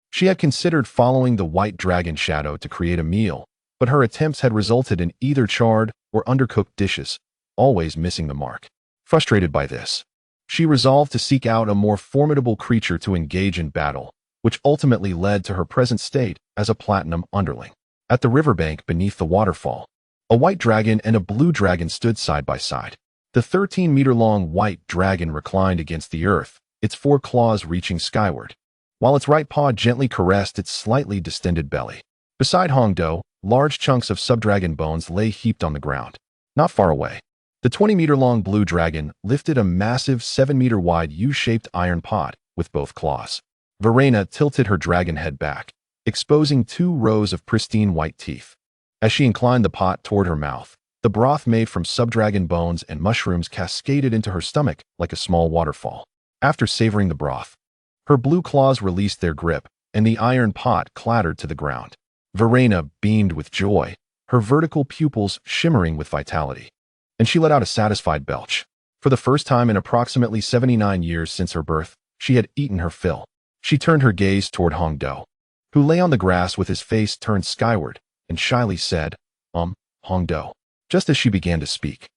She had considered following the white dragon shadow to create a meal, but her attempts had resulted in either charred or undercooked dishes, always missing the mark. Frustrated by this, she resolved to seek out a more formidable creature to engage in battle, which ultimately led to her present state as a platinum underling. At the riverbank beneath the waterfall, a white dragon and a blue dragon stood side by side. The 13-meter-long white dragon reclined against the earth, its 4 claws reaching skyward, while its right paw gently caressed its slightly distended belly. Beside Hongdo, large chunks of subdragon bones lay heaped on the ground. Not far away, the 20-meter-long blue dragon lifted a massive 7-meter-wide U-shaped iron pot with both claws. Verena tilted her dragon head back, exposing 2 rows of pristine white teeth. As she inclined the pot toward her mouth, the broth made from subdragon bones and mushrooms cascaded into her stomach like a small waterfall. After savoring the broth, her blue claws released their grip, and the iron pot clattered to the ground. Verena beamed with joy, her vertical pupils shimmering with vitality, and she let out a satisfied belch. For the first time in approximately 79 years since her birth, she had eaten her fill. She turned her gaze toward Hongdo, who lay on the grass with his face turned skyward, and shyly said, Hongdo. Just as she began to speak,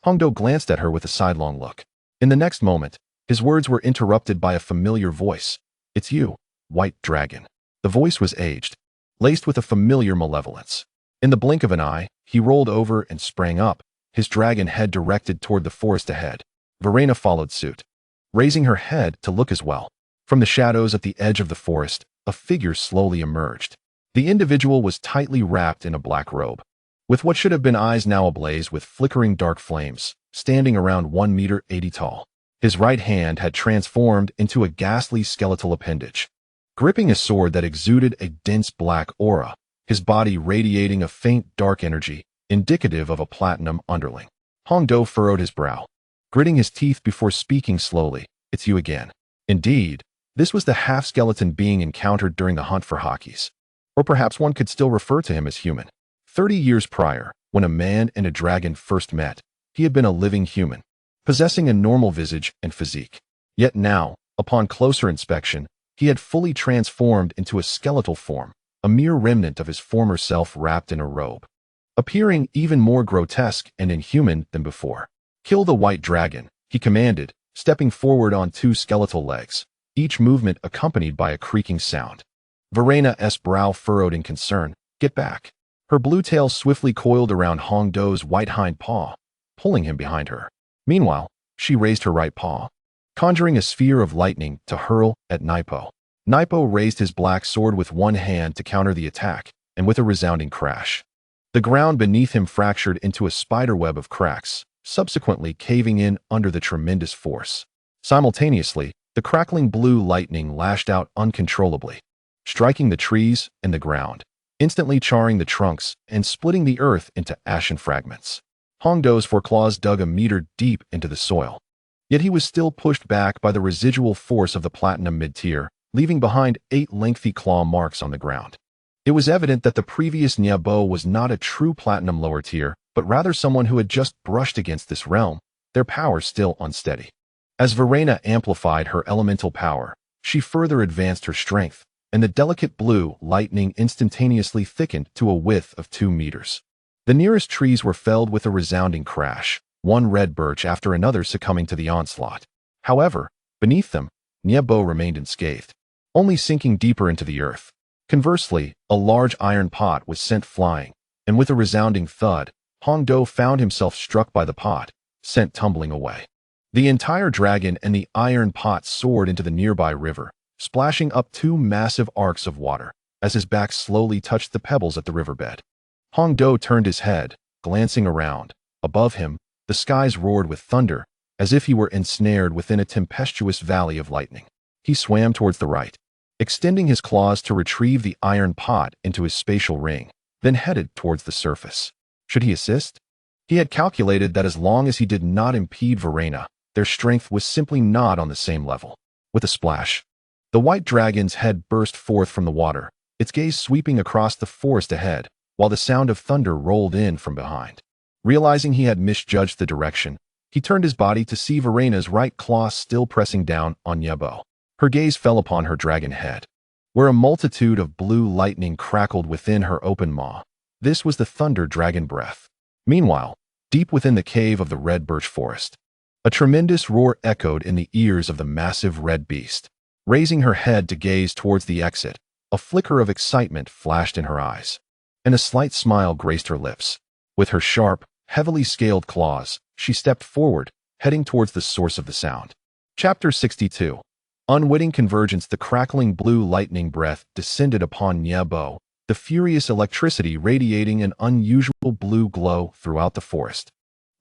Hongdo glanced at her with a sidelong look. In the next moment, his words were interrupted by a familiar voice. It's you, White Dragon. The voice was aged, laced with a familiar malevolence. In the blink of an eye, he rolled over and sprang up, his dragon head directed toward the forest ahead. Verena followed suit, raising her head to look as well. From the shadows at the edge of the forest, a figure slowly emerged. The individual was tightly wrapped in a black robe, with what should have been eyes now ablaze with flickering dark flames, standing around 1 meter 80 tall. His right hand had transformed into a ghastly skeletal appendage, gripping a sword that exuded a dense black aura, his body radiating a faint dark energy, indicative of a platinum underling. Hongdo furrowed his brow, gritting his teeth before speaking slowly. It's you again. Indeed, this was the half-skeleton being encountered during the hunt for Hakis, or perhaps one could still refer to him as human. 30 years prior, when a man and a dragon first met, he had been a living human, possessing a normal visage and physique. Yet now, upon closer inspection, he had fully transformed into a skeletal form, a mere remnant of his former self wrapped in a robe, appearing even more grotesque and inhuman than before. Kill the white dragon, he commanded, stepping forward on 2 skeletal legs, each movement accompanied by a creaking sound. Verena's brow furrowed in concern. Get back. Her blue tail swiftly coiled around Hongdo's white hind paw, pulling him behind her. Meanwhile, she raised her right paw, conjuring a sphere of lightning to hurl at Naipo. Naipo raised his black sword with one hand to counter the attack, and with a resounding crash, the ground beneath him fractured into a spiderweb of cracks, subsequently caving in under the tremendous force. Simultaneously, the crackling blue lightning lashed out uncontrollably, striking the trees and the ground, instantly charring the trunks and splitting the earth into ashen fragments. Hongdo's 4 claws dug a meter deep into the soil, yet he was still pushed back by the residual force of the platinum mid-tier, leaving behind 8 lengthy claw marks on the ground. It was evident that the previous Nyabo was not a true platinum lower tier, but rather someone who had just brushed against this realm, their power still unsteady. As Verena amplified her elemental power, she further advanced her strength, and the delicate blue lightning instantaneously thickened to a width of 2 meters. The nearest trees were felled with a resounding crash, one red birch after another succumbing to the onslaught. However, beneath them, Niebo remained unscathed, only sinking deeper into the earth. Conversely, a large iron pot was sent flying, and with a resounding thud, Hongdo found himself struck by the pot, sent tumbling away. The entire dragon and the iron pot soared into the nearby river, splashing up two massive arcs of water, as his back slowly touched the pebbles at the riverbed. Hongdo turned his head, glancing around. Above him, the skies roared with thunder, as if he were ensnared within a tempestuous valley of lightning. He swam towards the right, extending his claws to retrieve the iron pot into his spatial ring, then headed towards the surface. Should he assist? He had calculated that as long as he did not impede Verena, their strength was simply not on the same level. With a splash, the white dragon's head burst forth from the water, its gaze sweeping across the forest ahead, while the sound of thunder rolled in from behind. Realizing he had misjudged the direction, he turned his body to see Verena's right claw still pressing down on Niebo. Her gaze fell upon her dragon head, where a multitude of blue lightning crackled within her open maw. This was the thunder dragon breath. Meanwhile, deep within the cave of the red birch forest, a tremendous roar echoed in the ears of the massive red beast. Raising her head to gaze towards the exit, a flicker of excitement flashed in her eyes, and a slight smile graced her lips. With her sharp, heavily scaled claws, she stepped forward, heading towards the source of the sound. Chapter 62. Unwitting convergence. The crackling blue lightning breath descended upon Niebo, the furious electricity radiating an unusual blue glow throughout the forest,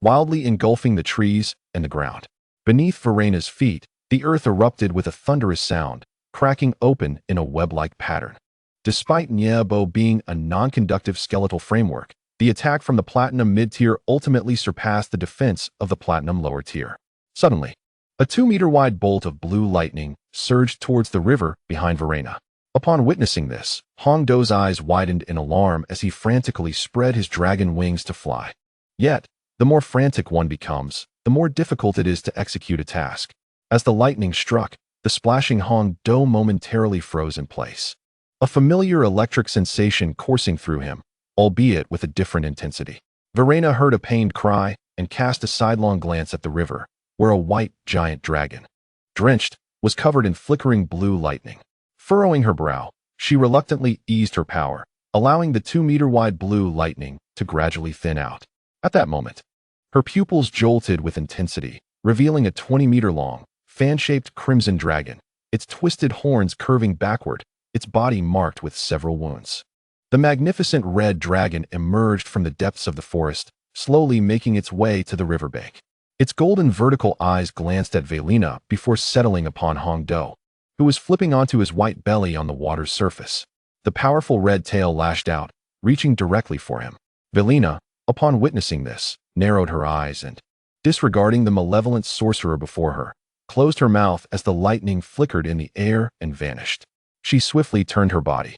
wildly engulfing the trees and the ground. Beneath Verena's feet, the earth erupted with a thunderous sound, cracking open in a web-like pattern. Despite Niebo being a non-conductive skeletal framework, the attack from the Platinum mid-tier ultimately surpassed the defense of the Platinum lower tier. Suddenly, a 2-meter-wide bolt of blue lightning surged towards the river behind Verena. Upon witnessing this, Hongdo's eyes widened in alarm as he frantically spread his dragon wings to fly. Yet, the more frantic one becomes, the more difficult it is to execute a task. As the lightning struck, the splashing Hongdo momentarily froze in place. A familiar electric sensation coursing through him, albeit with a different intensity. Verena heard a pained cry and cast a sidelong glance at the river, where a white giant dragon, drenched, was covered in flickering blue lightning. Furrowing her brow, she reluctantly eased her power, allowing the 2-meter-wide blue lightning to gradually thin out. At that moment, her pupils jolted with intensity, revealing a 20-meter-long, fan-shaped crimson dragon, its twisted horns curving backward, its body marked with several wounds. The magnificent red dragon emerged from the depths of the forest, slowly making its way to the riverbank. Its golden vertical eyes glanced at Velina before settling upon Hongdo, who was flipping onto his white belly on the water's surface. The powerful red tail lashed out, reaching directly for him. Velina, upon witnessing this, narrowed her eyes and, disregarding the malevolent sorcerer before her, closed her mouth as the lightning flickered in the air and vanished. She swiftly turned her body,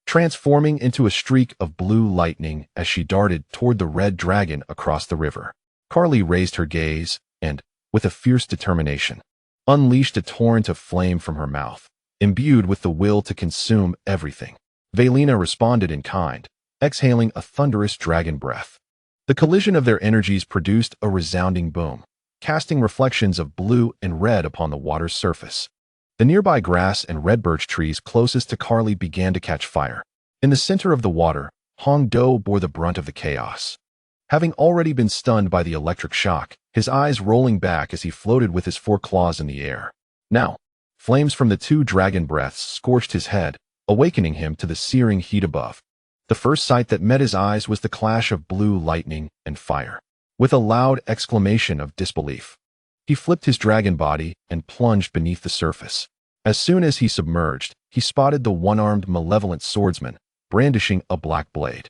transforming into a streak of blue lightning as she darted toward the red dragon across the river. Carly raised her gaze and, with a fierce determination, unleashed a torrent of flame from her mouth, imbued with the will to consume everything. Velina responded in kind, exhaling a thunderous dragon breath. The collision of their energies produced a resounding boom, casting reflections of blue and red upon the water's surface. The nearby grass and red birch trees closest to Carly began to catch fire. In the center of the water, Hongdo bore the brunt of the chaos. Having already been stunned by the electric shock, his eyes rolling back as he floated with his 4 claws in the air. Now, flames from the 2 dragon breaths scorched his head, awakening him to the searing heat above. The first sight that met his eyes was the clash of blue lightning and fire. With a loud exclamation of disbelief, he flipped his dragon body and plunged beneath the surface. As soon as he submerged, he spotted the one-armed malevolent swordsman, brandishing a black blade,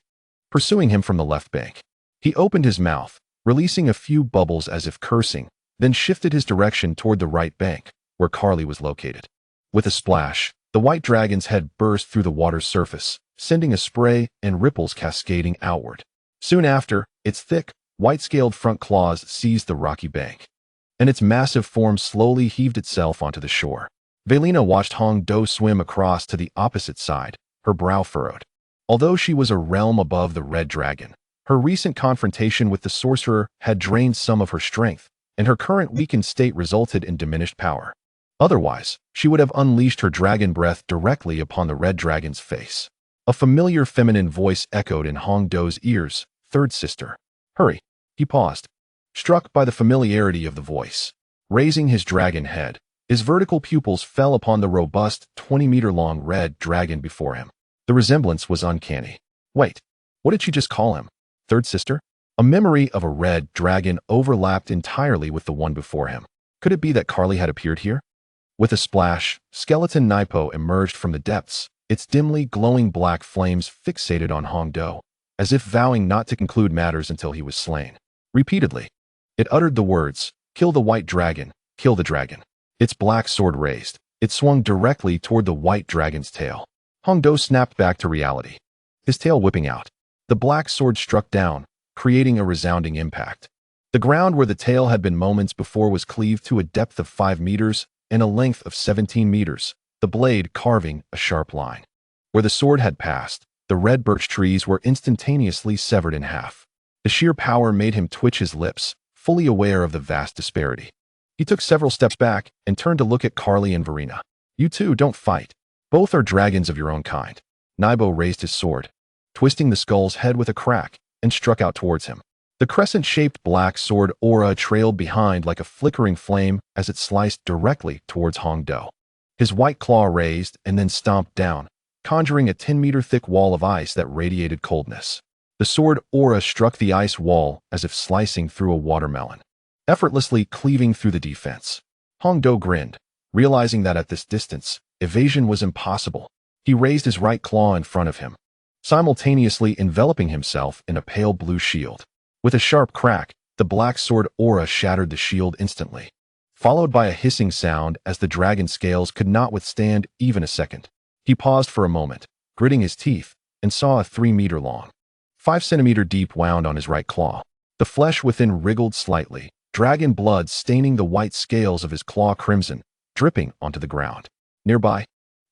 pursuing him from the left bank. He opened his mouth, releasing a few bubbles as if cursing, then shifted his direction toward the right bank, where Carly was located. With a splash, the white dragon's head burst through the water's surface, sending a spray and ripples cascading outward. Soon after, its thick, white-scaled front claws seized the rocky bank, and its massive form slowly heaved itself onto the shore. Velina watched Hongdo swim across to the opposite side, her brow furrowed. Although she was a realm above the red dragon, Her recent confrontation with the sorcerer had drained some of her strength, and her current weakened state resulted in diminished power. Otherwise, she would have unleashed her dragon breath directly upon the red dragon's face. A familiar feminine voice echoed in Hong Do's ears, "Third sister. Hurry." He paused, struck by the familiarity of the voice. Raising his dragon head, his vertical pupils fell upon the robust, 20-meter-long red dragon before him. The resemblance was uncanny. Wait, what did she just call him? Third sister? A memory of a red dragon overlapped entirely with the one before him. Could it be that Carly had appeared here? With a splash, skeleton Naipo emerged from the depths, its dimly glowing black flames fixated on Hong Do, as if vowing not to conclude matters until he was slain. Repeatedly, it uttered the words, "Kill the white dragon, kill the dragon." Its black sword raised, it swung directly toward the white dragon's tail. Hong Do snapped back to reality, his tail whipping out. The black sword struck down, creating a resounding impact. The ground where the tail had been moments before was cleaved to a depth of 5 meters and a length of 17 meters, the blade carving a sharp line. Where the sword had passed, the red birch trees were instantaneously severed in half. The sheer power made him twitch his lips, fully aware of the vast disparity. He took several steps back and turned to look at Carly and Verena. "You two don't fight. Both are dragons of your own kind." Naibo raised his sword, twisting the skull's head with a crack, and struck out towards him. The crescent-shaped black sword aura trailed behind like a flickering flame as it sliced directly towards Hong Do. His white claw raised and then stomped down, conjuring a 10-meter-thick wall of ice that radiated coldness. The sword aura struck the ice wall as if slicing through a watermelon, effortlessly cleaving through the defense. Hong Do grinned, realizing that at this distance, evasion was impossible. He raised his right claw in front of him, simultaneously enveloping himself in a pale blue shield. With a sharp crack, the black sword aura shattered the shield instantly, followed by a hissing sound as the dragon scales could not withstand even a second. He paused for a moment, gritting his teeth, and saw a 3-meter-long, 5-centimeter-deep wound on his right claw. The flesh within wriggled slightly, dragon blood staining the white scales of his claw crimson, dripping onto the ground. Nearby,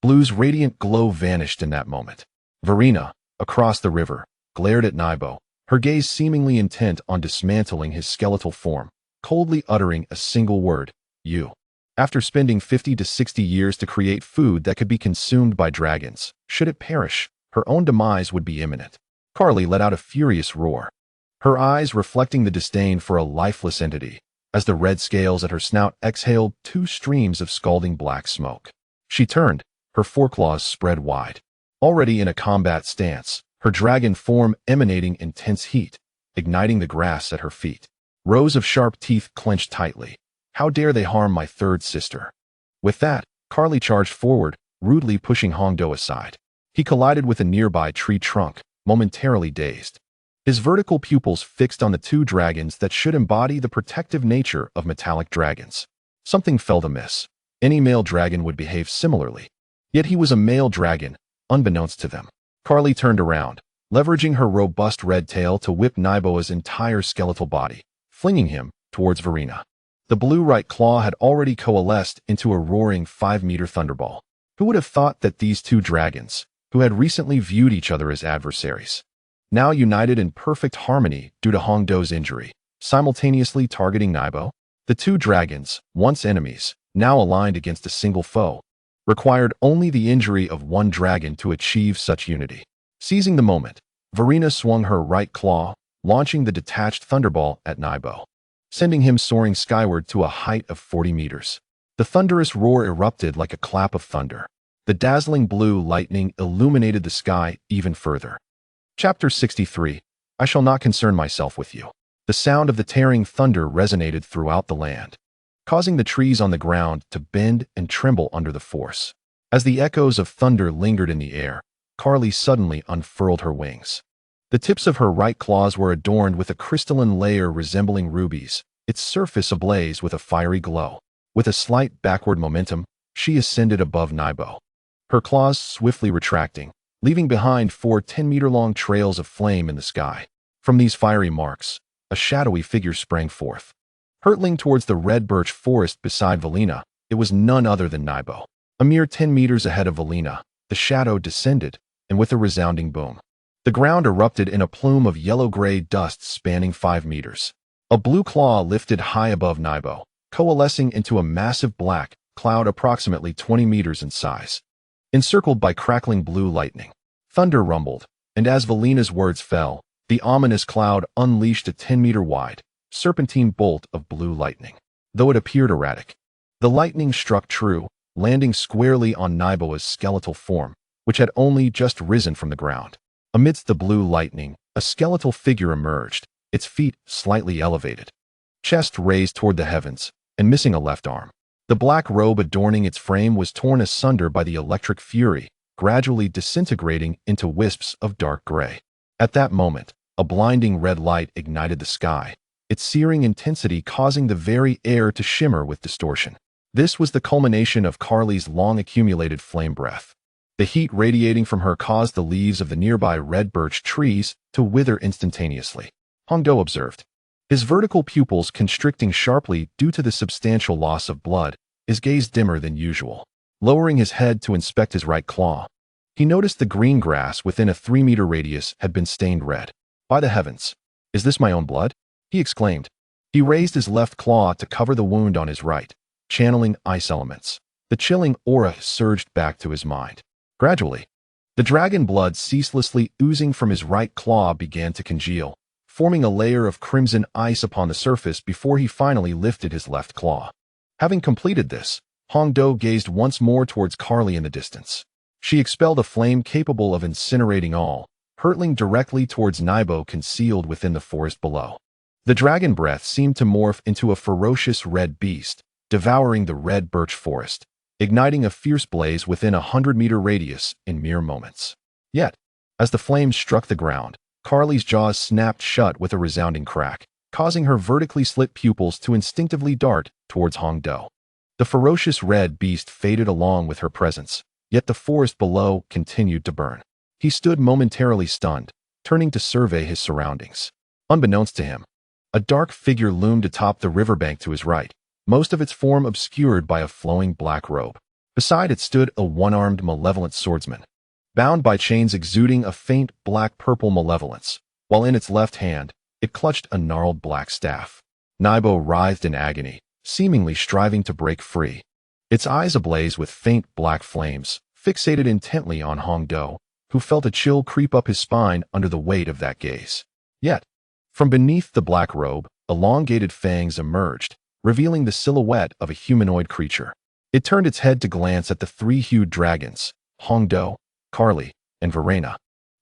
Blue's radiant glow vanished in that moment. Verena, across the river, glared at Naibo, her gaze seemingly intent on dismantling his skeletal form, coldly uttering a single word, "You." After spending 50 to 60 years to create food that could be consumed by dragons, should it perish, her own demise would be imminent. Carly let out a furious roar, her eyes reflecting the disdain for a lifeless entity, as the red scales at her snout exhaled 2 streams of scalding black smoke. She turned, her foreclaws spread wide. Already in a combat stance, her dragon form emanating intense heat, igniting the grass at her feet. Rows of sharp teeth clenched tightly. "How dare they harm my third sister?" With that, Carly charged forward, rudely pushing Hong Do aside. He collided with a nearby tree trunk, momentarily dazed. His vertical pupils fixed on the 2 dragons that should embody the protective nature of metallic dragons. Something felt amiss. Any male dragon would behave similarly. Yet he was a male dragon, unbeknownst to them. Carly turned around, leveraging her robust red tail to whip Naibo's entire skeletal body, flinging him towards Verena. The blue right claw had already coalesced into a roaring 5-meter thunderball. Who would have thought that these 2 dragons, who had recently viewed each other as adversaries, now united in perfect harmony due to Hong Do's injury, simultaneously targeting Naibo? The 2 dragons, once enemies, now aligned against a single foe, required only the injury of one dragon to achieve such unity. Seizing the moment, Verena swung her right claw, launching the detached thunderball at Naibo, sending him soaring skyward to a height of 40 meters. The thunderous roar erupted like a clap of thunder. The dazzling blue lightning illuminated the sky even further. Chapter 63. I shall not concern myself with you. The sound of the tearing thunder resonated throughout the land, causing the trees on the ground to bend and tremble under the force. As the echoes of thunder lingered in the air, Carly suddenly unfurled her wings. The tips of her right claws were adorned with a crystalline layer resembling rubies, its surface ablaze with a fiery glow. With a slight backward momentum, she ascended above Naibo, her claws swiftly retracting, leaving behind 4 10-meter-long trails of flame in the sky. From these fiery marks, a shadowy figure sprang forth. Hurtling towards the red birch forest beside Valina, it was none other than Naibo. A mere 10 meters ahead of Valina, the shadow descended, and with a resounding boom, The ground erupted in a plume of yellow-gray dust spanning 5 meters. A blue claw lifted high above Nibo, coalescing into a massive black cloud approximately 20 meters in size. Encircled by crackling blue lightning, thunder rumbled, and as Valina's words fell, the ominous cloud unleashed a 10-meter-wide, serpentine bolt of blue lightning. Though it appeared erratic, the lightning struck true, landing squarely on Nibo's skeletal form, which had only just risen from the ground. Amidst the blue lightning, a skeletal figure emerged, its feet slightly elevated, chest raised toward the heavens, and missing a left arm. The black robe adorning its frame was torn asunder by the electric fury, gradually disintegrating into wisps of dark gray. At that moment, a blinding red light ignited the sky, its searing intensity causing the very air to shimmer with distortion. This was the culmination of Carly's long-accumulated flame breath. The heat radiating from her caused the leaves of the nearby red birch trees to wither instantaneously, Hongdo observed. His vertical pupils constricting sharply due to the substantial loss of blood, his gaze dimmer than usual. Lowering his head to inspect his right claw, he noticed the green grass within a 3-meter radius had been stained red. By the heavens! Is this my own blood? He exclaimed. He raised his left claw to cover the wound on his right, channeling ice elements. The chilling aura surged back to his mind. Gradually, the dragon blood ceaselessly oozing from his right claw began to congeal, forming a layer of crimson ice upon the surface before he finally lifted his left claw. Having completed this, Hongdo gazed once more towards Carly in the distance. She expelled a flame capable of incinerating all, hurtling directly towards Nibo concealed within the forest below. The dragon breath seemed to morph into a ferocious red beast, devouring the red birch forest, igniting a fierce blaze within a 100-meter radius in mere moments. Yet, as the flames struck the ground, Carly's jaws snapped shut with a resounding crack, causing her vertically slit pupils to instinctively dart towards Hongdo. The ferocious red beast faded along with her presence, yet the forest below continued to burn. He stood momentarily stunned, turning to survey his surroundings. Unbeknownst to him, a dark figure loomed atop the riverbank to his right, most of its form obscured by a flowing black robe. Beside it stood a one-armed malevolent swordsman, bound by chains exuding a faint black-purple malevolence, while in its left hand, it clutched a gnarled black staff. Nibo writhed in agony, seemingly striving to break free. Its eyes ablaze with faint black flames, fixated intently on Hongdo, who felt a chill creep up his spine under the weight of that gaze. Yet, from beneath the black robe, elongated fangs emerged, revealing the silhouette of a humanoid creature. It turned its head to glance at the 3-hued dragons, Hongdo, Carly, and Verena,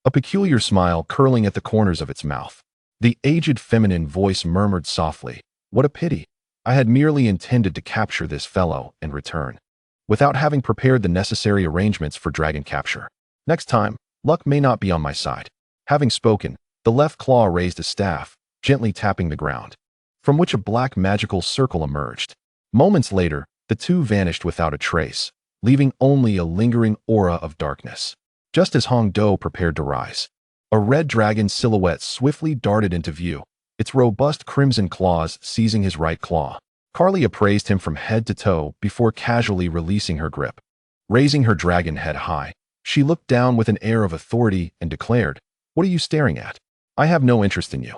a peculiar smile curling at the corners of its mouth. The aged feminine voice murmured softly, "What a pity. I had merely intended to capture this fellow and return, without having prepared the necessary arrangements for dragon capture. Next time, luck may not be on my side." Having spoken, the left claw raised a staff, gently tapping the ground, from which a black magical circle emerged. Moments later, the two vanished without a trace, leaving only a lingering aura of darkness. Just as Hongdo prepared to rise, a red dragon silhouette swiftly darted into view, its robust crimson claws seizing his right claw. Carly appraised him from head to toe before casually releasing her grip. Raising her dragon head high, she looked down with an air of authority and declared, "What are you staring at? I have no interest in you.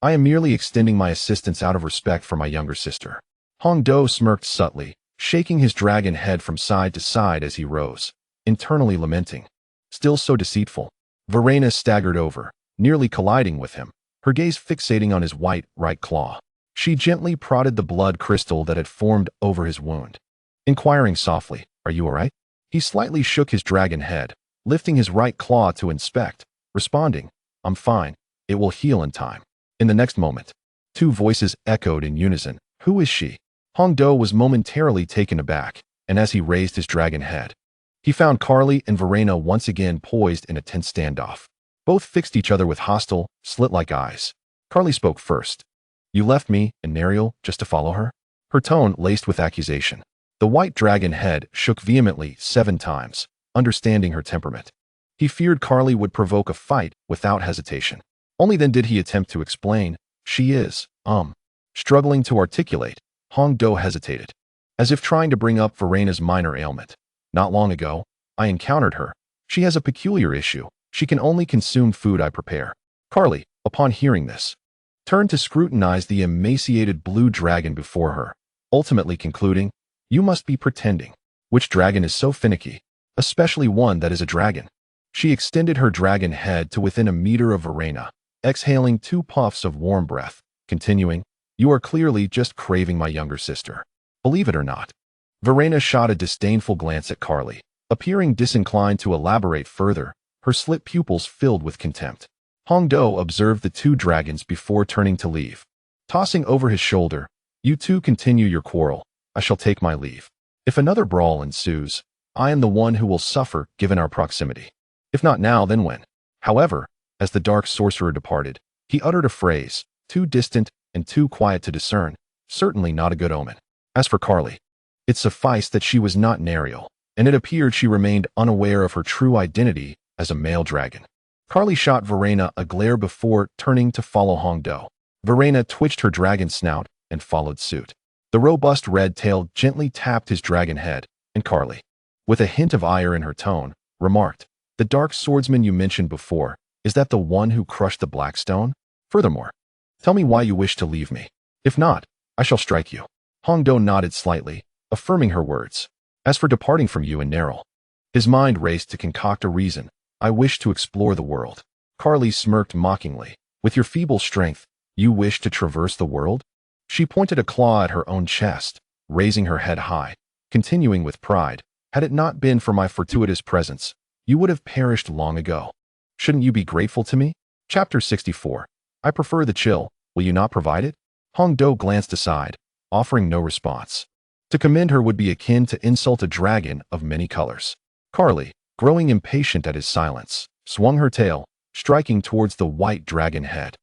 I am merely extending my assistance out of respect for my younger sister." Hongdo smirked subtly, shaking his dragon head from side to side as he rose, internally lamenting. Still so deceitful. Verena staggered over, nearly colliding with him, her gaze fixating on his white right claw. She gently prodded the blood crystal that had formed over his wound, inquiring softly, "Are you all right?" He slightly shook his dragon head, lifting his right claw to inspect, responding, "I'm fine. It will heal in time." In the next moment, two voices echoed in unison, "Who is she?" Hongdo was momentarily taken aback, and as he raised his dragon head, he found Carly and Verena once again poised in a tense standoff. Both fixed each other with hostile, slit-like eyes. Carly spoke first. "You left me and Nariel just to follow her?" Her tone laced with accusation. The white dragon head shook vehemently 7 times, understanding her temperament. He feared Carly would provoke a fight without hesitation. Only then did he attempt to explain. "She is, struggling to articulate." Hongdo hesitated, as if trying to bring up Verena's minor ailment. "Not long ago, I encountered her. She has a peculiar issue. She can only consume food I prepare. Carly, upon hearing this, turned to scrutinize the emaciated blue dragon before her, ultimately concluding, "You must be pretending. Which dragon is so finicky? Especially one that is a dragon." She extended her dragon head to within a meter of Verena, exhaling 2 puffs of warm breath, continuing, "You are clearly just craving my younger sister. Believe it or not." Verena shot a disdainful glance at Carly, appearing disinclined to elaborate further, her slit pupils filled with contempt. Hongdo observed the 2 dragons before turning to leave. Tossing over his shoulder, "You two continue your quarrel. I shall take my leave. If another brawl ensues, I am the one who will suffer given our proximity. If not now, then when?" However, as the dark sorcerer departed, he uttered a phrase, too distant and too quiet to discern, certainly not a good omen. As for Carly, it sufficed that she was not Nariel, and it appeared she remained unaware of her true identity as a male dragon. Carly shot Verena a glare before turning to follow Hongdo. Verena twitched her dragon snout and followed suit. The robust red tail gently tapped his dragon head, and Carly, with a hint of ire in her tone, remarked, "The dark swordsman you mentioned before, is that the one who crushed the Blackstone? Furthermore, tell me why you wish to leave me. If not, I shall strike you." Hongdo nodded slightly, affirming her words. "As for departing from you and Neril," his mind raced to concoct a reason, "I wish to explore the world." Carly smirked mockingly. "With your feeble strength, you wish to traverse the world?" She pointed a claw at her own chest, raising her head high, continuing with pride, "Had it not been for my fortuitous presence, you would have perished long ago. Shouldn't you be grateful to me?" Chapter 64. "I prefer the chill. Will you not provide it?" Hongdo glanced aside, offering no response. To commend her would be akin to insult a dragon of many colors. Carly, growing impatient at his silence, swung her tail, striking towards the white dragon head.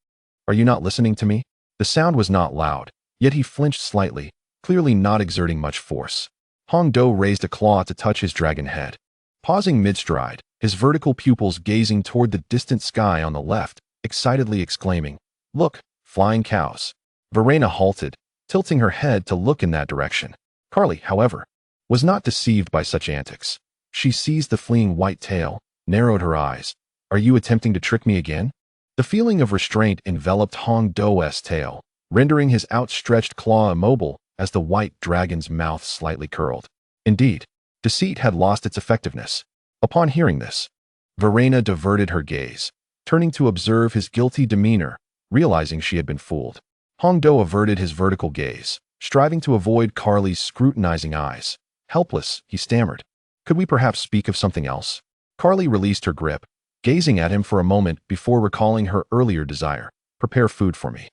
"Are you not listening to me?" The sound was not loud, yet he flinched slightly, clearly not exerting much force. Hongdo raised a claw to touch his dragon head. Pausing mid-stride, his vertical pupils gazing toward the distant sky on the left, excitedly exclaiming, "Look, flying cows." Verena halted, tilting her head to look in that direction. Carly, however, was not deceived by such antics. She seized the fleeing white tail, narrowed her eyes. "Are you attempting to trick me again?" The feeling of restraint enveloped Hongdo's tail, rendering his outstretched claw immobile as the white dragon's mouth slightly curled. Indeed, deceit had lost its effectiveness. Upon hearing this, Verena diverted her gaze, turning to observe his guilty demeanor, realizing she had been fooled. Hongdo averted his vertical gaze, striving to avoid Carly's scrutinizing eyes. Helpless, he stammered, "Could we perhaps speak of something else?" Carly released her grip, gazing at him for a moment before recalling her earlier desire. "Prepare food for me."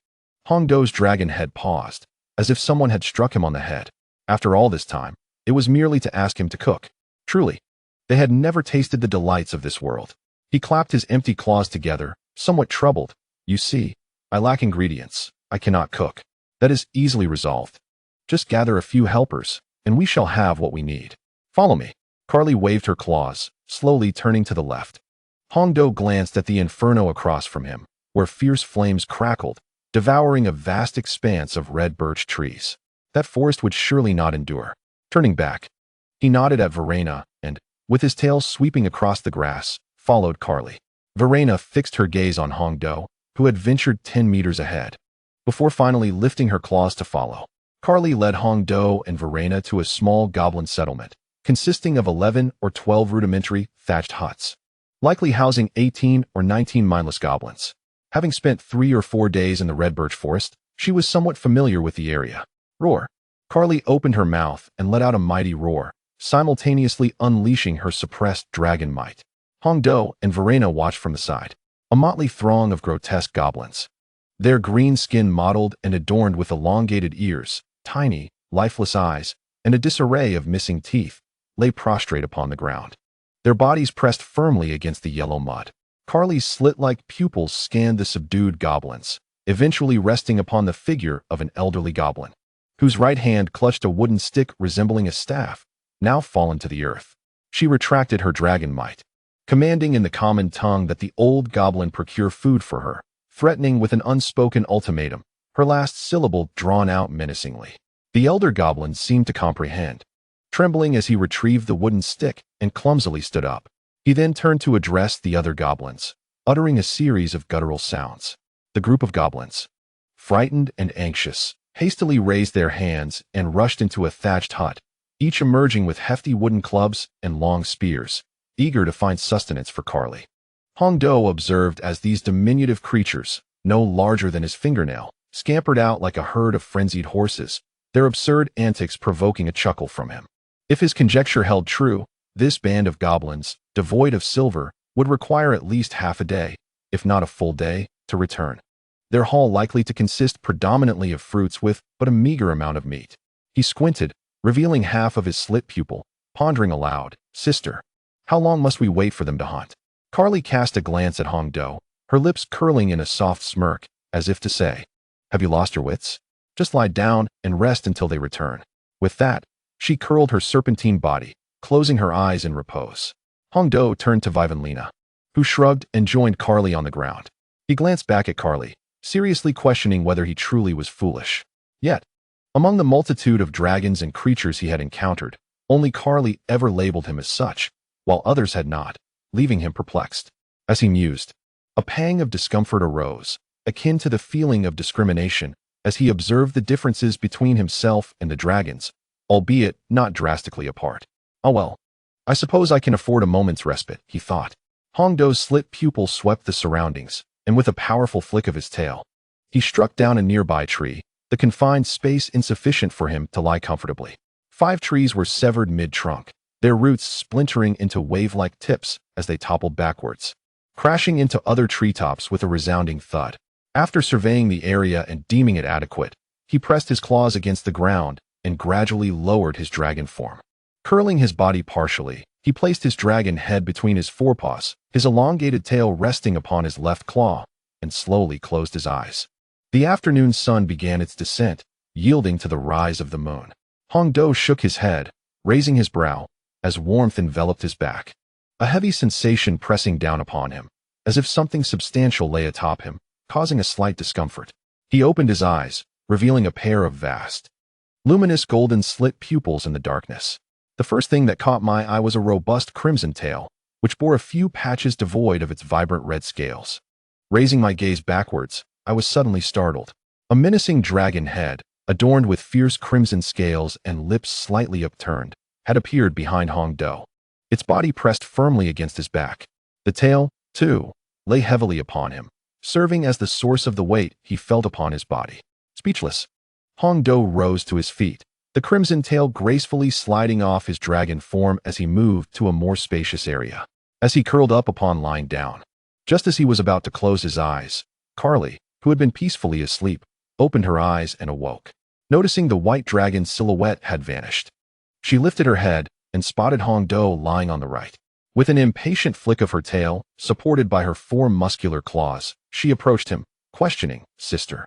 Hongdo's dragon head paused, as if someone had struck him on the head. After all this time, it was merely to ask him to cook. Truly, they had never tasted the delights of this world. He clapped his empty claws together, somewhat troubled. "You see, I lack ingredients. I cannot cook." "That is easily resolved. Just gather a few helpers, and we shall have what we need. Follow me." Carly waved her claws, slowly turning to the left. Hongdo glanced at the inferno across from him, where fierce flames crackled, devouring a vast expanse of red birch trees. That forest would surely not endure. Turning back, he nodded at Verena and, with his tail sweeping across the grass, followed Carly. Verena fixed her gaze on Hongdo, who had ventured 10 meters ahead, before finally lifting her claws to follow. Carly led Hongdo and Verena to a small goblin settlement, consisting of 11 or 12 rudimentary, thatched huts, likely housing 18 or 19 mindless goblins. Having spent 3 or 4 days in the red birch forest, she was somewhat familiar with the area. "Roar!" Carly opened her mouth and let out a mighty roar, simultaneously unleashing her suppressed dragon might. Hongdo and Verena watched from the side, a motley throng of grotesque goblins. Their green skin mottled and adorned with elongated ears, tiny, lifeless eyes, and a disarray of missing teeth, lay prostrate upon the ground, their bodies pressed firmly against the yellow mud. Carly's slit-like pupils scanned the subdued goblins, eventually resting upon the figure of an elderly goblin, whose right hand clutched a wooden stick resembling a staff, now fallen to the earth. She retracted her dragon might, commanding in the common tongue that the old goblin procure food for her, threatening with an unspoken ultimatum, her last syllable drawn out menacingly. The elder goblin seemed to comprehend, trembling as he retrieved the wooden stick and clumsily stood up. He then turned to address the other goblins, uttering a series of guttural sounds. The group of goblins, frightened and anxious, hastily raised their hands and rushed into a thatched hut, each emerging with hefty wooden clubs and long spears, eager to find sustenance for Carly. Hongdo observed as these diminutive creatures, no larger than his fingernail, scampered out like a herd of frenzied horses, their absurd antics provoking a chuckle from him. If his conjecture held true, this band of goblins, devoid of silver, would require at least half a day, if not a full day, to return. Their haul likely to consist predominantly of fruits with but a meager amount of meat. He squinted, revealing half of his slit pupil, pondering aloud, "Sister, how long must we wait for them to hunt?" Carly cast a glance at Hongdo, her lips curling in a soft smirk, as if to say, "Have you lost your wits? Just lie down and rest until they return." With that, she curled her serpentine body, closing her eyes in repose. Hongdo turned to Vivanlina, who shrugged and joined Carly on the ground. He glanced back at Carly, seriously questioning whether he truly was foolish. Yet, among the multitude of dragons and creatures he had encountered, only Carly ever labeled him as such, while others had not, leaving him perplexed. As he mused, a pang of discomfort arose, akin to the feeling of discrimination, as he observed the differences between himself and the dragons, albeit not drastically apart. "Oh well, I suppose I can afford a moment's respite," he thought. Hongdo's slit pupil swept the surroundings, and with a powerful flick of his tail, he struck down a nearby tree, the confined space insufficient for him to lie comfortably. 5 trees were severed mid-trunk, their roots splintering into wave-like tips as they toppled backwards, crashing into other treetops with a resounding thud. After surveying the area and deeming it adequate, he pressed his claws against the ground and gradually lowered his dragon form. Curling his body partially, he placed his dragon head between his forepaws, his elongated tail resting upon his left claw, and slowly closed his eyes. The afternoon sun began its descent, yielding to the rise of the moon. Hongdo shook his head, raising his brow, as warmth enveloped his back. A heavy sensation pressing down upon him, as if something substantial lay atop him, causing a slight discomfort. He opened his eyes, revealing a pair of vast, luminous golden slit pupils in the darkness. The first thing that caught my eye was a robust crimson tail, which bore a few patches devoid of its vibrant red scales. Raising my gaze backwards, I was suddenly startled. A menacing dragon head, adorned with fierce crimson scales and lips slightly upturned, had appeared behind Hongdo. Its body pressed firmly against his back. The tail, too, lay heavily upon him, serving as the source of the weight he felt upon his body. Speechless, Hongdo rose to his feet, the crimson tail gracefully sliding off his dragon form as he moved to a more spacious area. As he curled up upon lying down, just as he was about to close his eyes, Carly, who had been peacefully asleep, opened her eyes and awoke, noticing the white dragon's silhouette had vanished. She lifted her head and spotted Hongdo lying on the right. With an impatient flick of her tail, supported by her 4 muscular claws, she approached him, questioning, "Sister,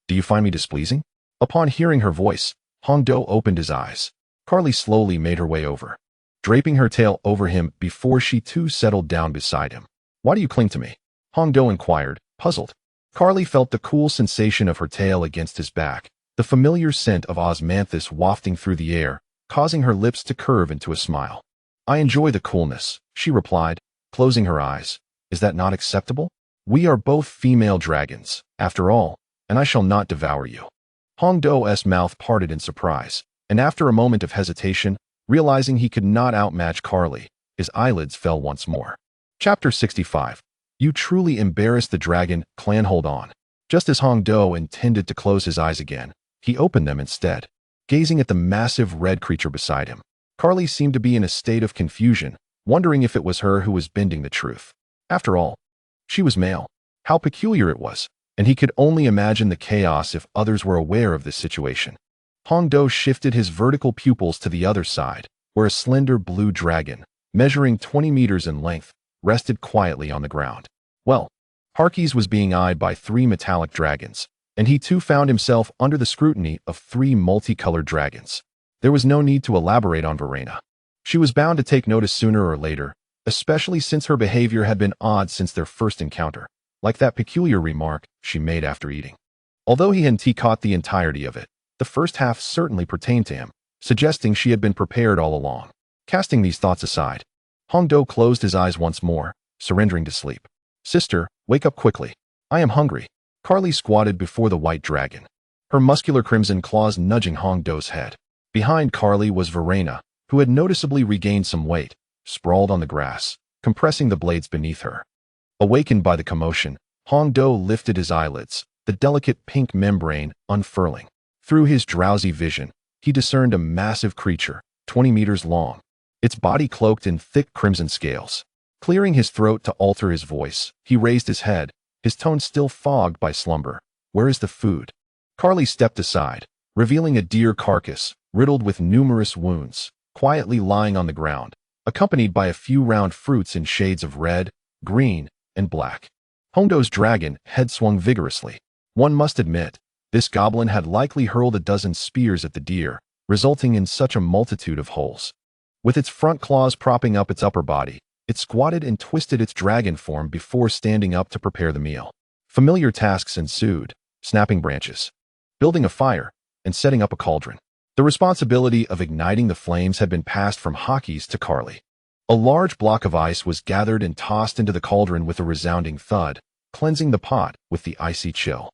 do you find me displeasing?" Upon hearing her voice, Hongdo opened his eyes. Carly slowly made her way over, draping her tail over him before she too settled down beside him. "Why do you cling to me?" Hongdo inquired, puzzled. Carly felt the cool sensation of her tail against his back, the familiar scent of osmanthus wafting through the air, causing her lips to curve into a smile. "I enjoy the coolness," she replied, closing her eyes. "Is that not acceptable? We are both female dragons, after all, and I shall not devour you." Hongdo's mouth parted in surprise, and after a moment of hesitation, realizing he could not outmatch Carly, his eyelids fell once more. Chapter 65. You truly embarrassed the dragon clan. Hold on. Just as Hongdo intended to close his eyes again, he opened them instead, gazing at the massive red creature beside him. Carly seemed to be in a state of confusion, wondering if it was her who was bending the truth. After all, she was male. How peculiar it was, and he could only imagine the chaos if others were aware of this situation. Hongdo shifted his vertical pupils to the other side, where a slender blue dragon, measuring 20 meters in length, rested quietly on the ground. Well, Harkis was being eyed by 3 metallic dragons, and he too found himself under the scrutiny of 3 multicolored dragons. There was no need to elaborate on Verena. She was bound to take notice sooner or later, especially since her behavior had been odd since their first encounter, like that peculiar remark she made after eating. Although he hadn't caught the entirety of it, the first half certainly pertained to him, suggesting she had been prepared all along. Casting these thoughts aside, Hongdo closed his eyes once more, surrendering to sleep. Sister, wake up quickly. I am hungry. Carly squatted before the white dragon, her muscular crimson claws nudging Hongdo's head. Behind Carly was Verena, who had noticeably regained some weight, sprawled on the grass, compressing the blades beneath her. Awakened by the commotion, Hongdo lifted his eyelids, the delicate pink membrane unfurling. Through his drowsy vision, he discerned a massive creature, 20 meters long, its body cloaked in thick crimson scales. Clearing his throat to alter his voice, he raised his head, his tone still fogged by slumber. Where is the food? Carly stepped aside, revealing a deer carcass, riddled with numerous wounds, quietly lying on the ground, accompanied by a few round fruits in shades of red, green, and black. Hongdo's dragon head swung vigorously. One must admit, this goblin had likely hurled a dozen spears at the deer, resulting in such a multitude of holes. With its front claws propping up its upper body, it squatted and twisted its dragon form before standing up to prepare the meal. Familiar tasks ensued: snapping branches, building a fire, and setting up a cauldron. The responsibility of igniting the flames had been passed from Hawkes to Carly. A large block of ice was gathered and tossed into the cauldron with a resounding thud, cleansing the pot with the icy chill.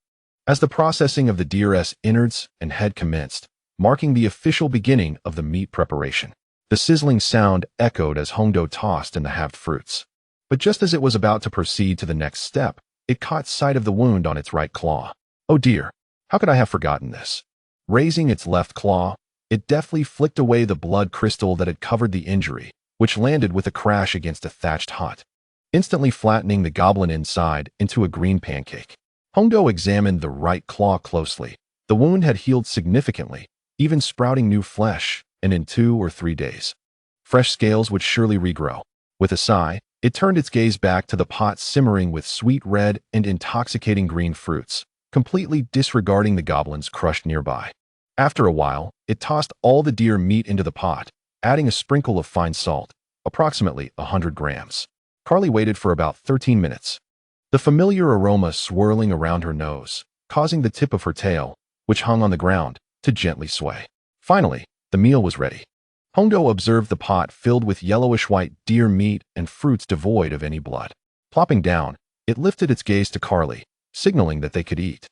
As the processing of the deer's innards and head commenced, marking the official beginning of the meat preparation, the sizzling sound echoed as Hongdo tossed in the halved fruits. But just as it was about to proceed to the next step, it caught sight of the wound on its right claw. Oh dear, how could I have forgotten this? Raising its left claw, it deftly flicked away the blood crystal that had covered the injury, which landed with a crash against a thatched hut, instantly flattening the goblin inside into a green pancake. Hongdo examined the right claw closely. The wound had healed significantly, even sprouting new flesh, and in 2 or 3 days, fresh scales would surely regrow. With a sigh, it turned its gaze back to the pot simmering with sweet red and intoxicating green fruits, completely disregarding the goblins crushed nearby. After a while, it tossed all the deer meat into the pot, adding a sprinkle of fine salt, approximately 100 grams. Carly waited for about 13 minutes, the familiar aroma swirling around her nose, causing the tip of her tail, which hung on the ground, to gently sway. Finally, the meal was ready. Hongdo observed the pot filled with yellowish-white deer meat and fruits devoid of any blood. Plopping down, it lifted its gaze to Carly, signaling that they could eat.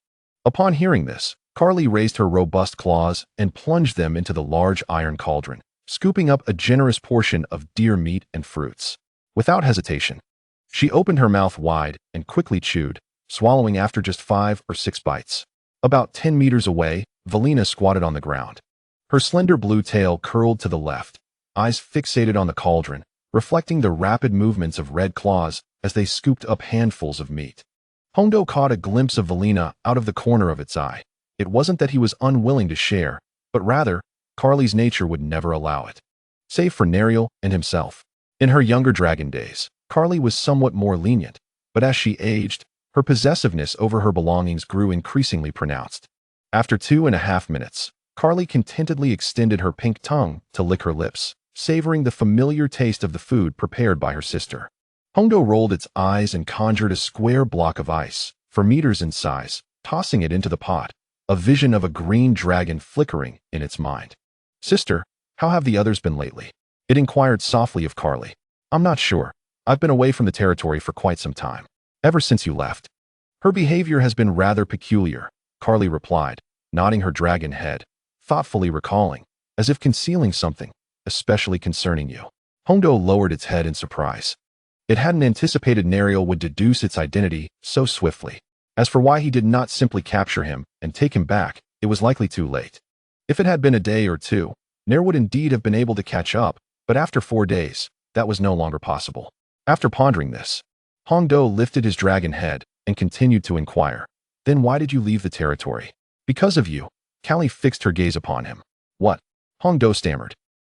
Upon hearing this, Carly raised her robust claws and plunged them into the large iron cauldron, scooping up a generous portion of deer meat and fruits. Without hesitation, she opened her mouth wide and quickly chewed, swallowing after just 5 or 6 bites. About 10 meters away, Valina squatted on the ground. Her slender blue tail curled to the left, eyes fixated on the cauldron, reflecting the rapid movements of red claws as they scooped up handfuls of meat. Hongdo caught a glimpse of Valina out of the corner of its eye. It wasn't that he was unwilling to share, but rather, Carly's nature would never allow it. Save for Neriel and himself. In her younger dragon days, Carly was somewhat more lenient, but as she aged, her possessiveness over her belongings grew increasingly pronounced. After 2.5 minutes, Carly contentedly extended her pink tongue to lick her lips, savoring the familiar taste of the food prepared by her sister. Hongdo rolled its eyes and conjured a square block of ice, for meters in size, tossing it into the pot, a vision of a green dragon flickering in its mind. Sister, how have the others been lately? It inquired softly of Carly. I'm not sure. I've been away from the territory for quite some time. Ever since you left. Her behavior has been rather peculiar, Carly replied, nodding her dragon head, thoughtfully recalling, as if concealing something, especially concerning you. Hongdo lowered its head in surprise. It hadn't anticipated Neriel would deduce its identity so swiftly. As for why he did not simply capture him and take him back, it was likely too late. If it had been a day or two, Nair would indeed have been able to catch up, but after 4 days, that was no longer possible. After pondering this, Hongdo lifted his dragon head and continued to inquire, then why did you leave the territory? Because of you. Callie fixed her gaze upon him. What? Hongdo stammered,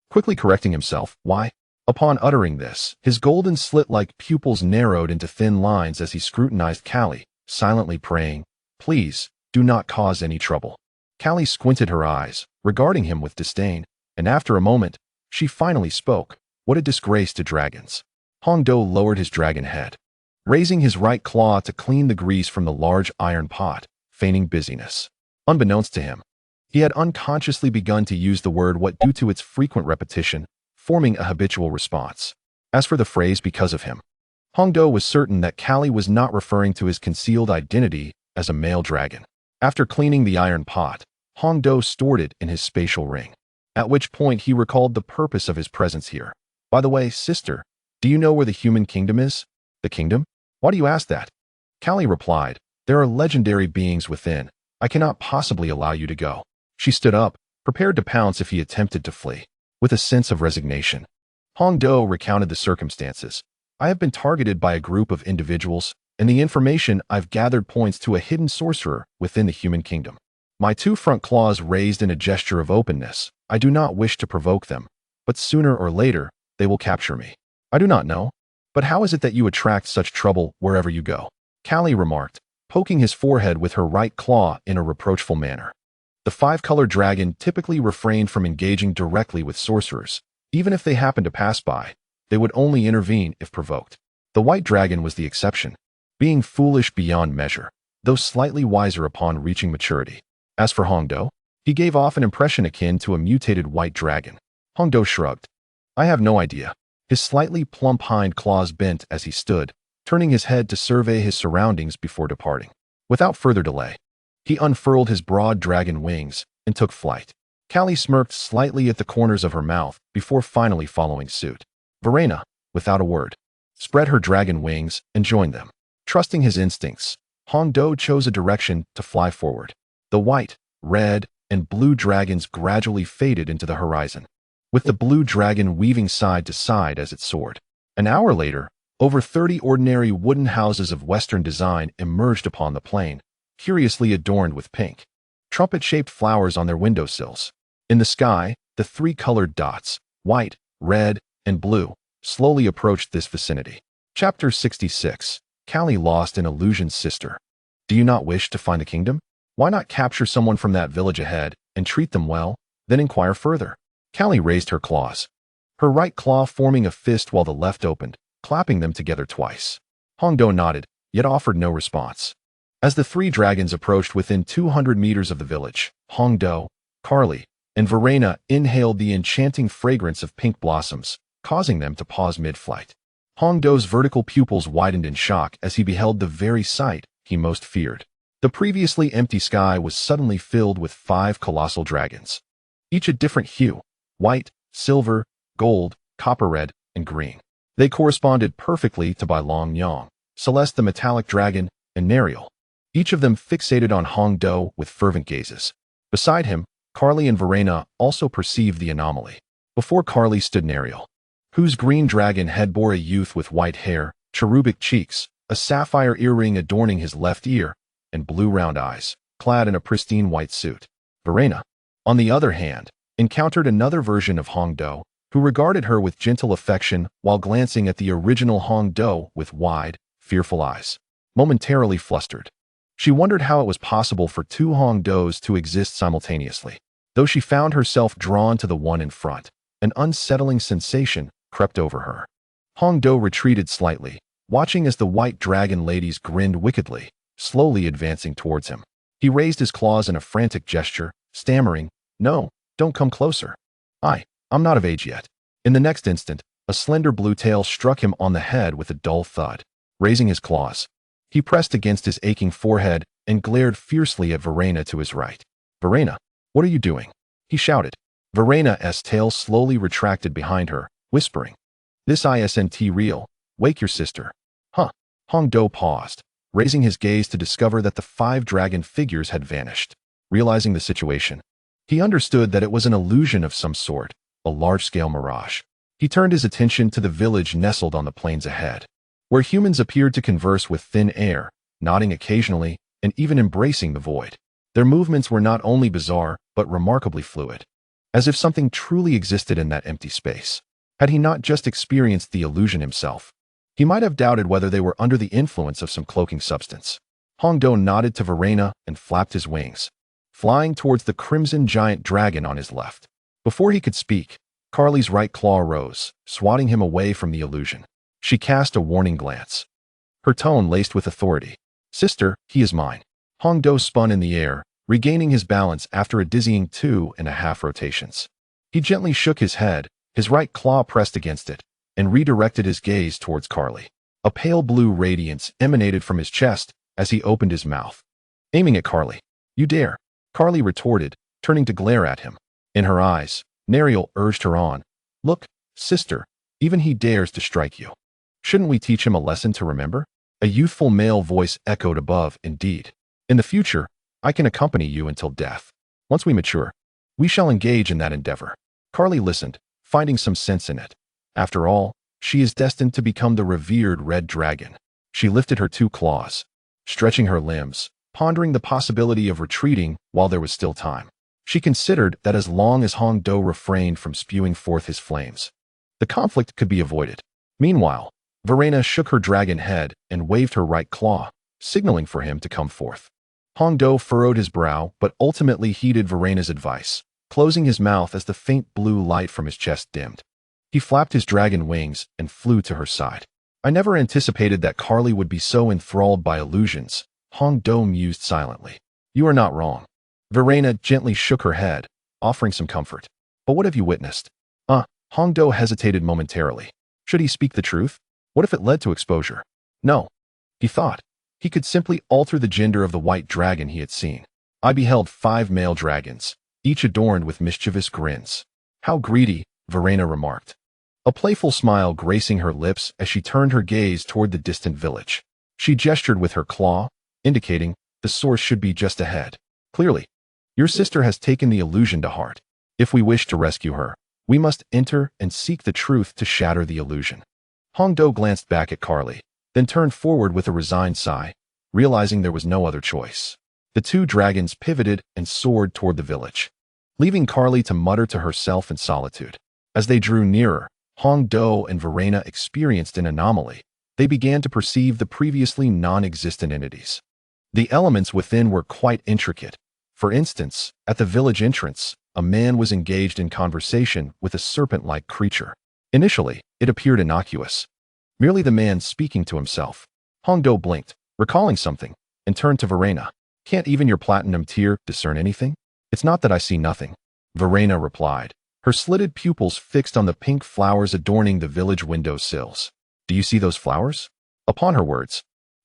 quickly correcting himself. Why? Upon uttering this, his golden slit-like pupils narrowed into thin lines as he scrutinized Callie, silently praying, please, do not cause any trouble. Callie squinted her eyes, regarding him with disdain, and after a moment, she finally spoke. What a disgrace to dragons. Hongdo lowered his dragon head, raising his right claw to clean the grease from the large iron pot, feigning busyness. Unbeknownst to him, he had unconsciously begun to use the word what due to its frequent repetition, forming a habitual response. As for the phrase "because of him," Hongdo was certain that Callie was not referring to his concealed identity as a male dragon. After cleaning the iron pot, Hongdo stored it in his spatial ring, at which point he recalled the purpose of his presence here. "By the way, sister, do you know where the human kingdom is?" "The kingdom? Why do you ask that?" Callie replied, "There are legendary beings within. I cannot possibly allow you to go." She stood up, prepared to pounce if he attempted to flee. With a sense of resignation, Hongdo recounted the circumstances. "I have been targeted by a group of individuals, and the information I've gathered points to a hidden sorcerer within the human kingdom. My two front claws raised in a gesture of openness. I do not wish to provoke them, but sooner or later, they will capture me. I do not know. But how is it that you attract such trouble wherever you go?" Callie remarked, poking his forehead with her right claw in a reproachful manner. The five-colored dragon typically refrained from engaging directly with sorcerers. Even if they happened to pass by, they would only intervene if provoked. The white dragon was the exception, being foolish beyond measure, though slightly wiser upon reaching maturity. As for Hongdo, he gave off an impression akin to a mutated white dragon. Hongdo shrugged. "I have no idea." His slightly plump hind claws bent as he stood, turning his head to survey his surroundings before departing. Without further delay, he unfurled his broad dragon wings and took flight. Callie smirked slightly at the corners of her mouth before finally following suit. Verena, without a word, spread her dragon wings and joined them. Trusting his instincts, Hongdo chose a direction to fly forward. The white, red, and blue dragons gradually faded into the horizon, with the blue dragon weaving side to side as it soared. An hour later, over 30 ordinary wooden houses of Western design emerged upon the plain, curiously adorned with pink, trumpet-shaped flowers on their windowsills. In the sky, the three colored dots, white, red, and blue, slowly approached this vicinity. Chapter 66. Callie lost in illusion's sister. Do you not wish to find the kingdom? Why not capture someone from that village ahead and treat them well, then inquire further? Callie raised her claws, her right claw forming a fist while the left opened, clapping them together twice. Hongdo nodded, yet offered no response. As the three dragons approached within 200 meters of the village, Hongdo, Carly, and Verena inhaled the enchanting fragrance of pink blossoms, causing them to pause mid-flight. Hongdo's vertical pupils widened in shock as he beheld the very sight he most feared. The previously empty sky was suddenly filled with 5 colossal dragons, each a different hue: white, silver, gold, copper red, and green. They corresponded perfectly to Bai Long Yang, Celeste the metallic dragon, and Nariel, each of them fixated on Hongdo with fervent gazes. Beside him, Carly and Verena also perceived the anomaly. Before Carly stood Nariel, whose green dragon head bore a youth with white hair, cherubic cheeks, a sapphire earring adorning his left ear, and blue round eyes, clad in a pristine white suit. Verena, on the other hand, encountered another version of Hongdo, who regarded her with gentle affection while glancing at the original Hongdo with wide, fearful eyes. Momentarily flustered, she wondered how it was possible for two Hongdos to exist simultaneously. Though she found herself drawn to the one in front, an unsettling sensation crept over her. Hongdo retreated slightly, watching as the white dragon ladies grinned wickedly, slowly advancing towards him. He raised his claws in a frantic gesture, stammering, "No, don't come closer. I'm not of age yet." In the next instant, a slender blue tail struck him on the head with a dull thud. Raising his claws, he pressed against his aching forehead and glared fiercely at Verena to his right. "Verena, what are you doing?" he shouted. Verena's tail slowly retracted behind her, whispering, "This isn't real. Wake your sister." "Huh?" Hongdo paused, raising his gaze to discover that the 5 dragon figures had vanished. Realizing the situation, he understood that it was an illusion of some sort, a large-scale mirage. He turned his attention to the village nestled on the plains ahead, where humans appeared to converse with thin air, nodding occasionally and even embracing the void. Their movements were not only bizarre, but remarkably fluid, as if something truly existed in that empty space. Had he not just experienced the illusion himself, he might have doubted whether they were under the influence of some cloaking substance. Hongdo nodded to Verena and flapped his wings, flying towards the crimson giant dragon on his left. Before he could speak, Carly's right claw rose, swatting him away from the illusion. She cast a warning glance, her tone laced with authority. "Sister, he is mine." Hongdo spun in the air, regaining his balance after a dizzying 2.5 rotations. He gently shook his head, his right claw pressed against it, and redirected his gaze towards Carly. A pale blue radiance emanated from his chest as he opened his mouth, aiming at Carly. "You dare," Carly retorted, turning to glare at him. In her eyes, Nariel urged her on. "Look, sister, even he dares to strike you. Shouldn't we teach him a lesson to remember?" A youthful male voice echoed above. "Indeed. In the future, I can accompany you until death. Once we mature, we shall engage in that endeavor." Carly listened, finding some sense in it. After all, she is destined to become the revered red dragon. She lifted her 2 claws, stretching her limbs, pondering the possibility of retreating while there was still time. She considered that as long as Hong Do refrained from spewing forth his flames, the conflict could be avoided. Meanwhile, Verena shook her dragon head and waved her right claw, signaling for him to come forth. Hong Do furrowed his brow but ultimately heeded Verena's advice, closing his mouth as the faint blue light from his chest dimmed. He flapped his dragon wings and flew to her side. "I never anticipated that Carly would be so enthralled by illusions," Hong Do mused silently. "You are not wrong." Verena gently shook her head, offering some comfort. "But what have you witnessed?" Hong Do hesitated momentarily. Should he speak the truth? What if it led to exposure? No, he thought. He could simply alter the gender of the white dragon he had seen. "I beheld 5 male dragons, each adorned with mischievous grins." "How greedy," Verena remarked, a playful smile gracing her lips as she turned her gaze toward the distant village. She gestured with her claw, indicating the source should be just ahead. "Clearly, your sister has taken the illusion to heart. If we wish to rescue her, we must enter and seek the truth to shatter the illusion." Hong Do glanced back at Carly, then turned forward with a resigned sigh, realizing there was no other choice. The 2 dragons pivoted and soared toward the village, leaving Carly to mutter to herself in solitude. As they drew nearer, Hong Do and Verena experienced an anomaly. They began to perceive the previously non-existent entities. The elements within were quite intricate. For instance, at the village entrance, a man was engaged in conversation with a serpent-like creature. Initially, it appeared innocuous, merely the man speaking to himself. Hong Do blinked, recalling something, and turned to Verena. "Can't even your platinum tier discern anything?" "It's not that I see nothing," Verena replied, her slitted pupils fixed on the pink flowers adorning the village window sills. "Do you see those flowers?" Upon her words,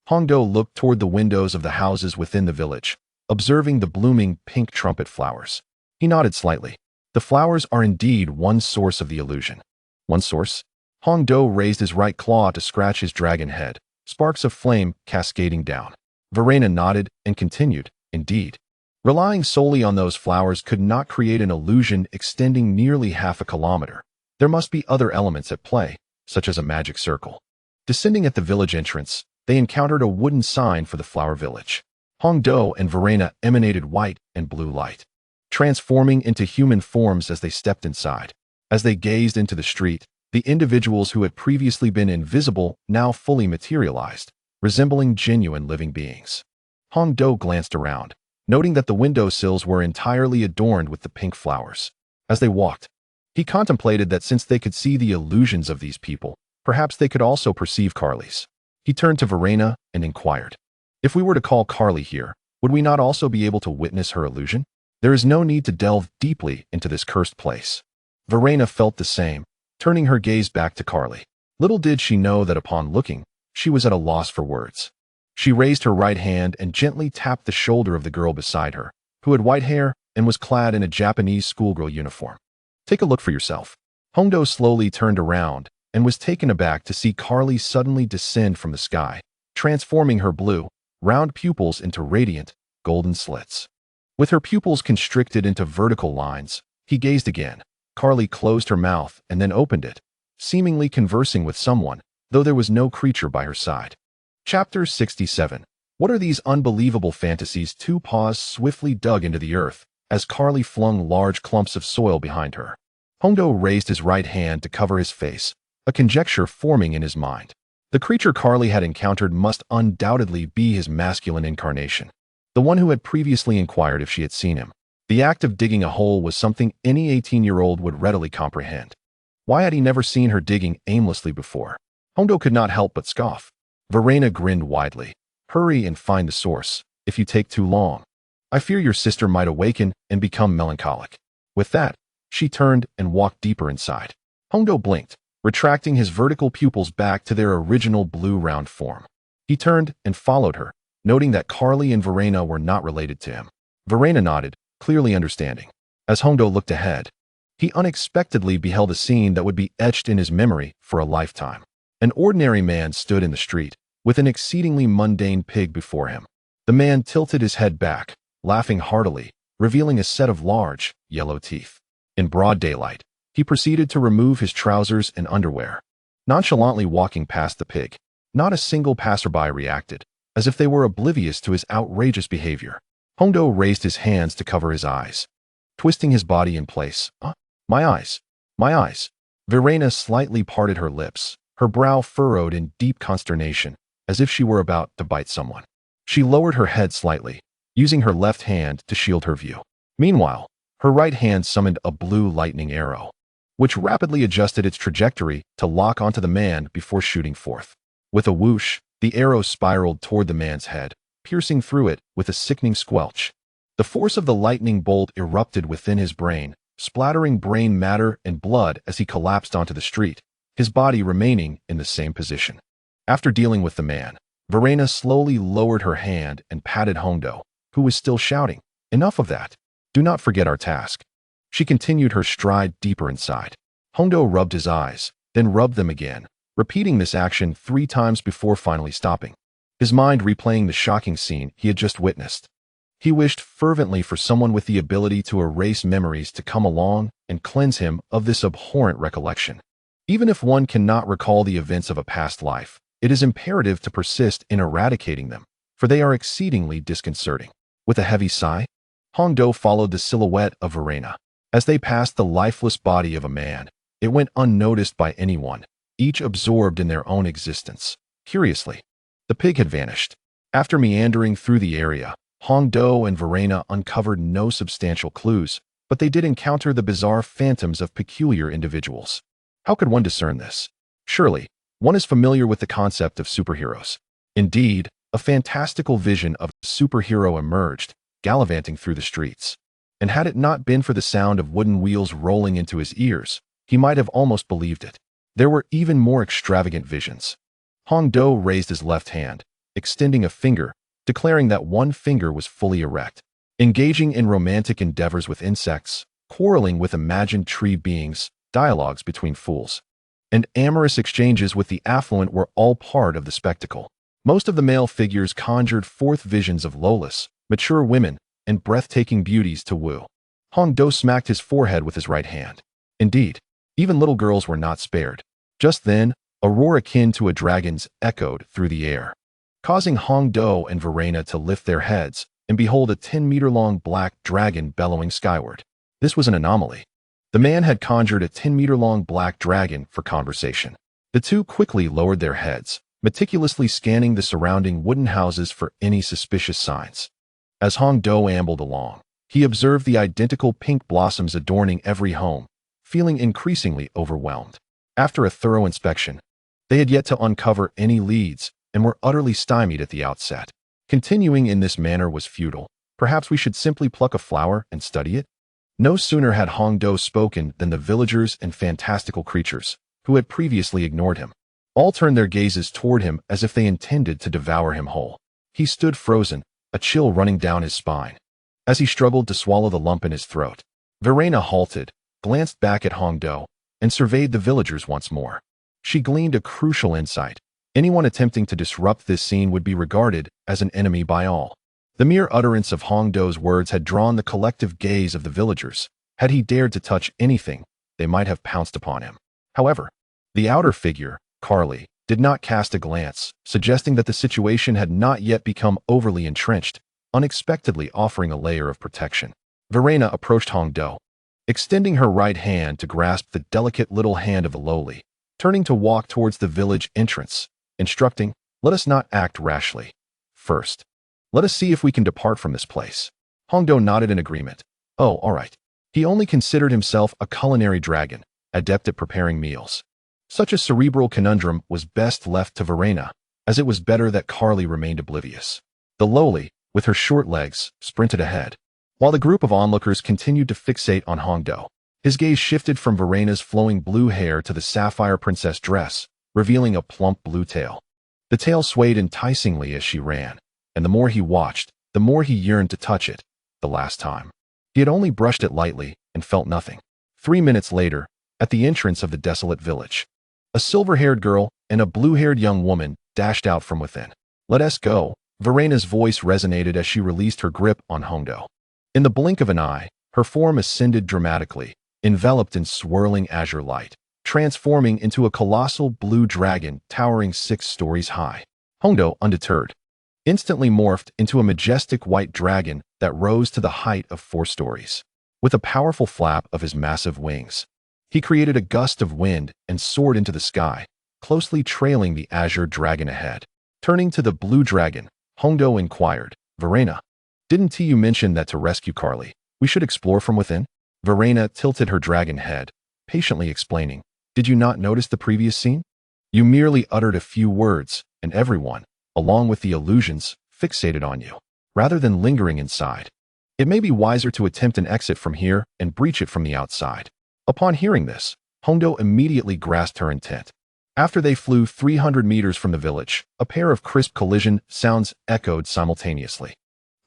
Hong Do looked toward the windows of the houses within the village, observing the blooming pink trumpet flowers. He nodded slightly. "The flowers are indeed one source of the illusion." "One source?" Hong Do raised his right claw to scratch his dragon head, sparks of flame cascading down. Verena nodded and continued, "Indeed. Relying solely on those flowers could not create an illusion extending nearly half a kilometer. There must be other elements at play, such as a magic circle." Descending at the village entrance, they encountered a wooden sign for the flower village. Hong Do and Verena emanated white and blue light, transforming into human forms as they stepped inside. As they gazed into the street, the individuals who had previously been invisible now fully materialized, resembling genuine living beings. Hong Do glanced around, noting that the windowsills were entirely adorned with the pink flowers. As they walked, he contemplated that since they could see the illusions of these people, perhaps they could also perceive Carly's. He turned to Verena and inquired, "If we were to call Carly here, would we not also be able to witness her illusion? There is no need to delve deeply into this cursed place." Verena felt the same, turning her gaze back to Carly. Little did she know that upon looking, she was at a loss for words. She raised her right hand and gently tapped the shoulder of the girl beside her, who had white hair and was clad in a Japanese schoolgirl uniform. "Take a look for yourself." Hong Do slowly turned around and was taken aback to see Carly suddenly descend from the sky, transforming her blue, round pupils into radiant, golden slits. With her pupils constricted into vertical lines, he gazed again. Carly closed her mouth and then opened it, seemingly conversing with someone, though there was no creature by her side. Chapter 67. What are these unbelievable fantasies? 2 paws swiftly dug into the earth as Carly flung large clumps of soil behind her. Hong Do raised his right hand to cover his face, a conjecture forming in his mind. The creature Carly had encountered must undoubtedly be his masculine incarnation, the one who had previously inquired if she had seen him. The act of digging a hole was something any 18-year-old would readily comprehend. Why had he never seen her digging aimlessly before? Hong Do could not help but scoff. Verena grinned widely. "Hurry and find the source. If you take too long, I fear your sister might awaken and become melancholic." With that, she turned and walked deeper inside. Hong Do blinked, retracting his vertical pupils back to their original blue round form. He turned and followed her, noting that Carly and Verena were not related to him. Verena nodded, clearly understanding. As Hongdo looked ahead, he unexpectedly beheld a scene that would be etched in his memory for a lifetime. An ordinary man stood in the street, with an exceedingly mundane pig before him. The man tilted his head back, laughing heartily, revealing a set of large, yellow teeth. In broad daylight, he proceeded to remove his trousers and underwear. Nonchalantly walking past the pig, not a single passerby reacted, as if they were oblivious to his outrageous behavior. Hongdo raised his hands to cover his eyes, twisting his body in place. My eyes. My eyes. Verena slightly parted her lips, her brow furrowed in deep consternation, as if she were about to bite someone. She lowered her head slightly, using her left hand to shield her view. Meanwhile, her right hand summoned a blue lightning arrow, which rapidly adjusted its trajectory to lock onto the man before shooting forth. With a whoosh, the arrow spiraled toward the man's head, piercing through it with a sickening squelch. The force of the lightning bolt erupted within his brain, splattering brain matter and blood as he collapsed onto the street, his body remaining in the same position. After dealing with the man, Verena slowly lowered her hand and patted Hongdo, who was still shouting, "Enough of that. Do not forget our task." She continued her stride deeper inside. Hongdo rubbed his eyes, then rubbed them again, repeating this action 3 times before finally stopping, his mind replaying the shocking scene he had just witnessed. He wished fervently for someone with the ability to erase memories to come along and cleanse him of this abhorrent recollection. Even if one cannot recall the events of a past life, it is imperative to persist in eradicating them, for they are exceedingly disconcerting. With a heavy sigh, Hongdo followed the silhouette of Verena. As they passed the lifeless body of a man, it went unnoticed by anyone, each absorbed in their own existence. Curiously, the pig had vanished. After meandering through the area, Hongdo and Verena uncovered no substantial clues, but they did encounter the bizarre phantoms of peculiar individuals. How could one discern this? Surely, one is familiar with the concept of superheroes. Indeed, a fantastical vision of a superhero emerged, gallivanting through the streets. And had it not been for the sound of wooden wheels rolling into his ears, he might have almost believed it. There were even more extravagant visions. Hongdo raised his left hand, extending a finger, declaring that one finger was fully erect, engaging in romantic endeavors with insects, quarreling with imagined tree beings, dialogues between fools, and amorous exchanges with the affluent were all part of the spectacle. Most of the male figures conjured forth visions of lowless, mature women, and breathtaking beauties to woo. Hongdo smacked his forehead with his right hand. Indeed, even little girls were not spared. Just then, a roar akin to a dragon's echoed through the air, causing Hongdo and Verena to lift their heads and behold a 10-meter-long black dragon bellowing skyward. This was an anomaly. The man had conjured a 10-meter-long black dragon for conversation. The two quickly lowered their heads, meticulously scanning the surrounding wooden houses for any suspicious signs. As Hongdo ambled along, he observed the identical pink blossoms adorning every home, feeling increasingly overwhelmed. After a thorough inspection, they had yet to uncover any leads and were utterly stymied at the outset. Continuing in this manner was futile. Perhaps we should simply pluck a flower and study it? No sooner had Hongdo spoken than the villagers and fantastical creatures, who had previously ignored him, all turned their gazes toward him as if they intended to devour him whole. He stood frozen, a chill running down his spine, as he struggled to swallow the lump in his throat. Verena halted, glanced back at Hongdo, and surveyed the villagers once more. She gleaned a crucial insight. Anyone attempting to disrupt this scene would be regarded as an enemy by all. The mere utterance of Hongdo's words had drawn the collective gaze of the villagers. Had he dared to touch anything, they might have pounced upon him. However, the outer figure, Carly, did not cast a glance, suggesting that the situation had not yet become overly entrenched, unexpectedly offering a layer of protection. Verena approached Hongdo, extending her right hand to grasp the delicate little hand of the lowly, turning to walk towards the village entrance, instructing, "Let us not act rashly. First, let us see if we can depart from this place." Hongdo nodded in agreement. Oh, all right. He only considered himself a culinary dragon, adept at preparing meals. Such a cerebral conundrum was best left to Verena, as it was better that Carly remained oblivious. The lowly, with her short legs, sprinted ahead, while the group of onlookers continued to fixate on Hongdo. His gaze shifted from Verena's flowing blue hair to the sapphire princess dress, revealing a plump blue tail. The tail swayed enticingly as she ran, and the more he watched, the more he yearned to touch it. The last time, he had only brushed it lightly and felt nothing. 3 minutes later, at the entrance of the desolate village, a silver-haired girl and a blue-haired young woman dashed out from within. "Let us go," Verena's voice resonated as she released her grip on Hongdo. In the blink of an eye, her form ascended dramatically, enveloped in swirling azure light, transforming into a colossal blue dragon towering 6 stories high. Hongdo, undeterred, instantly morphed into a majestic white dragon that rose to the height of 4 stories. With a powerful flap of his massive wings, he created a gust of wind and soared into the sky, closely trailing the azure dragon ahead. Turning to the blue dragon, Hongdo inquired, "Verena, didn't you mention that to rescue Carly, we should explore from within?" Verena tilted her dragon head, patiently explaining, "Did you not notice the previous scene? You merely uttered a few words, and everyone, along with the illusions, fixated on you, rather than lingering inside. It may be wiser to attempt an exit from here and breach it from the outside." Upon hearing this, Hongdo immediately grasped her intent. After they flew 300 meters from the village, a pair of crisp collision sounds echoed simultaneously.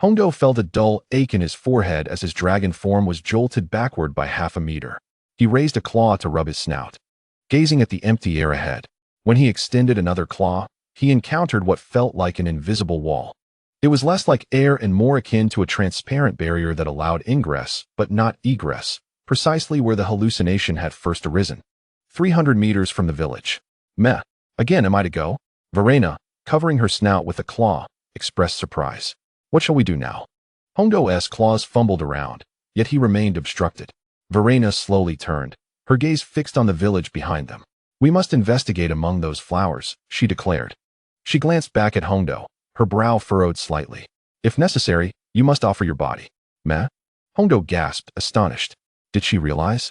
Hongdo felt a dull ache in his forehead as his dragon form was jolted backward by half a meter. He raised a claw to rub his snout, gazing at the empty air ahead. When he extended another claw, he encountered what felt like an invisible wall. It was less like air and more akin to a transparent barrier that allowed ingress, but not egress, precisely where the hallucination had first arisen. 300 meters from the village. "Meh. Again am I to go?" Verena, covering her snout with a claw, expressed surprise. "What shall we do now?" Hongdo's claws fumbled around, yet he remained obstructed. Verena slowly turned, her gaze fixed on the village behind them. "We must investigate among those flowers," she declared. She glanced back at Hongdo, her brow furrowed slightly. "If necessary, you must offer your body." "Meh?" Hongdo gasped, astonished. Did she realize?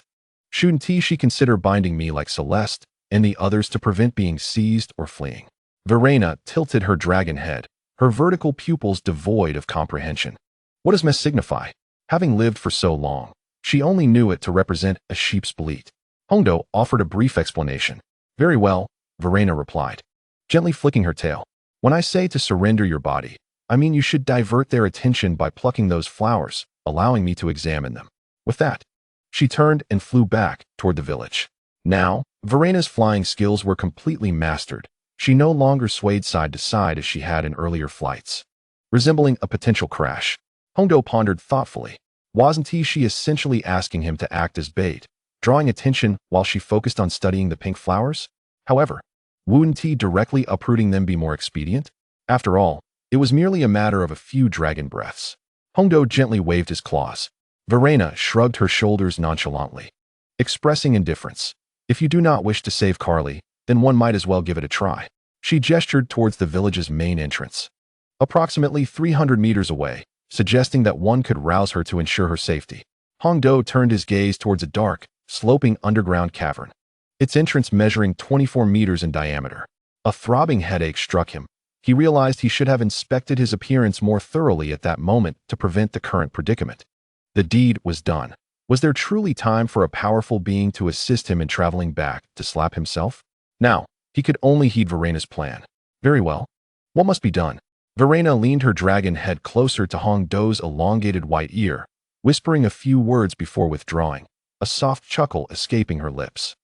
Shouldn't she consider binding me like Celeste and the others to prevent being seized or fleeing? Verena tilted her dragon head, her vertical pupils devoid of comprehension. What does mess signify? Having lived for so long, she only knew it to represent a sheep's bleat. Hongdo offered a brief explanation. "Very well," Verena replied, gently flicking her tail. "When I say to surrender your body, I mean you should divert their attention by plucking those flowers, allowing me to examine them." With that, she turned and flew back toward the village. Now, Verena's flying skills were completely mastered. She no longer swayed side to side as she had in earlier flights, resembling a potential crash. Hongdo pondered thoughtfully. Wasn't she essentially asking him to act as bait, drawing attention while she focused on studying the pink flowers? However, wouldn't directly uprooting them be more expedient? After all, it was merely a matter of a few dragon breaths. Hongdo gently waved his claws. Verena shrugged her shoulders nonchalantly, expressing indifference. "If you do not wish to save Carly, then one might as well give it a try." She gestured towards the village's main entrance, approximately 300 meters away, suggesting that one could rouse her to ensure her safety. Hongdo turned his gaze towards a dark, sloping underground cavern, its entrance measuring 24 meters in diameter. A throbbing headache struck him. He realized he should have inspected his appearance more thoroughly at that moment to prevent the current predicament. The deed was done. Was there truly time for a powerful being to assist him in traveling back to Slap himself? Now, he could only heed Verena's plan. Very well. What must be done? Verena leaned her dragon head closer to Hongdo's elongated white ear, whispering a few words before withdrawing, a soft chuckle escaping her lips.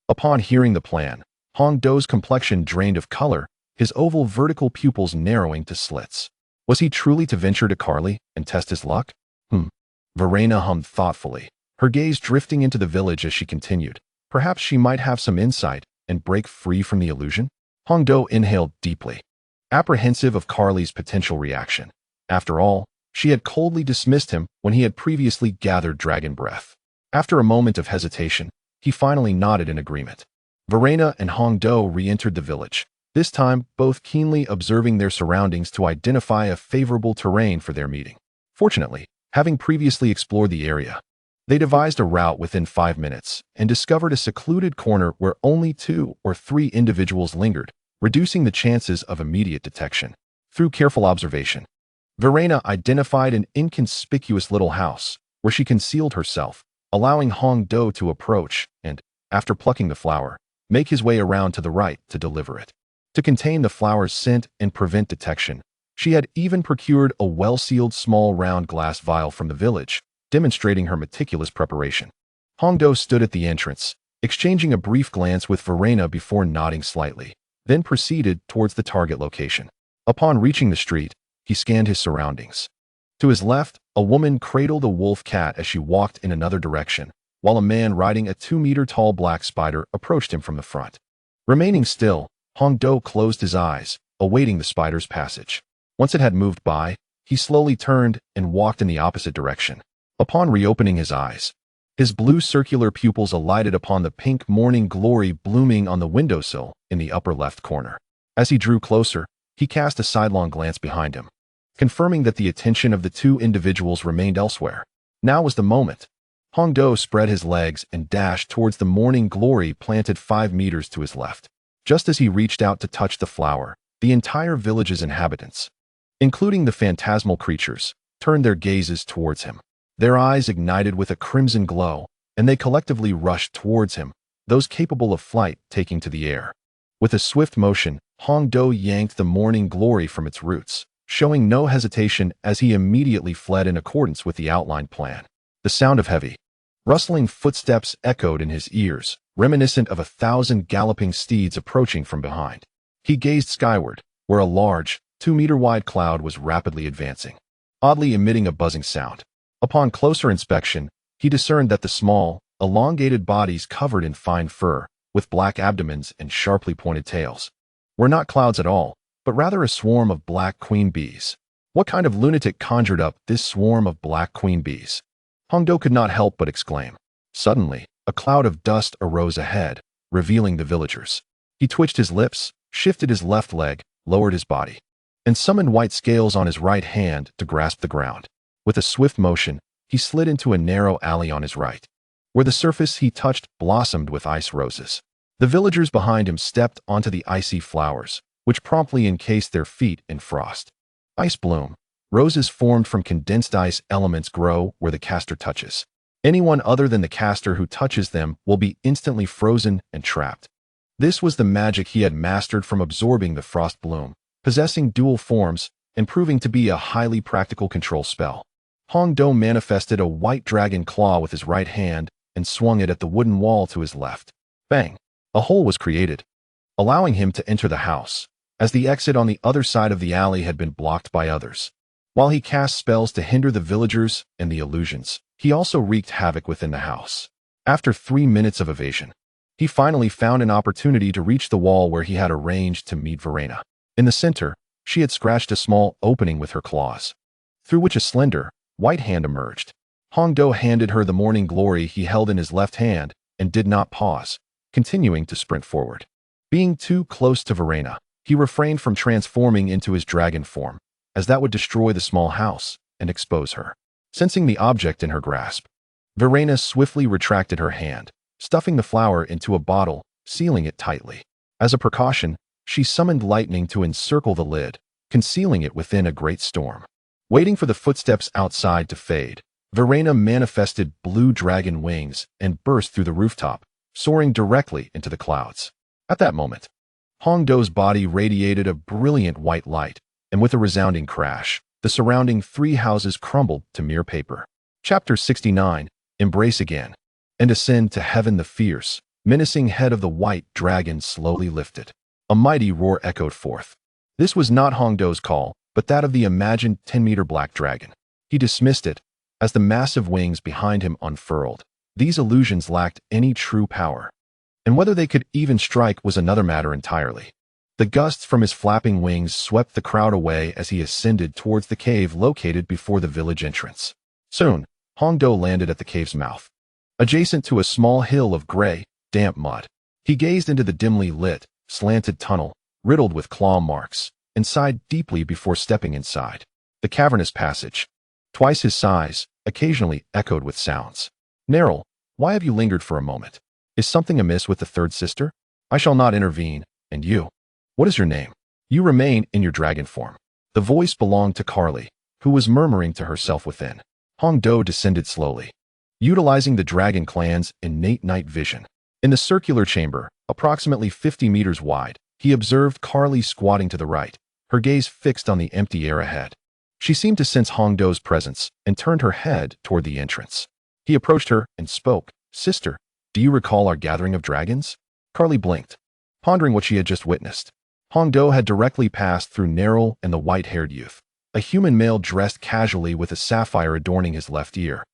Upon hearing the plan, Hongdo's complexion drained of color, his oval vertical pupils narrowing to slits. Was he truly to venture to Carly and test his luck? Verena hummed thoughtfully, her gaze drifting into the village as she continued. Perhaps she might have some insight and break free from the illusion? Hongdo inhaled deeply, apprehensive of Carly's potential reaction. After all, she had coldly dismissed him when he had previously gathered dragon breath. After a moment of hesitation, he finally nodded in agreement. Verena and Hongdo re-entered the village, this time both keenly observing their surroundings to identify a favorable terrain for their meeting. Fortunately, having previously explored the area, they devised a route within 5 minutes and discovered a secluded corner where only 2 or 3 individuals lingered, reducing the chances of immediate detection. Through careful observation, Verena identified an inconspicuous little house where she concealed herself, allowing Hong Do to approach and, after plucking the flower, make his way around to the right to deliver it. To contain the flower's scent and prevent detection, she had even procured a well-sealed small round glass vial from the village, demonstrating her meticulous preparation. Hong Do stood at the entrance, exchanging a brief glance with Verena before nodding slightly, then proceeded towards the target location. Upon reaching the street, he scanned his surroundings. To his left, a woman cradled a wolf cat as she walked in another direction, while a man riding a 2-meter-tall black spider approached him from the front. Remaining still, Hong Do closed his eyes, awaiting the spider's passage. Once it had moved by, he slowly turned and walked in the opposite direction. Upon reopening his eyes, his blue circular pupils alighted upon the pink morning glory blooming on the windowsill in the upper left corner. As he drew closer, he cast a sidelong glance behind him, confirming that the attention of the two individuals remained elsewhere. Now was the moment. Hong Do spread his legs and dashed towards the morning glory planted 5 meters to his left. Just as he reached out to touch the flower, the entire village's inhabitants, including the phantasmal creatures, turned their gazes towards him. Their eyes ignited with a crimson glow, and they collectively rushed towards him, those capable of flight taking to the air. With a swift motion, Hong Do yanked the morning glory from its roots, showing no hesitation as he immediately fled in accordance with the outlined plan. The sound of heavy, rustling footsteps echoed in his ears, reminiscent of 1,000 galloping steeds approaching from behind. He gazed skyward, where a large, 2-meter-wide cloud was rapidly advancing, oddly emitting a buzzing sound. Upon closer inspection, he discerned that the small, elongated bodies covered in fine fur, with black abdomens and sharply pointed tails, were not clouds at all, but rather a swarm of black queen bees. What kind of lunatic conjured up this swarm of black queen bees? Hong Do could not help but exclaim. Suddenly, a cloud of dust arose ahead, revealing the villagers. He twitched his lips, shifted his left leg, lowered his body, and summoned white scales on his right hand to grasp the ground. With a swift motion, he slid into a narrow alley on his right, where the surface he touched blossomed with ice roses. The villagers behind him stepped onto the icy flowers, which promptly encased their feet in frost. Ice bloom. Roses formed from condensed ice elements grow where the caster touches. Anyone other than the caster who touches them will be instantly frozen and trapped. This was the magic he had mastered from absorbing the frost bloom, possessing dual forms and proving to be a highly practical control spell. Hong Do manifested a white dragon claw with his right hand and swung it at the wooden wall to his left. Bang! A hole was created, allowing him to enter the house, as the exit on the other side of the alley had been blocked by others. While he cast spells to hinder the villagers and the illusions, he also wreaked havoc within the house. After 3 minutes of evasion, he finally found an opportunity to reach the wall where he had arranged to meet Verena. In the center, she had scratched a small opening with her claws, through which a slender, white hand emerged. Hong Do handed her the morning glory he held in his left hand and did not pause, continuing to sprint forward. Being too close to Verena, he refrained from transforming into his dragon form, as that would destroy the small house and expose her. Sensing the object in her grasp, Verena swiftly retracted her hand, stuffing the flower into a bottle, sealing it tightly. As a precaution, she summoned lightning to encircle the lid, concealing it within a great storm. Waiting for the footsteps outside to fade, Verena manifested blue dragon wings and burst through the rooftop, soaring directly into the clouds. At that moment, Hong Do's body radiated a brilliant white light, and with a resounding crash, the surrounding 3 houses crumbled to mere paper. Chapter 69, Embrace Again, and ascend to heaven. The fierce, menacing head of the white dragon slowly lifted. A mighty roar echoed forth. This was not Hong Do's call, but that of the imagined 10-meter black dragon. He dismissed it, as the massive wings behind him unfurled. These illusions lacked any true power, and whether they could even strike was another matter entirely. The gusts from his flapping wings swept the crowd away as he ascended towards the cave located before the village entrance. Soon, Hong Do landed at the cave's mouth, adjacent to a small hill of gray, damp mud. He gazed into the dimly lit, slanted tunnel, riddled with claw marks, and sighed deeply before stepping inside. The cavernous passage, twice his size, occasionally echoed with sounds. Neril, why have you lingered for a moment? Is something amiss with the third sister? I shall not intervene, and you? What is your name? You remain in your dragon form. The voice belonged to Carly, who was murmuring to herself within. Hong Do descended slowly, utilizing the dragon clan's innate night vision. In the circular chamber, approximately 50 meters wide, he observed Carly squatting to the right, her gaze fixed on the empty air ahead. She seemed to sense Hongdo's presence and turned her head toward the entrance. He approached her and spoke, "Sister, do you recall our gathering of dragons?" Carly blinked, pondering what she had just witnessed. Hongdo had directly passed through Neril and the white-haired youth, a human male dressed casually with a sapphire adorning his left ear.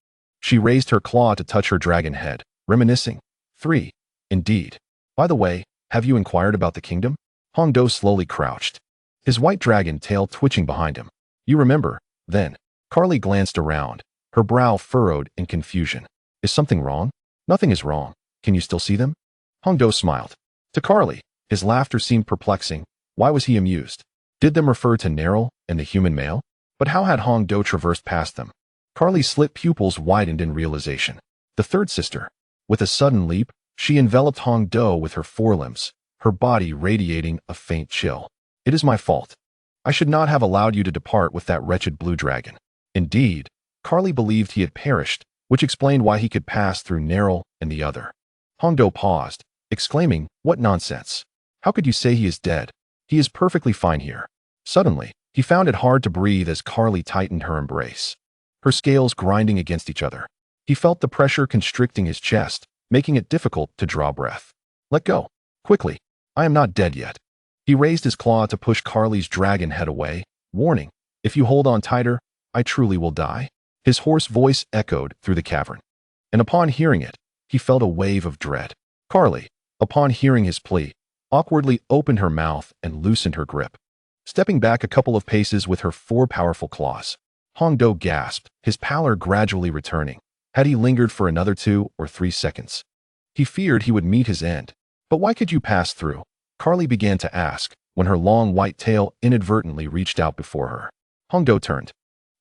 She raised her claw to touch her dragon head, reminiscing. 3. Indeed. By the way, have you inquired about the kingdom? Hongdo slowly crouched, his white dragon tail twitching behind him. You remember, then. Carly glanced around, her brow furrowed in confusion. Is something wrong? Nothing is wrong. Can you still see them? Hongdo smiled. To Carly, his laughter seemed perplexing. Why was he amused? Did them refer to Neril and the human male? But how had Hongdo traversed past them? Carly's slit pupils widened in realization. The third sister. With a sudden leap, she enveloped Hongdo with her forelimbs, her body radiating a faint chill. It is my fault. I should not have allowed you to depart with that wretched blue dragon. Indeed, Carly believed he had perished, which explained why he could pass through Neril and the other. Hongdo paused, exclaiming, "What nonsense! How could you say he is dead? He is perfectly fine here." Suddenly, he found it hard to breathe as Carly tightened her embrace, her scales grinding against each other. He felt the pressure constricting his chest, making it difficult to draw breath. Let go. Quickly. I am not dead yet. He raised his claw to push Carly's dragon head away, warning, "If you hold on tighter, I truly will die." His hoarse voice echoed through the cavern. And upon hearing it, he felt a wave of dread. Carly, upon hearing his plea, awkwardly opened her mouth and loosened her grip, stepping back a couple of paces with her 4 powerful claws. Hongdo gasped, his pallor gradually returning. Had he lingered for another 2 or 3 seconds, he feared he would meet his end. But why could you pass through? Carly began to ask, when her long white tail inadvertently reached out before her. Hongdo turned,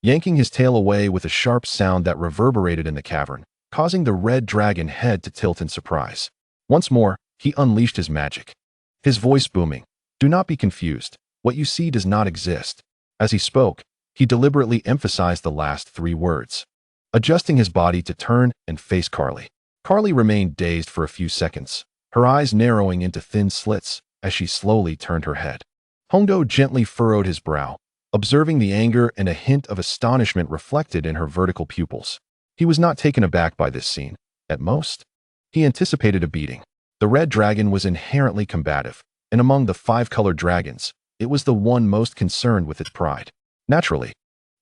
yanking his tail away with a sharp sound that reverberated in the cavern, causing the red dragon head to tilt in surprise. Once more, he unleashed his magic, his voice booming. Do not be confused. What you see does not exist. As he spoke, he deliberately emphasized the last 3 words, adjusting his body to turn and face Carly. Carly remained dazed for a few seconds, her eyes narrowing into thin slits as she slowly turned her head. Hongdo gently furrowed his brow, observing the anger and a hint of astonishment reflected in her vertical pupils. He was not taken aback by this scene. At most, he anticipated a beating. The red dragon was inherently combative, and among the 5-colored dragons, it was the one most concerned with its pride. Naturally,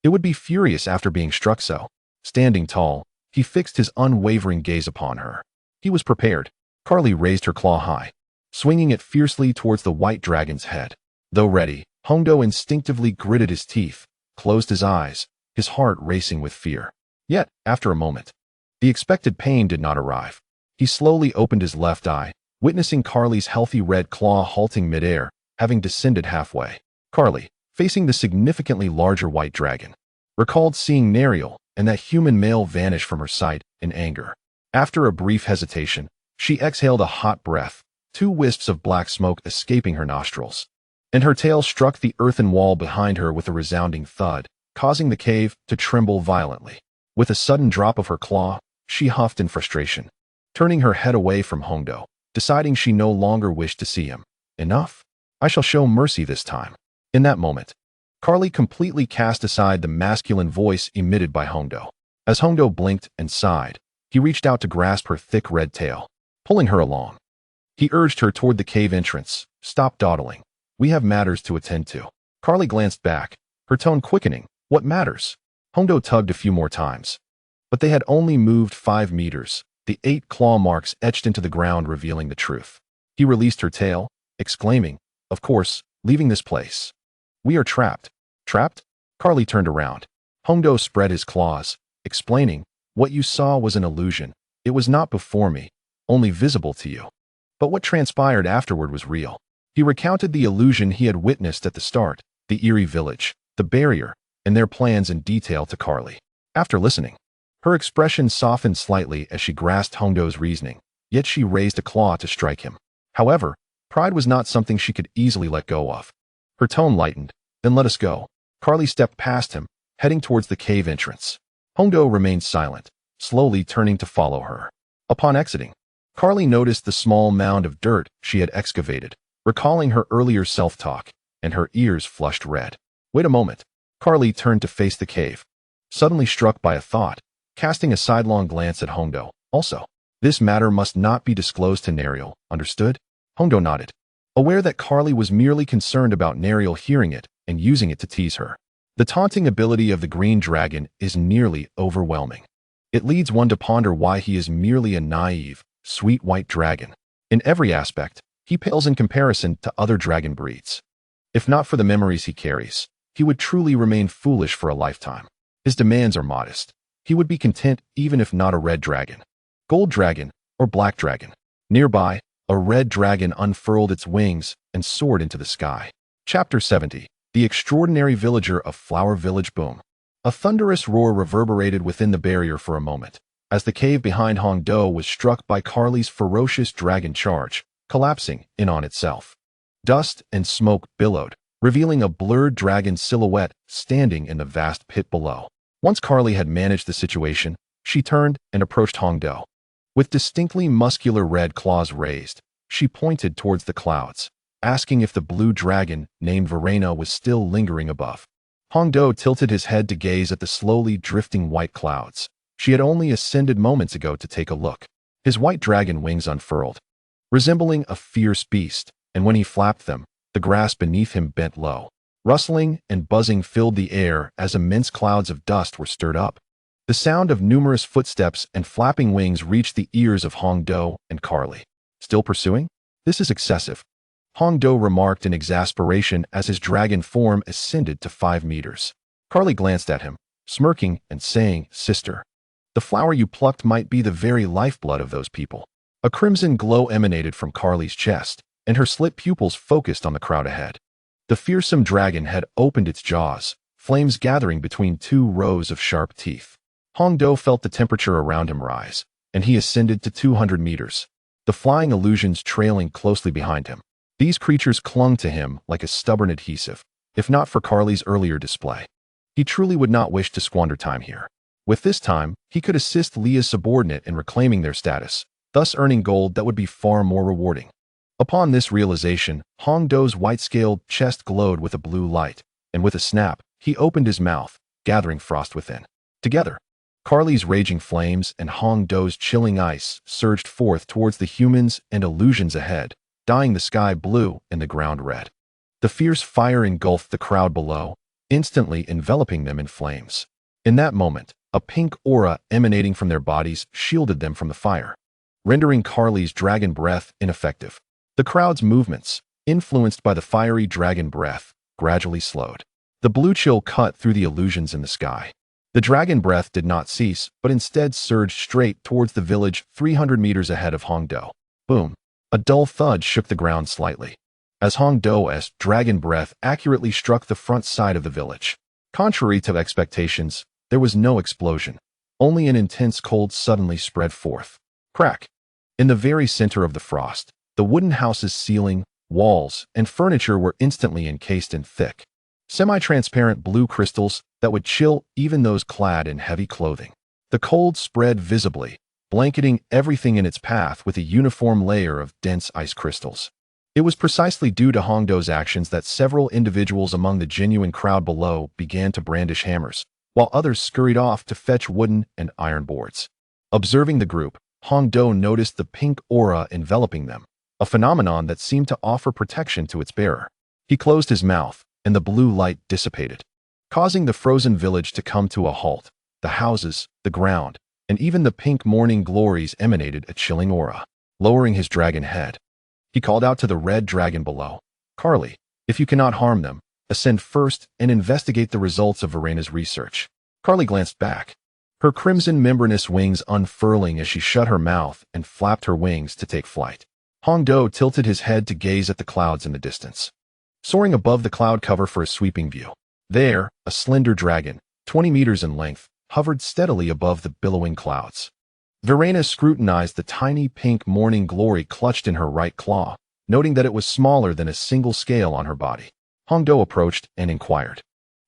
it would be furious after being struck so. Standing tall, he fixed his unwavering gaze upon her. He was prepared. Carly raised her claw high, swinging it fiercely towards the white dragon's head. Though ready, Hongdo instinctively gritted his teeth, closed his eyes, his heart racing with fear. Yet, after a moment, the expected pain did not arrive. He slowly opened his left eye, witnessing Carly's healthy red claw halting midair, having descended halfway. Carly, facing the significantly larger white dragon, recalled seeing Neril and that human male vanish from her sight in anger. After a brief hesitation, she exhaled a hot breath, 2 wisps of black smoke escaping her nostrils, and her tail struck the earthen wall behind her with a resounding thud, causing the cave to tremble violently. With a sudden drop of her claw, she huffed in frustration, turning her head away from Hongdo, deciding she no longer wished to see him. Enough. I shall show mercy this time. In that moment, Carly completely cast aside the masculine voice emitted by Hongdo. As Hongdo blinked and sighed, he reached out to grasp her thick red tail, pulling her along. He urged her toward the cave entrance. Stop dawdling. We have matters to attend to. Carly glanced back, her tone quickening. What matters? Hongdo tugged a few more times, but they had only moved 5 meters, the 8 claw marks etched into the ground revealing the truth. He released her tail, exclaiming, "Of course, leaving this place. We are trapped." Trapped? Carly turned around. Hongdo spread his claws, explaining, "What you saw was an illusion. It was not before me, only visible to you. But what transpired afterward was real." He recounted the illusion he had witnessed at the start, the eerie village, the barrier, and their plans in detail to Carly. After listening, her expression softened slightly as she grasped Hongdo's reasoning, yet she raised a claw to strike him. However, pride was not something she could easily let go of. Her tone lightened. "Then let us go." Carly stepped past him, heading towards the cave entrance. Hongdo remained silent, slowly turning to follow her. Upon exiting, Carly noticed the small mound of dirt she had excavated, recalling her earlier self-talk, and her ears flushed red. Wait a moment. Carly turned to face the cave, suddenly struck by a thought, casting a sidelong glance at Hongdo. Also, this matter must not be disclosed to Nariel, understood? Hongdo nodded, aware that Carly was merely concerned about Nariel hearing it and using it to tease her. The taunting ability of the green dragon is nearly overwhelming. It leads one to ponder why he is merely a naive, sweet white dragon. In every aspect, he pales in comparison to other dragon breeds. If not for the memories he carries, he would truly remain foolish for a lifetime. His demands are modest. He would be content even if not a red dragon, gold dragon, or black dragon. Nearby, a red dragon unfurled its wings and soared into the sky. Chapter 70. The Extraordinary Villager of Flower Village. Boom. A thunderous roar reverberated within the barrier for a moment, as the cave behind Hongdo was struck by Carly's ferocious dragon charge, collapsing in on itself. Dust and smoke billowed, revealing a blurred dragon silhouette standing in the vast pit below. Once Carly had managed the situation, she turned and approached Hongdo. With distinctly muscular red claws raised, she pointed towards the clouds, asking if the blue dragon named Verena was still lingering above. Hongdo tilted his head to gaze at the slowly drifting white clouds. She had only ascended moments ago to take a look. His white dragon wings unfurled, resembling a fierce beast, and when he flapped them, the grass beneath him bent low. Rustling and buzzing filled the air as immense clouds of dust were stirred up. The sound of numerous footsteps and flapping wings reached the ears of Hongdo and Carly. Still pursuing? This is excessive, Hongdo remarked in exasperation as his dragon form ascended to 5 meters. Carly glanced at him, smirking and saying, "Sister, the flower you plucked might be the very lifeblood of those people." A crimson glow emanated from Carly's chest, and her slit pupils focused on the crowd ahead. The fearsome dragon had opened its jaws, flames gathering between 2 rows of sharp teeth. Hongdo felt the temperature around him rise, and he ascended to 200 meters, the flying illusions trailing closely behind him. These creatures clung to him like a stubborn adhesive, if not for Carly's earlier display. He truly would not wish to squander time here. With this time, he could assist Leah's subordinate in reclaiming their status, thus earning gold that would be far more rewarding. Upon this realization, Hongdo's white-scaled chest glowed with a blue light, and with a snap, he opened his mouth, gathering frost within. Together, Carly's raging flames and Hongdo's chilling ice surged forth towards the humans and illusions ahead, dyeing the sky blue and the ground red. The fierce fire engulfed the crowd below, instantly enveloping them in flames. In that moment, a pink aura emanating from their bodies shielded them from the fire, rendering Carly's dragon breath ineffective. The crowd's movements, influenced by the fiery dragon breath, gradually slowed. The blue chill cut through the illusions in the sky. The dragon breath did not cease, but instead surged straight towards the village 300 meters ahead of Hongdo. Boom. A dull thud shook the ground slightly, as Hongdo's dragon breath accurately struck the front side of the village. Contrary to expectations, there was no explosion. Only an intense cold suddenly spread forth. Crack! In the very center of the frost, the wooden house's ceiling, walls, and furniture were instantly encased in thick, semi-transparent blue crystals that would chill even those clad in heavy clothing. The cold spread visibly, blanketing everything in its path with a uniform layer of dense ice crystals. It was precisely due to Hongdo's actions that several individuals among the genuine crowd below began to brandish hammers, while others scurried off to fetch wooden and iron boards. Observing the group, Hongdo noticed the pink aura enveloping them, a phenomenon that seemed to offer protection to its bearer. He closed his mouth, and the blue light dissipated, causing the frozen village to come to a halt. The houses, the ground, and even the pink morning glories emanated a chilling aura. Lowering his dragon head, he called out to the red dragon below, "Carly, if you cannot harm them, ascend first and investigate the results of Verena's research." Carly glanced back, her crimson membranous wings unfurling as she shut her mouth and flapped her wings to take flight. Hongdo tilted his head to gaze at the clouds in the distance, soaring above the cloud cover for a sweeping view. There, a slender dragon, 20 meters in length, hovered steadily above the billowing clouds. Verena scrutinized the tiny pink morning glory clutched in her right claw, noting that it was smaller than a single scale on her body. Hongdo approached and inquired,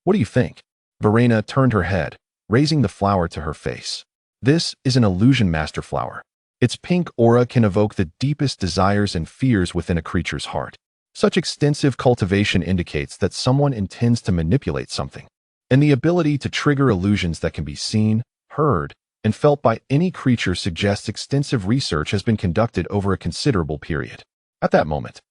"What do you think?" Verena turned her head, raising the flower to her face. This is an illusion master flower. Its pink aura can evoke the deepest desires and fears within a creature's heart. Such extensive cultivation indicates that someone intends to manipulate something, and the ability to trigger illusions that can be seen, heard, and felt by any creature suggests extensive research has been conducted over a considerable period. At that moment,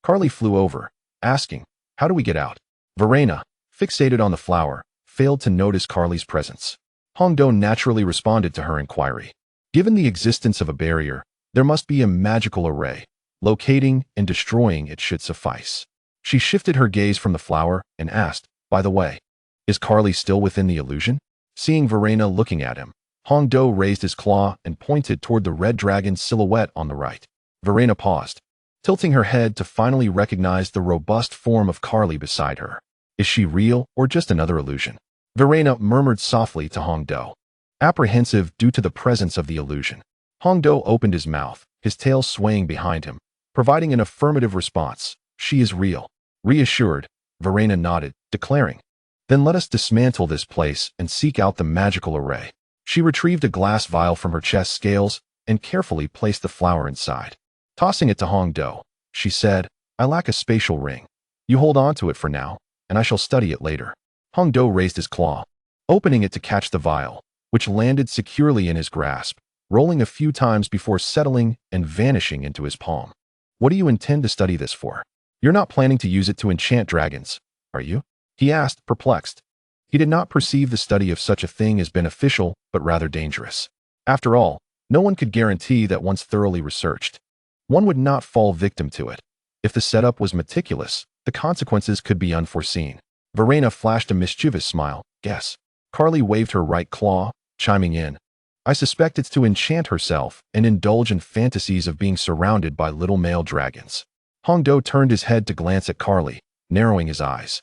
Carly flew over, asking, "How do we get out?" Verena, fixated on the flower, failed to notice Carly's presence. Hongdo naturally responded to her inquiry. Given the existence of a barrier, there must be a magical array. Locating and destroying it should suffice. She shifted her gaze from the flower and asked, "By the way, is Carly still within the illusion?" Seeing Verena looking at him, Hongdo raised his claw and pointed toward the red dragon's silhouette on the right. Verena paused, tilting her head to finally recognize the robust form of Carly beside her. "Is she real or just another illusion?" Verena murmured softly to Hongdo, apprehensive due to the presence of the illusion. Hongdo opened his mouth, his tail swaying behind him, providing an affirmative response. "She is real." Reassured, Verena nodded, declaring, "Then let us dismantle this place and seek out the magical array." She retrieved a glass vial from her chest scales and carefully placed the flower inside. Tossing it to Hongdo, she said, "I lack a spatial ring. You hold on to it for now, and I shall study it later." Hongdo raised his claw, opening it to catch the vial, which landed securely in his grasp, rolling a few times before settling and vanishing into his palm. "What do you intend to study this for? You're not planning to use it to enchant dragons, are you?" he asked, perplexed. He did not perceive the study of such a thing as beneficial, but rather dangerous. After all, no one could guarantee that once thoroughly researched, one would not fall victim to it. If the setup was meticulous, the consequences could be unforeseen. Verena flashed a mischievous smile. "Guess." Carly waved her right claw, chiming in, "I suspect it's to enchant herself and indulge in fantasies of being surrounded by little male dragons." Hongdo turned his head to glance at Carly, narrowing his eyes.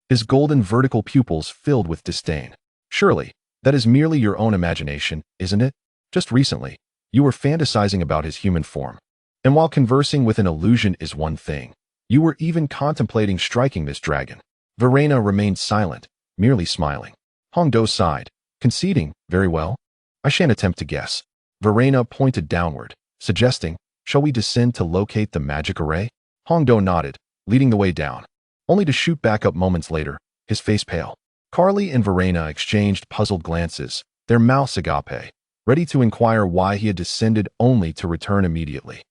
His golden vertical pupils filled with disdain. "Surely, that is merely your own imagination, isn't it? Just recently, you were fantasizing about his human form. And while conversing with an illusion is one thing, you were even contemplating striking this dragon." Verena remained silent, merely smiling. Hongdo sighed, conceding, "Very well. I shan't attempt to guess." Verena pointed downward, suggesting, "Shall we descend to locate the magic array?" Hongdo nodded, leading the way down, only to shoot back up moments later, his face pale. Carly and Verena exchanged puzzled glances, their mouths agape, ready to inquire why he had descended only to return immediately.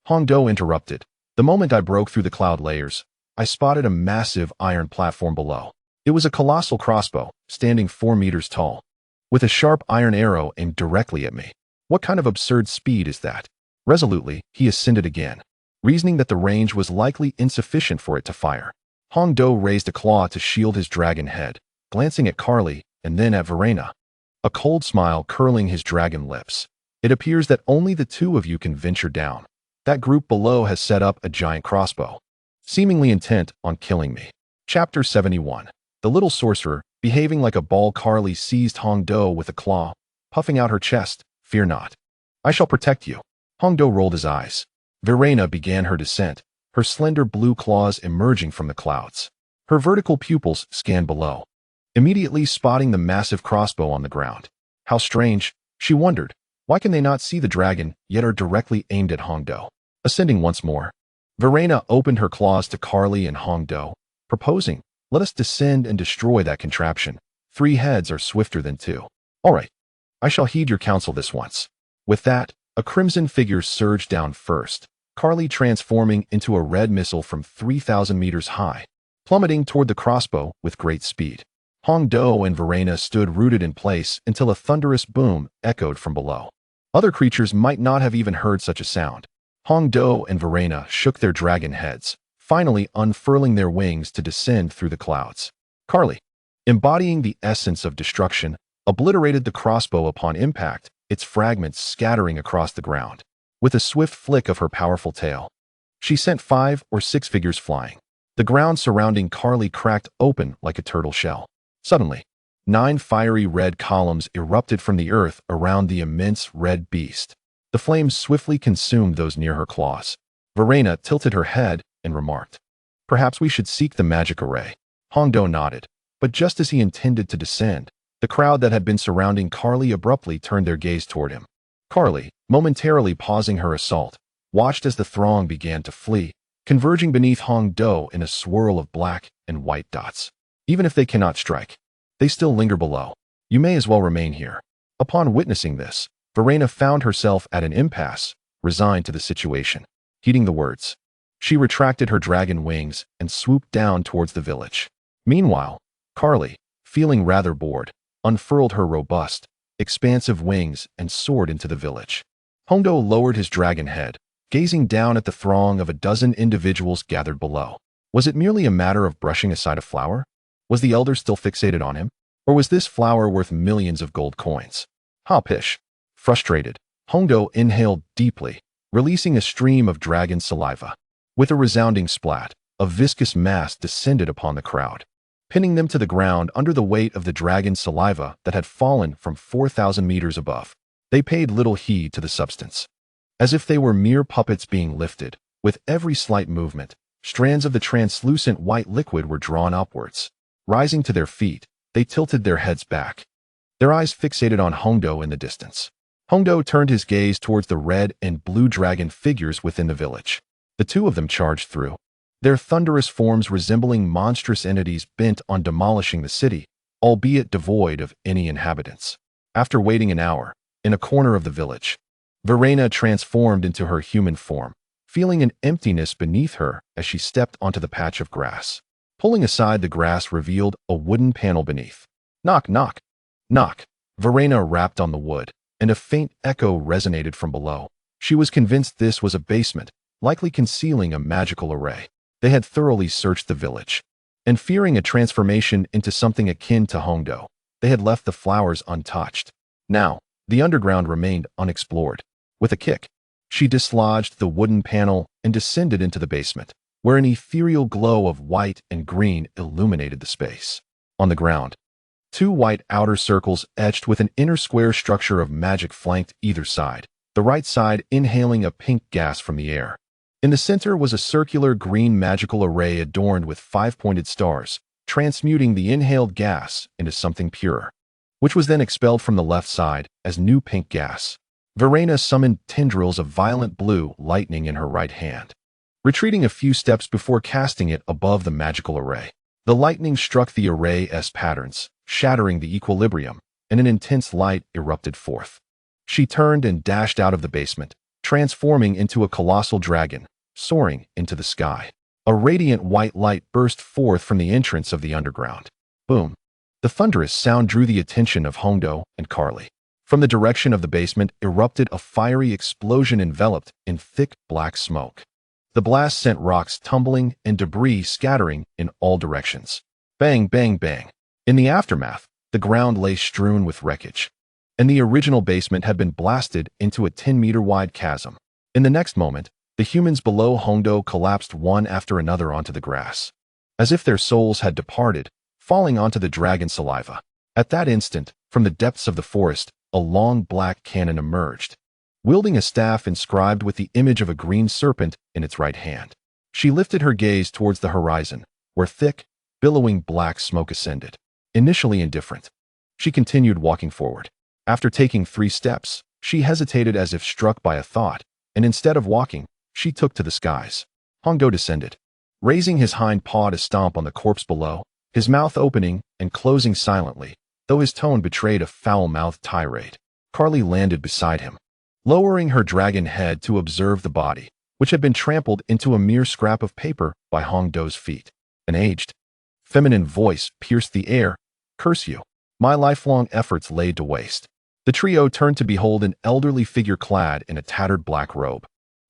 Hongdo interrupted. "The moment I broke through the cloud layers, I spotted a massive iron platform below. It was a colossal crossbow, standing 4 meters tall, with a sharp iron arrow aimed directly at me. What kind of absurd speed is that?" Resolutely, he ascended again, reasoning that the range was likely insufficient for it to fire. Hongdo raised a claw to shield his dragon head, glancing at Carly and then at Verena, a cold smile curling his dragon lips. "It appears that only the two of you can venture down. That group below has set up a giant crossbow, seemingly intent on killing me." Chapter 71. The little sorcerer, behaving like a ball. Carly seized Hongdo with a claw, puffing out her chest. "Fear not. I shall protect you." Hongdo rolled his eyes. Verena began her descent, her slender blue claws emerging from the clouds. Her vertical pupils scanned below, immediately spotting the massive crossbow on the ground. How strange, she wondered. Why can they not see the dragon, yet are directly aimed at Hongdo? Ascending once more, Verena opened her claws to Carly and Hongdo, proposing, "Let us descend and destroy that contraption. 3 heads are swifter than 2. All right, I shall heed your counsel this once." With that, a crimson figure surged down first, Carly transforming into a red missile from 3,000 meters high, plummeting toward the crossbow with great speed. Hongdo and Verena stood rooted in place until a thunderous boom echoed from below. Other creatures might not have even heard such a sound. Hongdo and Verena shook their dragon heads, finally unfurling their wings to descend through the clouds. Carly, embodying the essence of destruction, obliterated the crossbow upon impact, its fragments scattering across the ground. With a swift flick of her powerful tail, she sent 5 or 6 figures flying. The ground surrounding Carly cracked open like a turtle shell. Suddenly, 9 fiery red columns erupted from the earth around the immense red beast. The flames swiftly consumed those near her claws. Verena tilted her head and remarked, "Perhaps we should seek the magic array." Hongdo nodded, but just as he intended to descend, The crowd that had been surrounding Carly abruptly turned their gaze toward him. Carly, momentarily pausing her assault, watched as the throng began to flee, converging beneath Hong Do in a swirl of black and white dots. Even if they cannot strike, they still linger below. You may as well remain here. Upon witnessing this, Verena found herself at an impasse, resigned to the situation. Heeding the words, she retracted her dragon wings and swooped down towards the village. Meanwhile, Carly, feeling rather bored, unfurled her robust, expansive wings and soared into the village. Hongdo lowered his dragon head, gazing down at the throng of a dozen individuals gathered below. Was it merely a matter of brushing aside a flower? Was the elder still fixated on him? Or was this flower worth millions of gold coins? Ha pish. Frustrated, Hongdo inhaled deeply, releasing a stream of dragon saliva. With a resounding splat, a viscous mass descended upon the crowd, pinning them to the ground under the weight of the dragon saliva that had fallen from 4,000 meters above. They paid little heed to the substance. As if they were mere puppets being lifted, with every slight movement, strands of the translucent white liquid were drawn upwards. Rising to their feet, they tilted their heads back, their eyes fixated on Hongdo in the distance. Hongdo turned his gaze towards the red and blue dragon figures within the village. The two of them charged through, their thunderous forms resembling monstrous entities bent on demolishing the city, albeit devoid of any inhabitants. After waiting an hour, in a corner of the village, Verena transformed into her human form, feeling an emptiness beneath her as she stepped onto the patch of grass. Pulling aside the grass revealed a wooden panel beneath. Knock, knock, knock. Verena rapped on the wood, and a faint echo resonated from below. She was convinced this was a basement, likely concealing a magical array. They had thoroughly searched the village, and fearing a transformation into something akin to Hongdo, they had left the flowers untouched. Now, the underground remained unexplored. With a kick, she dislodged the wooden panel and descended into the basement, where an ethereal glow of white and green illuminated the space. On the ground, two white outer circles etched with an inner square structure of magic flanked either side, the right side inhaling a pink gas from the air. In the center was a circular green magical array adorned with 5-pointed stars, transmuting the inhaled gas into something purer, which was then expelled from the left side as new pink gas. Verena summoned tendrils of violent blue lightning in her right hand, retreating a few steps before casting it above the magical array. The lightning struck the array's patterns, shattering the equilibrium, and an intense light erupted forth. She turned and dashed out of the basement, transforming into a colossal dragon, soaring into the sky. A radiant white light burst forth from the entrance of the underground. Boom! The thunderous sound drew the attention of Hongdo and Carly. From the direction of the basement erupted a fiery explosion enveloped in thick black smoke. The blast sent rocks tumbling and debris scattering in all directions. Bang, bang, bang. In the aftermath, the ground lay strewn with wreckage, and the original basement had been blasted into a 10-meter-wide chasm. In the next moment, the humans below Hongdo collapsed one after another onto the grass, as if their souls had departed, falling onto the dragon saliva. At that instant, from the depths of the forest, a long black cannon emerged, wielding a staff inscribed with the image of a green serpent in its right hand. She lifted her gaze towards the horizon, where thick, billowing black smoke ascended. Initially indifferent, she continued walking forward. After taking 3 steps, she hesitated as if struck by a thought, and instead of walking, she took to the skies. Hongdo descended, raising his hind paw to stomp on the corpse below, his mouth opening and closing silently, though his tone betrayed a foul-mouthed tirade. Carly landed beside him, lowering her dragon head to observe the body, which had been trampled into a mere scrap of paper by Hongdo's feet. An aged, feminine voice pierced the air. Curse you. My lifelong efforts laid to waste. The trio turned to behold an elderly figure clad in a tattered black robe,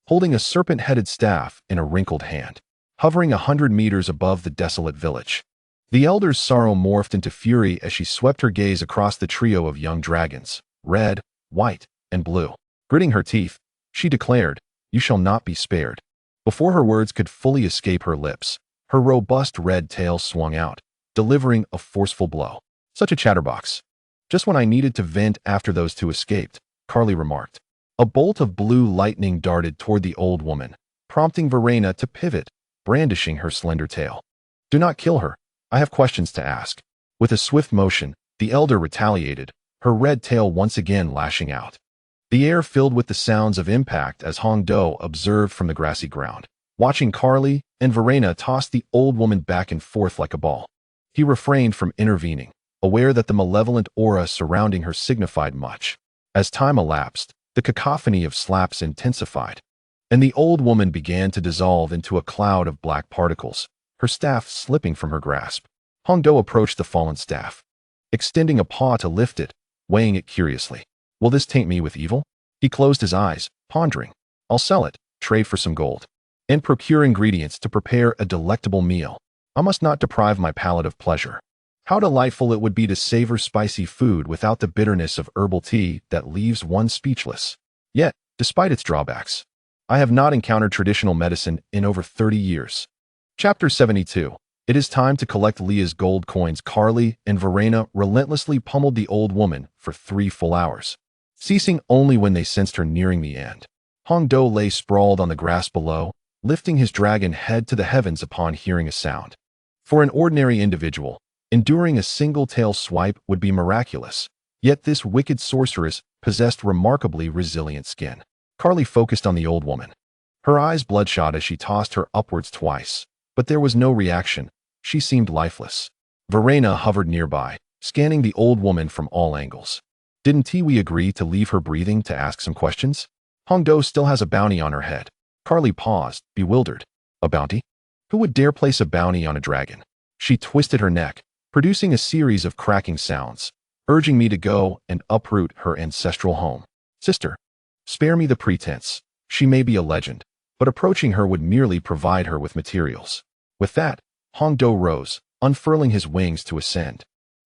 holding a serpent-headed staff in a wrinkled hand, hovering 100 meters above the desolate village. The elder's sorrow morphed into fury as she swept her gaze across the trio of young dragons, red, white, and blue. Gritting her teeth, she declared, "You shall not be spared." Before her words could fully escape her lips, her robust red tail swung out, delivering a forceful blow. Such a chatterbox. Just when I needed to vent after those two escaped, Carly remarked. A bolt of blue lightning darted toward the old woman, prompting Verena to pivot, brandishing her slender tail. "Do not kill her. I have questions to ask." With a swift motion, The elder retaliated, her red tail once again lashing out. The air filled with the sounds of impact as Hong Do observed from the grassy ground, watching Carly and Verena toss the old woman back and forth like a ball. He refrained from intervening, aware that the malevolent aura surrounding her signified much. As time elapsed, the cacophony of slaps intensified, and the old woman began to dissolve into a cloud of black particles, her staff slipping from her grasp. Hong Do approached the fallen staff, extending a paw to lift it, weighing it curiously. Will this taint me with evil? He closed his eyes, pondering. I'll sell it, trade for some gold, and procure ingredients to prepare a delectable meal. I must not deprive my palate of pleasure. How delightful it would be to savor spicy food without the bitterness of herbal tea that leaves one speechless. Yet, despite its drawbacks, I have not encountered traditional medicine in over 30 years. Chapter 72. It is time to collect Leah's gold coins. Carly and Verena relentlessly pummeled the old woman for 3 full hours, ceasing only when they sensed her nearing the end. Hong Do lay sprawled on the grass below, lifting his dragon head to the heavens upon hearing a sound. For an ordinary individual, enduring a single tail swipe would be miraculous, yet this wicked sorceress possessed remarkably resilient skin. Carly focused on the old woman, her eyes bloodshot as she tossed her upwards twice, but there was no reaction. She seemed lifeless. Verena hovered nearby, scanning the old woman from all angles. Didn't we agree to leave her breathing to ask some questions? Hong Do still has a bounty on her head. Carly paused, bewildered. A bounty? Who would dare place a bounty on a dragon? She twisted her neck, producing a series of cracking sounds, urging me to go and uproot her ancestral home. Sister, spare me the pretense. She may be a legend, but approaching her would merely provide her with materials. With that, Hong Do rose, unfurling his wings to ascend.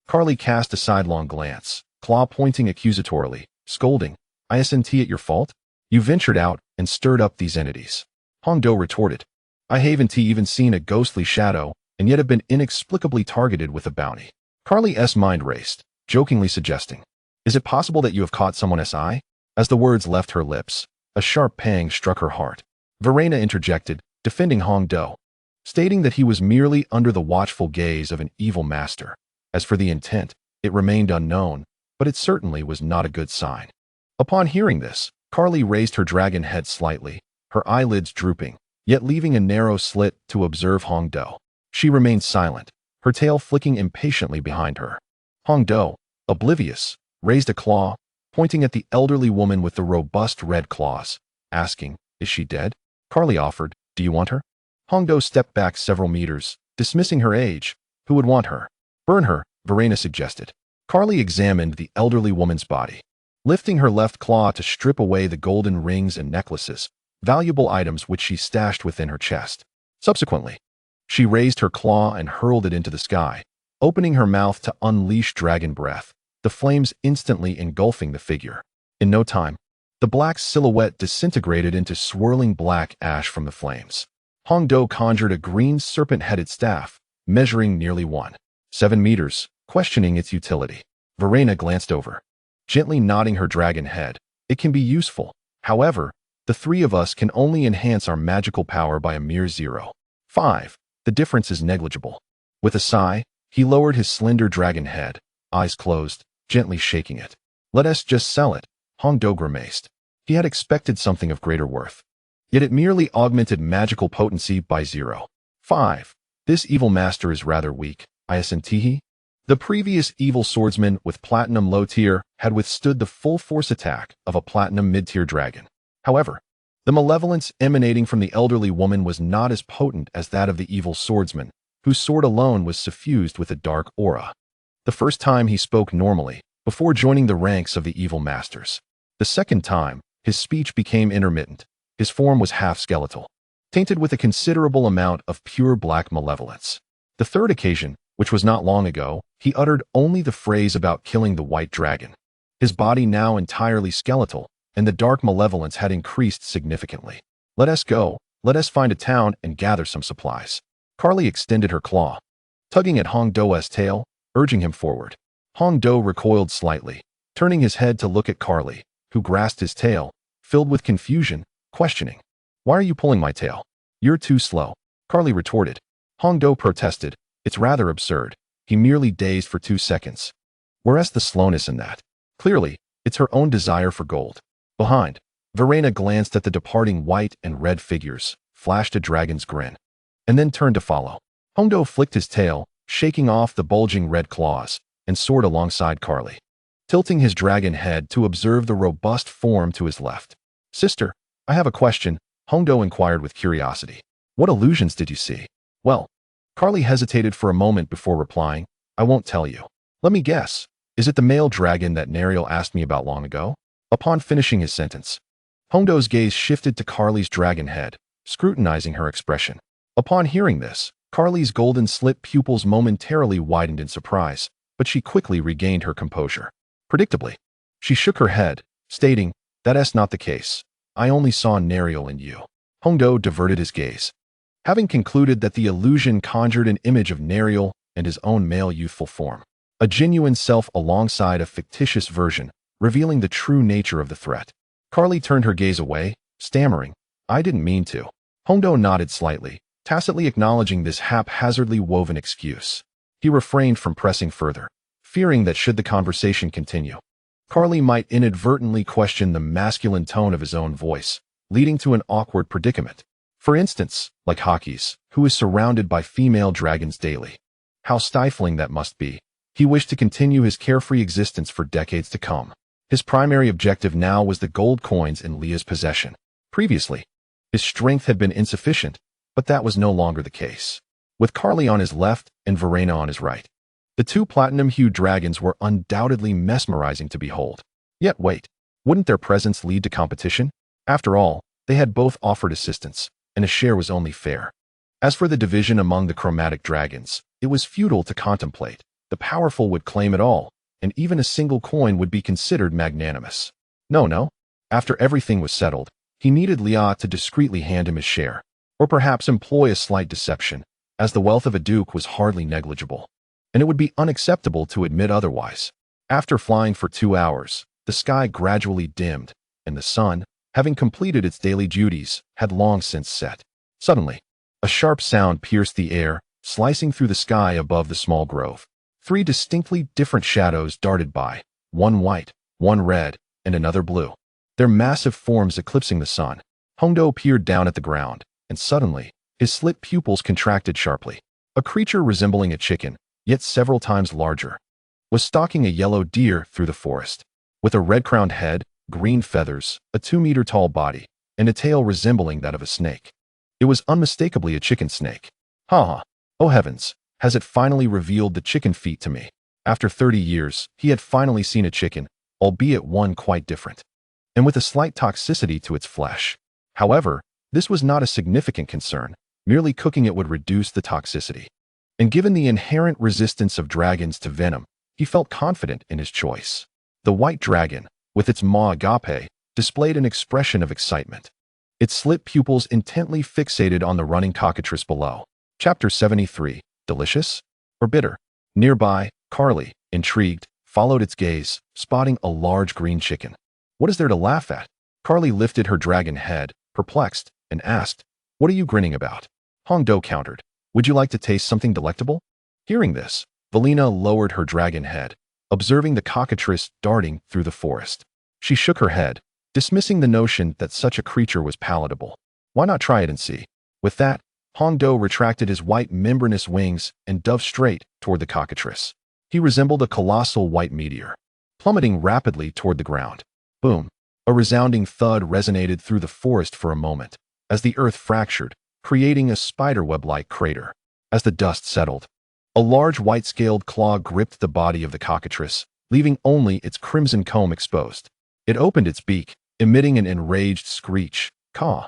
Carly cast a sidelong glance, claw pointing accusatorily, scolding. Isn't it your fault? You ventured out and stirred up these entities. Hong Do retorted. I haven't even seen a ghostly shadow, and yet have been inexplicably targeted with a bounty. Carly's mind raced, jokingly suggesting, is it possible that you have caught someone's eye? As the words left her lips, a sharp pang struck her heart. Verena interjected, defending Hong Do, stating that he was merely under the watchful gaze of an evil master. As for the intent, it remained unknown, but it certainly was not a good sign. Upon hearing this, Carly raised her dragon head slightly, her eyelids drooping, yet leaving a narrow slit to observe Hong Do. She remained silent, her tail flicking impatiently behind her. Hong Do, oblivious, raised a claw, pointing at the elderly woman with the robust red claws, asking, is she dead? Carly offered, do you want her? Hong Do stepped back several meters, dismissing her age. Who would want her? Burn her, Verena suggested. Carly examined the elderly woman's body, lifting her left claw to strip away the golden rings and necklaces, valuable items which she stashed within her chest. Subsequently, she raised her claw and hurled it into the sky, opening her mouth to unleash dragon breath, the flames instantly engulfing the figure. In no time, the black silhouette disintegrated into swirling black ash from the flames. Hong Do conjured a green serpent-headed staff, measuring nearly 1.7 meters, questioning its utility. Verena glanced over, gently nodding her dragon head. It can be useful. However, the 3 of us can only enhance our magical power by a mere 0.5. The difference is negligible. With a sigh, he lowered his slender dragon head, eyes closed, gently shaking it. Let us just sell it, Hong Do grimaced. He had expected something of greater worth. Yet it merely augmented magical potency by 0.5. This evil master is rather weak, isn't he? The previous evil swordsman with platinum low tier had withstood the full force attack of a platinum mid-tier dragon. However, the malevolence emanating from the elderly woman was not as potent as that of the evil swordsman, whose sword alone was suffused with a dark aura. The first time he spoke normally, before joining the ranks of the evil masters. The second time, his speech became intermittent. His form was half skeletal, tainted with a considerable amount of pure black malevolence. The third occasion, which was not long ago, he uttered only the phrase about killing the white dragon. His body now entirely skeletal, and the dark malevolence had increased significantly. Let us go, let us find a town and gather some supplies. Carly extended her claw, tugging at Hong Do's tail, urging him forward. Hong Do recoiled slightly, turning his head to look at Carly, who grasped his tail, filled with confusion, questioning. Why are you pulling my tail? You're too slow, Carly retorted. Hong Do protested. It's rather absurd. He merely dazed for 2 seconds. Whereas the slowness in that? Clearly, it's her own desire for gold. Behind, Verena glanced at the departing white and red figures, flashed a dragon's grin, and then turned to follow. Hongdo flicked his tail, shaking off the bulging red claws, and soared alongside Carly, tilting his dragon head to observe the robust form to his left. "Sister, I have a question," Hongdo inquired with curiosity. "What illusions did you see?" "Well," Carly hesitated for a moment before replying, "I won't tell you. Let me guess. Is it the male dragon that Nariel asked me about long ago?" Upon finishing his sentence, Hongdo's gaze shifted to Carly's dragon head, scrutinizing her expression. Upon hearing this, Carly's golden slit pupils momentarily widened in surprise, but she quickly regained her composure. Predictably, she shook her head, stating, "That's not the case. I only saw Nariel in you." Hongdo diverted his gaze, having concluded that the illusion conjured an image of Nariel and his own male youthful form, a genuine self alongside a fictitious version, revealing the true nature of the threat. Carly turned her gaze away, stammering, "I didn't mean to." Hongdo nodded slightly, tacitly acknowledging this haphazardly woven excuse. He refrained from pressing further, fearing that should the conversation continue, Carly might inadvertently question the masculine tone of his own voice, leading to an awkward predicament. For instance, like Haki's, who is surrounded by female dragons daily. How stifling that must be. He wished to continue his carefree existence for decades to come. His primary objective now was the gold coins in Leah's possession. Previously, his strength had been insufficient, but that was no longer the case. With Carly on his left and Verena on his right, the two platinum-hued dragons were undoubtedly mesmerizing to behold. Yet wait, wouldn't their presence lead to competition? After all, they had both offered assistance, and a share was only fair. As for the division among the chromatic dragons, it was futile to contemplate. The powerful would claim it all, and even a single coin would be considered magnanimous. No. After everything was settled, he needed Leah to discreetly hand him his share, or perhaps employ a slight deception, as the wealth of a duke was hardly negligible, and it would be unacceptable to admit otherwise. After flying for 2 hours, the sky gradually dimmed, and the sun, having completed its daily duties, had long since set. Suddenly, a sharp sound pierced the air, slicing through the sky above the small grove. 3 distinctly different shadows darted by, one white, one red, and another blue, their massive forms eclipsing the sun. Hongdo peered down at the ground, and suddenly, his slit pupils contracted sharply. A creature resembling a chicken, yet several times larger, was stalking a yellow deer through the forest. With a red-crowned head, green feathers, a 2-meter-tall body, and a tail resembling that of a snake. It was unmistakably a chicken snake. Ha! Oh heavens, has it finally revealed the chicken feet to me? After 30 years, he had finally seen a chicken, albeit one quite different, and with a slight toxicity to its flesh. However, this was not a significant concern. Merely cooking it would reduce the toxicity. And given the inherent resistance of dragons to venom, he felt confident in his choice. The white dragon, with its maw agape, displayed an expression of excitement, its slit pupils intently fixated on the running cockatrice below. Chapter 73. Delicious? Or bitter? Nearby, Carly, intrigued, followed its gaze, spotting a large green chicken. "What is there to laugh at?" Carly lifted her dragon head, perplexed, and asked, "What are you grinning about?" Hongdo countered, "Would you like to taste something delectable?" Hearing this, Velina lowered her dragon head, observing the cockatrice darting through the forest. She shook her head, dismissing the notion that such a creature was palatable. Why not try it and see? With that, Hongdo retracted his white membranous wings and dove straight toward the cockatrice. He resembled a colossal white meteor, plummeting rapidly toward the ground. Boom! A resounding thud resonated through the forest for a moment, as the earth fractured, creating a spiderweb-like crater. As the dust settled, a large white-scaled claw gripped the body of the cockatrice, leaving only its crimson comb exposed. It opened its beak, emitting an enraged screech. Caw!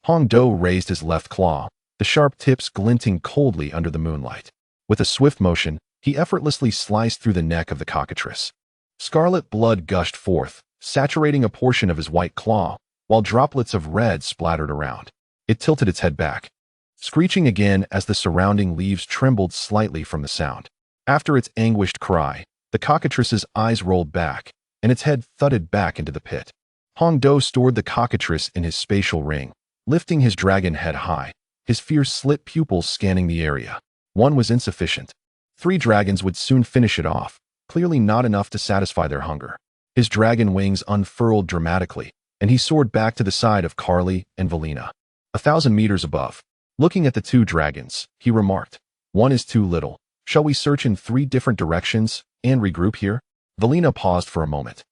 Hongdo raised his left claw, the sharp tips glinting coldly under the moonlight. With a swift motion, he effortlessly sliced through the neck of the cockatrice. Scarlet blood gushed forth, saturating a portion of his white claw, while droplets of red splattered around. It tilted its head back, screeching again as the surrounding leaves trembled slightly from the sound. After its anguished cry, the cockatrice's eyes rolled back, and its head thudded back into the pit. Hongdo stored the cockatrice in his spatial ring, lifting his dragon head high, his fierce slit pupils scanning the area. One was insufficient. 3 dragons would soon finish it off, clearly not enough to satisfy their hunger. His dragon wings unfurled dramatically, and he soared back to the side of Carly and Valina. 1,000 meters above, looking at the two dragons, he remarked, "One is too little. Shall we search in 3 different directions and regroup here?" Valina paused for a moment,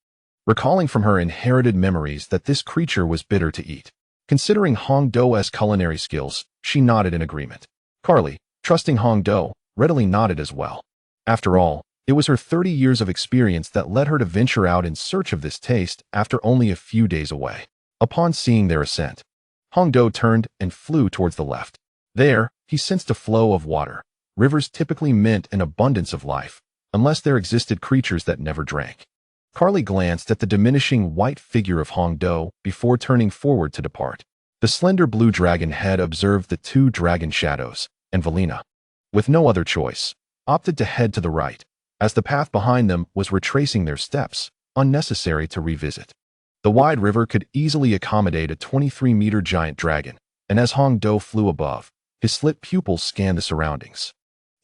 recalling from her inherited memories that this creature was bitter to eat. Considering Hong Do's culinary skills, she nodded in agreement. Carly, trusting Hong Do, readily nodded as well. After all, it was her 30 years of experience that led her to venture out in search of this taste after only a few days away. Upon seeing their ascent, Hong Do turned and flew towards the left. There, he sensed a flow of water. Rivers typically meant an abundance of life, unless there existed creatures that never drank. Carly glanced at the diminishing white figure of Hong Do before turning forward to depart. The slender blue dragon had observed the 2 dragon shadows, and Valina, with no other choice, opted to head to the right, as the path behind them was retracing their steps, unnecessary to revisit. The wide river could easily accommodate a 23-meter giant dragon, and as Hong Do flew above, his slit pupils scanned the surroundings.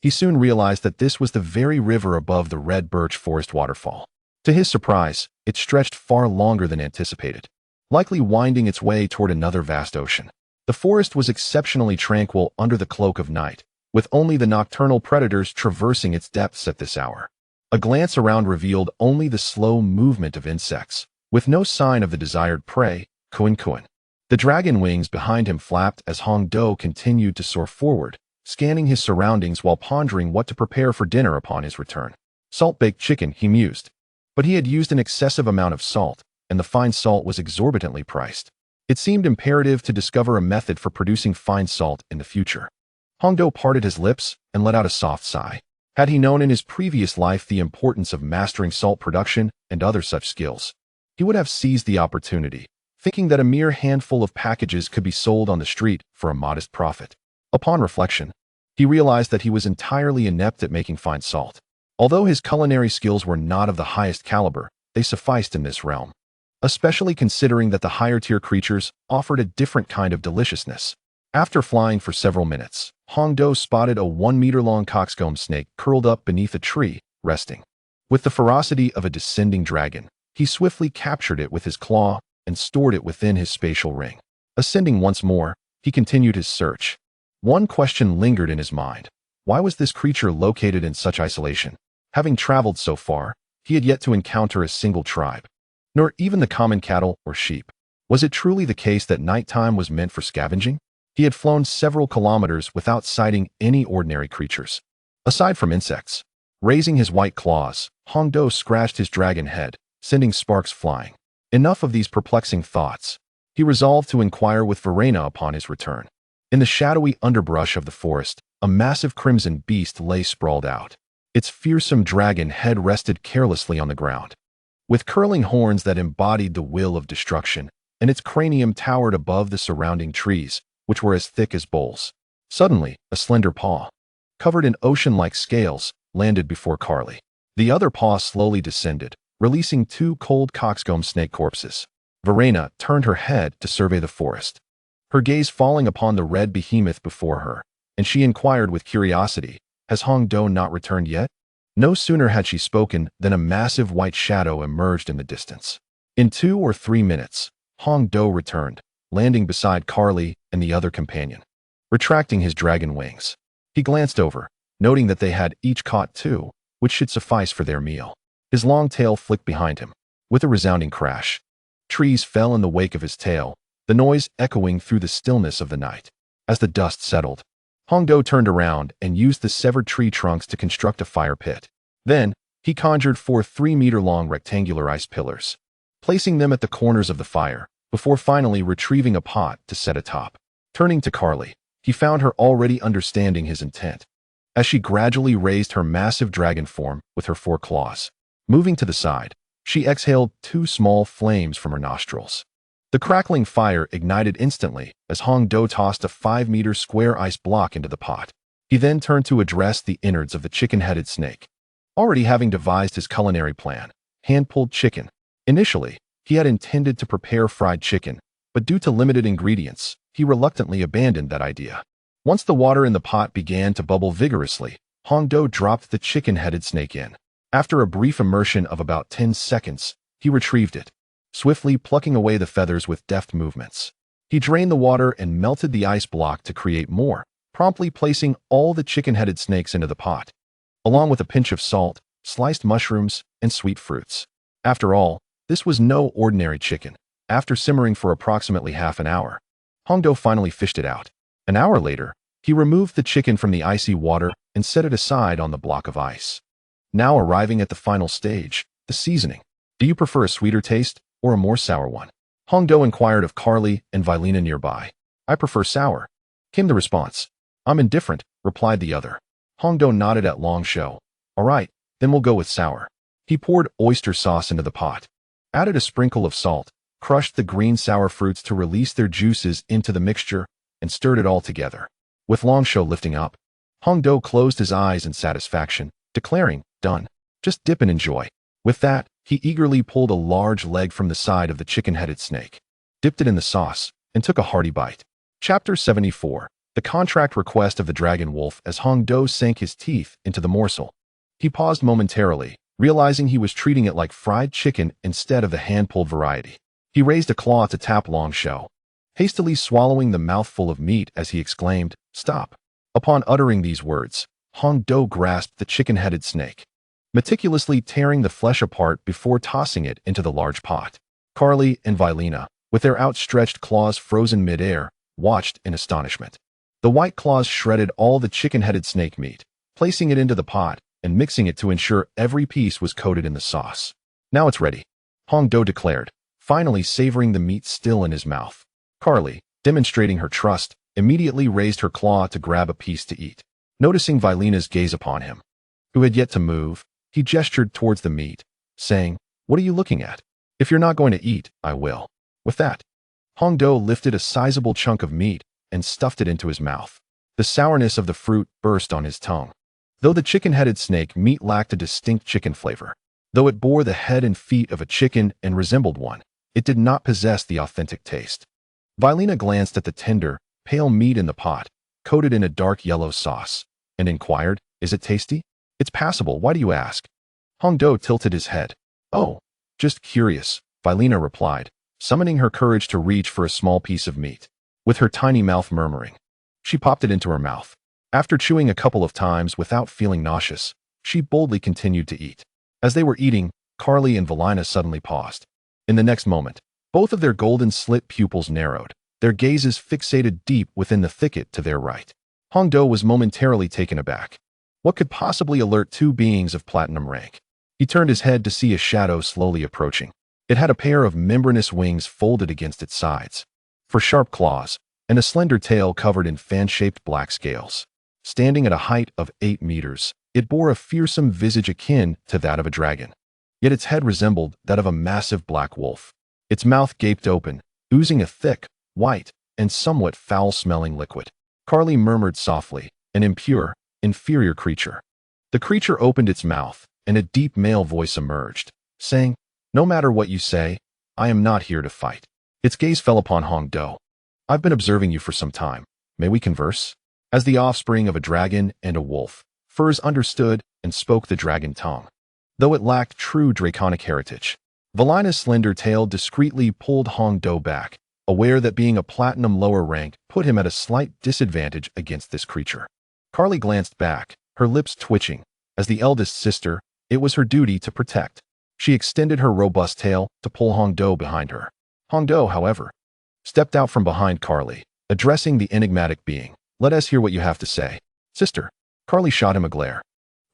He soon realized that this was the very river above the red birch forest waterfall. To his surprise, it stretched far longer than anticipated, likely winding its way toward another vast ocean. The forest was exceptionally tranquil under the cloak of night, with only the nocturnal predators traversing its depths at this hour. A glance around revealed only the slow movement of insects, with no sign of the desired prey, Kuin. The dragon wings behind him flapped as Hong Do continued to soar forward, scanning his surroundings while pondering what to prepare for dinner upon his return. Salt-baked chicken, he mused. But he had used an excessive amount of salt, and the fine salt was exorbitantly priced. It seemed imperative to discover a method for producing fine salt in the future. Hong Do parted his lips and let out a soft sigh. Had he known in his previous life the importance of mastering salt production and other such skills, he would have seized the opportunity, thinking that a mere handful of packages could be sold on the street for a modest profit. Upon reflection, he realized that he was entirely inept at making fine salt. Although his culinary skills were not of the highest caliber, they sufficed in this realm, especially considering that the higher-tier creatures offered a different kind of deliciousness. After flying for several minutes, Hong Do spotted a 1-meter-long coxcomb snake curled up beneath a tree, resting. With the ferocity of a descending dragon, he swiftly captured it with his claw and stored it within his spatial ring. Ascending once more, he continued his search. One question lingered in his mind. Why was this creature located in such isolation? Having traveled so far, he had yet to encounter a single tribe, nor even the common cattle or sheep. Was it truly the case that nighttime was meant for scavenging? He had flown several kilometers without sighting any ordinary creatures, aside from insects. Raising his white claws, Hong Do scratched his dragon head, sending sparks flying. Enough of these perplexing thoughts. He resolved to inquire with Verena upon his return. In the shadowy underbrush of the forest, a massive crimson beast lay sprawled out. Its fearsome dragon head rested carelessly on the ground, with curling horns that embodied the will of destruction, and its cranium towered above the surrounding trees, which were as thick as bowls. Suddenly, a slender paw, covered in ocean-like scales, landed before Carly. The other paw slowly descended, releasing 2 cold coxcomb snake corpses. Verena turned her head to survey the forest, her gaze falling upon the red behemoth before her, and she inquired with curiosity, "Has Hong Do not returned yet?" No sooner had she spoken than a massive white shadow emerged in the distance. In 2 or 3 minutes, Hong Do returned, landing beside Carly and the other companion. Retracting his dragon wings, he glanced over, noting that they had each caught 2, which should suffice for their meal. His long tail flicked behind him. With a resounding crash, trees fell in the wake of his tail, the noise echoing through the stillness of the night. As the dust settled, Hong Do turned around and used the severed tree trunks to construct a fire pit. Then, he conjured 4 3-meter-long rectangular ice pillars, placing them at the corners of the fire, before finally retrieving a pot to set atop. Turning to Carly, he found her already understanding his intent, as she gradually raised her massive dragon form with her 4 claws. Moving to the side, she exhaled 2 small flames from her nostrils. The crackling fire ignited instantly as Hong Do tossed a 5-meter square ice block into the pot. He then turned to address the innards of the chicken-headed snake. Already having devised his culinary plan, hand-pulled chicken. Initially, he had intended to prepare fried chicken, but due to limited ingredients, he reluctantly abandoned that idea. Once the water in the pot began to bubble vigorously, Hong Do dropped the chicken-headed snake in. After a brief immersion of about 10 seconds, he retrieved it, swiftly plucking away the feathers with deft movements. He drained the water and melted the ice block to create more, promptly placing all the chicken-headed snakes into the pot, along with a pinch of salt, sliced mushrooms, and sweet fruits. After all, this was no ordinary chicken. After simmering for approximately half an hour, Hongdo finally fished it out. An hour later, he removed the chicken from the icy water and set it aside on the block of ice. Now arriving at the final stage, the seasoning. Do you prefer a sweeter taste or a more sour one? Hongdo inquired of Carly and Vilena nearby. I prefer sour, came the response. I'm indifferent, replied the other. Hongdo nodded at Longsho. All right, then we'll go with sour. He poured oyster sauce into the pot, added a sprinkle of salt, crushed the green sour fruits to release their juices into the mixture, and stirred it all together. With Longsho lifting up, Hongdo closed his eyes in satisfaction, declaring, done. Just dip and enjoy. With that, he eagerly pulled a large leg from the side of the chicken-headed snake, dipped it in the sauce, and took a hearty bite. Chapter 74. The contract request of the dragon wolf. As Hongdo sank his teeth into the morsel, he paused momentarily, realizing he was treating it like fried chicken instead of the hand-pulled variety. He raised a claw to tap Longsho, hastily swallowing the mouthful of meat as he exclaimed, Stop. Upon uttering these words, Hongdo grasped the chicken-headed snake, meticulously tearing the flesh apart before tossing it into the large pot. Carly and Vilena, with their outstretched claws frozen mid-air, watched in astonishment. The white claws shredded all the chicken-headed snake meat, placing it into the pot and mixing it to ensure every piece was coated in the sauce. Now it's ready, Hongdo declared, finally savoring the meat still in his mouth. Carly, demonstrating her trust, immediately raised her claw to grab a piece to eat. Noticing Vilena's gaze upon him, who had yet to move, he gestured towards the meat, saying, What are you looking at? If you're not going to eat, I will. With that, Hongdo lifted a sizable chunk of meat and stuffed it into his mouth. The sourness of the fruit burst on his tongue. Though the chicken-headed snake meat lacked a distinct chicken flavor, though it bore the head and feet of a chicken and resembled one, it did not possess the authentic taste. Vilena glanced at the tender, pale meat in the pot, coated in a dark yellow sauce, and inquired, Is it tasty? It's passable, why do you ask? Hongdo tilted his head. Oh, just curious, Vilena replied, summoning her courage to reach for a small piece of meat. With her tiny mouth murmuring, she popped it into her mouth. After chewing a couple of times without feeling nauseous, she boldly continued to eat. As they were eating, Carly and Vilena suddenly paused. In the next moment, both of their golden slit pupils narrowed, their gazes fixated deep within the thicket to their right. Hongdo was momentarily taken aback. What could possibly alert two beings of platinum rank? He turned his head to see a shadow slowly approaching. It had a pair of membranous wings folded against its sides, for sharp claws, and a slender tail covered in fan-shaped black scales. Standing at a height of 8 meters, it bore a fearsome visage akin to that of a dragon. Yet its head resembled that of a massive black wolf. Its mouth gaped open, oozing a thick, white, and somewhat foul-smelling liquid. Carly murmured softly, an impure, inferior creature. The creature opened its mouth, and a deep male voice emerged, saying, No matter what you say, I am not here to fight. Its gaze fell upon Hongdo. I've been observing you for some time. May we converse? As the offspring of a dragon and a wolf, Furs understood and spoke the dragon tongue. Though it lacked true draconic heritage, Vilena's slender tail discreetly pulled Hongdo back, aware that being a platinum lower rank put him at a slight disadvantage against this creature. Carly glanced back, her lips twitching. As the eldest sister, it was her duty to protect. She extended her robust tail to pull Hongdo behind her. Hongdo, however, stepped out from behind Carly, addressing the enigmatic being. Let us hear what you have to say. Sister. Carly shot him a glare,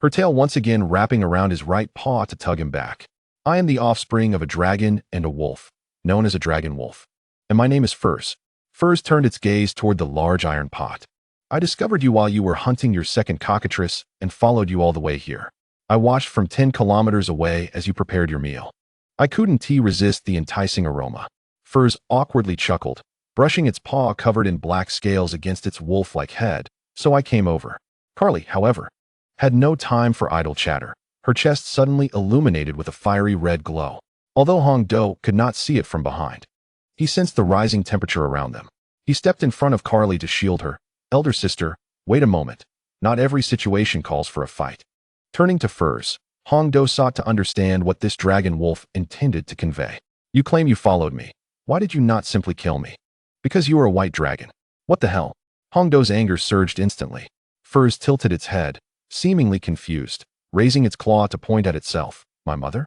her tail once again wrapping around his right paw to tug him back. I am the offspring of a dragon and a wolf, known as a dragon wolf. And my name is Furs. Furs turned its gaze toward the large iron pot. I discovered you while you were hunting your second cockatrice and followed you all the way here. I watched from 10 kilometers away as you prepared your meal. I couldn't resist the enticing aroma. Furs awkwardly chuckled, brushing its paw covered in black scales against its wolf-like head, so I came over. Carly, however, had no time for idle chatter. Her chest suddenly illuminated with a fiery red glow. Although Hongdo could not see it from behind, he sensed the rising temperature around them. He stepped in front of Carly to shield her. Elder sister, wait a moment. Not every situation calls for a fight. Turning to Furs, Hongdo sought to understand what this dragon wolf intended to convey. You claim you followed me. Why did you not simply kill me? Because you are a white dragon. What the hell? Hongdo's anger surged instantly. Furs tilted its head, seemingly confused, raising its claw to point at itself. My mother?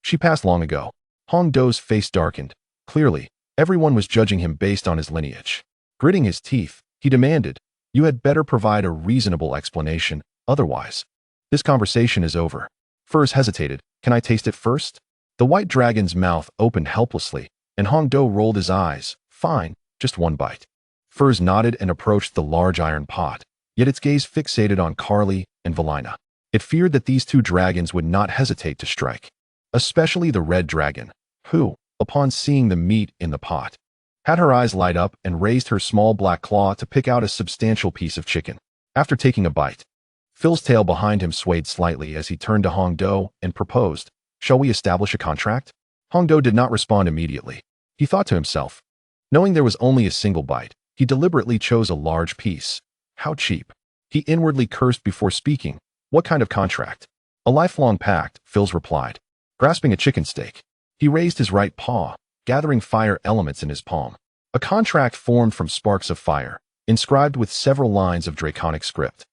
She passed long ago. Hongdo's face darkened. Clearly, everyone was judging him based on his lineage. Gritting his teeth, he demanded, you had better provide a reasonable explanation, otherwise. This conversation is over. Furs hesitated. Can I taste it first? The white dragon's mouth opened helplessly, and Hongdo rolled his eyes. Fine, just one bite. Furs nodded and approached the large iron pot, yet its gaze fixated on Carly and Valina. It feared that these two dragons would not hesitate to strike, especially the red dragon, who, upon seeing the meat in the pot, had her eyes light up and raised her small black claw to pick out a substantial piece of chicken. After taking a bite, Phil's tail behind him swayed slightly as he turned to Hongdo and proposed, shall we establish a contract? Hongdo did not respond immediately. He thought to himself. Knowing there was only a single bite, he deliberately chose a large piece. How cheap. He inwardly cursed before speaking. What kind of contract? A lifelong pact, Phil's replied. Grasping a chicken steak, he raised his right paw, gathering fire elements in his palm. A contract formed from sparks of fire, inscribed with several lines of draconic script.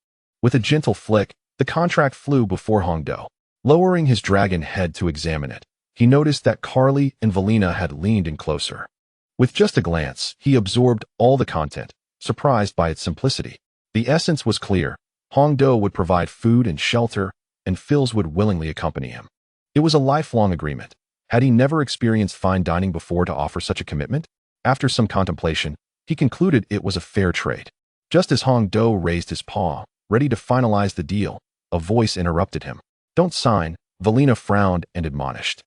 With a gentle flick, the contract flew before Hongdo. Lowering his dragon head to examine it, he noticed that Carly and Valina had leaned in closer. With just a glance, he absorbed all the content, surprised by its simplicity. The essence was clear. Hongdo would provide food and shelter, and Phil's would willingly accompany him. It was a lifelong agreement. Had he never experienced fine dining before to offer such a commitment? After some contemplation, he concluded it was a fair trade. Just as Hongdo raised his paw, ready to finalize the deal, a voice interrupted him. Don't sign, Valina frowned and admonished.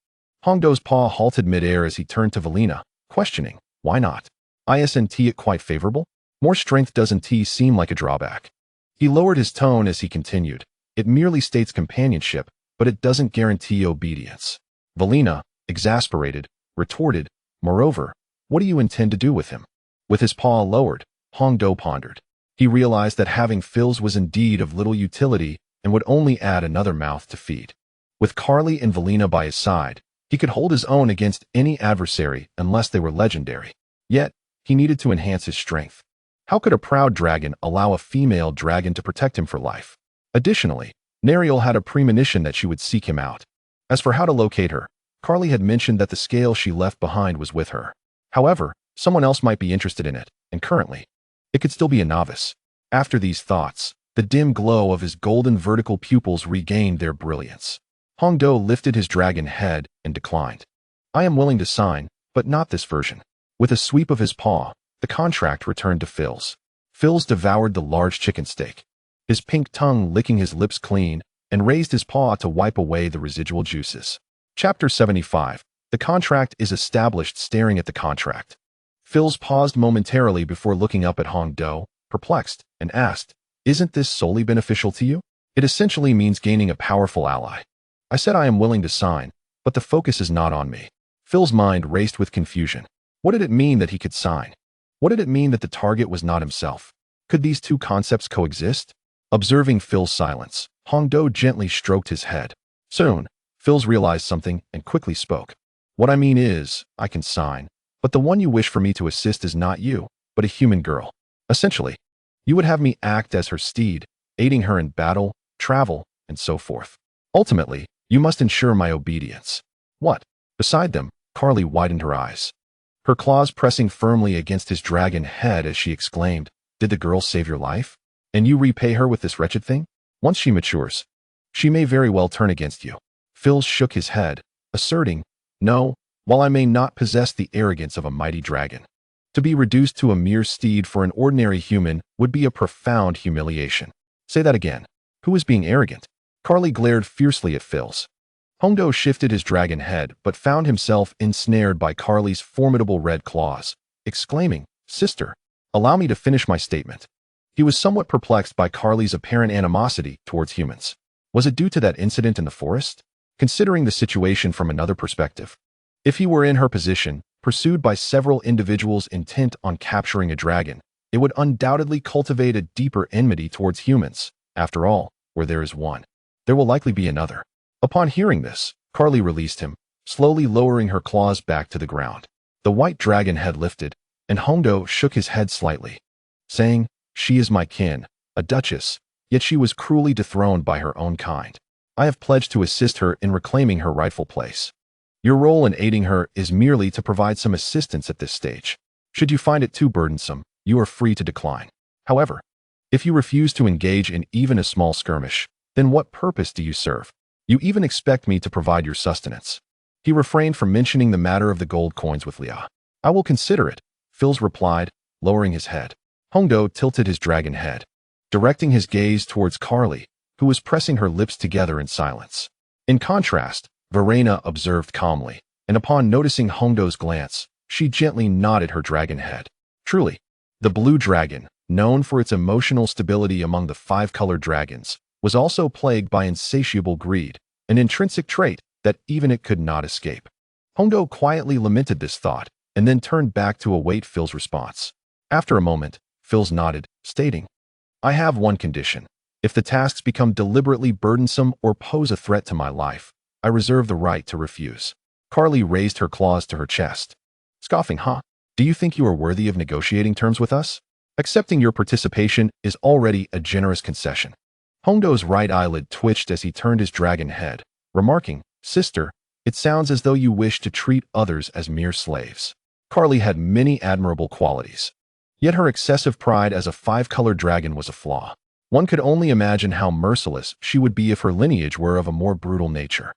Hongdo's paw halted midair as he turned to Valina, questioning, why not? Isn't it quite favorable? More strength doesn't seem like a drawback. He lowered his tone as he continued. It merely states companionship, but it doesn't guarantee obedience. Valina, exasperated, retorted, moreover, what do you intend to do with him? With his paw lowered, Hongdo pondered. He realized that having Phil's was indeed of little utility and would only add another mouth to feed. With Carly and Valina by his side, he could hold his own against any adversary unless they were legendary. Yet, he needed to enhance his strength. How could a proud dragon allow a female dragon to protect him for life? Additionally, Nariel had a premonition that she would seek him out. As for how to locate her, Carly had mentioned that the scale she left behind was with her. However, someone else might be interested in it, and currently, it could still be a novice. After these thoughts, the dim glow of his golden vertical pupils regained their brilliance. Hongdo lifted his dragon head and declined. I am willing to sign, but not this version. With a sweep of his paw, the contract returned to Phil's. Phil's devoured the large chicken steak, his pink tongue licking his lips clean, and raised his paw to wipe away the residual juices. Chapter 75. The contract is established. Staring at the contract, Phil's paused momentarily before looking up at Hongdo, perplexed, and asked, isn't this solely beneficial to you? It essentially means gaining a powerful ally. I said I am willing to sign, but the focus is not on me. Phil's mind raced with confusion. What did it mean that he could sign? What did it mean that the target was not himself? Could these two concepts coexist? Observing Phil's silence, Hongdo gently stroked his head. Soon, Phil's realized something and quickly spoke. What I mean is, I can sign, but the one you wish for me to assist is not you, but a human girl. Essentially, you would have me act as her steed, aiding her in battle, travel, and so forth. Ultimately, you must ensure my obedience. What? Beside them, Carly widened her eyes, her claws pressing firmly against his dragon head as she exclaimed, did the girl save your life? And you repay her with this wretched thing? Once she matures, she may very well turn against you. Phil shook his head, asserting, no, while I may not possess the arrogance of a mighty dragon, to be reduced to a mere steed for an ordinary human would be a profound humiliation. Say that again. Who is being arrogant? Carly glared fiercely at Phil's. Hongdo shifted his dragon head but found himself ensnared by Carly's formidable red claws, exclaiming, sister, allow me to finish my statement. He was somewhat perplexed by Carly's apparent animosity towards humans. Was it due to that incident in the forest? Considering the situation from another perspective, if he were in her position, pursued by several individuals intent on capturing a dragon, it would undoubtedly cultivate a deeper enmity towards humans. After all, where there is one, there will likely be another. Upon hearing this, Carly released him, slowly lowering her claws back to the ground. The white dragon head lifted, and Hongdo shook his head slightly, saying, "She is my kin, a duchess, yet she was cruelly dethroned by her own kind. I have pledged to assist her in reclaiming her rightful place. Your role in aiding her is merely to provide some assistance at this stage. Should you find it too burdensome, you are free to decline. However, if you refuse to engage in even a small skirmish, then what purpose do you serve? You even expect me to provide your sustenance." He refrained from mentioning the matter of the gold coins with Leah. "I will consider it," Phils replied, lowering his head. Hongdo tilted his dragon head, directing his gaze towards Carly, who was pressing her lips together in silence. In contrast, Verena observed calmly, and upon noticing Hongdo's glance, she gently nodded her dragon head. Truly, the blue dragon, known for its emotional stability among the five-colored dragons, was also plagued by insatiable greed, an intrinsic trait that even it could not escape. Hongdo quietly lamented this thought, and then turned back to await Phil's response. After a moment, Phils nodded, stating, "I have one condition. If the tasks become deliberately burdensome or pose a threat to my life, I reserve the right to refuse." Carly raised her claws to her chest, scoffing, "Huh? Do you think you are worthy of negotiating terms with us? Accepting your participation is already a generous concession." Hongdo's right eyelid twitched as he turned his dragon head, remarking, "Sister, it sounds as though you wish to treat others as mere slaves." Carly had many admirable qualities, yet her excessive pride as a five-colored dragon was a flaw. One could only imagine how merciless she would be if her lineage were of a more brutal nature.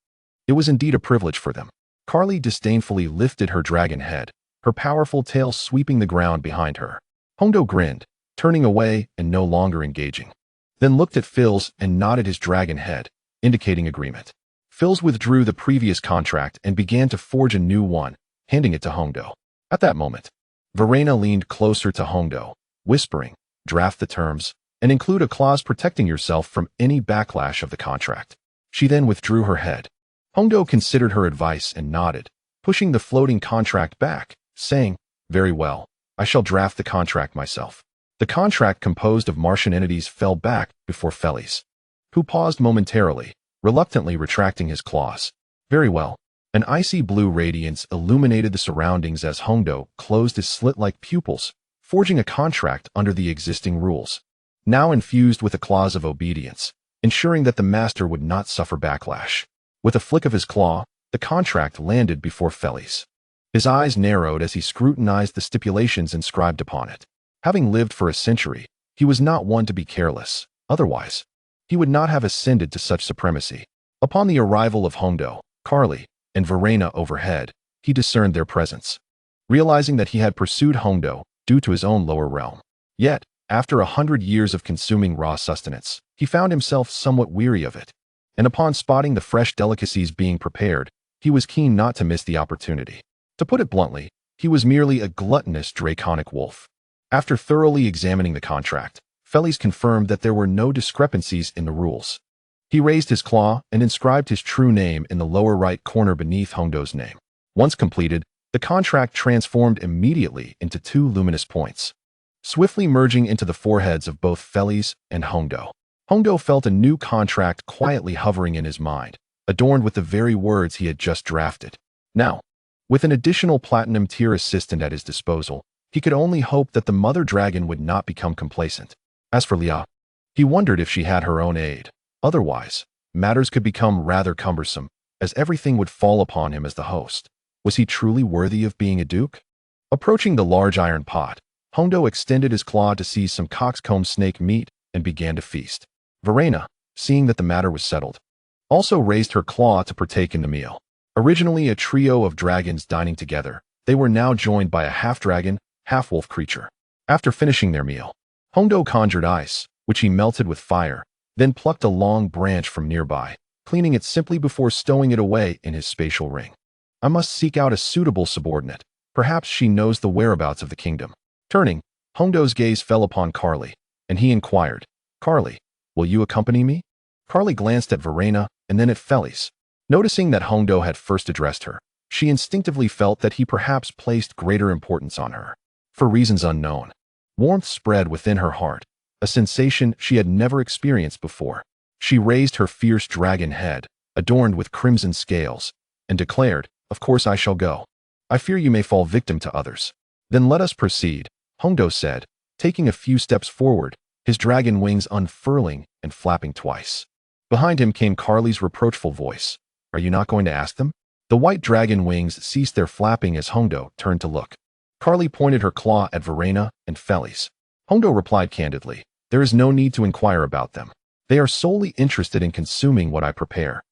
It was indeed a privilege for them. Carly disdainfully lifted her dragon head, her powerful tail sweeping the ground behind her. Hongdo grinned, turning away and no longer engaging, then looked at Phils and nodded his dragon head, indicating agreement. Phils withdrew the previous contract and began to forge a new one, handing it to Hongdo. At that moment, Verena leaned closer to Hongdo, whispering, "Draft the terms, and include a clause protecting yourself from any backlash of the contract." She then withdrew her head. Hongdo considered her advice and nodded, pushing the floating contract back, saying, "Very well, I shall draft the contract myself." The contract composed of Martian entities fell back before Felis, who paused momentarily, reluctantly retracting his claws. "Very well." An icy blue radiance illuminated the surroundings as Hongdo closed his slit-like pupils, forging a contract under the existing rules, now infused with a clause of obedience, ensuring that the master would not suffer backlash. With a flick of his claw, the contract landed before Felis. His eyes narrowed as he scrutinized the stipulations inscribed upon it. Having lived for a century, he was not one to be careless. Otherwise, he would not have ascended to such supremacy. Upon the arrival of Hongdo, Carly, and Verena overhead, he discerned their presence, realizing that he had pursued Hongdo due to his own lower realm. Yet, after 100 years of consuming raw sustenance, he found himself somewhat weary of it, and upon spotting the fresh delicacies being prepared, he was keen not to miss the opportunity. To put it bluntly, he was merely a gluttonous draconic wolf. After thoroughly examining the contract, Felis confirmed that there were no discrepancies in the rules. He raised his claw and inscribed his true name in the lower right corner beneath Hongdo's name. Once completed, the contract transformed immediately into two luminous points, swiftly merging into the foreheads of both Felis and Hongdo. Hongdo felt a new contract quietly hovering in his mind, adorned with the very words he had just drafted. Now, with an additional platinum tier assistant at his disposal, he could only hope that the mother dragon would not become complacent. As for Leah, he wondered if she had her own aid. Otherwise, matters could become rather cumbersome, as everything would fall upon him as the host. Was he truly worthy of being a duke? Approaching the large iron pot, Hongdo extended his claw to seize some coxcomb snake meat and began to feast. Verena, seeing that the matter was settled, also raised her claw to partake in the meal. Originally a trio of dragons dining together, they were now joined by a half-dragon, half-wolf creature. After finishing their meal, Hongdo conjured ice, which he melted with fire, then plucked a long branch from nearby, cleaning it simply before stowing it away in his spatial ring. "I must seek out a suitable subordinate. Perhaps she knows the whereabouts of the kingdom." Turning, Hongdo's gaze fell upon Carly, and he inquired, "Carly, will you accompany me?" Carly glanced at Verena and then at Felis. Noticing that Hongdo had first addressed her, she instinctively felt that he perhaps placed greater importance on her. For reasons unknown, warmth spread within her heart, a sensation she had never experienced before. She raised her fierce dragon head, adorned with crimson scales, and declared, "Of course I shall go. I fear you may fall victim to others." "Then let us proceed," Hongdo said, taking a few steps forward, his dragon wings unfurling and flapping twice. Behind him came Carly's reproachful voice. "Are you not going to ask them?" The white dragon wings ceased their flapping as Hongdo turned to look. Carly pointed her claw at Verena and Felice. Hongdo replied candidly, "There is no need to inquire about them. They are solely interested in consuming what I prepare.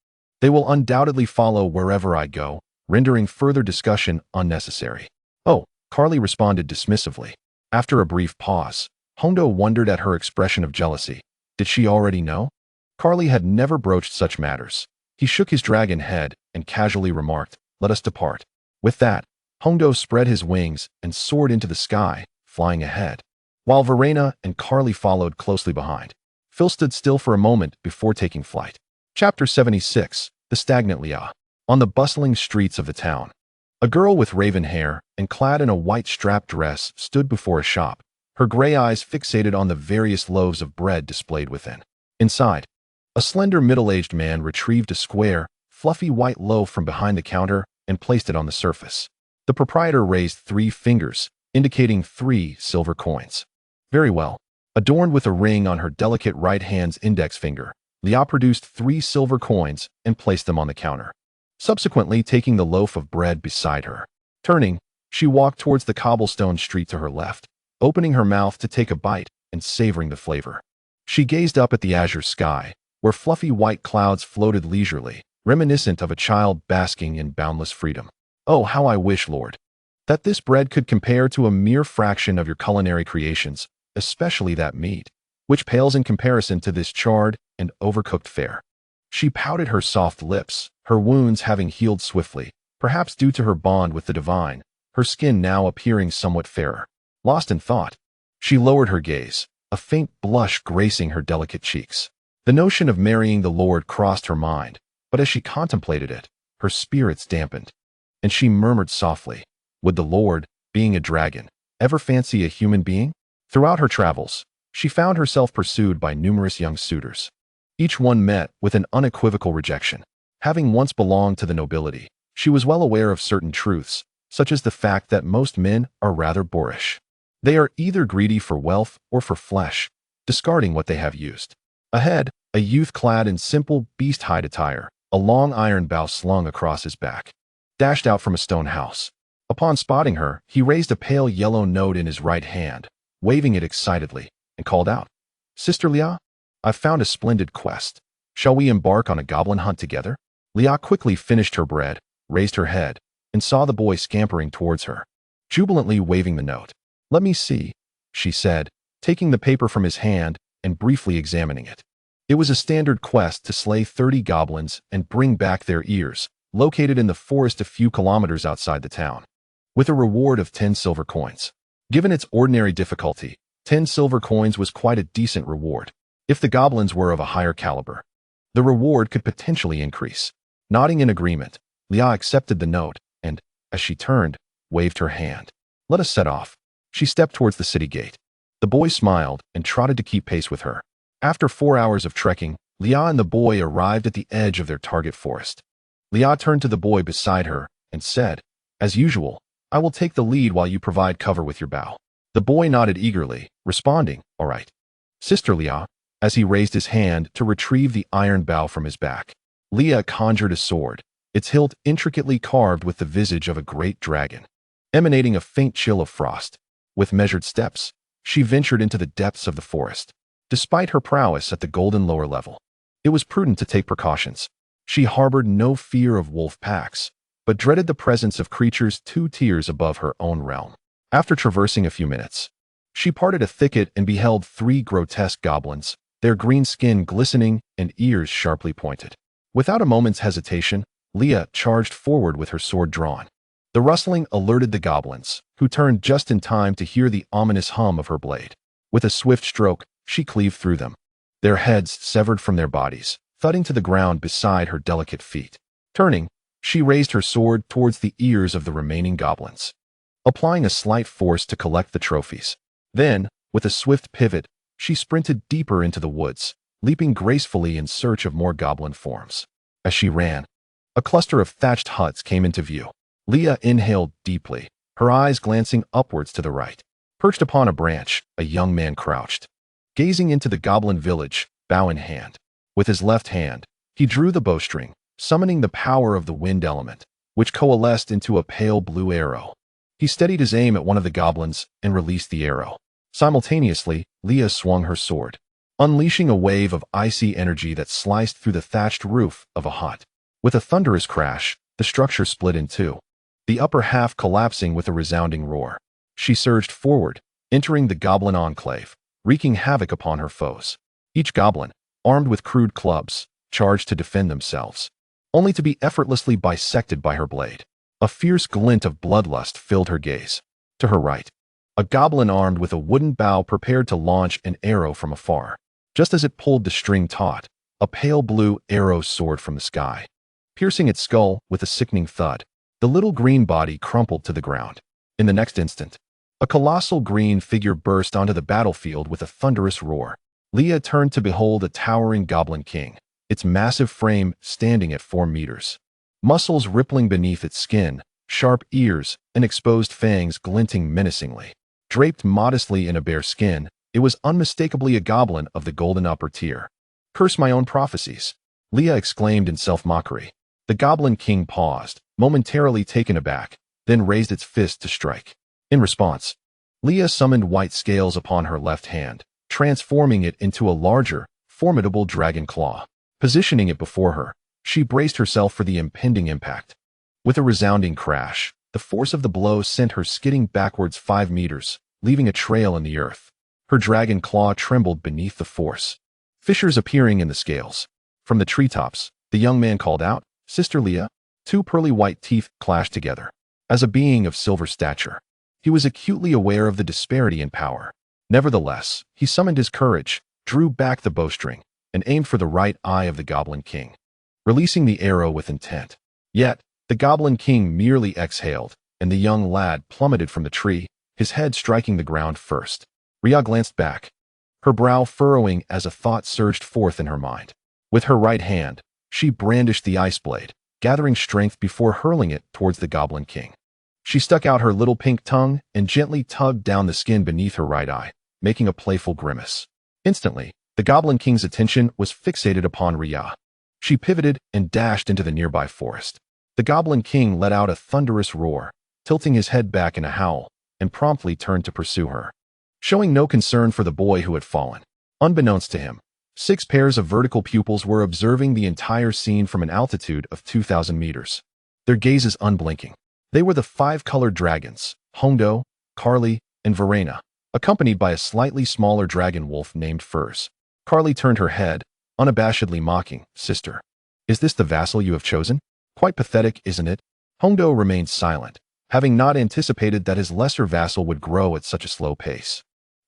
They will undoubtedly follow wherever I go, rendering further discussion unnecessary." "Oh," Carly responded dismissively. After a brief pause, Hongdo wondered at her expression of jealousy. Did she already know? Carly had never broached such matters. He shook his dragon head and casually remarked, "Let us depart." With that, Hongdo spread his wings and soared into the sky, flying ahead, while Verena and Carly followed closely behind. Phil stood still for a moment before taking flight. Chapter 76, The Stagnant Lia. On the bustling streets of the town, a girl with raven hair and clad in a white strap dress stood before a shop, her gray eyes fixated on the various loaves of bread displayed within. Inside, a slender middle-aged man retrieved a square, fluffy white loaf from behind the counter and placed it on the surface. The proprietor raised 3 fingers, indicating 3 silver coins. "Very well." Adorned with a ring on her delicate right hand's index finger, Lia produced 3 silver coins and placed them on the counter, subsequently taking the loaf of bread beside her. Turning, she walked towards the cobblestone street to her left, opening her mouth to take a bite and savoring the flavor. She gazed up at the azure sky, where fluffy white clouds floated leisurely, reminiscent of a child basking in boundless freedom. "Oh, how I wish, Lord, that this bread could compare to a mere fraction of your culinary creations, especially that meat, which pales in comparison to this charred and overcooked fare." She pouted her soft lips, her wounds having healed swiftly, perhaps due to her bond with the divine, her skin now appearing somewhat fairer. Lost in thought, she lowered her gaze, a faint blush gracing her delicate cheeks. The notion of marrying the Lord crossed her mind, but as she contemplated it, her spirits dampened, and she murmured softly, "Would the Lord, being a dragon, ever fancy a human being?" Throughout her travels, she found herself pursued by numerous young suitors. Each one met with an unequivocal rejection. Having once belonged to the nobility, she was well aware of certain truths, such as the fact that most men are rather boorish. They are either greedy for wealth or for flesh, discarding what they have used. Ahead, a youth clad in simple beast-hide attire, a long iron bow slung across his back, dashed out from a stone house. Upon spotting her, he raised a pale yellow note in his right hand, waving it excitedly, and called out, "Sister Lia, I've found a splendid quest. Shall we embark on a goblin hunt together?" Lia quickly finished her bread, raised her head, and saw the boy scampering towards her, jubilantly waving the note. "Let me see," she said, taking the paper from his hand and briefly examining it. It was a standard quest to slay 30 goblins and bring back their ears, located in the forest a few kilometers outside the town, with a reward of 10 silver coins. Given its ordinary difficulty, 10 silver coins was quite a decent reward. If the goblins were of a higher caliber, the reward could potentially increase. Nodding in agreement, Lia accepted the note and, as she turned, waved her hand. "Let us set off." She stepped towards the city gate. The boy smiled and trotted to keep pace with her. After 4 hours of trekking, Lia and the boy arrived at the edge of their target forest. Lia turned to the boy beside her and said, "As usual, I will take the lead while you provide cover with your bow." The boy nodded eagerly, responding, "All right." "Sister Lia," as he raised his hand to retrieve the iron bow from his back. Lia conjured a sword, its hilt intricately carved with the visage of a great dragon, emanating a faint chill of frost. With measured steps, she ventured into the depths of the forest. Despite her prowess at the golden lower level, it was prudent to take precautions. She harbored no fear of wolf packs, but dreaded the presence of creatures 2 tiers above her own realm. After traversing a few minutes, she parted a thicket and beheld 3 grotesque goblins, their green skin glistening and ears sharply pointed. Without a moment's hesitation, Lia charged forward with her sword drawn. The rustling alerted the goblins, who turned just in time to hear the ominous hum of her blade. With a swift stroke, she cleaved through them, their heads severed from their bodies, thudding to the ground beside her delicate feet. Turning, she raised her sword towards the ears of the remaining goblins, applying a slight force to collect the trophies. Then, with a swift pivot, she sprinted deeper into the woods, leaping gracefully in search of more goblin forms. As she ran, a cluster of thatched huts came into view. Leah inhaled deeply, her eyes glancing upwards to the right. Perched upon a branch, a young man crouched, gazing into the goblin village, bow in hand. With his left hand, he drew the bowstring, summoning the power of the wind element, which coalesced into a pale blue arrow. He steadied his aim at one of the goblins and released the arrow. Simultaneously, Leah swung her sword, unleashing a wave of icy energy that sliced through the thatched roof of a hut. With a thunderous crash, the structure split in two, the upper half collapsing with a resounding roar. She surged forward, entering the goblin enclave, wreaking havoc upon her foes. Each goblin, armed with crude clubs, charged to defend themselves, only to be effortlessly bisected by her blade. A fierce glint of bloodlust filled her gaze. To her right, a goblin armed with a wooden bow prepared to launch an arrow from afar. Just as it pulled the string taut, a pale blue arrow soared from the sky, piercing its skull with a sickening thud. The little green body crumpled to the ground. In the next instant, a colossal green figure burst onto the battlefield with a thunderous roar. Leah turned to behold a towering goblin king, its massive frame standing at 4 meters. Muscles rippling beneath its skin, sharp ears and exposed fangs glinting menacingly. Draped modestly in a bare skin, it was unmistakably a goblin of the golden upper tier. "Curse my own prophecies," Leah exclaimed in self-mockery. The goblin king paused, momentarily taken aback, then raised its fist to strike. In response, Leah summoned white scales upon her left hand, transforming it into a larger, formidable dragon claw. Positioning it before her, she braced herself for the impending impact. With a resounding crash, the force of the blow sent her skidding backwards 5 meters, leaving a trail in the earth. Her dragon claw trembled beneath the force, fissures appearing in the scales. From the treetops, the young man called out, "Sister Leah." 2 pearly white teeth clashed together. As a being of silver stature, he was acutely aware of the disparity in power. Nevertheless, he summoned his courage, drew back the bowstring, and aimed for the right eye of the goblin king, releasing the arrow with intent. Yet, the goblin king merely exhaled, and the young lad plummeted from the tree, his head striking the ground first. Rhea glanced back, her brow furrowing as a thought surged forth in her mind. With her right hand, she brandished the ice blade, gathering strength before hurling it towards the goblin king. She stuck out her little pink tongue and gently tugged down the skin beneath her right eye, making a playful grimace. Instantly, the goblin king's attention was fixated upon Rhea. She pivoted and dashed into the nearby forest. The goblin king let out a thunderous roar, tilting his head back in a howl, and promptly turned to pursue her, showing no concern for the boy who had fallen. Unbeknownst to him, 6 pairs of vertical pupils were observing the entire scene from an altitude of 2,000 meters. Their gazes unblinking. They were the 5 colored dragons, Hondo, Carly, and Verena, accompanied by a slightly smaller dragon wolf named Furs. Carly turned her head, unabashedly mocking, "Sister, is this the vassal you have chosen? Quite pathetic, isn't it?" Hondo remained silent, having not anticipated that his lesser vassal would grow at such a slow pace.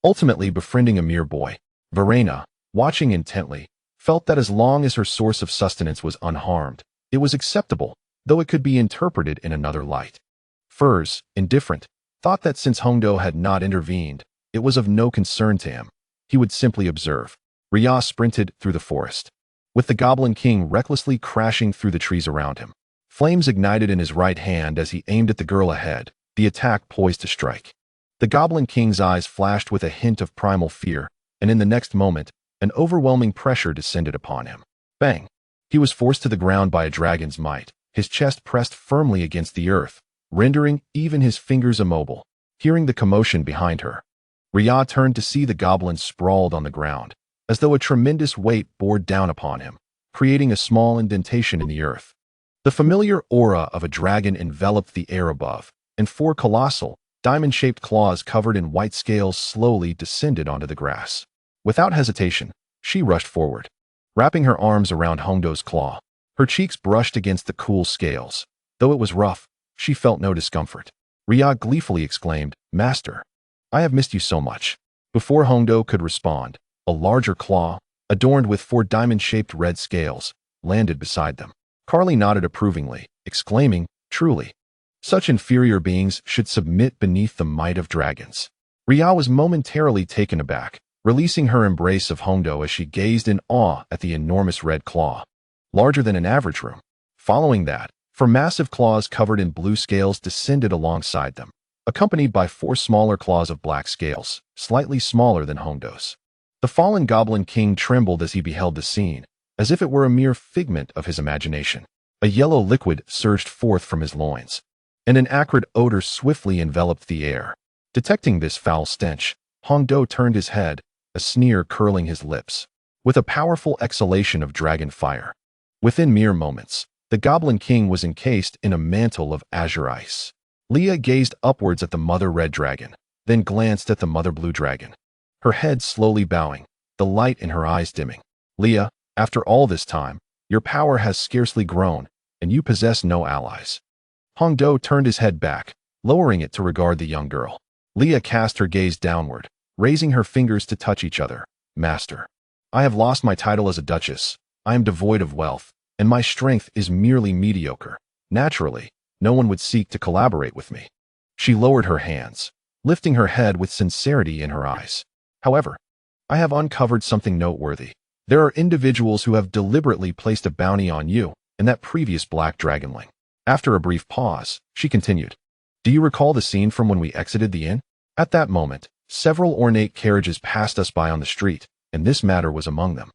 Ultimately befriending a mere boy, Verena, watching intently, felt that as long as her source of sustenance was unharmed, it was acceptable, though it could be interpreted in another light. Furs, indifferent, thought that since Hondo had not intervened, it was of no concern to him. He would simply observe. Rhea sprinted through the forest, with the goblin king recklessly crashing through the trees around him. Flames ignited in his right hand as he aimed at the girl ahead, the attack poised to strike. The goblin king's eyes flashed with a hint of primal fear, and in the next moment, an overwhelming pressure descended upon him. Bang! He was forced to the ground by a dragon's might, his chest pressed firmly against the earth, rendering even his fingers immobile. Hearing the commotion behind her, Rhea turned to see the goblin sprawled on the ground, as though a tremendous weight bore down upon him, creating a small indentation in the earth. The familiar aura of a dragon enveloped the air above, and 4 colossal, diamond-shaped claws covered in white scales slowly descended onto the grass. Without hesitation, she rushed forward, wrapping her arms around Hondo's claw. Her cheeks brushed against the cool scales. Though it was rough, she felt no discomfort. Rhea gleefully exclaimed, "Master, I have missed you so much." Before Hondo could respond, a larger claw, adorned with 4 diamond-shaped red scales, landed beside them. Carly nodded approvingly, exclaiming, "Truly, such inferior beings should submit beneath the might of dragons." Rhea was momentarily taken aback, releasing her embrace of Hondo as she gazed in awe at the enormous red claw. larger than an average room. Following that, four massive claws covered in blue scales descended alongside them, accompanied by four smaller claws of black scales, slightly smaller than Hongdo's. The fallen Goblin King trembled as he beheld the scene, as if it were a mere figment of his imagination. A yellow liquid surged forth from his loins, and an acrid odor swiftly enveloped the air. Detecting this foul stench, Hongdo turned his head, a sneer curling his lips, with a powerful exhalation of dragon fire. Within mere moments, the Goblin King was encased in a mantle of azure ice. Leah gazed upwards at the Mother Red Dragon, then glanced at the Mother Blue Dragon, her head slowly bowing, the light in her eyes dimming. Leah, after all this time, your power has scarcely grown, and you possess no allies. Hongdo turned his head back, lowering it to regard the young girl. Leah cast her gaze downward, raising her fingers to touch each other. Master, I have lost my title as a duchess. I am devoid of wealth, and my strength is merely mediocre. Naturally, no one would seek to collaborate with me. She lowered her hands, lifting her head with sincerity in her eyes. However, I have uncovered something noteworthy. There are individuals who have deliberately placed a bounty on you and that previous black dragonling. After a brief pause, she continued, do you recall the scene from when we exited the inn? At that moment, several ornate carriages passed us by on the street, and this matter was among them.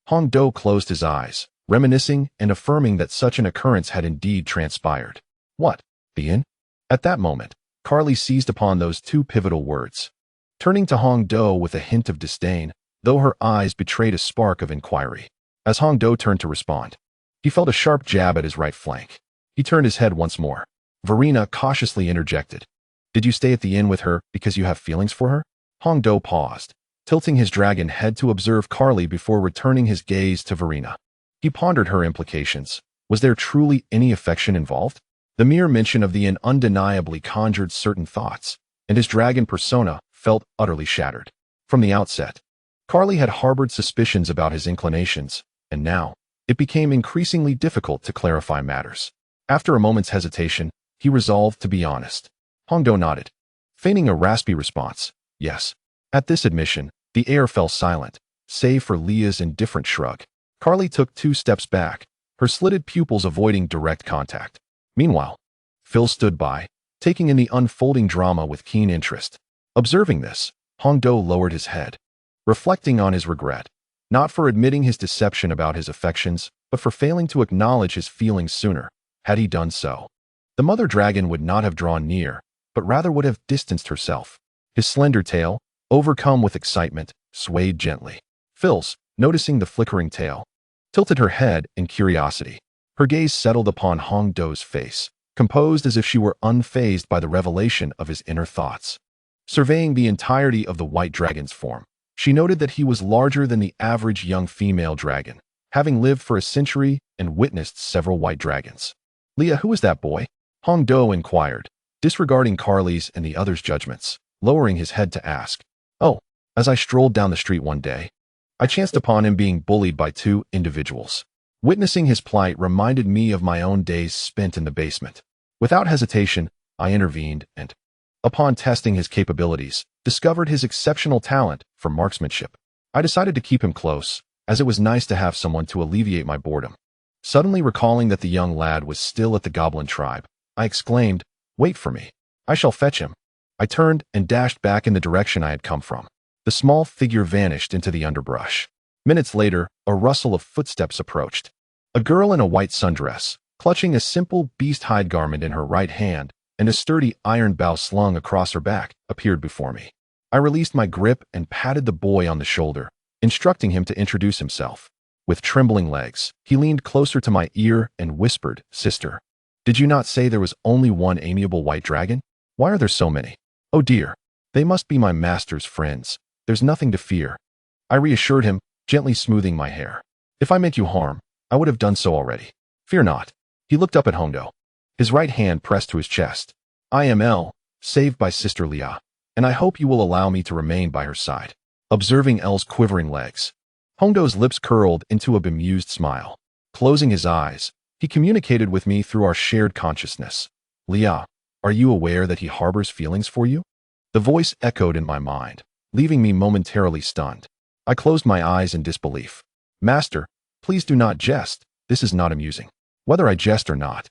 Hongdo closed his eyes, reminiscing and affirming that such an occurrence had indeed transpired. What? The inn? At that moment, Carly seized upon those two pivotal words. Turning to Hongdo with a hint of disdain, though her eyes betrayed a spark of inquiry. As Hongdo turned to respond, he felt a sharp jab at his right flank. He turned his head once more. Verena cautiously interjected. Did you stay at the inn with her because you have feelings for her? Hongdo paused, tilting his dragon head to observe Carly before returning his gaze to Verena. He pondered her implications. Was there truly any affection involved? The mere mention of the inn undeniably conjured certain thoughts, and his dragon persona felt utterly shattered. From the outset, Carly had harbored suspicions about his inclinations, and now, it became increasingly difficult to clarify matters. After a moment's hesitation, he resolved to be honest. Hongdo nodded, feigning a raspy response. Yes. At this admission, the air fell silent, save for Leah's indifferent shrug. Carly took 2 steps back, her slitted pupils avoiding direct contact. Meanwhile, Phil stood by, taking in the unfolding drama with keen interest. Observing this, Hongdo lowered his head, reflecting on his regret, not for admitting his deception about his affections, but for failing to acknowledge his feelings sooner. Had he done so, the mother dragon would not have drawn near, but rather would have distanced herself. His slender tail, overcome with excitement, swayed gently. Phyllis, noticing the flickering tail, tilted her head in curiosity. Her gaze settled upon Hongdo's face, composed as if she were unfazed by the revelation of his inner thoughts. Surveying the entirety of the white dragon's form, she noted that he was larger than the average young female dragon, having lived for a century and witnessed several white dragons. Leah, who is that boy? Hongdo inquired, disregarding Carly's and the others' judgments, lowering his head to ask. Oh, as I strolled down the street one day, I chanced upon him being bullied by 2 individuals. Witnessing his plight reminded me of my own days spent in the basement. Without hesitation, I intervened and, upon testing his capabilities, discovered his exceptional talent for marksmanship. I decided to keep him close, as it was nice to have someone to alleviate my boredom. Suddenly recalling that the young lad was still at the goblin tribe, I exclaimed, "Wait for me. I shall fetch him." I turned and dashed back in the direction I had come from. The small figure vanished into the underbrush. Minutes later, a rustle of footsteps approached. A girl in a white sundress, clutching a simple beast-hide garment in her right hand and a sturdy iron bow slung across her back, appeared before me. I released my grip and patted the boy on the shoulder, instructing him to introduce himself. With trembling legs, he leaned closer to my ear and whispered, "Sister, did you not say there was only one amiable white dragon? Why are there so many? Oh dear, they must be my master's friends. There's nothing to fear." I reassured him, gently smoothing my hair. "If I meant you harm, I would have done so already. Fear not." He looked up at Hongdo, his right hand pressed to his chest. "I am Elle, saved by Sister Leah, and I hope you will allow me to remain by her side." Observing Elle's quivering legs, Hongdo's lips curled into a bemused smile. Closing his eyes, he communicated with me through our shared consciousness. "Leah, are you aware that he harbors feelings for you?" The voice echoed in my mind, leaving me momentarily stunned. I closed my eyes in disbelief. "Master, please do not jest. This is not amusing. Whether I jest or not,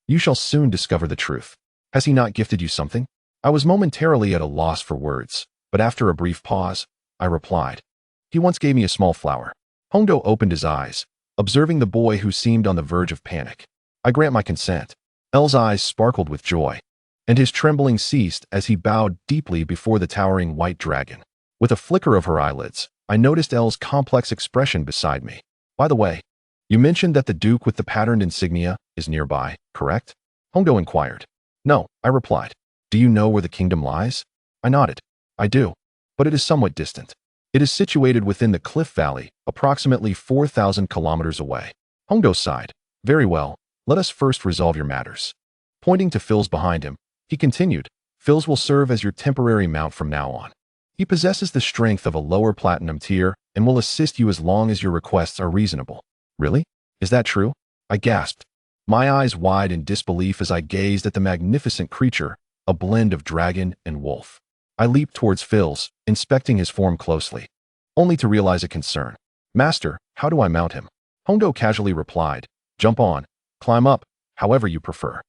you shall soon discover the truth. Has he not gifted you something? I was momentarily at a loss for words, but after a brief pause, I replied, he once gave me a small flower. Hongdo opened his eyes, observing the boy who seemed on the verge of panic. I grant my consent. L's eyes sparkled with joy, and his trembling ceased as he bowed deeply before the towering white dragon. With a flicker of her eyelids, I noticed L's complex expression beside me. By the way, you mentioned that the Duke with the patterned insignia is nearby, correct? Hongdo inquired. No, I replied. Do you know where the kingdom lies? I nodded. I do, but it is somewhat distant. It is situated within the cliff valley, approximately 4,000 kilometers away. Hongdo sighed. Very well, let us first resolve your matters. Pointing to Phil's behind him, he continued, Phil's will serve as your temporary mount from now on. He possesses the strength of a lower platinum tier and will assist you as long as your requests are reasonable. Really? Is that true? I gasped, my eyes wide in disbelief as I gazed at the magnificent creature, a blend of dragon and wolf. I leaped towards Phil's, inspecting his form closely, only to realize a concern. Master, how do I mount him? Hongdo casually replied, jump on, climb up, however you prefer.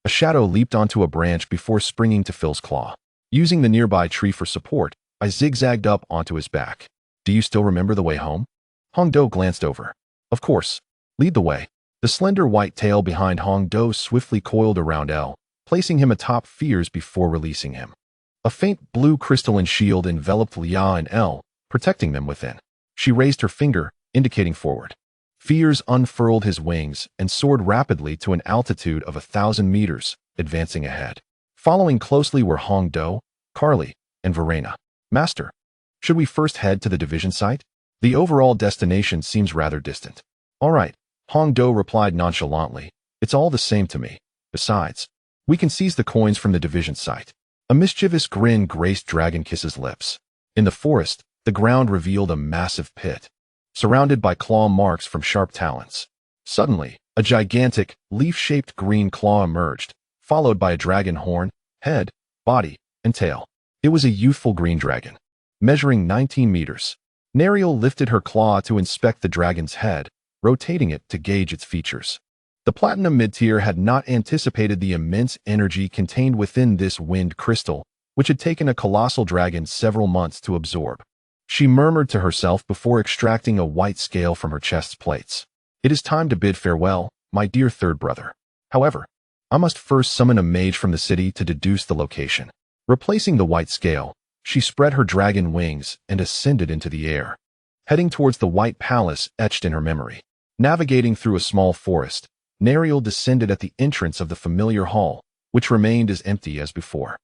A shadow leaped onto a branch before springing to Phil's claw. Using the nearby tree for support, I zigzagged up onto his back. Do you still remember the way home? Hongdo glanced over. Of course. Lead the way. The slender white tail behind Hongdo swiftly coiled around L, placing him atop Fears before releasing him. A faint blue crystalline shield enveloped Lia and L, protecting them within. She raised her finger, indicating forward. Fears unfurled his wings and soared rapidly to an altitude of 1,000 meters, advancing ahead. Following closely were Hongdo, Carly, and Verena. Master, should we first head to the division site? The overall destination seems rather distant. All right, Hongdo replied nonchalantly. It's all the same to me. Besides, we can seize the coins from the division site. A mischievous grin graced Dragon Kiss's lips. In the forest, the ground revealed a massive pit, surrounded by claw marks from sharp talons. Suddenly, a gigantic, leaf-shaped green claw emerged, followed by a dragon horn, head, body, and tail. It was a youthful green dragon, measuring 19 meters. Nariel lifted her claw to inspect the dragon's head, rotating it to gauge its features. The platinum mid-tier had not anticipated the immense energy contained within this wind crystal, which had taken a colossal dragon several months to absorb. She murmured to herself before extracting a white scale from her chest's plates. It is time to bid farewell, my dear third brother. However, I must first summon a mage from the city to deduce the location. Replacing the white scale, she spread her dragon wings and ascended into the air, heading towards the white palace etched in her memory. Navigating through a small forest, Nariel descended at the entrance of the familiar hall, which remained as empty as before.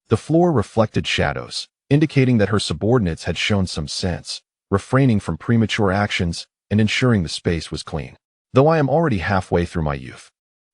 The floor reflected shadows, indicating that her subordinates had shown some sense, refraining from premature actions and ensuring the space was clean. Though I am already halfway through my youth,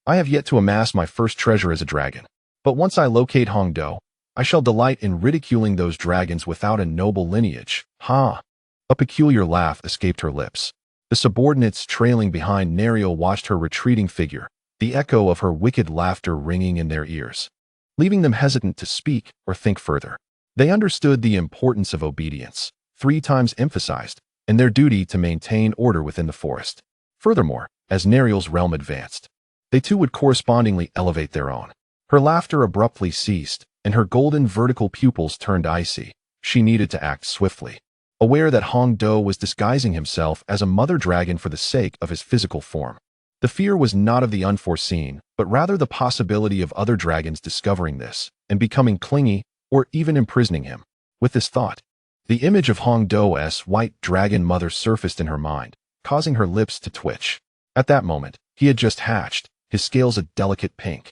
I have yet to amass my first treasure as a dragon. But once I locate Hongdo, I shall delight in ridiculing those dragons without a noble lineage. Ha! A peculiar laugh escaped her lips. The subordinates trailing behind Nariel watched her retreating figure, the echo of her wicked laughter ringing in their ears, leaving them hesitant to speak or think further. They understood the importance of obedience, 3 times emphasized, and their duty to maintain order within the forest. Furthermore, as Nariel's realm advanced, they too would correspondingly elevate their own. Her laughter abruptly ceased, and her golden vertical pupils turned icy. She needed to act swiftly. Aware that Hongdo was disguising himself as a mother dragon for the sake of his physical form. The fear was not of the unforeseen, but rather the possibility of other dragons discovering this and becoming clingy or even imprisoning him. With this thought, the image of Hongdo's white dragon mother surfaced in her mind, causing her lips to twitch. At that moment, he had just hatched, his scales a delicate pink.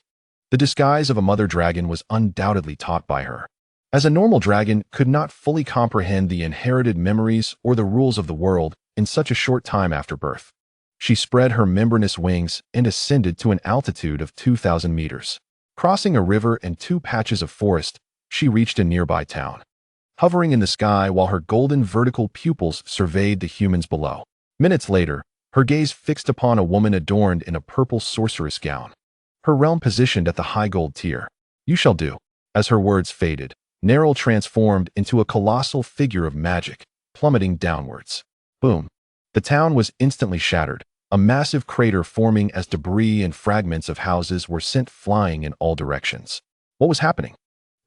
The disguise of a mother dragon was undoubtedly taught by her, as a normal dragon could not fully comprehend the inherited memories or the rules of the world in such a short time after birth. She spread her membranous wings and ascended to an altitude of 2,000 meters. Crossing a river and 2 patches of forest, she reached a nearby town, hovering in the sky while her golden vertical pupils surveyed the humans below. Minutes later, her gaze fixed upon a woman adorned in a purple sorceress gown, her realm positioned at the high gold tier. You shall do. As her words faded, Nariel transformed into a colossal figure of magic, plummeting downwards. Boom. The town was instantly shattered, a massive crater forming as debris and fragments of houses were sent flying in all directions. What was happening?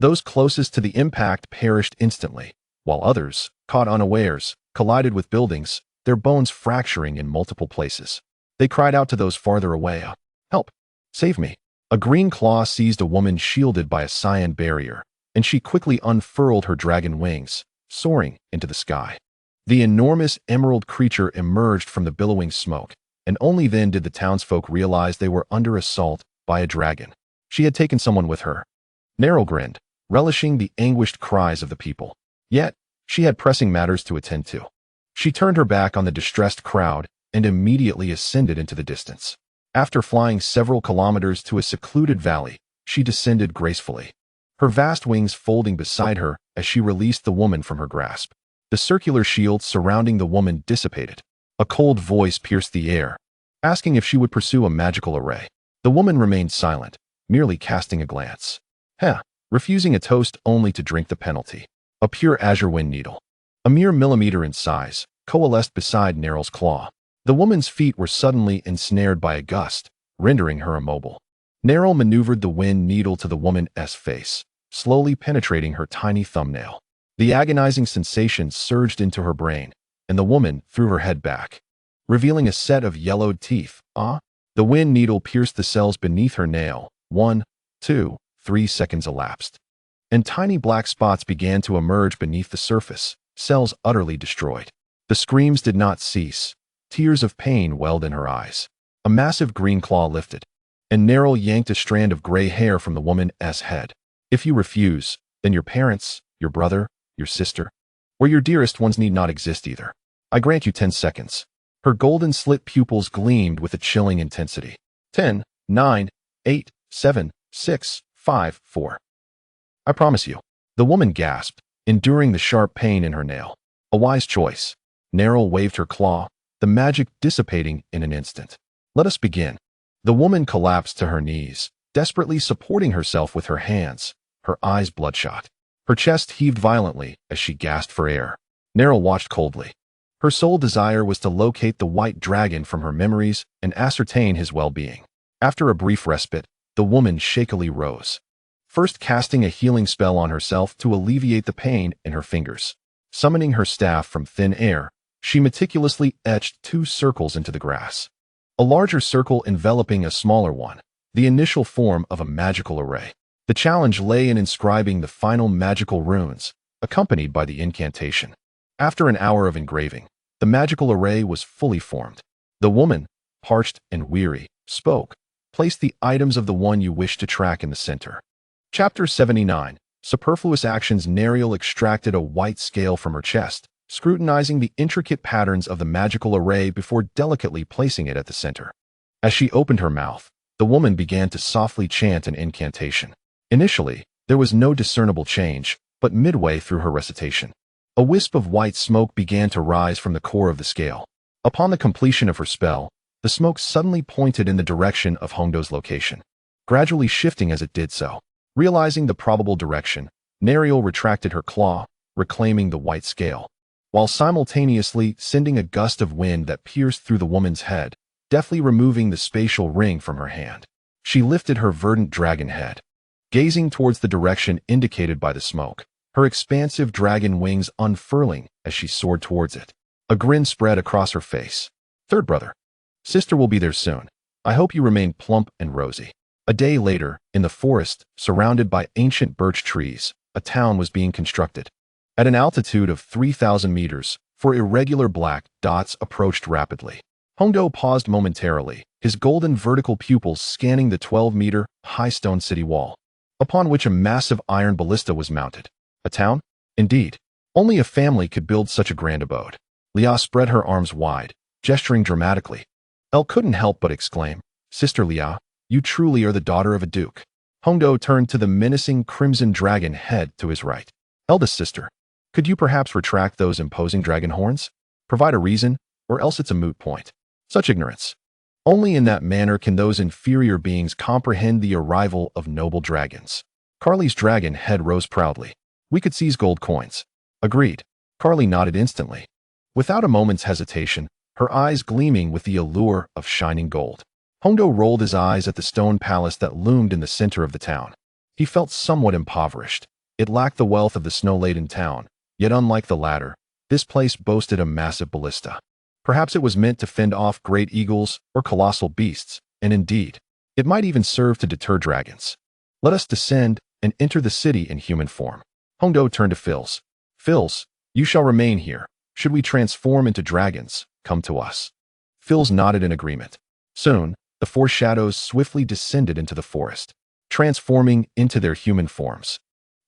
Those closest to the impact perished instantly, while others, caught unawares, collided with buildings, their bones fracturing in multiple places. They cried out to those farther away, "Help! Save me!" A green claw seized a woman shielded by a cyan barrier, and she quickly unfurled her dragon wings, soaring into the sky. The enormous emerald creature emerged from the billowing smoke, and only then did the townsfolk realize they were under assault by a dragon. She had taken someone with her. Neryl grinned, relishing the anguished cries of the people. Yet, she had pressing matters to attend to. She turned her back on the distressed crowd and immediately ascended into the distance. After flying several kilometers to a secluded valley, she descended gracefully, her vast wings folding beside her as she released the woman from her grasp. The circular shield surrounding the woman dissipated. A cold voice pierced the air, asking if she would pursue a magical array. The woman remained silent, merely casting a glance. Refusing a toast only to drink the penalty. A pure azure wind needle, a mere millimeter in size, coalesced beside Neryl's claw. The woman's feet were suddenly ensnared by a gust, rendering her immobile. Neryl maneuvered the wind needle to the woman's face, slowly penetrating her tiny thumbnail. The agonizing sensation surged into her brain, and the woman threw her head back, revealing a set of yellowed teeth. The wind needle pierced the cells beneath her nail. 1, 2, 3 seconds elapsed, and tiny black spots began to emerge beneath the surface, cells utterly destroyed. The screams did not cease. Tears of pain welled in her eyes. A massive green claw lifted, and Neryl yanked a strand of gray hair from the woman's head. If you refuse, then your parents, your brother, your sister, or your dearest ones need not exist either. I grant you 10 seconds. Her golden slit pupils gleamed with a chilling intensity. 10, 9, 8, 7, 6, 5, 4. I promise you. The woman gasped, enduring the sharp pain in her nail. A wise choice. Neryl waved her claw, the magic dissipating in an instant. Let us begin. The woman collapsed to her knees, desperately supporting herself with her hands, her eyes bloodshot. Her chest heaved violently as she gasped for air. Neryl watched coldly. Her sole desire was to locate the white dragon from her memories and ascertain his well-being. After a brief respite, the woman shakily rose, first casting a healing spell on herself to alleviate the pain in her fingers. Summoning her staff from thin air, she meticulously etched 2 circles into the grass. A larger circle enveloping a smaller one, the initial form of a magical array. The challenge lay in inscribing the final magical runes, accompanied by the incantation. After an hour of engraving, the magical array was fully formed. The woman, parched and weary, spoke. Place the items of the one you wish to track in the center. Chapter 79. Superfluous Actions. Neryl extracted a white scale from her chest, scrutinizing the intricate patterns of the magical array before delicately placing it at the center. As she opened her mouth, the woman began to softly chant an incantation. Initially, there was no discernible change, but midway through her recitation, a wisp of white smoke began to rise from the core of the scale. Upon the completion of her spell, the smoke suddenly pointed in the direction of Hongdo's location, gradually shifting as it did so. Realizing the probable direction, Neryl retracted her claw, reclaiming the white scale, while simultaneously sending a gust of wind that pierced through the woman's head, deftly removing the spatial ring from her hand. She lifted her verdant dragon head, gazing towards the direction indicated by the smoke, her expansive dragon wings unfurling as she soared towards it. A grin spread across her face. Third brother. Sister will be there soon. I hope you remain plump and rosy. A day later, in the forest, surrounded by ancient birch trees, a town was being constructed. At an altitude of 3,000 meters, 4 irregular black dots approached rapidly. Hongdo paused momentarily, his golden vertical pupils scanning the 12-meter high stone city wall, upon which a massive iron ballista was mounted. A town? Indeed. Only a family could build such a grand abode. Lia spread her arms wide, gesturing dramatically. Elle couldn't help but exclaim, Sister Lia, you truly are the daughter of a duke. Hongdo turned to the menacing crimson dragon head to his right. Eldest sister, could you perhaps retract those imposing dragon horns? Provide a reason, or else it's a moot point. Such ignorance. Only in that manner can those inferior beings comprehend the arrival of noble dragons. Carly's dragon head rose proudly. We could seize gold coins. Agreed. Carly nodded instantly. Without a moment's hesitation, her eyes gleaming with the allure of shining gold. Hongdo rolled his eyes at the stone palace that loomed in the center of the town. He felt somewhat impoverished. It lacked the wealth of the snow-laden town, yet unlike the latter, this place boasted a massive ballista. Perhaps it was meant to fend off great eagles or colossal beasts, and indeed, it might even serve to deter dragons. Let us descend and enter the city in human form. Hongdo turned to Phils. Phils, you shall remain here. Should we transform into dragons, come to us. Phils nodded in agreement. Soon, the four shadows swiftly descended into the forest, transforming into their human forms.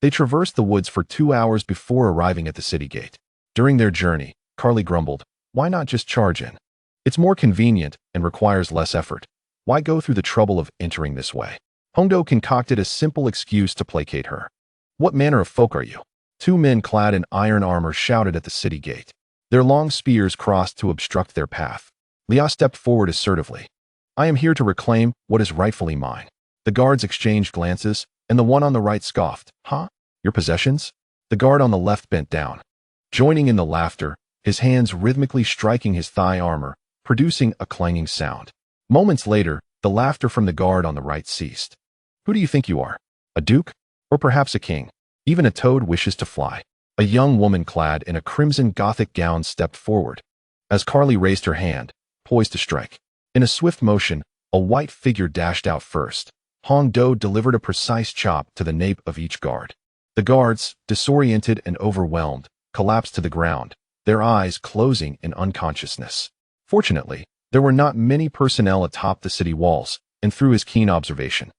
They traversed the woods for 2 hours before arriving at the city gate. During their journey, Carly grumbled, "Why not just charge in? It's more convenient and requires less effort. Why go through the trouble of entering this way?" Hongdo concocted a simple excuse to placate her. "What manner of folk are you?" 2 men clad in iron armor shouted at the city gate. Their long spears crossed to obstruct their path. Lia stepped forward assertively. "I am here to reclaim what is rightfully mine." The guards exchanged glances, and the one on the right scoffed. "Huh? Your possessions?" The guard on the left bent down, joining in the laughter, his hands rhythmically striking his thigh armor, producing a clanging sound. Moments later, the laughter from the guard on the right ceased. "Who do you think you are? A duke? Or perhaps a king? Even a toad wishes to fly." A young woman clad in a crimson Gothic gown stepped forward. As Carly raised her hand, poised to strike. In a swift motion, a white figure dashed out first. Hongdo delivered a precise chop to the nape of each guard. The guards, disoriented and overwhelmed, collapsed to the ground, their eyes closing in unconsciousness. Fortunately, there were not many personnel atop the city walls, and through his keen observation,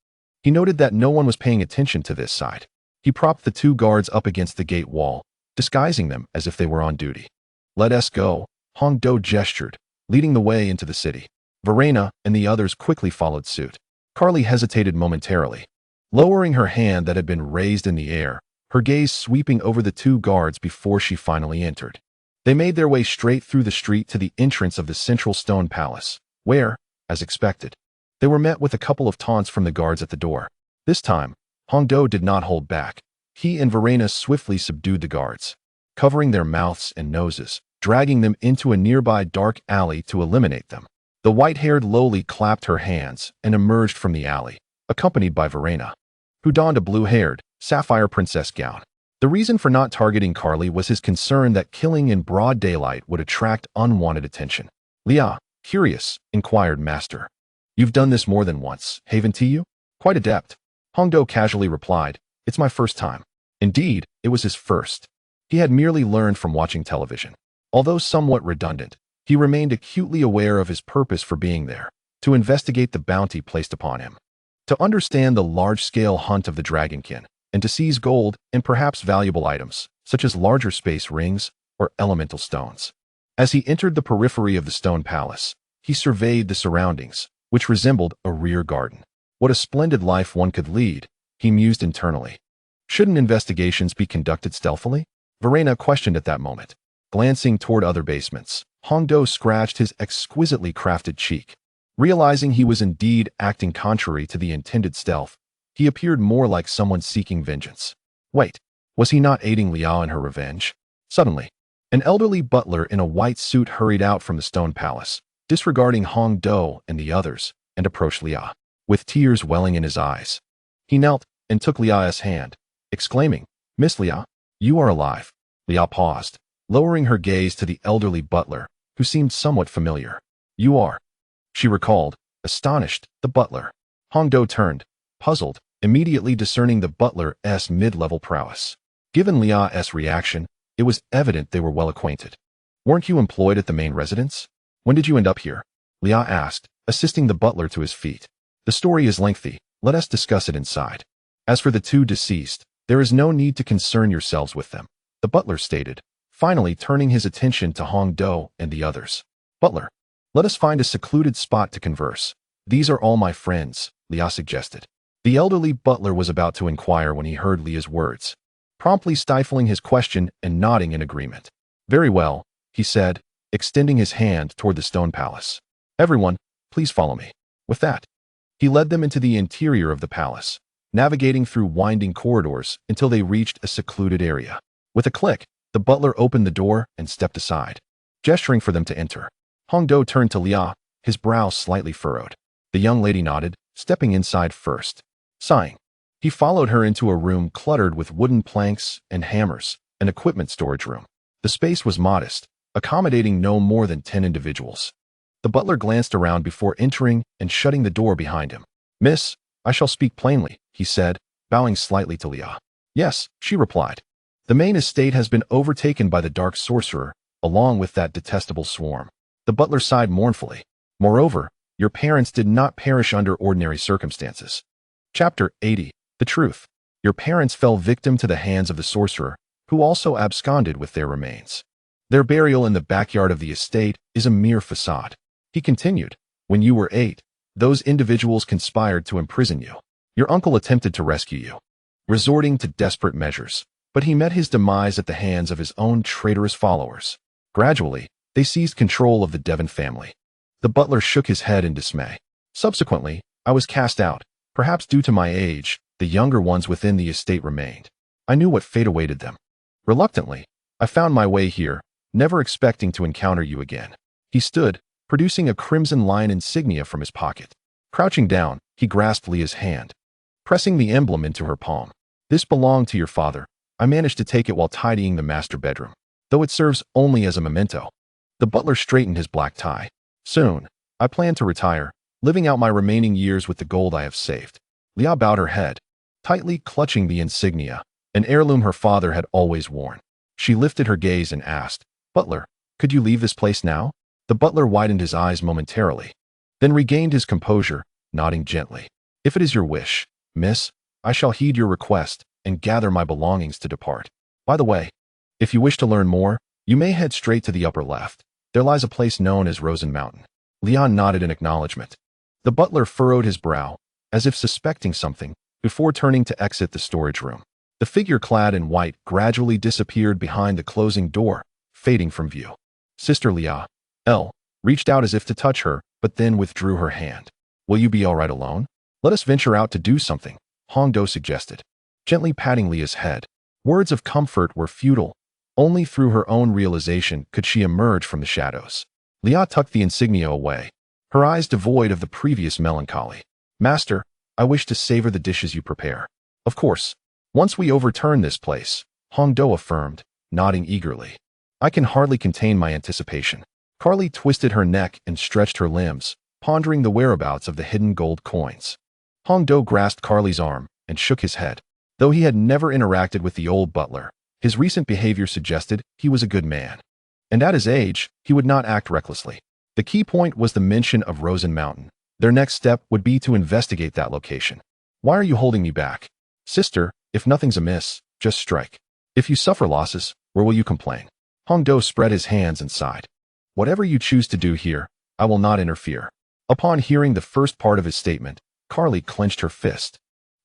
he noted that no one was paying attention to this side. He propped the 2 guards up against the gate wall, disguising them as if they were on duty. "Let us go," Hongdo gestured, leading the way into the city. Verena and the others quickly followed suit. Carly hesitated momentarily, lowering her hand that had been raised in the air, her gaze sweeping over the 2 guards before she finally entered. They made their way straight through the street to the entrance of the central stone palace, where, as expected, they were met with a couple of taunts from the guards at the door. This time, Hongdo did not hold back. He and Verena swiftly subdued the guards, covering their mouths and noses, dragging them into a nearby dark alley to eliminate them. The white-haired lowly clapped her hands and emerged from the alley, accompanied by Verena, who donned a blue-haired, sapphire princess gown. The reason for not targeting Carly was his concern that killing in broad daylight would attract unwanted attention. "Lia, curious," inquired Master. "You've done this more than once, haven't you?" "Quite adept." Hongdo casually replied, "It's my first time." Indeed, it was his first. He had merely learned from watching television. Although somewhat redundant, he remained acutely aware of his purpose for being there, to investigate the bounty placed upon him, to understand the large-scale hunt of the dragonkin, and to seize gold and perhaps valuable items, such as larger space rings or elemental stones. As he entered the periphery of the stone palace, he surveyed the surroundings, which resembled a rear garden. What a splendid life one could lead, he mused internally. Shouldn't investigations be conducted stealthily? Verena questioned at that moment. Glancing toward other basements, Hongdo scratched his exquisitely crafted cheek. Realizing he was indeed acting contrary to the intended stealth, he appeared more like someone seeking vengeance. Wait, was he not aiding Lia in her revenge? Suddenly, an elderly butler in a white suit hurried out from the stone palace, disregarding Hongdo and the others, and approached Lia, with tears welling in his eyes. He knelt and took Lia's hand, exclaiming, "Miss Lia, you are alive." Lia paused, lowering her gaze to the elderly butler, who seemed somewhat familiar. "You are," she recalled, astonished, the butler. Hongdo turned, puzzled, immediately discerning the butler's mid-level prowess. Given Lia's reaction, it was evident they were well acquainted. "Weren't you employed at the main residence? When did you end up here?" Lia asked, assisting the butler to his feet. "The story is lengthy. Let us discuss it inside. As for the 2 deceased, there is no need to concern yourselves with them," the butler stated, finally turning his attention to Hongdo and the others. "Butler, let us find a secluded spot to converse. These are all my friends," Lia suggested. The elderly butler was about to inquire when he heard Lia's words, promptly stifling his question and nodding in agreement. "Very well," he said, extending his hand toward the stone palace. "Everyone, please follow me." With that, he led them into the interior of the palace, navigating through winding corridors until they reached a secluded area. With a click, the butler opened the door and stepped aside, gesturing for them to enter. Hongdo turned to Lia, his brow slightly furrowed. The young lady nodded, stepping inside first. Sighing, he followed her into a room cluttered with wooden planks and hammers, an equipment storage room. The space was modest, accommodating no more than 10 individuals. The butler glanced around before entering and shutting the door behind him. "Miss, I shall speak plainly," he said, bowing slightly to Lia. "Yes," she replied. "The main estate has been overtaken by the dark sorcerer, along with that detestable swarm." The butler sighed mournfully. "Moreover, your parents did not perish under ordinary circumstances." Chapter 80. The Truth. Your parents fell victim to the hands of the sorcerer, who also absconded with their remains. Their burial in the backyard of the estate is a mere facade. He continued, "When you were 8, those individuals conspired to imprison you. Your uncle attempted to rescue you, resorting to desperate measures, but he met his demise at the hands of his own traitorous followers. Gradually, they seized control of the Devon family." The butler shook his head in dismay. "Subsequently, I was cast out, perhaps due to my age. The younger ones within the estate remained. I knew what fate awaited them. Reluctantly, I found my way here, never expecting to encounter you again." He stood, producing a crimson lion insignia from his pocket. Crouching down, he grasped Leah's hand, pressing the emblem into her palm. "This belonged to your father. I managed to take it while tidying the master bedroom, though it serves only as a memento." The butler straightened his black tie. "Soon, I plan to retire, living out my remaining years with the gold I have saved." Leah bowed her head, tightly clutching the insignia, an heirloom her father had always worn. She lifted her gaze and asked, "Butler, could you leave this place now?" The butler widened his eyes momentarily, then regained his composure, nodding gently. "If it is your wish, miss, I shall heed your request and gather my belongings to depart. By the way, if you wish to learn more, you may head straight to the upper left. There lies a place known as Rosen Mountain." Leon nodded in acknowledgement. The butler furrowed his brow, as if suspecting something, before turning to exit the storage room. The figure clad in white gradually disappeared behind the closing door, fading from view. Sister Leah, L, reached out as if to touch her, but then withdrew her hand. "Will you be all right alone? Let us venture out to do something," Hongdo suggested, gently patting Leah's head. Words of comfort were futile. Only through her own realization could she emerge from the shadows. Leah tucked the insignia away, her eyes devoid of the previous melancholy. "Master, I wish to savor the dishes you prepare." "Of course. Once we overturn this place," Hongdo affirmed, nodding eagerly. "I can hardly contain my anticipation." Carly twisted her neck and stretched her limbs, pondering the whereabouts of the hidden gold coins. Hongdo grasped Carly's arm and shook his head. Though he had never interacted with the old butler, his recent behavior suggested he was a good man. And at his age, he would not act recklessly. The key point was the mention of Rosen Mountain. Their next step would be to investigate that location. "Why are you holding me back?" "Sister, if nothing's amiss, just strike. If you suffer losses, where will you complain?" Hongdo spread his hands and sighed. "Whatever you choose to do here, I will not interfere." Upon hearing the first part of his statement, Carly clenched her fist,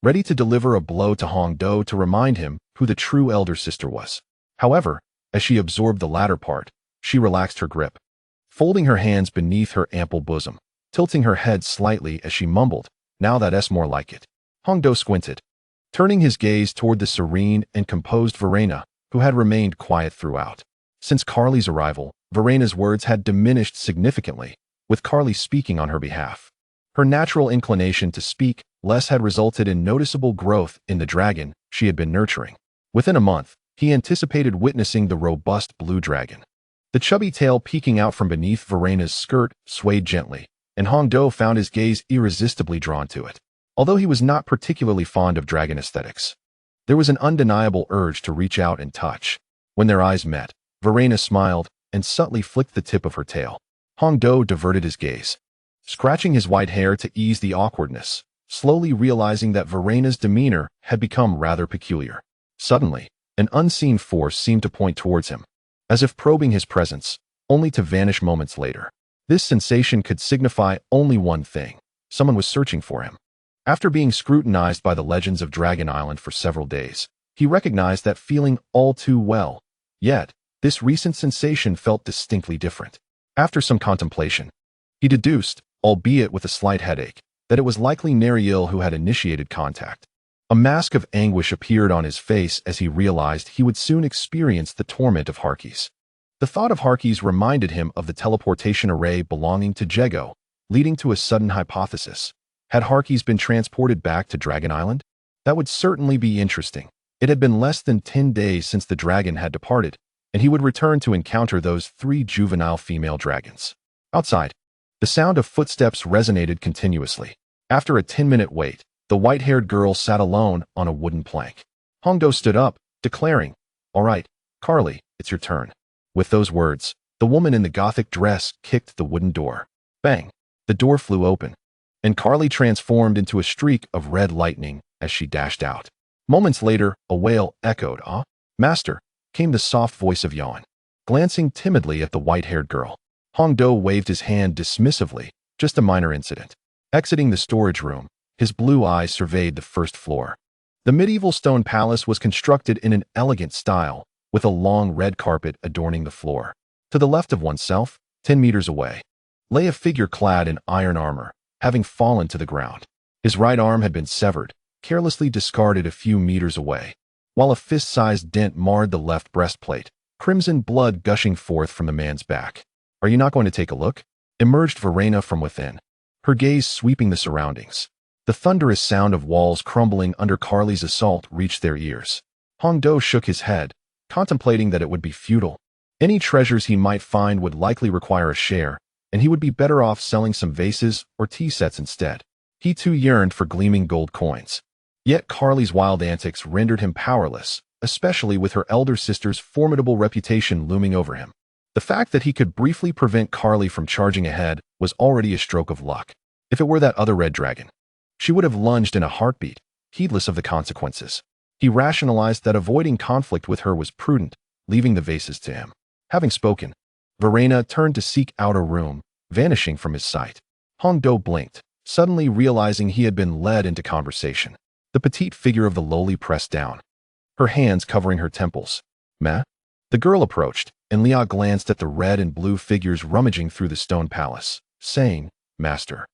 ready to deliver a blow to Hongdo to remind him who the true elder sister was. However, as she absorbed the latter part, she relaxed her grip, folding her hands beneath her ample bosom, tilting her head slightly as she mumbled, "Now that's more like it." Hongdo squinted, turning his gaze toward the serene and composed Verena, who had remained quiet throughout. Since Carly's arrival, Verena's words had diminished significantly, with Carly speaking on her behalf. Her natural inclination to speak less had resulted in noticeable growth in the dragon she had been nurturing. Within a month, he anticipated witnessing the robust blue dragon. The chubby tail peeking out from beneath Verena's skirt swayed gently, and Hongdo found his gaze irresistibly drawn to it. Although he was not particularly fond of dragon aesthetics, there was an undeniable urge to reach out and touch. When their eyes met, Verena smiled and subtly flicked the tip of her tail. Hongdo diverted his gaze, scratching his white hair to ease the awkwardness, slowly realizing that Verena's demeanor had become rather peculiar. Suddenly, an unseen force seemed to point towards him, as if probing his presence, only to vanish moments later. This sensation could signify only one thing: someone was searching for him. After being scrutinized by the legends of Dragon Island for several days, he recognized that feeling all too well. Yet, this recent sensation felt distinctly different. After some contemplation, he deduced, albeit with a slight headache, that it was likely Neriel who had initiated contact. A mask of anguish appeared on his face as he realized he would soon experience the torment of Harkis. The thought of Harkey's reminded him of the teleportation array belonging to Jego, leading to a sudden hypothesis. Had Harkey's been transported back to Dragon Island? That would certainly be interesting. It had been less than 10 days since the dragon had departed, and he would return to encounter those 3 juvenile female dragons. Outside, the sound of footsteps resonated continuously. After a 10-minute wait, the white-haired girl sat alone on a wooden plank. Hongdo stood up, declaring, "All right, Carly, it's your turn." With those words, the woman in the gothic dress kicked the wooden door. Bang! The door flew open, and Carly transformed into a streak of red lightning as she dashed out. Moments later, a wail echoed, "Ah, master," came the soft voice of Yan. Glancing timidly at the white-haired girl, Hongdo waved his hand dismissively, just a minor incident. Exiting the storage room, his blue eyes surveyed the first floor. The medieval stone palace was constructed in an elegant style, with a long red carpet adorning the floor. To the left of oneself, 10 meters away, lay a figure clad in iron armor, having fallen to the ground. His right arm had been severed, carelessly discarded a few meters away, while a fist-sized dent marred the left breastplate, crimson blood gushing forth from the man's back. "Are you not going to take a look?" emerged Verena from within, her gaze sweeping the surroundings. The thunderous sound of walls crumbling under Carly's assault reached their ears. Hongdo shook his head, contemplating that it would be futile. Any treasures he might find would likely require a share, and he would be better off selling some vases or tea sets instead. He too yearned for gleaming gold coins. Yet Carly's wild antics rendered him powerless, especially with her elder sister's formidable reputation looming over him. The fact that he could briefly prevent Carly from charging ahead was already a stroke of luck. If it were that other red dragon, she would have lunged in a heartbeat, heedless of the consequences. He rationalized that avoiding conflict with her was prudent, leaving the vases to him. Having spoken, Verena turned to seek out a room, vanishing from his sight. Hongdo blinked, suddenly realizing he had been led into conversation. The petite figure of the lowly pressed down, her hands covering her temples. "Meh?" The girl approached, and Lia glanced at the red and blue figures rummaging through the stone palace, saying, "Master,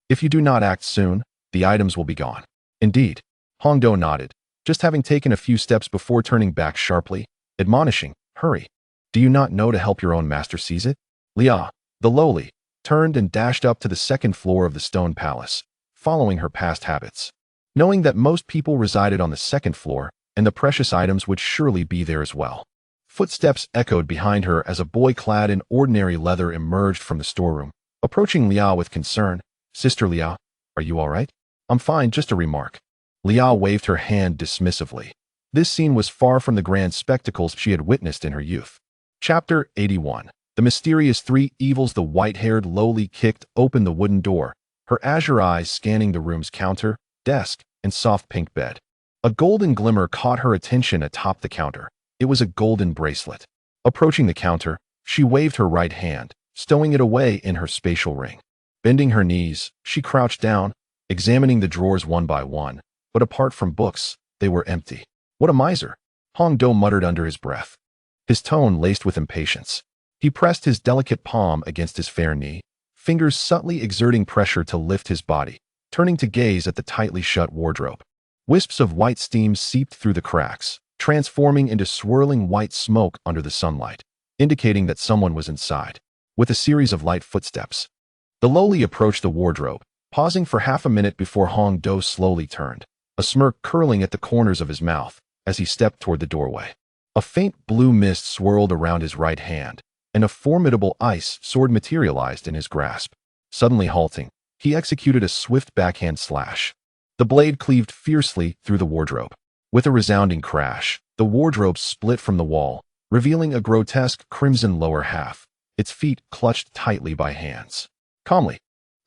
if you do not act soon, the items will be gone." "Indeed." Hongdo nodded, just having taken a few steps before turning back sharply, admonishing, "Hurry. Do you not know to help your own master seize it?" Lia, the lowly, turned and dashed up to the second floor of the stone palace, following her past habits. Knowing that most people resided on the second floor, and the precious items would surely be there as well. Footsteps echoed behind her as a boy clad in ordinary leather emerged from the storeroom, approaching Lia with concern. "Sister Lia, are you all right?" "I'm fine, just a remark." Lia waved her hand dismissively. This scene was far from the grand spectacles she had witnessed in her youth. Chapter 81. The Mysterious Three Evils. The white-haired lowly kicked open the wooden door, her azure eyes scanning the room's counter, desk, and soft pink bed. A golden glimmer caught her attention atop the counter. It was a golden bracelet. Approaching the counter, she waved her right hand, stowing it away in her spatial ring. Bending her knees, she crouched down, examining the drawers one by one, but apart from books, they were empty. "What a miser!" Hongdo muttered under his breath, his tone laced with impatience. He pressed his delicate palm against his fair knee, fingers subtly exerting pressure to lift his body, turning to gaze at the tightly shut wardrobe. Wisps of white steam seeped through the cracks, transforming into swirling white smoke under the sunlight, indicating that someone was inside. With a series of light footsteps, the lowly approached the wardrobe, pausing for half a minute before Hongdo slowly turned, a smirk curling at the corners of his mouth as he stepped toward the doorway. A faint blue mist swirled around his right hand, and a formidable ice sword materialized in his grasp. Suddenly halting, he executed a swift backhand slash. The blade cleaved fiercely through the wardrobe. With a resounding crash, the wardrobe split from the wall, revealing a grotesque crimson lower half, its feet clutched tightly by hands. Calmly,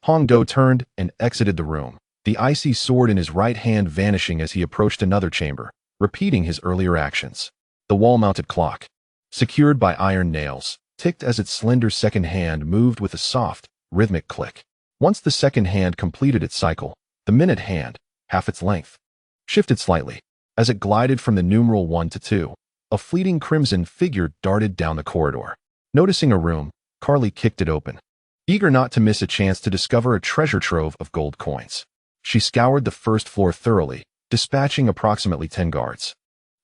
Hongdo turned and exited the room, the icy sword in his right hand vanishing as he approached another chamber, repeating his earlier actions. The wall-mounted clock, secured by iron nails, ticked as its slender second hand moved with a soft, rhythmic click. Once the second hand completed its cycle, the minute hand, half its length, shifted slightly. As it glided from the numeral 1 to 2, a fleeting crimson figure darted down the corridor. Noticing a room, Carly kicked it open, eager not to miss a chance to discover a treasure trove of gold coins. She scoured the first floor thoroughly, dispatching approximately 10 guards.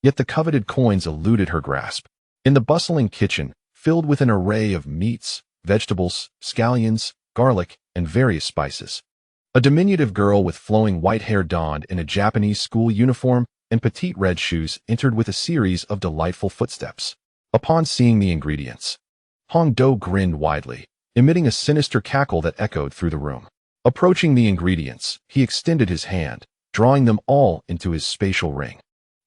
Yet the coveted coins eluded her grasp. In the bustling kitchen, filled with an array of meats, vegetables, scallions, garlic, and various spices. A diminutive girl with flowing white hair donned in a Japanese school uniform and petite red shoes entered with a series of delightful footsteps. Upon seeing the ingredients, Hong Do grinned widely, emitting a sinister cackle that echoed through the room. Approaching the ingredients, he extended his hand, drawing them all into his spatial ring.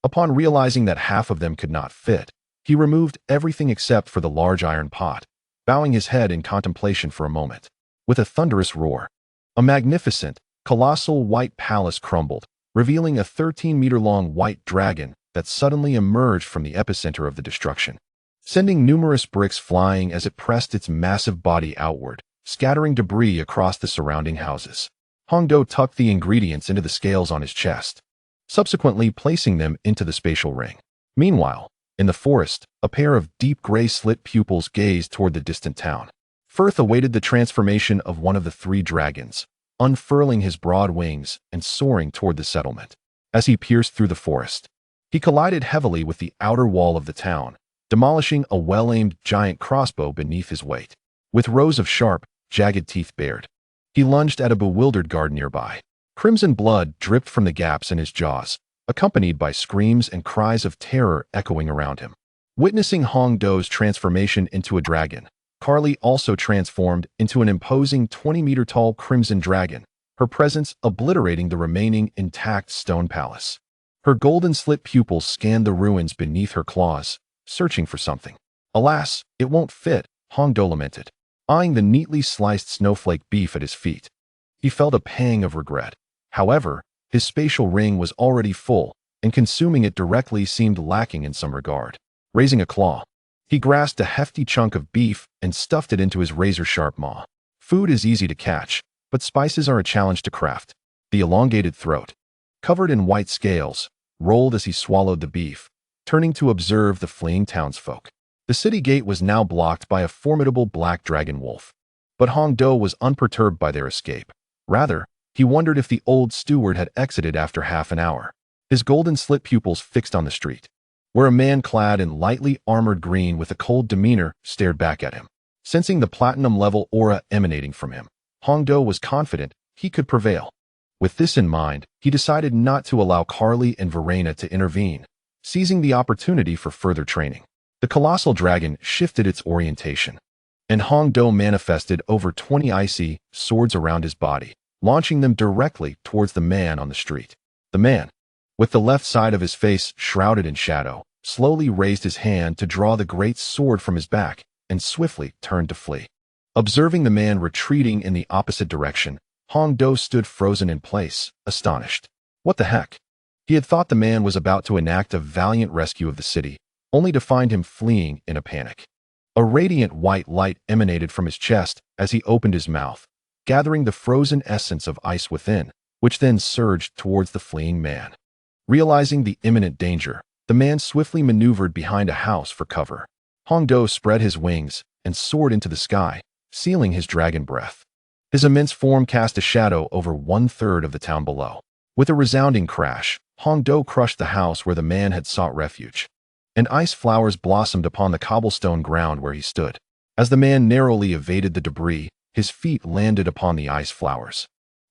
Upon realizing that half of them could not fit, he removed everything except for the large iron pot, bowing his head in contemplation for a moment. With a thunderous roar, a magnificent, colossal white palace crumbled, revealing a 13-meter-long white dragon that suddenly emerged from the epicenter of the destruction, sending numerous bricks flying as it pressed its massive body outward, scattering debris across the surrounding houses. Hong Do tucked the ingredients into the scales on his chest, subsequently placing them into the spatial ring. Meanwhile, in the forest, a pair of deep gray slit pupils gazed toward the distant town. Firth awaited the transformation of one of the three dragons, unfurling his broad wings and soaring toward the settlement. As he pierced through the forest, he collided heavily with the outer wall of the town, demolishing a well-aimed giant crossbow beneath his weight. With rows of sharp, jagged teeth bared, he lunged at a bewildered guard nearby. Crimson blood dripped from the gaps in his jaws, accompanied by screams and cries of terror echoing around him. Witnessing Hong Do's transformation into a dragon, Carly also transformed into an imposing 20-meter-tall crimson dragon, her presence obliterating the remaining intact stone palace. Her golden slit pupils scanned the ruins beneath her claws, searching for something. Alas, it won't fit, Hong Do lamented, eyeing the neatly sliced snowflake beef at his feet. He felt a pang of regret. However, his spatial ring was already full, and consuming it directly seemed lacking in some regard. Raising a claw, he grasped a hefty chunk of beef and stuffed it into his razor-sharp maw. Food is easy to catch, but spices are a challenge to craft. The elongated throat, covered in white scales, rolled as he swallowed the beef, turning to observe the fleeing townsfolk. The city gate was now blocked by a formidable black dragon wolf. But Hong Do was unperturbed by their escape. Rather, he wondered if the old steward had exited after half an hour. His golden slit pupils fixed on the street, where a man clad in lightly armored green with a cold demeanor stared back at him. Sensing the platinum-level aura emanating from him, Hong Do was confident he could prevail. With this in mind, he decided not to allow Carly and Verena to intervene, seizing the opportunity for further training. The colossal dragon shifted its orientation, and Hong Do manifested over 20 icy swords around his body, launching them directly towards the man on the street. The man, with the left side of his face shrouded in shadow, slowly raised his hand to draw the great sword from his back and swiftly turned to flee. Observing the man retreating in the opposite direction, Hong Do stood frozen in place, astonished. What the heck? He had thought the man was about to enact a valiant rescue of the city, only to find him fleeing in a panic. A radiant white light emanated from his chest as he opened his mouth, gathering the frozen essence of ice within, which then surged towards the fleeing man. Realizing the imminent danger, the man swiftly maneuvered behind a house for cover. Hong Do spread his wings and soared into the sky, sealing his dragon breath. His immense form cast a shadow over 1/3 of the town below. With a resounding crash, Hong Do crushed the house where the man had sought refuge, and ice flowers blossomed upon the cobblestone ground where he stood. As the man narrowly evaded the debris, his feet landed upon the ice flowers,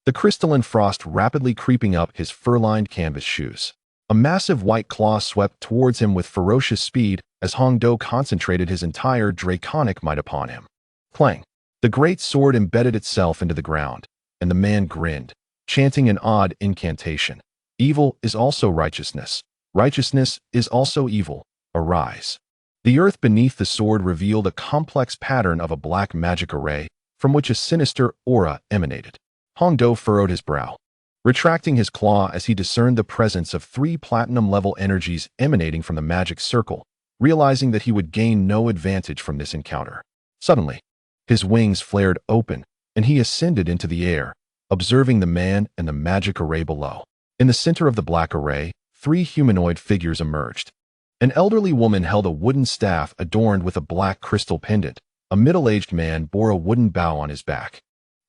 the crystalline frost rapidly creeping up his fur-lined canvas shoes. A massive white claw swept towards him with ferocious speed as Hong Do concentrated his entire draconic might upon him. Clang! The great sword embedded itself into the ground, and the man grinned, chanting an odd incantation. Evil is also righteousness. Righteousness is also evil. Arise. The earth beneath the sword revealed a complex pattern of a black magic array from which a sinister aura emanated. Hong Do furrowed his brow, retracting his claw as he discerned the presence of 3 platinum-level energies emanating from the magic circle, realizing that he would gain no advantage from this encounter. Suddenly, his wings flared open, and he ascended into the air, observing the man and the magic array below. In the center of the black array, 3 humanoid figures emerged. An elderly woman held a wooden staff adorned with a black crystal pendant. A middle-aged man bore a wooden bow on his back,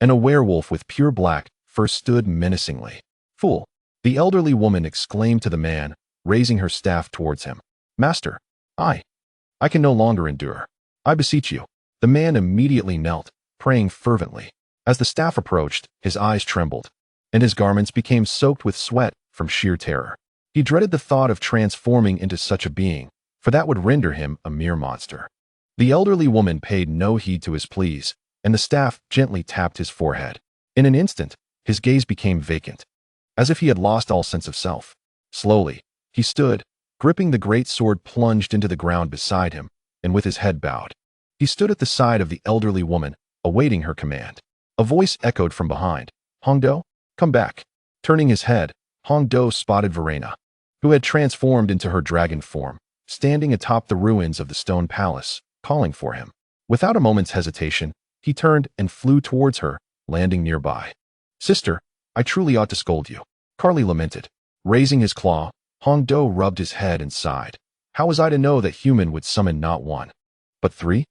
and a werewolf with pure black fur stood menacingly. Fool! The elderly woman exclaimed to the man, raising her staff towards him. Master, I can no longer endure. I beseech you." The man immediately knelt, praying fervently. As the staff approached, his eyes trembled, and his garments became soaked with sweat from sheer terror. He dreaded the thought of transforming into such a being, for that would render him a mere monster. The elderly woman paid no heed to his pleas, and the staff gently tapped his forehead. In an instant, his gaze became vacant, as if he had lost all sense of self. Slowly, he stood, gripping the great sword plunged into the ground beside him, and with his head bowed. He stood at the side of the elderly woman, awaiting her command. A voice echoed from behind. "Hongdo, come back." Turning his head, Hongdo spotted Verena, who had transformed into her dragon form, standing atop the ruins of the stone palace, calling for him. Without a moment's hesitation, he turned and flew towards her, landing nearby. "Sister, I truly ought to scold you," Carly lamented. Raising his claw, Hongdo rubbed his head and sighed. "How was I to know that human would summon not one, but three?"